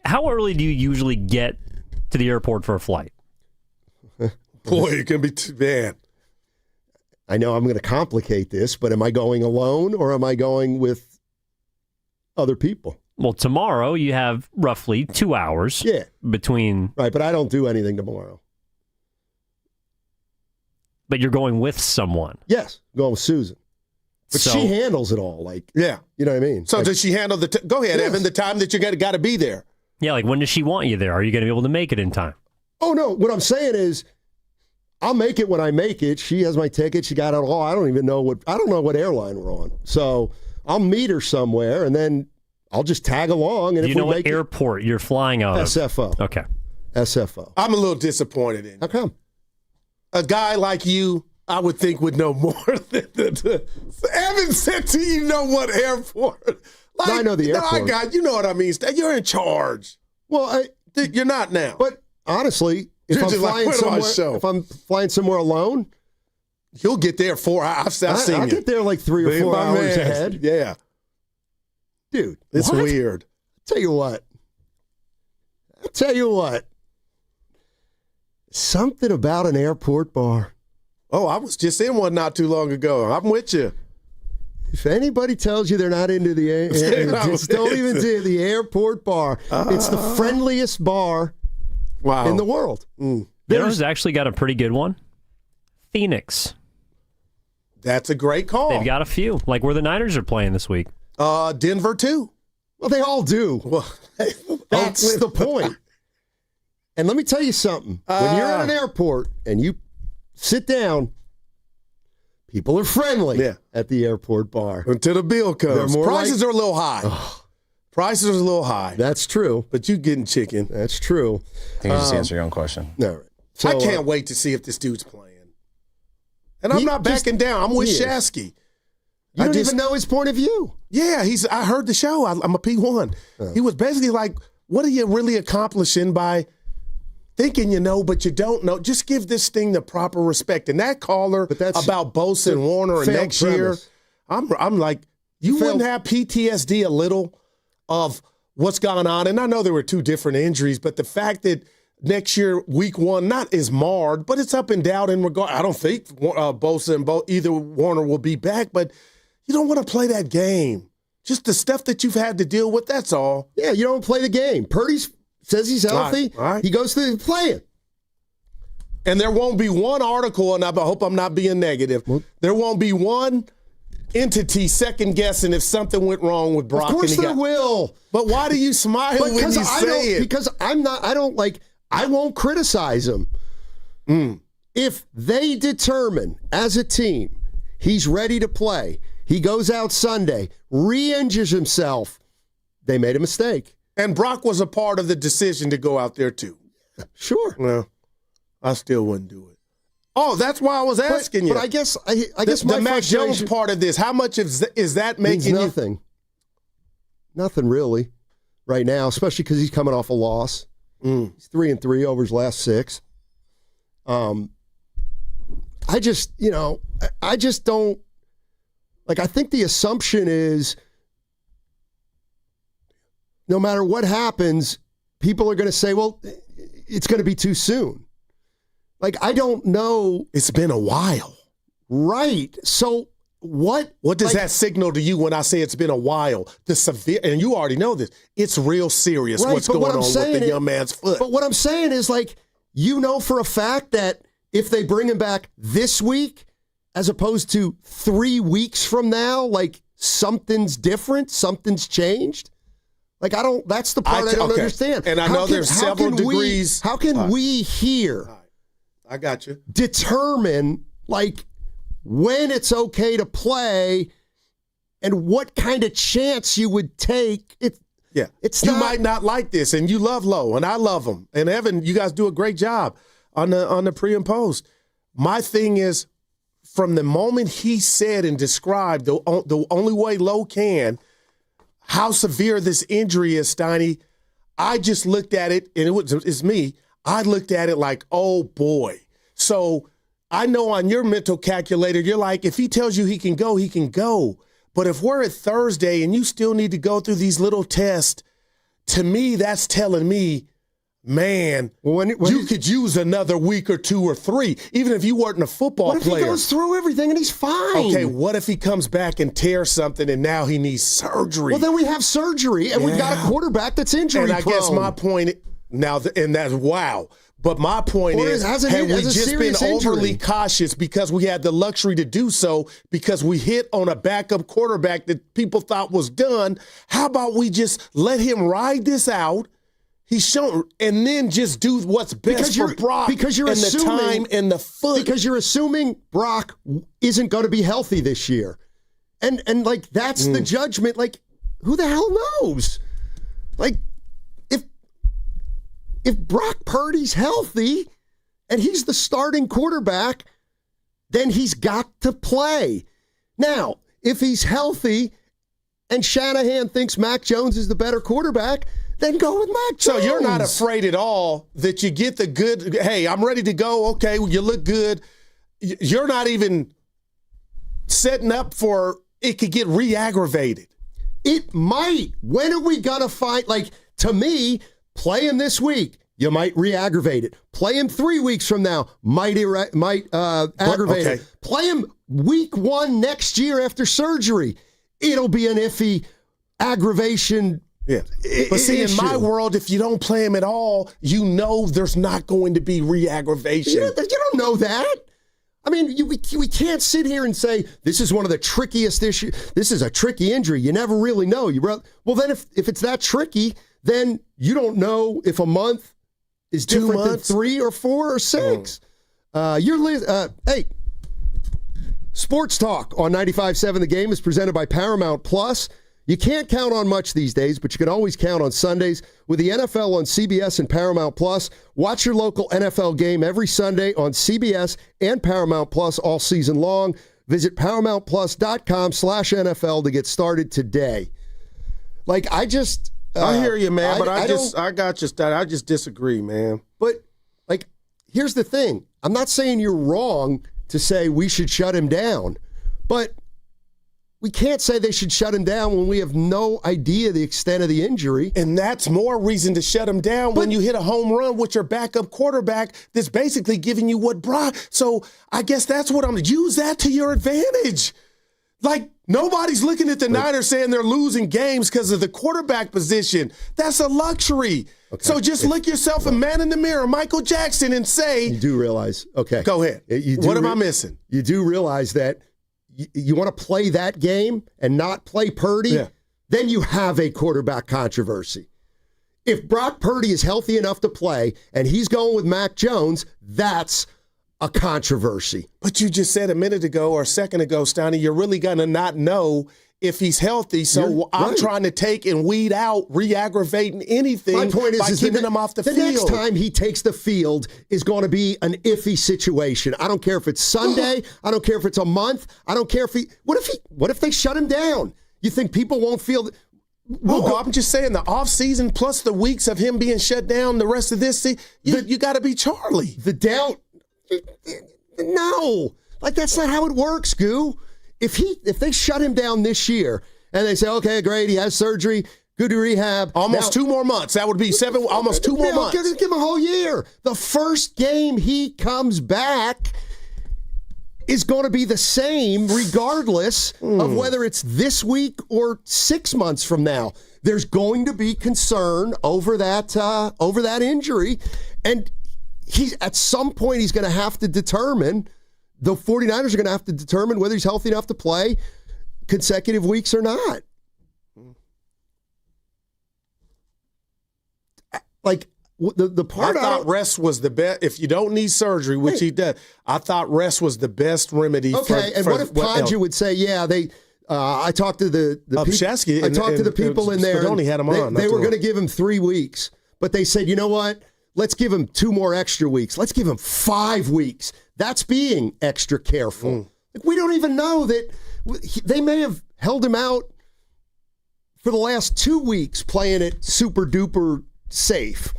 how early do you usually get to the airport for a flight? Boy, it can be too bad. I know I'm going to complicate this, but am I going alone or am I going with other people? Well, tomorrow you have roughly 2 hours between... Right, but I don't do anything tomorrow. But you're going with someone. Yes, going with Susan. But she handles it all. Yeah. You know what I mean? So does she handle go ahead, Evan, the time that you got to be there? Yeah, when does she want you there? Are you going to be able to make it in time? Oh, no. What I'm saying is I'll make it when I make it. She has my ticket. She got it all. I don't know what airline we're on. So I'll meet her somewhere, and then I'll just tag along. And Do you know what airport you're flying out of? SFO. Okay. SFO. I'm a little disappointed in you. How come? A guy like you, I would think, would know more than Evan said to you know what airport. Like, I know the airport. You know what I mean. You're in charge. Well, you're not now. But honestly, if I'm flying somewhere alone, you'll get there 4 hours. I'll get there like 3 or 4 hours ahead. Yeah. Dude, it's weird. I'll tell you what. Something about an airport bar. Oh, I was just in one not too long ago. I'm with you. If anybody tells you they're not into the just don't even do the airport bar. It's the friendliest bar in the world. You know who's actually got a pretty good one? Phoenix. That's a great call. They've got a few, like where the Niners are playing this week. Denver, too. Well, they all do. Well, that's the point. And let me tell you something. When you're at an airport and you sit down, people are friendly at the airport bar. Until the bill comes. Prices are a little high. Prices are a little high. That's true. But you getting chicken. That's true. I think you just answer your own question. All right. So, I can't wait to see if this dude's playing. And I'm not backing down. I'm with Shasky. You don't even know his point of view. Yeah, I heard the show. I'm a P1. He was basically like, what are you really accomplishing by thinking you know, but you don't know? Just give this thing the proper respect. And that caller about Bosa and Warner and next year, I'm like, you wouldn't have PTSD a little of what's gone on. And I know there were 2 different injuries, but the fact that next year, week 1, not is marred, but it's up and down in regard. I don't think Bosa and either Warner will be back, but you don't want to play that game. Just the stuff that you've had to deal with, that's all. Yeah, you don't play the game. Purdy says he's healthy. All right. He goes to playing. And there won't be one article, and I hope I'm not being negative, there won't be one entity second-guessing if something went wrong with Brock. Of course there will. But why do you smile when you say it? Because I won't criticize him. If they determine as a team he's ready to play, he goes out Sunday, re-injures himself, they made a mistake. And Brock was a part of the decision to go out there too. Sure. Well, I still wouldn't do it. Oh, that's why I was asking you. But I guess the Mac Jones part of this, how much is that making nothing? Nothing really right now, especially because he's coming off a loss. He's 3-3 over his last 6. I just don't like. I think the assumption is no matter what happens, people are going to say, "Well, it's going to be too soon." Like, I don't know. It's been a while, right? So what does that signal to you when I say it's been a while? The severe, and you already know this. It's real serious. Right, what's going on with the young man's foot? But what I'm saying is, like, you know for a fact that if they bring him back this week, as opposed to 3 weeks from now, like something's different, something's changed. Like, that's the part I don't understand. And I know there's several degrees. How can we here? I got you. Determine, like, when it's okay to play and what kind of chance you would take. You might not like this, and you love Lowe, and I love him. And Evan, you guys do a great job on the pre and post. My thing is, from the moment he said and described the only way Lowe can, how severe this injury is, Steiny, I just looked at it, and it's me. I looked at it like, oh, boy. So I know on your mental calculator, you're like, if he tells you he can go, he can go. But if we're at Thursday and you still need to go through these little tests, to me, that's telling me, man, you could use another week or 2 or 3, even if you weren't a football player. What if he goes through everything and he's fine? Okay, what if he comes back and tears something and now he needs surgery? Well, then we have surgery, and we've got a quarterback that's injury prone. And I guess my point now, and that's wow. But my point is, had we just been overly cautious because we had the luxury to do so because we hit on a backup quarterback that people thought was done, how about we just let him ride this out? He's shown, and then just do what's best for Brock because you're and assuming, the time and the foot. Because you're assuming Brock isn't going to be healthy this year. And like, that's the judgment. Like, who the hell knows? Like, if Brock Purdy's healthy and he's the starting quarterback, then he's got to play. Now, if he's healthy and Shanahan thinks Mac Jones is the better quarterback, then go with Mac Jones. So you're not afraid at all that you get the good, hey, I'm ready to go. Okay, well, you look good. You're not even setting up for it could get re-aggravated. It might. When are we going to find, like, to me, play him this week, you might re-aggravate it. Play him 3 weeks from now, might aggravate it. Play him week 1 next year after surgery. It'll be an iffy aggravation. Yeah. But see, in my world, if you don't play him at all, you know there's not going to be re-aggravation. You don't know that. I mean, we can't sit here and say this is one of the trickiest issues. This is a tricky injury. You never really know. Well, then if it's that tricky, then you don't know if a month is different than 3 or 4 or 6. Hey, Sports Talk on 95.7 The Game is presented by Paramount Plus. You can't count on much these days, but you can always count on Sundays. With the NFL on CBS and Paramount Plus, watch your local NFL game every Sunday on CBS and Paramount Plus all season long. Visit ParamountPlus.com/NFL to get started today. Like, I hear you, man, but I just disagree, man. But, like, here's the thing. I'm not saying you're wrong to say we should shut him down, but we can't say they should shut him down when we have no idea the extent of the injury. And that's more reason to shut him down when you hit a home run with your backup quarterback that's basically giving you what Brock. So I guess that's what use that to your advantage. Like, nobody's looking at the Niners saying they're losing games because of the quarterback position. That's a luxury. Okay. So just look yourself a man in the mirror, Michael Jackson, and say. You do realize, okay. Go ahead. What am I missing? You do realize that you want to play that game and not play Purdy, then you have a quarterback controversy. If Brock Purdy is healthy enough to play and he's going with Mac Jones, that's a controversy. But you just said a minute ago or a second ago, Steiny, you're really going to not know if he's healthy. So I'm trying to take and weed out re-aggravating anything. My point is, by keeping him off the field. The next time he takes the field is going to be an iffy situation. I don't care if it's Sunday. I don't care if it's a month. I don't care if what if they shut him down? You think people won't feel that? Well, I'm just saying the offseason plus the weeks of him being shut down the rest of this season, you got to be Charlie. The doubt. No. Like, that's not how it works, Goo. If they shut him down this year and they say, okay, great, he has surgery, good to rehab. Almost 2 more months. That would be almost 2 more months. Give him a whole year. The first game he comes back is going to be the same regardless of whether it's this week or 6 months from now. There's going to be concern over that injury. And at some point he's going to have to determine, the 49ers are going to have to determine whether he's healthy enough to play consecutive weeks or not. Like, the part I thought rest was the best. If you don't need surgery, which he does, I thought rest was the best remedy. Okay, and what if Podja would say, I talked to the people in there. They were going to give him 3 weeks, but they said, you know what? Let's give him 2 more extra weeks. Let's give him 5 weeks. That's being extra careful. Like, we don't even know that they may have held him out for the last 2 weeks playing it super duper safe.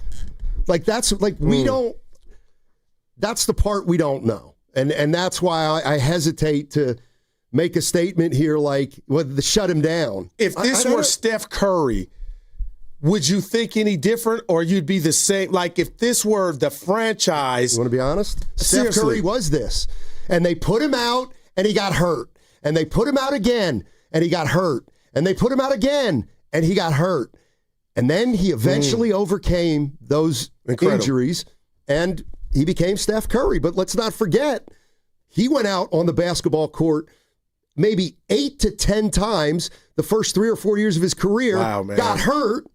Like, that's like, we don't, that's the part we don't know. And that's why I hesitate to make a statement here like, shut him down. If this were Steph Curry, would you think any different, or you'd be the same? Like, if this were the franchise. You want to be honest? Seriously. Steph Curry was this. And they put him out, and he got hurt. And they put him out again, and he got hurt. And they put him out again, and he got hurt. And then he eventually overcame those injuries, and he became Steph Curry. But let's not forget, he went out on the basketball court maybe 8 to 10 times the first 3 or 4 years of his career, got hurt,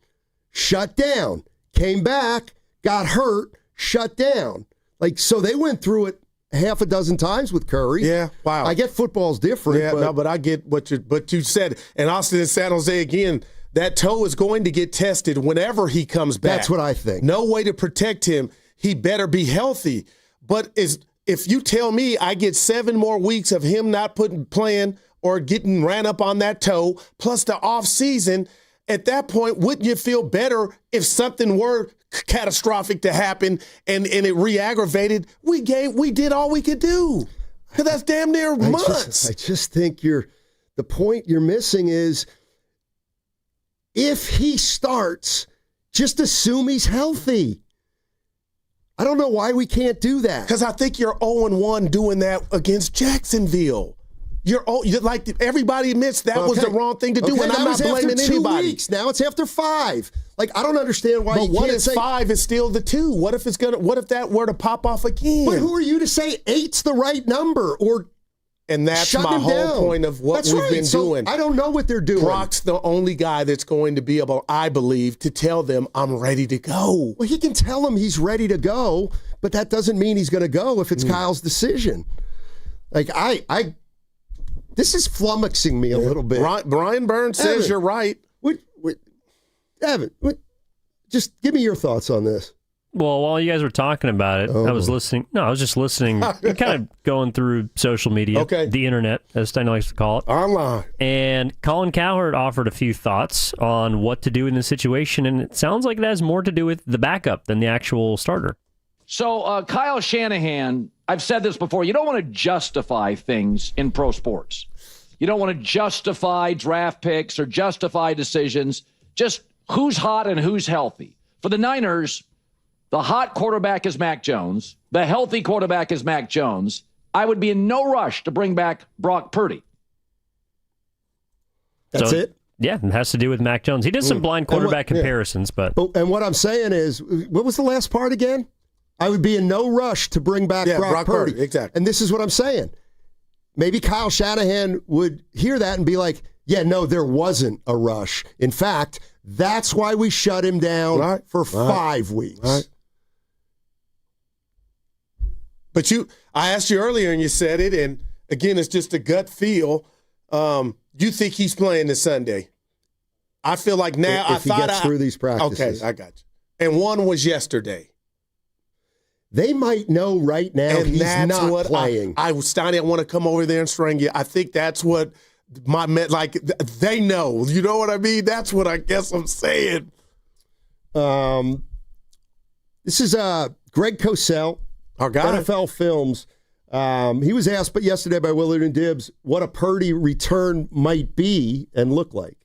shut down, came back, got hurt, shut down. Like, so they went through it half a dozen times with Curry. Yeah, wow. I get football's different. Yeah, but I get what you said. And Austin and San Jose, again, that toe is going to get tested whenever he comes back. That's what I think. No way to protect him. He better be healthy. But if you tell me I get 7 more weeks of him not playing or getting ran up on that toe, plus the off season, at that point, wouldn't you feel better if something were catastrophic to happen and it re-aggravated? We did all we could do. Because that's damn near months. I just think the point you're missing is if he starts, just assume he's healthy. I don't know why we can't do that. Because I think you're 0-1 doing that against Jacksonville. You're like everybody admits that was the wrong thing to do, and I'm not blaming anybody. Weeks. Now it's after 5. Like, I don't understand why. But you what can't if say 5 is still the 2? What if that were to pop off again? But who are you to say 8's the right number? And that's my whole point of what we've been doing. I don't know what they're doing. Brock's the only guy that's going to be able, I believe, to tell them I'm ready to go. Well, he can tell them he's ready to go, but that doesn't mean he's going to go if it's Kyle's decision. Like, this is flummoxing me a little bit. Brian Burns says you're right. Evan, just give me your thoughts on this. Well, while you guys were talking about it, I was listening. No, I was just listening, kind of going through social media, the internet, as Steiner likes to call it. Online. And Colin Cowherd offered a few thoughts on what to do in this situation, and it sounds like it has more to do with the backup than the actual starter. So, Kyle Shanahan, I've said this before, you don't want to justify things in pro sports. You don't want to justify draft picks or justify decisions. Just who's hot and who's healthy. For the Niners, the hot quarterback is Mac Jones. The healthy quarterback is Mac Jones. I would be in no rush to bring back Brock Purdy. That's it? Yeah, it has to do with Mac Jones. He did some blind quarterback comparisons, but... And what I'm saying is, what was the last part again? I would be in no rush to bring back Brock Purdy. Exactly. And this is what I'm saying. Maybe Kyle Shanahan would hear that and be like, yeah, no, there wasn't a rush. In fact, that's why we shut him down for 5 weeks. Right. But I asked you earlier and you said it, and again, it's just a gut feel. You think he's playing this Sunday? I feel like now if he gets through these practices. Okay, I got you. And one was yesterday. They might know right now and he's that's not what playing. Steiny, I want to come over there and string you. I think that's what they know. You know what I mean? That's what I guess I'm saying. This is Greg Cosell, our guy, NFL Films. He was asked yesterday by Willard and Dibbs what a Purdy return might be and look like.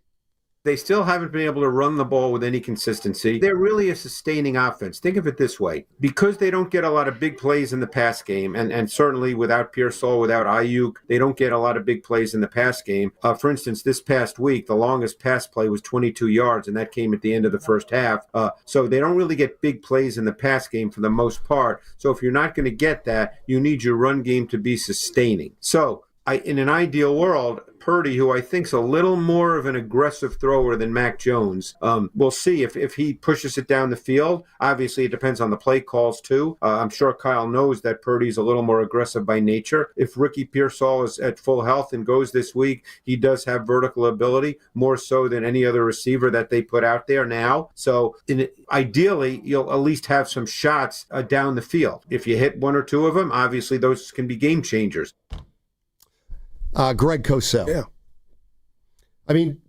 They still haven't been able to run the ball with any consistency. They're really a sustaining offense. Think of it this way. Because they don't get a lot of big plays in the pass game, and certainly without Pearsall, without Ayuk, they don't get a lot of big plays in the pass game. For instance, this past week, the longest pass play was 22 yards, and that came at the end of the first half. So they don't really get big plays in the pass game for the most part. So if you're not going to get that, you need your run game to be sustaining. So in an ideal world, Purdy, who I think is a little more of an aggressive thrower than Mac Jones, we'll see if he pushes it down the field. Obviously, it depends on the play calls, too. I'm sure Kyle knows that Purdy's a little more aggressive by nature. If Ricky Pearsall is at full health and goes this week, he does have vertical ability, more so than any other receiver that they put out there now. So ideally, you'll at least have some shots down the field. If you hit one or two of them, obviously those can be game changers. Greg Cosell. Yeah. I mean,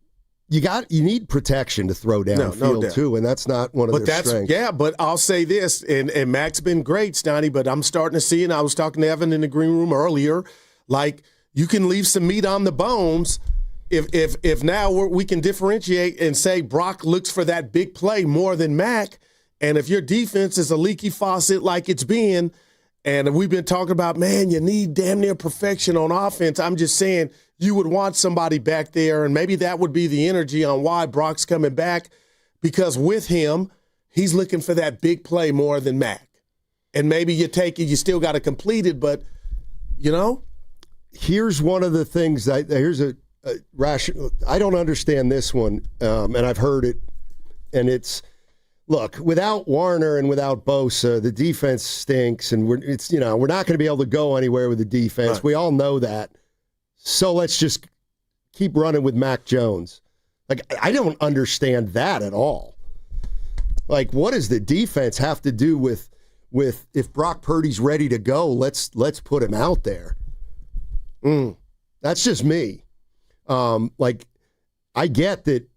you need protection to throw downfield, too, and that's not one of their strengths. Yeah, but I'll say this, and Mac's been great, Stoney, but I'm starting to see, and I was talking to Evan in the green room earlier, like you can leave some meat on the bones if now we can differentiate and say Brock looks for that big play more than Mac, and if your defense is a leaky faucet like it's been, and we've been talking about, man, you need damn near perfection on offense. I'm just saying you would want somebody back there, and maybe that would be the energy on why Brock's coming back, because with him, he's looking for that big play more than Mac. And maybe you take it, you still got to complete it, but, you know? Here's one of the things, here's a rational, I don't understand this one, and I've heard it, and it's, Look, without Warner and without Bosa, the defense stinks, and we're not going to be able to go anywhere with the defense. Right. We all know that. So let's just keep running with Mac Jones. Like, I don't understand that at all. Like, what does the defense have to do with if Brock Purdy's ready to go? Let's put him out there. That's just me. I get that.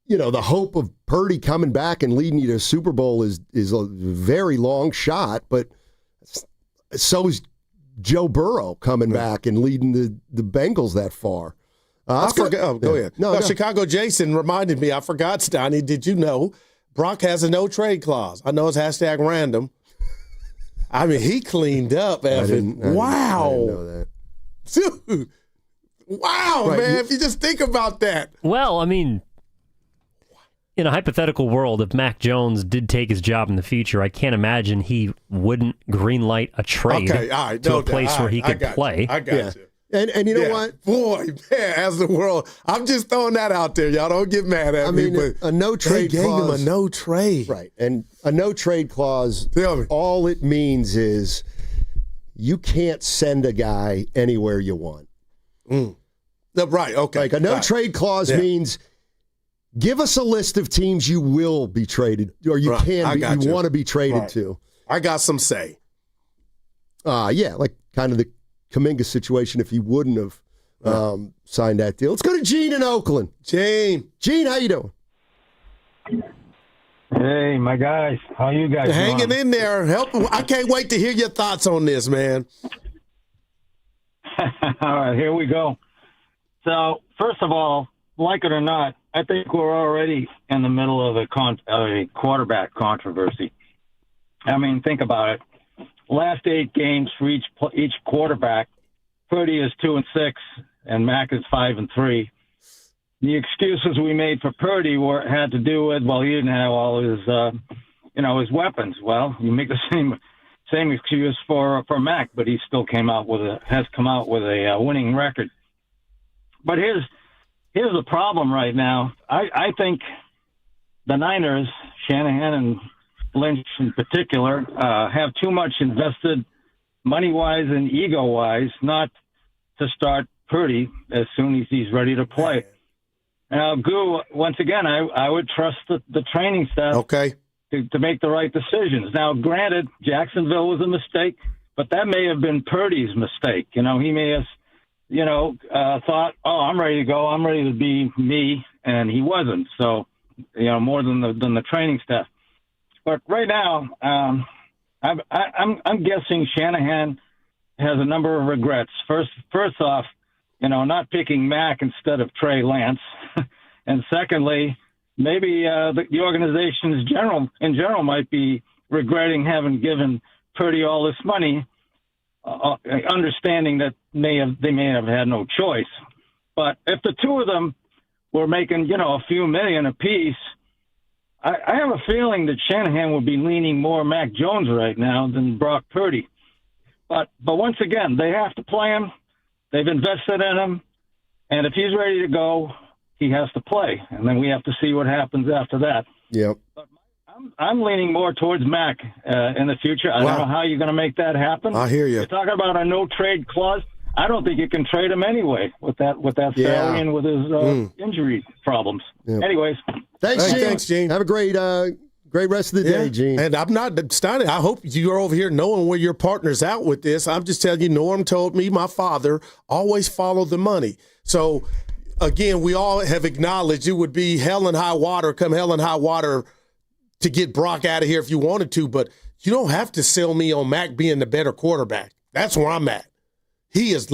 The hope of Purdy coming back and leading you to a Super Bowl is a very long shot, but so is Joe Burrow coming back and leading the Bengals that far. I forgot. Go ahead. No. Chicago Jason reminded me. I forgot, Stoney. Did you know Brock has a no trade clause? I know it's #random. I mean, he cleaned up, Evan. Wow. I didn't know that. Dude. Wow, Right, man. If you just think about that. Well, I mean, in a hypothetical world, if Mac Jones did take his job in the future, I can't imagine he wouldn't greenlight a trade to a place where he could play. I got you. And you know what? Boy, man, as the world, I'm just throwing that out there. Y'all don't get mad at me. But a no-trade they gave clause. him a no-trade. Right. And a no-trade clause, Tell me. all it means is you can't send a guy anywhere you want. Right, okay. Like a no-trade clause means give us a list of teams you will be traded, or you want to be traded to. I got some say. Like kind of the Kuminga situation if he wouldn't have signed that deal. Let's go to Gene in Oakland. Gene, how you doing? Hey, my guys. How you guys hanging doing? in there. I can't wait to hear your thoughts on this, man. All right, here we go. So, first of all, like it or not, I think we're already in the middle of a quarterback controversy. I mean, think about it. Last 8 games for each quarterback, Purdy is 2-6, and Mac is 5-3. The excuses we made for Purdy had to do with, he didn't have all his weapons. Well, you make the same excuse for Mac, but he still has come out with a winning record. But here's the problem right now. I think the Niners, Shanahan and Lynch in particular, have too much invested money-wise and ego-wise not to start Purdy as soon as he's ready to play. Now, Goo, once again, I would trust the training staff to make the right decisions. Now, granted, Jacksonville was a mistake, but that may have been Purdy's mistake. He may have thought, I'm ready to go. I'm ready to be me, and he wasn't. So, more than the training staff. But right now, I'm guessing Shanahan has a number of regrets. First off, not picking Mac instead of Trey Lance, and secondly, maybe the organization in general might be regretting having given Purdy all this money, understanding that they may have had no choice. But if the two of them were making a few million apiece, I have a feeling that Shanahan would be leaning more Mac Jones right now than Brock Purdy. But once again, they have to play him. They've invested in him. And if he's ready to go, he has to play. And then we have to see what happens after that. Yep. But I'm leaning more towards Mac in the future. I don't know how you're going to make that happen. I hear you. You're talking about a no-trade clause. I don't think you can trade him anyway with that salary and with his injury problems. Yep. Anyways. Thanks, Gene. Have a great rest of the day, Gene. And I'm not Stoney. I hope you're over here knowing where your partner's out with this. I'm just telling you, Norm told me, my father, always follow the money. So, again, we all have acknowledged it would be hell and high water, come hell and high water to get Brock out of here if you wanted to, but you don't have to sell me on Mac being the better quarterback. That's where I'm at. He has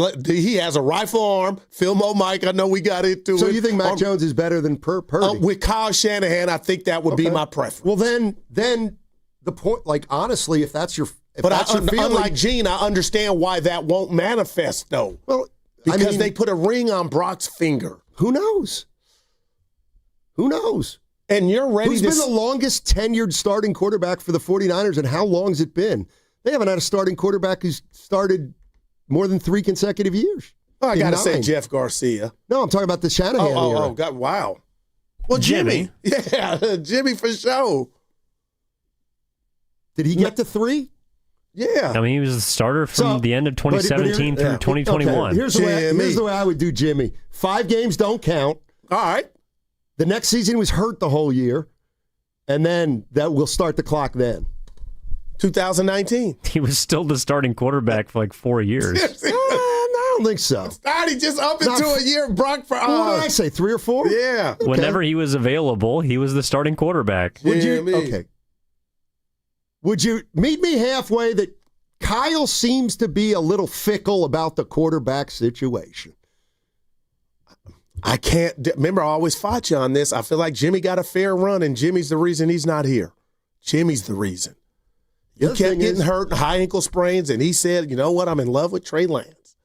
a rifle arm. Philmo Mike, I know we got into it. So you think Mac Jones is better than Purdy? With Kyle Shanahan, I think that would be my preference. Well, then the point, honestly, if that's your feeling, unlike Gene, I understand why that won't manifest, though. Well, because they put a ring on Brock's finger. Who knows? And you're ready Who's been the longest tenured starting quarterback for the 49ers, and how long has it been? They haven't had a starting quarterback who's started more than 3 consecutive years. I got to say Jeff Garcia. No, I'm talking about the Shanahan era. God, wow. Well, Jimmy. Yeah, Jimmy for sure. Did he get to 3? Yeah. I mean, he was the starter from the end of 2017 through 2021. Okay. Here's the way I would do Jimmy. 5 games don't count. All right. The next season he was hurt the whole year, and then that will start the clock then. 2019. He was still the starting quarterback for like 4 years. I don't think so. He just up into a year. Brock for what did I say? 3 or 4? Yeah. Okay. Whenever he was available, he was the starting quarterback. Would you meet me halfway that Kyle seems to be a little fickle about the quarterback situation? I can't. Remember, I always fought you on this. I feel like Jimmy got a fair run, and Jimmy's the reason he's not here. Jimmy's the reason. He kept getting hurt, high ankle sprains, and he said, you know what, I'm in love with Trey Lance.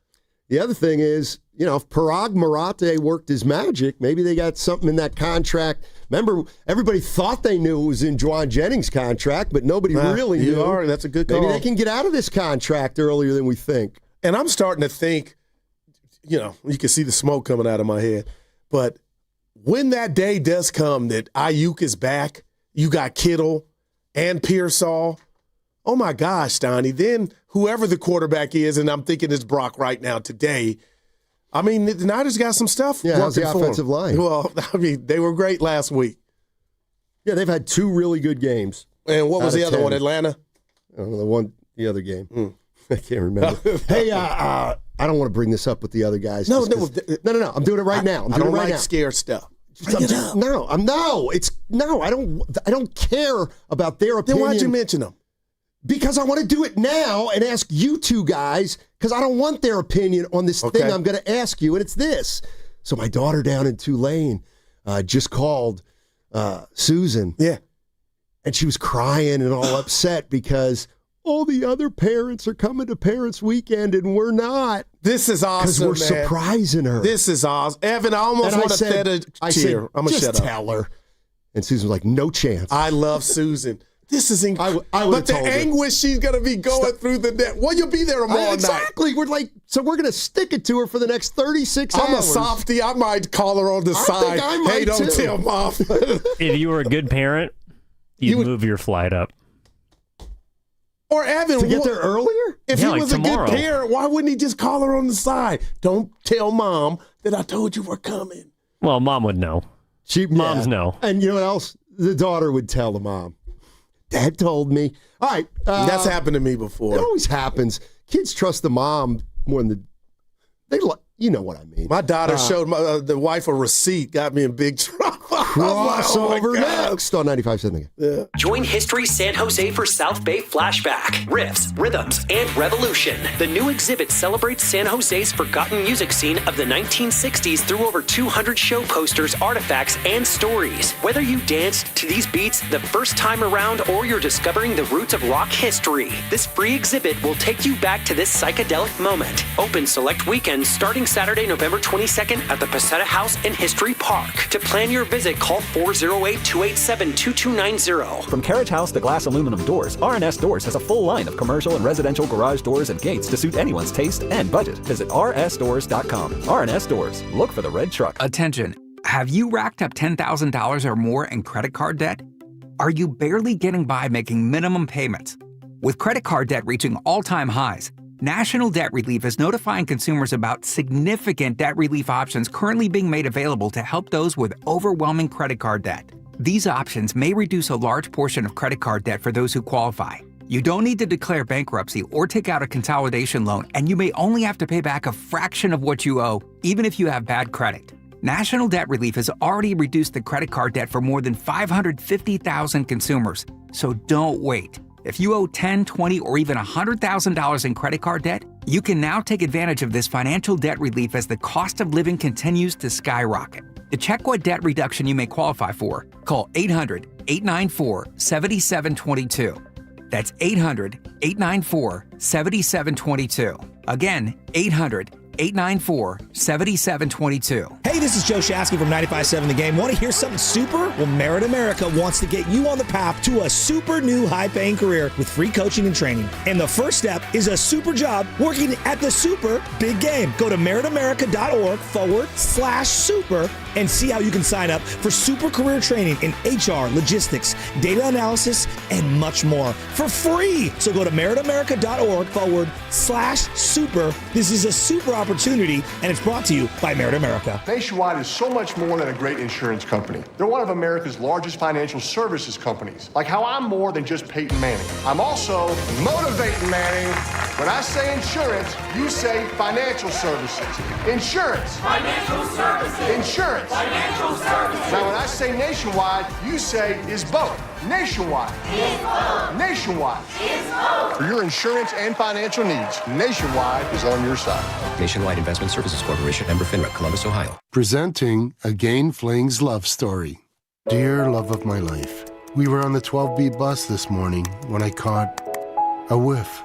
The other thing is, if Parag Marate worked his magic, maybe they got something in that contract. Remember, everybody thought they knew it was in Juwan Jennings' contract, but nobody really knew. That's a good call. Maybe they can get out of this contract earlier than we think. And I'm starting to think, you can see the smoke coming out of my head, but when that day does come that Ayuk is back, you got Kittle and Pearsall, oh my gosh, Donnie, then whoever the quarterback is, and I'm thinking it's Brock right now today, I mean, the Niners got some stuff working how's the for offensive them. line? Well, I mean, they were great last week. Yeah, they've had 2 really good games. And what was the other one, Atlanta? I don't know, the other game. I can't remember. Hey, I don't want to bring this up with the other guys. No. I'm doing it right now. I don't like scare stuff. I don't care about their opinion. Then why'd you mention them? Because I want to do it now and ask you 2 guys, because I don't want their opinion on this thing I'm going to ask you, and it's this. So my daughter down in Tulane just called Susan. Yeah. And she was crying and all upset because all the other parents are coming to Parents Weekend and we're not. This is awesome, because we're surprising her. This is awesome. Evan, I almost want to set a cheer. I'm going to shut up. Just tell her. And Susan was like, no chance. I love Susan. This is incredible. But the anguish she's going to be going through the net. Well, you'll be there tomorrow night. Exactly. We're we're going to stick it to her for the next 36 hours. I'm a softie. I might call her on the side. Hey, don't tell Mom. If you were a good parent, you'd move your flight up. Or Evan. To get there earlier? If he was a good parent, why wouldn't he just call her on the side? Don't tell Mom that I told you we're coming. Well, Mom would know. Moms know. And you know what else? The daughter would tell the mom. Dad told me. All right. That's happened to me before. It always happens. Kids trust the mom more than you know what I mean. My daughter showed the wife a receipt, got me in big trouble. Crossover next on 95.7. Yeah. Join History San Jose for South Bay Flashback, Riffs, Rhythms, and Revolution. The new exhibit celebrates San Jose's forgotten music scene of the 1960s through over 200 show posters, artifacts, and stories. Whether you danced to these beats the first time around or you're discovering the roots of rock history, this free exhibit will take you back to this psychedelic moment. Open select weekends starting Saturday, November 22nd at the Paseta House in History Park. To plan your visit, call 408-287-2290. From carriage house to glass aluminum doors, RNS Doors has a full line of commercial and residential garage doors and gates to suit anyone's taste and budget. Visit rsdoors.com. RNS Doors. Look for the red truck. Attention. Have you racked up $10,000 or more in credit card debt? Are you barely getting by making minimum payments? With credit card debt reaching all-time highs, National Debt Relief is notifying consumers about significant debt relief options currently being made available to help those with overwhelming credit card debt. These options may reduce a large portion of credit card debt for those who qualify. You don't need to declare bankruptcy or take out a consolidation loan, and you may only have to pay back a fraction of what you owe, even if you have bad credit. National Debt Relief has already reduced the credit card debt for more than 550,000 consumers, so don't wait. If you owe $10,000, $20,000, or even $100,000 in credit card debt, you can now take advantage of this financial debt relief as the cost of living continues to skyrocket. To check what debt reduction you may qualify for, call 800-894-7722. That's 800-894-7722. Again, 800-894-7722. Hey, Hey, this is Joe Shasky from 95.7 The Game. Want to hear something super? Well, Merit America wants to get you on the path to a super new high-paying career with free coaching and training. And the first step is a super job working at the super big game. Go to meritamerica.org/super and see how you can sign up for super career training in HR, logistics, data analysis, and much more for free. So go to meritamerica.org/super. This is a super opportunity, and it's brought to you by Merit America. Nationwide is so much more than a great insurance company. They're one of America's largest financial services companies. Like how I'm more than just Peyton Manning. I'm also motivating Manning. When I say insurance, you say financial services. Insurance. Financial services. Insurance. Financial services. Now when I say nationwide, you say is both. Nationwide. Is both. Nationwide. Is both. For your insurance and financial needs, Nationwide is on your side. Nationwide Investment Services Corporation, member FINRA, Columbus, Ohio. Presenting a Gain Flings love story. Dear love of my life, we were on the 12B bus this morning when I caught a whiff.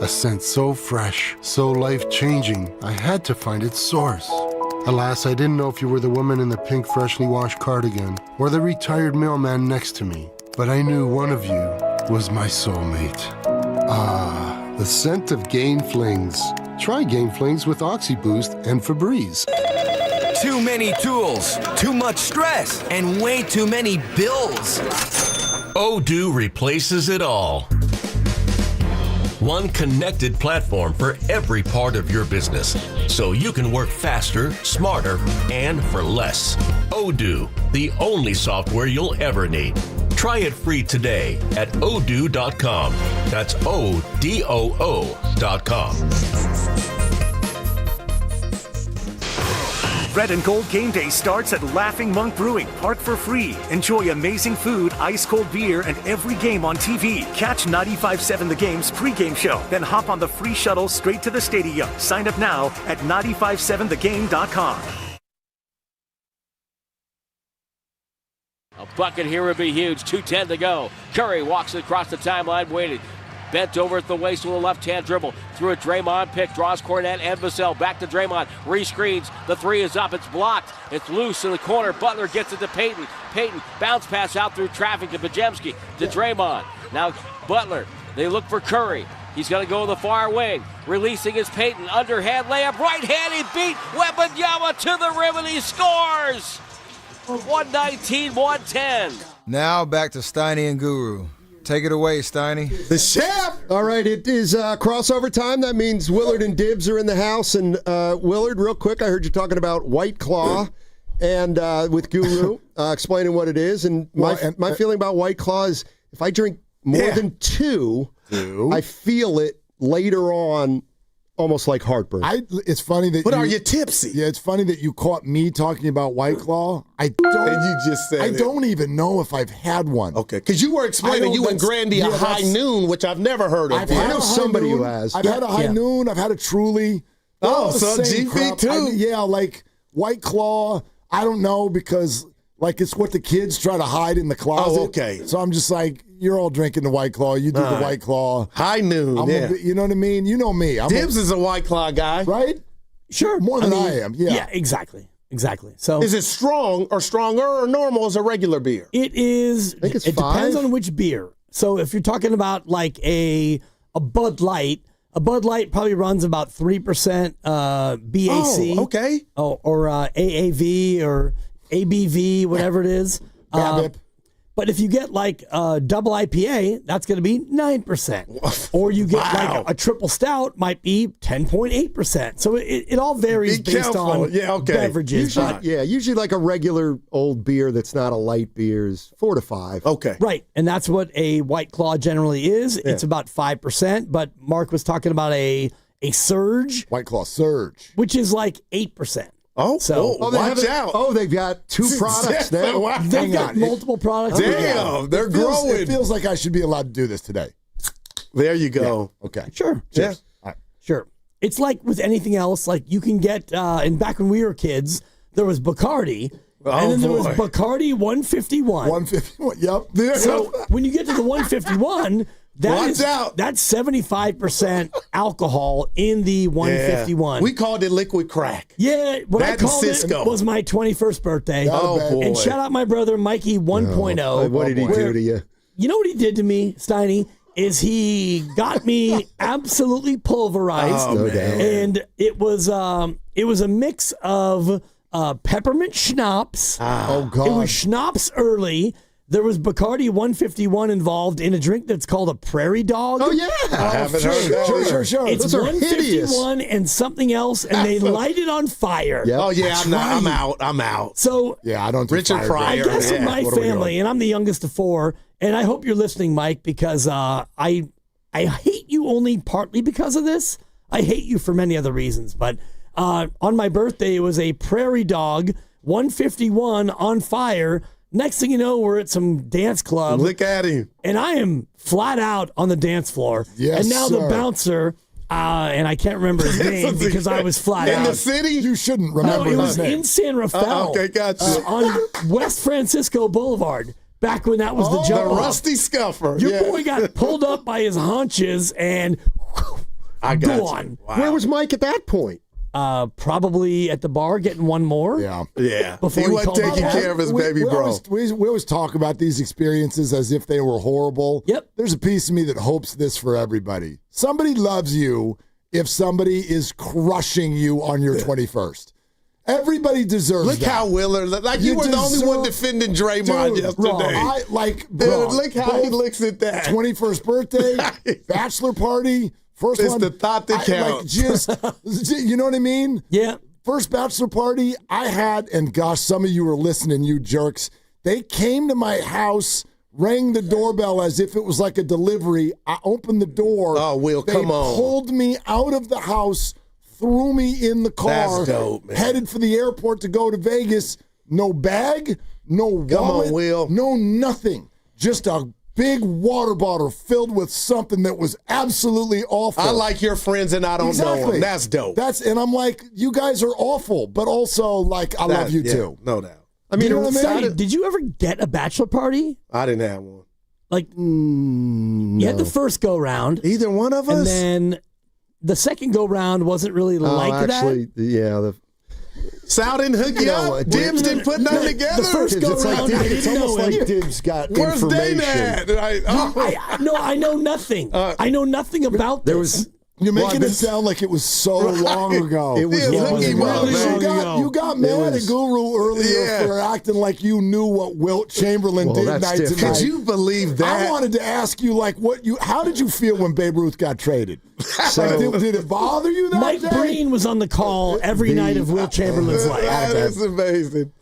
A scent so fresh, so life-changing, I had to find its source. Alas, I didn't know if you were the woman in the pink freshly washed cardigan or the retired mailman next to me, but I knew one of you was my soulmate. Ah, the scent of Gain Flings. Try Gain Flings with OxyBoost and Febreze. Too many tools, too much stress, and way too many bills. Odoo replaces it all. One connected platform for every part of your business, so you can work faster, smarter, and for less. Odoo, the only software you'll ever need. Try it free today at odoo.com. That's ODOO.com. Red and Gold Game Day starts at Laughing Monk Brewing. Park for free. Enjoy amazing food, ice-cold beer, and every game on TV. Catch 95.7 The Game's pregame show. Then hop on the free shuttle straight to the stadium. Sign up now at 957thegame.com. A bucket here would be huge. 2:10 to go. Curry walks across the timeline, waiting. Bent over at the waist with a left-hand dribble. Through a Draymond pick. Draws Cornette and Vassell. Back to Draymond. Rescreens. The three is up. It's blocked. It's loose in the corner. Butler gets it to Payton. Payton bounce pass out through traffic to Pajemski. To Draymond. Now Butler. They look for Curry. He's going to go the far wing. Releasing his Payton. Underhand layup. Right hand. He beat Wembanyama to the rim and he scores. 119-110. Now back to Steiny and Guru. Take it away, Steiny. The chef! All right, it is crossover time. That means Willard and Dibbs are in the house. And Willard, real quick, I heard you talking about White Claw and with Guru, explaining what it is. And my feeling about White Claw is if I drink more than two, I feel it later on. Almost like heartburn. It's funny that. But are you tipsy? Yeah, it's funny that you caught me talking about White Claw. I don't even know if I've had one. Okay, because you were explaining you and Grandy a high noon, which I've never heard of. I know somebody who has. I've had a high noon. I've had a Truly. So GP too. Like White Claw. I don't know because like it's what the kids try to hide in the closet. Oh, okay. So I'm just like, you're all drinking the White Claw. You do the White Claw. High noon, you know what I mean? You know me. Dibbs is a White Claw guy. Right? Sure. More than I am. Yeah, exactly. So is it strong or stronger or normal as a regular beer? It is. I think it's it 5. depends on which beer. So if you're talking about like a Bud Light, a Bud Light probably runs about 3% BAC. Oh, okay. Or AAV or ABV, whatever it is. But if you get like a double IPA, that's going to be 9%. Or you get like a triple stout, might be 10.8%. So it all varies based on beverages. Usually like a regular old beer that's not a light beer is 4 to 5. Okay. Right. And that's what a White Claw generally is. Yeah. It's about 5%. But Mark was talking about a Surge. White Claw Surge. Which is like 8%. Watch out. Oh, they've got 2 products now. Wow. They've got multiple products. Damn, they're growing. It feels like I should be allowed to do this today. There you go. Yeah. Okay. Sure. Yeah. Right. Sure. It's like with anything else, like you can get, and back when we were kids, there was Bacardi. And then there was Bacardi 151. 151, yep. So when you get to the 151, Watch out. That's 75% alcohol in the 151. We called it liquid crack. Yeah, what I That and called it Cisco. was my 21st birthday. Oh, boy. And shout out my brother Mikey 1.0. What did he do to you? You know what he did to me, Steiny? Is he got me absolutely pulverized. Oh, no doubt. And it was a mix of peppermint schnapps. Oh, God. It was schnapps early. There was Bacardi 151 involved in a drink that's called a Prairie Dog. Oh, yeah. I haven't heard that. Sure. It's Those are 151 and something else, and they light it on fire. Yep. Oh, yeah, I'm out. So Yeah, I don't do Richard fire. Pryor. I guess in my What are we family, and I'm the youngest of four, and I hope you're listening, Mike, because I hate you only partly because of this. I hate you for many other reasons, but on my birthday, it was a Prairie Dog 151 on fire. Next thing you know, we're at some dance club. Look at him. And I am flat out on the dance floor. Yes, and now sir. the bouncer, and I can't remember his name because I was flat In out. the city? You shouldn't No, remember it was his name. in San Rafael. Okay, gotcha. On West Francisco Boulevard, back when that was the jump The off. rusty scuffer. Your Yeah. boy got pulled up by his haunches and I got gone. Wow. Where was Mike at that point? Probably at the bar getting one more. Yeah. Yeah. Before he he wasn't called taking my care of his baby bro. We always talk about these experiences as if they were horrible. Yep. There's a piece of me that hopes this for everybody. Somebody loves you if somebody is crushing you on your 21st. Everybody deserves Look that. how Willard, like you were the only one defending Draymond yesterday. Bro, Look how he looks at that. 21st birthday, bachelor party, first It's one. the thought that counts. You know what I mean? Yeah. First bachelor party I had, and gosh, some of you were listening, you jerks. They came to my house, rang the doorbell as if it was like a delivery. I opened the door. Oh, Will, come on. They pulled me out of the house, threw me in the car, That's dope, man. headed for the airport to go to Vegas. No bag, no wallet, Come on, Will. no nothing. Just a big water bottle filled with something that was absolutely awful. I like your friends and I don't know them. That's dope. And I'm like, you guys are awful, but also like I love you too. No doubt. I mean, Did you ever get a bachelor party? I didn't have one. Like, you had the first go round. Either one of us? And then the second go round wasn't really like actually, that. yeah. Sal didn't hook you up. Dibs didn't put nothing together. The first go round, I It's didn't know almost like him. Dibs got Where's information. Dana at? Right. I know nothing. I know nothing about There this. was You're making it sound like it was so long ago. It was Yeah, long hook him ago. up, man. You got mad at Guru earlier for acting like you knew what Wilt Chamberlain Well, did that's night different. to night. Could you believe that? I wanted to ask you, like, how did you feel when Babe Ruth got traded? So- Did it bother you that Mike day? Breen was on the call every night of Wilt Chamberlain's life. That is amazing.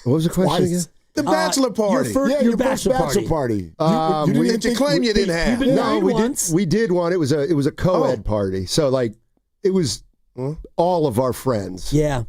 What was the question Twice. again? The bachelor party. Your bachelor bachelor party. party. You didn't claim you didn't have. You've been No, married we once. did. We did one. It was a co-ed party. So like, it was all of our friends. Yeah.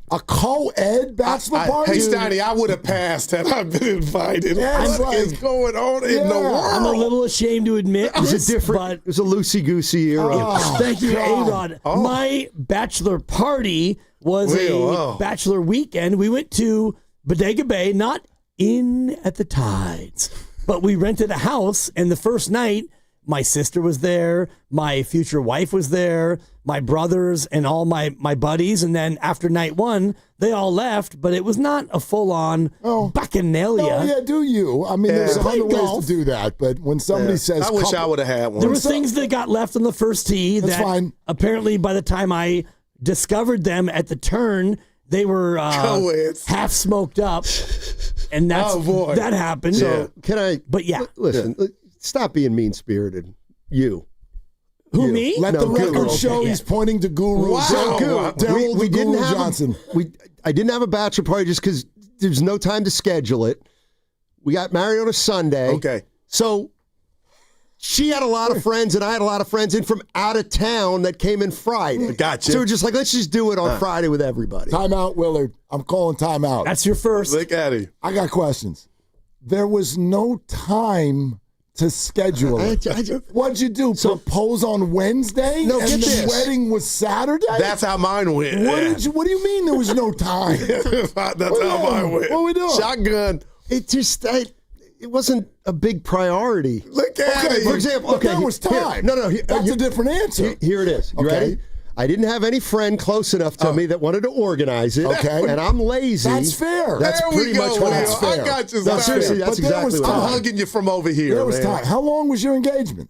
A co-ed bachelor party? Hey, Steiny, I would have passed had I been invited. Yeah, What is going on in the world? I'm a little ashamed to admit It was this, a different. It was a loosey-goosey era. Thank you, God. A-Rod. My bachelor party was a bachelor weekend. We went to Bodega Bay, not in at the Tides, but we rented a house, and the first night, my sister was there, my future wife was there, my brothers and all my buddies, and then after night one, they all left, but it was not a full-on bacchanalia. Oh, yeah, do you? I mean, there's Played 100 ways golf. to do that, but when somebody says... I wish I would have had one. There were things that got left on the first tee That's that fine. apparently by the time I discovered them at the turn, they were Co-eds. half smoked up, and that happened. So can I? But yeah, listen. Stop being mean-spirited. You. me? Let No, the record Guru. show he's pointing to Guru. Wow. Daryl We the didn't Guru have Johnson. I didn't have a bachelor party just because there's no time to schedule it. We got married on a Sunday. Okay. So she had a lot of friends, and I had a lot of friends in from out of town that came in Friday. Gotcha. So we're just like, let's just do it on Friday with everybody. Time out, Willard. I'm calling time out. That's your first. Look at him. I got questions. There was no time to schedule it. What'd you do? Propose on Wednesday? No, and get the this. wedding was Saturday? That's how mine went. What do you mean there was no time? That's how mine went. What we doing? Shotgun. It just, it wasn't a big priority. Look at it. For example, there was time. That's a different answer. Here it is. You ready? I didn't have any friend close enough to me that wanted to organize it. Okay. And I'm lazy. That's fair. That's There we pretty much go, what Will. fair. I got you. No, seriously, that's exactly what I'm hugging you from over here. There was time. How long was your engagement?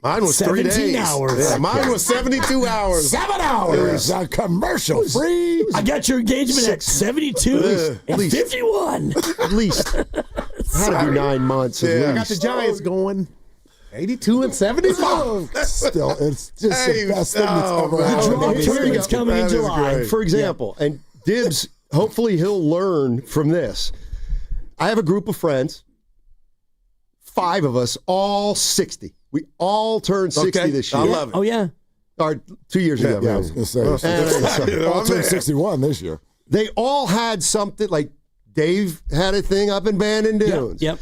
Mine was 3 days. 17 hours. Yeah, mine was 72 hours. 7 hours. Yeah. Commercial free. I got your engagement at 72 and 51. At least. Had to be 9 months. At least. I got the Giants going 82 and 75. Still, it's just the best thing that's ever happened. The tournament's coming in July. For example, and Dibbs, hopefully he'll learn from this. I have a group of friends, 5 of us, all 60. We all turned 60 this year. I love it. Oh, yeah. Or 2 years ago. Yeah, I was going to say. All turned 61 this year. They all had something, like Dave had a thing up in Bandon Dunes. Yep.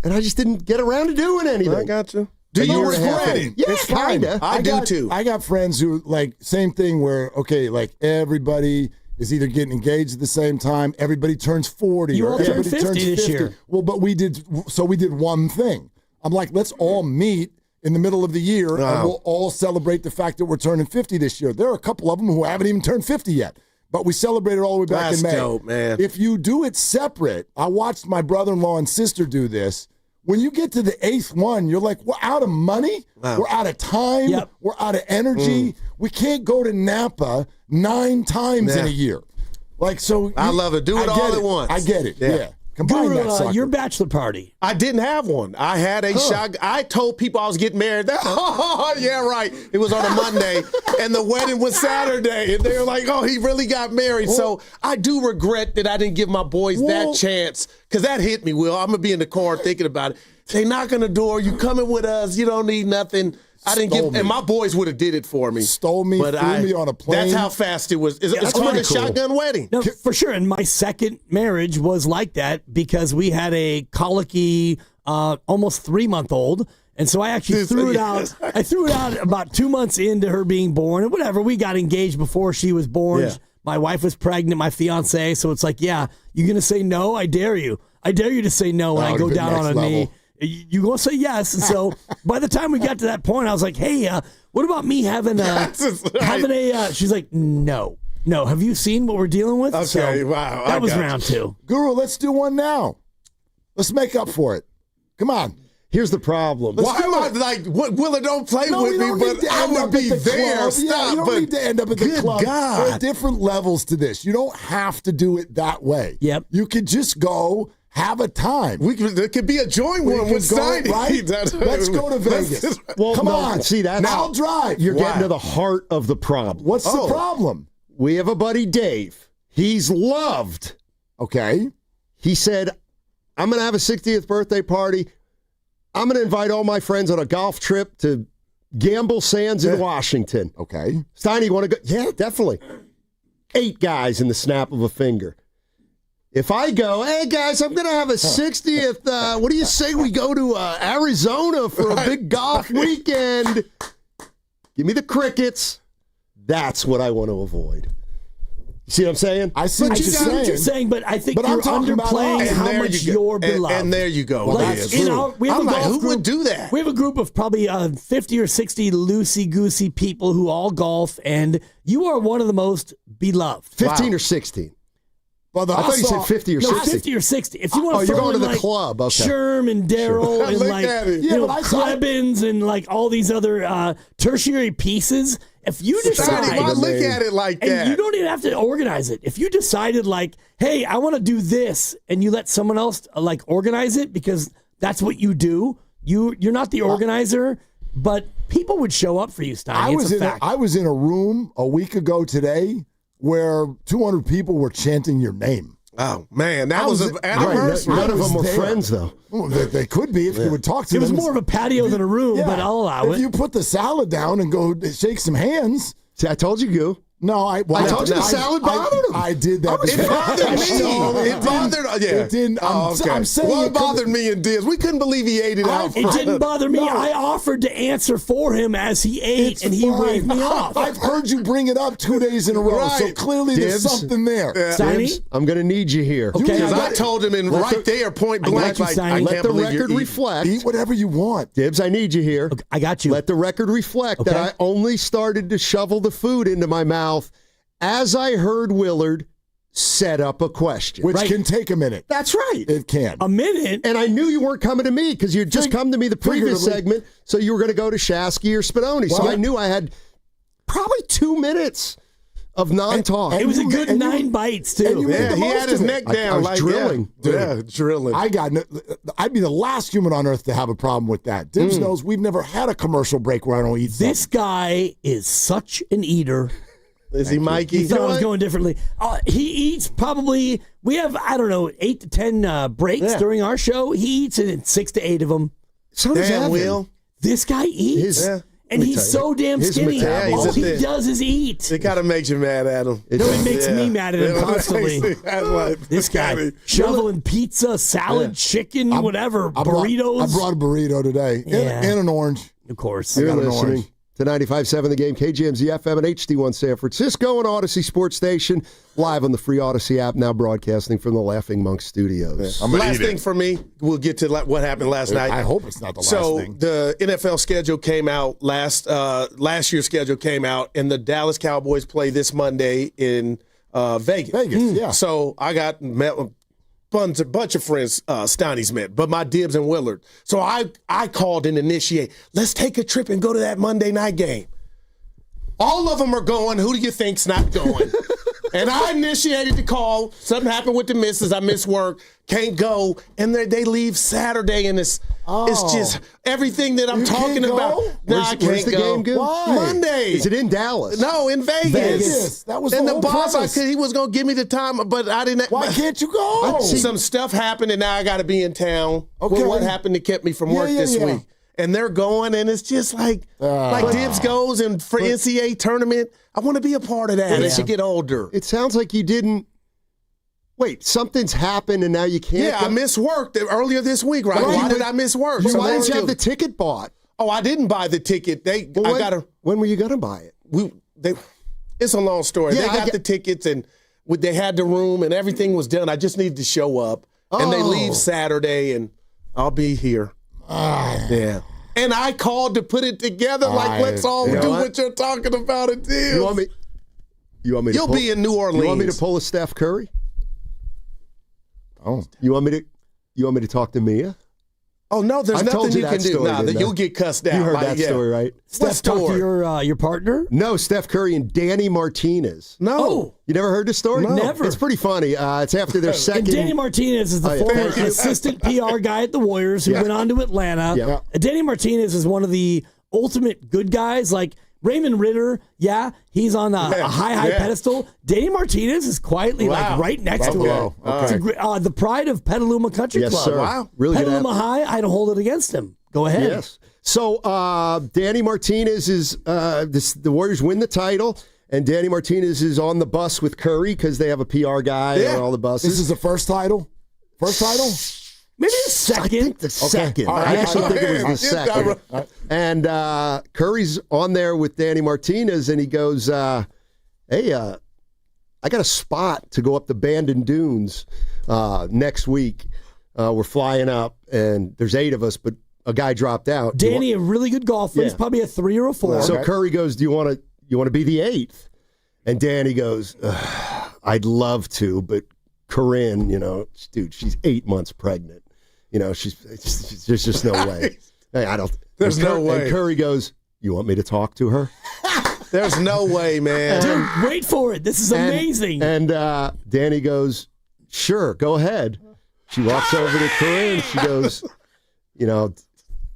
And I just didn't get around to doing anything. I got you. Do you regret it? Yeah, It's fine. kinda. I do too. I got friends who, like, same thing where, okay, like, everybody is either getting engaged at the same time, everybody turns 40. You or all turned everybody 50 turns this 50. year. Well, but we did one thing. I'm like, let's all meet in the middle of the year, and we'll all celebrate the fact that we're turning 50 this year. There are a couple of them who haven't even turned 50 yet, but we celebrated all the way back in May. That's dope, man. If you do it separate, I watched my brother-in-law and sister do this. When you get to the 8th one, you're like, we're out of money, we're out of time, we're out of energy. We can't go to Napa 9 times in a year. Like, so I love it. Do it all at once. I get it. Yeah. Combine that sucker. Your bachelor party. I didn't have one. I had a shot. I told people I was getting married. Oh, yeah, right. It was on a Monday, and the wedding was Saturday. And they were like, oh, he really got married. So I do regret that I didn't give my boys that chance, because that hit me, Will. I'm going to be in the car thinking about it. They knock on the door. You coming with us. You don't need nothing. I didn't give, and my boys would have did it for me. Stole me, but threw me on a plane. That's how fast it was. It's called a shotgun wedding. No, for sure. And my second marriage was like that because we had a colicky, almost 3-month-old. And so I actually threw it out. I threw it out about 2 months into her being born, and whatever. We got engaged before she was born. Yeah. My wife was pregnant, my fiance. So it's like, yeah, you're going to say no? I dare you. I dare you to say no when I go down on a knee. You gonna say yes? And so by the time we got to that point, I was like, "Hey, what about me having a?" She's like, "No. Have you seen what we're dealing with?" Okay, So wow, that was round 2. Guru, let's do one now. Let's make up for it. Come on. Here's the problem. Why am I like, Willa, don't play with me, but I would be there. Stop. Yeah, you don't need to end up at the club. God. There are different levels to this. You don't have to do it that way. Yep. You could just go. Have a time. There could be a joint one with Steiny. Right? Let's go to Vegas. Come on. See, that's now I'll drive. You're getting to the heart of the problem. What's the problem? We have a buddy, Dave. He's loved. Okay. He said, I'm going to have a 60th birthday party. I'm going to invite all my friends on a golf trip to Gamble Sands in Washington. Okay. Steiny, you want to go? Yeah, definitely. 8 guys in the snap of a finger. If I go, hey, guys, I'm going to have a 60th, what do you say we go to Arizona for a big golf weekend? Give me the crickets. That's what I want to avoid. You see what I'm saying? I see what you're saying. But I think you're underplaying how much you're beloved. And there you go. We have who would do that? We have a group of probably 50 or 60 loosey-goosey people who all golf, and you are one of the most beloved. 15 or 16. Well, I thought you said 50 or 60. No, 50 or 60. If you want to you're throw going to in the club. Okay. Sherm and Daryl and Clebins and like all these other tertiary pieces, if you decide, why look at it like that? And you don't even have to organize it. If you decided like, hey, I want to do this, and you let someone else like organize it because that's what you do. You're not the organizer, but people would show up for you, Steiny. I was in a room a week ago today where 200 people were chanting your name. Oh, man. That was an anniversary. None of them were friends, though. Well, they could be if you would talk to them. It was more of a patio than a room, but I'll allow it. If you put the salad down and go shake some hands. See, I told you, Goo. No, I told you the salad bothered him. I did that. It bothered me. It bothered. Yeah, it didn't. I'm saying it bothered me and Diz. We couldn't believe he ate it out. It didn't bother me. I offered to answer for him as he ate, and he waved me off. I've heard you bring it up 2 days in a row, so clearly there's something there. Dibs, I'm going to need you here. Okay, because I told him there, point blank, like, I let the record reflect. Eat whatever you want. Dibs, I need you here. Okay, I got you. Let the record reflect that I only started to shovel the food into my mouth as I heard Willard set up a question. Which can take a minute. That's right. It can. A minute? And I knew you weren't coming to me because you had just come to me the previous segment, so you were going to go to Shasky or Spadoni. So I knew I had probably 2 minutes of non-talk. It was a good 9 bites, too. Yeah, he had his neck down. I was drilling. Yeah, drilling. I'd be the last human on earth to have a problem with that. Dibs knows we've never had a commercial break where I don't eat something. This guy is such an eater. Is he Mikey? He thought I was going differently. He eats probably, we have, 8 to 10 breaks during our show. He eats in 6 to 8 of them. So does Evan. Will. This guy eats. And he's so damn skinny. All he does is eat. It kind of makes you mad at him. It makes me mad at him constantly. This guy shoveling pizza, salad, chicken, whatever, burritos. I brought a burrito today and an orange. Of course. You're listening to 95.7 The Game, KGMZ FM and HD1 San Francisco and Odyssey Sports Station, live on the free Odyssey app, now broadcasting from the Laughing Monk Studios. Last thing for me, we'll get to what happened last night. I hope it's not the last thing. So the NFL schedule came out, last year's schedule came out, and the Dallas Cowboys play this Monday in Vegas. Yeah. So I met with a bunch of friends Stoney's met, but my Dibs and Willard. So I called and initiate, let's take a trip and go to that Monday night game. All of them are going. Who do you think's not going? And I initiated the call. Something happened with the missus. I missed work. Can't go. And they leave Saturday, and it's just everything that I'm talking about. No, I can't where's the go. Game good? Why? Monday. Is it in Dallas? No, in Vegas. That was and the the whole boss, premise. he was going to give me the time, but I didn't. Why can't you go? Some stuff happened, and now I got to be in town. Okay. What happened that kept me from work this week? And they're going, and it's just like Dibs goes, and for NCAA tournament, I want to be a part of that as you get older. It sounds like you didn't. Wait, something's happened, and now you can't. Yeah, I missed work earlier this week, right? Why did I miss work? Why didn't you have the ticket bought? Oh, I didn't buy the ticket. When were you going to buy it? It's a long story. Yeah, they got the tickets, and they had the room, and everything was done. I just needed to show up, and they leave Saturday, and I'll be here. Yeah. And I called to put it together. Let's all do what you're talking about. It is. You want me? You'll be in New Orleans. You want me to pull a Steph Curry? Oh. You want me to talk to Mia? Oh no, there's nothing you can do. Story, You'll get cussed out. You heard that story, right? Steph talked to your partner? No, Steph Curry and Danny Martinez. No. Oh. You never heard this story? No. Never. It's pretty funny. It's after their second. And Danny Martinez is the former assistant PR guy at the Warriors who went on to Atlanta. Yeah. Danny Martinez is one of the ultimate good guys. Like Raymond Ritter, he's on a high pedestal. Danny Martinez is quietly right next to him. Okay. The pride of Petaluma Country Club. Sir. Wow. Really Petaluma High, I don't hold it against him. Go ahead. Yes. So Danny Martinez is the Warriors win the title, and Danny Martinez is on the bus with Curry because they have a PR guy on all the buses. This is the first title? First title? Maybe the second. I think the second. All right. I actually think it was the second. And Curry's on there with Danny Martinez, and he goes, hey, I got a spot to go up the Bandon Dunes next week. We're flying up, and there's 8 of us, but a guy dropped out. Danny, a really good golfer. He's probably a 3 or a 4. So Curry goes, do you want to be the 8th? And Danny goes, I'd love to, but Corinne, dude, she's 8 months pregnant. There's just no way. Hey, I don't. There's no way. And Curry goes, you want me to talk to her? There's no way, man. Dude, wait for it. This is amazing. And Danny goes, sure, go ahead. She walks over to Corinne. She goes,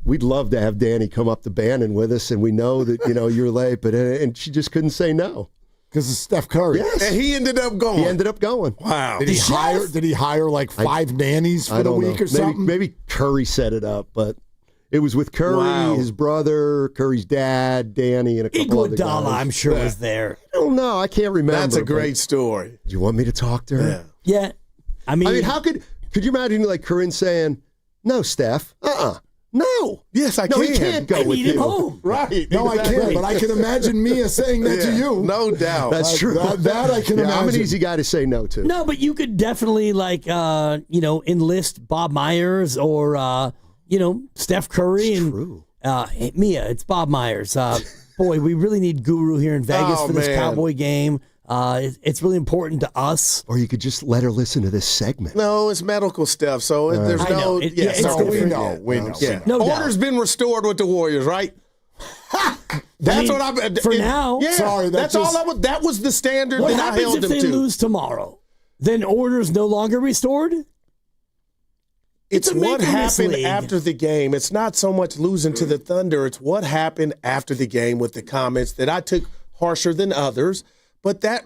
we'd love to have Danny come up to Bannon with us, and we know that, you're late, but and she just couldn't say no. Because it's Steph Curry. Yes. And he ended up going. He ended up going. Wow. Did he hire like 5 nannies for the week or something? Maybe Curry set it up, but It was with Curry, his brother, Curry's dad, Danny, and a couple other guys. Iguodala, I'm sure, was there. I don't know. I can't remember. That's a great story. Do you want me to talk to her? Yeah. I mean, how could you imagine like Corinne saying, "No, Steph, no, yes, I no, can. he can't go with you." Home. Right? No, I can't. But I can imagine Mia saying that to you. No doubt. That's true. That I can imagine. I'm an easy guy to say no to. No, but you could definitely enlist Bob Myers or Steph Curry and hey, Mia. It's Bob Myers. Boy, we really need Guru here in Vegas for this Cowboy game. It's really important to us. Or you could just let her listen to this segment. No, it's medical stuff. So there's no. We know. Yeah. No doubt. Order's been restored with the Warriors, right? That's what I'm for now. Yeah, sorry, that's all. That was the standard What that I happens held if them they to. lose tomorrow? Then order's no longer restored. It's a what make-or-miss happened league. after the game. It's not so much losing to the Thunder. It's what happened after the game with the comments that I took harsher than others. But that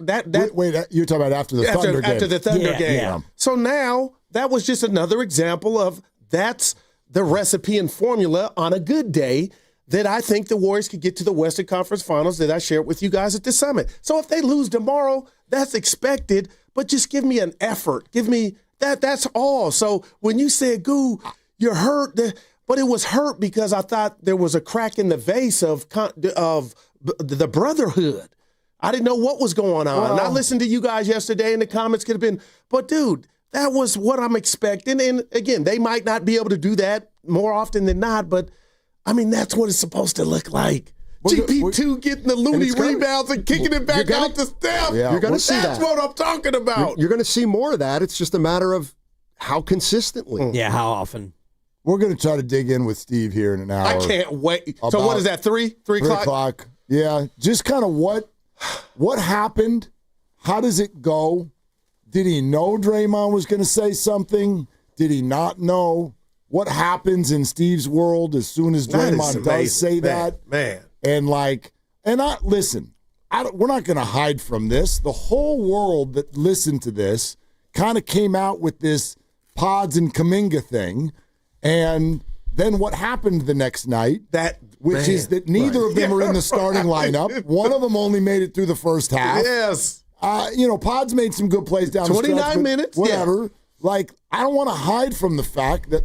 Wait, you're talking about after the Thunder game. After the Thunder game. Yeah. So now that was just another example of that's the recipe and formula on a good day that I think the Warriors could get to the Western Conference Finals that I shared with you guys at the summit. So if they lose tomorrow, that's expected, but just give me an effort. Give me that's all. So when you said, Goo, you're hurt, but it was hurt because I thought there was a crack in the vase of the brotherhood. I didn't know what was going on. And I listened to you guys yesterday, and the comments could have been, but dude, that was what I'm expecting. And again, they might not be able to do that more often than not, but I mean, that's what it's supposed to look like. GP2 getting the loony rebounds and kicking it back out to Steph. Yeah, you're going to see that. That's what I'm talking about. You're going to see more of that. It's just a matter of how consistently. Yeah, how often. We're going to try to dig in with Steve here in an hour. I can't wait. So what is that, 3 o'clock? 3 o'clock. Yeah, just kind of what happened? How does it go? Did he know Draymond was going to say something? Did he not know? What happens in Steve's world as soon as Draymond does say that? Man. And listen, we're not going to hide from this. The whole world that listened to this kind of came out with this Pods and Kuminga thing. And then what happened the next night? Is that neither of them are in the starting lineup. One of them only made it through the first half. Yes. Pods made some good plays down the stretch. 29 minutes. Whatever. Yeah. I don't want to hide from the fact that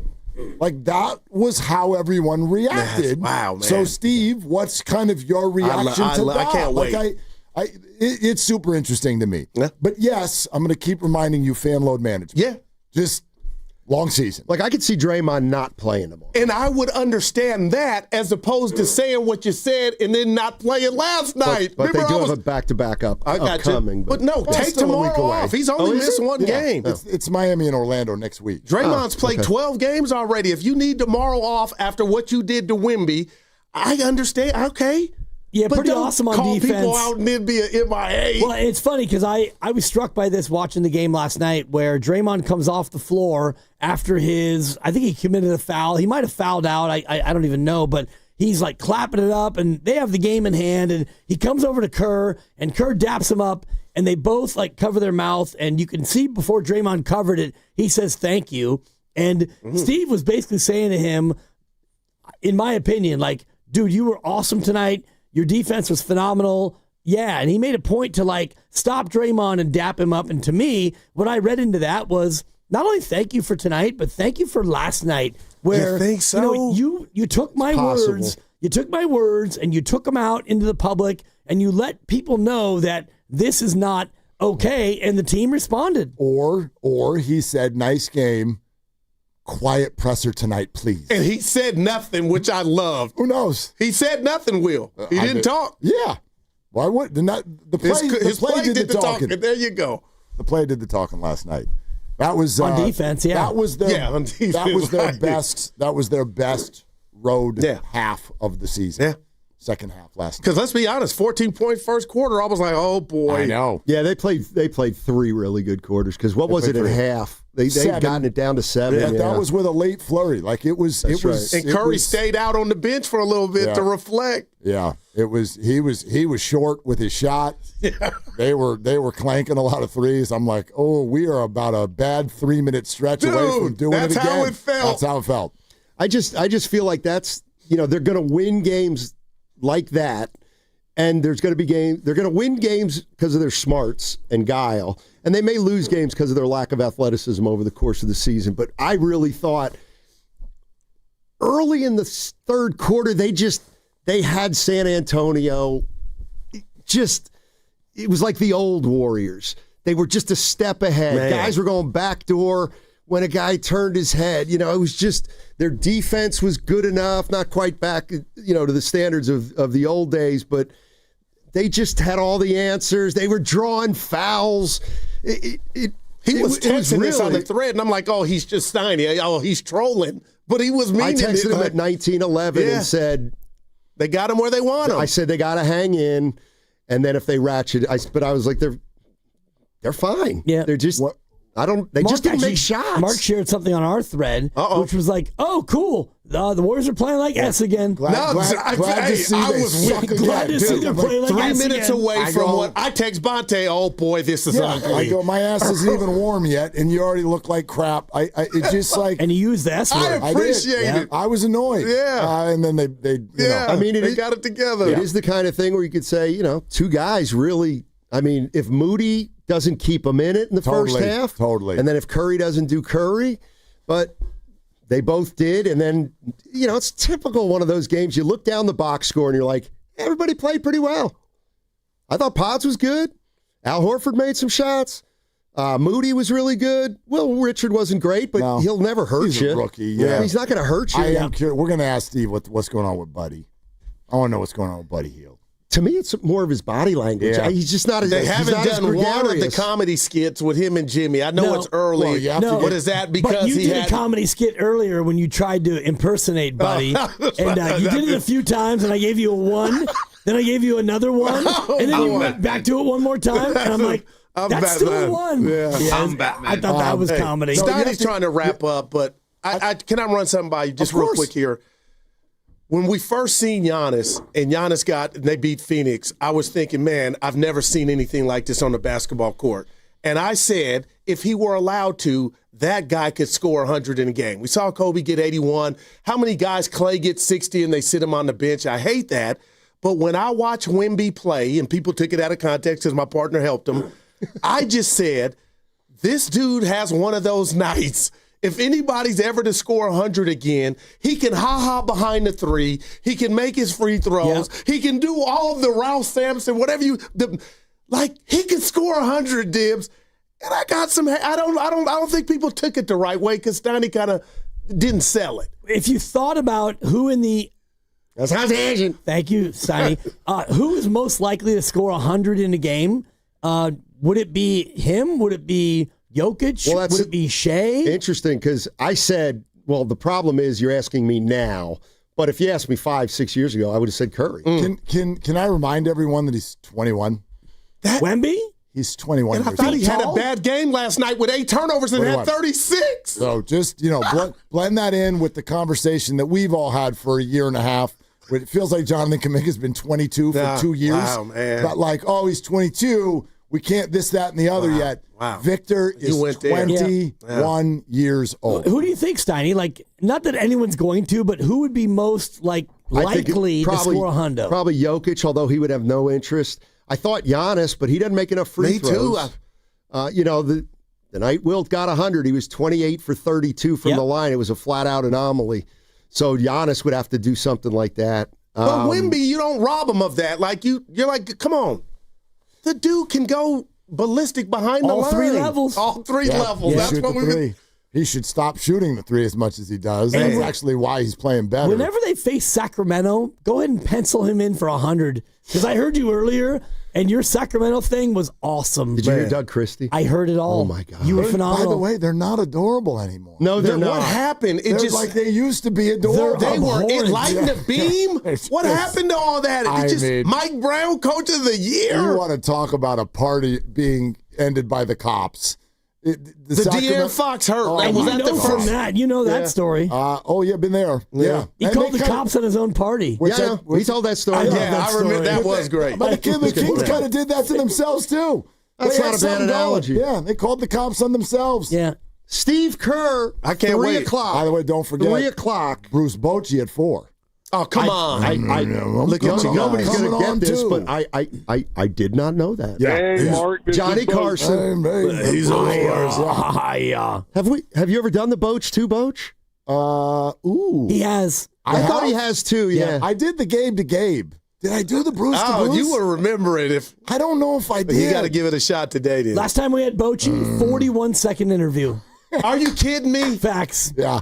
that was how everyone reacted. Wow, man. So, Steve, what's kind of your reaction to that? I can't wait. It's super interesting to me. Yeah. But, yes, I'm going to keep reminding you fan load management. Yeah. Just long season. I could see Draymond not playing tomorrow. And I would understand that as opposed to saying what you said and then not playing last night. But they do have a back-to-back upcoming. But no, take tomorrow off. He's only missed one game. It's Miami and Orlando next week. Draymond's played 12 games already. If you need tomorrow off after what you did to Wemby, I understand. Okay. Yeah, but pretty awesome on call defense. People out and then be an MIA. Well, it's funny because I was struck by this watching the game last night where Draymond comes off the floor after I think he committed a foul. He might have fouled out. I don't even know, but he's clapping it up and they have the game in hand and he comes over to Kerr and Kerr daps him up and they both cover their mouth and you can see before Draymond covered it, he says thank you. And Steve was basically saying to him, in my opinion, dude, you were awesome tonight. Your defense was phenomenal. Yeah, and he made a point to stop Draymond and dap him up. And to me, what I read into that was not only thank you for tonight, but thank you for last night. Where you think so? You took my words, and you took them out into the public, and you let people know that this is not okay, and the team responded. Or he said, "Nice game. Quiet presser tonight, please." And he said nothing, which I loved. Who knows? He said nothing, Will. He didn't talk. Yeah. Why would the play? His play did the talking. There you go. The play did the talking last night. That was on defense. Yeah, that was their on defense, that was their right. best. That was their best road half of the season. Yeah. Second half last night. Because let's be honest, 14-point first quarter, I was like, oh boy. I know. Yeah, they played 3 really good quarters. Because what was it at half? They'd gotten it down to 7. Yeah, that was with a late flurry. It was. Right. And Curry stayed out on the bench for a little bit to reflect. Yeah, it was. He was short with his shot. Yeah. They were clanking a lot of threes. I'm like, oh, we are about a bad 3-minute stretch away from doing it again. That's how it felt. That's how it felt. I just feel like that's, they're going to win games like that. And there's going to be they're going to win games because of their smarts and guile. And they may lose games because of their lack of athleticism over the course of the season. But I really thought early in the third quarter, they had San Antonio it was like the old Warriors. They were just a step ahead. Man. Guys were going backdoor when a guy turned his head. It was just their defense was good enough, not quite back, to the standards of the old days, but they just had all the answers. They were drawing fouls. He was texting this on the thread, and I'm like, oh, he's just Steiny. Oh, he's trolling. But he was meaning it. I texted him at 1911 and said, they got him where they want him. I said they got to hang in, and then if they ratchet, but I was like, they're fine. Yeah, they're just. They just didn't make shots. Mark shared something on our thread, which was like, "Oh, cool! The Warriors are playing like S again." Glad to see them playing like 3 minutes away from what I text Bonte. Oh boy, this is ugly. I go, my ass isn't even warm yet, and you already look like crap. It's just like, and you used the S word. I appreciate it. I was annoyed. Yeah, and then they I mean, they got it together. It is the kind of thing where you could say, two guys really. I mean, if Moody doesn't keep a minute in the first half. Totally. And then if Curry doesn't do Curry, but they both did. And then, it's typical one of those games. You look down the box score and you're like, everybody played pretty well. I thought Pods was good. Al Horford made some shots. Moody was really good. Will Richard wasn't great, but he'll never hurt he's you. A rookie, yeah. He's not going to hurt you. I am curious. We're going to ask Steve what's going on with Buddy. I want to know what's going on with Buddy Hield. To me, it's more of his body language. Yeah. He's just not as They haven't done one of the gregarious. comedy skits with him and Jimmy. I know it's early. But is that because but you did a comedy skit earlier when you tried to impersonate Buddy, and you did it a few times, and I gave you a 1, then I gave you another 1, and then you went back to it one more time, and I'm like, that's still a 1. Yeah. I'm Batman. I thought that was comedy. Steiny's trying to wrap up, but can I run something by you just real quick here? When we first seen Giannis, and they beat Phoenix, I was thinking, man, I've never seen anything like this on the basketball court. And I said, if he were allowed to, that guy could score 100 in a game. We saw Kobe get 81. How many guys, Clay gets 60 and they sit him on the bench? I hate that. But when I watch Wemby play, and people took it out of context because my partner helped him, I just said, this dude has one of those nights. If anybody's ever to score 100 again, he can ha-ha behind the three. He can make his free throws. Yep. He can do all the Ralph Sampson, whatever he can score 100, Dibs. And I got some. I don't think people took it the right way because Steiny kind of didn't sell it. If you thought about who in the Thank you, Steiny. Who is most likely to score 100 in a game? Would it be him? Would it be Jokic? Well, would it be Shea? Interesting, because I said, well, the problem is you're asking me now, but if you asked me 5-6 years ago, I would have said Curry. Can I remind everyone that he's 21? Wemby? He's 21 and years old. I thought he had a bad game last night with 8 turnovers and had 36. So just, blend that in with the conversation that we've all had for a year and a half. It feels like Jonathan Kuminga's been 22 for 2 years. Wow, man. But he's 22. We can't this, that, and the other yet. Wow. Victor is 21 years old. Who do you think, Steiny? Not that anyone's going to, but who would be most likely to score 100? Probably Jokic, although he would have no interest. I thought Giannis, but he doesn't make enough free throws. Me too. The night Wilt got 100, he was 28 for 32 from the line. It was a flat-out anomaly. So Giannis would have to do something like that. But Wemby, you don't rob him of that. You're like, come on. The dude can go ballistic behind the line. All 3 levels. All 3 levels. Yeah. That's what we. He should stop shooting the 3 as much as he does. That's actually why he's playing better. Whenever they face Sacramento, go ahead and pencil him in for 100. Because I heard you earlier, and your Sacramento thing was awesome. Did you hear Doug Christie? I heard it all. Oh, my God. You were phenomenal. By the way, they're not adorable anymore. No, they're not. What happened? They're just like they used to be adorable. They were lighting the beam. What happened to all that? Mike Brown, coach of the year. You want to talk about a party being ended by the cops. The De'Aaron Fox hurt. Was that the first? That that story. Been there. Yeah. He called the cops at his own party. He told that story. I remember that was great. But the Kings kind of did that to themselves too. That's not a bad analogy. Yeah, they called the cops on themselves. Yeah. Steve Kerr, I can't 3 wait. o'clock. By the way, don't forget 3 o'clock. Bruce Bochy at 4. Oh, come on. Look, nobody's going to get this, but I did not know that. Yeah. Hey, Mark. Johnny Carson. He's Have you ever done the Boch 2 Boch? Ooh. He has. I thought he has too, yeah. I did the game to Gabe. Did I do the Bruce to Bruce? You will remember it if. I don't know if I did. You got to give it a shot today, dude. Last time we had Bochy, 41-second interview. Are you kidding me? Facts. Yeah.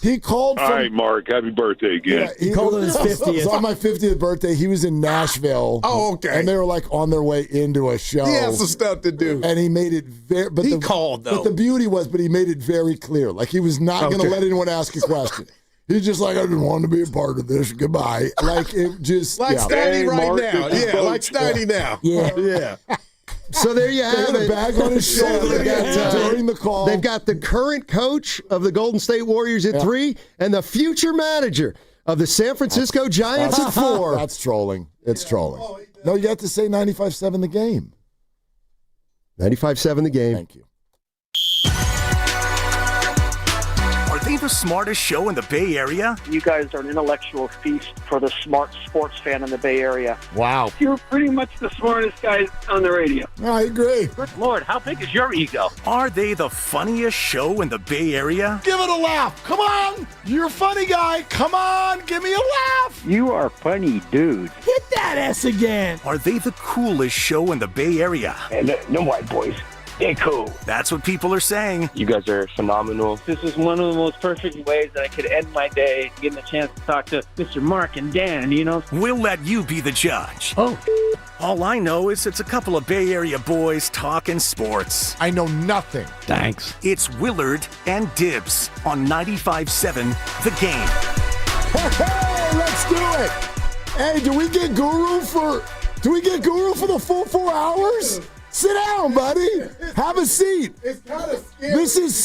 He called All right, Mark. Happy birthday again. Yeah, he called on his 50th. It was on my 50th birthday. He was in Nashville. Oh, okay. And they were like on their way into a show. He has some stuff to do. And he made it very. But he called, though. But the beauty was, he made it very clear. Like, he was not going to let anyone ask a question. He's just like, I didn't want to be a part of this. Goodbye. Like, it just. Like Steiny right Mark, now. Yeah, like Steiny now. Yeah. So there you have it. A bag on his shoulder during the call. They've got the current coach of the Golden State Warriors at 3 and the future manager of the San Francisco Giants at 4. That's trolling. It's trolling. No, you have to say 95-7 the game. 95-7 the game. Thank you. Are they the smartest show in the Bay Area? You guys are an intellectual feast for the smart sports fan in the Bay Area. Wow. You're pretty much the smartest guys on the radio. I agree. Good Lord, how big is your ego? Are they the funniest show in the Bay Area? Give it a laugh. Come on. You're a funny guy. Come on. Give me a laugh. You are funny, dude. Hit that S again. Are they the coolest show in the Bay Area? And no white boys. They're cool. That's what people are saying. You guys are phenomenal. This is one of the most perfect ways that I could end my day, getting a chance to talk to Mr. Mark and Dan, you know? We'll let you be the judge. Oh. All I know is it's a couple of Bay Area boys talking sports. I know nothing. Thanks. It's Willard and Dibs on 95.7 The Game. Hey, let's do it. Hey, do we get Guru for the full 4 hours? Sit down, buddy. Have a seat. It's kind of scary. This is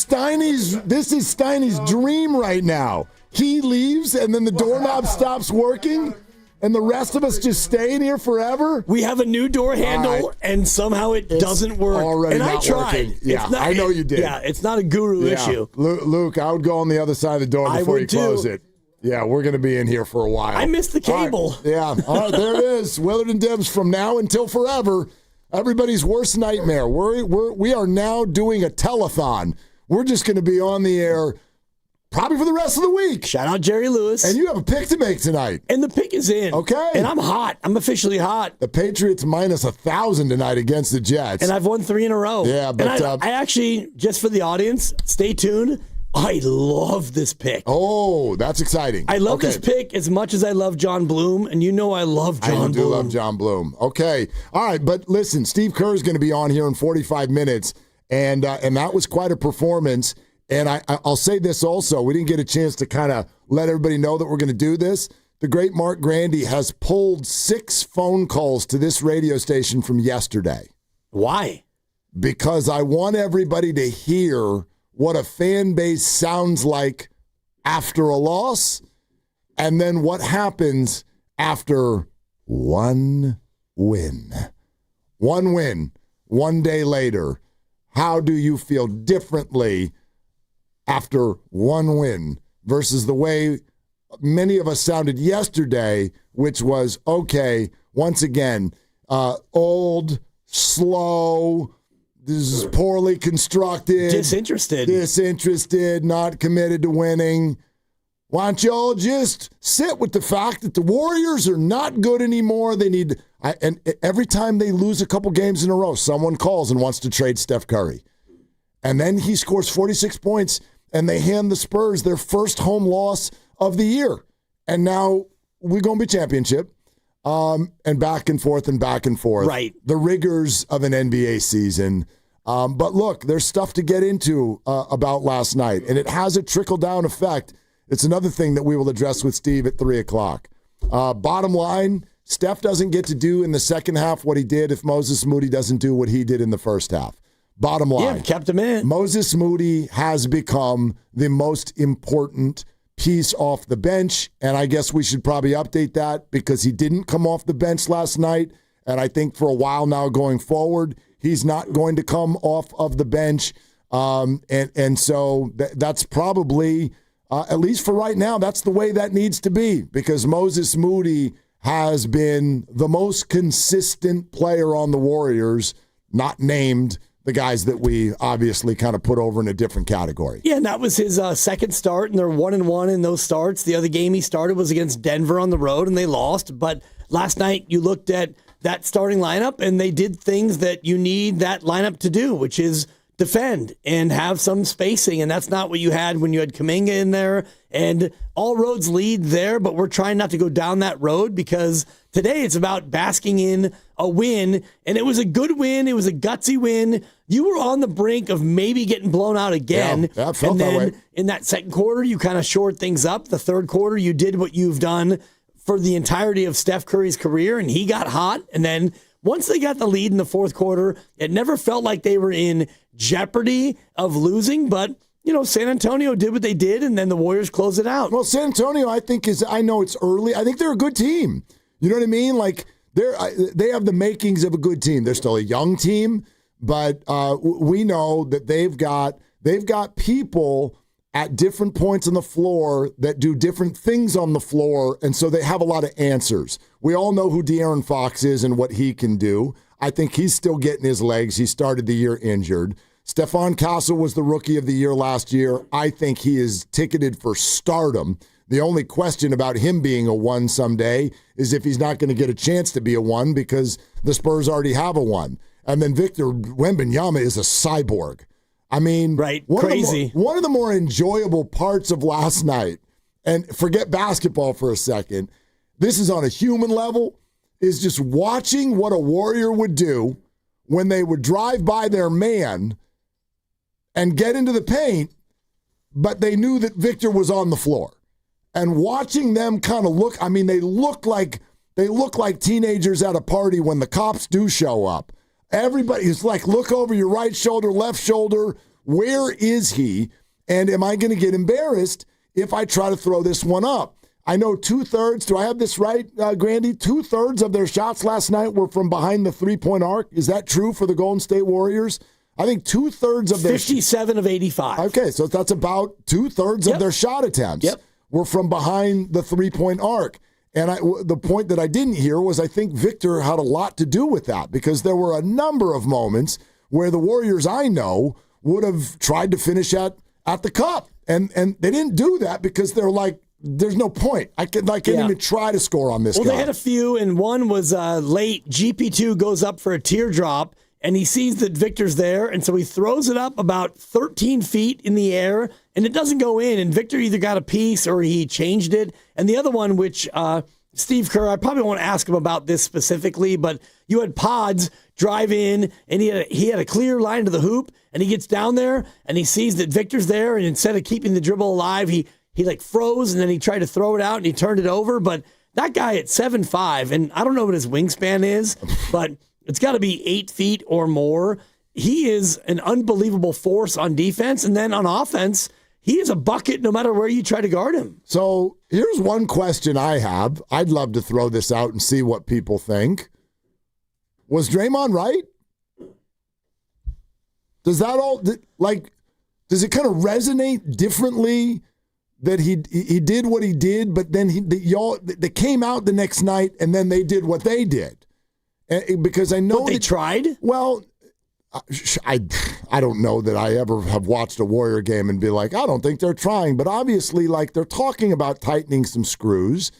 Steiny's dream right now. He leaves, and then the doorknob stops working, and the rest of us just stay in here forever. We have a new door handle, and somehow it doesn't work. Already and not I tried. working. Yeah, I know you did. Yeah, it's not a Guru issue. Luke, I would go on the other side of the door before you close it. Yeah, we're going to be in here for a while. I missed the cable. All right. Yeah. All right, there it is. Willard and Dibs from now until forever. Everybody's worst nightmare. We are now doing a telethon. We're just going to be on the air probably for the rest of the week. Shout out Jerry Lewis. And you have a pick to make tonight. And the pick is in. Okay. And I'm hot. I'm officially hot. The Patriots minus 1,000 tonight against the Jets. And I've won 3 in a row. Yeah, but and I actually, just for the audience, stay tuned. I love this pick. Oh, that's exciting. I love this pick as much as I love John Bloom, and you know I love John Bloom. I do love John Bloom. Okay. All right, but listen, Steve Kerr is going to be on here in 45 minutes, and that was quite a performance. And I'll say this also. We didn't get a chance to kind of let everybody know that we're going to do this. The great Mark Grandy has pulled 6 phone calls to this radio station from yesterday. Why? Because I want everybody to hear what a fan base sounds like after a loss, and then what happens after one win. One win, one day later. How do you feel differently after one win versus the way many of us sounded yesterday, which was, okay, once again, old, slow, this is poorly constructed. Disinterested, not committed to winning. Why don't y'all just sit with the fact that the Warriors are not good anymore? They need, and every time they lose a couple games in a row, someone calls and wants to trade Steph Curry. And then he scores 46 points, and they hand the Spurs their first home loss of the year. And now we're going to be championship. And back and forth and back and forth. Right. The rigors of an NBA season. But look, there's stuff to get into about last night, and it has a trickle-down effect. It's another thing that we will address with Steve at 3 o'clock. Bottom line, Steph doesn't get to do in the second half what he did if Moses Moody doesn't do what he did in the first half. Bottom line. Yeah, kept him in. Moses Moody has become the most important piece off the bench, and I guess we should probably update that because he didn't come off the bench last night, and I think for a while now going forward, he's not going to come off of the bench. And so that's probably, at least for right now, that's the way that needs to be, because Moses Moody has been the most consistent player on the Warriors, not named the guys that we obviously kind of put over in a different category. Yeah, and that was his second start, and they're 1-1 in those starts. The other game he started was against Denver on the road, and they lost. But last night you looked at that starting lineup, and they did things that you need that lineup to do, which is defend and have some spacing, and that's not what you had when you had Kuminga in there. And all roads lead there, but we're trying not to go down that road, because today it's about basking in a win, and it was a good win. It was a gutsy win. You were on the brink of maybe getting blown out again. Yeah, it felt and then that way. In that second quarter, you kind of shored things up. The third quarter, you did what you've done for the entirety of Steph Curry's career, and he got hot. And then once they got the lead in the fourth quarter, it never felt like they were in jeopardy of losing, but San Antonio did what they did, and then the Warriors closed it out. Well, San Antonio, I know it's early. I think they're a good team. You know what I mean? Like, they have the makings of a good team. They're still a young team, but we know that they've got people at different points on the floor that do different things on the floor, and so they have a lot of answers. We all know who De'Aaron Fox is and what he can do. I think he's still getting his legs. He started the year injured. Stephon Castle was the Rookie of the Year last year. I think he is ticketed for stardom. The only question about him being a 1 someday is if he's not going to get a chance to be a 1, because the Spurs already have a 1. And then Victor Wembanyama is a cyborg. I mean, crazy. One of the more enjoyable parts of last night, and forget basketball for a second, this is on a human level, is just watching what a Warrior would do when they would drive by their man and get into the paint, but they knew that Victor was on the floor. And watching them kind of look, I mean, they look like teenagers at a party when the cops do show up. Everybody is like, look over your right shoulder, left shoulder. Where is he? And am I going to get embarrassed if I try to throw this one up? I know 2/3, do I have this right, Grandy? 2/3 of their shots last night were from behind the three-point arc. Is that true for the Golden State Warriors? I think 2/3 of their 57 of 85. Okay, so that's about 2/3 of their shot attempts were from behind the three-point arc. And the point that I didn't hear was I think Victor had a lot to do with that, because there were a number of moments where the Warriors I know would have tried to finish at the cup. And they didn't do that because they're like, there's no point. I can't even try to score on this guy. They had a few, and one was late. GP2 goes up for a teardrop, and he sees that Victor's there, and so he throws it up about 13 feet in the air, and it doesn't go in, and Victor either got a piece or he changed it. And the other one, which Steve Kerr, I probably won't ask him about this specifically, but you had Pods drive in, and he had a clear line to the hoop, and he gets down there, and he sees that Victor's there, and instead of keeping the dribble alive, he like froze, and then he tried to throw it out, and he turned it over. But that guy at 7'5", and I don't know what his wingspan is, but it's got to be 8 feet or more. He is an unbelievable force on defense, and then on offense, he is a bucket no matter where you try to guard him. So here's one question I have. I'd love to throw this out and see what people think. Was Draymond right? Does it kind of resonate differently that he did what he did, but then they came out the next night and then they did what they did? Because I know they tried. Well, I don't know that I ever have watched a Warrior game and be like, I don't think they're trying. But obviously, like, they're talking about tightening some screws.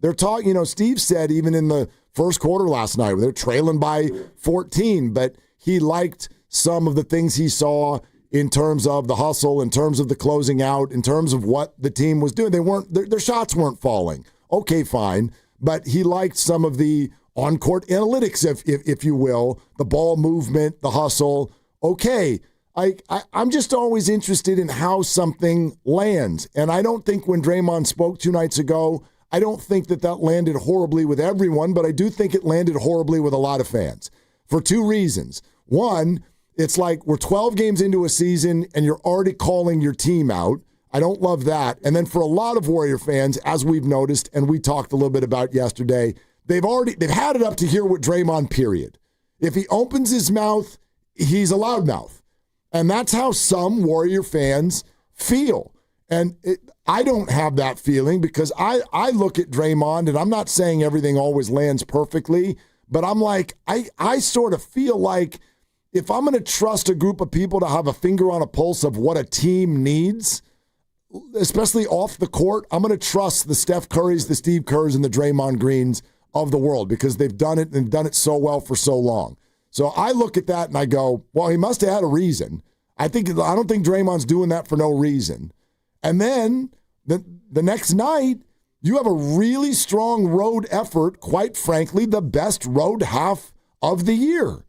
They're talking, Steve said even in the first quarter last night, they're trailing by 14, but he liked some of the things he saw in terms of the hustle, in terms of the closing out, in terms of what the team was doing. Their shots weren't falling. Okay, fine. But he liked some of the on-court analytics, if you will, the ball movement, the hustle. Okay, I'm just always interested in how something lands. And I don't think when Draymond spoke 2 nights ago, I don't think that landed horribly with everyone, but I do think it landed horribly with a lot of fans for 2 reasons. One, it's like we're 12 games into a season and you're already calling your team out. I don't love that. And then for a lot of Warrior fans, as we've noticed and we talked a little bit about yesterday, they've had it up to here with Draymond, period. If he opens his mouth, he's a loudmouth. And that's how some Warrior fans feel. And I don't have that feeling because I look at Draymond, and I'm not saying everything always lands perfectly, but I'm like, I sort of feel like if I'm going to trust a group of people to have a finger on a pulse of what a team needs, especially off the court, I'm going to trust the Steph Currys, the Steve Kerrs, and the Draymond Greens of the world because they've done it and done it so well for so long. So I look at that and I go, well, he must have had a reason. I don't think Draymond's doing that for no reason. And then the next night, you have a really strong road effort, quite frankly, the best road half of the year.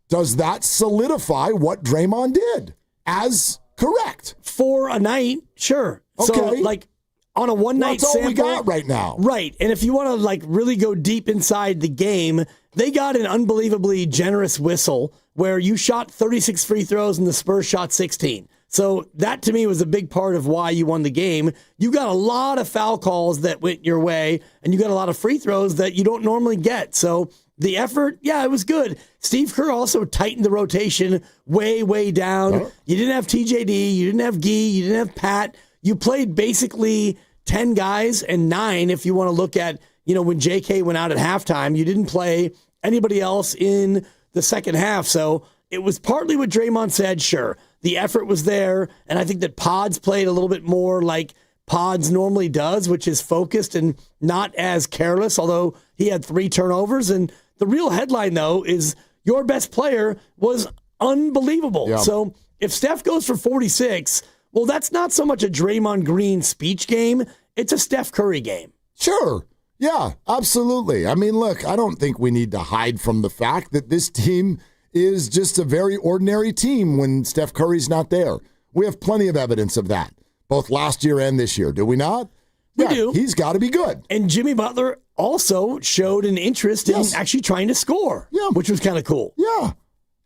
Does that solidify what Draymond did as correct? For a night, sure. Okay. So, like, on a one-night sample. That's all we got right now. Right. And if you want to, like, really go deep inside the game, they got an unbelievably generous whistle where you shot 36 free throws and the Spurs shot 16. So that, to me, was a big part of why you won the game. You got a lot of foul calls that went your way, and you got a lot of free throws that you don't normally get. So the effort, yeah, it was good. Steve Kerr also tightened the rotation way, way down. Yeah. You didn't have TJD. You didn't have Gee. You didn't have Pat. You played basically 10 guys and 9 if you want to look at, when JK went out at halftime. You didn't play anybody else in the second half. So it was partly what Draymond said, sure. The effort was there, and I think that Pods played a little bit more like Pods normally does, which is focused and not as careless, although he had 3 turnovers. And the real headline, though, is your best player was unbelievable. Yeah. So if Steph goes for 46, well, that's not so much a Draymond Green speech game. It's a Steph Curry game. Sure. Yeah, absolutely. I mean, look, I don't think we need to hide from the fact that this team is just a very ordinary team when Steph Curry's not there. We have plenty of evidence of that, both last year and this year. Do we not? We do. He's got to be good. And Jimmy Butler also showed an interest in actually trying to score, which was kind of cool. Yeah.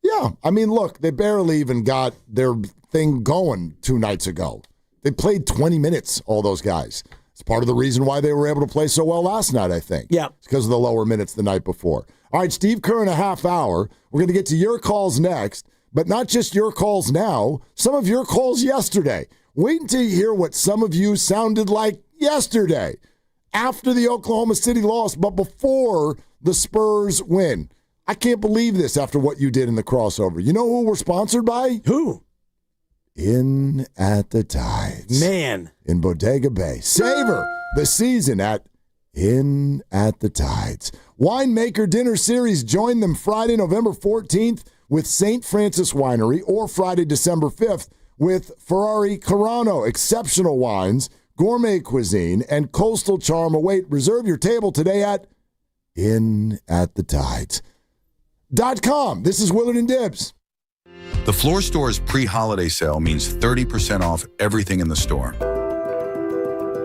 Yeah. I mean, look, they barely even got their thing going 2 nights ago. They played 20 minutes, all those guys. It's part of the reason why they were able to play so well last night, I think. Yeah. It's because of the lower minutes the night before. All right, Steve Kerr in a half hour. We're going to get to your calls next, but not just your calls now, some of your calls yesterday. Wait until you hear what some of you sounded like yesterday after the Oklahoma City loss, but before the Spurs win. I can't believe this after what you did in the crossover. You know who we're sponsored by? Who? In at the Tides. Man. In Bodega Bay. Savor the season at In at the Tides. Winemaker Dinner Series. Join them Friday, November 14th with St. Francis Winery, or Friday, December 5th with Ferrari Carano. Exceptional wines, gourmet cuisine, and coastal charm await. Reserve your table today at inatthetides.com. This is Willard and Dibbs. The Floor Store's pre-holiday sale means 30% off everything in the store.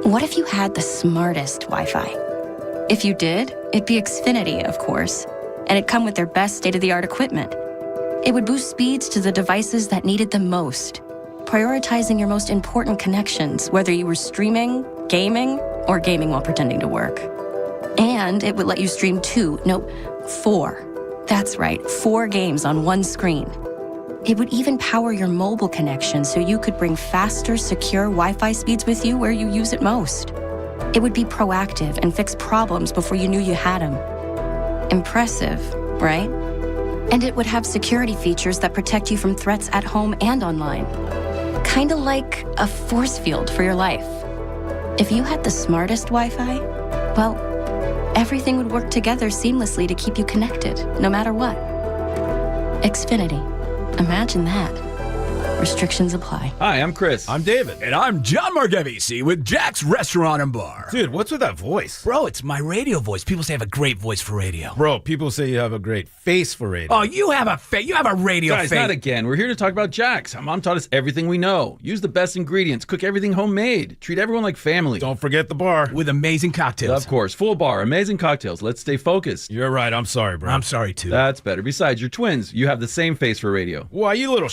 What if you had the smartest Wi-Fi? If you did, it'd be Xfinity, of course, and it'd come with their best state-of-the-art equipment. It would boost speeds to the devices that needed them most, prioritizing your most important connections, whether you were streaming, gaming, or gaming while pretending to work. And it would let you stream 4. That's right, 4 games on one screen. It would even power your mobile connection so you could bring faster, secure Wi-Fi speeds with you where you use it most. It would be proactive and fix problems before you knew you had them. Impressive, right? And it would have security features that protect you from threats at home and online. Kind of like a force field for your life. If you had the smartest Wi-Fi, well, everything would work together seamlessly to keep you connected, no matter what. Xfinity. Imagine that. Restrictions apply. Hi, I'm Chris. I'm David. And I'm John Margevisi with Jack's Restaurant and Bar. Dude, what's with that voice? Bro, it's my radio voice. People say I have a great voice for radio. Bro, people say you have a great face for radio. Oh, you have a radio face. Guys, not again. We're here to talk about Jack's. Our mom taught us everything we know. Use the best ingredients. Cook everything homemade. Treat everyone like family. Don't forget the bar. With amazing cocktails. Of course. Full bar. Amazing cocktails. Let's stay focused. You're right. I'm sorry, bro. I'm sorry, too. That's better. Besides, you're twins. You have the same face for radio. Why, you little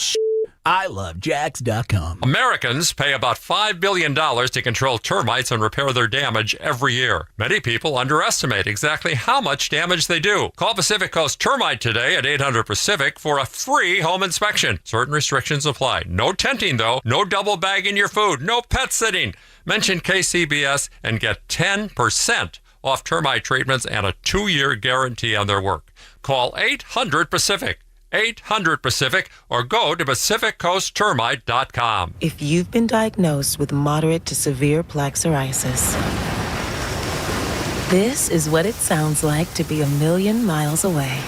ilovejax.com. Americans pay about $5 billion to control termites and repair their damage every year. Many people underestimate exactly how much damage they do. Call Pacific Coast Termite today at 800-PACIFIC for a free home inspection. Certain restrictions apply. No tenting, though. No double bagging your food. No pet sitting. Mention KCBS and get 10% off termite treatments and a 2-year guarantee on their work. Call 800-PACIFIC. 800-PACIFIC or go to PacificCoastTermite.com. If you've been diagnosed with moderate to severe plaque psoriasis, this is what it sounds like to be 1,000,000 miles away.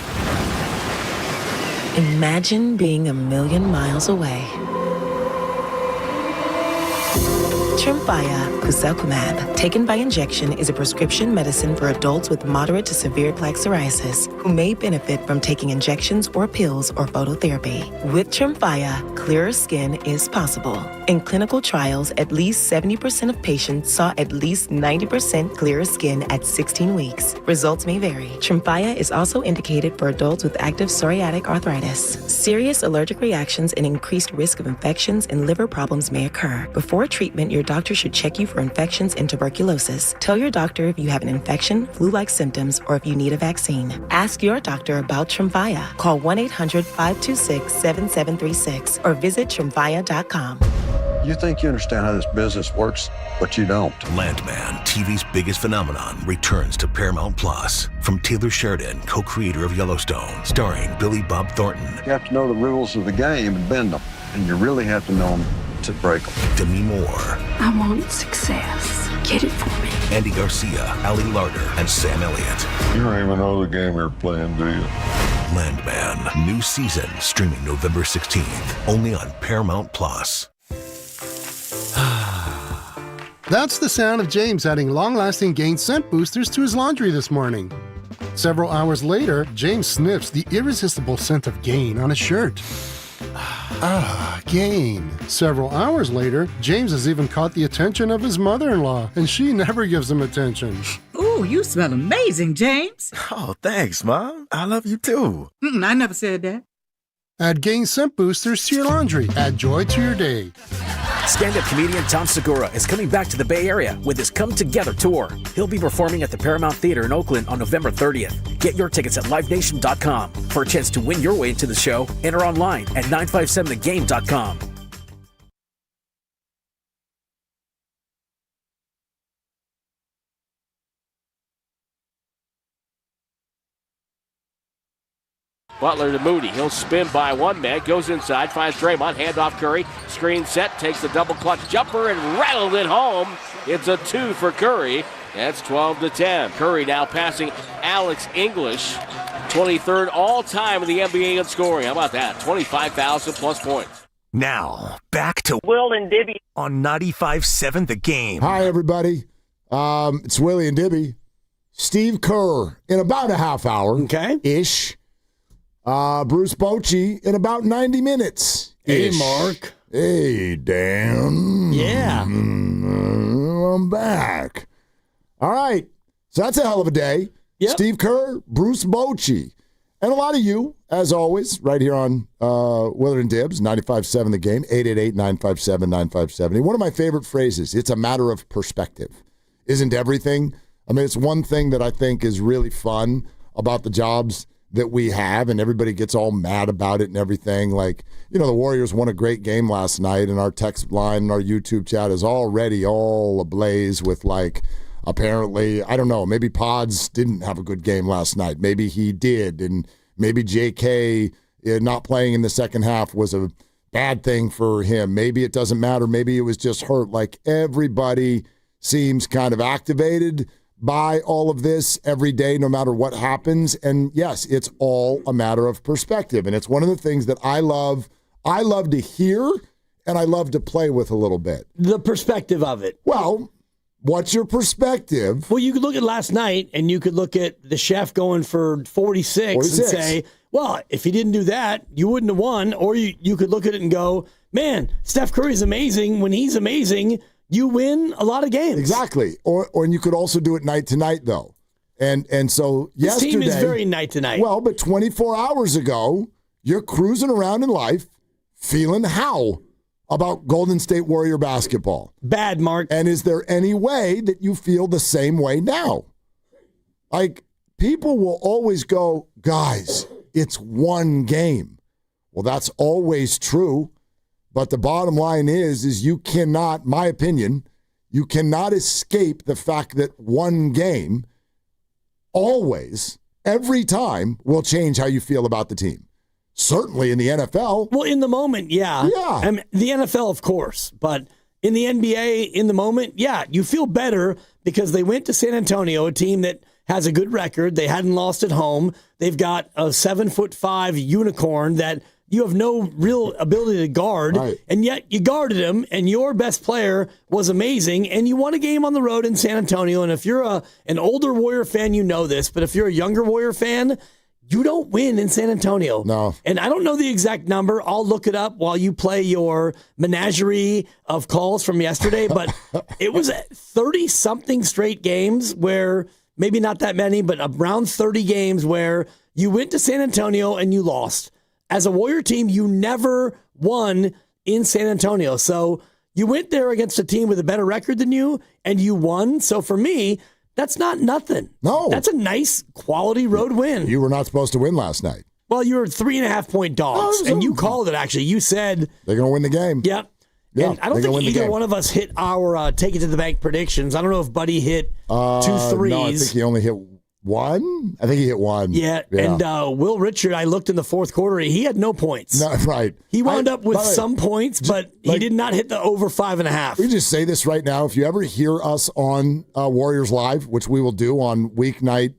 Imagine being 1,000,000 miles away. Tremfya guselkumab, taken by injection, is a prescription medicine for adults with moderate to severe plaque psoriasis who may benefit from taking injections or pills or phototherapy. With Tremfya, clearer skin is possible. In clinical trials, at least 70% of patients saw at least 90% clearer skin at 16 weeks. Results may vary. Tremfya is also indicated for adults with active psoriatic arthritis. Serious allergic reactions and increased risk of infections and liver problems may occur. Before treatment, your doctor should check you for infections and tuberculosis. Tell your doctor if you have an infection, flu-like symptoms, or if you need a vaccine. Ask your doctor about Tremfya. Call 1-800-526-7736 or visit Tremfya.com. You think you understand how this business works, but you don't. Landman, TV's biggest phenomenon, returns to Paramount Plus. From Taylor Sheridan, co-creator of Yellowstone, starring Billy Bob Thornton. You have to know the rules of the game and bend them, and you really have to know them to break them. Demi Moore. I want success. Get it for me. Andy Garcia, Ali Larder, and Sam Elliott. You don't even know the game you're playing, do you? Landman, new season, streaming November 16th, only on Paramount Plus. That's the sound of James adding long-lasting Gain scent boosters to his laundry this morning. Several hours later, James sniffs the irresistible scent of Gain on his shirt. Gain. Several hours later, James has even caught the attention of his mother-in-law, and she never gives him attention. Ooh, you smell amazing, James. Oh, thanks, Mom. I love you too. I never said that. Add Gain scent boosters to your laundry. Add joy to your day. Stand-up comedian Tom Segura is coming back to the Bay Area with his Come Together tour. He'll be performing at the Paramount Theater in Oakland on November 30th. Get your tickets at livenation.com. For a chance to win your way into the show, enter online at 957thegame.com. Butler to Moody. He'll spin by one man, goes inside, finds Draymond, handoff Curry, screen set, takes the double clutch jumper and rattled it home. It's a 2 for Curry. That's 12-10. Curry now passing Alex English, 23rd all-time in the NBA in scoring. How about that? 25,000 plus points. Now, back to Will and Dibby on 95.7 The Game. Hi, everybody. It's Willie and Dibby. Steve Kerr in about a half hour. Ish. Bruce Bochy in about 90 minutes. Hey, Mark. Hey, Dan. Yeah. I'm back. All right. So that's a hell of a day. Yep. Steve Kerr, Bruce Bochy, and a lot of you, as always, right here on Willard and Dibs, 95.7 The Game, 888-957-9570. One of my favorite phrases, it's a matter of perspective. Isn't everything? I mean, it's one thing that I think is really fun about the jobs that we have, and everybody gets all mad about it and everything. Like, you know, the Warriors won a great game last night, and our text line and our YouTube chat is already all ablaze with, like, apparently, I don't know, maybe Pods didn't have a good game last night. Maybe he did, and maybe JK not playing in the second half was a bad thing for him. Maybe it doesn't matter. Maybe it was just hurt. Like, everybody seems kind of activated by all of this every day, no matter what happens. And yes, it's all a matter of perspective. And it's one of the things that I love to hear and I love to play with a little bit. The perspective of it. Well, what's your perspective? Well, you could look at last night and you could look at the chef going for 46 and say, well, if he didn't do that, you wouldn't have won. Or you could look at it and go, man, Steph Curry's amazing. When he's amazing, you win a lot of games. Exactly. Or you could also do it night to night, though. And so yesterday. This team is very night to night. Well, but 24 hours ago, you're cruising around in life, feeling how about Golden State Warrior basketball? Bad, Mark. And is there any way that you feel the same way now? Like, people will always go, guys, it's one game. Well, that's always true. But the bottom line is you cannot, my opinion, you cannot escape the fact that one game always, every time, will change how you feel about the team. Certainly in the NFL. Well, in the moment, yeah. Yeah. I mean, the NFL, of course. But in the NBA, in the moment, yeah, you feel better because they went to San Antonio, a team that has a good record. They hadn't lost at home. They've got a 7'5" unicorn that you have no real ability to guard, right. And yet you guarded him, and your best player was amazing, and you won a game on the road in San Antonio. And if you're an older Warrior fan, you know this, but if you're a younger Warrior fan, you don't win in San Antonio. No. And I don't know the exact number. I'll look it up while you play your menagerie of calls from yesterday, but it was 30-something straight games where, maybe not that many, but around 30 games where you went to San Antonio and you lost. As a Warrior team, you never won in San Antonio. So you went there against a team with a better record than you, and you won. So for me, that's not nothing. No. That's a nice quality road win. You were not supposed to win last night. Well, you were 3.5-point dogs, and you called it, actually. You said they're going to win the game. Yep. Yeah, and I don't think either one of us hit our take it to the bank predictions. I don't know if Buddy hit 2 threes. No, I think he only hit one. I think he hit one. Yeah. And Will Richard, I looked in the fourth quarter, he had no points. No, right. He wound up with some points, but he did not hit the over 5.5. We just say this right now. If you ever hear us on Warriors Live, which we will do on weeknight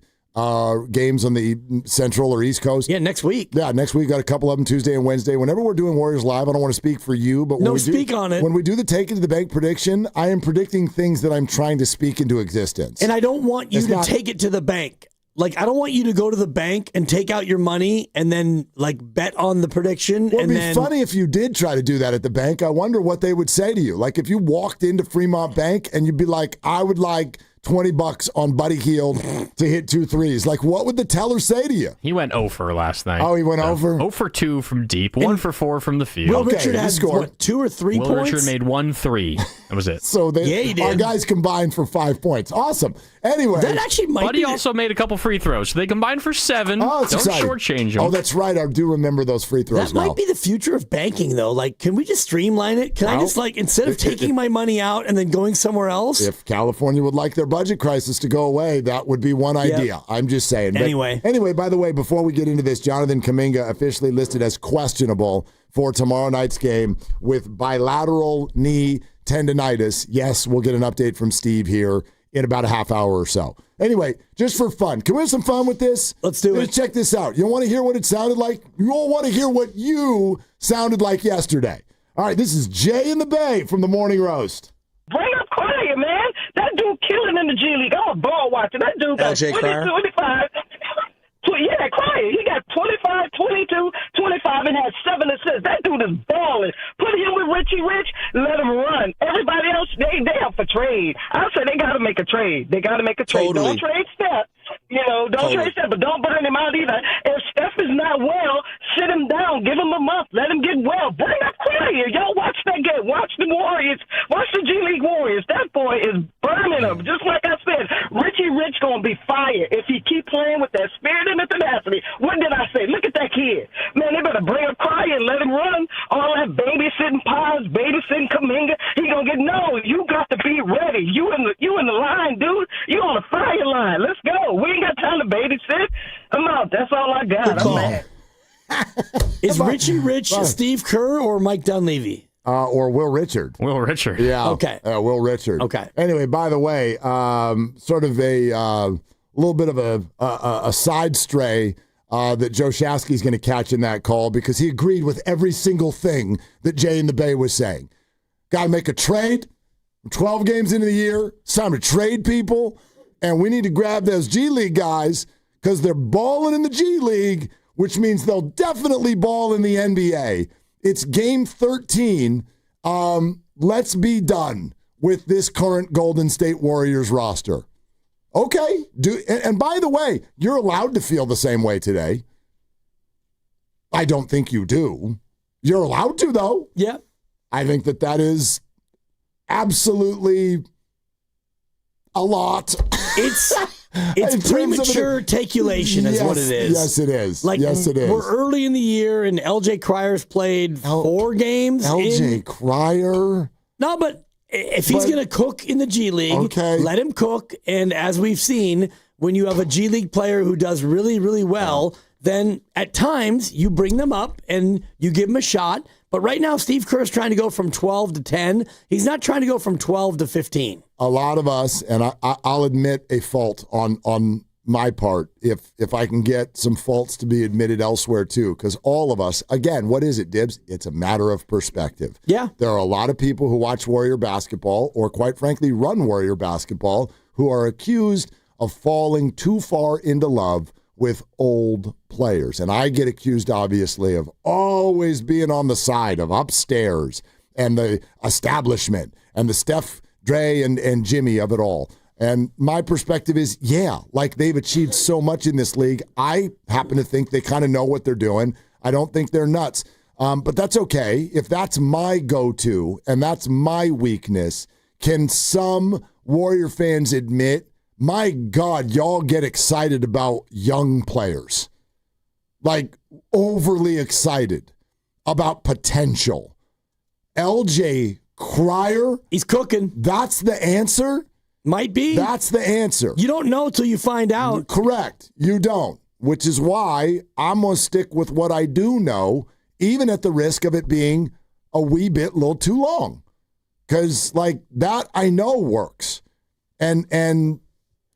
games on the Central or East Coast. Yeah, next week. Yeah, next week. Got a couple of them Tuesday and Wednesday. Whenever we're doing Warriors Live, I don't want to speak for you, but on it. When we do the take it to the bank prediction, I am predicting things that I'm trying to speak into existence. And I don't want you to take it to the bank. Like, I don't want you to go to the bank and take out your money and then, like, bet on the prediction. Well, it'd be funny if you did try to do that at the bank. I wonder what they would say to you. Like, if you walked into Fremont Bank and you'd be like, I would like $20 on Buddy Hield to hit 2 threes. Like, what would the teller say to you? He went 0 for last night. Oh, he went over? 0 for 2 from deep, 1 for 4 from the field. Will Richard had, what, 2 or 3 points? Will Richard made 1 3. That was it. So he did. Our guys combined for 5 points. Awesome. Anyway. That actually might Buddy also made a couple free throws. So they combined for 7. Oh, that's Don't exciting. shortchange them. Oh, that's right. I do remember those free throws That now. might be the future of banking, though. Like, can we just streamline it? Can I just, like, instead of taking my money out and then going somewhere else? If California would like their budget crisis to go away, that would be one idea. Yep. I'm just saying. But anyway, by the way, before we get into this, Jonathan Kuminga officially listed as questionable for tomorrow night's game with bilateral knee tendonitis. Yes, we'll get an update from Steve here in about a half hour or so. Anyway, just for fun, can we have some fun with this? Let's do it. Check this out. You want to hear what it sounded like? You all want to hear what you sounded like yesterday. All right, this is Jay in the Bay from the Morning Roast. Bring up Cryer, man. That dude killing in the G League. I'm a ball watcher. That dude got 20, 25. Yeah, Cryer. He got 25, 22, 25, and had 7 assists. That dude is balling. Put him with Richie Rich. Let him run. Everybody else, they up for trade. I say they got to make a trade. They got to make a trade. Totally. Don't trade Steph. Don't trade Steph, but don't burn him out either. If Steph is not well, sit him down. Give him a month. Let him get well. Bring up Cryer. Y'all watch that game. Watch the Warriors. Watch the G League Warriors. That boy is burning them. Just like I said, Richie Rich going to be fired if he keep playing with that spirit and the tenacity. What did I say? Look at that kid. Man, they better bring up Cryer and let him run. All that babysitting pies, babysitting Kuminga. He going to get, no, you got to be ready. You in the line, dude. You on the fire line. Let's go. We ain't got time to babysit. I'm out. That's all I got. I'm mad. Is Richie Rich Steve Kerr or Mike Dunleavy? Or Will Richard. Will Richard. Yeah. Okay. Will Richard. Okay. Anyway, by the way, sort of a little bit of a side stray that Joe Shasky's going to catch in that call because he agreed with every single thing that Jay in the Bay was saying. Got to make a trade. 12 games into the year. It's time to trade people. And we need to grab those G League guys because they're balling in the G League, which means they'll definitely ball in the NBA. It's game 13. Let's be done with this current Golden State Warriors roster. Okay. And by the way, you're allowed to feel the same way today. I don't think you do. You're allowed to, though. Yeah. I think that is absolutely a lot. It's premature takeulation is what it is. Yes, it is. We're early in the year, and LJ Cryer's played 4 games. LJ Cryer? No, but if he's going to cook in the G League, let him cook. And as we've seen, when you have a G League player who does really, really well, then at times you bring them up and you give them a shot. But right now, Steve Kerr's trying to go from 12 to 10. He's not trying to go from 12 to 15. A lot of us, and I'll admit a fault on my part, if I can get some faults to be admitted elsewhere too, because all of us, again, what is it, Dibs? It's a matter of perspective. Yeah. There are a lot of people who watch Warrior basketball, or quite frankly, run Warrior basketball, who are accused of falling too far into love with old players. And I get accused, obviously, of always being on the side of upstairs and the establishment and the Steph, Dre, and Jimmy of it all. And my perspective is, they've achieved so much in this league. I happen to think they kind of know what they're doing. I don't think they're nuts. But that's okay. If that's my go-to and that's my weakness, can some Warrior fans admit, my God, y'all get excited about young players. Like, overly excited about potential. LJ Cryer? He's cooking. That's the answer? Might be. That's the answer. You don't know till you find out. Correct. You don't. Which is why I'm going to stick with what I do know, even at the risk of it being a wee bit little too long. Because, that I know works. And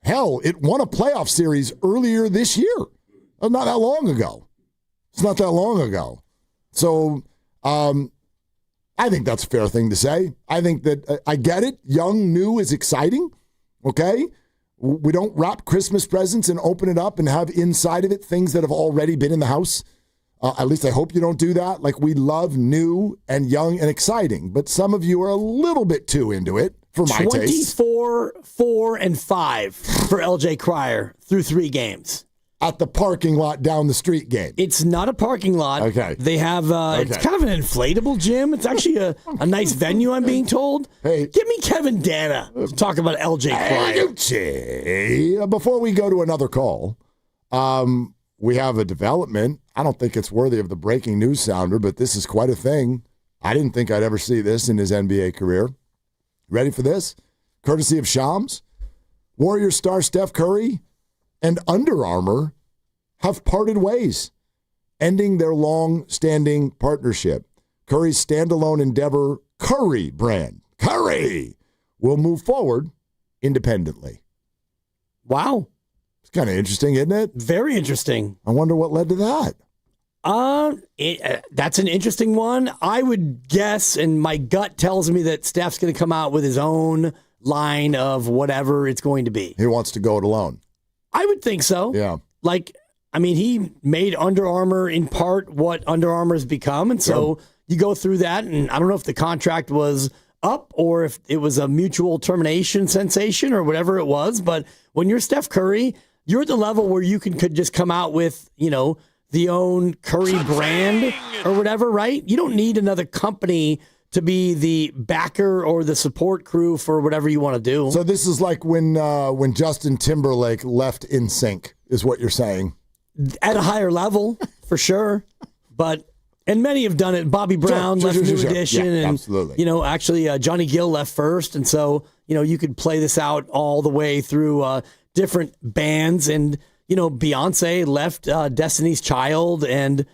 hell, it won a playoff series earlier this year. Not that long ago. It's not that long ago. So, I think that's a fair thing to say. I think that I get it. Young, new is exciting. Okay? We don't wrap Christmas presents and open it up and have inside of it things that have already been in the house. At least I hope you don't do that. We love new and young and exciting. But some of you are a little bit too into it for my taste. 24, 4, and 5 for LJ Cryer through 3 games. At the parking lot down the street game. It's not a parking lot. Okay. They have, it's kind of an inflatable gym. It's actually a nice venue, I'm being told. Hey. Give me Kevin Dana to talk about LJ Cryer. Before we go to another call, we have a development. I don't think it's worthy of the breaking news sounder, but this is quite a thing. I didn't think I'd ever see this in his NBA career. Ready for this? Courtesy of Shams. Warriors star Steph Curry and Under Armour have parted ways, ending their long-standing partnership. Curry's standalone endeavor, Curry brand, Curry, will move forward independently. Wow. It's kind of interesting, isn't it? Very interesting. I wonder what led to that. That's an interesting one. I would guess, and my gut tells me that Steph's going to come out with his own line of whatever it's going to be. He wants to go it alone. I would think so. Yeah. He made Under Armour in part what Under Armour has become. And so you go through that, and I don't know if the contract was up or if it was a mutual termination sensation or whatever it was. But when you're Steph Curry, you're at the level where you could just come out with, the own Curry brand or whatever, right? You don't need another company to be the backer or the support crew for whatever you want to do. So this is like when Justin Timberlake left NSYNC, is what you're saying. At a higher level, for sure. And many have done it. Bobby Brown left New Edition. Yeah, and, absolutely. Actually Johnny Gill left first. And so, you could play this out all the way through different bands. And, Beyonce left Destiny's Child, and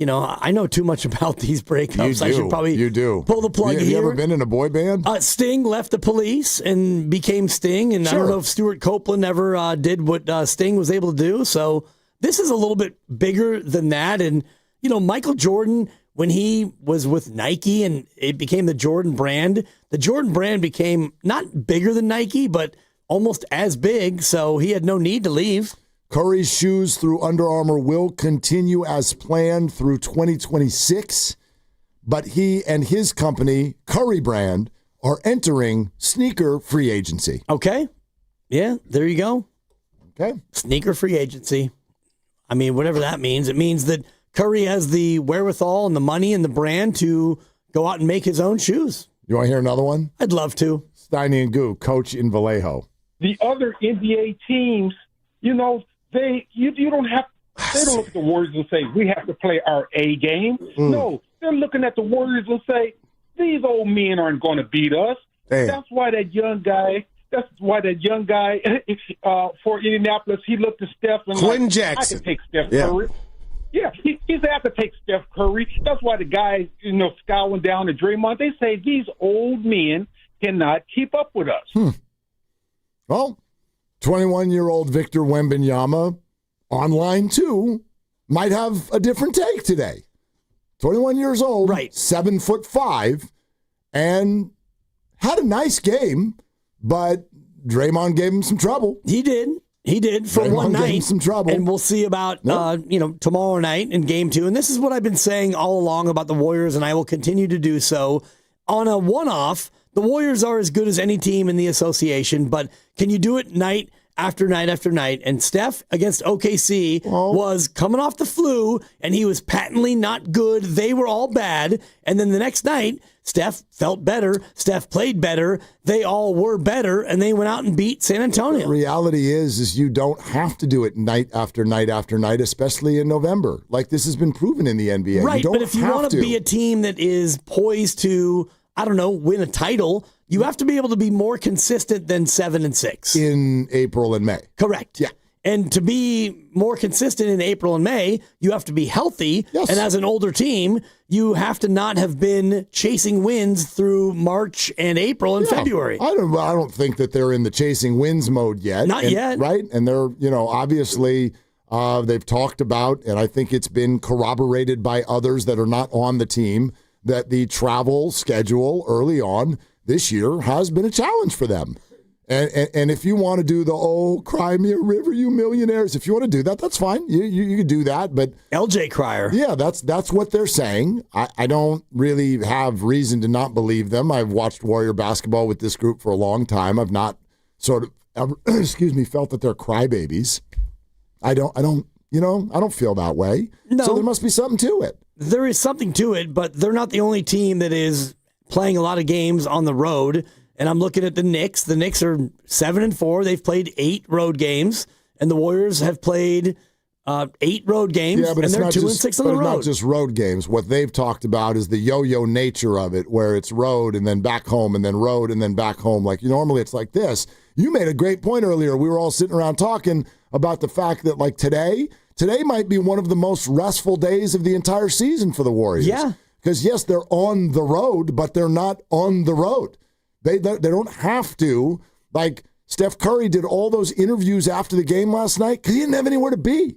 I know too much about these breakups. I should probably pull the plug here. You ever been in a boy band? Sting left the Police and became Sting, and I don't know if Stuart Copeland ever did what Sting was able to do. So this is a little bit bigger than that. And, Michael Jordan, when he was with Nike and it became the Jordan brand became not bigger than Nike, but almost as big. So he had no need to leave. Curry's shoes through Under Armour will continue as planned through 2026, but he and his company, Curry Brand, are entering sneaker free agency. Okay. Yeah, there you go. Okay. Sneaker free agency. Whatever that means. It means that Curry has the wherewithal and the money and the brand to go out and make his own shoes. You want to hear another one? I'd love to. Steiny and Goo, coach in Vallejo. The other NBA teams, you know, they don't have. They don't look at the Warriors and say we have to play our A game. No, they're looking at the Warriors and say these old men aren't going to beat us. Damn. That's why that young guy for Indianapolis, he looked at Steph and Quentin like, Jackson. I can take Steph Curry. Yeah, he's have to take Steph Curry. That's why the guys, scowling down at Draymond, they say these old men cannot keep up with us. Well, 21-year-old Victor Wembanyama, online too, might have a different take today. 21 years old, right? 7'5", and had a nice game, but Draymond gave him some trouble. He did for Draymond one gave him night. some trouble, and we'll see about tomorrow night in Game 2. And this is what I've been saying all along about the Warriors, and I will continue to do so. On a one-off, the Warriors are as good as any team in the association, but can you do it night after night after night? And Steph against OKC was coming off the flu, and he was patently not good. They were all bad. And then the next night, Steph felt better. Steph played better. They all were better, and they went out and beat San Antonio. The reality is you don't have to do it night after night after night, especially in November. Like this has been proven in the NBA. Right, you don't but if you want to be a team that is poised to, win a title, you have to be able to be more consistent than 7-6 in April and May. Correct. Yeah. And to be more consistent in April and May, you have to be healthy. Yes. And as an older team, you have to not have been chasing wins through March and April and February. I don't think that they're in the chasing wins mode yet. Not yet. Right? And they're, obviously they've talked about, and I think it's been corroborated by others that are not on the team, that the travel schedule early on this year has been a challenge for them. And if you want to do the, cry me a river, you millionaires, if you want to do that, that's fine. You can do that. But LJ Crier. Yeah, that's what they're saying. I don't really have reason to not believe them. I've watched Warrior basketball with this group for a long time. I've not sort of ever, felt that they're crybabies. I don't feel that way. No. So there must be something to it. There is something to it, but they're not the only team that is playing a lot of games on the road. And I'm looking at the Knicks. The Knicks are 7-4. They've played 8 road games, and the Warriors have played 8 road games, and they're 2-6 on the road. It's not just road games. What they've talked about is the yo-yo nature of it, where it's road and then back home and then road and then back home. Like normally it's like this. You made a great point earlier. We were all sitting around talking about the fact that like today might be one of the most restful days of the entire season for the Warriors. Yeah. Because, yes, they're on the road, but they're not on the road. They don't have to. Like, Steph Curry did all those interviews after the game last night because he didn't have anywhere to be.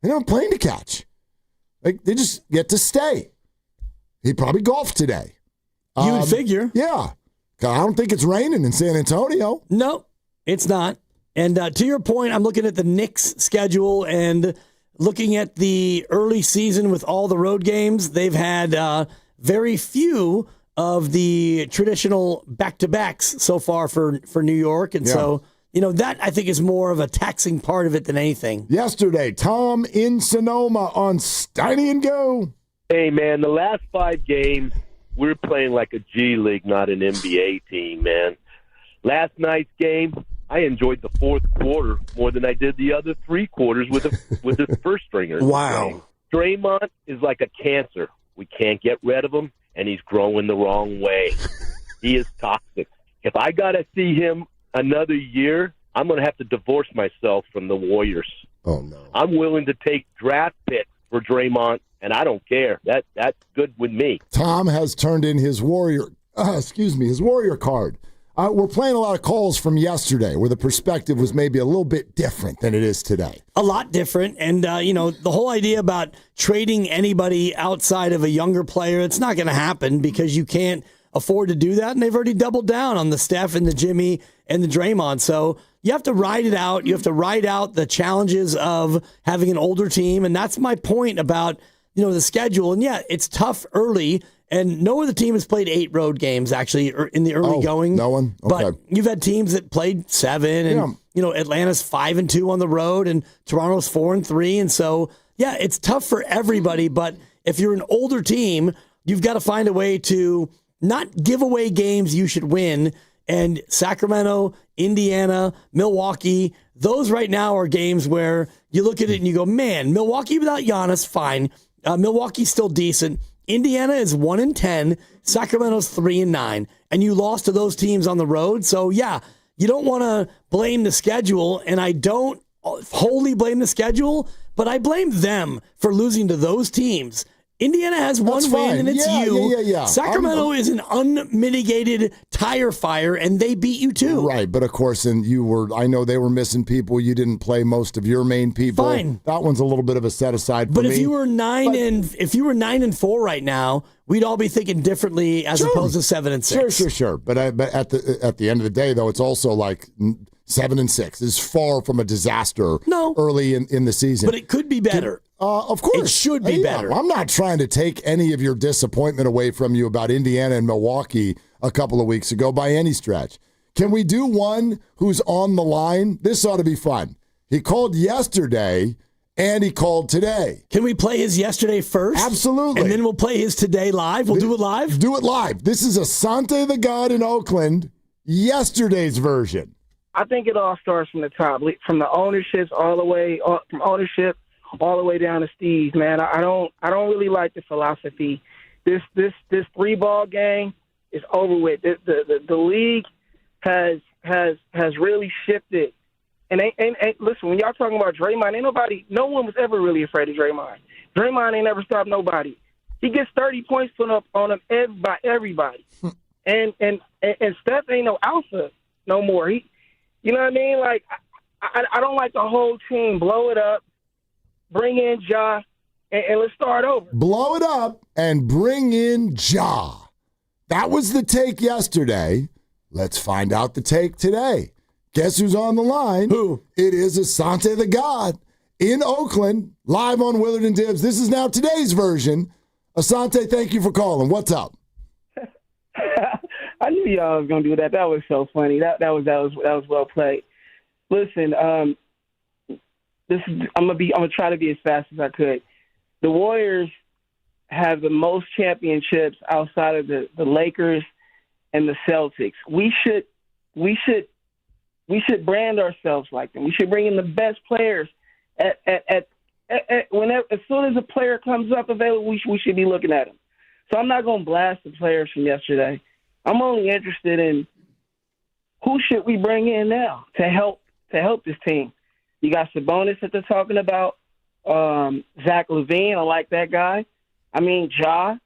They don't have a plane to catch. Like, they just get to stay. He probably golfed today. You would figure. Yeah. I don't think it's raining in San Antonio. No, it's not. And to your point, I'm looking at the Knicks schedule and looking at the early season with all the road games. They've had very few of the traditional back-to-backs so far for New York. And so, that I think is more of a taxing part of it than anything. Yesterday, Tom in Sonoma on Steiny and Go. Hey, man, the last 5 games, we're playing like a G League, not an NBA team, man. Last night's game, I enjoyed the fourth quarter more than I did the other 3 quarters with the first stringers. Wow. Draymond is like a cancer. We can't get rid of him, and he's growing the wrong way. He is toxic. If I got to see him another year, I'm going to have to divorce myself from the Warriors. Oh, no. I'm willing to take draft picks for Draymond, and I don't care. That's good with me. Tom has turned in his Warrior card. We're playing a lot of calls from yesterday where the perspective was maybe a little bit different than it is today. A lot different. And, the whole idea about trading anybody outside of a younger player, it's not going to happen because you can't afford to do that. And they've already doubled down on the Steph and the Jimmy and the Draymond. So you have to ride it out. You have to ride out the challenges of having an older team. And that's my point about, the schedule. And, yeah, it's tough early. And no other team has played 8 road games, actually, in the early going. No one? Okay. But you've had teams that played 7, and, Atlanta's 5-2 on the road, and Toronto's 4-3. And so Yeah, it's tough for everybody, but if you're an older team, you've got to find a way to not give away games you should win. And Sacramento, Indiana, Milwaukee, those right now are games where you look at it and you go, man, Milwaukee without Giannis, fine. Milwaukee's still decent. Indiana is 1-10. Sacramento's 3-9. And you lost to those teams on the road. So, yeah, you don't want to blame the schedule. And I don't wholly blame the schedule, but I blame them for losing to those teams. Indiana has one win, and it's you. Yeah. Sacramento is an unmitigated tire fire, and they beat you too. Right, but of course, and I know they were missing people. You didn't play most of your main people. Fine. That one's a little bit of a set aside for but me. But if you were 9-4 right now, we'd all be thinking differently as opposed to 7-6. Sure. But at the end of the day, though, it's also like 7-6 is far from a disaster. Early in the season, but it could be better. Of course. It should be better. I'm not trying to take any of your disappointment away from you about Indiana and Milwaukee a couple of weeks ago by any stretch. Can we do one who's on the line? This ought to be fun. He called yesterday and he called today. Can we play his yesterday first? Absolutely. And then we'll play his today live? We'll do it live? Do it live. This is Asante the God in Oakland, yesterday's version. I think it all starts from the top, from the ownerships all the way down to Steve's, man. I don't really like the philosophy. This 3-ball game is over with. The league has really shifted. And listen, when y'all talking about Draymond, no one was ever really afraid of Draymond. Draymond ain't never stopped nobody. He gets 30 points put up on him by everybody. and Steph ain't no alpha no more. You know what I mean? Like, I don't like the whole team. Blow it up, bring in Ja, and let's start over. Blow it up and bring in Ja. That was the take yesterday. Let's find out the take today. Guess who's on the line? Who? It is Asante the God in Oakland, live on Willard and Dibbs. This is now today's version. Asante, thank you for calling. What's up? I knew y'all was gonna do that. That was so funny. That was well played. Listen, I'm gonna try to be as fast as I could. The Warriors have the most championships outside of the Lakers and the Celtics. We should brand ourselves like them. We should bring in the best players whenever, as soon as a player comes up available. We should be looking at him. So I'm not gonna blast the players from yesterday. I'm only interested in who should we bring in now to help this team. You got Sabonis that they're talking about. Zach LaVine, I like that guy. I mean, Ja.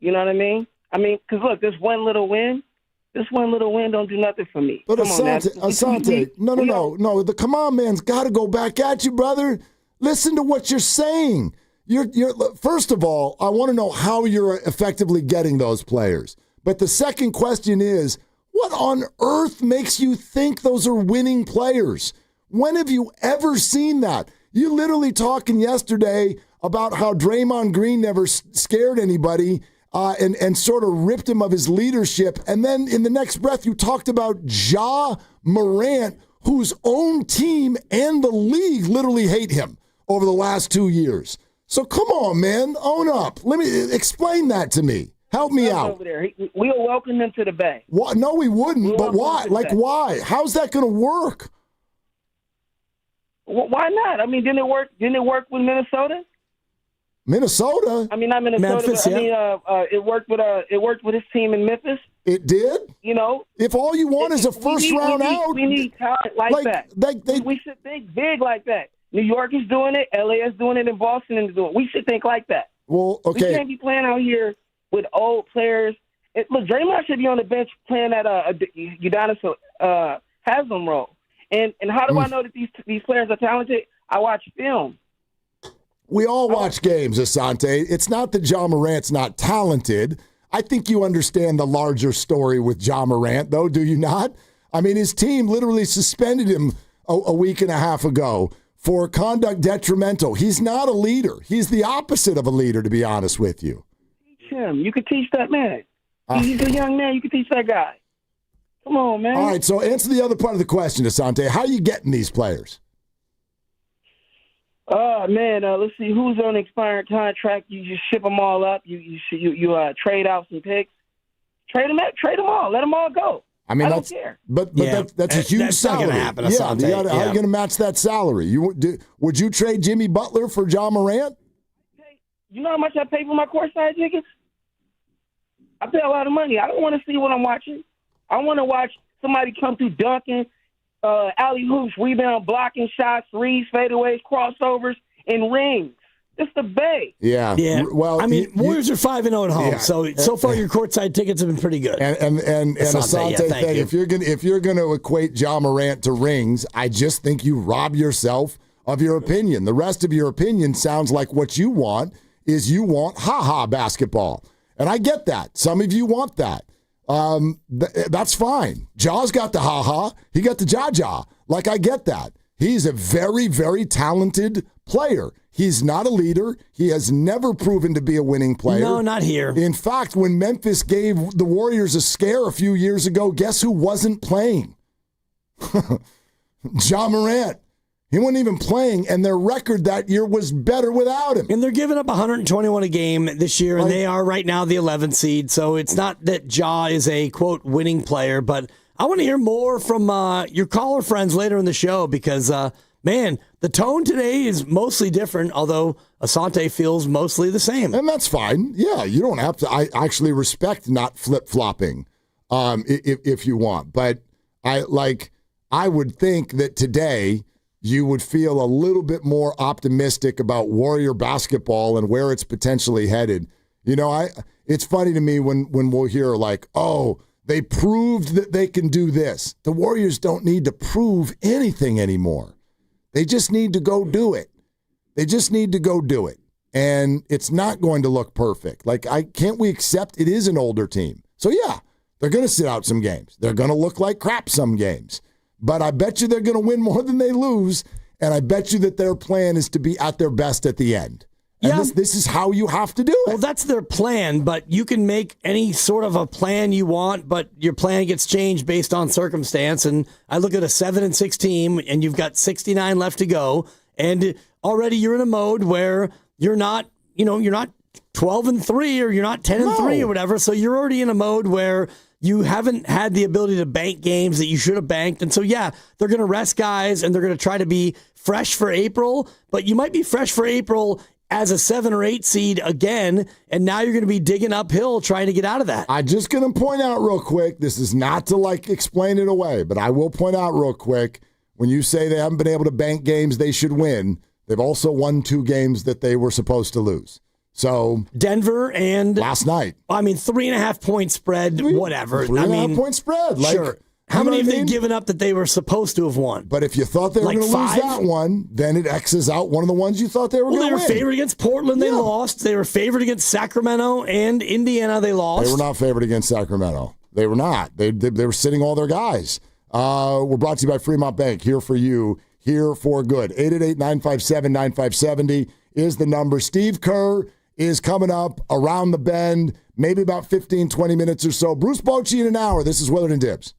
You know what I mean? Because look, this one little win don't do nothing for me. But Asante, no. The command man's got to go back at you, brother. Listen to what you're saying. You're first of all, I want to know how you're effectively getting those players. But the second question is, what on earth makes you think those are winning players? When have you ever seen that? You literally talking yesterday about how Draymond Green never scared anybody and sort of ripped him of his leadership. And then in the next breath, you talked about Ja Morant, whose own team and the league literally hate him over the last 2 years. So come on, man, own up. Let me explain that to me. Help me out. Over there. We'll welcome them to the Bay. What? No, we wouldn't. But why? Like, why? How's that going to work? Why not? I mean, didn't it work? Didn't it work with Minnesota? Minnesota? I mean, not Minnesota. Memphis, but, it worked with his team in Memphis. It did. You know, if all you want is a first round out, we need talent like that. We should think big like that. New York is doing it. LA is doing it, and Boston is doing it. We should think like that. Well, okay. We can't be playing out here with old players. Look, Draymond should be on the bench playing at Udonis Haslam role. And how do I know that these players are talented? I watch film. We all watch games, Asante. It's not that Ja Morant's not talented. I think you understand the larger story with Ja Morant, though, do you not? I mean, his team literally suspended him a week and a half ago for conduct detrimental. He's not a leader. He's the opposite of a leader, to be honest with you. Teach him. You can teach that man. He's a young man. You can teach that guy. Come on, man. All right, so answer the other part of the question, Asante. How are you getting these players? Man, let's see who's on expiring contract. You just ship them all up. You trade out some picks. Trade them all. Let them all go. I mean, I that's don't care. but that's a huge that's salary. not gonna happen, How Asante. are you going to match that salary? Would you trade Jimmy Butler for John Morant? You know how much I pay for my courtside tickets? I pay a lot of money. I don't want to see what I'm watching. I want to watch somebody come through dunking, alley hoops, rebound, blocking shots, threes, fadeaways, crossovers, and rings. It's the Bay. Yeah. Well, I mean, Warriors are 5-0 at home, so far your courtside tickets have been pretty good. And Asante thing, if you're gonna equate John Morant to rings, I just think you rob yourself of your opinion. The rest of your opinion sounds like what you want is you want ha-ha basketball. And I get that. Some of you want that. That's fine. Jaw's got the ha-ha. He got the ja-ja. Like, I get that. He's a very, very talented player. He's not a leader. He has never proven to be a winning player. No, not here. In fact, when Memphis gave the Warriors a scare a few years ago, guess who wasn't playing? Ja Morant. He wasn't even playing, and their record that year was better without him. And they're giving up 121 a game this year, and they are right now the 11th seed. So it's not that Ja is a, quote, winning player. But I want to hear more from your caller friends later in the show because, man, the tone today is mostly different, although Asante feels mostly the same. And that's fine. Yeah, you don't have to. I actually respect not flip-flopping if you want. But I would think that today you would feel a little bit more optimistic about Warrior basketball and where it's potentially headed. You know, it's funny to me when we'll hear like, oh, they proved that they can do this. The Warriors don't need to prove anything anymore. They just need to go do it. And it's not going to look perfect. Like, can't we accept it is an older team? So, yeah, they're going to sit out some games. They're going to look like crap some games. But I bet you they're going to win more than they lose, and I bet you that their plan is to be at their best at the end. And this is how you have to do it. Well, that's their plan, but you can make any sort of a plan you want, but your plan gets changed based on circumstance. And I look at a 7-6 team, and you've got 69 left to go, and already you're in a mode where you're not 12-3 or you're not 10-3 or whatever. So you're already in a mode where you haven't had the ability to bank games that you should have banked. And so, yeah, they're going to rest guys and they're going to try to be fresh for April, but you might be fresh for April as a 7 or 8 seed again, and now you're going to be digging uphill trying to get out of that. I'm just going to point out real quick, this is not to explain it away, but I will point out real quick, when you say they haven't been able to bank games they should win, they've also won 2 games that they were supposed to lose. So Denver and last night. I mean, 3.5 point spread, whatever. 3.5 point spread. Sure. How many have they given up that they were supposed to have won? But if you thought they were going to lose that one, then it X's out one of the ones you thought they were going to win. They were favored against Portland. They lost. They were favored against Sacramento and Indiana. They lost. They were not favored against Sacramento. They were not. They were sitting all their guys. We're brought to you by Fremont Bank. Here for you. Here for good. 888-957-9570 is the number. Steve Kerr is coming up around the bend, maybe about 15, 20 minutes or so. Bruce Bochy in an hour. This is Willard and Dibs.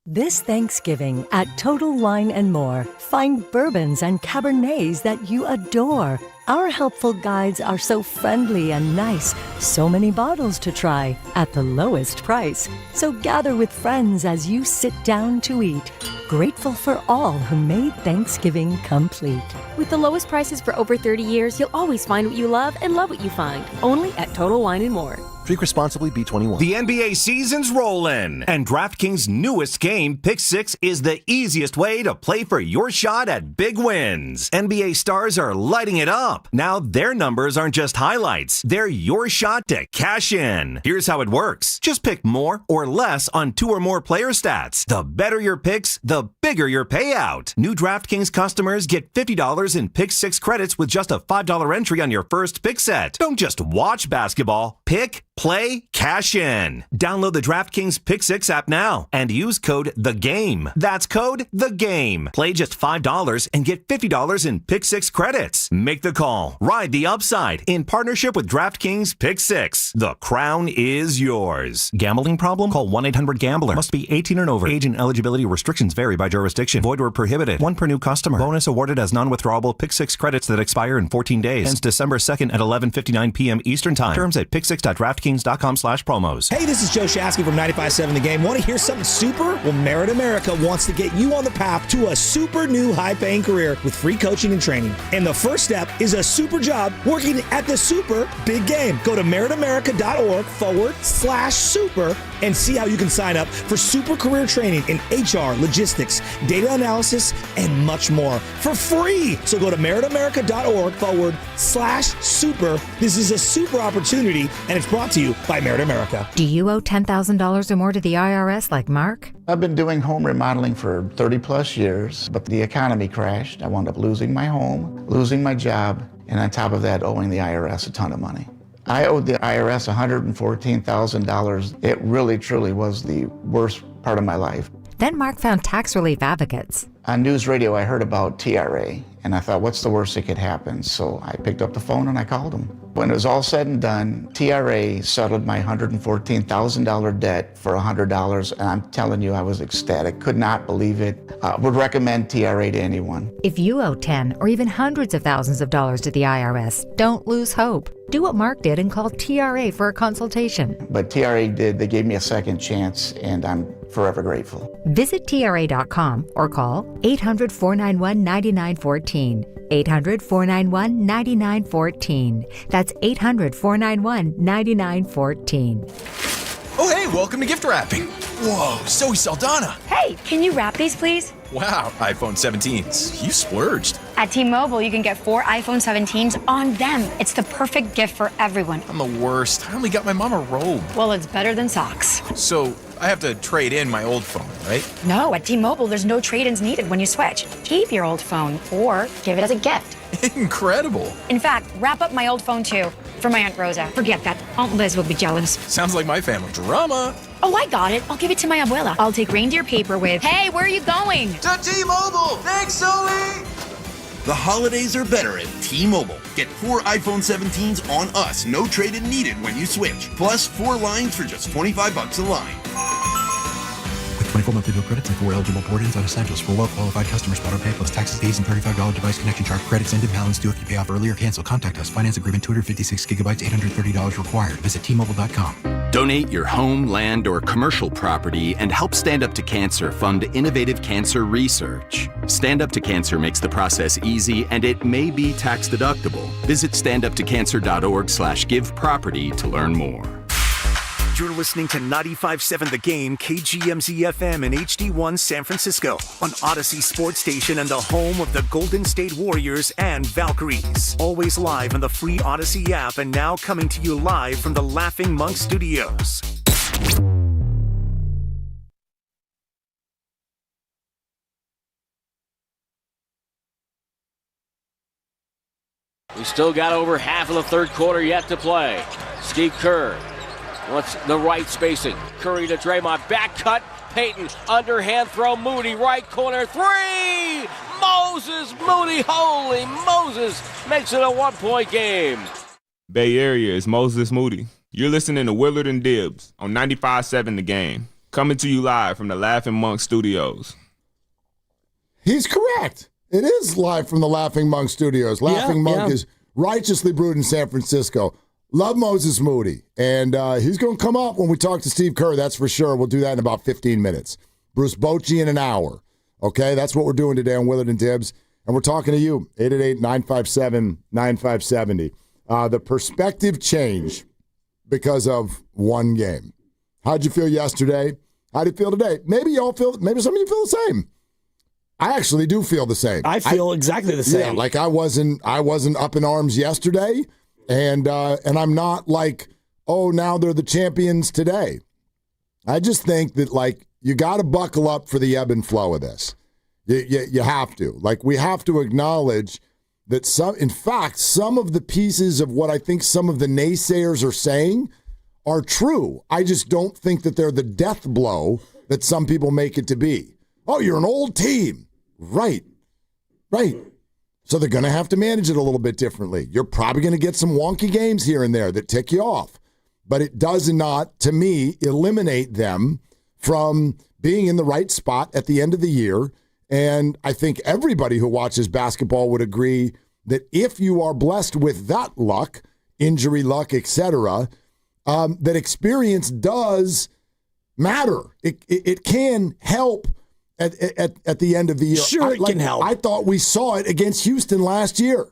This Thanksgiving at Total Wine & More, find bourbons and Cabernets that you adore. Our helpful guides are so friendly and nice. So many bottles to try at the lowest price. So gather with friends as you sit down to eat. Grateful for all who made Thanksgiving complete. With the lowest prices for over 30 years, you'll always find what you love and love what you find. Only at Total Wine & More. Drink responsibly, B21. The NBA season's rolling, and DraftKings' newest game, Pick 6, is the easiest way to play for your shot at big wins. NBA stars are lighting it up. Now their numbers aren't just highlights. They're your shot to cash in. Here's how it works. Just pick more or less on 2 or more player stats. The better your picks, the bigger your payout. New DraftKings customers get $50 in Pick 6 credits with just a $5 entry on your first pick set. Don't just watch basketball. Pick, play, cash in. Download the DraftKings Pick 6 app now and use code THEGAME. That's code THEGAME. Play just $5 and get $50 in Pick 6 credits. Make the call. Ride the upside in partnership with DraftKings Pick 6. The crown is yours. Gambling problem? Call 1-800-GAMBLER. Must be 18 and over. Age and eligibility restrictions vary by jurisdiction. jurisdiction. Void where prohibited. One per new customer. Bonus awarded as non-withdrawable Pick 6 credits that expire in 14 days. Ends December 2nd at 11:59 p.m. Eastern Time. Terms at pick6.draftkings.com/promos. Hey, this is Joe Shasky from 95.7 The Game. Want to hear something super? Well, Merit America wants to get you on the path to a super new high-paying career with free coaching and training. And the first step is a super job working at the super big game. Go to meritamerica.org/super and see how you can sign up for super career training in HR, logistics, data analysis, and much more for free. So go to meritamerica.org/super. This is a super opportunity, and it's brought to you by Merit America. Do you owe $10,000 or more to the IRS like Mark? I've been doing home remodeling for 30 plus years, but the economy crashed. I wound up losing my home, losing my job, and on top of that, owing the IRS a ton of money. I owed the IRS $114,000. It really, truly was the worst part of my life. Then Mark found tax relief advocates. On news radio, I heard about TRA, and I thought, what's the worst that could happen? So I picked up the phone and I called them. When it was all said and done, TRA settled my $114,000 debt for $100, and I'm telling you, I was ecstatic. Could not believe it. Would recommend TRA to anyone. If you owe 10 or even hundreds of thousands of dollars to the IRS, don't lose hope. Do what Mark did and call TRA for a consultation. But TRA did. They gave me a second chance, and I'm forever grateful. Visit TRA.com or call 800-491-9914. 800-491-9914. That's 800-491-9914. Oh, hey, welcome to gift wrapping. Whoa, Zoe Saldana. Hey, can you wrap these, please? Wow, iPhone 17s. You splurged. At T-Mobile, you can get 4 iPhone 17s on them. It's the perfect gift for everyone. I'm the worst. I only got my mom a robe. Well, it's better than socks. So I have to trade in my old phone, right? No, at T-Mobile, there's no trade-ins needed when you switch. Keep your old phone or give it as a gift. Incredible. In fact, wrap up my old phone, too, for my Aunt Rosa. Forget that. Aunt Liz will be jealous. Sounds like my family. Drama. Oh, I got it. I'll give it to my abuela. I'll take reindeer paper with, hey, where are you going? To T-Mobile. Thanks, Zoe. The holidays are better at T-Mobile. Get 4 iPhone 17s on us. No trade-in needed when you switch. Plus 4 lines for just $25 a line. With 24 monthly bill credits and 4 eligible port-ins on essentials for well-qualified customers. Auto pay plus taxes, fees, and $35 device connection charge. Credits end in balance due if you pay off early or cancel. Contact us. Finance agreement 256 gigabytes, $830 required. Visit T-Mobile.com. Donate your home, land, or commercial property and help Stand Up to Cancer fund innovative cancer research. Stand Up to Cancer makes the process easy and it may be tax deductible. Visit standuptocancer.org/giveproperty to learn more. You're listening to 95.7 The Game, KGMZ FM and HD1 San Francisco on Odyssey Sports Station and the home of the Golden State Warriors and Valkyries. Always live on the free Odyssey app and now coming to you live from the Laughing Monk Studios. We still got over half of the third quarter yet to play. Steve Kerr wants the right spacing. Curry to Draymond. Back cut. Payton. Underhand throw. Moody. Right corner. 3! Moses Moody. Holy Moses. Makes it a 1-point game. Bay Area is Moses Moody. You're listening to Willard and Dibbs on 95.7 The Game. Coming to you live from the Laughing Monk Studios. He's correct. It is live from the Laughing Monk Studios. Laughing Monk is righteously brewed in San Francisco. Love Moses Moody. And he's going to come up when we talk to Steve Kerr, that's for sure. We'll do that in about 15 minutes. Bruce Bochy in an hour. Okay, that's what we're doing today on Willard and Dibbs. And we're talking to you, 888-957-9570. The perspective change because of one game. How'd you feel yesterday? How do you feel today? Maybe some of you feel the same. I actually do feel the same. I feel exactly the same. Yeah, like I wasn't up in arms yesterday. And I'm not like, oh, now they're the champions today. I just think that, like, you got to buckle up for the ebb and flow of this. You have to. Like, we have to acknowledge that some of the pieces of what I think some of the naysayers are saying are true. I just don't think that they're the death blow that some people make it to be. Oh, you're an old team. Right. So they're going to have to manage it a little bit differently. You're probably going to get some wonky games here and there that tick you off. But it does not, to me, eliminate them from being in the right spot at the end of the year And I think everybody who watches basketball would agree that if you are blessed with that luck, injury luck, etc., that experience does matter. It can help at the end of the year. Sure, it can help. I thought we saw it against Houston last year.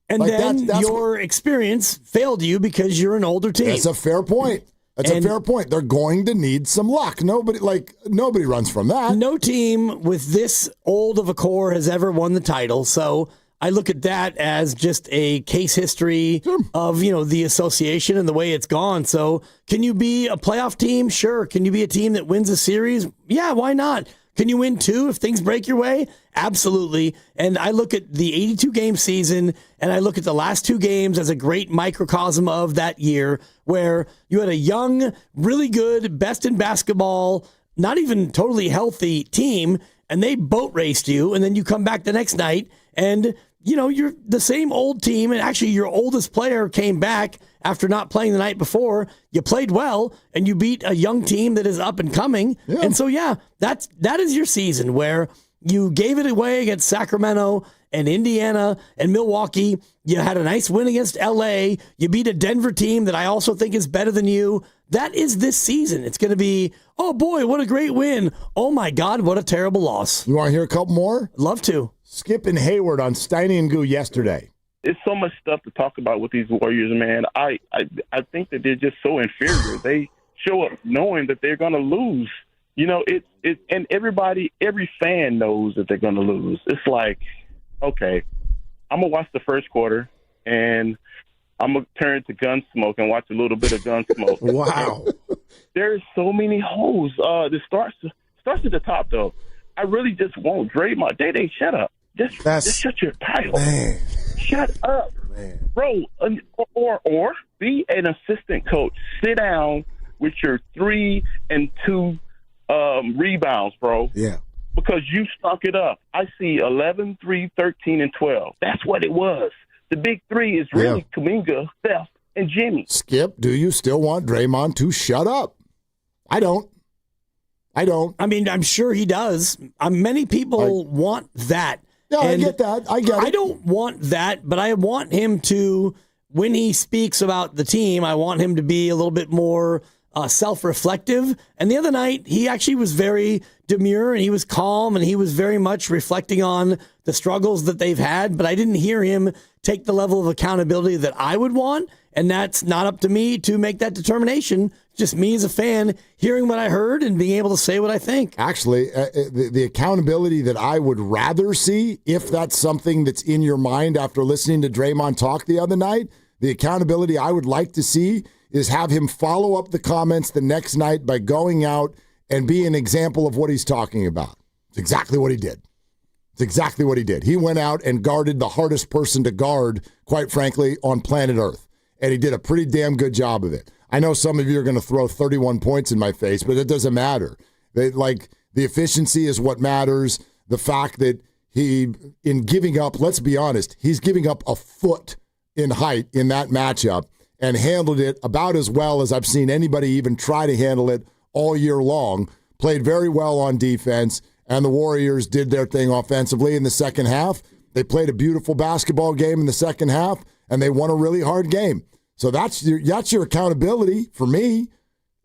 And then your experience failed you because you're an older team. That's a fair point. A fair point. They're going to need some luck. Nobody runs from that. No team with this old of a core has ever won the title. So I look at that as just a case history of, the association and the way it's gone. So can you be a playoff team? Sure. Can you be a team that wins a series? Yeah, why not? Can you win 2 if things break your way? Absolutely. And I look at the 82-game season, and I look at the last 2 games as a great microcosm of that year where you had a young, really good, best in basketball, not even totally healthy team, and they boat raced you, and then you come back the next night, and you're the same old team, and actually your oldest player came back after not playing the night before. You played well, and you beat a young team that is up and coming. Yeah. And so, that is your season where you gave it away against Sacramento and Indiana and Milwaukee. You had a nice win against LA. You beat a Denver team that I also think is better than you. That is this season. It's going to be, oh boy, what a great win. Oh my God, what a terrible loss. You want to hear a couple more? Love to. Skip and Hayward on Steiny and Goo yesterday. It's so much stuff to talk about with these Warriors, man. I think that they're just so inferior. They show up knowing that they're going to lose. And every fan knows that they're going to lose. It's like, okay, I'm going to watch the first quarter, and I'm going to turn to Gunsmoke and watch a little bit of Gunsmoke. Wow. There's so many holes. This starts at the top, though. I really just want Draymond. They shut up. Just shut your title. Man. Shut up, man. Bro. Or be an assistant coach. Sit down with your 3 and 2 rebounds, bro. Yeah. Because you stunk it up. I see 11, 3, 13, and 12. That's what it was. The big 3 is really Kuminga, Steph, and Jimmy. Skip, do you still want Draymond to shut up? I don't. I mean, I'm sure he does. Many people want that. No, I get that. I get it. I don't want that, but I want him to, when he speaks about the team, I want him to be a little bit more self-reflective. And the other night, he actually was very demure, and he was calm, and he was very much reflecting on the struggles that they've had. But I didn't hear him take the level of accountability that I would want. And that's not up to me to make that determination. Just me as a fan hearing what I heard and being able to say what I think. Actually, the accountability that I would rather see, if that's something that's in your mind after listening to Draymond talk the other night, the accountability I would like to see is have him follow up the comments the next night by going out and be an example of what he's talking about. It's exactly what he did. He went out and guarded the hardest person to guard, quite frankly, on planet Earth. And he did a pretty damn good job of it. I know some of you are going to throw 31 points in my face, but it doesn't matter. The efficiency is what matters. The fact that in giving up, let's be honest, he's giving up a foot in height in that matchup and handled it about as well as I've seen anybody even try to handle it all year long. Played very well on defense, and the Warriors did their thing offensively in the second half. They played a beautiful basketball game in the second half, and they won a really hard game. So that's your accountability for me.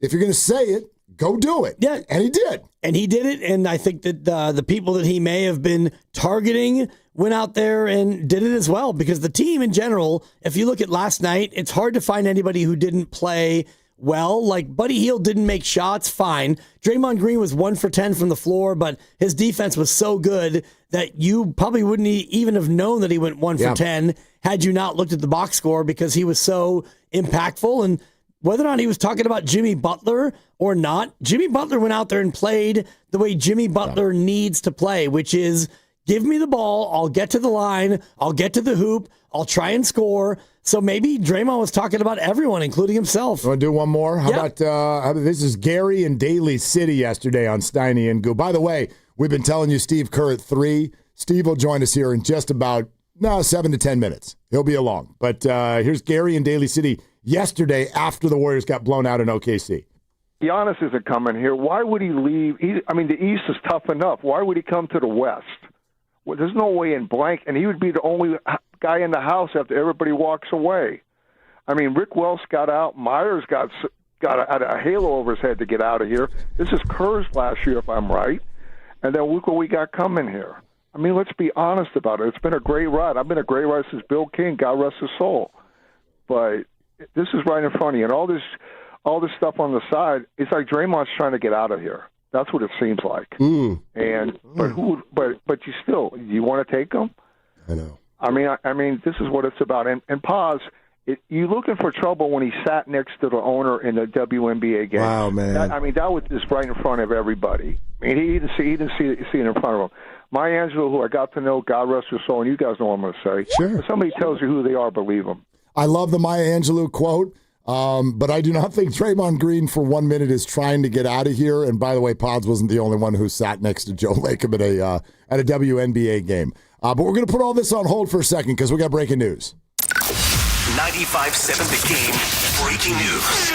If you're going to say it, go do it. Yeah. And he did. And I think that the people that he may have been targeting went out there and did it as well. Because the team in general, if you look at last night, it's hard to find anybody who didn't play well. Like Buddy Hield didn't make shots, fine. Draymond Green was 1 for 10 from the floor, but his defense was so good that you probably wouldn't even have known that he went 1 for 10 had you not looked at the box score, because he was so impactful. And whether or not he was talking about Jimmy Butler or not, Jimmy Butler went out there and played the way Jimmy Butler needs to play, which is give me the ball, I'll get to the line, I'll get to the hoop, I'll try and score. So maybe Draymond was talking about everyone, including himself. Want to do one more? How about this is Gary in Daly City yesterday on Steiny and Goo. By the way, we've been telling you Steve Kerr at 3. Steve will join us here in just about 7 to 10 minutes. He'll be along. But here's Gary in Daly City yesterday after the Warriors got blown out in OKC. Giannis isn't coming here. Why would he leave? The East is tough enough. Why would he come to the West? there's no way in blank, and he would be the only guy in the house after everybody walks away. I mean, Rick Welsh got out. Myers got a halo over his head to get out of here. This is Kerr's last year, if I'm right. And then look what we got coming here. I mean, let's be honest about it. It's been a great ride. I've been a great ride since Bill King, God rest his soul. But this is right in front of you. And all this stuff on the side, it's like Draymond's trying to get out of here. That's what it seems like. But you want to take him? I know. I mean, this is what it's about. And pause. You looking for trouble when he sat next to the owner in the WNBA game. Wow, man. That was just right in front of everybody. I mean, he didn't see it in front of him. Maya Angelou, who I got to know, God rest her soul, and you guys know what I'm going to say. Sure. If somebody tells you who they are, believe them. I love the Maya Angelou quote, but I do not think Draymond Green for 1 minute is trying to get out of here. And by the way, Pods wasn't the only one who sat next to Joe Lacob at a WNBA game. But we're going to put all this on hold for a second because we got breaking news. 95.7 The Game breaking news.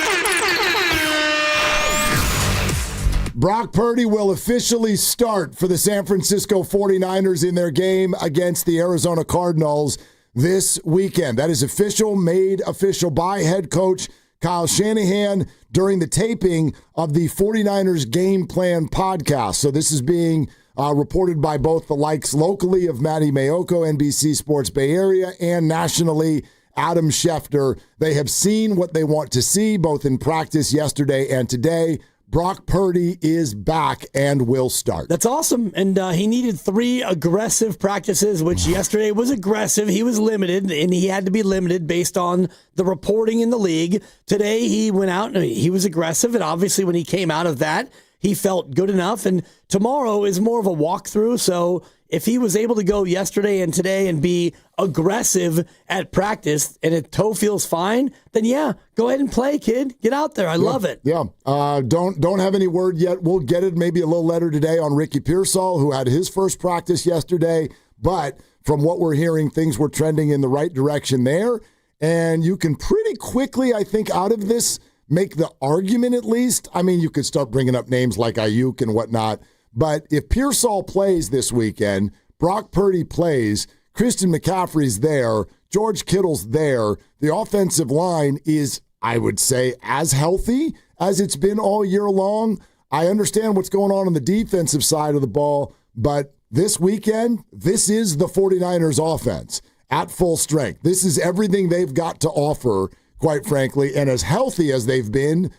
Brock Purdy will officially start for the San Francisco 49ers in their game against the Arizona Cardinals this weekend. That is official, made official by head coach Kyle Shanahan during the taping of the 49ers Game Plan podcast. So this is being reported by both the likes locally of Matty Mayoko, NBC Sports Bay Area, and nationally, Adam Schefter. They have seen what they want to see, both in practice yesterday and today. Brock Purdy is back and will start. That's awesome. And he needed 3 aggressive practices, which yesterday was aggressive. He was limited, and he had to be limited based on the reporting in the league. Today, he went out and he was aggressive. And obviously, when he came out of that, he felt good enough. And tomorrow is more of a walkthrough. So if he was able to go yesterday and today and be aggressive at practice and if toe feels fine, then yeah, go ahead and play, kid. Get out there. I love it. Yeah. Don't have any word yet. We'll get it. Maybe a little letter today on Ricky Pearsall, who had his first practice yesterday. But from what we're hearing, things were trending in the right direction there. And you can pretty quickly, I think, out of this, make the argument at least. I mean, you could start bringing up names like Ayuk and whatnot. But if Pearsall plays this weekend, Brock Purdy plays, Christian McCaffrey's there, George Kittle's there, the offensive line is, I would say, as healthy as it's been all year long. I understand what's going on the defensive side of the ball, but this weekend, this is the 49ers offense at full strength. This is everything they've got to offer, quite frankly, and as healthy as they've been,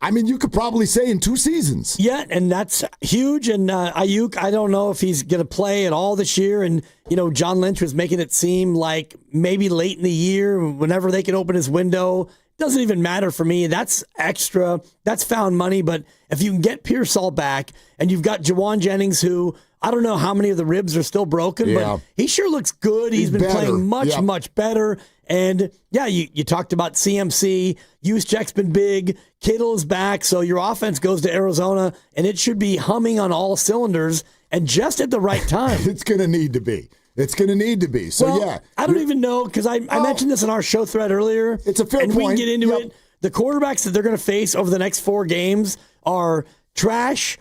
I mean, you could probably say in 2 seasons. Yeah, and that's huge. And Ayuk, I don't know if he's going to play at all this year. And, John Lynch was making it seem like maybe late in the year, whenever they can open his window. Doesn't even matter for me. That's extra. That's found money. But if you can get Pearsall back and you've got Jawan Jennings, who I don't know how many of the ribs are still broken, but he sure looks good. He's been playing much better. And, yeah, you talked about CMC. Juszczyk's been big. Kittle is back. So your offense goes to Arizona, and it should be humming on all cylinders and just at the right time. It's going to need to be. It's going to need to be. So, yeah. I don't even know, because I mentioned this in our show thread earlier. It's a fair point. And we can get into it. The quarterbacks that they're going to face over the next 4 games are trash,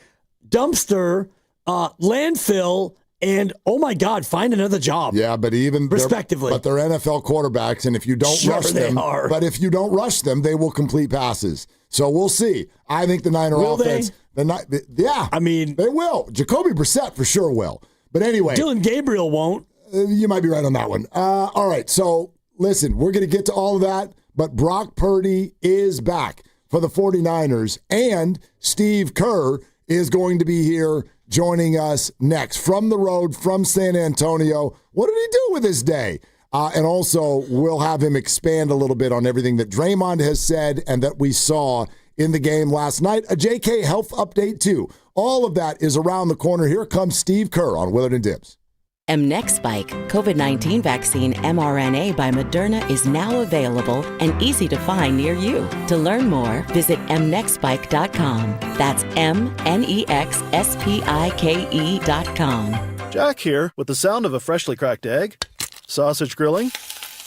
dumpster, landfill, and, oh, my God, find another job. Yeah, but respectively. But they're NFL quarterbacks, and if you don't rush them, but if you don't rush them, they will complete passes. So we'll see. I think the Niner offense. I mean, they will. Jacoby Brissett for sure will. But anyway. Dylan Gabriel won't. You might be right on that one. All right, so listen, we're going to get to all of that, but Brock Purdy is back for the 49ers, and Steve Kerr is going to be here joining us next from the road, from San Antonio. What did he do with his day? And also, we'll have him expand a little bit on everything that Draymond has said and that we saw in the game last night. A JK health update, too. All of that is around the corner. Here comes Steve Kerr on Willard and Dibs. mNEXSpike, COVID-19 vaccine mRNA by Moderna, is now available and easy to find near you. To learn more, visit mnexspike.com. That's mnexspike.com. Jack here with the sound of a freshly cracked egg, sausage grilling,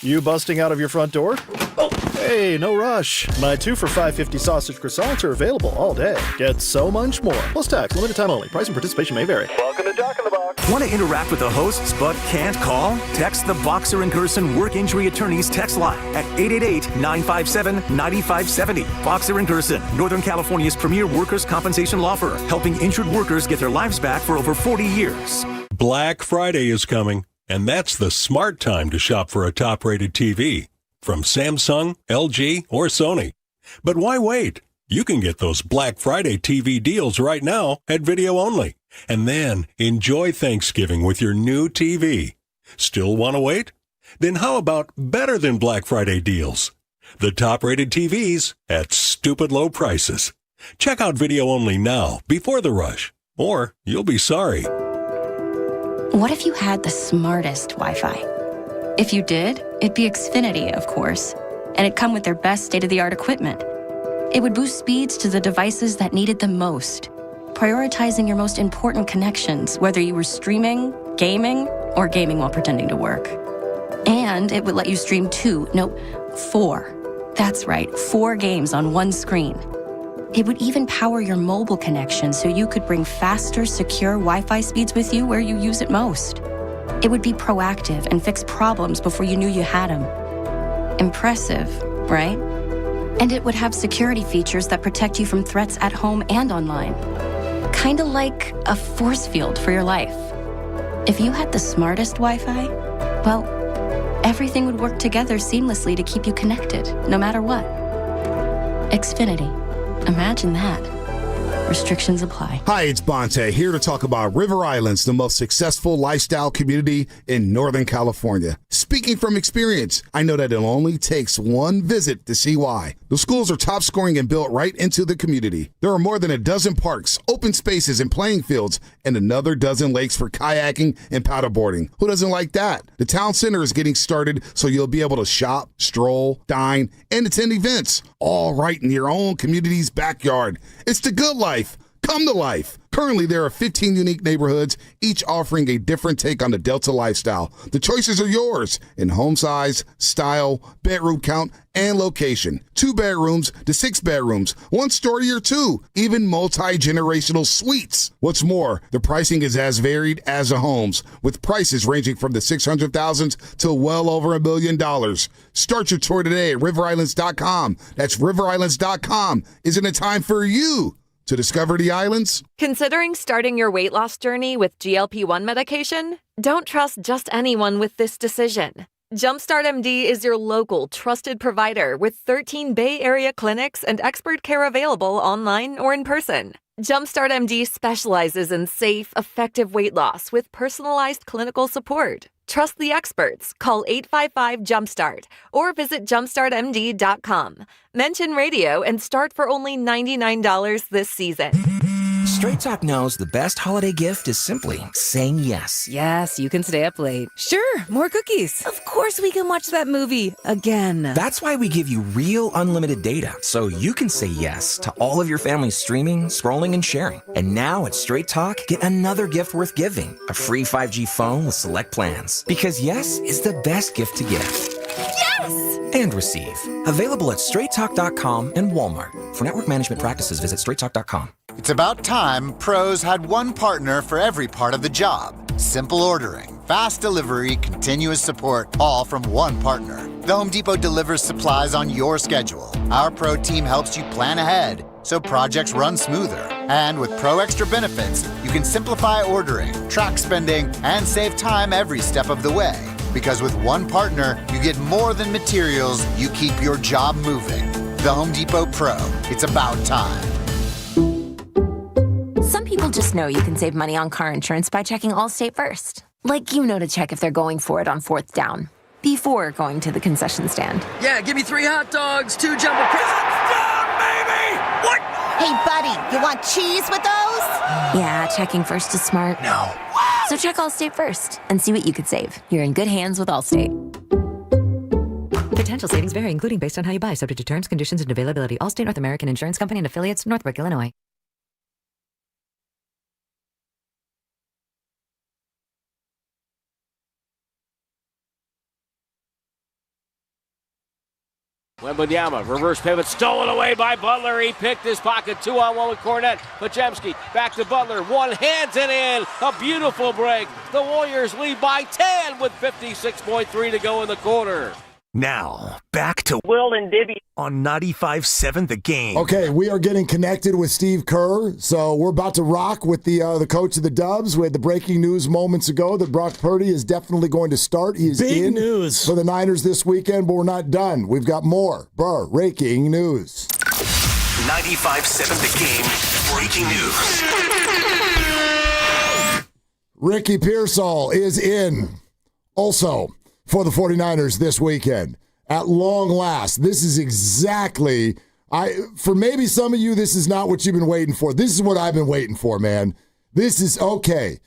you busting out of your front door. Oh, hey, no rush. My 2 for $5.50 sausage croissants are available all day. Get so much more. Plus tax, limited time only. Price and participation may vary. Welcome to Jack in the Box. Want to interact with the hosts but can't call? Text the Boxer and Gerson Work Injury Attorneys text line at 888-957-9570. Boxer and Gerson, Northern California's premier workers' compensation law firm, helping injured workers get their lives back for over 40 years. Black Friday is coming, and that's the smart time to shop for a top-rated TV from Samsung, LG, or Sony. But why wait? You can get those Black Friday TV deals right now at Video Only. And then enjoy Thanksgiving with your new TV. Still want to wait? Then how about better than Black Friday deals? The top-rated TVs at stupid low prices. Check out Video Only now before the rush, or you'll be sorry. What if you had the smartest Wi-Fi? If you did, it'd be Xfinity, of course, and it'd come with their best state-of-the-art equipment. It would boost speeds to the devices that needed them most, prioritizing your most important connections, whether you were streaming, gaming, or gaming while pretending to work. And it would let you stream 4. That's right, 4 games on one screen. It would even power your mobile connection so you could bring faster, secure Wi-Fi speeds with you where you use it most. It would be proactive and fix problems before you knew you had them. Impressive, right? And it would have security features that protect you from threats at home and online. Kinda like a force field for your life. If you had the smartest Wi-Fi, well, everything would work together seamlessly to keep you connected, no matter what. Xfinity. Imagine that. Restrictions apply. Hi, it's Bonte, here to talk about River Islands, the most successful lifestyle community in Northern California. Speaking from experience, I know that it only takes one visit to see why. The schools are top scoring and built right into the community. There are more than a dozen parks, open spaces, and playing fields, and another dozen lakes for kayaking and paddleboarding. Who doesn't like that? The town center is getting started, so you'll be able to shop, stroll, dine, and attend events, all right in your own community's backyard. It's the good life. Come to life. Currently, there are 15 unique neighborhoods, each offering a different take on the Delta lifestyle. The choices are yours in home size, style, bedroom count, and location. 2 bedrooms to 6 bedrooms, 1 story or 2, even multi-generational suites. What's more, the pricing is as varied as the homes, with prices ranging from the $600,000s to well over $1 million. Start your tour today at riverislands.com. That's riverislands.com. Isn't it time for you to discover the islands? Considering starting your weight loss journey with GLP-1 medication? Don't trust just anyone with this decision. Jumpstart MD is your local, trusted provider with 13 Bay Area clinics and expert care available online or in person. Jumpstart MD specializes in safe, effective weight loss with personalized clinical support. Trust the experts. Call 855-JUMPSTART or visit jumpstartmd.com. Mention radio and start for only $99 this season. Straight Talk knows the best holiday gift is simply saying yes. Yes, you can stay up late. Sure, more cookies. Of course we can watch that movie again. That's why we give you real unlimited data, so you can say yes to all of your family's streaming, scrolling, and sharing. And now at Straight Talk, get another gift worth giving, a free 5G phone with select plans. Because yes is the best gift to give. Yes! And receive. Available at straighttalk.com and Walmart. For network management practices, visit straighttalk.com. It's about time pros had one partner for every part of the job. Simple ordering, fast delivery, continuous support, all from one partner. The Home Depot delivers supplies on your schedule. Our pro team helps you plan ahead so projects run smoother. And with Pro Extra benefits, you can simplify ordering, track spending, and save time every step of the way. Because with one partner, you get more than materials, you keep your job moving. The Home Depot Pro. It's about time. Some people just know you can save money on car insurance by checking Allstate first. Like you know to check if they're going for it on 4th down, before going to the concession stand. Yeah, give me 3 hot dogs, 2 jumbo touchdown, baby! What? Hey, buddy, you want cheese with those? Yeah, checking first is smart. No. So check Allstate first and see what you could save. You're in good hands with Allstate. Potential savings vary, including based on how you buy, subject to terms, conditions, and availability. Allstate North American Insurance Company and affiliates, Northbrook, Illinois. Wembanyama, reverse pivot, stolen away by Butler. He picked his pocket, 2-on-1 with Cornette. Podziemski back to Butler, one hands it in. A beautiful break. The Warriors lead by 10 with 56.3 to go in the quarter. Now, back to Will and Dibby on 95.7 The Game. Okay, we are getting connected with Steve Kerr, so we're about to rock with the coach of the Dubs. We had the breaking news moments ago that Brock Purdy is definitely going to start. He is Big in news for the Niners this weekend, but we're not done. We've got more breaking news. 95.7 The Game breaking news. Ricky Pearsall is in also for the 49ers this weekend. At long last, this is exactly, for maybe some of you, this is not what you've been waiting for. This is what I've been waiting for, man. This is okay.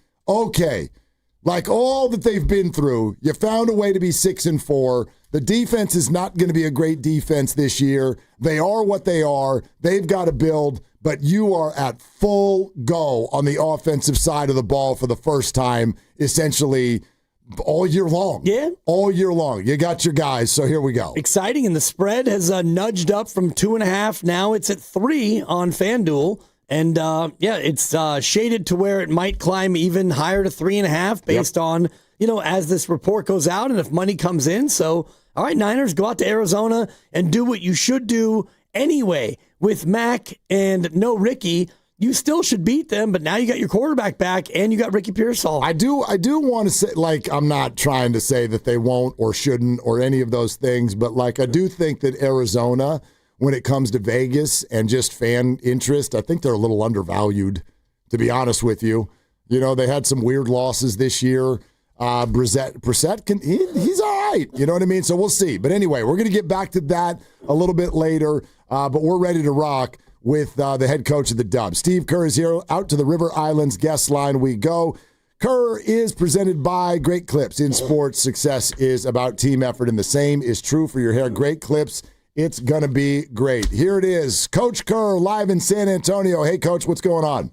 Like all that they've been through, you found a way to be 6-4. The defense is not going to be a great defense this year. They are what they are. They've got to build, but you are at full go on the offensive side of the ball for the first time, essentially, all year long. Yeah. All year long. You got your guys, so here we go. Exciting, and the spread has nudged up from 2.5. Now it's at 3 on FanDuel. And, it's shaded to where it might climb even higher to 3.5 based on, as this report goes out and if money comes in. So, all right, Niners, go out to Arizona and do what you should do anyway. With Mac and no Ricky, you still should beat them, but now you got your quarterback back and you got Ricky Pearsall. I do want to say, I'm not trying to say that they won't or shouldn't or any of those things, but I do think that Arizona, when it comes to Vegas and just fan interest, I think they're a little undervalued, to be honest with you. They had some weird losses this year. Brissett, he's all right. You know what I mean? So we'll see. But anyway, we're going to get back to that a little bit later, but we're ready to rock with the head coach of the Dubs. Steve Kerr is here. Out to the River Islands guest line we go. Kerr is presented by Great Clips. In sports, success is about team effort, and the same is true for your hair. Great Clips, it's going to be great. Here it is, Coach Kerr live in San Antonio. Hey, Coach, what's going on?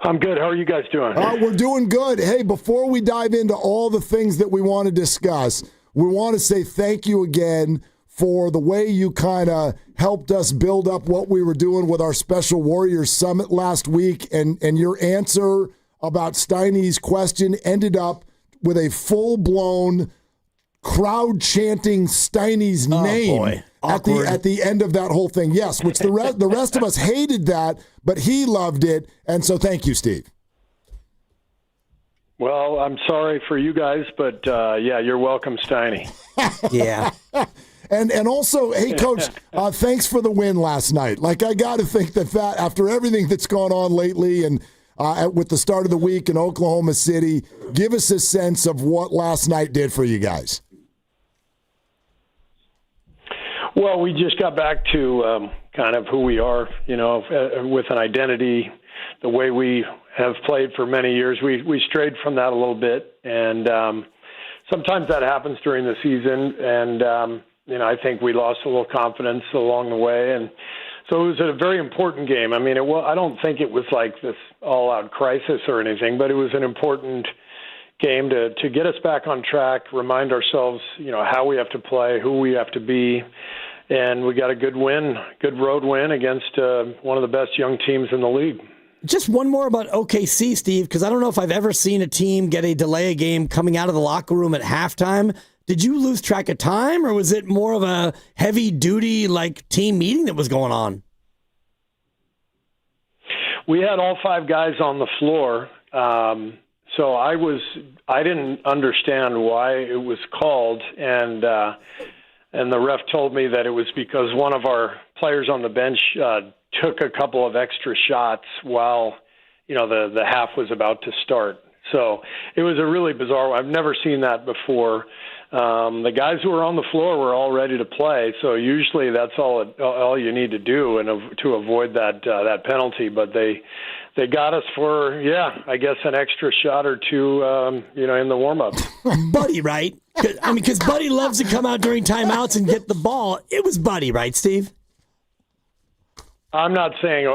I'm good. How are you guys doing? We're doing good. Hey, before we dive into all the things that we want to discuss, we want to say thank you again for the way you kind of helped us build up what we were doing with our Special Warriors Summit last week. And your answer about Steiny's question ended up with a full-blown crowd chanting Steiny's name at the end of that whole thing. Yes, which the rest of us hated that, but he loved it. And so thank you, Steve. Well, I'm sorry for you guys, but you're welcome, Steiny. Yeah. And also, hey, Coach, thanks for the win last night. I got to think that after everything that's gone on lately and with the start of the week in Oklahoma City, give us a sense of what last night did for you guys. Well, we just got back to kind of who we are, with an identity, the way we have played for many years. We strayed from that a little bit, and sometimes that happens during the season, and I think we lost a little confidence along the way, and so it was a very important game. I mean, I don't think it was like this all-out crisis or anything, but it was an important game to get us back on track, remind ourselves, how we have to play, who we have to be, and we got a good road win against one of the best young teams in the league. Just one more about OKC, Steve, because I don't know if I've ever seen a team get a delay a game coming out of the locker room at halftime. Did you lose track of time, or was it more of a heavy-duty team meeting that was going on? We had all 5 guys on the floor, so I didn't understand why it was called, and the ref told me that it was because one of our players on the bench took a couple of extra shots while the half was about to start. So it was a really bizarre one. I've never seen that before. The guys who were on the floor were all ready to play, so usually that's all you need to do and to avoid that penalty. But they got us for I guess an extra shot or two in the warm up. Buddy, right? Because Buddy loves to come out during timeouts and get the ball. It was Buddy, right, Steve? I'm not saying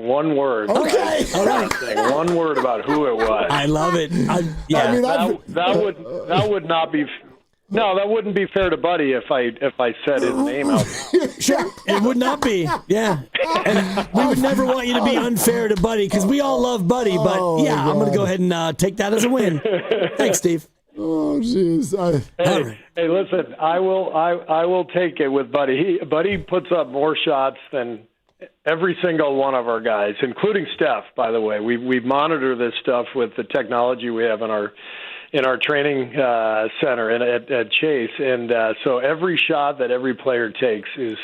one word. Okay, all right. I'm not saying one word about who it was. I love it. That would not be No, that wouldn't be fair to Buddy if I said his name out. Sure, it would not be. Yeah, and we would never want you to be unfair to Buddy because we all love Buddy. But I'm going to go ahead and take that as a win. Thanks, Steve. Oh, jeez. Hey, listen, I will take it with Buddy. Buddy puts up more shots than every single one of our guys, including Steph. By the way, we monitor this stuff with the technology we have in our training center at Chase, and so every shot that every player takes is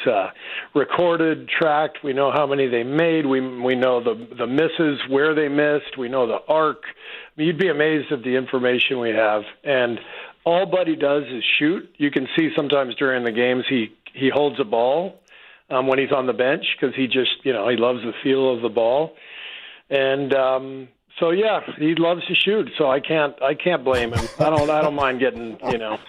recorded, tracked. We know how many they made. We know the misses, where they missed. We know the arc. I mean, you'd be amazed at the information we have. And all Buddy does is shoot. You can see sometimes during the games he holds a ball when he's on the bench because he just he loves the feel of the ball, and. So yeah, he loves to shoot. So I can't blame him. I don't mind getting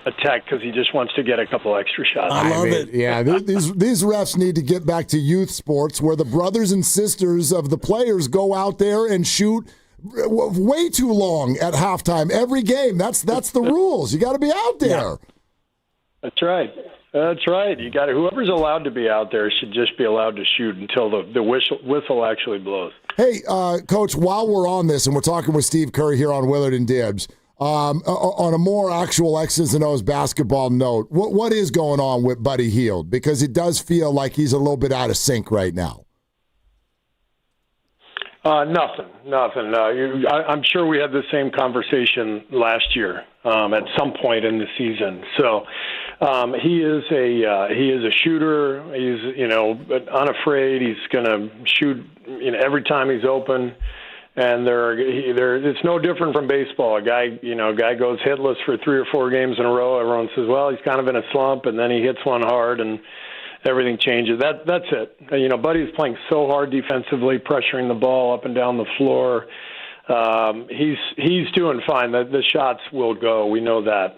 attacked because he just wants to get a couple extra shots. I love it. Yeah, these refs need to get back to youth sports where the brothers and sisters of the players go out there and shoot way too long at halftime every game. That's the rules. You got to be out there. Yeah. That's right. That's right. You got whoever's allowed to be out there should just be allowed to shoot until the whistle actually blows. Hey, Coach, while we're on this, and we're talking with Steve Curry here on Willard and Dibbs, on a more actual X's and O's basketball note, what is going on with Buddy Hield? Because it does feel like he's a little bit out of sync right now. Nothing. I'm sure we had the same conversation last year at some point in the season. So he is a shooter. He's unafraid. He's going to shoot every time he's open. And it's no different from baseball. A guy goes hitless for 3 or 4 games in a row. Everyone says, well, he's kind of in a slump, and then he hits one hard and everything changes. That's it. Buddy's playing so hard defensively, pressuring the ball up and down the floor. He's doing fine. The shots will go. We know that.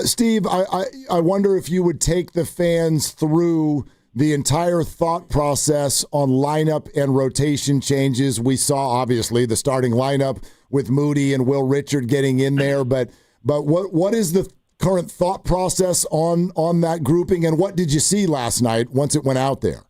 Steve, I wonder if you would take the fans through the entire thought process on lineup and rotation changes. We saw, obviously, the starting lineup with Moody and Will Richard getting in there, but what is the current thought process on that grouping, and what did you see last night once it went out there?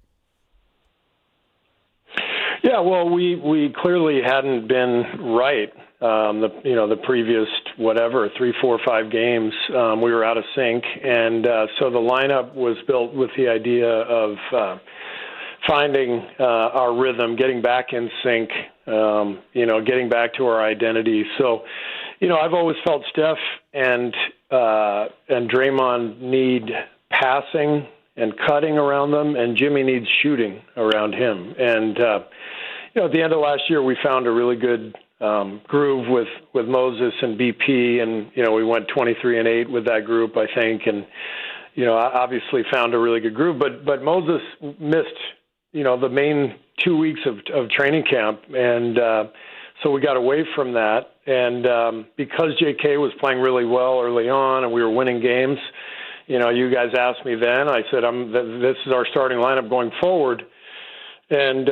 Yeah, well, we clearly hadn't been right. The previous 3, 4, 5 games, we were out of sync, and so the lineup was built with the idea of finding our rhythm, getting back in sync, getting back to our identity. So, I've always felt Steph and Draymond need passing and cutting around them, and Jimmy needs shooting around him. And at the end of last year, we found a really good groove with Moses and BP, and we went 23-8 with that group, I think, and obviously found a really good groove. But Moses missed the main 2 weeks of training camp, and so we got away from that. And because J.K. was playing really well early on, and we were winning games, you guys asked me then. I said, "This is our starting lineup going forward," and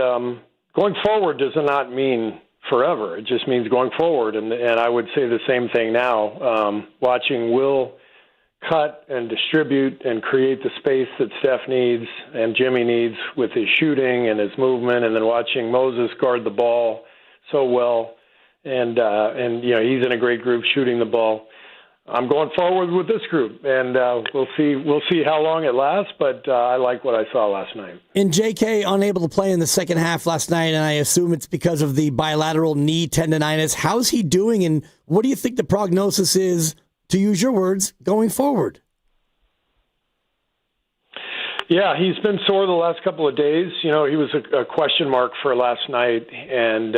going forward does not mean forever. It just means going forward. And I would say the same thing now. Watching Will cut and distribute and create the space that Steph needs and Jimmy needs with his shooting and his movement, and then watching Moses guard the ball so well. And he's in a great group shooting the ball. I'm going forward with this group, and we'll see how long it lasts, but I like what I saw last night. And J.K. unable to play in the second half last night, and I assume it's because of the bilateral knee tendonitis. How's he doing, and what do you think the prognosis is, to use your words, going forward? Yeah, he's been sore the last couple of days. He was a question mark for last night, and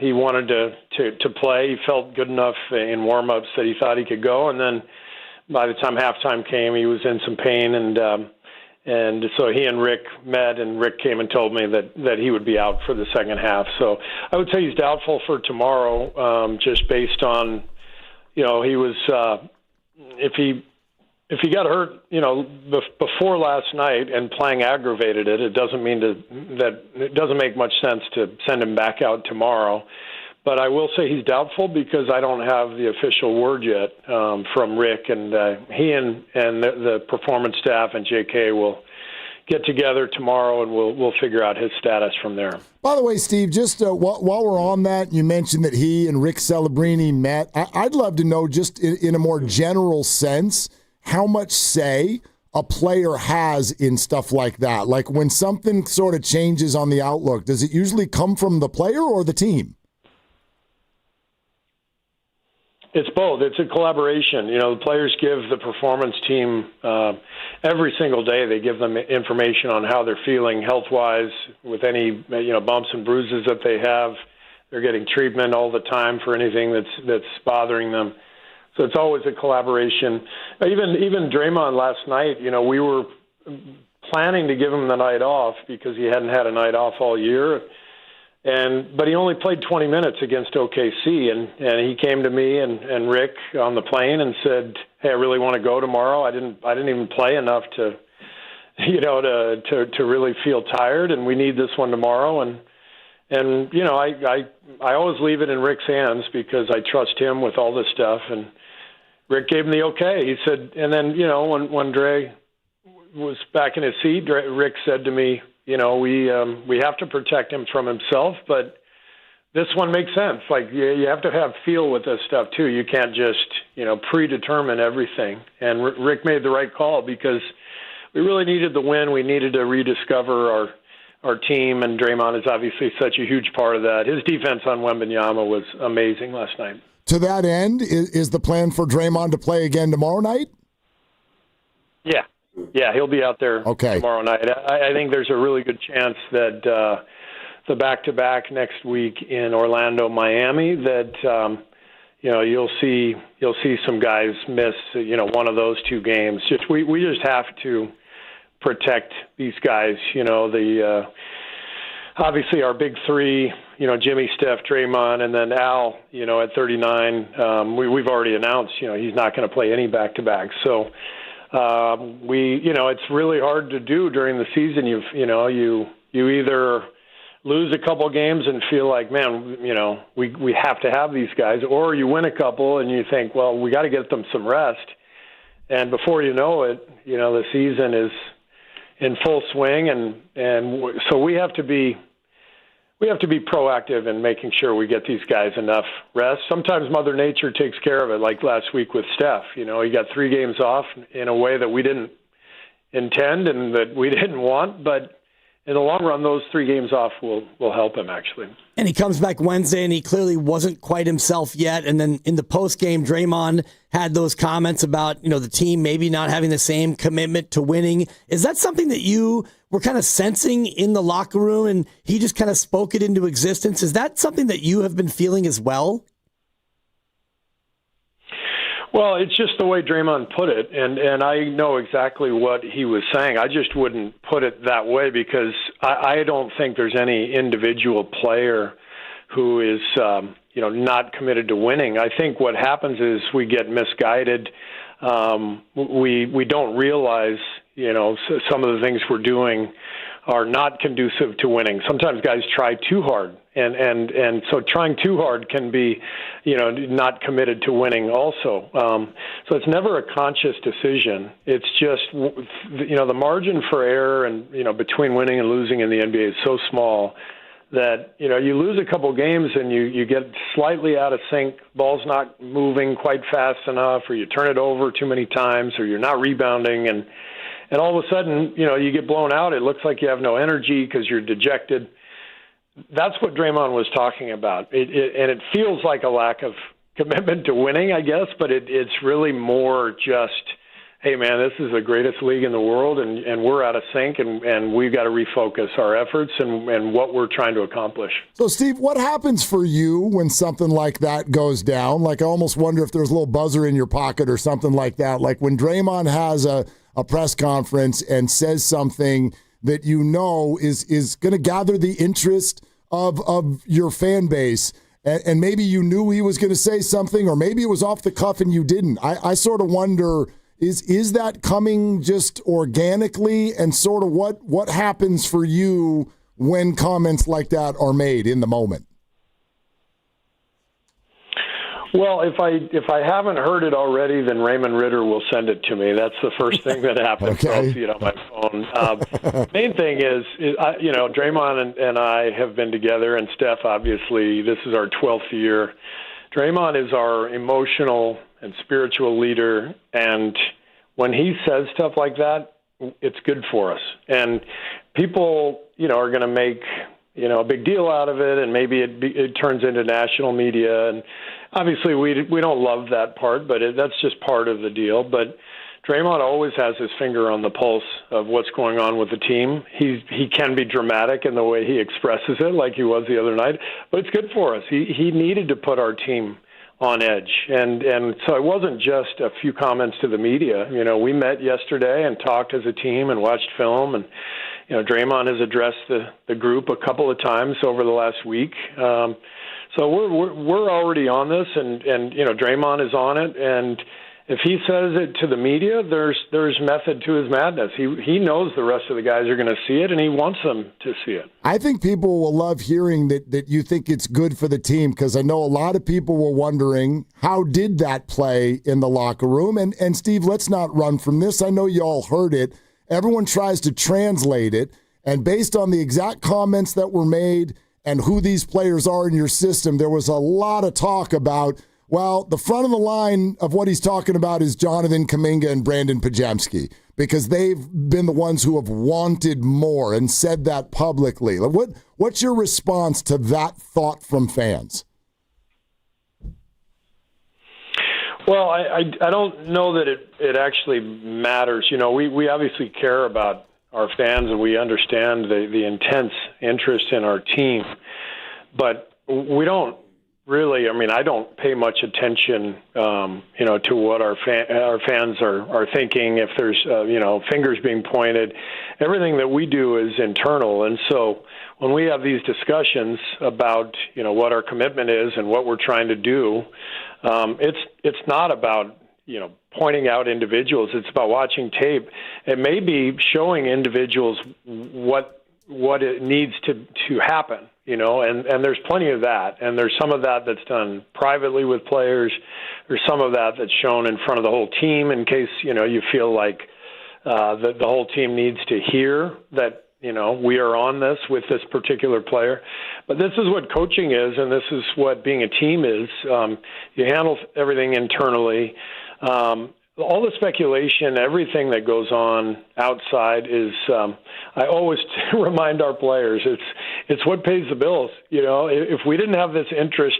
he wanted to play. He felt good enough in warm-ups that he thought he could go, and then by the time halftime came, he was in some pain, and so he and Rick met, and Rick came and told me that he would be out for the second half. So I would say he's doubtful for tomorrow, just based on, he was if he got hurt, before last night and playing aggravated it, it doesn't mean that it doesn't make much sense to send him back out tomorrow. But I will say he's doubtful because I don't have the official word yet from Rick, and he and the performance staff and JK will get together tomorrow, and we'll figure out his status from there. By the way, Steve, just while we're on that, you mentioned that he and Rick Celebrini met. I'd love to know, just in a more general sense, how much say a player has in stuff like that. Like when something sort of changes on the outlook, does it usually come from the player or the team? It's both. It's a collaboration. The players give the performance team every single day. They give them information on how they're feeling health-wise with any bumps and bruises that they have. They're getting treatment all the time for anything that's bothering them. So it's always a collaboration. Even Draymond last night, we were planning to give him the night off because he hadn't had a night off all year. But he only played 20 minutes against OKC, and he came to me and Rick on the plane and said, "Hey, I really want to go tomorrow. I didn't even play enough to really feel tired, and we need this one tomorrow." And I always leave it in Rick's hands because I trust him with all this stuff. And Rick gave him the okay. He said, and then when Dre was back in his seat, Rick said to me, we have to protect him from himself, but this one makes sense. Like you have to have feel with this stuff too. You can't just, predetermine everything. And Rick made the right call because we really needed the win. We needed to rediscover our team, and Draymond is obviously such a huge part of that. His defense on Wembanyama was amazing last night. To that end, is the plan for Draymond to play again tomorrow night? Yeah, he'll be out there tomorrow night. I think there's a really good chance that the back-to-back next week in Orlando, Miami, that you'll see some guys miss one of those two games. We just have to protect these guys. Obviously our big three, Jimmy, Steph, Draymond, and then Al, at 39. We've already announced, he's not going to play any back-to-backs. So. It's really hard to do during the season. You either lose a couple games and feel like, man, we have to have these guys, or you win a couple and you think, well, we got to get them some rest. And before you know it, the season is in full swing, and so we have to be proactive in making sure we get these guys enough rest. Sometimes Mother Nature takes care of it, like last week with Steph. He got 3 games off in a way that we didn't intend and that we didn't want, but in the long run, those 3 games off will help him, actually. And he comes back Wednesday, and he clearly wasn't quite himself yet. And then in the post-game, Draymond had those comments about, the team maybe not having the same commitment to winning. Is that something that you were kind of sensing in the locker room, and he just kind of spoke it into existence? Is that something that you have been feeling as well? Well, it's just the way Draymond put it, and I know exactly what he was saying. I just wouldn't put it that way because I don't think there's any individual player who is, not committed to winning. I think what happens is we get misguided. We don't realize, some of the things we're doing are not conducive to winning. Sometimes guys try too hard, and so trying too hard can be, not committed to winning also. So it's never a conscious decision. It's just, the margin for error and, between winning and losing in the NBA is so small that, you lose a couple games and you get slightly out of sync, ball's not moving quite fast enough, or you turn it over too many times, or you're not rebounding, and all of a sudden, you get blown out. It looks like you have no energy because you're dejected. That's what Draymond was talking about. And it feels like a lack of commitment to winning, I guess, but it's really more just, hey, man, this is the greatest league in the world, and we're out of sync, and we've got to refocus our efforts and what we're trying to accomplish. So, Steve, what happens for you when something like that goes down? Like, I almost wonder if there's a little buzzer in your pocket or something like that. Like when Draymond has a press conference and says something that is going to gather the interest of your fan base, and maybe you knew he was going to say something, or maybe it was off the cuff and you didn't. I sort of wonder, is that coming just organically, and sort of what happens for you when comments like that are made in the moment? Well, if I haven't heard it already, then Raymond Ritter will send it to me. That's the first thing that happens. Okay. I'll see it on my phone. Main thing is Draymond and I have been together, and Steph, obviously, this is our 12th year. Draymond is our emotional and spiritual leader, and when he says stuff like that, it's good for us. And people, are going to make a big deal out of it, and maybe it turns into national media. And obviously, we don't love that part, but that's just part of the deal. But Draymond always has his finger on the pulse of what's going on with the team. He can be dramatic in the way he expresses it, like he was the other night, but it's good for us. He needed to put our team on edge, and so it wasn't just a few comments to the media. We met yesterday and talked as a team and watched film, and Draymond has addressed the group a couple of times over the last week. So we're already on this, and Draymond is on it, and if he says it to the media, there's method to his madness. He knows the rest of the guys are going to see it, and he wants them to see it. I think people will love hearing that you think it's good for the team, because I know a lot of people were wondering, how did that play in the locker room? And Steve, let's not run from this. I know you all heard it. Everyone tries to translate it, and based on the exact comments that were made and who these players are in your system, there was a lot of talk about, well, the front of the line of what he's talking about is Jonathan Kuminga and Brandon Pajemski, because they've been the ones who have wanted more and said that publicly. What's your response to that thought from fans? Well, I don't know that it actually matters. We obviously care about our fans, and we understand the intense interest in our team, but we don't really. I don't pay much attention, to what our fans are thinking. If there's, fingers being pointed, everything that we do is internal, and so when we have these discussions about, what our commitment is and what we're trying to do, it's not about, pointing out individuals. It's about watching tape. It may be showing individuals what it needs to happen, and there's plenty of that. And there's some of that that's done privately with players. There's some of that that's shown in front of the whole team in case, you feel like the whole team needs to hear that, we are on this with this particular player. But this is what coaching is, and this is what being a team is. You handle everything internally. All the speculation, everything that goes on outside is, I always remind our players, it's what pays the bills. If we didn't have this interest,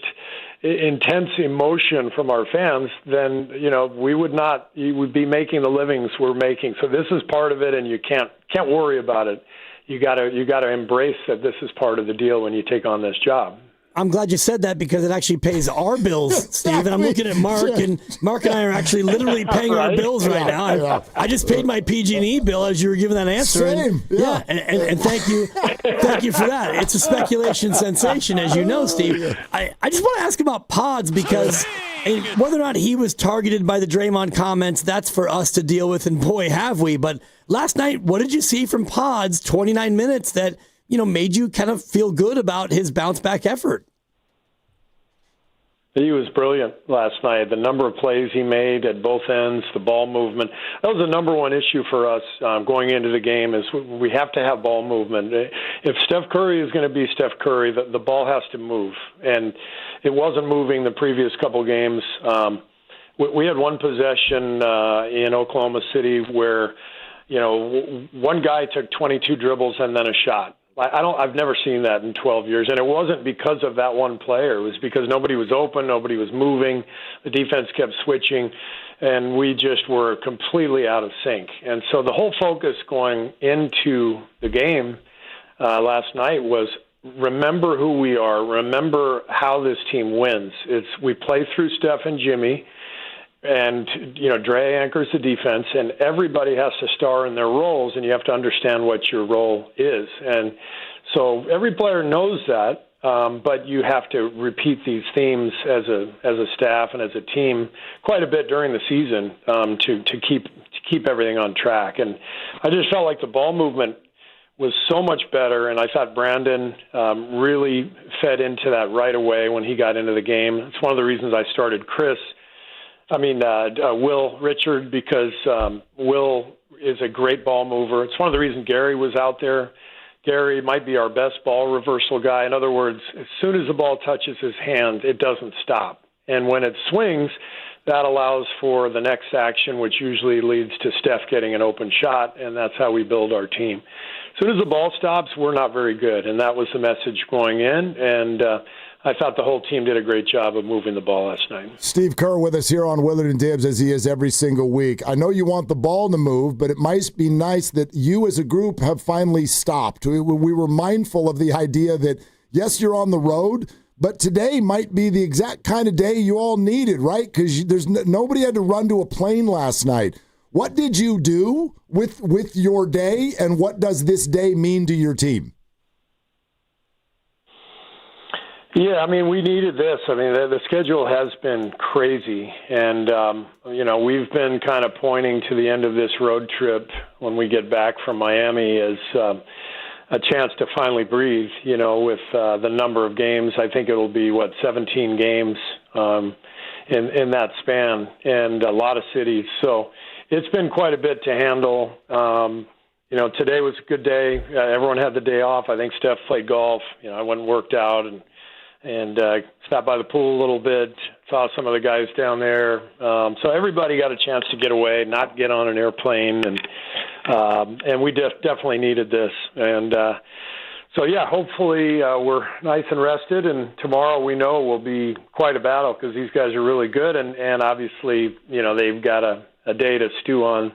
intense emotion from our fans, then, we would be making the livings we're making. So this is part of it, and you can't worry about it. You got to embrace that this is part of the deal when you take on this job. I'm glad you said that, because it actually pays our bills, Steve. And I'm looking at Mark, and Mark and I are actually literally paying our bills right now. I just paid my PG&E bill as you were giving that answer. Same. And thank you for that. It's a speculation sensation, as you know, Steve. I just want to ask about Pods, because whether or not he was targeted by the Draymond comments, that's for us to deal with, and boy, have we. But last night, what did you see from Pods, 29 minutes, that made you kind of feel good about his bounce-back effort? He was brilliant last night. The number of plays he made at both ends, the ball movement. That was the number one issue for us going into the game, is we have to have ball movement. If Steph Curry is going to be Steph Curry, the ball has to move. And it wasn't moving the previous couple games. We had one possession in Oklahoma City where, one guy took 22 dribbles and then a shot. I've never seen that in 12 years, and it wasn't because of that one player. It was because nobody was open, nobody was moving, the defense kept switching, and we just were completely out of sync. And so the whole focus going into the game last night was remember who we are, remember how this team wins. We play through Steph and Jimmy, and, Dre anchors the defense, and everybody has to star in their roles, and you have to understand what your role is. And so every player knows that, but you have to repeat these themes as a staff and as a team quite a bit during the season to keep everything on track. And I just felt like the ball movement was so much better, and I thought Brandon really fed into that right away when he got into the game. It's one of the reasons I started Will Richard, because Will is a great ball mover. It's one of the reasons Gary was out there. Gary might be our best ball reversal guy. In other words, as soon as the ball touches his hand, it doesn't stop. And when it swings, that allows for the next action, which usually leads to Steph getting an open shot, and that's how we build our team. As soon as the ball stops, we're not very good, and that was the message going in, and I thought the whole team did a great job of moving the ball last night. Steve Kerr with us here on Willard and Dibs, as he is every single week. I know you want the ball to move, but it might be nice that you as a group have finally stopped. We were mindful of the idea that, yes, you're on the road, but today might be the exact kind of day you all needed, right? Because nobody had to run to a plane last night. What did you do with your day, and what does this day mean to your team? Yeah, I mean, we needed this. I mean, the schedule has been crazy, and, we've been kind of pointing to the end of this road trip when we get back from Miami as a chance to finally breathe, with the number of games. I think it'll be, 17 games in that span, and a lot of cities. So it's been quite a bit to handle. Today was a good day. Everyone had the day off. I think Steph played golf. I went and worked out and stopped by the pool a little bit, saw some of the guys down there. So everybody got a chance to get away, not get on an airplane, and we definitely needed this. And hopefully we're nice and rested, and tomorrow we know will be quite a battle because these guys are really good, and obviously, they've got a day to stew on,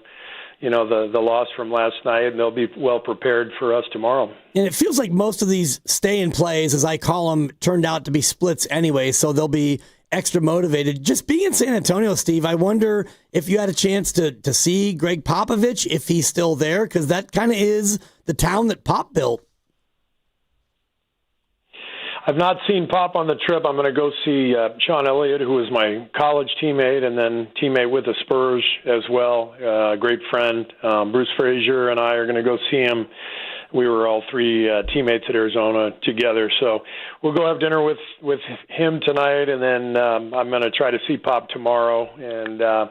the loss from last night, and they'll be well prepared for us tomorrow. And it feels like most of these stay-in plays, as I call them, turned out to be splits anyway, so they'll be extra motivated. Just being in San Antonio, Steve, I wonder if you had a chance to see Greg Popovich, if he's still there, because that kind of is the town that Pop built. I've not seen Pop on the trip. I'm going to go see Sean Elliott, who was my college teammate and then teammate with the Spurs as well, a great friend. Bruce Frazier and I are going to go see him. We were all three teammates at Arizona together. So we'll go have dinner with him tonight, and then I'm going to try to see Pop tomorrow. And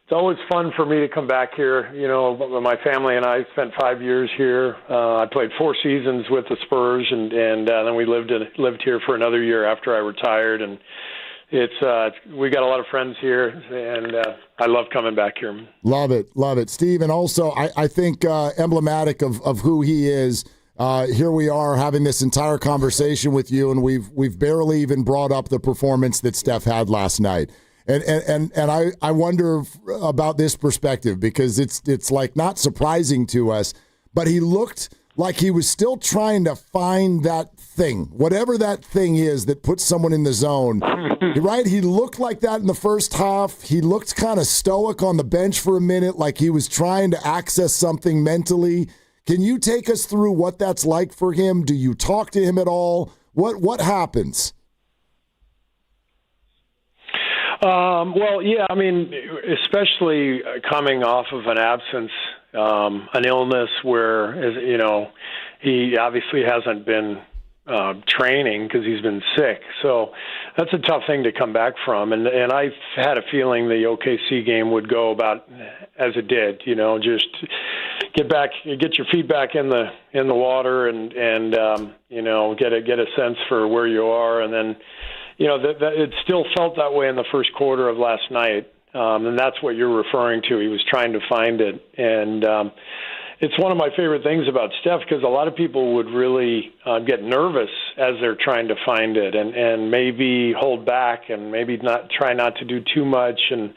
it's always fun for me to come back here. My family and I spent 5 years here. I played 4 seasons with the Spurs, and then we lived here for another year after I retired. And we got a lot of friends here, and I love coming back here. Love it, Steve. And also, I think emblematic of who he is. Here we are having this entire conversation with you, and we've barely even brought up the performance that Steph had last night. And I wonder about this perspective, because it's like not surprising to us, but he looked like he was still trying to find that thing, whatever that thing is that puts someone in the zone, right? He looked like that in the first half. He looked kind of stoic on the bench for a minute, like he was trying to access something mentally. Can you take us through what that's like for him? Do you talk to him at all? What happens? Well, yeah, I mean, especially coming off of an absence, an illness where, he obviously hasn't been training because he's been sick. So that's a tough thing to come back from. And I had a feeling the OKC game would go about as it did, just get your feet back in the water and get a sense for where you are. And then, that it still felt that way in the first quarter of last night. And that's what you're referring to. He was trying to find it. And it's one of my favorite things about Steph, because a lot of people would really get nervous as they're trying to find it and maybe hold back and maybe try not to do too much and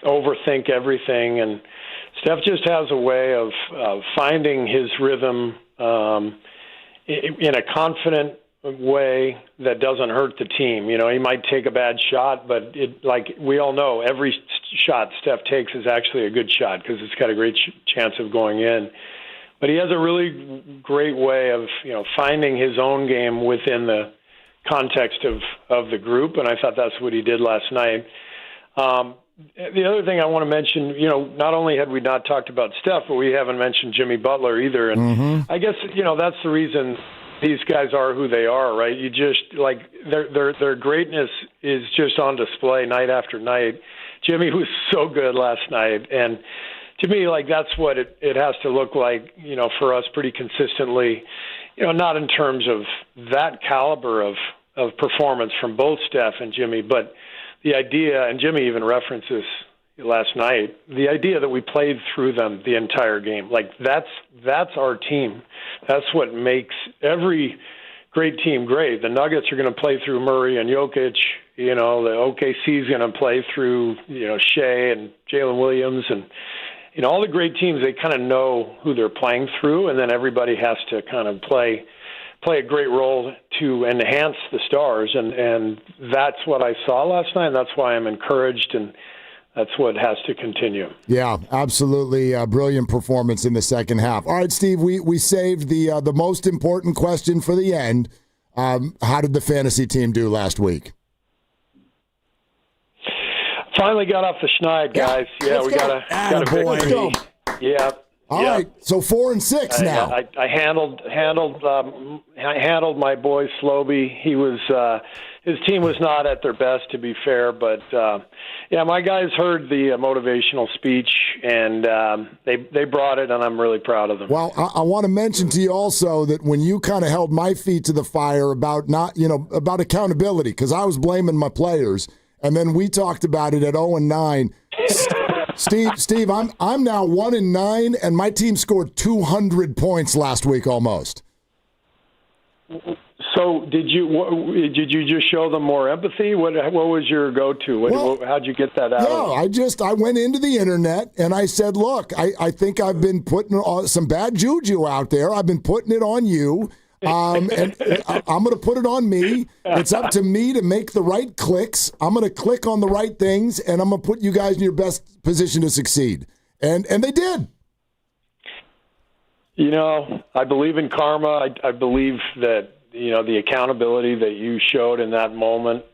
overthink everything. And Steph just has a way of finding his rhythm in a confident way that doesn't hurt the team. He might take a bad shot, but like we all know, every shot Steph takes is actually a good shot because it's got a great chance of going in. But he has a really great way of, finding his own game within the context of the group, and I thought that's what he did last night. the other thing I want to mention, not only had we not talked about Steph, but we haven't mentioned Jimmy Butler either. And I guess, that's the reason these guys are who they are, right? You just their greatness is just on display night after night. Jimmy was so good last night, and to me, that's what it has to look like, for us pretty consistently. Not in terms of that caliber of performance from both Steph and Jimmy, but the idea, and Jimmy even references last night, the idea that we played through them the entire game. That's our team. That's what makes every great team great. The Nuggets are going to play through Murray and Jokic. The OKC is going to play through, Shea and Jalen Williams. And, all the great teams, they kind of know who they're playing through, and then everybody has to kind of play a great role to enhance the stars. And that's what I saw last night, and that's why I'm encouraged, and that's what has to continue. Yeah, absolutely. Brilliant performance in the second half. All right, Steve, we saved the most important question for the end. How did the fantasy team do last week? Finally got off the schneid, guys. Yeah, we got a victory. Yeah. All right, so 4-6 now. I handled my boy Sloby. He was his team was not at their best, to be fair, but my guys heard the motivational speech, and they brought it, and I'm really proud of them. Well, I want to mention to you also that when you kind of held my feet to the fire about about accountability, because I was blaming my players, and then we talked about it at 0-9. Steve, I'm now 1-9, and my team scored 200 points last week almost. So did you just show them more empathy? What was your go-to? How'd you get that out? I went into the internet and I said, look, I think I've been putting some bad juju out there. I've been putting it on you. And I'm going to put it on me. It's up to me to make the right clicks. I'm going to click on the right things, and I'm going to put you guys in your best position to succeed. And they did. I believe in karma. I believe that, the accountability that you showed in that moment,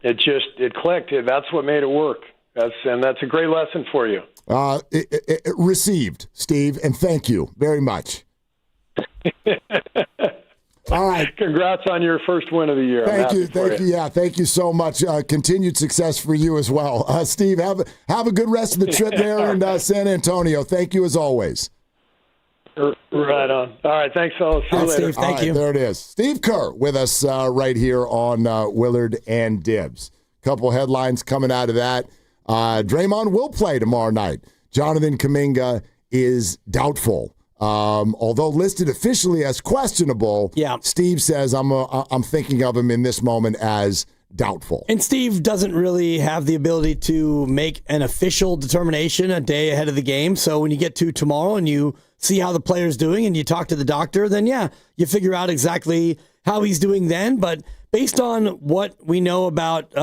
it clicked. That's what made it work. That's a great lesson for you. It received, Steve, and thank you very much. All right. Congrats on your first win of the year. Thank you. Yeah, thank you so much. Continued success for you as well. Steve, have a good rest of the trip there in San Antonio. Thank you as always. Right on. All right, thanks, fellas. See you later. Steve, thank you. There it is. Steve Kerr with us right here on Willard and Dibs. Couple headlines coming out of that. Draymond will play tomorrow night. Jonathan Kuminga is doubtful. Although listed officially as questionable, Steve says I'm thinking of him in this moment as doubtful. And Steve doesn't really have the ability to make an official determination a day ahead of the game. So when you get to tomorrow and you see how the player's doing and you talk to the doctor, then you figure out exactly how he's doing then. But based on what we know about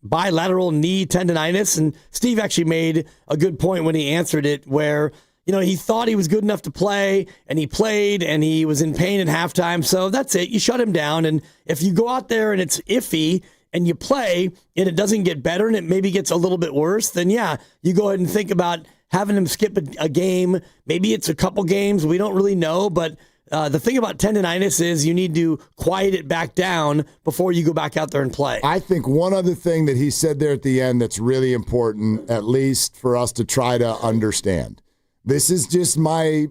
bilateral knee tendonitis, and Steve actually made a good point when he answered it, where he thought he was good enough to play, and he played, and he was in pain at halftime. So that's it. You shut him down. And if you go out there and it's iffy and you play and it doesn't get better and it maybe gets a little bit worse, then you go ahead and think about having him skip a game. Maybe it's a couple games. We don't really know. But the thing about tendonitis is you need to quiet it back down before you go back out there and play. I think one other thing that he said there at the end that's really important, at least for us to try to understand. This is just my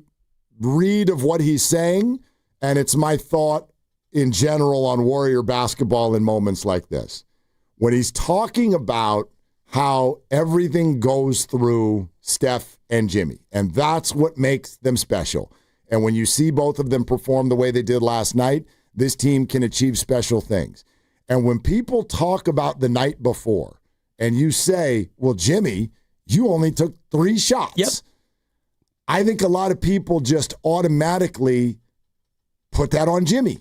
read of what he's saying, and it's my thought in general on Warrior basketball in moments like this. When he's talking about how everything goes through Steph and Jimmy, and that's what makes them special. And when you see both of them perform the way they did last night, this team can achieve special things. And when people talk about the night before, and you say, well, Jimmy, you only took 3 shots. Yep. I think a lot of people just automatically put that on Jimmy.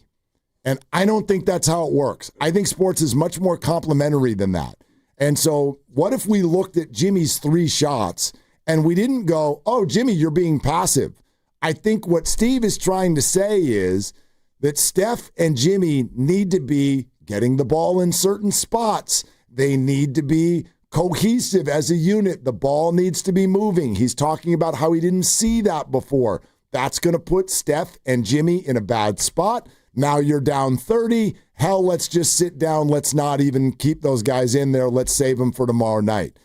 And I don't think that's how it works. I think sports is much more complimentary than that. And so what if we looked at Jimmy's 3 shots and we didn't go, oh, Jimmy, you're being passive. I think what Steve is trying to say is that Steph and Jimmy need to be getting the ball in certain spots. They need to be cohesive as a unit. The ball needs to be moving. He's talking about how he didn't see that before. That's going to put Steph and Jimmy in a bad spot. Now you're down 30. Hell, let's just sit down. Let's not even keep those guys in there. Let's save them for tomorrow night.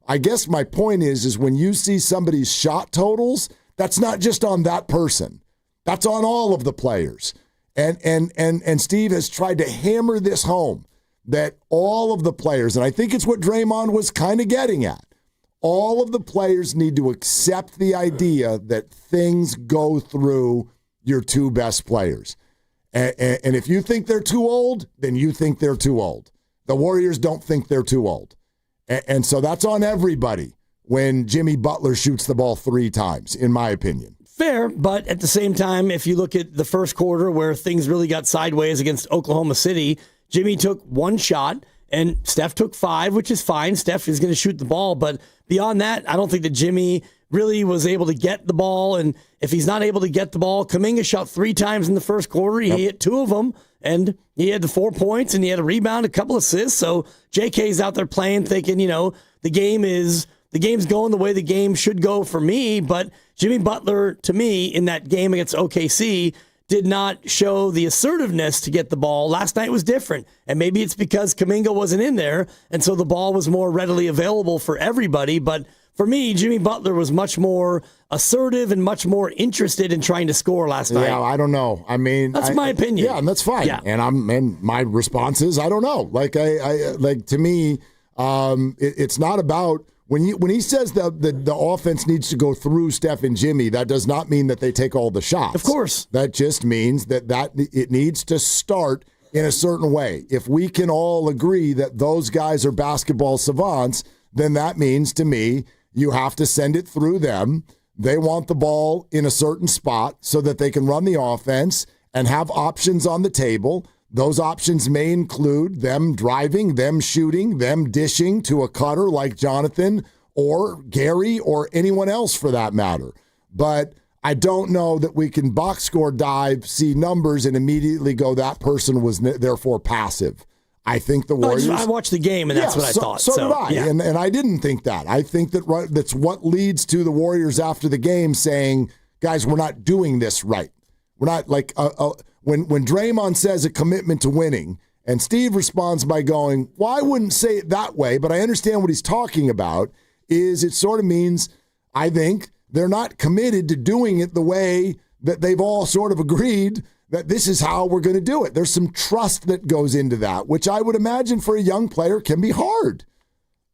I guess my point is when you see somebody's shot totals, that's not just on that person. That's on all of the players. And Steve has tried to hammer this home that all of the players, and I think it's what Draymond was kind of getting at, all of the players need to accept the idea that things go through your two best players. And if you think they're too old, then you think they're too old. The Warriors don't think they're too old. And so that's on everybody when Jimmy Butler shoots the ball 3 times, in my opinion. Fair, but at the same time, if you look at the first quarter where things really got sideways against Oklahoma City, Jimmy took 1 shot and Steph took 5, which is fine. Steph is going to shoot the ball, but beyond that, I don't think that Jimmy really was able to get the ball. And if he's not able to get the ball, Kuminga shot 3 times in the first quarter. He hit 2 of them, and he had the 4 points, and he had a rebound, a couple assists. So JK's out there playing, thinking, the game's going the way the game should go for me. But Jimmy Butler, to me, in that game against OKC, did not show the assertiveness to get the ball. Last night was different, and maybe it's because Kuminga wasn't in there, and so the ball was more readily available for everybody. But for me, Jimmy Butler was much more assertive and much more interested in trying to score last night. Yeah, I don't know. I mean, that's my opinion. Yeah, and that's fine. Yeah. And my response is I don't know. Like to me, it's not about when he says the offense needs to go through Steph and Jimmy. That does not mean that they take all the shots. Of course, that just means that it needs to start in a certain way. If we can all agree that those guys are basketball savants, then that means to me you have to send it through them. They want the ball in a certain spot so that they can run the offense and have options on the table. Those options may include them driving, them shooting, them dishing to a cutter like Jonathan or Gary or anyone else for that matter. But I don't know that we can box score dive, see numbers, and immediately go, that person was therefore passive. I think the Warriors... I watched the game, and that's what I thought. So did I, yeah. and I didn't think that. I think that's what leads to the Warriors after the game saying, guys, we're not doing this right. We're not like... When Draymond says a commitment to winning, and Steve responds by going, well, I wouldn't say it that way, but I understand what he's talking about, is it sort of means, I think, they're not committed to doing it the way that they've all sort of agreed that this is how we're going to do it. There's some trust that goes into that, which I would imagine for a young player can be hard.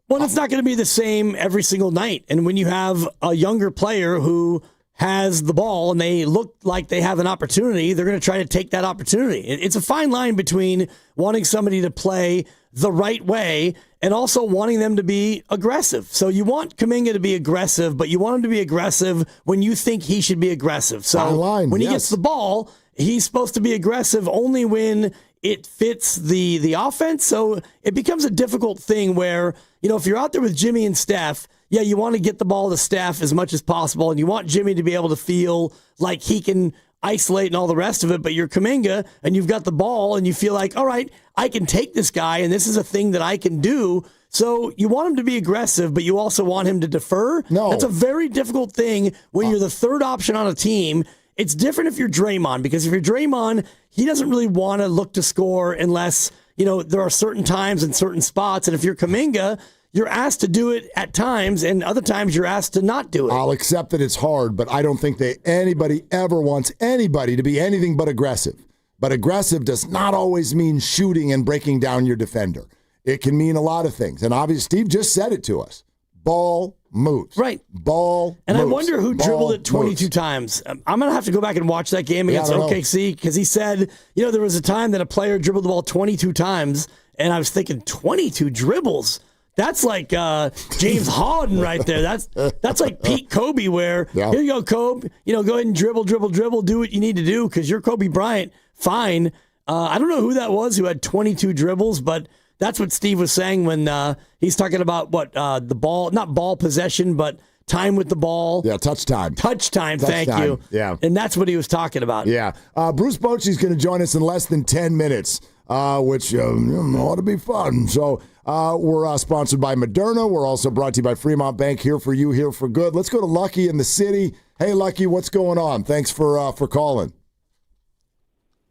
Well, it's not going to be the same every single night. And when you have a younger player who has the ball and they look like they have an opportunity, they're going to try to take that opportunity. It's a fine line between wanting somebody to play the right way and also wanting them to be aggressive. So you want Kuminga to be aggressive, but you want him to be aggressive when you think he should be aggressive. So when he gets the ball, he's supposed to be aggressive only when it fits the offense. So it becomes a difficult thing where, if you're out there with Jimmy and Steph, yeah, you want to get the ball to Steph as much as possible, and you want Jimmy to be able to feel like he can isolate and all the rest of it, but you're Kuminga, and you've got the ball, and you feel like, all right, I can take this guy, and this is a thing that I can do. So you want him to be aggressive, but you also want him to defer. No. That's a very difficult thing when you're the third option on a team. It's different if you're Draymond, because if you're Draymond, he doesn't really want to look to score unless, there are certain times and certain spots, and if you're Kuminga, you're asked to do it at times, and other times you're asked to not do it. I'll accept that it's hard, but I don't think that anybody ever wants anybody to be anything but aggressive. But aggressive does not always mean shooting and breaking down your defender. It can mean a lot of things. And obviously, Steve just said it to us. Ball moves. Right. Ball and moves. I wonder who dribbled it 22 moves. times. I'm going to have to go back and watch that game against OKC, because he said, there was a time that a player dribbled the ball 22 times, and I was thinking, 22 dribbles? That's like James Harden right there. That's like Pete Kobe, where here you go, Kobe. Go ahead and dribble, do what you need to do because you're Kobe Bryant. Fine. I don't know who that was who had 22 dribbles, but that's what Steve was saying when he's talking about the ball, not ball possession, but time with the ball. Yeah, touch time. Thank you. Yeah. And that's what he was talking about. Yeah. Bruce Bochy's going to join us in less than 10 minutes. which ought to be fun. So we're sponsored by Moderna. We're also brought to you by Fremont Bank. Here for you, here for good. Let's go to Lucky in the city. Hey, Lucky, what's going on? Thanks for calling.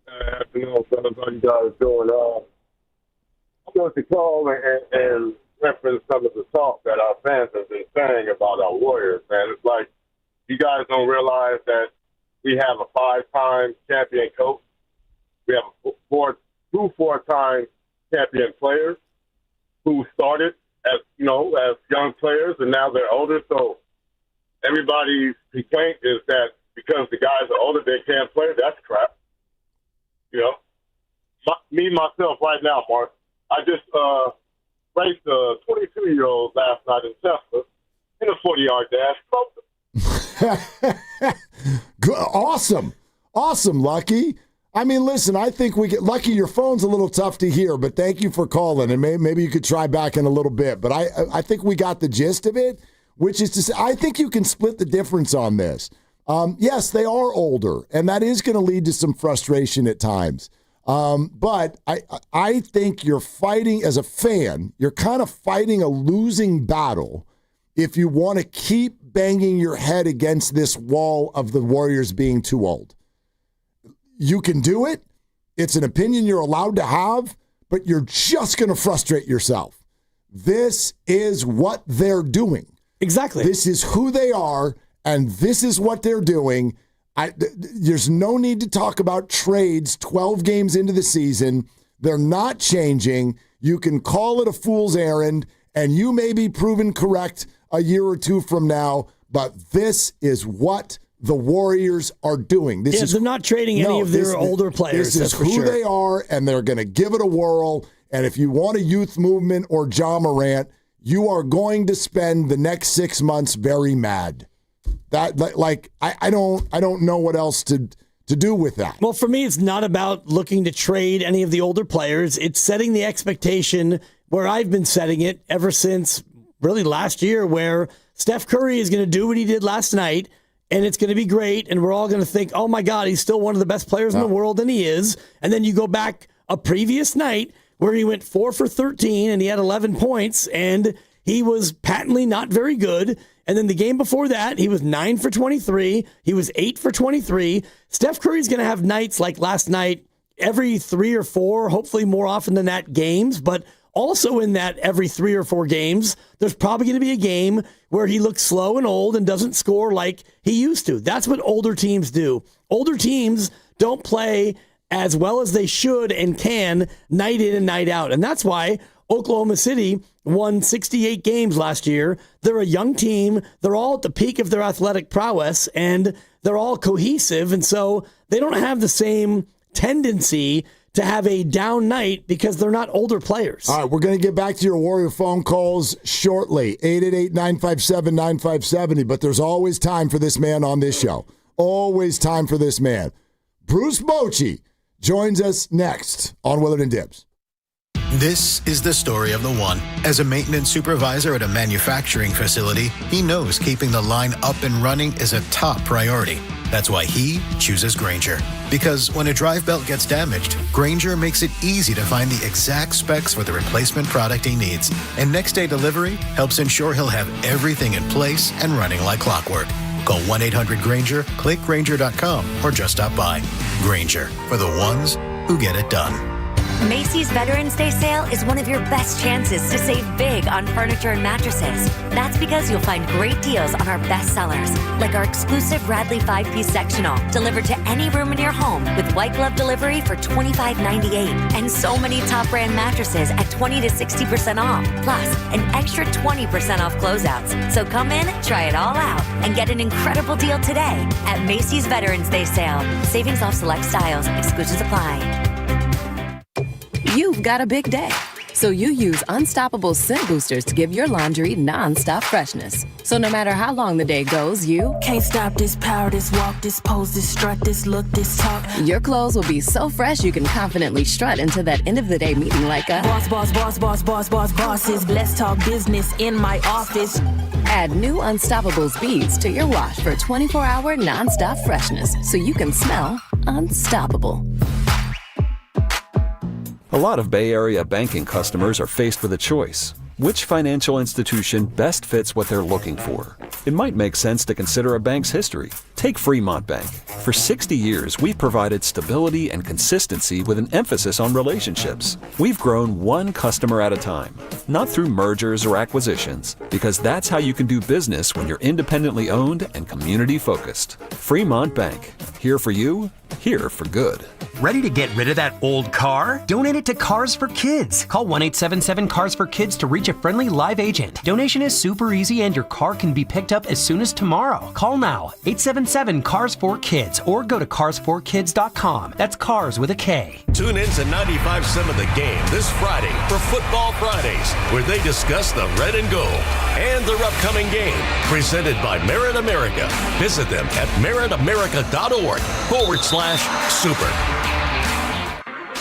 Afternoon, fellas. How you guys doing? I want to call and reference some of the talk that our fans have been saying about our Warriors, man. It's like you guys don't realize that we have a 5-time champion coach. We have two 4-time champion players who started as young players, and now they're older. So everybody's complaint is that because the guys are older, they can't play. That's crap. Myself, right now, Mark, I just raced a 22-year-old last night in Tesla in a 40-yard dash. Awesome, Lucky. I mean, listen, I think we get Lucky. Your phone's a little tough to hear, but thank you for calling, and maybe you could try back in a little bit. But I think we got the gist of it, which is to say, I think you can split the difference on this. Yes, they are older, and that is going to lead to some frustration at times. But I think you're fighting, as a fan, you're kind of fighting a losing battle if you want to keep banging your head against this wall of the Warriors being too old. You can do it. It's an opinion you're allowed to have, but you're just going to frustrate yourself. This is what they're doing. Exactly. This is who they are, and this is what they're doing. There's no need to talk about trades 12 games into the season. They're not changing. You can call it a fool's errand, and you may be proven correct a year or two from now, but this is what the Warriors are doing. They're not trading any of their older players. This is who they are, and they're going to give it a whirl. And if you want a youth movement or Ja Morant, you are going to spend the next 6 months very mad. I don't know what else to do with that. Well, for me, it's not about looking to trade any of the older players. It's setting the expectation where I've been setting it ever since really last year, where Steph Curry is going to do what he did last night, and it's going to be great, and we're all going to think, oh my God, he's still one of the best players in the world, and he is. And then you go back a previous night where he went 4 for 13, and he had 11 points, and he was patently not very good. And then the game before that, he was 9 for 23. He was 8 for 23. Steph Curry's going to have nights like last night every 3 or 4, hopefully more often than that, games. But also in that every 3 or 4 games, there's probably going to be a game where he looks slow and old and doesn't score like he used to. That's what older teams do. Older teams don't play as well as they should and can night in and night out. And that's why Oklahoma City won 68 games last year. They're a young team. They're all at the peak of their athletic prowess, and they're all cohesive. And so they don't have the same tendency to have a down night because they're not older players. All right, we're going to get back to your Warrior phone calls shortly. 888-957-9570. But there's always time for this man on this show. Always time for this man. Bruce Bochy joins us next on Willard and Dibs. This is the story of the one. As a maintenance supervisor at a manufacturing facility, he knows keeping the line up and running is a top priority. That's why he chooses Grainger. Because when a drive belt gets damaged, Grainger makes it easy to find the exact specs for the replacement product he needs. And next-day delivery helps ensure he'll have everything in place and running like clockwork. Call 1-800-GRAINGER, click Grainger.com, or just stop by. Grainger, for the ones who get it done. Macy's Veterans Day sale is one of your best chances to save big on furniture and mattresses. That's because you'll find great deals on our best sellers, like our exclusive Radley 5-piece sectional, delivered to any room in your home with white glove delivery for $25.98. And so many top brand mattresses at 20 to 60% off, plus an extra 20% off closeouts. So come in, try it all out, and get an incredible deal today at Macy's Veterans Day sale. Savings off select styles. Exclusions apply. You've got a big day, so you use Unstoppable Scent Boosters to give your laundry nonstop freshness. So no matter how long the day goes, you can't stop this power, this walk, this pose, this strut, this look, this talk. Your clothes will be so fresh you can confidently strut into that end of the day meeting like a bosses. Let's talk business in my office. Add new Unstoppable beads to your wash for 24-hour nonstop freshness, so you can smell unstoppable. A lot of Bay Area banking customers are faced with a choice. Which financial institution best fits what they're looking for? It might make sense to consider a bank's history. Take Fremont Bank. For 60 years, we've provided stability and consistency with an emphasis on relationships. We've grown one customer at a time, not through mergers or acquisitions, because that's how you can do business when you're independently owned and community-focused. Fremont Bank. Here for you, here for good. Ready to get rid of that old car? Donate it to Cars for Kids. Call 1-877-CARS-FOR-KIDS to reach a friendly live agent. Donation is super easy and your car can be picked up as soon as tomorrow. Call now, 877-CARS-FOR-KIDS, or go to carsforkids.com. That's cars with a K. Tune in to 95.7 The Game this Friday for Football Fridays, where they discuss the red and gold and their upcoming game. Presented by Merit America. Visit them at meritamerica.org/super.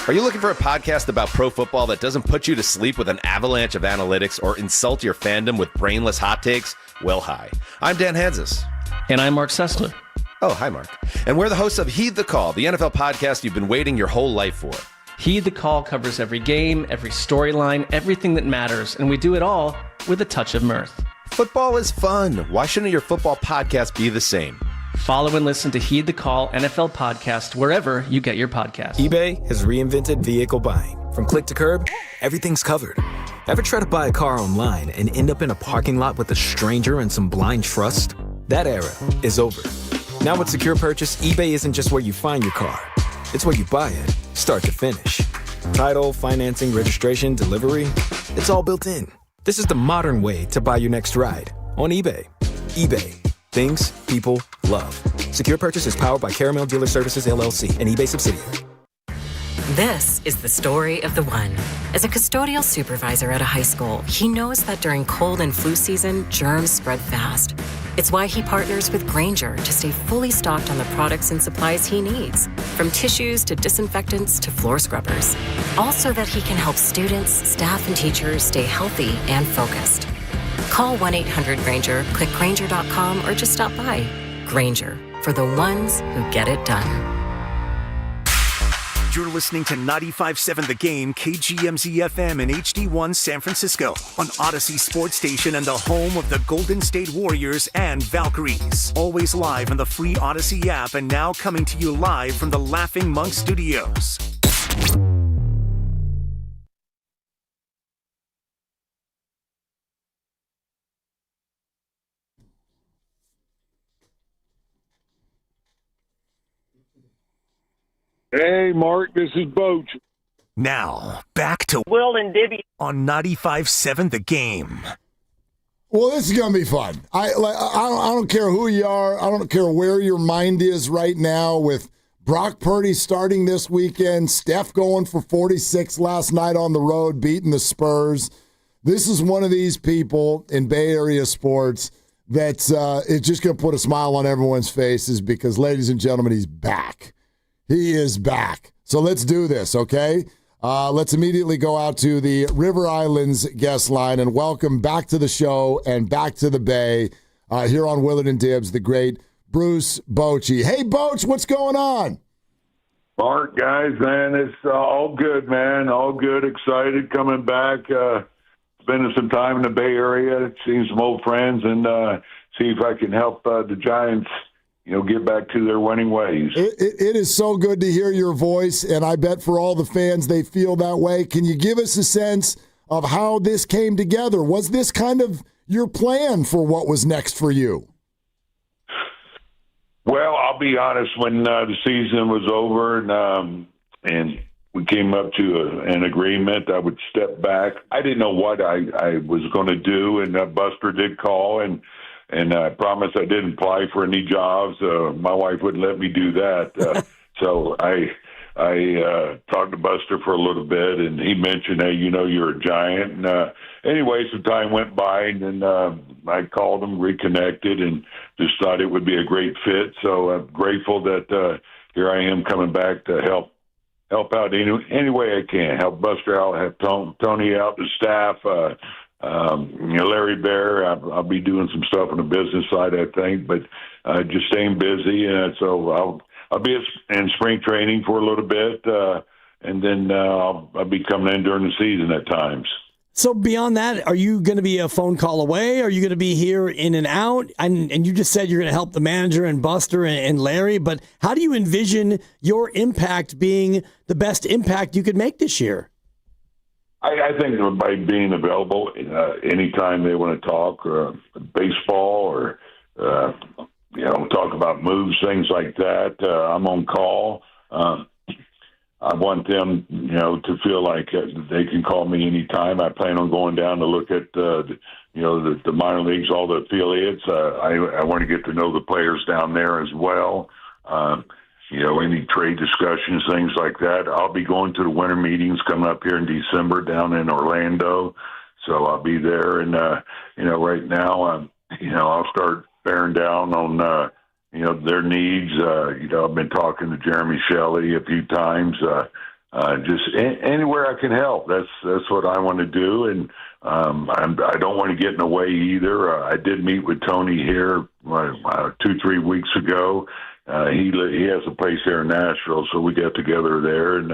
Are you looking for a podcast about pro football that doesn't put you to sleep with an avalanche of analytics or insult your fandom with brainless hot takes? Well, hi. I'm Dan Hansis. And I'm Mark Sessler. Oh, hi, Mark. And we're the hosts of Heed the Call, the NFL podcast you've been waiting your whole life for. Heed the Call covers every game, every storyline, everything that matters, and we do it all with a touch of mirth. Football is fun. Why shouldn't your football podcast be the same? Follow and listen to Heed the Call NFL podcast wherever you get your podcasts. eBay has reinvented vehicle buying. From click to curb, everything's covered. Ever try to buy a car online and end up in a parking lot with a stranger and some blind trust? That era is over. Now with Secure Purchase, eBay isn't just where you find your car. It's where you buy it, start to finish. Title, financing, registration, delivery, it's all built in. This is the modern way to buy your next ride on eBay. eBay. Things people love. Secure Purchase is powered by Caramel Dealer Services, LLC, an eBay subsidiary. This is the story of the one. As a custodial supervisor at a high school, he knows that during cold and flu season, germs spread fast. It's why he partners with Grainger to stay fully stocked on the products and supplies he needs, from tissues to disinfectants to floor scrubbers. All so that he can help students, staff, and teachers stay healthy and focused. Call 1-800-GRAINGER, click Grainger.com, or just stop by. Grainger, for the ones who get it done. You're listening to 95.7 The Game, KGMZ-FM in HD1 San Francisco, on Odyssey Sports Station and the home of the Golden State Warriors and Valkyries. Always live on the free Odyssey app and now coming to you live from the Laughing Monk Studios. Hey, Mark, this is Boach. Now, back to Will and Dibby on 95.7 The Game. Well, this is going to be fun. I don't care who you are. I don't care where your mind is right now with Brock Purdy starting this weekend, Steph going for 46 last night on the road, beating the Spurs. This is one of these people in Bay Area sports that's it's just going to put a smile on everyone's faces because, ladies and gentlemen, he's back. He is back. So let's do this, okay? Let's immediately go out to the River Islands guest line and welcome back to the show and back to the Bay here on Willard and Dibbs, the great Bruce Bochy. Hey, Boch, what's going on? Mark, guys, man, it's all good, man. All good, excited, coming back, spending some time in the Bay Area, seeing some old friends, and see if I can help the Giants get back to their winning ways. It is so good to hear your voice, and I bet for all the fans, they feel that way. Can you give us a sense of how this came together? Was this kind of your plan for what was next for you? Well, I'll be honest, when the season was over and we came up to an agreement, I would step back. I didn't know what I was going to do, and Buster did call, and I promised I didn't apply for any jobs. My wife wouldn't let me do that. So I talked to Buster for a little bit, and he mentioned, hey, you're a Giant. And anyway, some time went by, and then I called him, reconnected, and just thought it would be a great fit. So I'm grateful that here I am coming back to help out any way I can. Help Buster out, help Tony out, the staff, Larry Bear. I'll be doing some stuff on the business side, I think, but just staying busy. And so I'll be in spring training for a little bit, then I'll be coming in during the season at times. So beyond that, are you going to be a phone call away? Are you going to be here in and out? And you just said you're going to help the manager and Buster and Larry, but how do you envision your impact being the best impact you could make this year? I think by being available anytime they want to talk baseball or talk about moves, things like that. I'm on call. I want them, to feel like they can call me anytime. I plan on going down to look at, the minor leagues, all the affiliates. I want to get to know the players down there as well. Any trade discussions, things like that. I'll be going to the winter meetings coming up here in December down in Orlando. So I'll be there. And, right now, I'll start bearing down on, their needs. I've been talking to Jeremy Shelley a few times. Just anywhere I can help. That's what I want to do, and I don't want to get in the way either. I did meet with Tony here 2-3 weeks ago. He has a place here in Nashville, so we got together there, and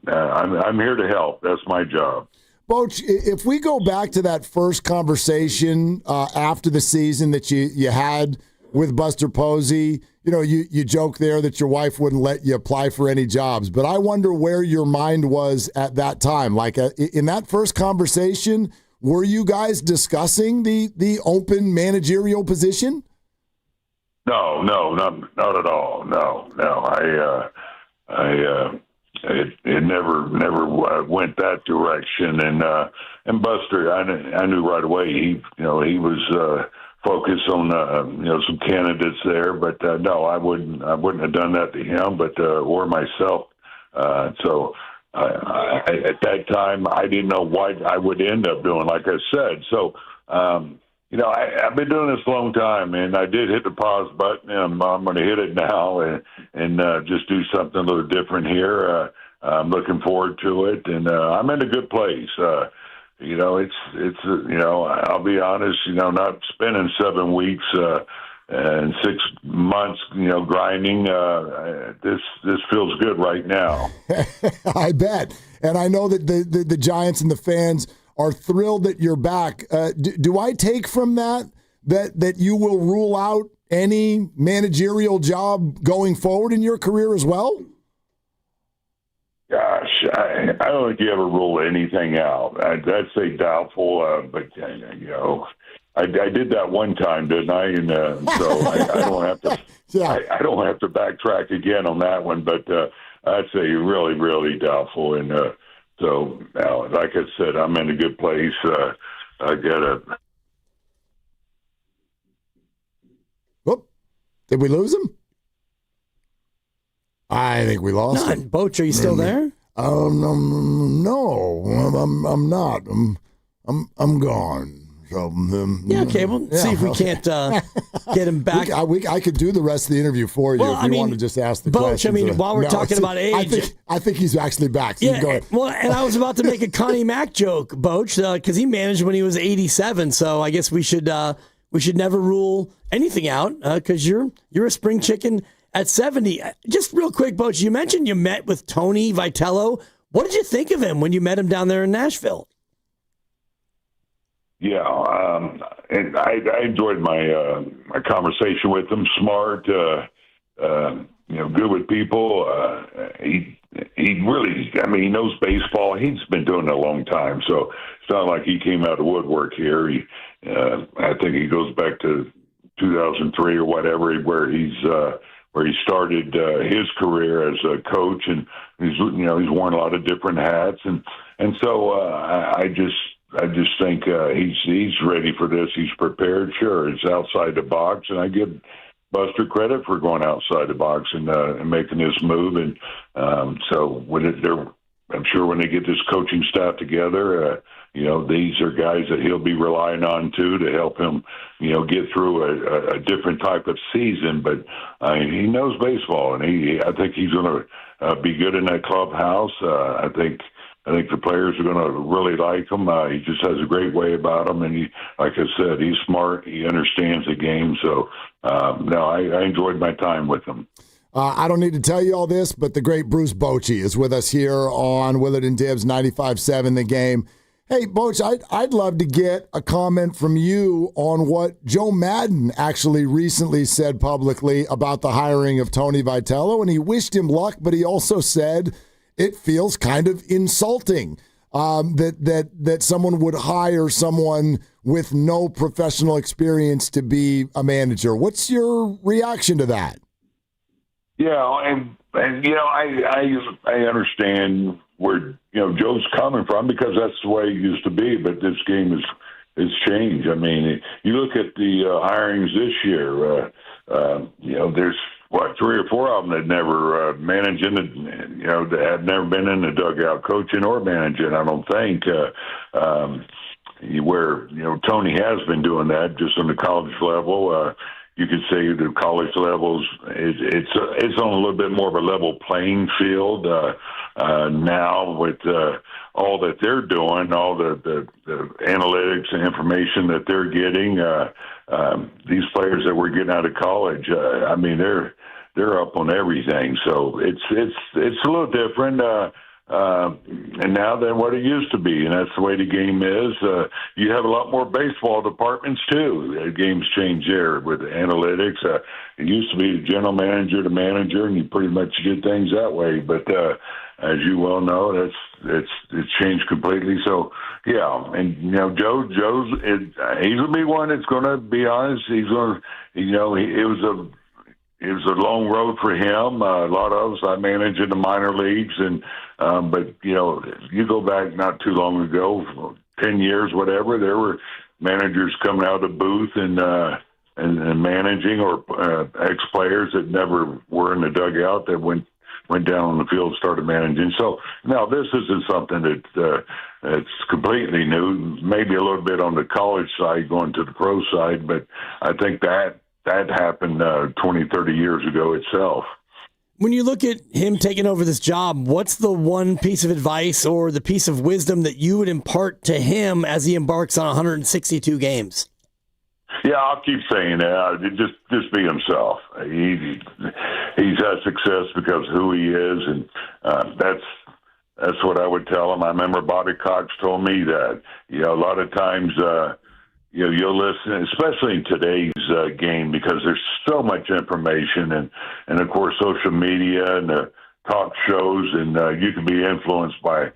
I'm here to help. That's my job. Boch, if we go back to that first conversation after the season that you had with Buster Posey, you joke there that your wife wouldn't let you apply for any jobs, but I wonder where your mind was at that time. Like in that first conversation, were you guys discussing the open managerial position? No, not at all. No. It never went that direction. And Buster, I knew right away he was focus on some candidates there, but no, I wouldn't have done that to him, but or myself. So at that time, I didn't know what I would end up doing. Like I said, so I've been doing this a long time, and I did hit the pause button, and I'm going to hit it now and just do something a little different here. I'm looking forward to it, and I'm in a good place. I'll be honest, not spending 7 weeks and 6 months, grinding. This feels good right now. I bet. And I know that the Giants and the fans are thrilled that you're back. Do I take from that you will rule out any managerial job going forward in your career as well? Gosh, I don't think you ever rule anything out. I'd say doubtful, but I did that one time, didn't I? And so I don't have to. Yeah. I don't have to backtrack again on that one, but I'd say really, really doubtful. And so, like I said, I'm in a good place. I got a. Whoop! Did we lose him? I think we lost him. Boch, are you still there? No, I'm not. I'm gone. So, okay. We'll see if we can't get him back. I could do the rest of the interview for you if you want to just ask the question. While we're talking about age, I think he's actually back. So yeah. And I was about to make a Connie Mack joke, Boch, because he managed when he was 87. So I guess we should never rule anything out because you're a spring chicken. At 70, just real quick, Boch, you mentioned you met with Tony Vitello. What did you think of him when you met him down there in Nashville? Yeah, and I enjoyed my conversation with him. Smart, good with people. He really, he knows baseball. He's been doing it a long time, so it's not like he came out of the woodwork here. I think he goes back to 2003 or whatever, where he started his career as a coach, and he's worn a lot of different hats, and so I just think he's ready for this. He's prepared. Sure, it's outside the box, and I give Buster credit for going outside the box and making this move. And so I'm sure when they get this coaching staff together, these are guys that he'll be relying on too to help him, get through a different type of season. But he knows baseball, and I think he's going to be good in that clubhouse. I think the players are going to really like him. He just has a great way about him, and like I said, he's smart. He understands the game. So, I enjoyed my time with him. I don't need to tell you all this, but the great Bruce Bochy is with us here on Willard and Dibbs 95.7 The Game. Hey, Boch, I'd love to get a comment from you on what Joe Madden actually recently said publicly about the hiring of Tony Vitello, and he wished him luck, but he also said it feels kind of insulting that someone would hire someone with no professional experience to be a manager. What's your reaction to that? Yeah, and I understand where Joe's coming from, because that's the way it used to be. But this game is changed. I mean, you look at the hirings this year. There's 3 or 4 of them that never managed that had never been in the dugout coaching or managing. I don't think where Tony has been doing that just on the college level. You could say the college levels, it's on a little bit more of a level playing field now with all that they're doing, all the analytics and information that they're getting. These players that we're getting out of college, they're up on everything. So it's a little different. And now than what it used to be, and that's the way the game is. You have a lot more baseball departments too. The game's changed there with analytics. It used to be the general manager to manager, and you pretty much did things that way. But as you well know, it's changed completely. So yeah, and Joe's he's gonna be one that's gonna be honest. He's gonna it was a long road for him. A lot of us, I managed in the minor leagues, and but you go back not too long ago, 10 years, whatever, there were managers coming out of the booth and managing, or ex-players that never were in the dugout that went down on the field and started managing. So now this isn't something that it's completely new. Maybe a little bit on the college side, going to the pro side, but I think that happened 20, 30 years ago itself. When you look at him taking over this job, what's the one piece of advice or the piece of wisdom that you would impart to him as he embarks on 162 games? Yeah, I'll keep saying that. Just be himself. He's had success because of who he is, and that's what I would tell him. I remember Bobby Cox told me that. A lot of times you'll listen, especially in today's game, because there's so much information and of course social media and the talk shows, and you can be influenced by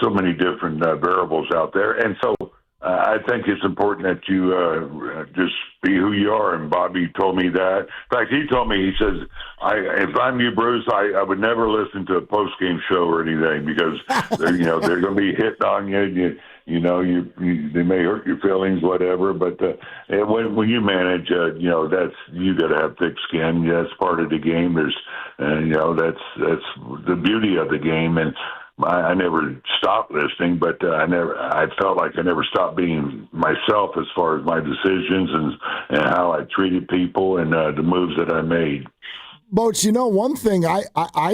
so many different variables out there. And so I think it's important that you just be who you are. And Bobby told me that. In fact, he told me, he says, if I'm you, Bruce, I would never listen to a post-game show or anything, because they're going to be hitting on you. They may hurt your feelings, whatever. But when you manage, that's, you got to have thick skin. That's part of the game. That's the beauty of the game. And I never stopped listening, but I felt like I never stopped being myself as far as my decisions and how I treated people and the moves that I made. Boch, one thing I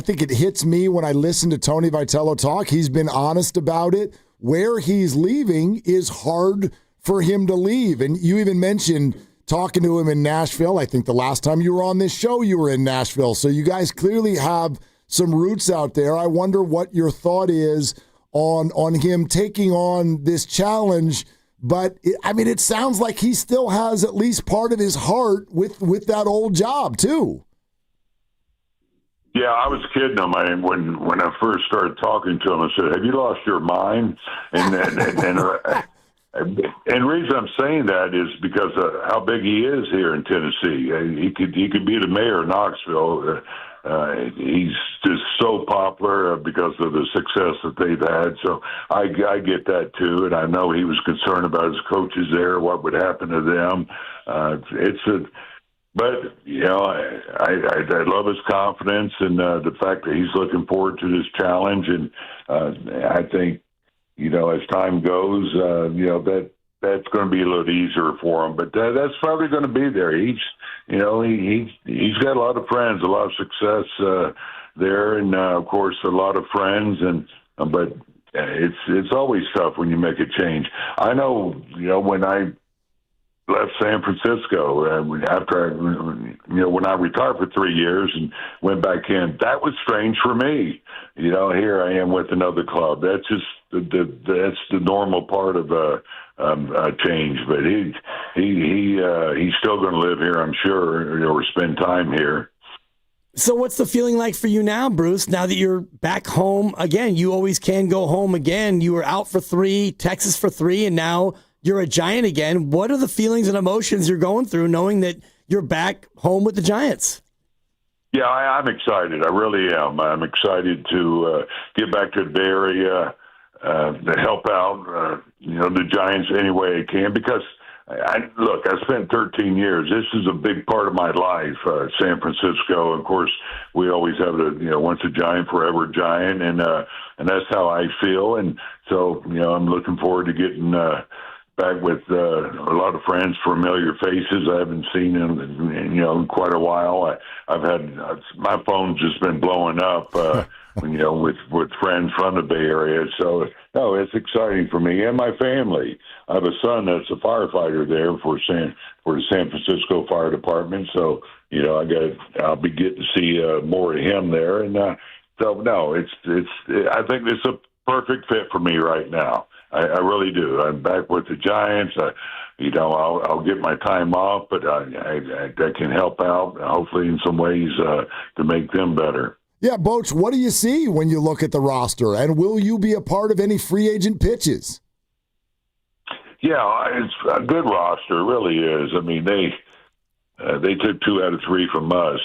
think it hits me when I listen to Tony Vitello talk. He's been honest about it. Where he's leaving is hard for him to leave. And you even mentioned talking to him in Nashville. I think the last time you were on this show, you were in Nashville. So you guys clearly have some roots out there. I wonder what your thought is on him taking on this challenge. But it sounds like he still has at least part of his heart with that old job too. Yeah, I was kidding him. When I first started talking to him, I said, "Have you lost your mind?" And the reason I'm saying that is because of how big he is here in Tennessee. He could be the mayor of Knoxville. He's just so popular because of the success that they've had. So I get that too, and I know he was concerned about his coaches there, what would happen to them. But I love his confidence and the fact that he's looking forward to this challenge. And I think as time goes, that's going to be a little easier for him. But that's probably going to be there. He's got a lot of friends, a lot of success there, and of course a lot of friends. But it's always tough when you make a change. I know when I left San Francisco after when I retired for 3 years and went back in. That was strange for me. Here I am with another club. That's just that's the normal part of a change. But he's still going to live here, I'm sure, or spend time here. So what's the feeling like for you now, Bruce, now that you're back home again? You always can go home again. You were out for 3, Texas for 3, and now you're a Giant again. What are the feelings and emotions you're going through knowing that you're back home with the Giants? Yeah, I'm excited. I really am. I'm excited to get back to the Bay Area, to help out, the Giants any way I can, because I spent 13 years. This is a big part of my life, San Francisco. Of course, we always have once a Giant, forever a Giant, and that's how I feel. And so, I'm looking forward to getting back with a lot of friends, familiar faces I haven't seen in quite a while. I've had my phone's just been blowing up. With friends from the Bay Area. So, no, it's exciting for me and my family. I have a son that's a firefighter there for the San Francisco Fire Department. So, I'll be getting to see more of him there. And so, no, I think it's a perfect fit for me right now. I really do. I'm back with the Giants. I'll get my time off, but I can help out, hopefully in some ways, to make them better. Yeah, Boach, what do you see when you look at the roster, and will you be a part of any free agent pitches? Yeah, it's a good roster, it really is. I mean, they took 2 out of 3 from us.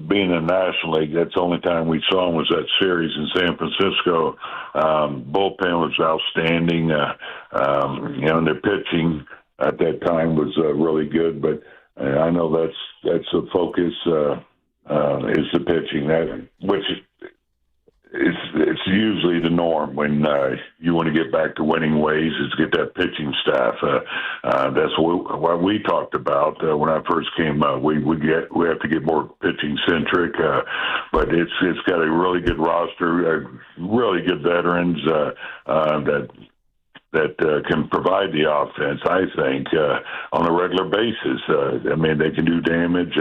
Being in the National League, that's the only time we saw them was that series in San Francisco. Bullpen was outstanding. And their pitching at that time was really good, but I know that's a focus. Is the pitching, which it's usually the norm when you want to get back to winning ways, is get that pitching staff. That's what we talked about when I first came up. We have to get more pitching centric, but it's got a really good roster, really good veterans that can provide the offense, I think, on a regular basis. They can do damage.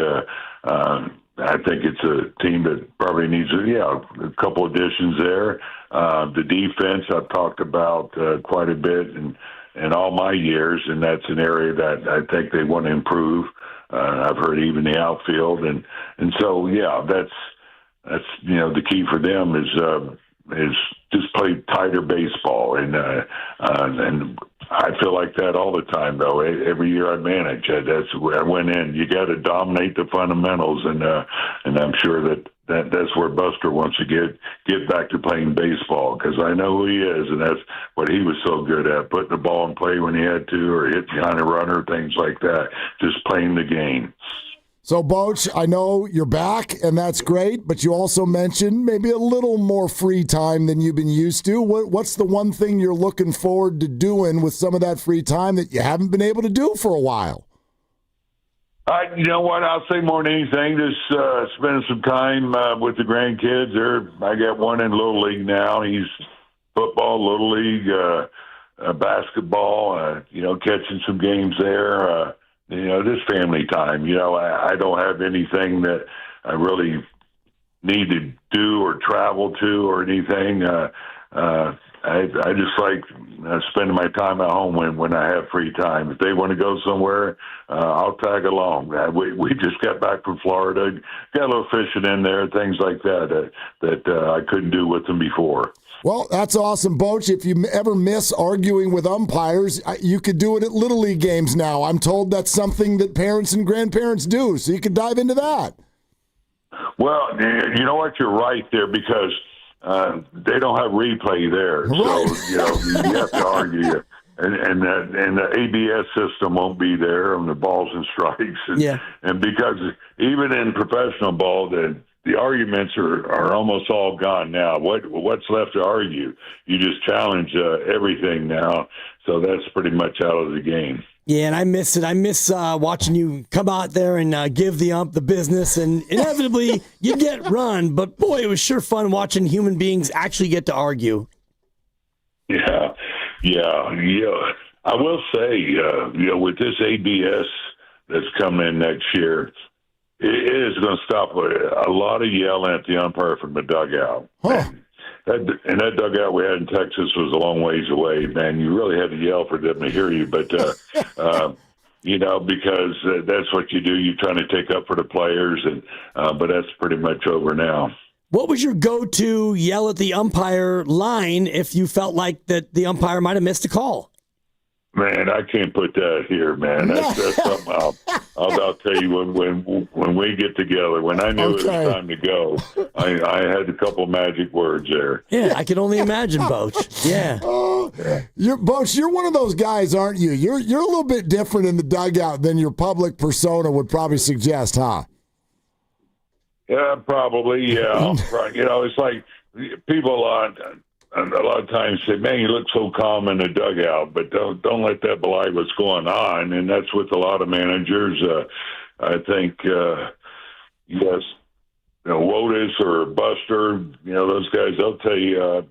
I think it's a team that probably needs a couple additions there. The defense I've talked about quite a bit in all my years, and that's an area that I think they want to improve. I've heard even the outfield, and so that's the key for them is just play tighter baseball, and I feel like that all the time, though. Every year I manage, that's where I went in. You got to dominate the fundamentals, and I'm sure that's where Buster wants to get back to playing baseball, because I know who he is, and that's what he was so good at, putting the ball in play when he had to, or hit behind a runner, things like that, just playing the game. So, Boach, I know you're back, and that's great, but you also mentioned maybe a little more free time than you've been used to. What's the one thing you're looking forward to doing with some of that free time that you haven't been able to do for a while? You know what? I'll say more than anything, just spending some time with the grandkids. I got one in Little League now. He's football, Little League, basketball, catching some games there. Just family time. I don't have anything that I really need to do or travel to or anything. I just like spending my time at home when I have free time. If they want to go somewhere, I'll tag along. We just got back from Florida, got a little fishing in there, things like that I couldn't do with them before. Well, that's awesome, Boach. If you ever miss arguing with umpires, you could do it at Little League games now. I'm told that's something that parents and grandparents do, so you could dive into that. Well, you know what? You're right there, because they don't have replay there. Right. So, you have to argue. And the ABS system won't be there on the balls and strikes. And because even in professional ball, the arguments are almost all gone now. What's left to argue? You just challenge everything now. So that's pretty much out of the game. Yeah, and I miss it. I miss watching you come out there and give the ump the business, and inevitably you get run. But boy, it was sure fun watching human beings actually get to argue. Yeah. I will say, with this ABS that's coming in next year, it is going to stop a lot of yelling at the umpire from the dugout. Huh. And that dugout we had in Texas was a long ways away, man. You really had to yell for them to hear you. But, because that's what you do. You're trying to take up for the players, but that's pretty much over now. What was your go-to yell at the umpire line if you felt like that the umpire might have missed a call? Man, I can't put that here, man. That's something I'll tell you when we get together. When I knew it was time to go, I had a couple magic words there. Yeah, I can only imagine, Boach. Yeah. Boach, you're one of those guys, aren't you? You're a little bit different in the dugout than your public persona would probably suggest, huh? Yeah, probably. Yeah, it's like people a lot of times say, "Man, you look so calm in the dugout," but don't let that belie what's going on. And that's with a lot of managers. I think, yes, Wotus or Buster, those guys, they'll tell you,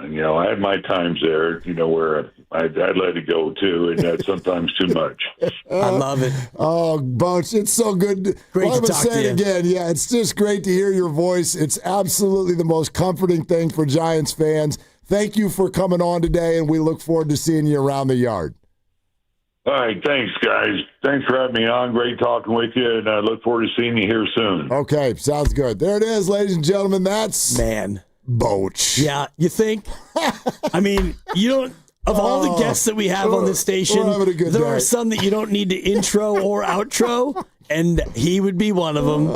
I had my times there, where I'd let it go too, and that's sometimes too much. I love it. Oh, Boach, it's so good. Great to talk say to you. it again. Yeah, it's just great to hear your voice. It's absolutely the most comforting thing for Giants fans. Thank you for coming on today, and we look forward to seeing you around the yard. All right, thanks, guys. Thanks for having me on. Great talking with you, and I look forward to seeing you here soon. Okay, sounds good. There it is, ladies and gentlemen. That's Boach. Yeah, you think? I mean, you don't. Of all the guests that we have on this station, there are some that you don't need to intro or outro, and he would be one of them.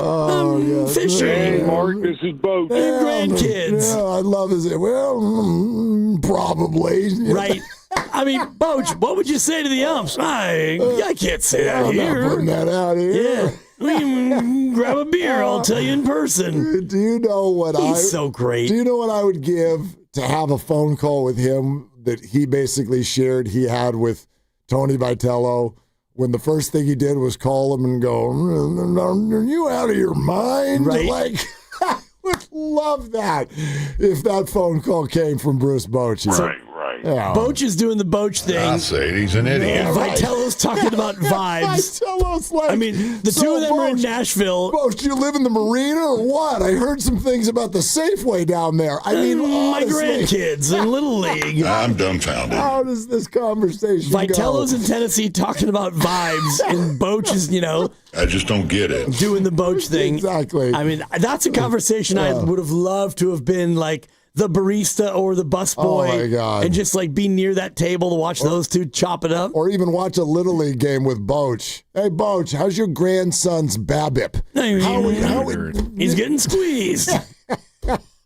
Fishing. Hey, Mark, this is Boach. Grandkids. Yeah, I love his. Well, probably. Right. I mean, Boach, what would you say to the umps? I can't say that here. I'm not putting that out here. Yeah. We can grab a beer. I'll tell you in person. Do you know what He's so great. Do you know what I would give to have a phone call with him that he basically shared he had with Tony Vitello when the first thing he did was call him and go, "Are you out of your mind?" Right. Like, I would love that if that phone call came from Bruce Bochy. Right. Yeah. Boach is doing the Boach thing. I say he's an idiot. Yeah, right. Vitello's talking about vibes. Vitello's like, I mean, the two of them are in Nashville. Boach, do you live in the marina or what? I heard some things about the Safeway down there. I mean, my honestly, grandkids in Little League. I'm dumbfounded. How does this conversation Vitello's go? in Tennessee talking about vibes, and Boach is, I just don't get it. doing the Boach thing. Exactly. I mean, that's a conversation I would have loved to have been like the barista or the busboy, Oh, my God. and just like be near that table to watch those two chop it up. Or even watch a Little League game with Boach. Hey, Boach, how's your grandson's BABIP? He's getting squeezed.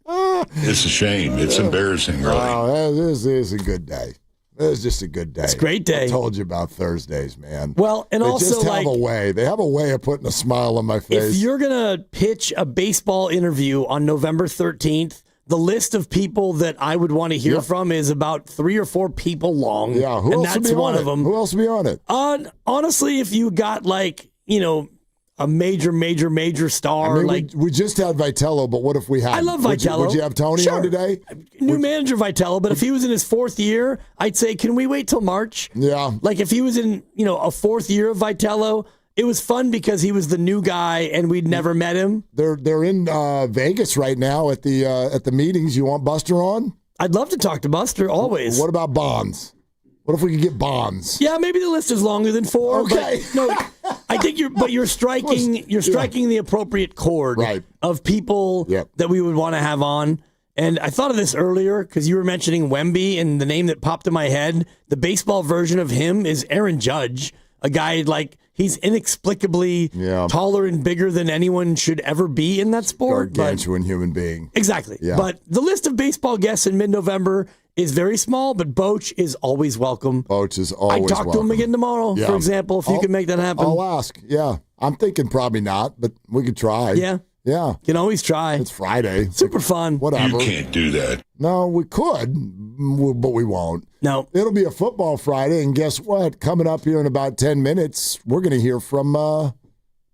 It's a shame. It's embarrassing, really. Oh, this is a good day. It's just a good day. It's a great day. I told you about Thursdays, man. Well, and they also just have a way. They have a way of putting a smile on my face. If you're going to pitch a baseball interview on November 13th, the list of people that I would want to hear from is about 3 or 4 people long. Yeah, who and else that's will be one on of it? them. Who else will be on it? Honestly, if you got a major star. I mean, we just had Vitello, but what if we had? I love Vitello. Would you have Tony on today? New manager Vitello, but if he was in his 4th year, I'd say, can we wait till March? Yeah. Like if he was in, a 4th year of Vitello, it was fun because he was the new guy and we'd never met him. They're in Vegas right now at the meetings. You want Buster on? I'd love to talk to Buster always. What about Bonds? What if we could get Bonds? Yeah, maybe the list is longer than 4. Okay. But no, I think you're striking the appropriate chord of people that we would want to have on. And I thought of this earlier because you were mentioning Wemby, and the name that popped in my head, the baseball version of him is Aaron Judge, a guy he's inexplicably taller and bigger than anyone should ever be in that sport. Gargantuan human being. Exactly. Yeah. But the list of baseball guests in mid-November is very small, but Boach is always welcome. Boach is always I'd talk welcome. to him again tomorrow, for example, if you can make that happen. I'll ask. Yeah. I'm thinking probably not, but we could try. Yeah. Yeah. Can always try. It's Friday. Super fun. Whatever. You can't do that. No, we could, but we won't. No. It'll be a football Friday, and guess what? Coming up here in about 10 minutes, we're going to hear from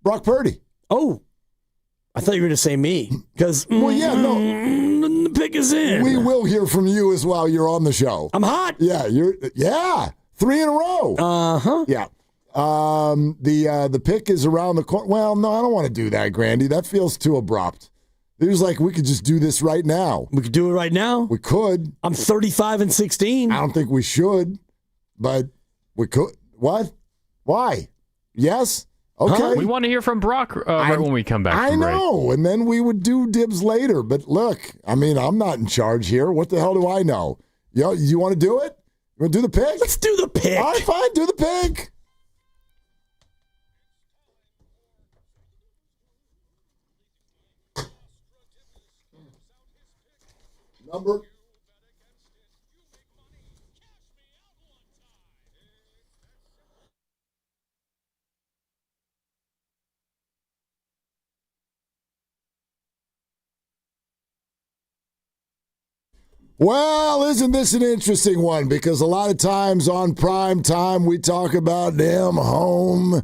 Brock Purdy. Oh. I thought you were going to say me. Because, well, yeah, no. The pick us in. We will hear from you as well. You're on the show. I'm hot. Yeah, 3 in a row. Uh-huh. Yeah. The pick is around the corner. Well, no, I don't want to do that, Grandy. That feels too abrupt. It was like we could just do this right now. We could do it right now. We could. I'm 35-16. I don't think we should, but we could. What? Why? Yes? Okay. Huh? We want to hear from Brock right when we come back. I know, and then we would do dibs later. But look, I mean, I'm not in charge here. What the hell do I know? You want to do it? You want to do the pick? Let's do the pick. All right, fine. Do the pick. Number. Well, isn't this an interesting one? Because a lot of times on prime time, we talk about damn home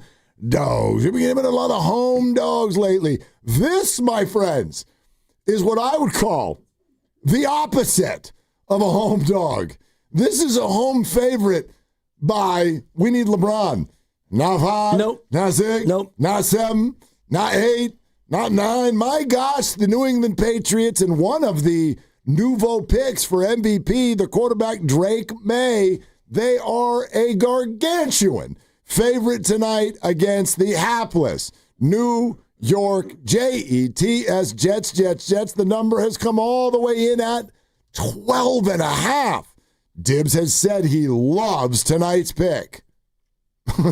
dogs. We've been getting a lot of home dogs lately. This, my friends, is what I would call the opposite of a home dog. This is a home favorite by We Need LeBron. Not 5, nope. Not 6, nope. Not 7, not 8, not 9. My gosh, the New England Patriots and one of the nouveau picks for MVP, the quarterback Drake May, they are a gargantuan favorite tonight against the hapless New York Jets. Jets. The number has come all the way in at 12.5. Dibs has said he loves tonight's pick.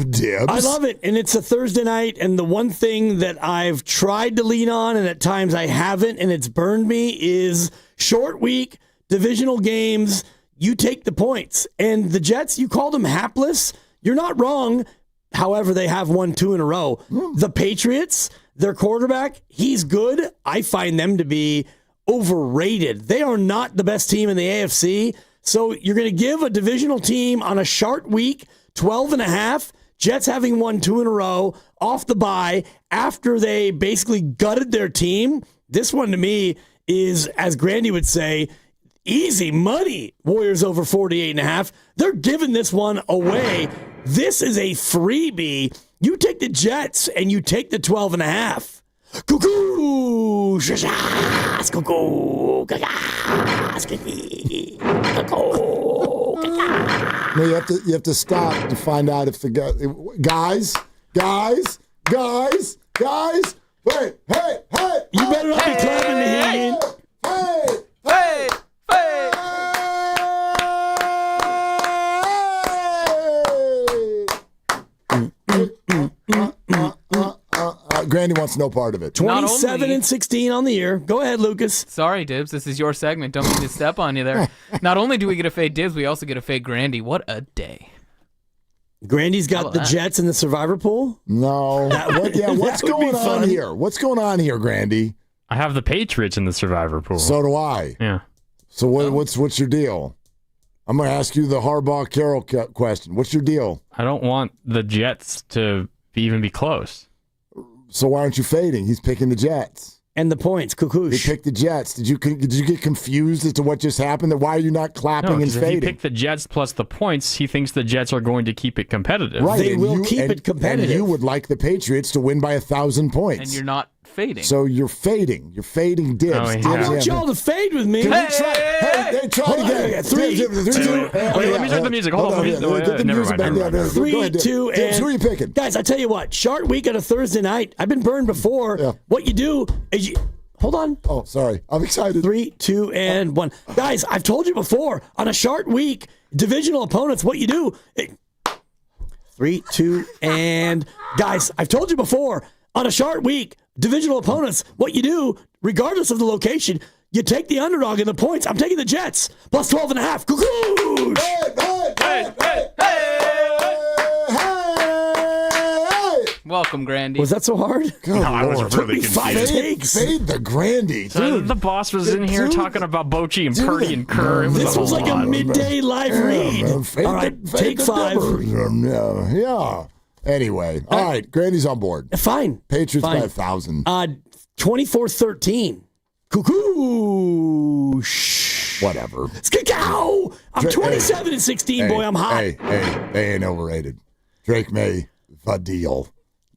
Dibs. I love it, and it's a Thursday night, and the one thing that I've tried to lean on, and at times I haven't, and it's burned me, is short week, divisional games, you take the points. And the Jets, you called them hapless. You're not wrong. However, they have won 2 in a row. The Patriots, their quarterback, he's good. I find them to be overrated. They are not the best team in the AFC. So you're going to give a divisional team on a short week 12.5. Jets having won 2 in a row off the bye after they basically gutted their team. This one to me is, as Grandy would say, easy money. Warriors over 48.5. They're giving this one away. This is a freebie. You take the Jets and you take the 12.5. Cuckoo! Shashas! Cuckoo! No, you have to stop to find out if the guys. Wait, hey! You better not be clapping the hand. Hey! Grandy wants no part of it. 27-16 on the year. Go ahead, Lucas. Sorry, Dibs. This is your segment. Don't mean to step on you there. Not only do we get a fade Dibs, we also get a fade Grandy. What a day. Grandy's got the Jets in the survivor pool? No. What's going on here? What's going on here, Grandy? I have the Patriots in the survivor pool. So do I. Yeah. So what's your deal? I'm going to ask you the Harbaugh-Carroll question. What's your deal? I don't want the Jets to even be close. So why aren't you fading? He's picking the Jets. And the points, cuckoosh. He picked the Jets. Did you get confused as to what just happened? Why are you not clapping and fading? If he picked the Jets plus the points, he thinks the Jets are going to keep it competitive. Right, they will keep it competitive. And you would like the Patriots to win by 1,000 points. And you're not fading. So you're fading. You're fading Dibs. Oh, yeah. I want y'all to fade with me. Try again. 3, 2. Wait, let me start the music. Hold on. Never mind. 3, 2, and who are you picking? Guys, I tell you what, short week on a Thursday night. I've been burned before. Yeah. What you do is hold on. Oh, sorry. I'm excited. 3, 2, and 1. Guys, I've told you before, on a short week, divisional opponents, what you do. 3, 2, and guys, I've told you before, on a short week, divisional opponents, what you do, regardless of the location, you take the underdog in the points. I'm taking the Jets, plus 12.5. Cuckoo! Welcome, Grandy. Was that so hard? Good I was Lord. really confused. Fade the Grandy. Dude, the boss was in here talking about Bochy and Purdy and Kerr. This was like a midday live read. All right, take 5. Yeah. Anyway, all right, Grandy's on board. Fine. Patriots Fine. by 1,000. 24-13. Cuckoo. Whatever. Skikow! I'm 27-16, boy. I'm hot. Hey, they ain't overrated. Drake May, the deal.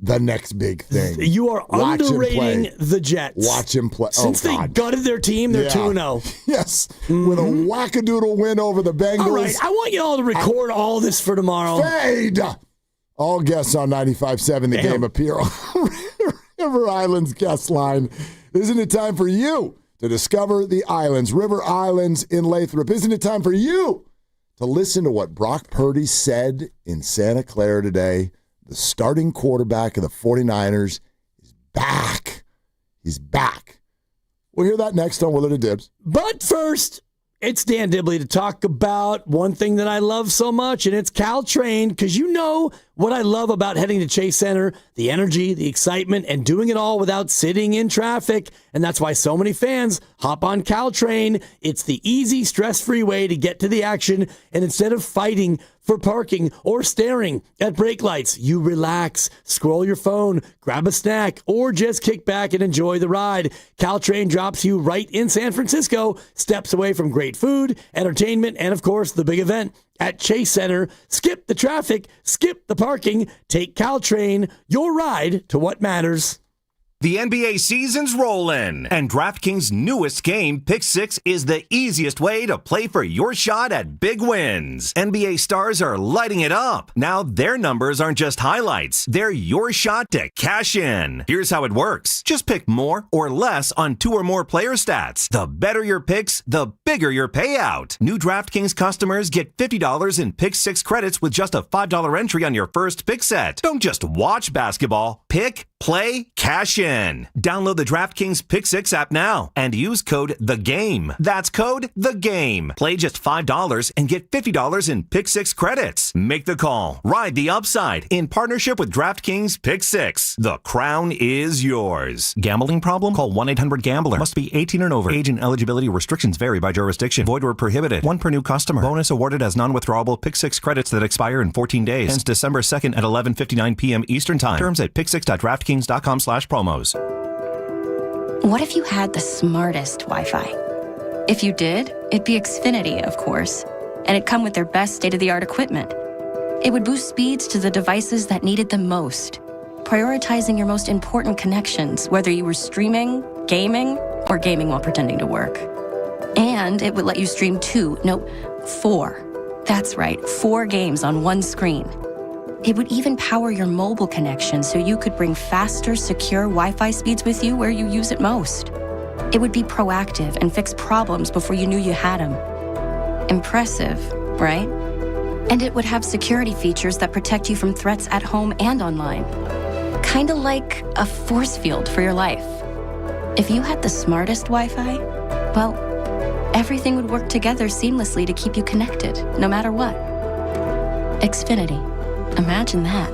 The next big thing. You are underrating the Jets. Watch him play. Since they gutted their team, they're 2-0. Yes, with a wackadoodle win over the Bengals. All right, I want you all to record all this for tomorrow. Fade! All guests on 95.7 The Game appear on River Islands guest line. Isn't it time for you to discover the islands, River Islands in Lathrop? Isn't it time for you to listen to what Brock Purdy said in Santa Clara today? The starting quarterback of the 49ers is back. He's back. We'll hear that next on Willard and Dibs. But first, it's Dan Dibley to talk about one thing that I love so much, and it's Caltrain, because you know what I love about heading to Chase Center, the energy, the excitement, and doing it all without sitting in traffic. And that's why so many fans hop on Caltrain. It's the easy, stress-free way to get to the action, and instead of fighting for parking or staring at brake lights, you relax, scroll your phone, grab a snack, or just kick back and enjoy the ride. Caltrain drops you right in San Francisco, steps away from great food, entertainment, and of course, the big event at Chase Center. Skip the traffic, skip the parking, take Caltrain, your ride to what matters. The NBA season's rollin', and DraftKings' newest game, Pick 6, is the easiest way to play for your shot at big wins. NBA stars are lighting it up. Now their numbers aren't just highlights, they're your shot to cash in. Here's how it works. Just pick more or less on 2 or more player stats. The better your picks, the bigger your payout. New DraftKings customers get $50 in Pick 6 credits with just a $5 entry on your first pick set. Don't just watch basketball. Pick, play, cash in. Download the DraftKings Pick 6 app now and use code THEGAME. That's code THEGAME. Play just $5 and get $50 in Pick 6 credits. Make the call. Ride the upside in partnership with DraftKings Pick 6. The crown is yours. Gambling problem? Call 1-800-GAMBLER. Must be 18 and over. Age and eligibility restrictions vary by jurisdiction. Void where prohibited. 1 per new customer. Bonus awarded as non-withdrawable Pick 6 credits that expire in 14 days. Ends December 2nd at 11:59 p.m. Eastern Time. Terms at pick6.draftkings.com/promos. What if you had the smartest Wi-Fi? If you did, it'd be Xfinity, of course, and it'd come with their best state-of-the-art equipment. It would boost speeds to the devices that needed them most, prioritizing your most important connections, whether you were streaming, gaming, or gaming while pretending to work. And it would let you stream 4. That's right, 4 games on one screen. It would even power your mobile connection so you could bring faster, secure Wi-Fi speeds with you where you use it most. It would be proactive and fix problems before you knew you had them. Impressive, right? And it would have security features that protect you from threats at home and online. Kinda like a force field for your life. If you had the smartest Wi-Fi, well, everything would work together seamlessly to keep you connected, no matter what. Xfinity. Imagine that.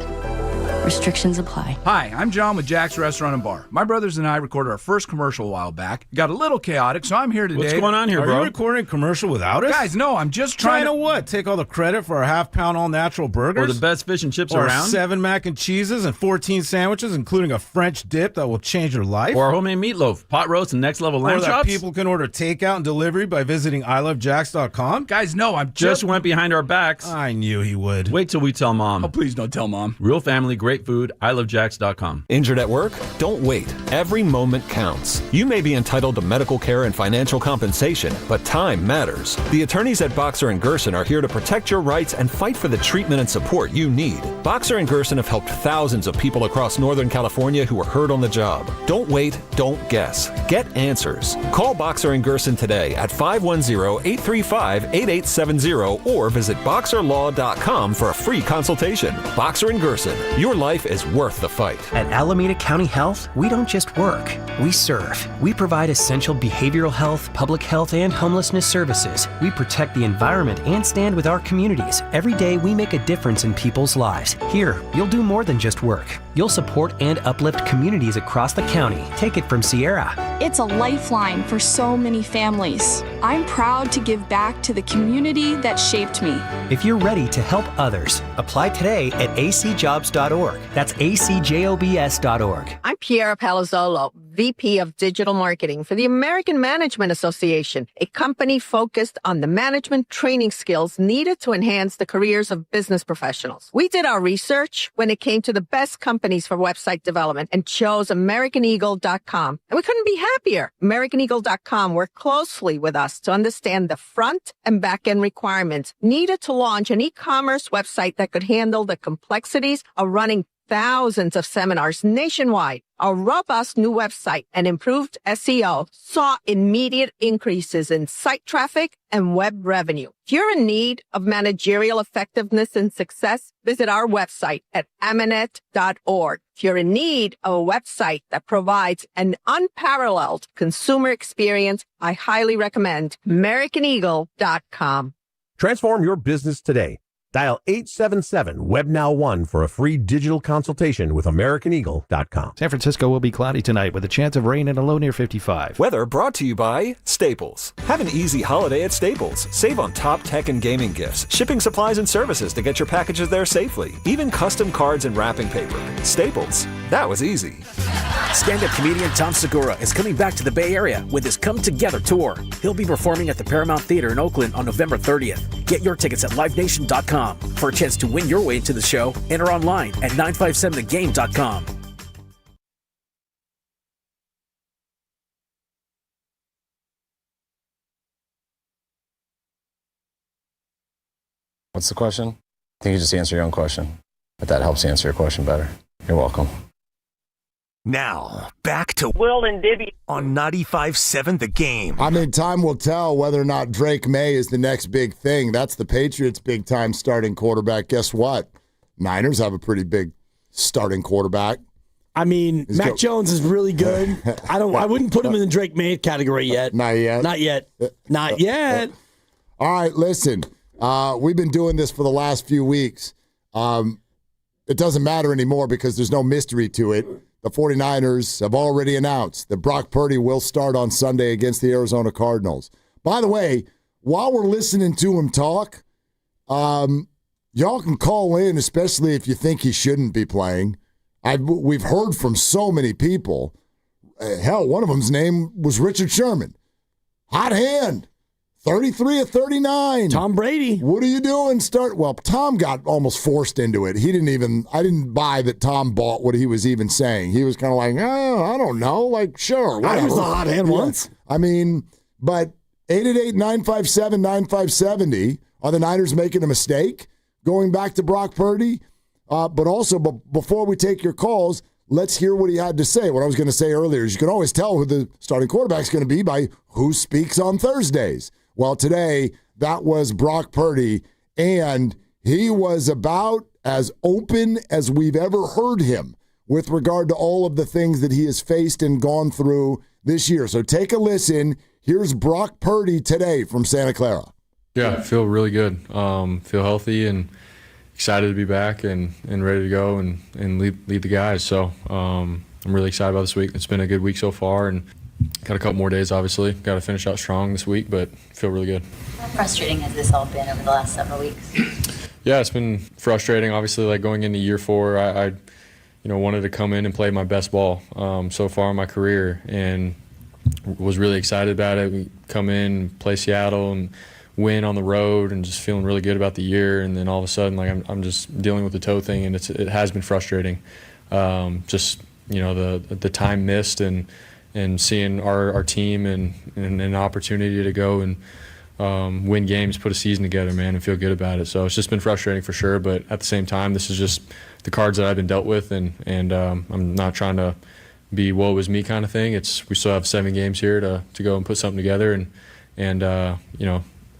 Restrictions apply. Hi, I'm John with Jack's Restaurant and Bar. My brothers and I recorded our first commercial a while back. It got a little chaotic, so I'm here today. What's going on here, bro? Are you recording a commercial without us? Guys, no, I'm just trying to what? Take all the credit for our half-pound all-natural burgers? Or the best fish and chips or around? 7 mac and cheeses and 14 sandwiches, including a French dip that will change your life? Or homemade meatloaf, pot roast, and next-level lamb chops? Or that people can order takeout and delivery by visiting ilovejacks.com? Guys, no, I'm just went behind our backs. I knew he would. Wait till we tell Mom. Oh, please don't tell Mom. Real family, great food, ilovejacks.com. Injured at work? Don't wait. Every moment counts. You may be entitled to medical care and financial compensation, but time matters. The attorneys at Boxer & Gerson are here to protect your rights and fight for the treatment and support you need. Boxer & Gerson have helped thousands of people across Northern California who were hurt on the job. Don't wait, don't guess. Get answers. Call Boxer & Gerson today at 510-835-8870 or visit boxerlaw.com for a free consultation. Boxer & Gerson, your life is worth the fight. At Alameda County Health, we don't just work, we serve. We provide essential behavioral health, public health, and homelessness services. We protect the environment and stand with our communities. Every day, we make a difference in people's lives. Here, you'll do more than just work. You'll support and uplift communities across the county. Take it from Sierra. It's a lifeline for so many families. I'm proud to give back to the community that shaped me. If you're ready to help others, apply today at acjobs.org. That's acjobs.org. I'm Piera Palazzolo, VP of Digital Marketing for the American Management Association, a company focused on the management training skills needed to enhance the careers of business professionals. We did our research when it came to the best companies for website development and chose AmericanEagle.com. And we couldn't be happier. AmericanEagle.com worked closely with us to understand the front and back end requirements needed to launch an e-commerce website that could handle the complexities of running thousands of seminars nationwide. Our robust new website and improved SEO saw immediate increases in site traffic and web revenue. If you're in need of managerial effectiveness and success, visit our website at amanet.org. If you're in need of a website that provides an unparalleled consumer experience, I highly recommend AmericanEagle.com. Transform your business today. Dial 877-WEBNOW1 for a free digital consultation with AmericanEagle.com. San Francisco will be cloudy tonight with a chance of rain and a low near 55. Weather brought to you by Staples. Have an easy holiday at Staples. Save on top tech and gaming gifts, shipping supplies and services to get your packages there safely, even custom cards and wrapping paper. Staples. That was easy. Stand-up comedian Tom Segura is coming back to the Bay Area with his Come Together tour. He'll be performing at the Paramount Theater in Oakland on November 30th. Get your tickets at livenation.com. For a chance to win your way into the show, enter online at 957thegame.com. What's the question? I think you just answer your own question. If that helps you answer your question better. You're welcome. Now, back to Will and Dibby on 95.7 The Game. I mean, time will tell whether or not Drake May is the next big thing. That's the Patriots' big-time starting quarterback. Guess what? Niners have a pretty big starting quarterback. I mean, Mac Jones is really good. I wouldn't put him in the Drake May category yet. Not yet? Not yet. Not yet. All right, listen. We've been doing this for the last few weeks. It doesn't matter anymore because there's no mystery to it. The 49ers have already announced that Brock Purdy will start on Sunday against the Arizona Cardinals. By the way, while we're listening to him talk, y'all can call in, especially if you think he shouldn't be playing. We've heard from so many people. Hell, one of them's name was Richard Sherman. Hot hand. 33 of 39. Tom Brady. What are you doing? Well, Tom got almost forced into it. I didn't buy that Tom bought what he was even saying. He was kind of like, oh, I don't know. Like, sure, whatever. I was a hot hand once. I mean, but 888-957-9570. Are the Niners making a mistake going back to Brock Purdy? But also, before we take your calls, let's hear what he had to say. What I was going to say earlier is you can always tell who the starting quarterback is going to be by who speaks on Thursdays. Well, today, that was Brock Purdy, and he was about as open as we've ever heard him with regard to all of the things that he has faced and gone through this year. So take a listen. Here's Brock Purdy today from Santa Clara. Yeah, I feel really good. Feel healthy and excited to be back and ready to go and lead the guys. So I'm really excited about this week. It's been a good week so far, and got a couple more days, obviously. Got to finish out strong this week, but feel really good. How frustrating has this all been over the last several weeks? Yeah, it's been frustrating. Obviously, like going into year 4, I wanted to come in and play my best ball so far in my career, and was really excited about it. We come in, play Seattle, and win on the road, and just feeling really good about the year. And then all of a sudden, like I'm just dealing with the toe thing, and it has been frustrating. Just the time missed and seeing our team and an opportunity to go and win games, put a season together, man, and feel good about it. So it's just been frustrating for sure, but at the same time, this is just the cards that I've been dealt with, and I'm not trying to be woe is me kind of thing. We still have 7 games here to go and put something together, and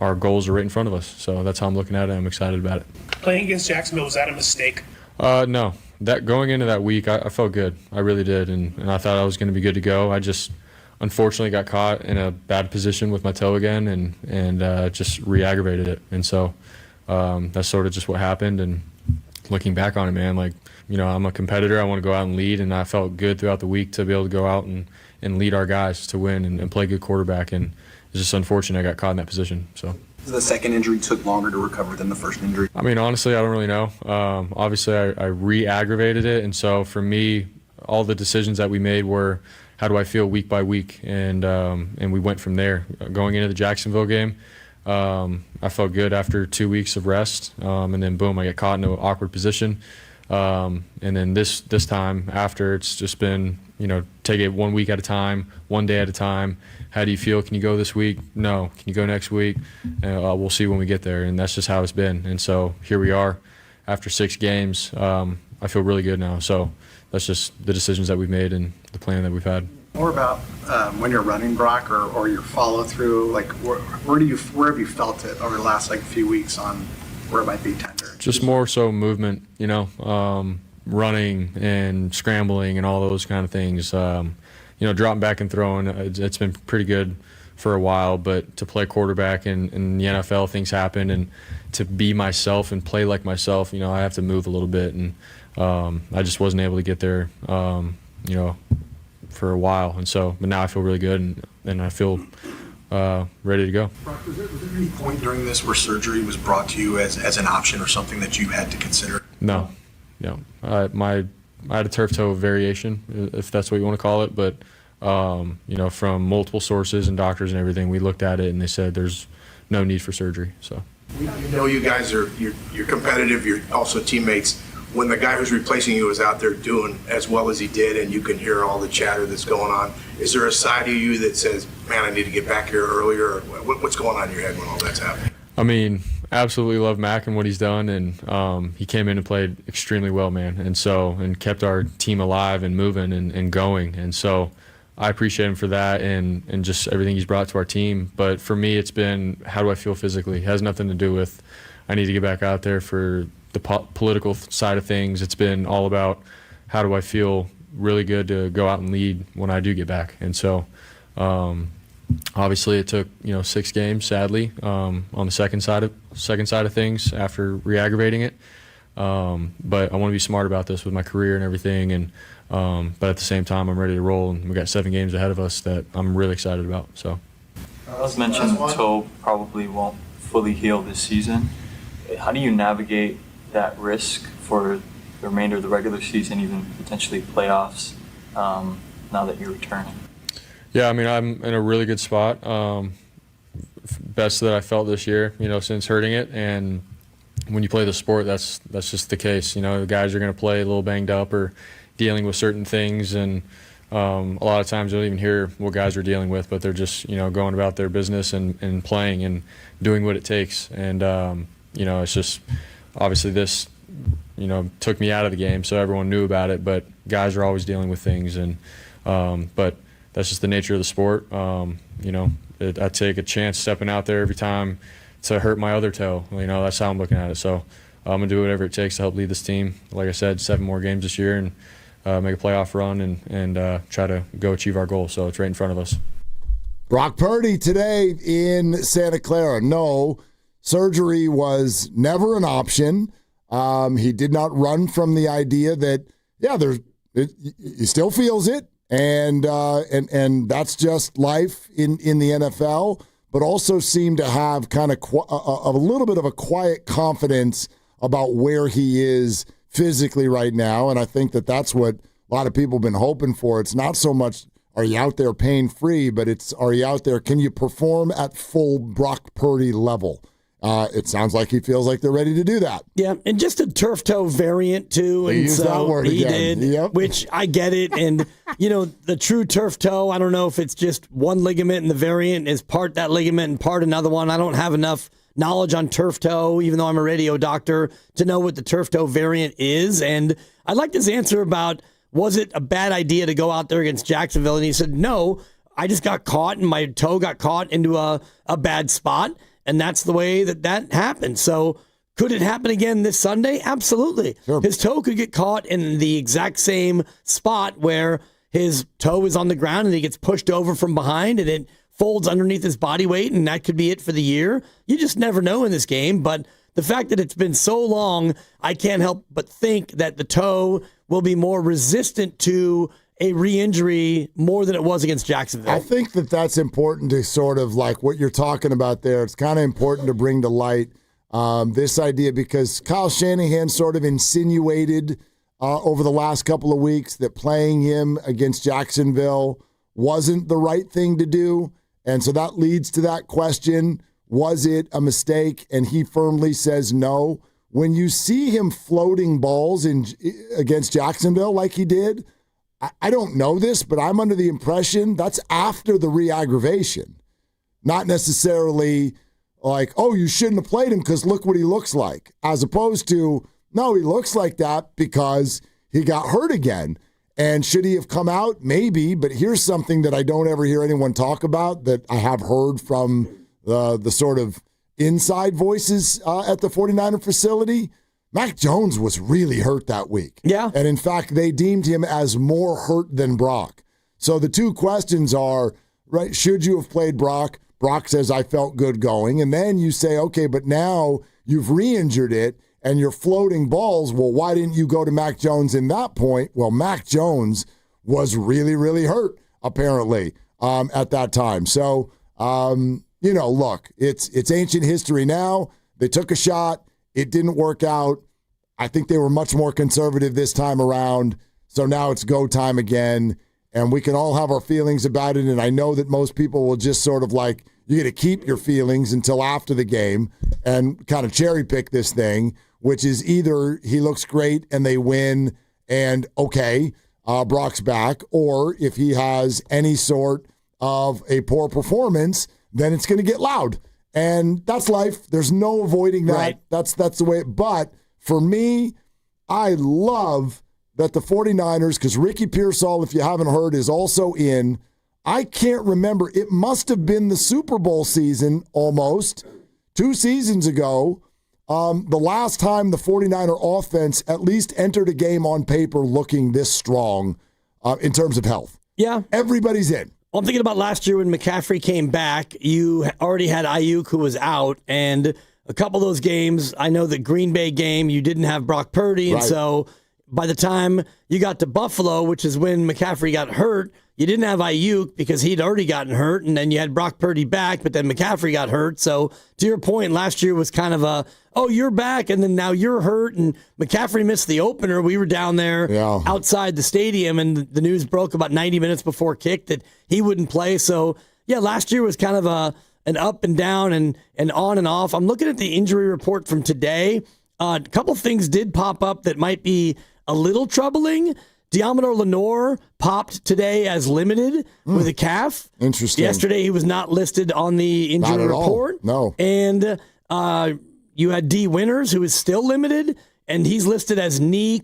our goals are right in front of us. So that's how I'm looking at it. I'm excited about it. Playing against Jacksonville, was that a mistake? No. That going into that week, I felt good. I really did, and I thought I was going to be good to go. I just unfortunately got caught in a bad position with my toe again, and just re-aggravated it. And so that's sort of just what happened. And looking back on it, man, I'm a competitor. I want to go out and lead, and I felt good throughout the week to be able to go out and lead our guys to win and play good quarterback. And it's just unfortunate I got caught in that position. So. The second injury took longer to recover than the first injury? I mean, honestly, I don't really know. Obviously, I re-aggravated it, and so for me, all the decisions that we made were how do I feel week by week, and we went from there. Going into the Jacksonville game, I felt good after 2 weeks of rest, and then boom, I get caught in an awkward position. And then this time after, it's just been, take it 1 week at a time, 1 day at a time. How do you feel? Can you go this week? No. Can you go next week? We'll see when we get there. And that's just how it's been. And so here we are after 6 games. I feel really good now. So that's just the decisions that we've made and the plan that we've had. More about when you're running, Brock, or your follow through. Like where have you felt it over the last few weeks on where it might be tender? Just more so movement, running and scrambling and all those kind of things. Dropping back and throwing, it's been pretty good for a while, but to play quarterback in the NFL, things happen, and to be myself and play like myself, I have to move a little bit, and I just wasn't able to get there, for a while, and so, but now I feel really good, and I feel ready to go. Brock, was there any point during this where surgery was brought to you as an option or something that you had to consider? No. I had a turf toe variation, if that's what you want to call it, but from multiple sources and doctors and everything, we looked at it and they said there's no need for surgery. So you guys you're competitive. You're also teammates. When the guy who's replacing you is out there doing as well as he did, and you can hear all the chatter that's going on, is there a side of you that says, "Man, I need to get back here earlier"? Or what's going on in your head when all that's happening? I mean, absolutely love Mac and what he's done, and he came in and played extremely well, man, and kept our team alive and moving and going, and so I appreciate him for that and just everything he's brought to our team. But for me, it's been, how do I feel physically? It has nothing to do with I need to get back out there for the political side of things. It's been all about how do I feel really good to go out and lead when I do get back, and so obviously, it took 6 games, sadly, on the second side of things after re-aggravating it. But I want to be smart about this with my career and everything. And but at the same time, I'm ready to roll, and we got 7 games ahead of us that I'm really excited about. So, as mentioned, the toe probably won't fully heal this season. How do you navigate that risk for the remainder of the regular season, even potentially playoffs, now that you're returning? Yeah, I mean, I'm in a really good spot. Best that I felt this year, since hurting it. And when you play the sport, that's just the case. The guys are going to play a little banged up or dealing with certain things. And a lot of times you don't even hear what guys are dealing with, but they're just, going about their business and playing and doing what it takes. And, it's just obviously this, took me out of the game, so everyone knew about it. But guys are always dealing with things. And but that's just the nature of the sport. I take a chance stepping out there every time to hurt my other toe. That's how I'm looking at it. So I'm going to do whatever it takes to help lead this team. Like I said, 7 more games this year and make a playoff run and try to go achieve our goal. So it's right in front of us. Brock Purdy today in Santa Clara. No, surgery was never an option. He did not run from the idea that, he still feels it. And that's just life in the NFL, but also seemed to have kind of a little bit of a quiet confidence about where he is physically right now. And I think that's what a lot of people have been hoping for. It's not so much are you out there pain-free, but it's are you out there, can you perform at full Brock Purdy level? It sounds like he feels like they're ready to do that. Yeah, and just a turf toe variant, too. He used that word he again. did, Yep. which I get it. And, the true turf toe, I don't know if it's just one ligament and the variant is part that ligament and part another one. I don't have enough knowledge on turf toe, even though I'm a radio doctor, to know what the turf toe variant is. And I like his answer about, was it a bad idea to go out there against Jacksonville? And he said, no, I just got caught and my toe got caught into a bad spot. And that's the way that happened. So could it happen again this Sunday? Absolutely. Sure. His toe could get caught in the exact same spot where his toe is on the ground and he gets pushed over from behind and it folds underneath his body weight, and that could be it for the year. You just never know in this game. But the fact that it's been so long, I can't help but think that the toe will be more resistant to a re-injury more than it was against Jacksonville. I think that's important to sort of like what you're talking about there. It's kind of important to bring to light this idea because Kyle Shanahan sort of insinuated over the last couple of weeks that playing him against Jacksonville wasn't the right thing to do. And so that leads to that question, was it a mistake? And he firmly says no. When you see him floating balls against Jacksonville like he did, I don't know this, but I'm under the impression that's after the re-aggravation. Not necessarily like, oh, you shouldn't have played him because look what he looks like. As opposed to, no, he looks like that because he got hurt again. And should he have come out? Maybe. But here's something that I don't ever hear anyone talk about that I have heard from the sort of inside voices at the 49er facility. Mac Jones was really hurt that week. Yeah. And in fact, they deemed him as more hurt than Brock. So the two questions are, right, should you have played Brock? Brock says, I felt good going. And then you say, okay, but now you've re-injured it and you're floating balls. Well, why didn't you go to Mac Jones in that point? Well, Mac Jones was really, really hurt, apparently, at that time. So, look, it's ancient history now. They took a shot. It didn't work out. I think they were much more conservative this time around. So now it's go time again. And we can all have our feelings about it. And I know that most people will just sort of like, you get to keep your feelings until after the game and kind of cherry pick this thing, which is either he looks great and they win and okay, Brock's back, or if he has any sort of a poor performance, then it's going to get loud. And that's life. There's no avoiding that. Right. That's the way. But for me, I love that the 49ers, because Ricky Pearsall, if you haven't heard, is also in. I can't remember. It must have been the Super Bowl season almost 2 seasons ago. The last time the 49er offense at least entered a game on paper looking this strong in terms of health. Yeah. Everybody's in. Well, I'm thinking about last year when McCaffrey came back. You already had Ayuk who was out, and a couple of those games, I know the Green Bay game, you didn't have Brock Purdy, and so by the time you got to Buffalo, which is when McCaffrey got hurt, you didn't have Ayuk because he'd already gotten hurt, and then you had Brock Purdy back, but then McCaffrey got hurt. So to your point, last year was kind of a, oh, you're back, and then now you're hurt, and McCaffrey missed the opener. We were down there outside the stadium, and the news broke about 90 minutes before kick that he wouldn't play. So, yeah, last year was kind of an up and down and on and off. I'm looking at the injury report from today. A couple things did pop up that might be a little troubling. Deommodore Lenoir popped today as limited with a calf. Interesting. Yesterday he was not listed on the injury report. No. And you had D. Winters, who is still limited, and he's listed as knee.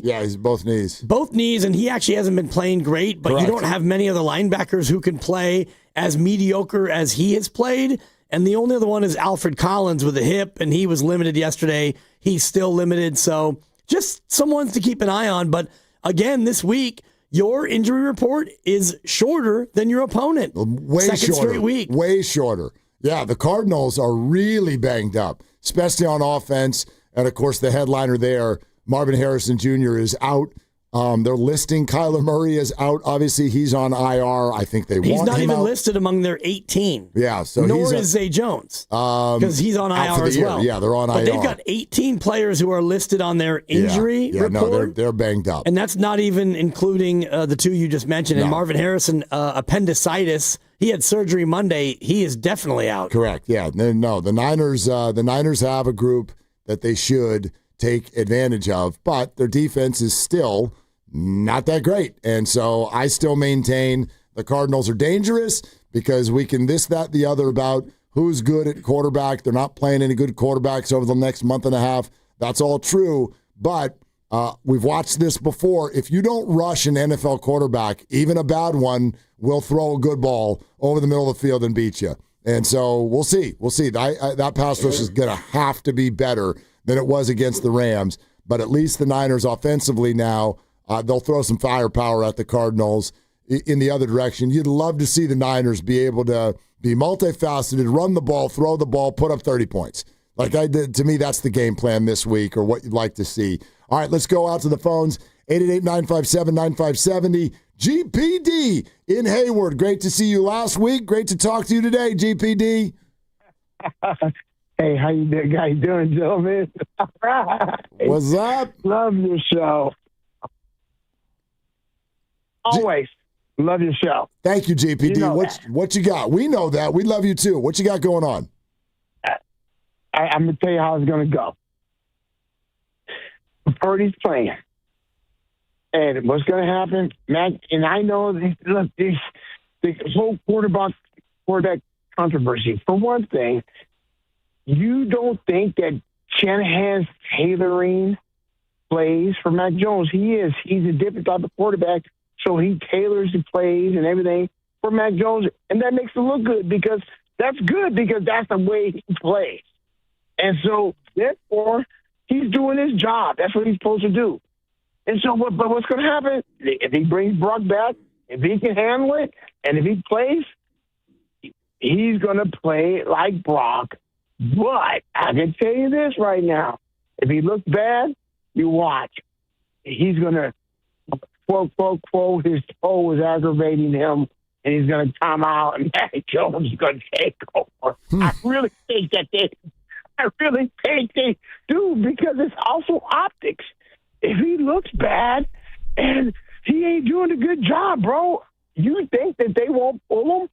Yeah, he's both knees. Both knees, and he actually hasn't been playing great, but you don't have many other linebackers who can play as mediocre as he has played. And the only other one is Alfred Collins with a hip, and he was limited yesterday. He's still limited, so just some ones to keep an eye on. But again, this week, your injury report is shorter than your opponent. Second straight week. Way shorter. Yeah, the Cardinals are really banged up, especially on offense. And, of course, the headliner there, Marvin Harrison Jr., is out. They're listing Kyler Murray as out. Obviously, he's on IR. I think he's want not him even out. listed among their 18. Yeah, so nor is Zay Jones because he's on IR as well. Yeah, they're on IR. But they've got 18 players who are listed on their injury report. No, they're banged up, and that's not even including the two you just mentioned. And Marvin Harrison, appendicitis. He had surgery Monday. He is definitely out. Correct. Yeah. No, the Niners have a group that they should take advantage of, but their defense is still not that great. And so I still maintain the Cardinals are dangerous because we can this, that, the other about who's good at quarterback. They're not playing any good quarterbacks over the next month and a half. That's all true. But we've watched this before. If you don't rush an NFL quarterback, even a bad one will throw a good ball over the middle of the field and beat you. And so we'll see. That pass rush is going to have to be better than it was against the Rams. But at least the Niners offensively now, they'll throw some firepower at the Cardinals in the other direction. You'd love to see the Niners be able to be multifaceted, run the ball, throw the ball, put up 30 points. Like I did. To me, that's the game plan this week or what you'd like to see. All right, let's go out to the phones. 888-957-9570. GPD in Hayward. Great to see you last week. Great to talk to you today, GPD. Hey, how you guys doing, gentlemen? What's up? Love your show. Always. Love your show. Thank you, GPD. You know what you got? We know that. We love you too. What you got going on? I'm going to tell you how it's going to go. Purdy's playing. And what's going to happen, Matt, and I know, the whole quarterback controversy. For one thing, you don't think that Shanahan's tailoring plays for Mac Jones. He's a different type of quarterback, so he tailors the plays and everything for Mac Jones, and that makes it look good because that's the way he plays. And so, therefore, he's doing his job. That's what he's supposed to do. And so, but what's going to happen, if he brings Brock back, if he can handle it, and if he plays, he's going to play like Brock. But I can tell you this right now. If he looks bad, you watch. He's going to, quote, his toe was aggravating him, and he's going to come out, and Mac Jones is going to take over. I really think they do, because it's also optics. If he looks bad and he ain't doing a good job, bro, you think that they won't pull him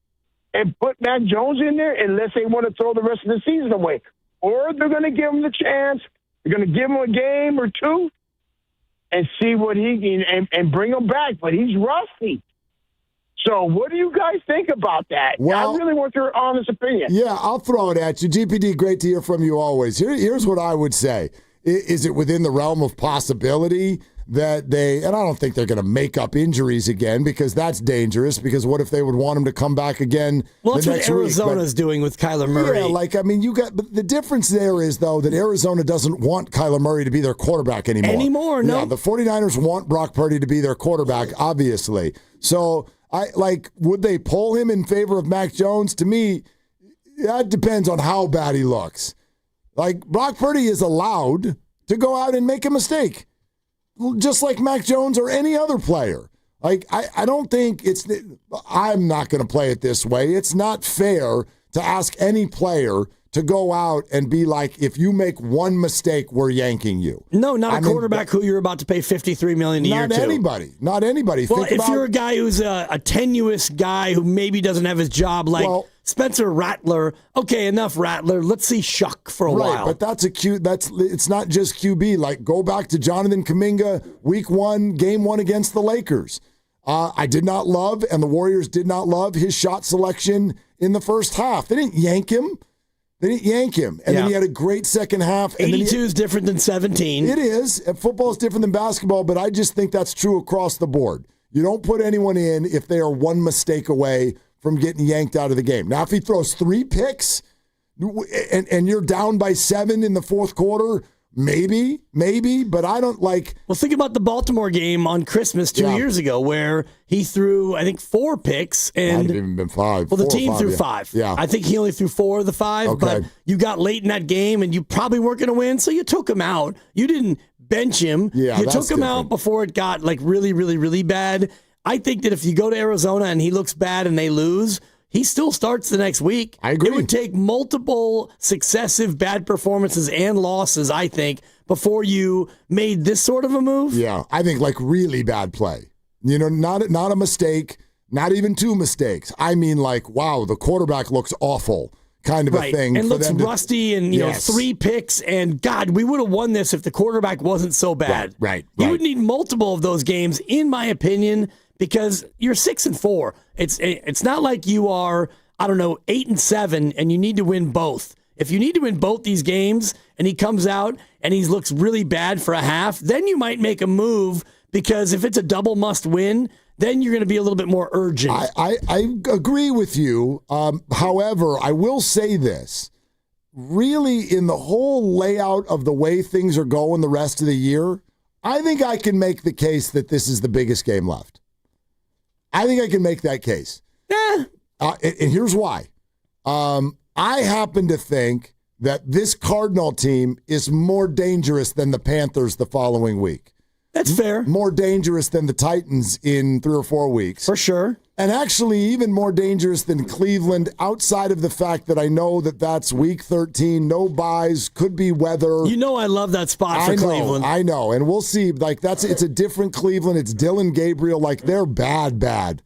and put Mac Jones in there unless they want to throw the rest of the season away? Or they're going to give him the chance. They're going to give him a game or two and see what he can and bring him back. But he's rusty. So what do you guys think about that? Well, I really want your honest opinion. Yeah, I'll throw it at you. GPD, great to hear from you always. Here's what I would say. Is it within the realm of possibility that and I don't think they're going to make up injuries again, because that's dangerous, because what if they would want him to come back again Well, that's the what next Arizona's week? doing with Kyler Murray. Yeah, but the difference there is, though, that Arizona doesn't want Kyler Murray to be their quarterback anymore. No. Yeah, the 49ers want Brock Purdy to be their quarterback, obviously. So, would they pull him in favor of Mac Jones? To me, that depends on how bad he looks. Brock Purdy is allowed to go out and make a mistake, just like Mac Jones or any other player. I don't think I'm not going to play it this way. It's not fair to ask any player to go out and be like, if you make one mistake, we're yanking you. No, not a quarterback who you're about to pay $53 million a year to. Not anybody. Well, if you're a guy who's a tenuous guy who maybe doesn't have his job, like Spencer Rattler, okay, enough Rattler. Let's see Shuck for a while. But it's not just QB. Go back to Jonathan Kuminga, week 1, game 1 against the Lakers. I did not love, and the Warriors did not love, his shot selection in the first half. They didn't yank him. And then he had a great second half. 82 is different than 17. It is. Football is different than basketball, but I just think that's true across the board. You don't put anyone in if they are one mistake away from getting yanked out of the game. Now, if he throws 3 picks and you're down by 7 in the fourth quarter, maybe, but I don't like... Well, think about the Baltimore game on Christmas 2 years ago, where he threw, I think, 4 picks. And might have even been 5. Well, the team threw 5. Yeah. I think he only threw 4 of the 5, but you got late in that game, and you probably weren't going to win, so you took him out. You didn't bench him. Yeah, you took him out before it got really, really, really bad. I think that if you go to Arizona and he looks bad and they lose, he still starts the next week. I agree. It would take multiple successive bad performances and losses, I think, before you made this sort of a move. Yeah, I think really bad play. Not a mistake, not even 2 mistakes. I mean, wow, the quarterback looks awful kind of a thing. And for looks them rusty and, 3 picks. And, God, we would have won this if the quarterback wasn't so bad. Right. You would need multiple of those games, in my opinion, because you're 6-4. It's not like you are, 8-7, and you need to win both. If you need to win both these games and he comes out and he looks really bad for a half, then you might make a move, because if it's a double must win, then you're going to be a little bit more urgent. I agree with you. However, I will say this. Really, in the whole layout of the way things are going the rest of the year, I think I can make the case that this is the biggest game left. I think I can make that case. And here's why. I happen to think that this Cardinal team is more dangerous than the Panthers the following week. That's fair. More dangerous than the Titans in 3 or 4 weeks. For sure. And actually even more dangerous than Cleveland, outside of the fact that I know that that's week 13, no buys, could be weather. I love that spot for Cleveland. I know. And we'll see. It's a different Cleveland. It's Dylan Gabriel. They're bad.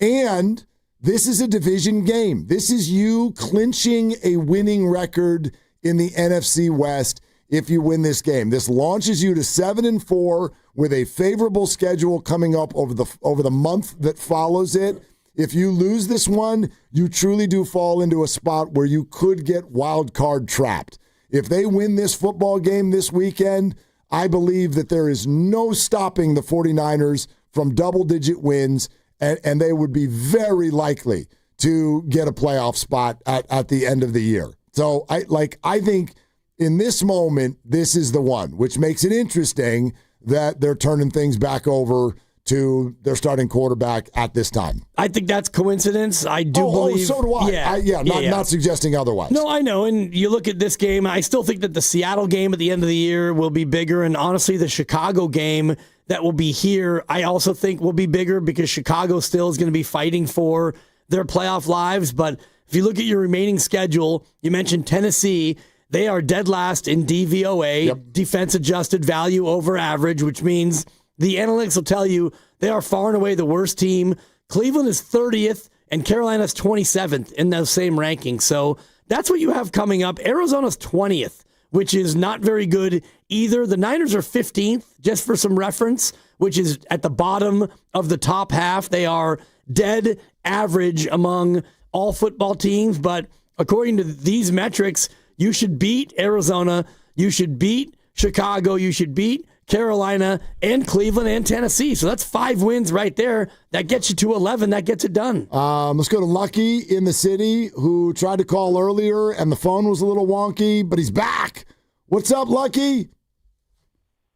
And this is a division game. This is you clinching a winning record in the NFC West if you win this game. This launches you to 7-4 with a favorable schedule coming up over the month that follows it. If you lose this one, you truly do fall into a spot where you could get wild card trapped. If they win this football game this weekend, I believe that there is no stopping the 49ers from double-digit wins, and they would be very likely to get a playoff spot at the end of the year. So I think in this moment, this is the one, which makes it interesting that they're turning things back over to their starting quarterback at this time. I think that's coincidence. I do believe. So do I. Not suggesting otherwise. No, I know. And you look at this game, I still think that the Seattle game at the end of the year will be bigger. And honestly, the Chicago game that will be here, I also think will be bigger because Chicago still is going to be fighting for their playoff lives. But if you look at your remaining schedule, you mentioned Tennessee. They are dead last in DVOA, defense adjusted value over average, which means the analytics will tell you they are far and away the worst team. Cleveland is 30th and Carolina's 27th in those same rankings. So that's what you have coming up. Arizona's 20th, which is not very good either. The Niners are 15th, just for some reference, which is at the bottom of the top half. They are dead average among all football teams. But according to these metrics, you should beat Arizona, you should beat Chicago, you should beat Carolina and Cleveland and Tennessee. So that's 5 wins right there. That gets you to 11. That gets it done. Let's go to Lucky in the city, who tried to call earlier and the phone was a little wonky, but he's back. What's up, Lucky?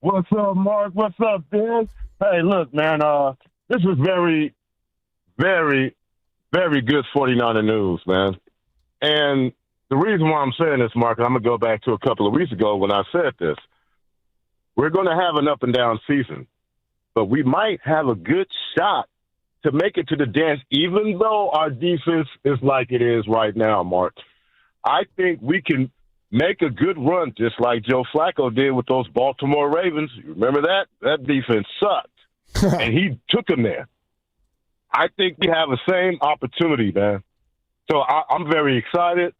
What's up, Mark? What's up, Ben? Hey, look, man, this was very, very, very good 49er news, man. And the reason why I'm saying this, Mark, I'm going to go back to a couple of weeks ago when I said this. We're going to have an up-and-down season, but we might have a good shot to make it to the dance, even though our defense is like it is right now, Mark. I think we can make a good run, just like Joe Flacco did with those Baltimore Ravens. You remember that? That defense sucked, and he took them there. I think we have the same opportunity, man. So I'm very excited.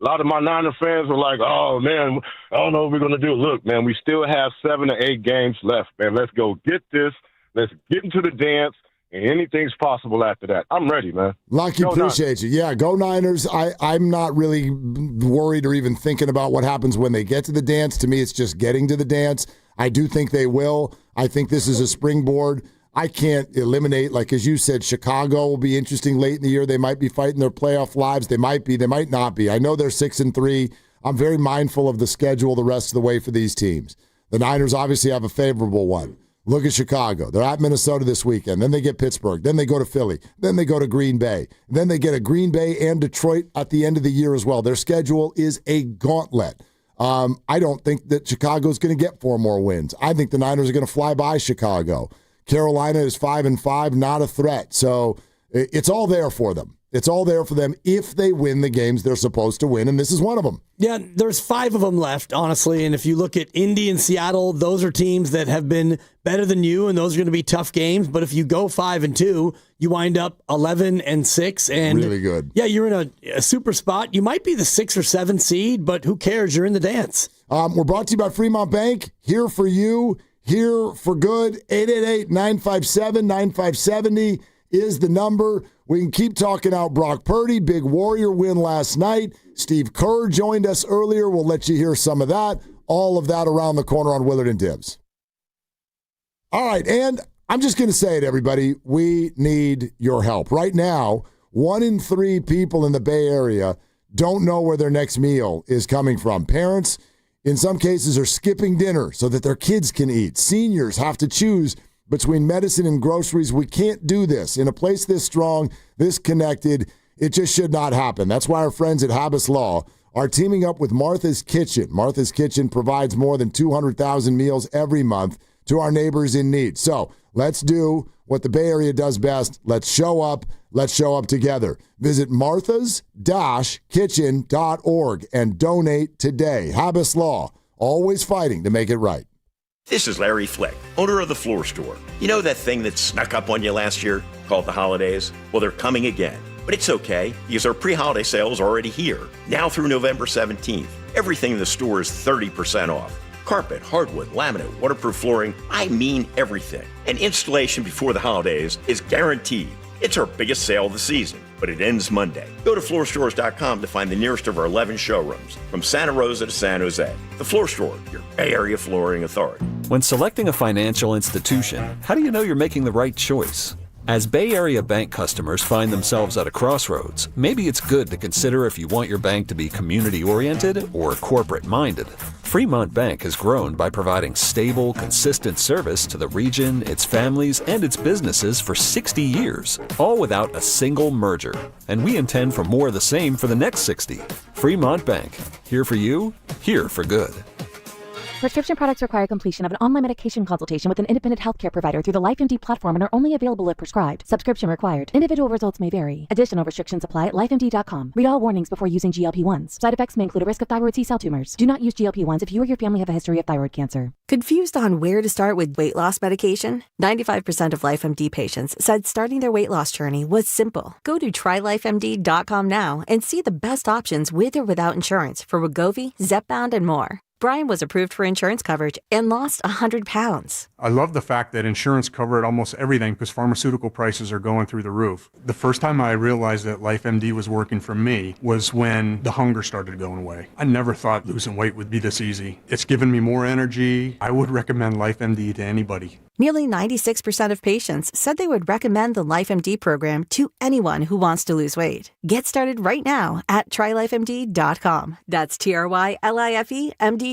A lot of my Niner fans are like, oh, man, I don't know what we're going to do. Look, man, we still have 7 or 8 games left, man. Let's go get this. Let's get into the dance, and anything's possible after that. I'm ready, man. Lucky, appreciate you. Yeah, go Niners. I'm not really worried or even thinking about what happens when they get to the dance. To me, it's just getting to the dance. I do think they will. I think this is a springboard. I can't eliminate, like as you said, Chicago will be interesting late in the year. They might be fighting their playoff lives. They might be. They might not be. I know they're 6-3. I'm very mindful of the schedule the rest of the way for these teams. The Niners obviously have a favorable one. Look at Chicago. They're at Minnesota this weekend. Then they get Pittsburgh. Then they go to Philly. Then they go to Green Bay. Then they get a Green Bay and Detroit at the end of the year as well. Their schedule is a gauntlet. I don't think that Chicago's going to get 4 more wins. I think the Niners are going to fly by Chicago. Carolina is 5-5, not a threat. So it's all there for them. It's all there for them if they win the games they're supposed to win, and this is one of them. Yeah, there's 5 of them left, honestly. And if you look at Indy and Seattle, those are teams that have been better than you, and those are going to be tough games. But if you go 5-2, you wind up 11-6, and really good. Yeah, you're in a super spot. You might be the 6 or 7 seed, but who cares? You're in the dance. We're brought to you by Fremont Bank. Here for you. Here for good, 888-957-9570 is the number. We can keep talking out Brock Purdy, big Warrior win last night. Steve Kerr joined us earlier. We'll let you hear some of that. All of that around the corner on Willard and Dibs. All right, and I'm just going to say it, everybody. We need your help. Right now, 1 in 3 people in the Bay Area don't know where their next meal is coming from. Parents, in some cases, are skipping dinner so that their kids can eat. Seniors have to choose between medicine and groceries. We can't do this. In a place this strong, this connected, it just should not happen. That's why our friends at Habas Law are teaming up with Martha's Kitchen. Martha's Kitchen provides more than 200,000 meals every month to our neighbors in need. So let's do what the Bay Area does best. Let's show up. Let's show up together. Visit marthas-kitchen.org and donate today. Habas Law, always fighting to make it right. This is Larry Flick, owner of the Floor Store. You know that thing that snuck up on you last year called the holidays? Well, they're coming again. But it's okay, because our pre-holiday sale is already here. Now through November 17th. Everything in the store is 30% off. Carpet, hardwood, laminate, waterproof flooring, I mean everything. And installation before the holidays is guaranteed. It's our biggest sale of the season, but it ends Monday. Go to floorstores.com to find the nearest of our 11 showrooms, from Santa Rosa to San Jose. The Floor Store, your Bay Area flooring authority. When selecting a financial institution, how do you know you're making the right choice? As Bay Area bank customers find themselves at a crossroads, maybe it's good to consider if you want your bank to be community-oriented or corporate-minded. Fremont Bank has grown by providing stable, consistent service to the region, its families, and its businesses for 60 years, all without a single merger. And we intend for more of the same for the next 60. Fremont Bank. Here for you, here for good. Prescription products require completion of an online medication consultation with an independent healthcare provider through the LifeMD platform and are only available if prescribed. Subscription required. Individual results may vary. Additional restrictions apply at lifemd.com. Read all warnings before using GLP-1s. Side effects may include a risk of thyroid C-cell tumors. Do not use GLP-1s if you or your family have a history of thyroid cancer. Confused on where to start with weight loss medication? 95% of LifeMD patients said starting their weight loss journey was simple. Go to trylifemd.com now and see the best options with or without insurance for Wegovy, Zepbound, and more. Brian was approved for insurance coverage and lost 100 pounds. I love the fact that insurance covered almost everything because pharmaceutical prices are going through the roof. The first time I realized that LifeMD was working for me was when the hunger started going away. I never thought losing weight would be this easy. It's given me more energy. I would recommend LifeMD to anybody. Nearly 96% of patients said they would recommend the LifeMD program to anyone who wants to lose weight. Get started right now at trylifemd.com. That's TRYLIFEMD.com.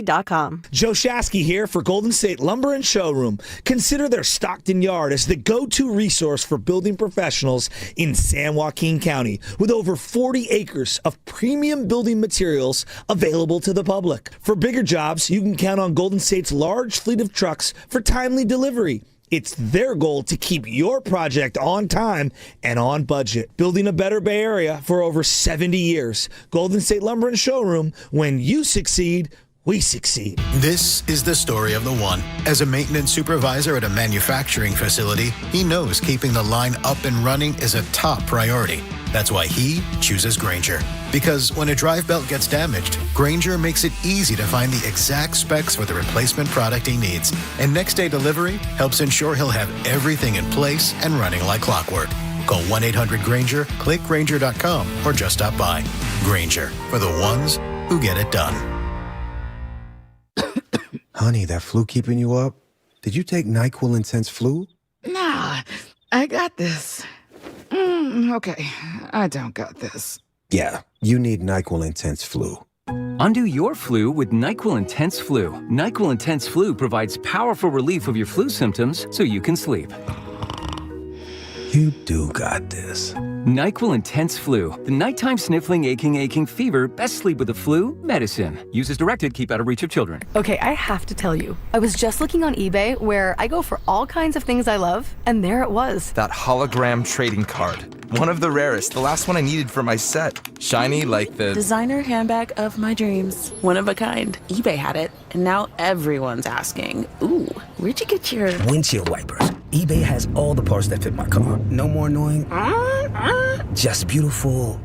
Joe Shasky here for Golden State Lumber and Showroom. Consider their Stockton Yard as the go-to resource for building professionals in San Joaquin County, with over 40 acres of premium building materials available to the public. For bigger jobs, you can count on Golden State's large fleet of trucks for timely delivery. It's their goal to keep your project on time and on budget. Building a better Bay Area for over 70 years. Golden State Lumber and Showroom. When you succeed, we succeed. This is the story of the one. As a maintenance supervisor at a manufacturing facility, he knows keeping the line up and running is a top priority. That's why he chooses Grainger. Because when a drive belt gets damaged, Grainger makes it easy to find the exact specs for the replacement product he needs. And next day delivery helps ensure he'll have everything in place and running like clockwork. Call 1-800-GRAINGER, click Grainger.com, or just stop by. Grainger, for the ones who get it done. Honey, that flu keeping you up? Did you take NyQuil Intense Flu? Nah, I got this. Okay, I don't got this. Yeah, you need NyQuil Intense Flu. Undo your flu with NyQuil Intense Flu. NyQuil Intense Flu provides powerful relief of your flu symptoms so you can sleep. You do got this. NyQuil Intense Flu. The nighttime sniffling, aching fever. Best sleep with the flu medicine. Use as directed. Keep out of reach of children. Okay, I have to tell you. I was just looking on eBay where I go for all kinds of things I love, and there it was. That hologram trading card. One of the rarest. The last one I needed for my set. Shiny like the... designer handbag of my dreams. One of a kind. eBay had it, and now everyone's asking, ooh, where'd you get your... windshield wipers. eBay has all the parts that fit my car. No more annoying... just beautiful.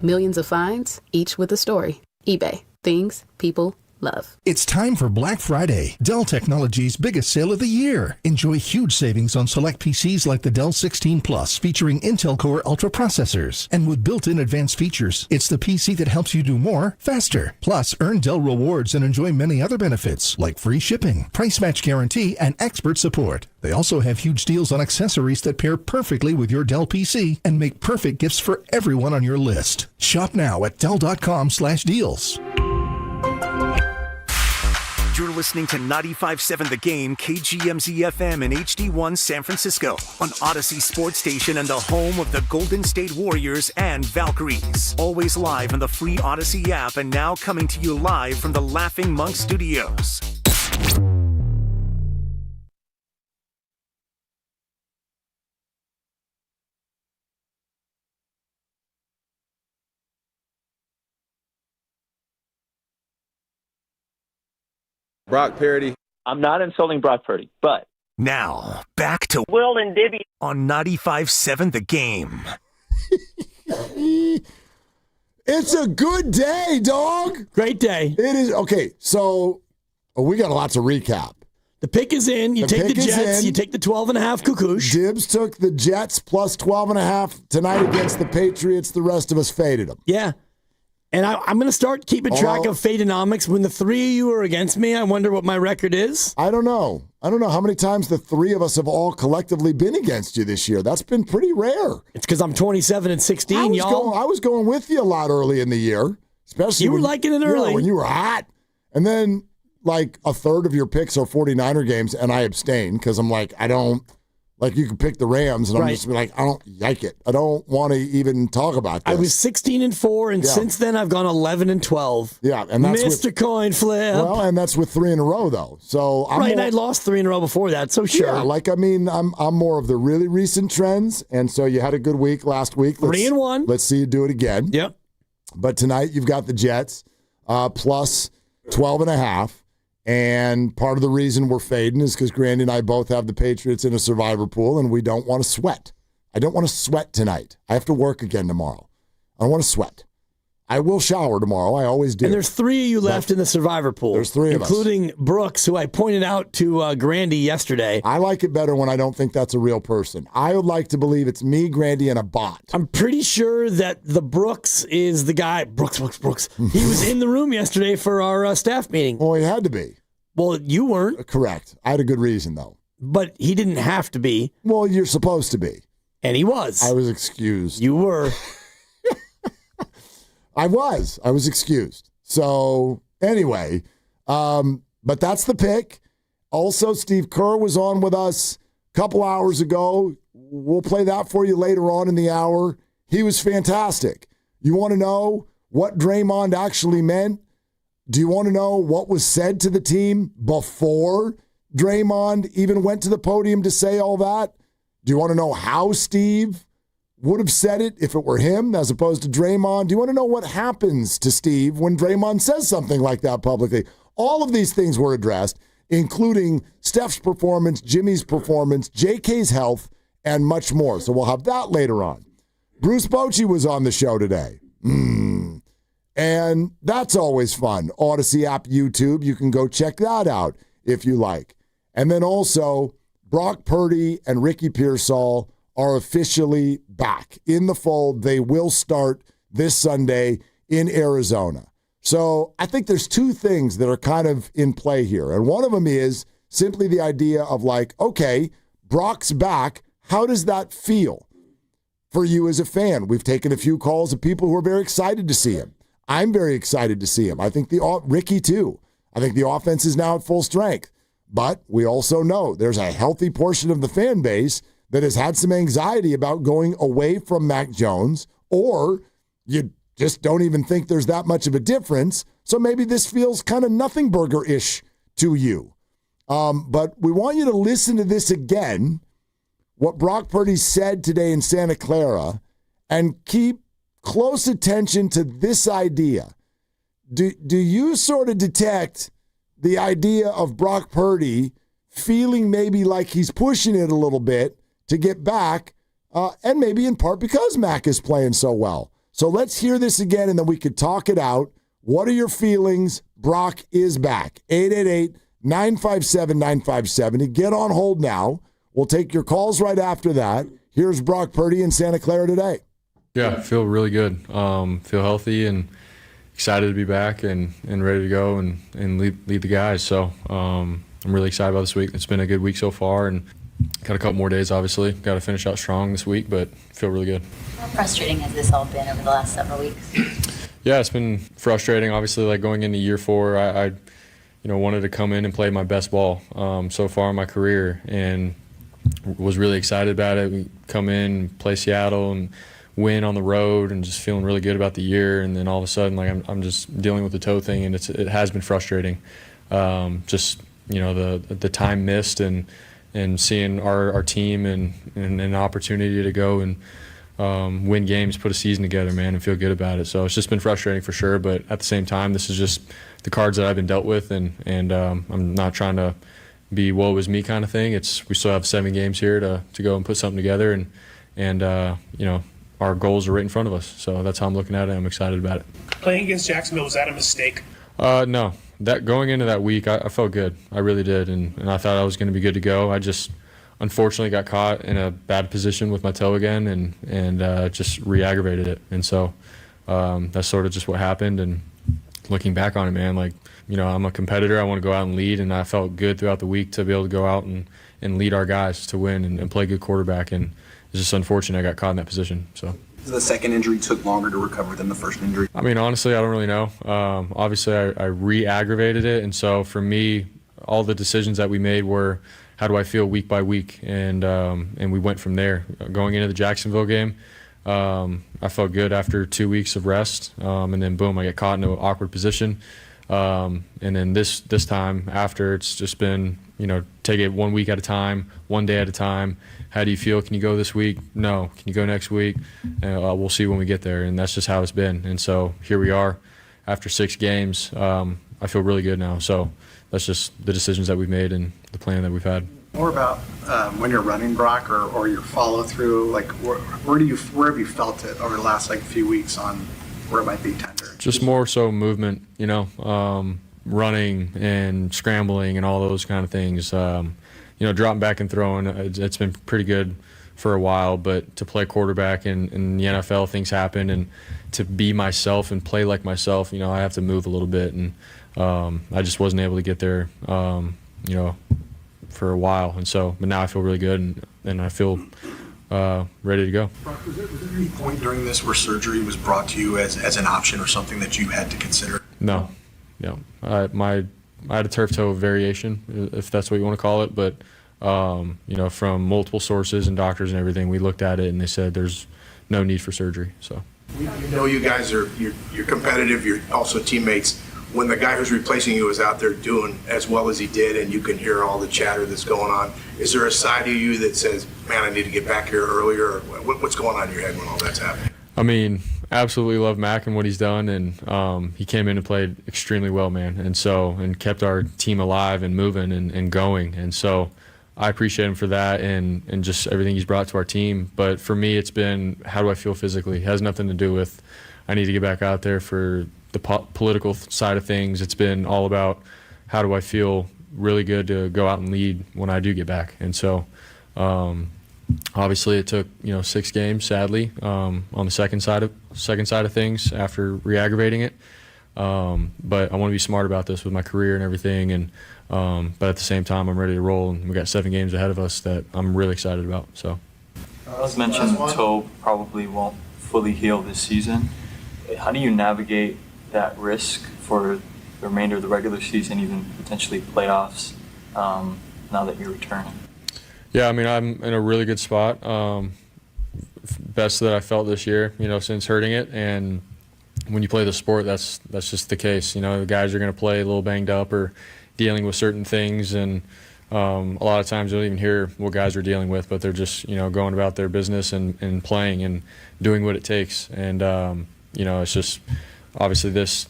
Millions of finds, each with a story. eBay. Things people love. It's time for Black Friday, Dell Technologies' biggest sale of the year. Enjoy huge savings on select PCs like the Dell 16 Plus, featuring Intel Core Ultra processors. And with built-in advanced features, it's the PC that helps you do more, faster. Plus, earn Dell rewards and enjoy many other benefits, like free shipping, price match guarantee, and expert support. They also have huge deals on accessories that pair perfectly with your Dell PC and make perfect gifts for everyone on your list. Shop now at Dell.com/deals. You're listening to 95.7 The Game, KGMZ-FM and HD1 San Francisco on Odyssey Sports Station and the home of the Golden State Warriors and Valkyries. Always live on the free Odyssey app and now coming to you live from the Laughing Monk Studios. Brock Purdy. I'm not insulting Brock Purdy, but Now, back to Will and Dibby on 95.7 The Game. It's a good day, dog. Great day. It is. Okay, so we got lots of recap. The pick is in. You take the Jets. You take the 12.5 Kukush. Dibs took the Jets plus 12.5 tonight against the Patriots. The rest of us faded them. Yeah. And I'm going to start keeping track of Fadeonomics. When the three of you are against me, I wonder what my record is. I don't know. I don't know how many times the three of us have all collectively been against you this year. That's been pretty rare. It's because I'm 27-16, y'all. I was going with you a lot early in the year. Especially you were liking it early. Yeah, when you were hot. And then, like, a third of your picks are 49er games, and I abstain because I'm like, I don't. Like, you can pick the Rams, and I'm just like, I don't like it. I don't want to even talk about this. I was 16-4, and since then I've gone 11-12. Yeah, and that's missed a coin flip. Well, and that's with 3 in a row, though. So and I lost 3 in a row before that. So sure. Yeah, like, I mean, I'm more of the really recent trends, and so you had a good week last week. 3-1. Let's see you do it again. Yep. But tonight you've got the Jets plus 12.5. And part of the reason we're fading is because Grandy and I both have the Patriots in a survivor pool, and we don't want to sweat. I don't want to sweat tonight. I have to work again tomorrow. I don't want to sweat. I will shower tomorrow. I always do. And there's 3 of you left in the survivor pool. There's 3 of us. Including Brooks, who I pointed out to Grandy yesterday. I like it better when I don't think that's a real person. I would like to believe it's me, Grandy, and a bot. I'm pretty sure that the Brooks is the guy. Brooks. He was in the room yesterday for our staff meeting. Well, he had to be. Well, you weren't. Correct. I had a good reason, though. But he didn't have to be. Well, you're supposed to be. And he was. I was excused. You were. I was excused. So, anyway, but that's the pick. Also, Steve Kerr was on with us a couple hours ago. We'll play that for you later on in the hour. He was fantastic. You want to know what Draymond actually meant? Do you want to know what was said to the team before Draymond even went to the podium to say all that? Do you want to know how Steve would have said it if it were him as opposed to Draymond? Do you want to know what happens to Steve when Draymond says something like that publicly? All of these things were addressed, including Steph's performance, Jimmy's performance, JK's health, and much more. So we'll have that later on. Bruce Bochy was on the show today. And that's always fun. Odyssey app, YouTube. You can go check that out if you like. And then also, Brock Purdy and Ricky Pearsall are officially back in the fold. They will start this Sunday in Arizona. So I think there's 2 things that are kind of in play here. And one of them is simply the idea of like, okay, Brock's back. How does that feel for you as a fan? We've taken a few calls of people who are very excited to see him. I'm very excited to see him. I think Ricky too. I think the offense is now at full strength. But we also know there's a healthy portion of the fan base that has had some anxiety about going away from Mac Jones, or you just don't even think there's that much of a difference. So maybe this feels kind of nothing burger-ish to you. But we want you to listen to this again, what Brock Purdy said today in Santa Clara, and keep close attention to this idea. Do you sort of detect the idea of Brock Purdy feeling maybe like he's pushing it a little bit to get back, and maybe in part because Mac is playing so well? So let's hear this again, and then we could talk it out. What are your feelings? Brock is back. 888-957-9570. Get on hold now. We'll take your calls right after that. Here's Brock Purdy in Santa Clara today. Yeah, I feel really good. Feel healthy and excited to be back and ready to go and lead the guys. So I'm really excited about this week. It's been a good week so far, and got a couple more days, obviously. Got to finish out strong this week, but feel really good. How frustrating has this all been over the last several weeks? Yeah, it's been frustrating. Obviously, like going into year 4, I wanted to come in and play my best ball so far in my career, and was really excited about it. We come in, play Seattle, and win on the road, and just feeling really good about the year. And then all of a sudden, like I'm just dealing with the toe thing, and it has been frustrating. Just the time missed and seeing our team and an opportunity to go and win games, put a season together, man, and feel good about it. So it's just been frustrating for sure, but at the same time, this is just the cards that I've been dealt with, and I'm not trying to be woe is me kind of thing. We still have 7 games here to go and put something together, and our goals are right in front of us. So that's how I'm looking at it. I'm excited about it. Playing against Jacksonville, was that a mistake? No. That going into that week, I felt good. I really did, and I thought I was going to be good to go. I just unfortunately got caught in a bad position with my toe again, and just re-aggravated it. And so that's sort of just what happened. And looking back on it, man, I'm a competitor. I want to go out and lead, and I felt good throughout the week to be able to go out and lead our guys to win and play good quarterback. And it's just unfortunate I got caught in that position. So. The second injury took longer to recover than the first injury? I mean, honestly, I don't really know. Obviously, I re-aggravated it, and so for me, all the decisions that we made were, how do I feel week by week, and we went from there. Going into the Jacksonville game, I felt good after 2 weeks of rest, and then boom, I get caught in an awkward position, and then this time after, it's just been, take it 1 week at a time, 1 day at a time. How do you feel? Can you go this week? No. Can you go next week? We'll see when we get there, and that's just how it's been. And so here we are after 6 games. I feel really good now. So that's just the decisions that we've made and the plan that we've had. More about when you're running, Brock, or your follow-through, where have you felt it over the last few weeks on where it might be tender? Just more so movement, running and scrambling and all those kind of things. Dropping back and throwing, it's been pretty good for a while, but to play quarterback in the NFL, things happen, and to be myself and play like myself, I have to move a little bit, and I just wasn't able to get there, for a while, and so, but now I feel really good, and I feel ready to go. Brock, was there any point during this where surgery was brought to you as an option or something that you had to consider? No. I had a turf toe variation, if that's what you want to call it, but from multiple sources and doctors and everything, we looked at it and they said there's no need for surgery. So you guys you're competitive, you're also teammates. When the guy who's replacing you is out there doing as well as he did, and you can hear all the chatter that's going on, is there a side of you that says, man, I need to get back here earlier? Or what's going on in your head when all that's happening? I mean, absolutely love Mac and what he's done, and he came in and played extremely well, man, and kept our team alive and moving and going, and so I appreciate him for that and just everything he's brought to our team. But for me, it's been, how do I feel physically? It has nothing to do with I need to get back out there for the political side of things. It's been all about how do I feel really good to go out and lead when I do get back, and so obviously, it took 6 games, sadly, on the second side of things after re-aggravating it. But I want to be smart about this with my career and everything. And but at the same time, I'm ready to roll, and we got 7 games ahead of us that I'm really excited about. So, as mentioned, toe probably won't fully heal this season. How do you navigate that risk for the remainder of the regular season, even potentially playoffs, now that you're returning? Yeah, I mean, I'm in a really good spot. Best that I felt this year, since hurting it. And when you play the sport, that's just the case. The guys are going to play a little banged up or dealing with certain things. And a lot of times you don't even hear what guys are dealing with, but they're just, going about their business and playing and doing what it takes. And, it's just obviously this,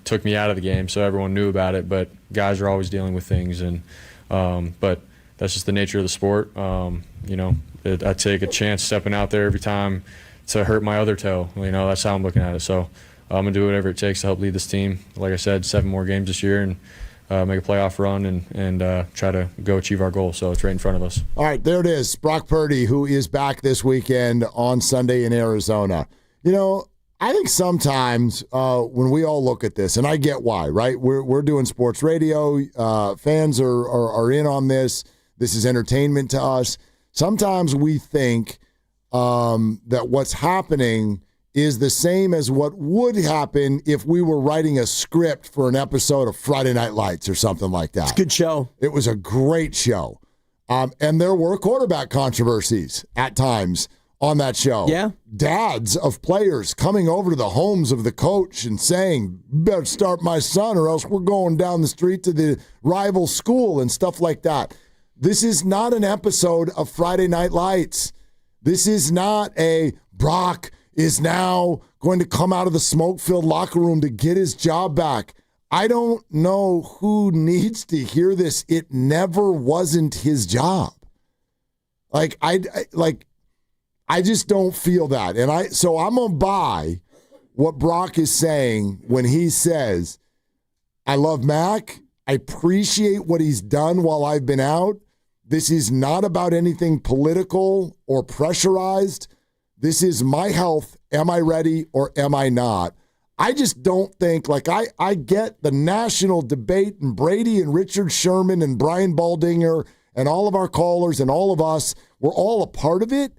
took me out of the game, so everyone knew about it. But guys are always dealing with things. And but that's just the nature of the sport. I take a chance stepping out there every time to hurt my other toe. That's how I'm looking at it. So I'm going to do whatever it takes to help lead this team. Like I said, 7 more games this year and make a playoff run and try to go achieve our goal. So it's right in front of us. All right, there it is. Brock Purdy, who is back this weekend on Sunday in Arizona. I think sometimes when we all look at this, and I get why, right? We're doing sports radio. Fans are in on this. This is entertainment to us. Sometimes we think that what's happening is the same as what would happen if we were writing a script for an episode of Friday Night Lights or something like that. It's a good show. It was a great show. And there were quarterback controversies at times on that show. Yeah. Dads of players coming over to the homes of the coach and saying, better start my son or else we're going down the street to the rival school and stuff like that. This is not an episode of Friday Night Lights. This is not a Brock is now going to come out of the smoke-filled locker room to get his job back. I don't know who needs to hear this. It never wasn't his job. I just don't feel that. And so I'm going to buy what Brock is saying when he says, I love Mac. I appreciate what he's done while I've been out. This is not about anything political or pressurized. This is my health. Am I ready or am I not? I just don't think, I get the national debate, and Brady and Richard Sherman and Brian Baldinger and all of our callers and all of us, we're all a part of it.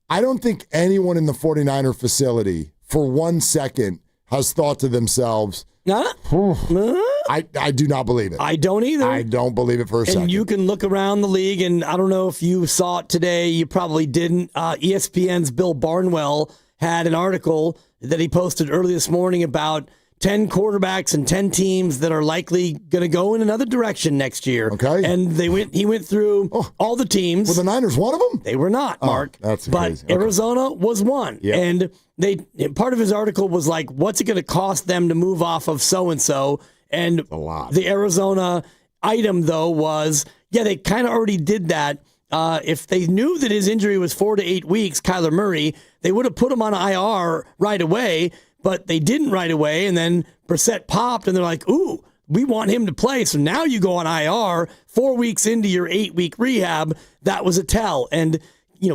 I don't think anyone in the 49er facility for 1 second has thought to themselves, I do not believe it. I don't either. I don't believe it for a second. And you can look around the league, and I don't know if you saw it today. You probably didn't. ESPN's Bill Barnwell had an article that he posted early this morning about 10 quarterbacks and 10 teams that are likely going to go in another direction next year. Okay. And he went through all the teams. Were the Niners one of them? They were not, Mark. That's crazy. But Arizona was one. Yep. And part of his article was like, what's it going to cost them to move off of so-and-so? And a lot. The Arizona item, though, was, they kind of already did that. If they knew that his injury was 4 to 8 weeks, Kyler Murray, they would have put him on IR right away, but they didn't right away. And then Brissett popped, and they're like, ooh, we want him to play. So now you go on IR 4 weeks into your 8-week rehab. That was a tell. And,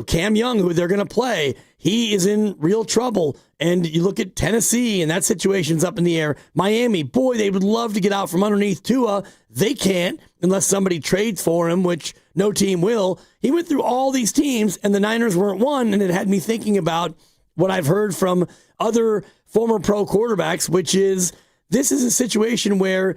Cam Young, who they're going to play, he is in real trouble. And you look at Tennessee, and that situation's up in the air. Miami, boy, they would love to get out from underneath Tua. They can't unless somebody trades for him, which no team will. He went through all these teams, and the Niners weren't one, and it had me thinking about what I've heard from other former pro quarterbacks, which is this is a situation where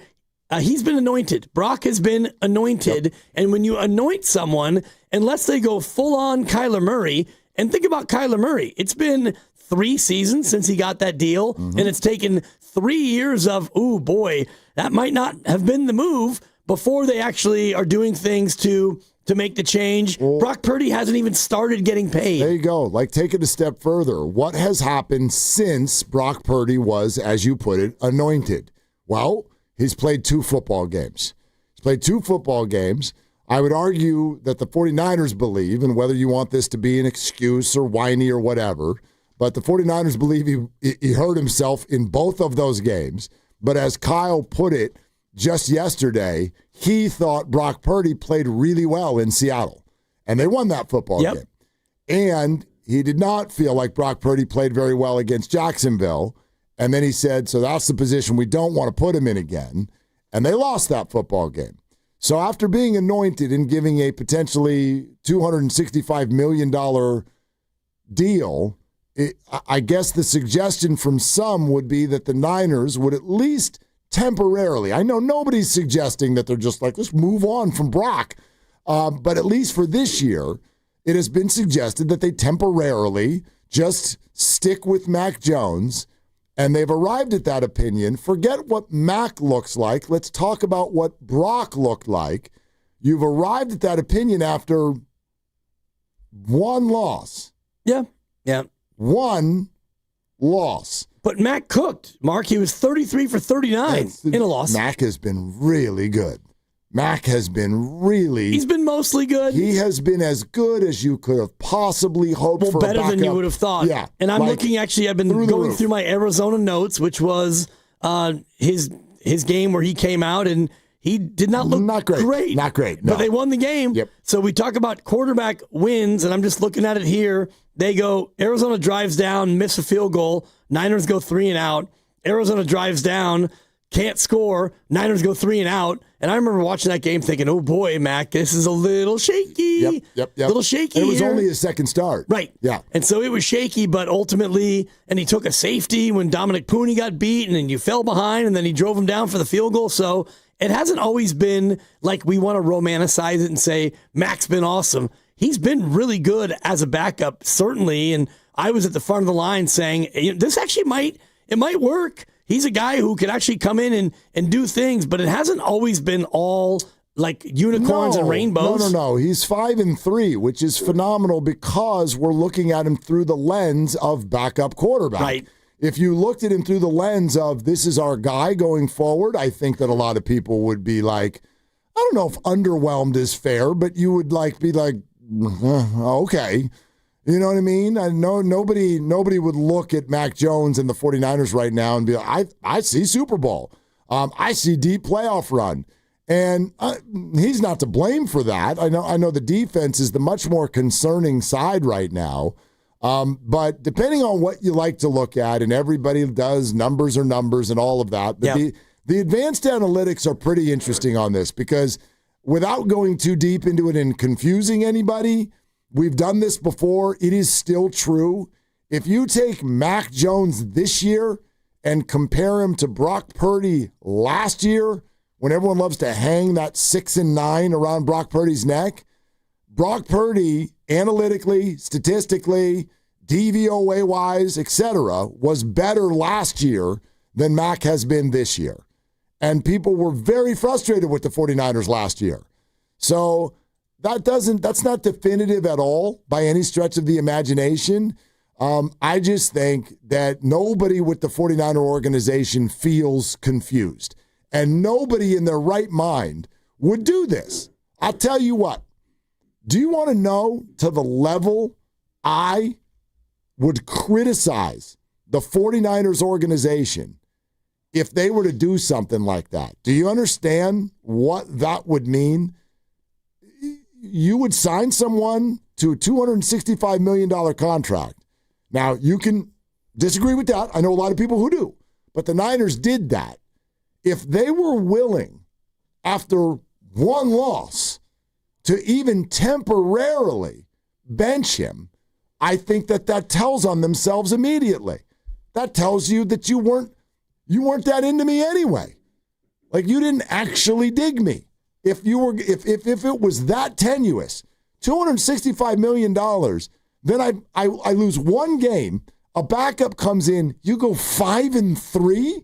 he's been anointed. Brock has been anointed, yep. And when you anoint someone, unless they go full-on Kyler Murray, and think about Kyler Murray, it's been 3 seasons since he got that deal, and it's taken 3 years of, ooh, boy, that might not have been the move before they actually are doing things to make the change. Well, Brock Purdy hasn't even started getting paid. There you go. take it a step further. What has happened since Brock Purdy was, as you put it, anointed? Well, he's played 2 football games. I would argue that the 49ers believe, and whether you want this to be an excuse or whiny or whatever, but the 49ers believe he hurt himself in both of those games. But as Kyle put it just yesterday, he thought Brock Purdy played really well in Seattle. And they won that football game. And he did not feel like Brock Purdy played very well against Jacksonville. And then he said, so that's the position we don't want to put him in again. And they lost that football game. So after being anointed and giving a potentially $265 million deal, I guess the suggestion from some would be that the Niners would at least temporarily, I know nobody's suggesting that they're just like, let's move on from Brock, but at least for this year, it has been suggested that they temporarily just stick with Mac Jones, and they've arrived at that opinion. Forget what Mac looks like. Let's talk about what Brock looked like. You've arrived at that opinion after one loss. Yeah. One loss. But Mac cooked, Mark. He was 33 for 39 in a loss. Mac has been really good. He's been mostly good. He has been as good as you could have possibly hoped for. Better than you would have thought. Yeah. And I'm looking, actually, I've been going through my Arizona notes, which was his game where he came out and he did not look great. Not great, no. But they won the game. Yep. So we talk about quarterback wins, and I'm just looking at it here. They go, Arizona drives down, miss a field goal. Niners go 3 and out. Arizona drives down, can't score. Niners go 3 and out. And I remember watching that game thinking, oh boy, Mac, this is a little shaky. Yep. A little shaky. And it was here. only his second start. Right. Yeah. And so it was shaky, but ultimately, and he took a safety when Dominic Pooney got beat, and then you fell behind, and then he drove him down for the field goal. So it hasn't always been like we want to romanticize it and say, Mac's been awesome. He's been really good as a backup, certainly. And I was at the front of the line saying, this actually might work. He's a guy who could actually come in and do things, but it hasn't always been all like unicorns and rainbows. No. He's 5-3, which is phenomenal because we're looking at him through the lens of backup quarterback. Right. If you looked at him through the lens of this is our guy going forward, I think that a lot of people would be like, I don't know if underwhelmed is fair, but you would be like, okay. You know what I mean? I know nobody would look at Mac Jones and the 49ers right now and be like, I see Super Bowl. I see deep playoff run. And he's not to blame for that. I know the defense is the much more concerning side right now. But depending on what you like to look at, and everybody does, numbers are numbers and all of that. But the advanced analytics are pretty interesting on this because without going too deep into it and confusing anybody, we've done this before. It is still true. If you take Mac Jones this year and compare him to Brock Purdy last year, when everyone loves to hang that 6-9 around Brock Purdy's neck, Brock Purdy, analytically, statistically, DVOA-wise, etc., was better last year than Mac has been this year. And people were very frustrated with the 49ers last year. So that's not definitive at all by any stretch of the imagination. I just think that nobody with the 49er organization feels confused. And nobody in their right mind would do this. I'll tell you what. Do you want to know to the level I would criticize the 49ers organization if they were to do something like that? Do you understand what that would mean? You would sign someone to a $265 million contract. Now, you can disagree with that. I know a lot of people who do. But the Niners did that. If they were willing, after one loss, to even temporarily bench him, I think that tells on themselves immediately. That tells you that you weren't that into me anyway. Like you didn't actually dig me. If it was that tenuous, $265 million, then I lose one game, a backup comes in, you go 5-3,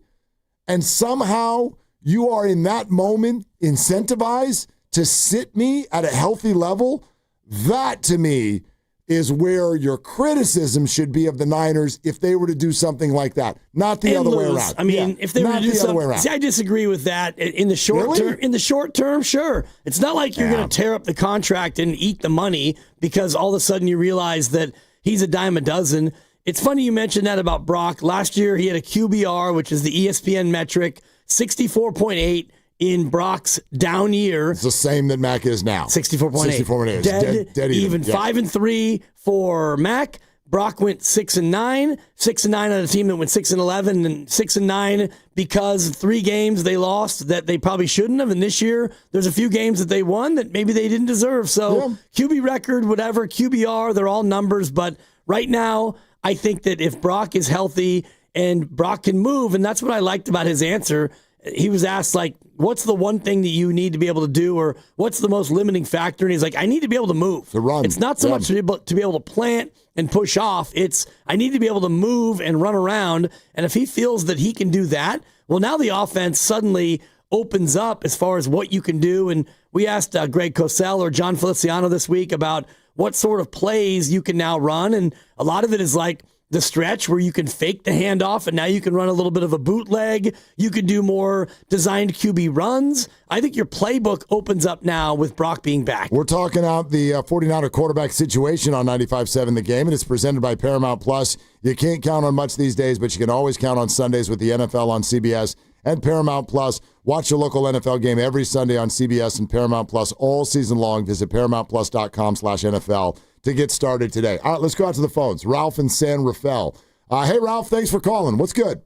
and somehow you are in that moment incentivized to sit me at a healthy level. That to me is where your criticism should be of the Niners if they were to do something like that, not the other way around. I mean, if they were to do something, see, I disagree with that. In the short term, sure. It's not like you're going to tear up the contract and eat the money because all of a sudden you realize that he's a dime a dozen. It's funny you mentioned that about Brock. Last year he had a QBR, which is the ESPN metric, 64.8 in Brock's down year. It's the same that Mac is now. 64.8. 64.8. Dead even. 5-3 for Mac. Brock went 6-9. 6-9 on a team that went 6-11 and 6-9 because 3 games they lost that they probably shouldn't have. And this year there's a few games that they won that maybe they didn't deserve. So QB record, whatever, QBR, they're all numbers. But right now, I think that if Brock is healthy and Brock can move, and that's what I liked about his answer. He was asked, like, what's the one thing that you need to be able to do, or what's the most limiting factor? And he's like, I need to be able to move. To run. It's not so much to be able to plant and push off. It's I need to be able to move and run around. And if he feels that he can do that, well, now the offense suddenly opens up as far as what you can do. And we asked Greg Cosell or John Feliciano this week about what sort of plays you can now run. And a lot of it is like the stretch where you can fake the handoff and now you can run a little bit of a bootleg. You can do more designed QB runs. I think your playbook opens up now with Brock being back. We're talking out the 49er quarterback situation on 95.7 The Game, and it's presented by Paramount Plus. You can't count on much these days, but you can always count on Sundays with the NFL on CBS and Paramount Plus. Watch your local NFL game every Sunday on CBS and Paramount Plus all season long. Visit ParamountPlus.com/NFL to get started today. All right, let's go out to the phones. Ralph in San Rafael. Hey, Ralph, thanks for calling. What's good?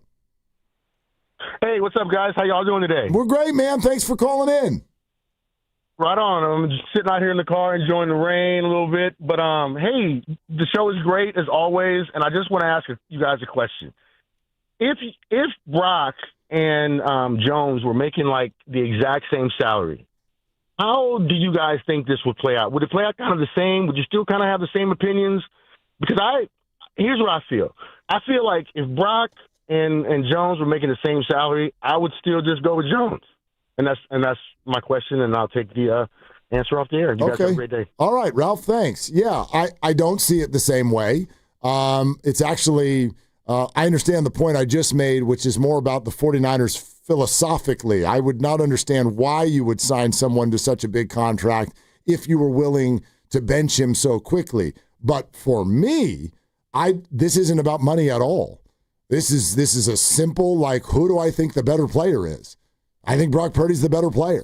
Hey, what's up, guys? How y'all doing today? We're great, man. Thanks for calling in. Right on. I'm just sitting out here in the car enjoying the rain a little bit. But, hey, the show is great as always, and I just want to ask you guys a question. If Brock and Jones were making, like, the exact same salary, how do you guys think this would play out? Would it play out kind of the same? Would you still kind of have the same opinions? Because here's what I feel. I feel like if Brock and Jones were making the same salary, I would still just go with Jones. And that's my question, and I'll take the answer off the air. You guys have a great day. All right, Ralph, thanks. Yeah, I don't see it the same way. It's actually, I understand the point I just made, which is more about the 49ers philosophically. I would not understand why you would sign someone to such a big contract if you were willing to bench him so quickly. But for me, this isn't about money at all. This is a simple, like, who do I think the better player is? I think Brock Purdy's the better player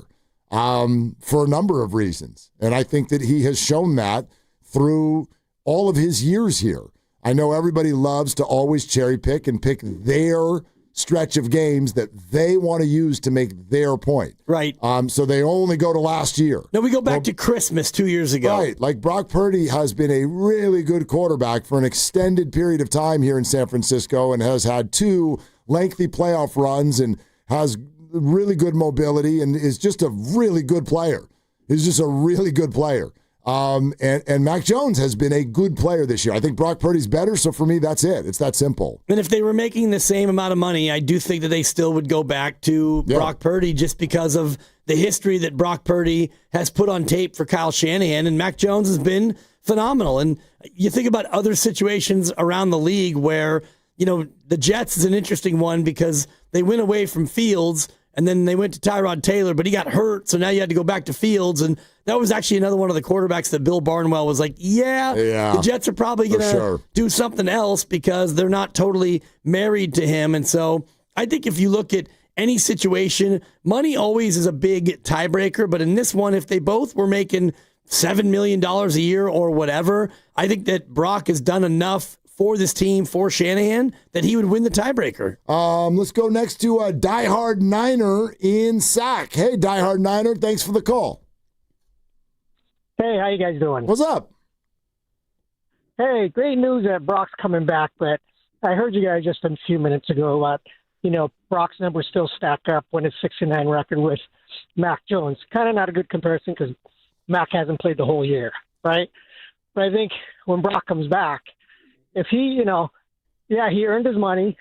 for a number of reasons. And I think that he has shown that through all of his years here. I know everybody loves to always cherry pick and pick their stretch of games that they want to use to make their point. Right. So they only go to last year. No, we go back to Christmas 2 years ago. Right. Like Brock Purdy has been a really good quarterback for an extended period of time here in San Francisco and has had 2 lengthy playoff runs and has really good mobility and is just a really good player. He's just a really good player. And Mac Jones has been a good player this year. I think Brock Purdy's better, so for me, that's it. It's that simple. And if they were making the same amount of money, I do think that they still would go back to Brock Purdy just because of the history that Brock Purdy has put on tape for Kyle Shanahan, and Mac Jones has been phenomenal. And you think about other situations around the league where, the Jets is an interesting one because they went away from Fields, and then they went to Tyrod Taylor, but he got hurt, so now you had to go back to Fields. And that was actually another one of the quarterbacks that Bill Barnwell was like, the Jets are probably going to do something else because they're not totally married to him. And so I think if you look at any situation, money always is a big tiebreaker. But in this one, if they both were making $7 million a year or whatever, I think that Brock has done enough for this team, for Shanahan, that he would win the tiebreaker. Let's go next to a diehard Niner in Sac. Hey, diehard Niner, thanks for the call. Hey, how you guys doing? What's up? Hey, great news that Brock's coming back, but I heard you guys just a few minutes ago about, Brock's numbers still stack up when it's 6-9 record with Mac Jones. Kind of not a good comparison because Mac hasn't played the whole year, right? But I think when Brock comes back, if he, he earned his money.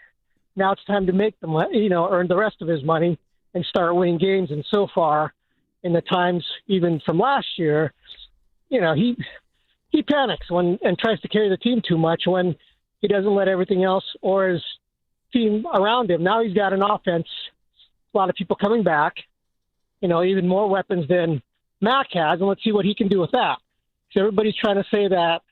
Now it's time to make the money, earn the rest of his money and start winning games. And so far, in the times even from last year, he panics and tries to carry the team too much when he doesn't let everything else or his team around him. Now he's got an offense, a lot of people coming back, even more weapons than Mac has, and let's see what he can do with that. So everybody's trying to say that,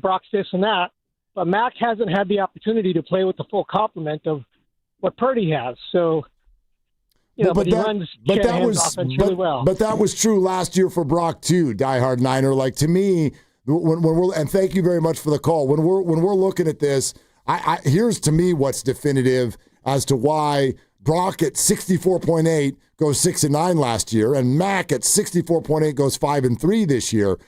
Brock's this and that, but Mac hasn't had the opportunity to play with the full complement of what Purdy has. So, but he runs Shanahan's offense really well. But that was true last year for Brock too, diehard Niner. Like, to me, when we're, and thank you very much for the call. When we're looking at this, here's to me what's definitive as to why Brock at 64.8 goes 6-9 last year, and Mac at 64.8 goes 5-3 this year.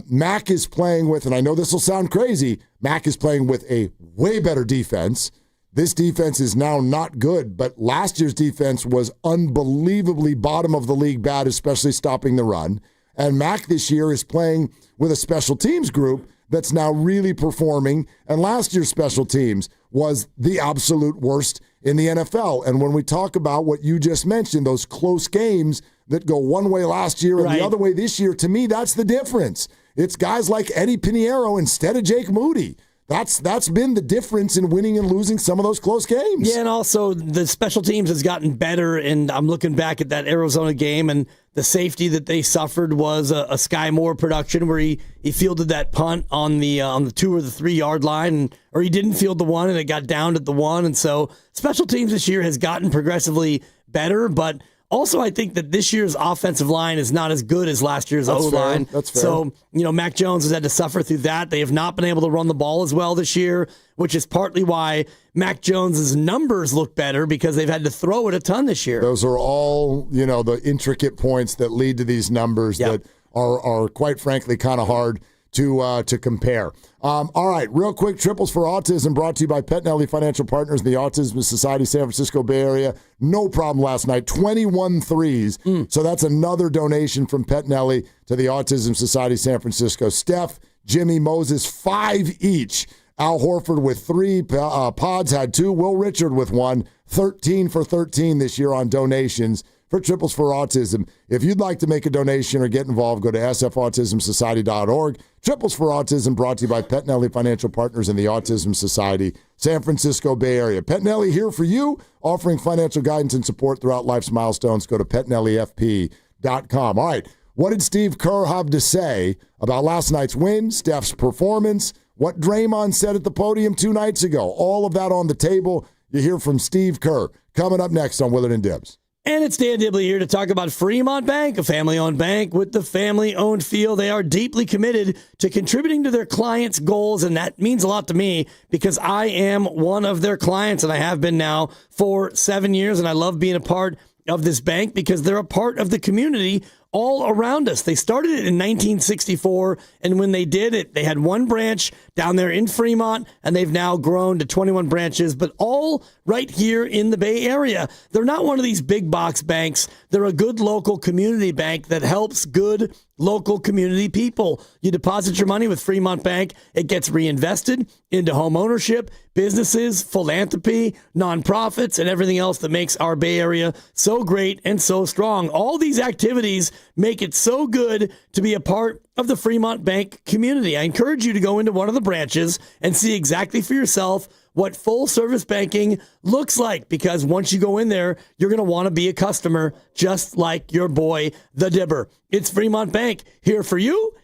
Mac is playing with, and I know this will sound crazy, Mac is playing with a way better defense. This defense is now not good, but last year's defense was unbelievably bottom of the league bad, especially stopping the run. And Mac this year is playing with a special teams group that's now really performing. And last year's special teams was the absolute worst in the NFL. And when we talk about what you just mentioned, those close games that go one way last year and the other way this year, to me, that's the difference. It's guys like Eddie Pinheiro instead of Jake Moody. That's been the difference in winning and losing some of those close games. Yeah, and also the special teams has gotten better, and I'm looking back at that Arizona game, and the safety that they suffered was a Sky Moore production where he fielded that punt on the 2 or the 3 yard line, or he didn't field the one and it got downed at the 1. And so special teams this year has gotten progressively better, but also, I think that this year's offensive line is not as good as last year's O-line. That's fair. So, Mac Jones has had to suffer through that. They have not been able to run the ball as well this year, which is partly why Mac Jones's numbers look better because they've had to throw it a ton this year. Those are all, the intricate points that lead to these numbers that are quite frankly kind of hard to compare. All right, real quick, triples for autism brought to you by Pettinelli Financial Partners and the Autism Society San Francisco Bay Area. No problem last night, 21 threes. So that's another donation from Pettinelli to the Autism Society San Francisco. Steph, Jimmy, Moses, 5 each Al Horford with 3. Pods had 2. Will Richard with 1. 13 for 13 this year on donations for Triples for Autism. If you'd like to make a donation or get involved, go to sfautismsociety.org. Triples for Autism brought to you by Petnelli Financial Partners and the Autism Society, San Francisco Bay Area. Petnelli here for you, offering financial guidance and support throughout life's milestones. Go to PetnelliFP.com. All right, what did Steve Kerr have to say about last night's win, Steph's performance, what Draymond said at the podium 2 nights ago? All of that on the table. You hear from Steve Kerr coming up next on Willard and Dibs. And it's Dan Dibley here to talk about Fremont Bank, a family-owned bank with the family-owned feel. They are deeply committed to contributing to their clients' goals, and that means a lot to me because I am one of their clients, and I have been now for 7 years, and I love being a part of this bank because they're a part of the community all around us. They started it in 1964, and when they did it, they had 1 branch down there in Fremont, and they've now grown to 21 branches, but all right here in the Bay Area. They're not one of these big box banks. They're a good local community bank that helps good local community people. You deposit your money with Fremont Bank, it gets reinvested into home ownership, businesses, philanthropy, nonprofits, and everything else that makes our Bay Area so great and so strong. All these activities make it so good to be a part of the Fremont Bank community. I encourage you to go into one of the branches and see exactly for yourself what full service banking looks like, because once you go in there, you're going to want to be a customer just like your boy, the Dibber. It's Fremont Bank, here for you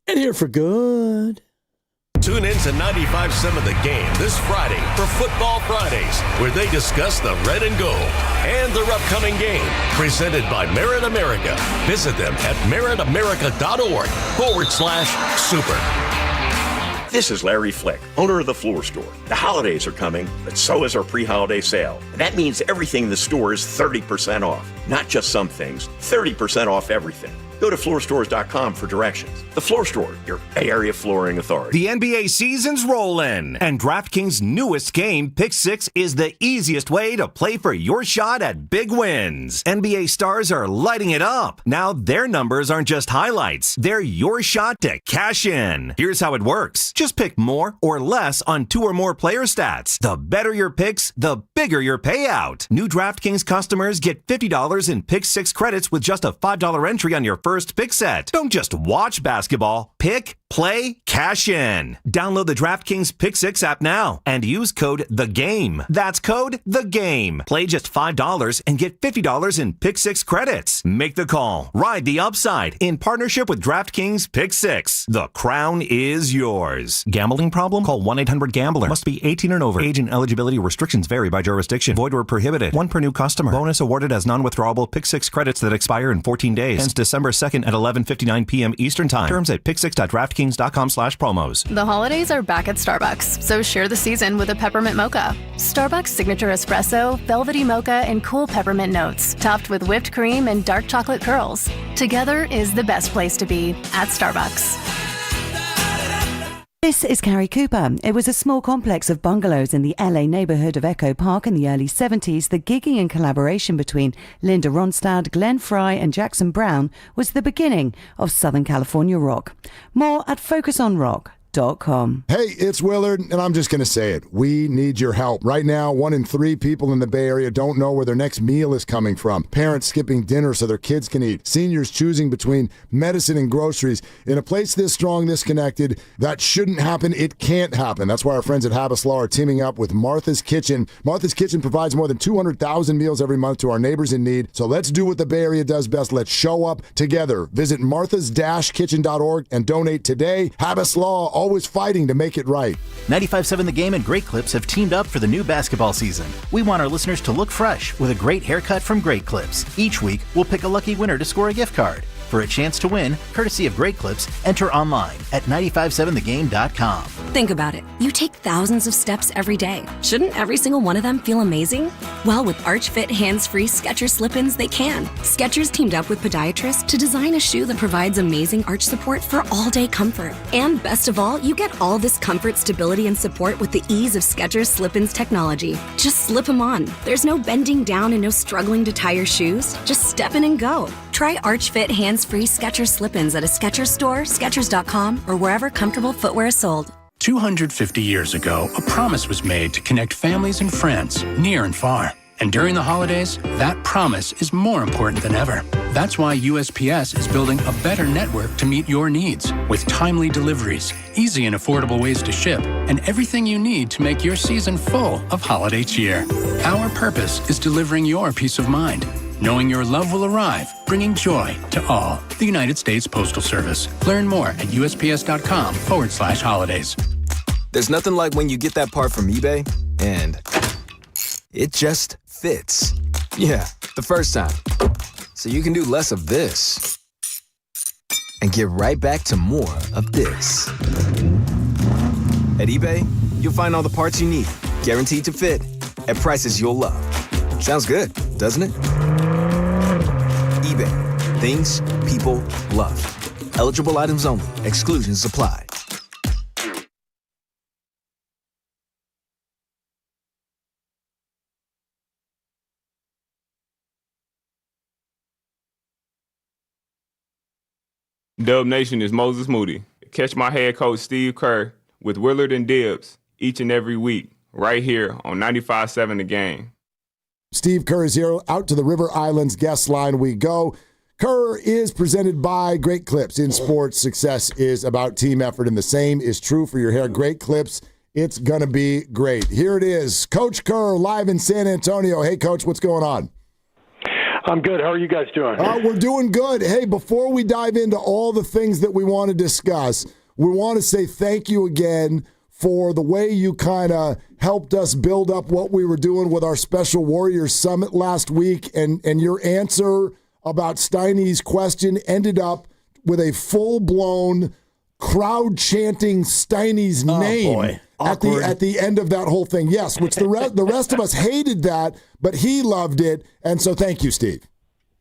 and here for good. Tune in to 95.7 The Game this Friday for Football Fridays, where they discuss the red and gold and their upcoming game, presented by Merit America. Visit them at meritamerica.org/super. This is Larry Flick, owner of the Floor Store. The holidays are coming, but so is our pre-holiday sale. And that means everything in the store is 30% off. Not just some things, 30% off everything. Go to floorstores.com for directions. The Floor Store, your Bay Area flooring authority. The NBA season's rolling, and DraftKings' newest game, Pick 6, is the easiest way to play for your shot at big wins. NBA stars are lighting it up. Now their numbers aren't just highlights. They're your shot to cash in. Here's how it works. Just pick more or less on 2 or more player stats. The better your picks, the bigger your payout. New DraftKings customers get $50 in Pick 6 credits with just a $5 entry on your first pick set. Don't just watch basketball. Pick, play, cash in. Download the DraftKings Pick 6 app now and use code THEGAME. That's code THEGAME. Play just $5 and get $50 in Pick 6 credits. Make the call. Ride the upside in partnership with DraftKings Pick 6. The crown is yours. Gambling problem? Call 1-800-GAMBLER. Must be 18 and over. Age and eligibility restrictions vary by jurisdiction. Void where prohibited. 1 per new customer. Bonus awarded as non-withdrawable Pick 6 credits that expire in 14 days. Ends December 2nd at 11:59 p.m. Eastern Time. Terms at pick6.draftkings.com/promos. The holidays are back at Starbucks, so share the season with a peppermint mocha. Starbucks signature espresso, velvety mocha, and cool peppermint notes, topped with whipped cream and dark chocolate curls. Together is the best place to be at Starbucks. This is Carrie Cooper. It was a small complex of bungalows in the LA neighborhood of Echo Park in the early 70s. The gigging and collaboration between Linda Ronstadt, Glenn Fry and Jackson Browne was the beginning of Southern California rock. More at FocusOnRock.com. Hey, it's Willard, and I'm just going to say it. We need your help. Right now, 1 in 3 people in the Bay Area don't know where their next meal is coming from. Parents skipping dinner so their kids can eat. Seniors choosing between medicine and groceries. In a place this strong, this connected, that shouldn't happen. It can't happen. That's why our friends at Habas Law are teaming up with Martha's Kitchen. Martha's Kitchen provides more than 200,000 meals every month to our neighbors in need. So let's do what the Bay Area does best. Let's show up together. Visit marthas-kitchen.org and donate today. Habas Law, always fighting to make it right. 95.7 The Game and Great Clips have teamed up for the new basketball season. We want our listeners to look fresh with a great haircut from Great Clips. Each week, we'll pick a lucky winner to score a gift card. For a chance to win, courtesy of Great Clips, enter online at 957thegame.com. Think about it. You take thousands of steps every day. Shouldn't every single one of them feel amazing? Well, with ArchFit hands-free Skechers slip-ins, they can. Skechers teamed up with podiatrists to design a shoe that provides amazing arch support for all-day comfort. And best of all, you get all this comfort, stability, and support with the ease of Skechers slip-ins technology. Just slip them on. There's no bending down and no struggling to tie your shoes. Just step in and go. Try ArchFit hands-free Skechers slip-ins at a Skechers store, Skechers.com, or wherever comfortable footwear is sold. 250 years ago, a promise was made to connect families and friends near and far. And during the holidays, that promise is more important than ever. That's why USPS is building a better network to meet your needs with timely deliveries, easy and affordable ways to ship, and everything you need to make your season full of holiday cheer. Our purpose is delivering your peace of mind, knowing your love will arrive, bringing joy to all. The United States Postal Service. Learn more at USPS.com/holidays. There's nothing like when you get that part from eBay and it just fits. Yeah, the first time. So you can do less of this and get right back to more of this. At eBay, you'll find all the parts you need, guaranteed to fit, at prices you'll love. Sounds good, doesn't it? eBay. Things people love. Eligible items only. Exclusions apply. Dub Nation is Moses Moody. Catch my head coach Steve Kerr with Willard and Dibbs each and every week right here on 95.7 The Game. Steve Kerr is here. Out to the River Islands guest line we go. Kerr is presented by Great Clips. In sports, success is about team effort, and the same is true for your hair. Great Clips, it's going to be great. Here it is, Coach Kerr live in San Antonio. Hey, Coach, what's going on? I'm good. How are you guys doing? We're doing good. Hey, before we dive into all the things that we want to discuss, we want to say thank you again for the way you kind of helped us build up what we were doing with our Special Warriors Summit last week, and your answer about Steiny's question ended up with a full-blown crowd chanting Steiny's name at the end of that whole thing. Yes, which the rest of us hated that, but he loved it, and so thank you, Steve.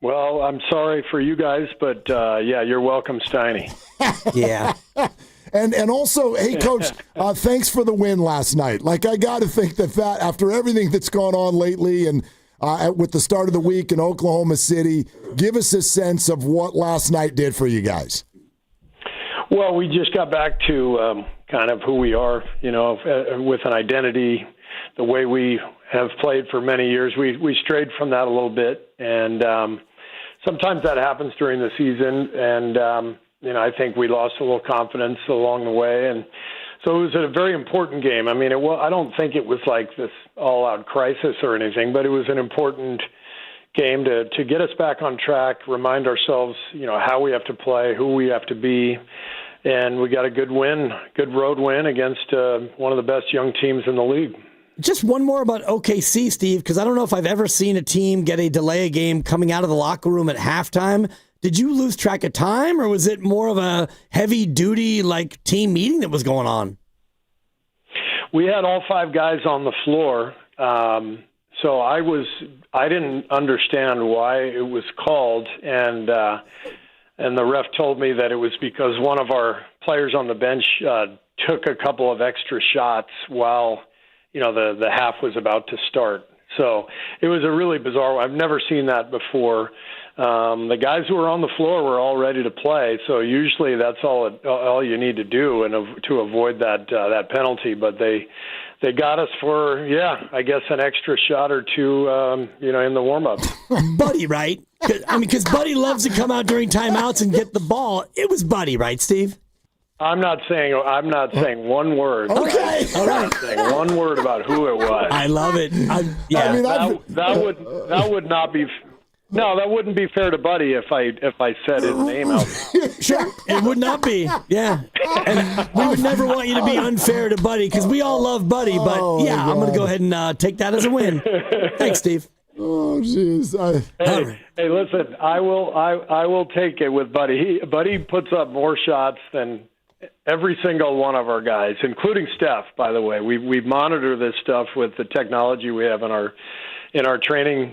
Well, I'm sorry for you guys, but yeah, you're welcome, Steiny. Yeah. And also, hey, Coach, thanks for the win last night. Like, I got to think that after everything that's gone on lately and with the start of the week in Oklahoma City, give us a sense of what last night did for you guys. Well, we just got back to kind of who we are, with an identity, the way we have played for many years. We strayed from that a little bit, and sometimes that happens during the season, and I think we lost a little confidence along the way, and so it was a very important game. I mean, I don't think it was like this all-out crisis or anything, but it was an important game to get us back on track, remind ourselves, how we have to play, who we have to be, and we got a good road win against one of the best young teams in the league. Just one more about OKC, Steve, because I don't know if I've ever seen a team get a delay a game coming out of the locker room at halftime. Did you lose track of time, or was it more of a heavy-duty team meeting that was going on? We had all 5 guys on the floor, so I didn't understand why it was called, and the ref told me that it was because one of our players on the bench took a couple of extra shots while the half was about to start. So it was a really bizarre one. I've never seen that before. The guys who were on the floor were all ready to play, so usually that's all you need to do and to avoid that penalty. But they got us for I guess an extra shot or two, in the warm up. Buddy, right? I mean, because Buddy loves to come out during timeouts and get the ball. It was Buddy, right, Steve? I'm not saying one word. Okay, all right. I'm not saying one word about who it was. I love it. That would not be. No, that wouldn't be fair to Buddy if I said his name out. Sure, it would not be. Yeah, and we would never want you to be unfair to Buddy because we all love Buddy. But I'm going to go ahead and take that as a win. Thanks, Steve. Oh, jeez. Hey, listen, I will take it with Buddy. Buddy puts up more shots than every single one of our guys, including Steph. By the way, we monitor this stuff with the technology we have in our training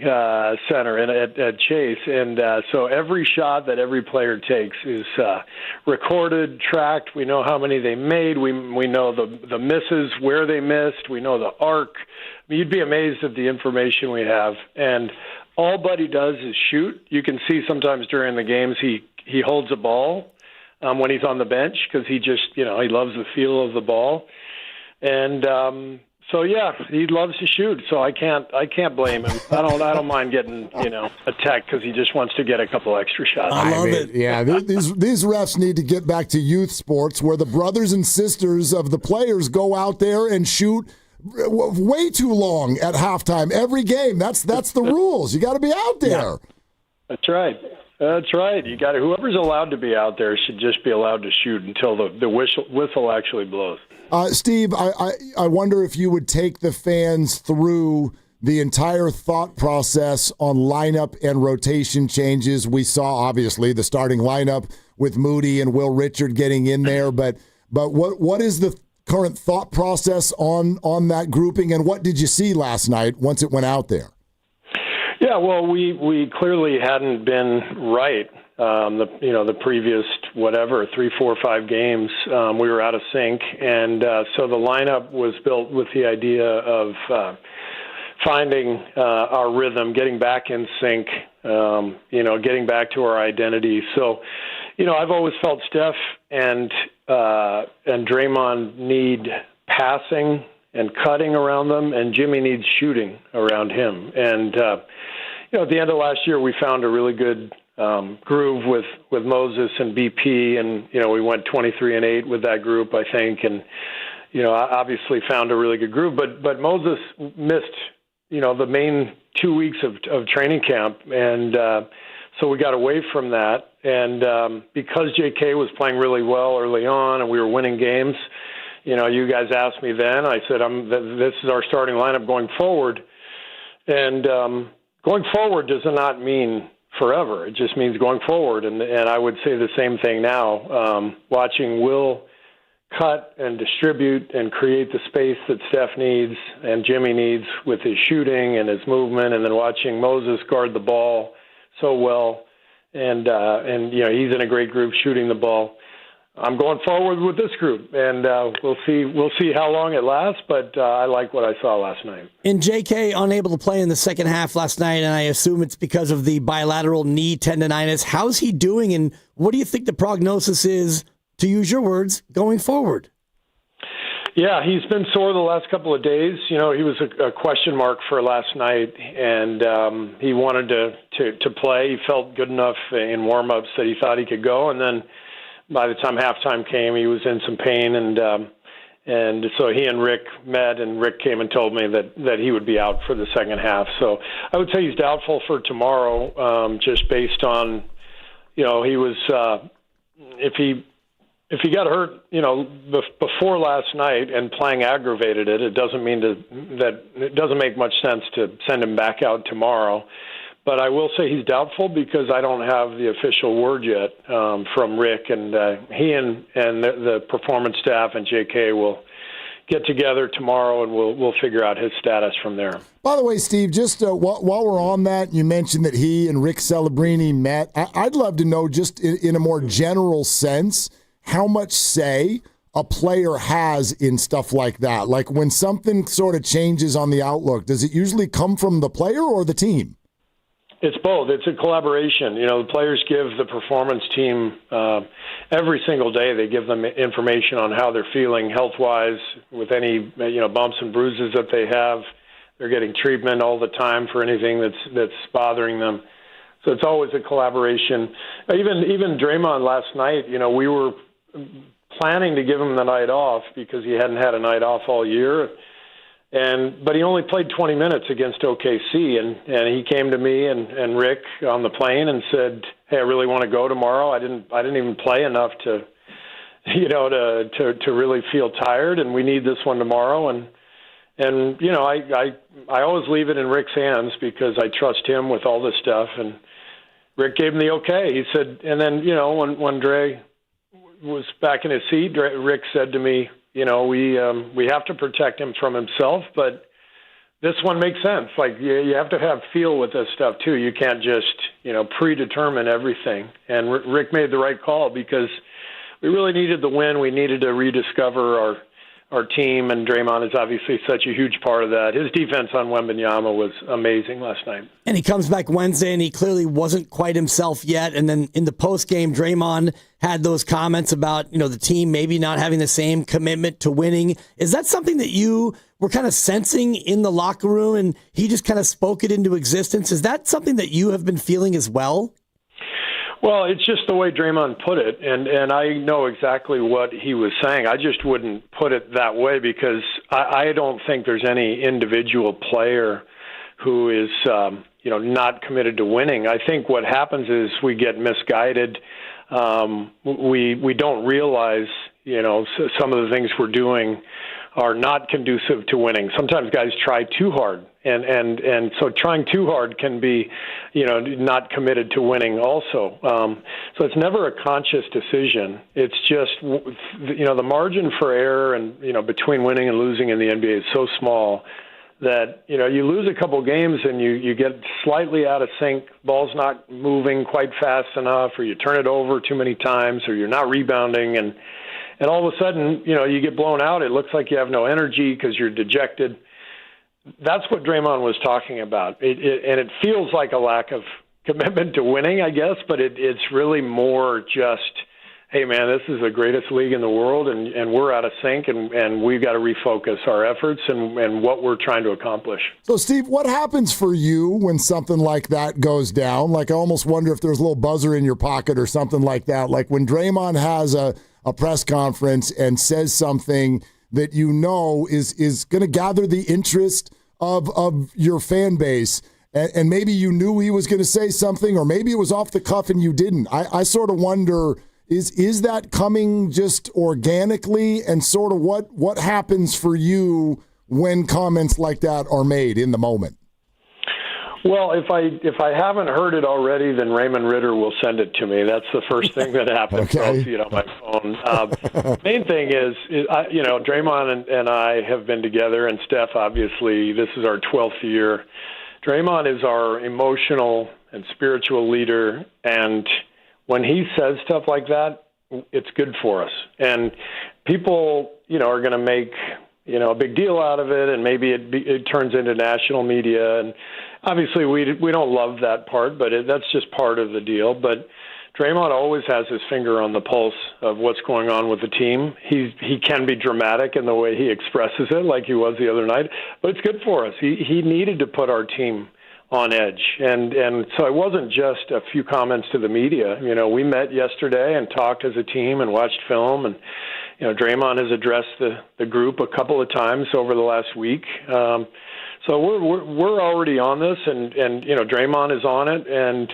center at Chase, and so every shot that every player takes is recorded, tracked. We know how many they made. We know the misses, where they missed. We know the arc. I mean, you'd be amazed at the information we have. And all Buddy does is shoot. You can see sometimes during the games he holds a ball when he's on the bench because he just, he loves the feel of the ball. And so yeah, he loves to shoot. So I can't blame him. I don't mind getting attacked because he just wants to get a couple extra shots. I love it. Yeah, these refs need to get back to youth sports where the brothers and sisters of the players go out there and shoot way too long at halftime every game. That's the rules. You got to be out there. Yeah. That's right. That's right. You got whoever's allowed to be out there should just be allowed to shoot until the whistle actually blows. Steve, I wonder if you would take the fans through the entire thought process on lineup and rotation changes. We saw, obviously, the starting lineup with Moody and Will Richard getting in there, but what is the current thought process on that grouping, and what did you see last night once it went out there? Yeah, well, we clearly hadn't been right. The previous 3, 4, 5 games, we were out of sync, and so the lineup was built with the idea of finding our rhythm, getting back in sync, getting back to our identity. So, I've always felt Steph and Draymond need passing and cutting around them, and Jimmy needs shooting around him. And at the end of last year, we found a really good groove with Moses and BP, and we went 23-8 with that group, I think, and obviously found a really good groove. But Moses missed the main 2 weeks of training camp, and so we got away from that. And because J.K. was playing really well early on, and we were winning games, you guys asked me then. I said, this is our starting lineup going forward, and going forward does not mean forever. It just means going forward, and I would say the same thing now. Watching Will cut and distribute and create the space that Steph needs and Jimmy needs with his shooting and his movement, and then watching Moses guard the ball so well, and he's in a great group shooting the ball. I'm going forward with this group, and we'll see how long it lasts, but I like what I saw last night. And J.K. unable to play in the second half last night, and I assume it's because of the bilateral knee tendonitis. How's he doing, and what do you think the prognosis is, to use your words, going forward? Yeah, he's been sore the last couple of days. He was a question mark for last night, and he wanted to play. He felt good enough in warm-ups that he thought he could go, and then by the time halftime came, he was in some pain, and so he and Rick met, and Rick came and told me that he would be out for the second half. So I would say he's doubtful for tomorrow, just based on, he was if he got hurt, before last night and playing aggravated it, it doesn't mean that it doesn't make much sense to send him back out tomorrow. But I will say he's doubtful because I don't have the official word yet from Rick, and he and the performance staff and JK will get together tomorrow, and we'll figure out his status from there. By the way, Steve, just while we're on that, you mentioned that he and Rick Celebrini met. I'd love to know, just in a more general sense, how much say a player has in stuff like that. Like when something sort of changes on the outlook, does it usually come from the player or the team? It's both. It's a collaboration. The players give the performance team every single day. They give them information on how they're feeling health-wise with any bumps and bruises that they have. They're getting treatment all the time for anything that's bothering them. So it's always a collaboration. Even Draymond last night, we were planning to give him the night off because he hadn't had a night off all year. But he only played 20 minutes against OKC, and he came to me and Rick on the plane and said, "Hey, I really want to go tomorrow. I didn't even play enough to really feel tired, and we need this one tomorrow." And I always leave it in Rick's hands because I trust him with all this stuff. And Rick gave him the okay. He said, and then when Dre was back in his seat, Rick said to me, we have to protect him from himself, but this one makes sense. Like you have to have feel with this stuff too. You can't just, predetermine everything. And Rick made the right call because we really needed the win. We needed to rediscover our team, and Draymond is obviously such a huge part of that. His defense on Wembanyama was amazing last night. And he comes back Wednesday, and he clearly wasn't quite himself yet. And then in the postgame, Draymond had those comments about, the team maybe not having the same commitment to winning. Is that something that you were kind of sensing in the locker room, and he just kind of spoke it into existence? Is that something that you have been feeling as well? Well, it's just the way Draymond put it, and I know exactly what he was saying. I just wouldn't put it that way because I don't think there's any individual player who is, not committed to winning. I think what happens is we get misguided. We don't realize, some of the things we're doing are not conducive to winning. Sometimes guys try too hard, and so trying too hard can be, not committed to winning also. So it's never a conscious decision. It's just, the margin for error and, between winning and losing in the NBA is so small that, you lose a couple games and you get slightly out of sync, ball's not moving quite fast enough, or you turn it over too many times, or you're not rebounding, and all of a sudden, you get blown out. It looks like you have no energy because you're dejected. That's what Draymond was talking about. And it feels like a lack of commitment to winning, I guess, but it's really more just, hey, man, this is the greatest league in the world, and we're out of sync, and we've got to refocus our efforts and what we're trying to accomplish. So, Steve, what happens for you when something like that goes down? Like, I almost wonder if there's a little buzzer in your pocket or something like that. Like when Draymond has a press conference and says something that is going to gather the interest of your fan base, and maybe you knew he was going to say something, or maybe it was off the cuff and you didn't. I sort of wonder, is that coming just organically, and sort of what happens for you when comments like that are made in the moment? Well, if I haven't heard it already, then Raymond Ritter will send it to me. That's the first thing that happens. Okay. I'll see it on my phone. Main thing is, Draymond and I have been together, and Steph, obviously, this is our 12th year. Draymond is our emotional and spiritual leader, and when he says stuff like that, it's good for us. And people, are going to make, a big deal out of it, and maybe it turns into national media. And obviously, we don't love that part, but that's just part of the deal. But Draymond always has his finger on the pulse of what's going on with the team. He can be dramatic in the way he expresses it, like he was the other night, but it's good for us. He needed to put our team on edge, and so it wasn't just a few comments to the media. We met yesterday and talked as a team and watched film, and Draymond has addressed the group a couple of times over the last week. So we're already on this, and Draymond is on it, and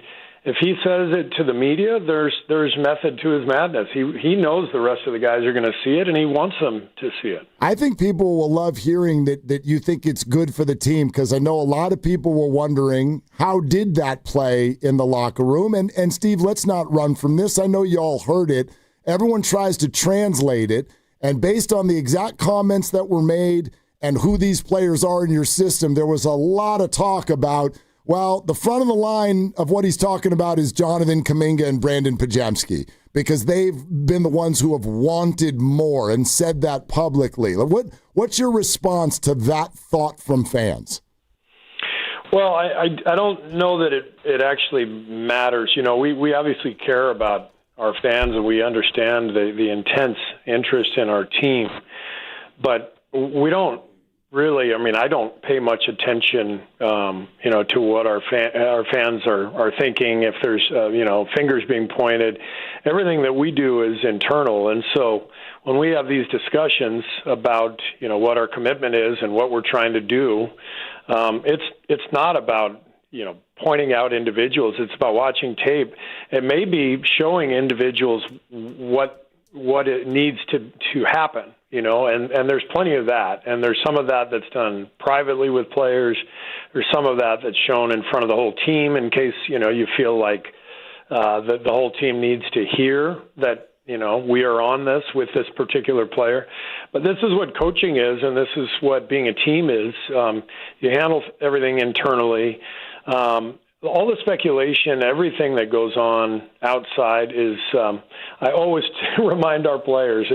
if he says it to the media, there's method to his madness. He knows the rest of the guys are going to see it, and he wants them to see it. I think people will love hearing that you think it's good for the team, because I know a lot of people were wondering, how did that play in the locker room? And Steve, let's not run from this. I know you all heard it. Everyone tries to translate it, and based on the exact comments that were made and who these players are in your system, there was a lot of talk about, well, the front of the line of what he's talking about is Jonathan Kuminga and Brandon Pajemski, because they've been the ones who have wanted more and said that publicly. What's your response to that thought from fans? Well, I don't know that it actually matters. We obviously care about our fans, and we understand the intense interest in our team, but we don't really, I don't pay much attention, to what our fans are thinking. If there's, fingers being pointed, everything that we do is internal. And so when we have these discussions about, what our commitment is and what we're trying to do, it's not about, pointing out individuals. It's about watching tape. It may be showing individuals what it needs to happen. And there's plenty of that. And there's some of that that's done privately with players. There's some of that that's shown in front of the whole team in case, you feel like the whole team needs to hear that, we are on this with this particular player. But this is what coaching is, and this is what being a team is. You handle everything internally. All the speculation, everything that goes on outside is, I always remind our players,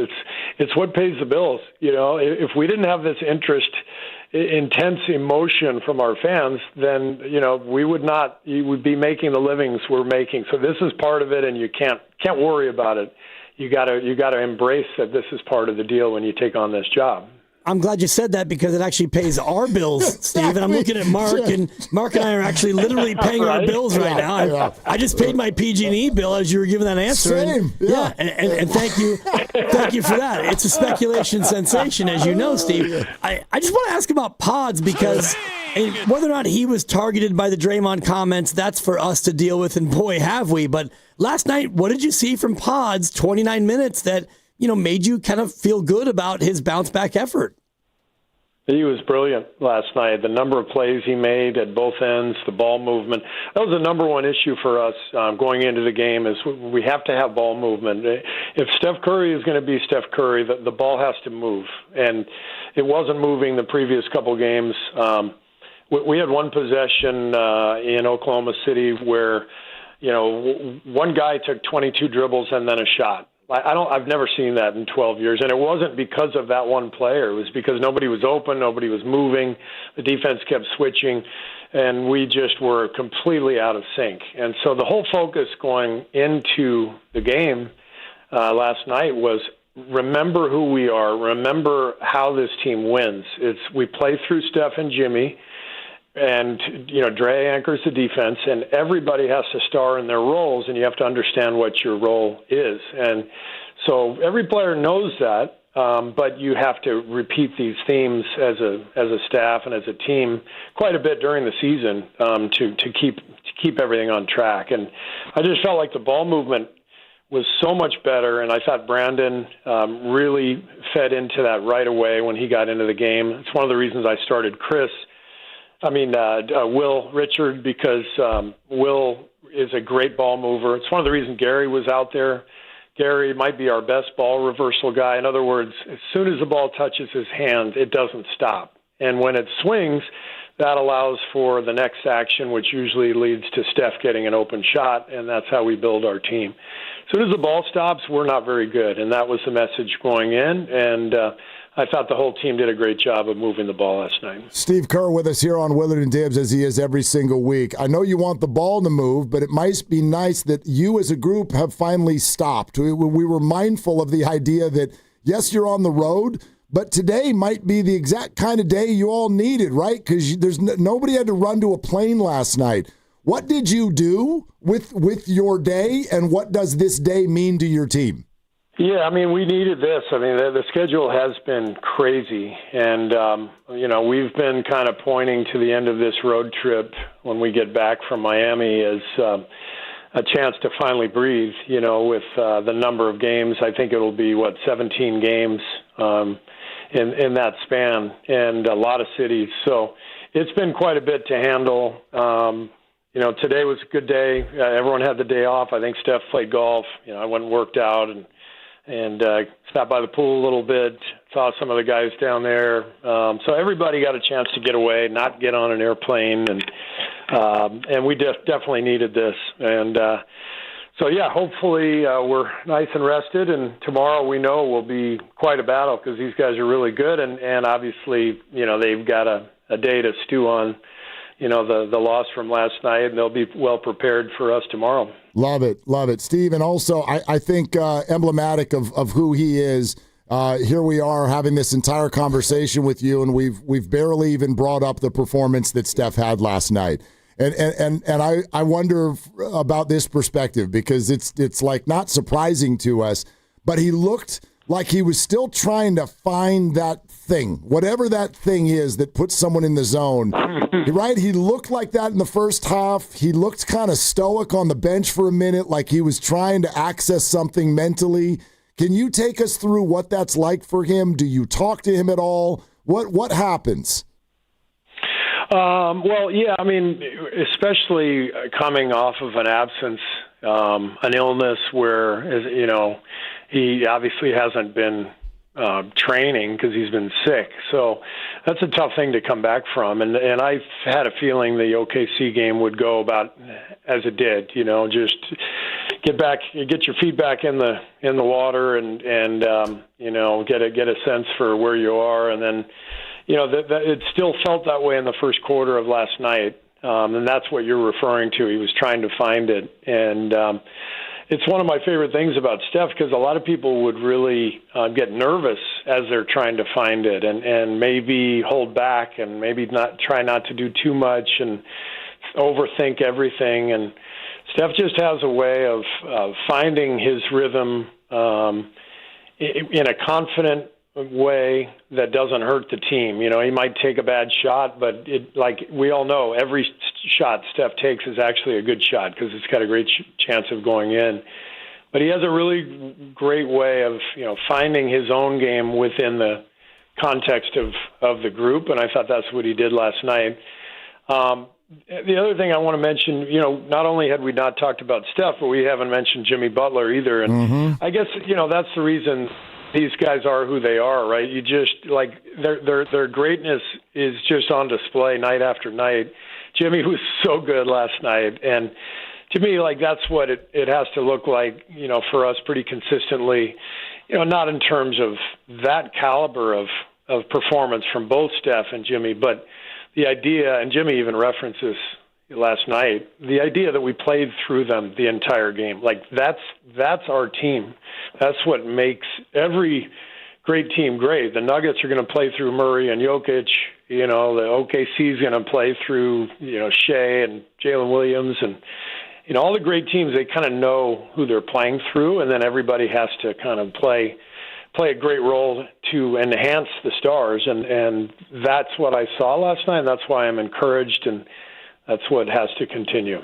it's what pays the bills. If we didn't have this intense emotion from our fans, then we would be making the livings we're making. So this is part of it, and you can't worry about it. You got to embrace that this is part of the deal when you take on this job. I'm glad you said that because it actually pays our bills, Steve. And I'm looking at Mark, and Mark and I are actually literally paying our bills right now. I just paid my PG&E bill as you were giving that answer. Same. And thank you for that. It's a speculation sensation, as you know, Steve. I just want to ask about Pods because whether or not he was targeted by the Draymond comments, that's for us to deal with, and boy, have we. But last night, what did you see from Pods, 29 minutes, that made you kind of feel good about his bounce-back effort? He was brilliant last night. The number of plays he made at both ends, the ball movement. That was the number one issue for us going into the game is we have to have ball movement. If Steph Curry is going to be Steph Curry, the ball has to move. And it wasn't moving the previous couple games. We had one possession in Oklahoma City where, one guy took 22 dribbles and then a shot. I've never seen that in 12 years, and it wasn't because of that one player. It was because nobody was open, nobody was moving, the defense kept switching, and we just were completely out of sync. And so the whole focus going into the game last night was remember who we are, remember how this team wins. We play through Steph and Jimmy, and Dre anchors the defense, and everybody has to star in their roles, and you have to understand what your role is. And so every player knows that, but you have to repeat these themes as a staff and as a team quite a bit during the season to keep everything on track. And I just felt like the ball movement was so much better, and I thought Brandon really fed into that right away when he got into the game. It's one of the reasons I started Will Richard, because Will is a great ball mover. It's one of the reasons Gary was out there. Gary might be our best ball reversal guy. In other words, as soon as the ball touches his hand, it doesn't stop. And when it swings, that allows for the next action, which usually leads to Steph getting an open shot, and that's how we build our team. As soon as the ball stops, we're not very good, and that was the message going in, and I thought the whole team did a great job of moving the ball last night. Steve Kerr with us here on Willard and Dibs, as he is every single week. I know you want the ball to move, but it might be nice that you as a group have finally stopped. We were mindful of the idea that, yes, you're on the road, but today might be the exact kind of day you all needed, right? Because nobody had to run to a plane last night. What did you do with your day, and what does this day mean to your team? Yeah, we needed this. The schedule has been crazy, and, we've been kind of pointing to the end of this road trip when we get back from Miami as a chance to finally breathe, with the number of games. I think it'll be, 17 games in that span, and a lot of cities. So it's been quite a bit to handle. Today was a good day. Everyone had the day off. I think Steph played golf. I went and worked out and stopped by the pool a little bit, saw some of the guys down there. So everybody got a chance to get away, not get on an airplane, and we definitely needed this. And hopefully we're nice and rested, and tomorrow we know will be quite a battle because these guys are really good, and obviously, they've got a day to stew on, the loss from last night, and they'll be well prepared for us tomorrow. Love it. Steve, and also I think emblematic of who he is, here we are having this entire conversation with you, and we've barely even brought up the performance that Steph had last night. And I wonder about this perspective, because it's like not surprising to us, but he looked like he was still trying to find that thing, whatever that thing is that puts someone in the zone. Right? He looked like that in the first half. He looked kind of stoic on the bench for a minute, like he was trying to access something mentally. Can you take us through what that's like for him? Do you talk to him at all? What happens? Especially coming off of an absence, an illness where, he obviously hasn't been training because he's been sick. So that's a tough thing to come back from. And I had a feeling the OKC game would go about as it did. Just get your feet back in the water, and get a sense for where you are, and then that it still felt that way in the first quarter of last night, and that's what you're referring to. He was trying to find it, and it's one of my favorite things about Steph, because a lot of people would really get nervous as they're trying to find it, and maybe hold back, and maybe try not to do too much and overthink everything. And Steph just has a way of finding his rhythm in a confident way that doesn't hurt the team. He might take a bad shot, but like we all know, every shot Steph takes is actually a good shot because it's got a great chance of going in. But he has a really great way of finding his own game within the context of the group, and I thought that's what he did last night. The other thing I want to mention, not only had we not talked about Steph, but we haven't mentioned Jimmy Butler either. And I guess, that's the reason these guys are who they are, right? You just, their greatness is just on display night after night. Jimmy was so good last night. And to me, that's what it has to look like, for us pretty consistently, not in terms of that caliber of performance from both Steph and Jimmy, but the idea, and Jimmy even referenced this last night, the idea that we played through them the entire game. That's our team. That's what makes every great team great. The Nuggets are going to play through Murray and Jokic. The OKC is going to play through, Shea and Jalen Williams. And, all the great teams, they kind of know who they're playing through, and then everybody has to kind of play a great role to enhance the stars, and that's what I saw last night, and that's why I'm encouraged, and that's what has to continue.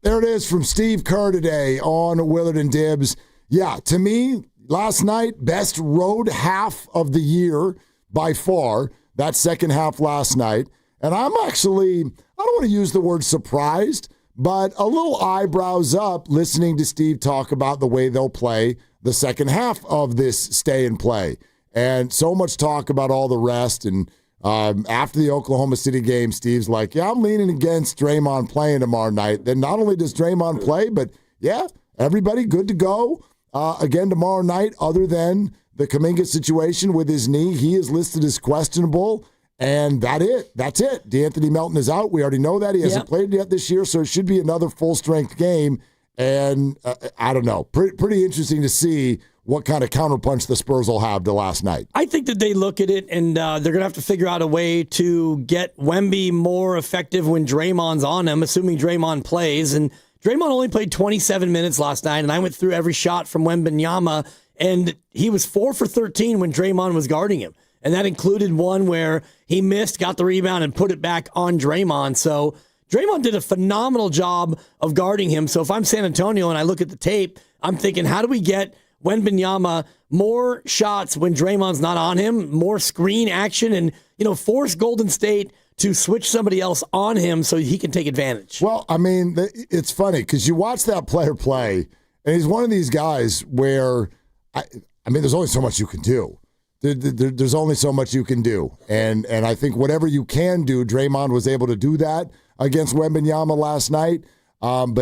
There it is from Steve Kerr today on Willard and Dibs. Yeah, to me, last night, best road half of the year by far, that second half last night. And I'm actually, I don't want to use the word surprised, but a little eyebrows up listening to Steve talk about the way they'll play the second half of this stay and play. And so much talk about all the rest. And after the Oklahoma City game, Steve's like, yeah, I'm leaning against Draymond playing tomorrow night. Then not only does Draymond play, but yeah, everybody good to go again tomorrow night, other than the Kuminga situation with his knee. He is listed as questionable. And that's it. DeAnthony Melton is out. We already know that. He hasn't played yet this year, so it should be another full-strength game. And I don't know. Pretty interesting to see what kind of counterpunch the Spurs will have to last night. I think that they look at it, and they're going to have to figure out a way to get Wemby more effective when Draymond's on him, assuming Draymond plays. And Draymond only played 27 minutes last night, and I went through every shot from Wembanyama, and he was 4 for 13 when Draymond was guarding him. And that included one where he missed, got the rebound, and put it back on Draymond. So Draymond did a phenomenal job of guarding him. So if I'm San Antonio and I look at the tape, I'm thinking, how do we get Wembanyama more shots when Draymond's not on him, more screen action, and force Golden State to switch somebody else on him so he can take advantage? Well, I mean, it's funny because you watch that player play, and he's one of these guys where, I mean, there's only so much you can do. There's only so much you can do. And I think whatever you can do, Draymond was able to do that against Wembanyama last night. But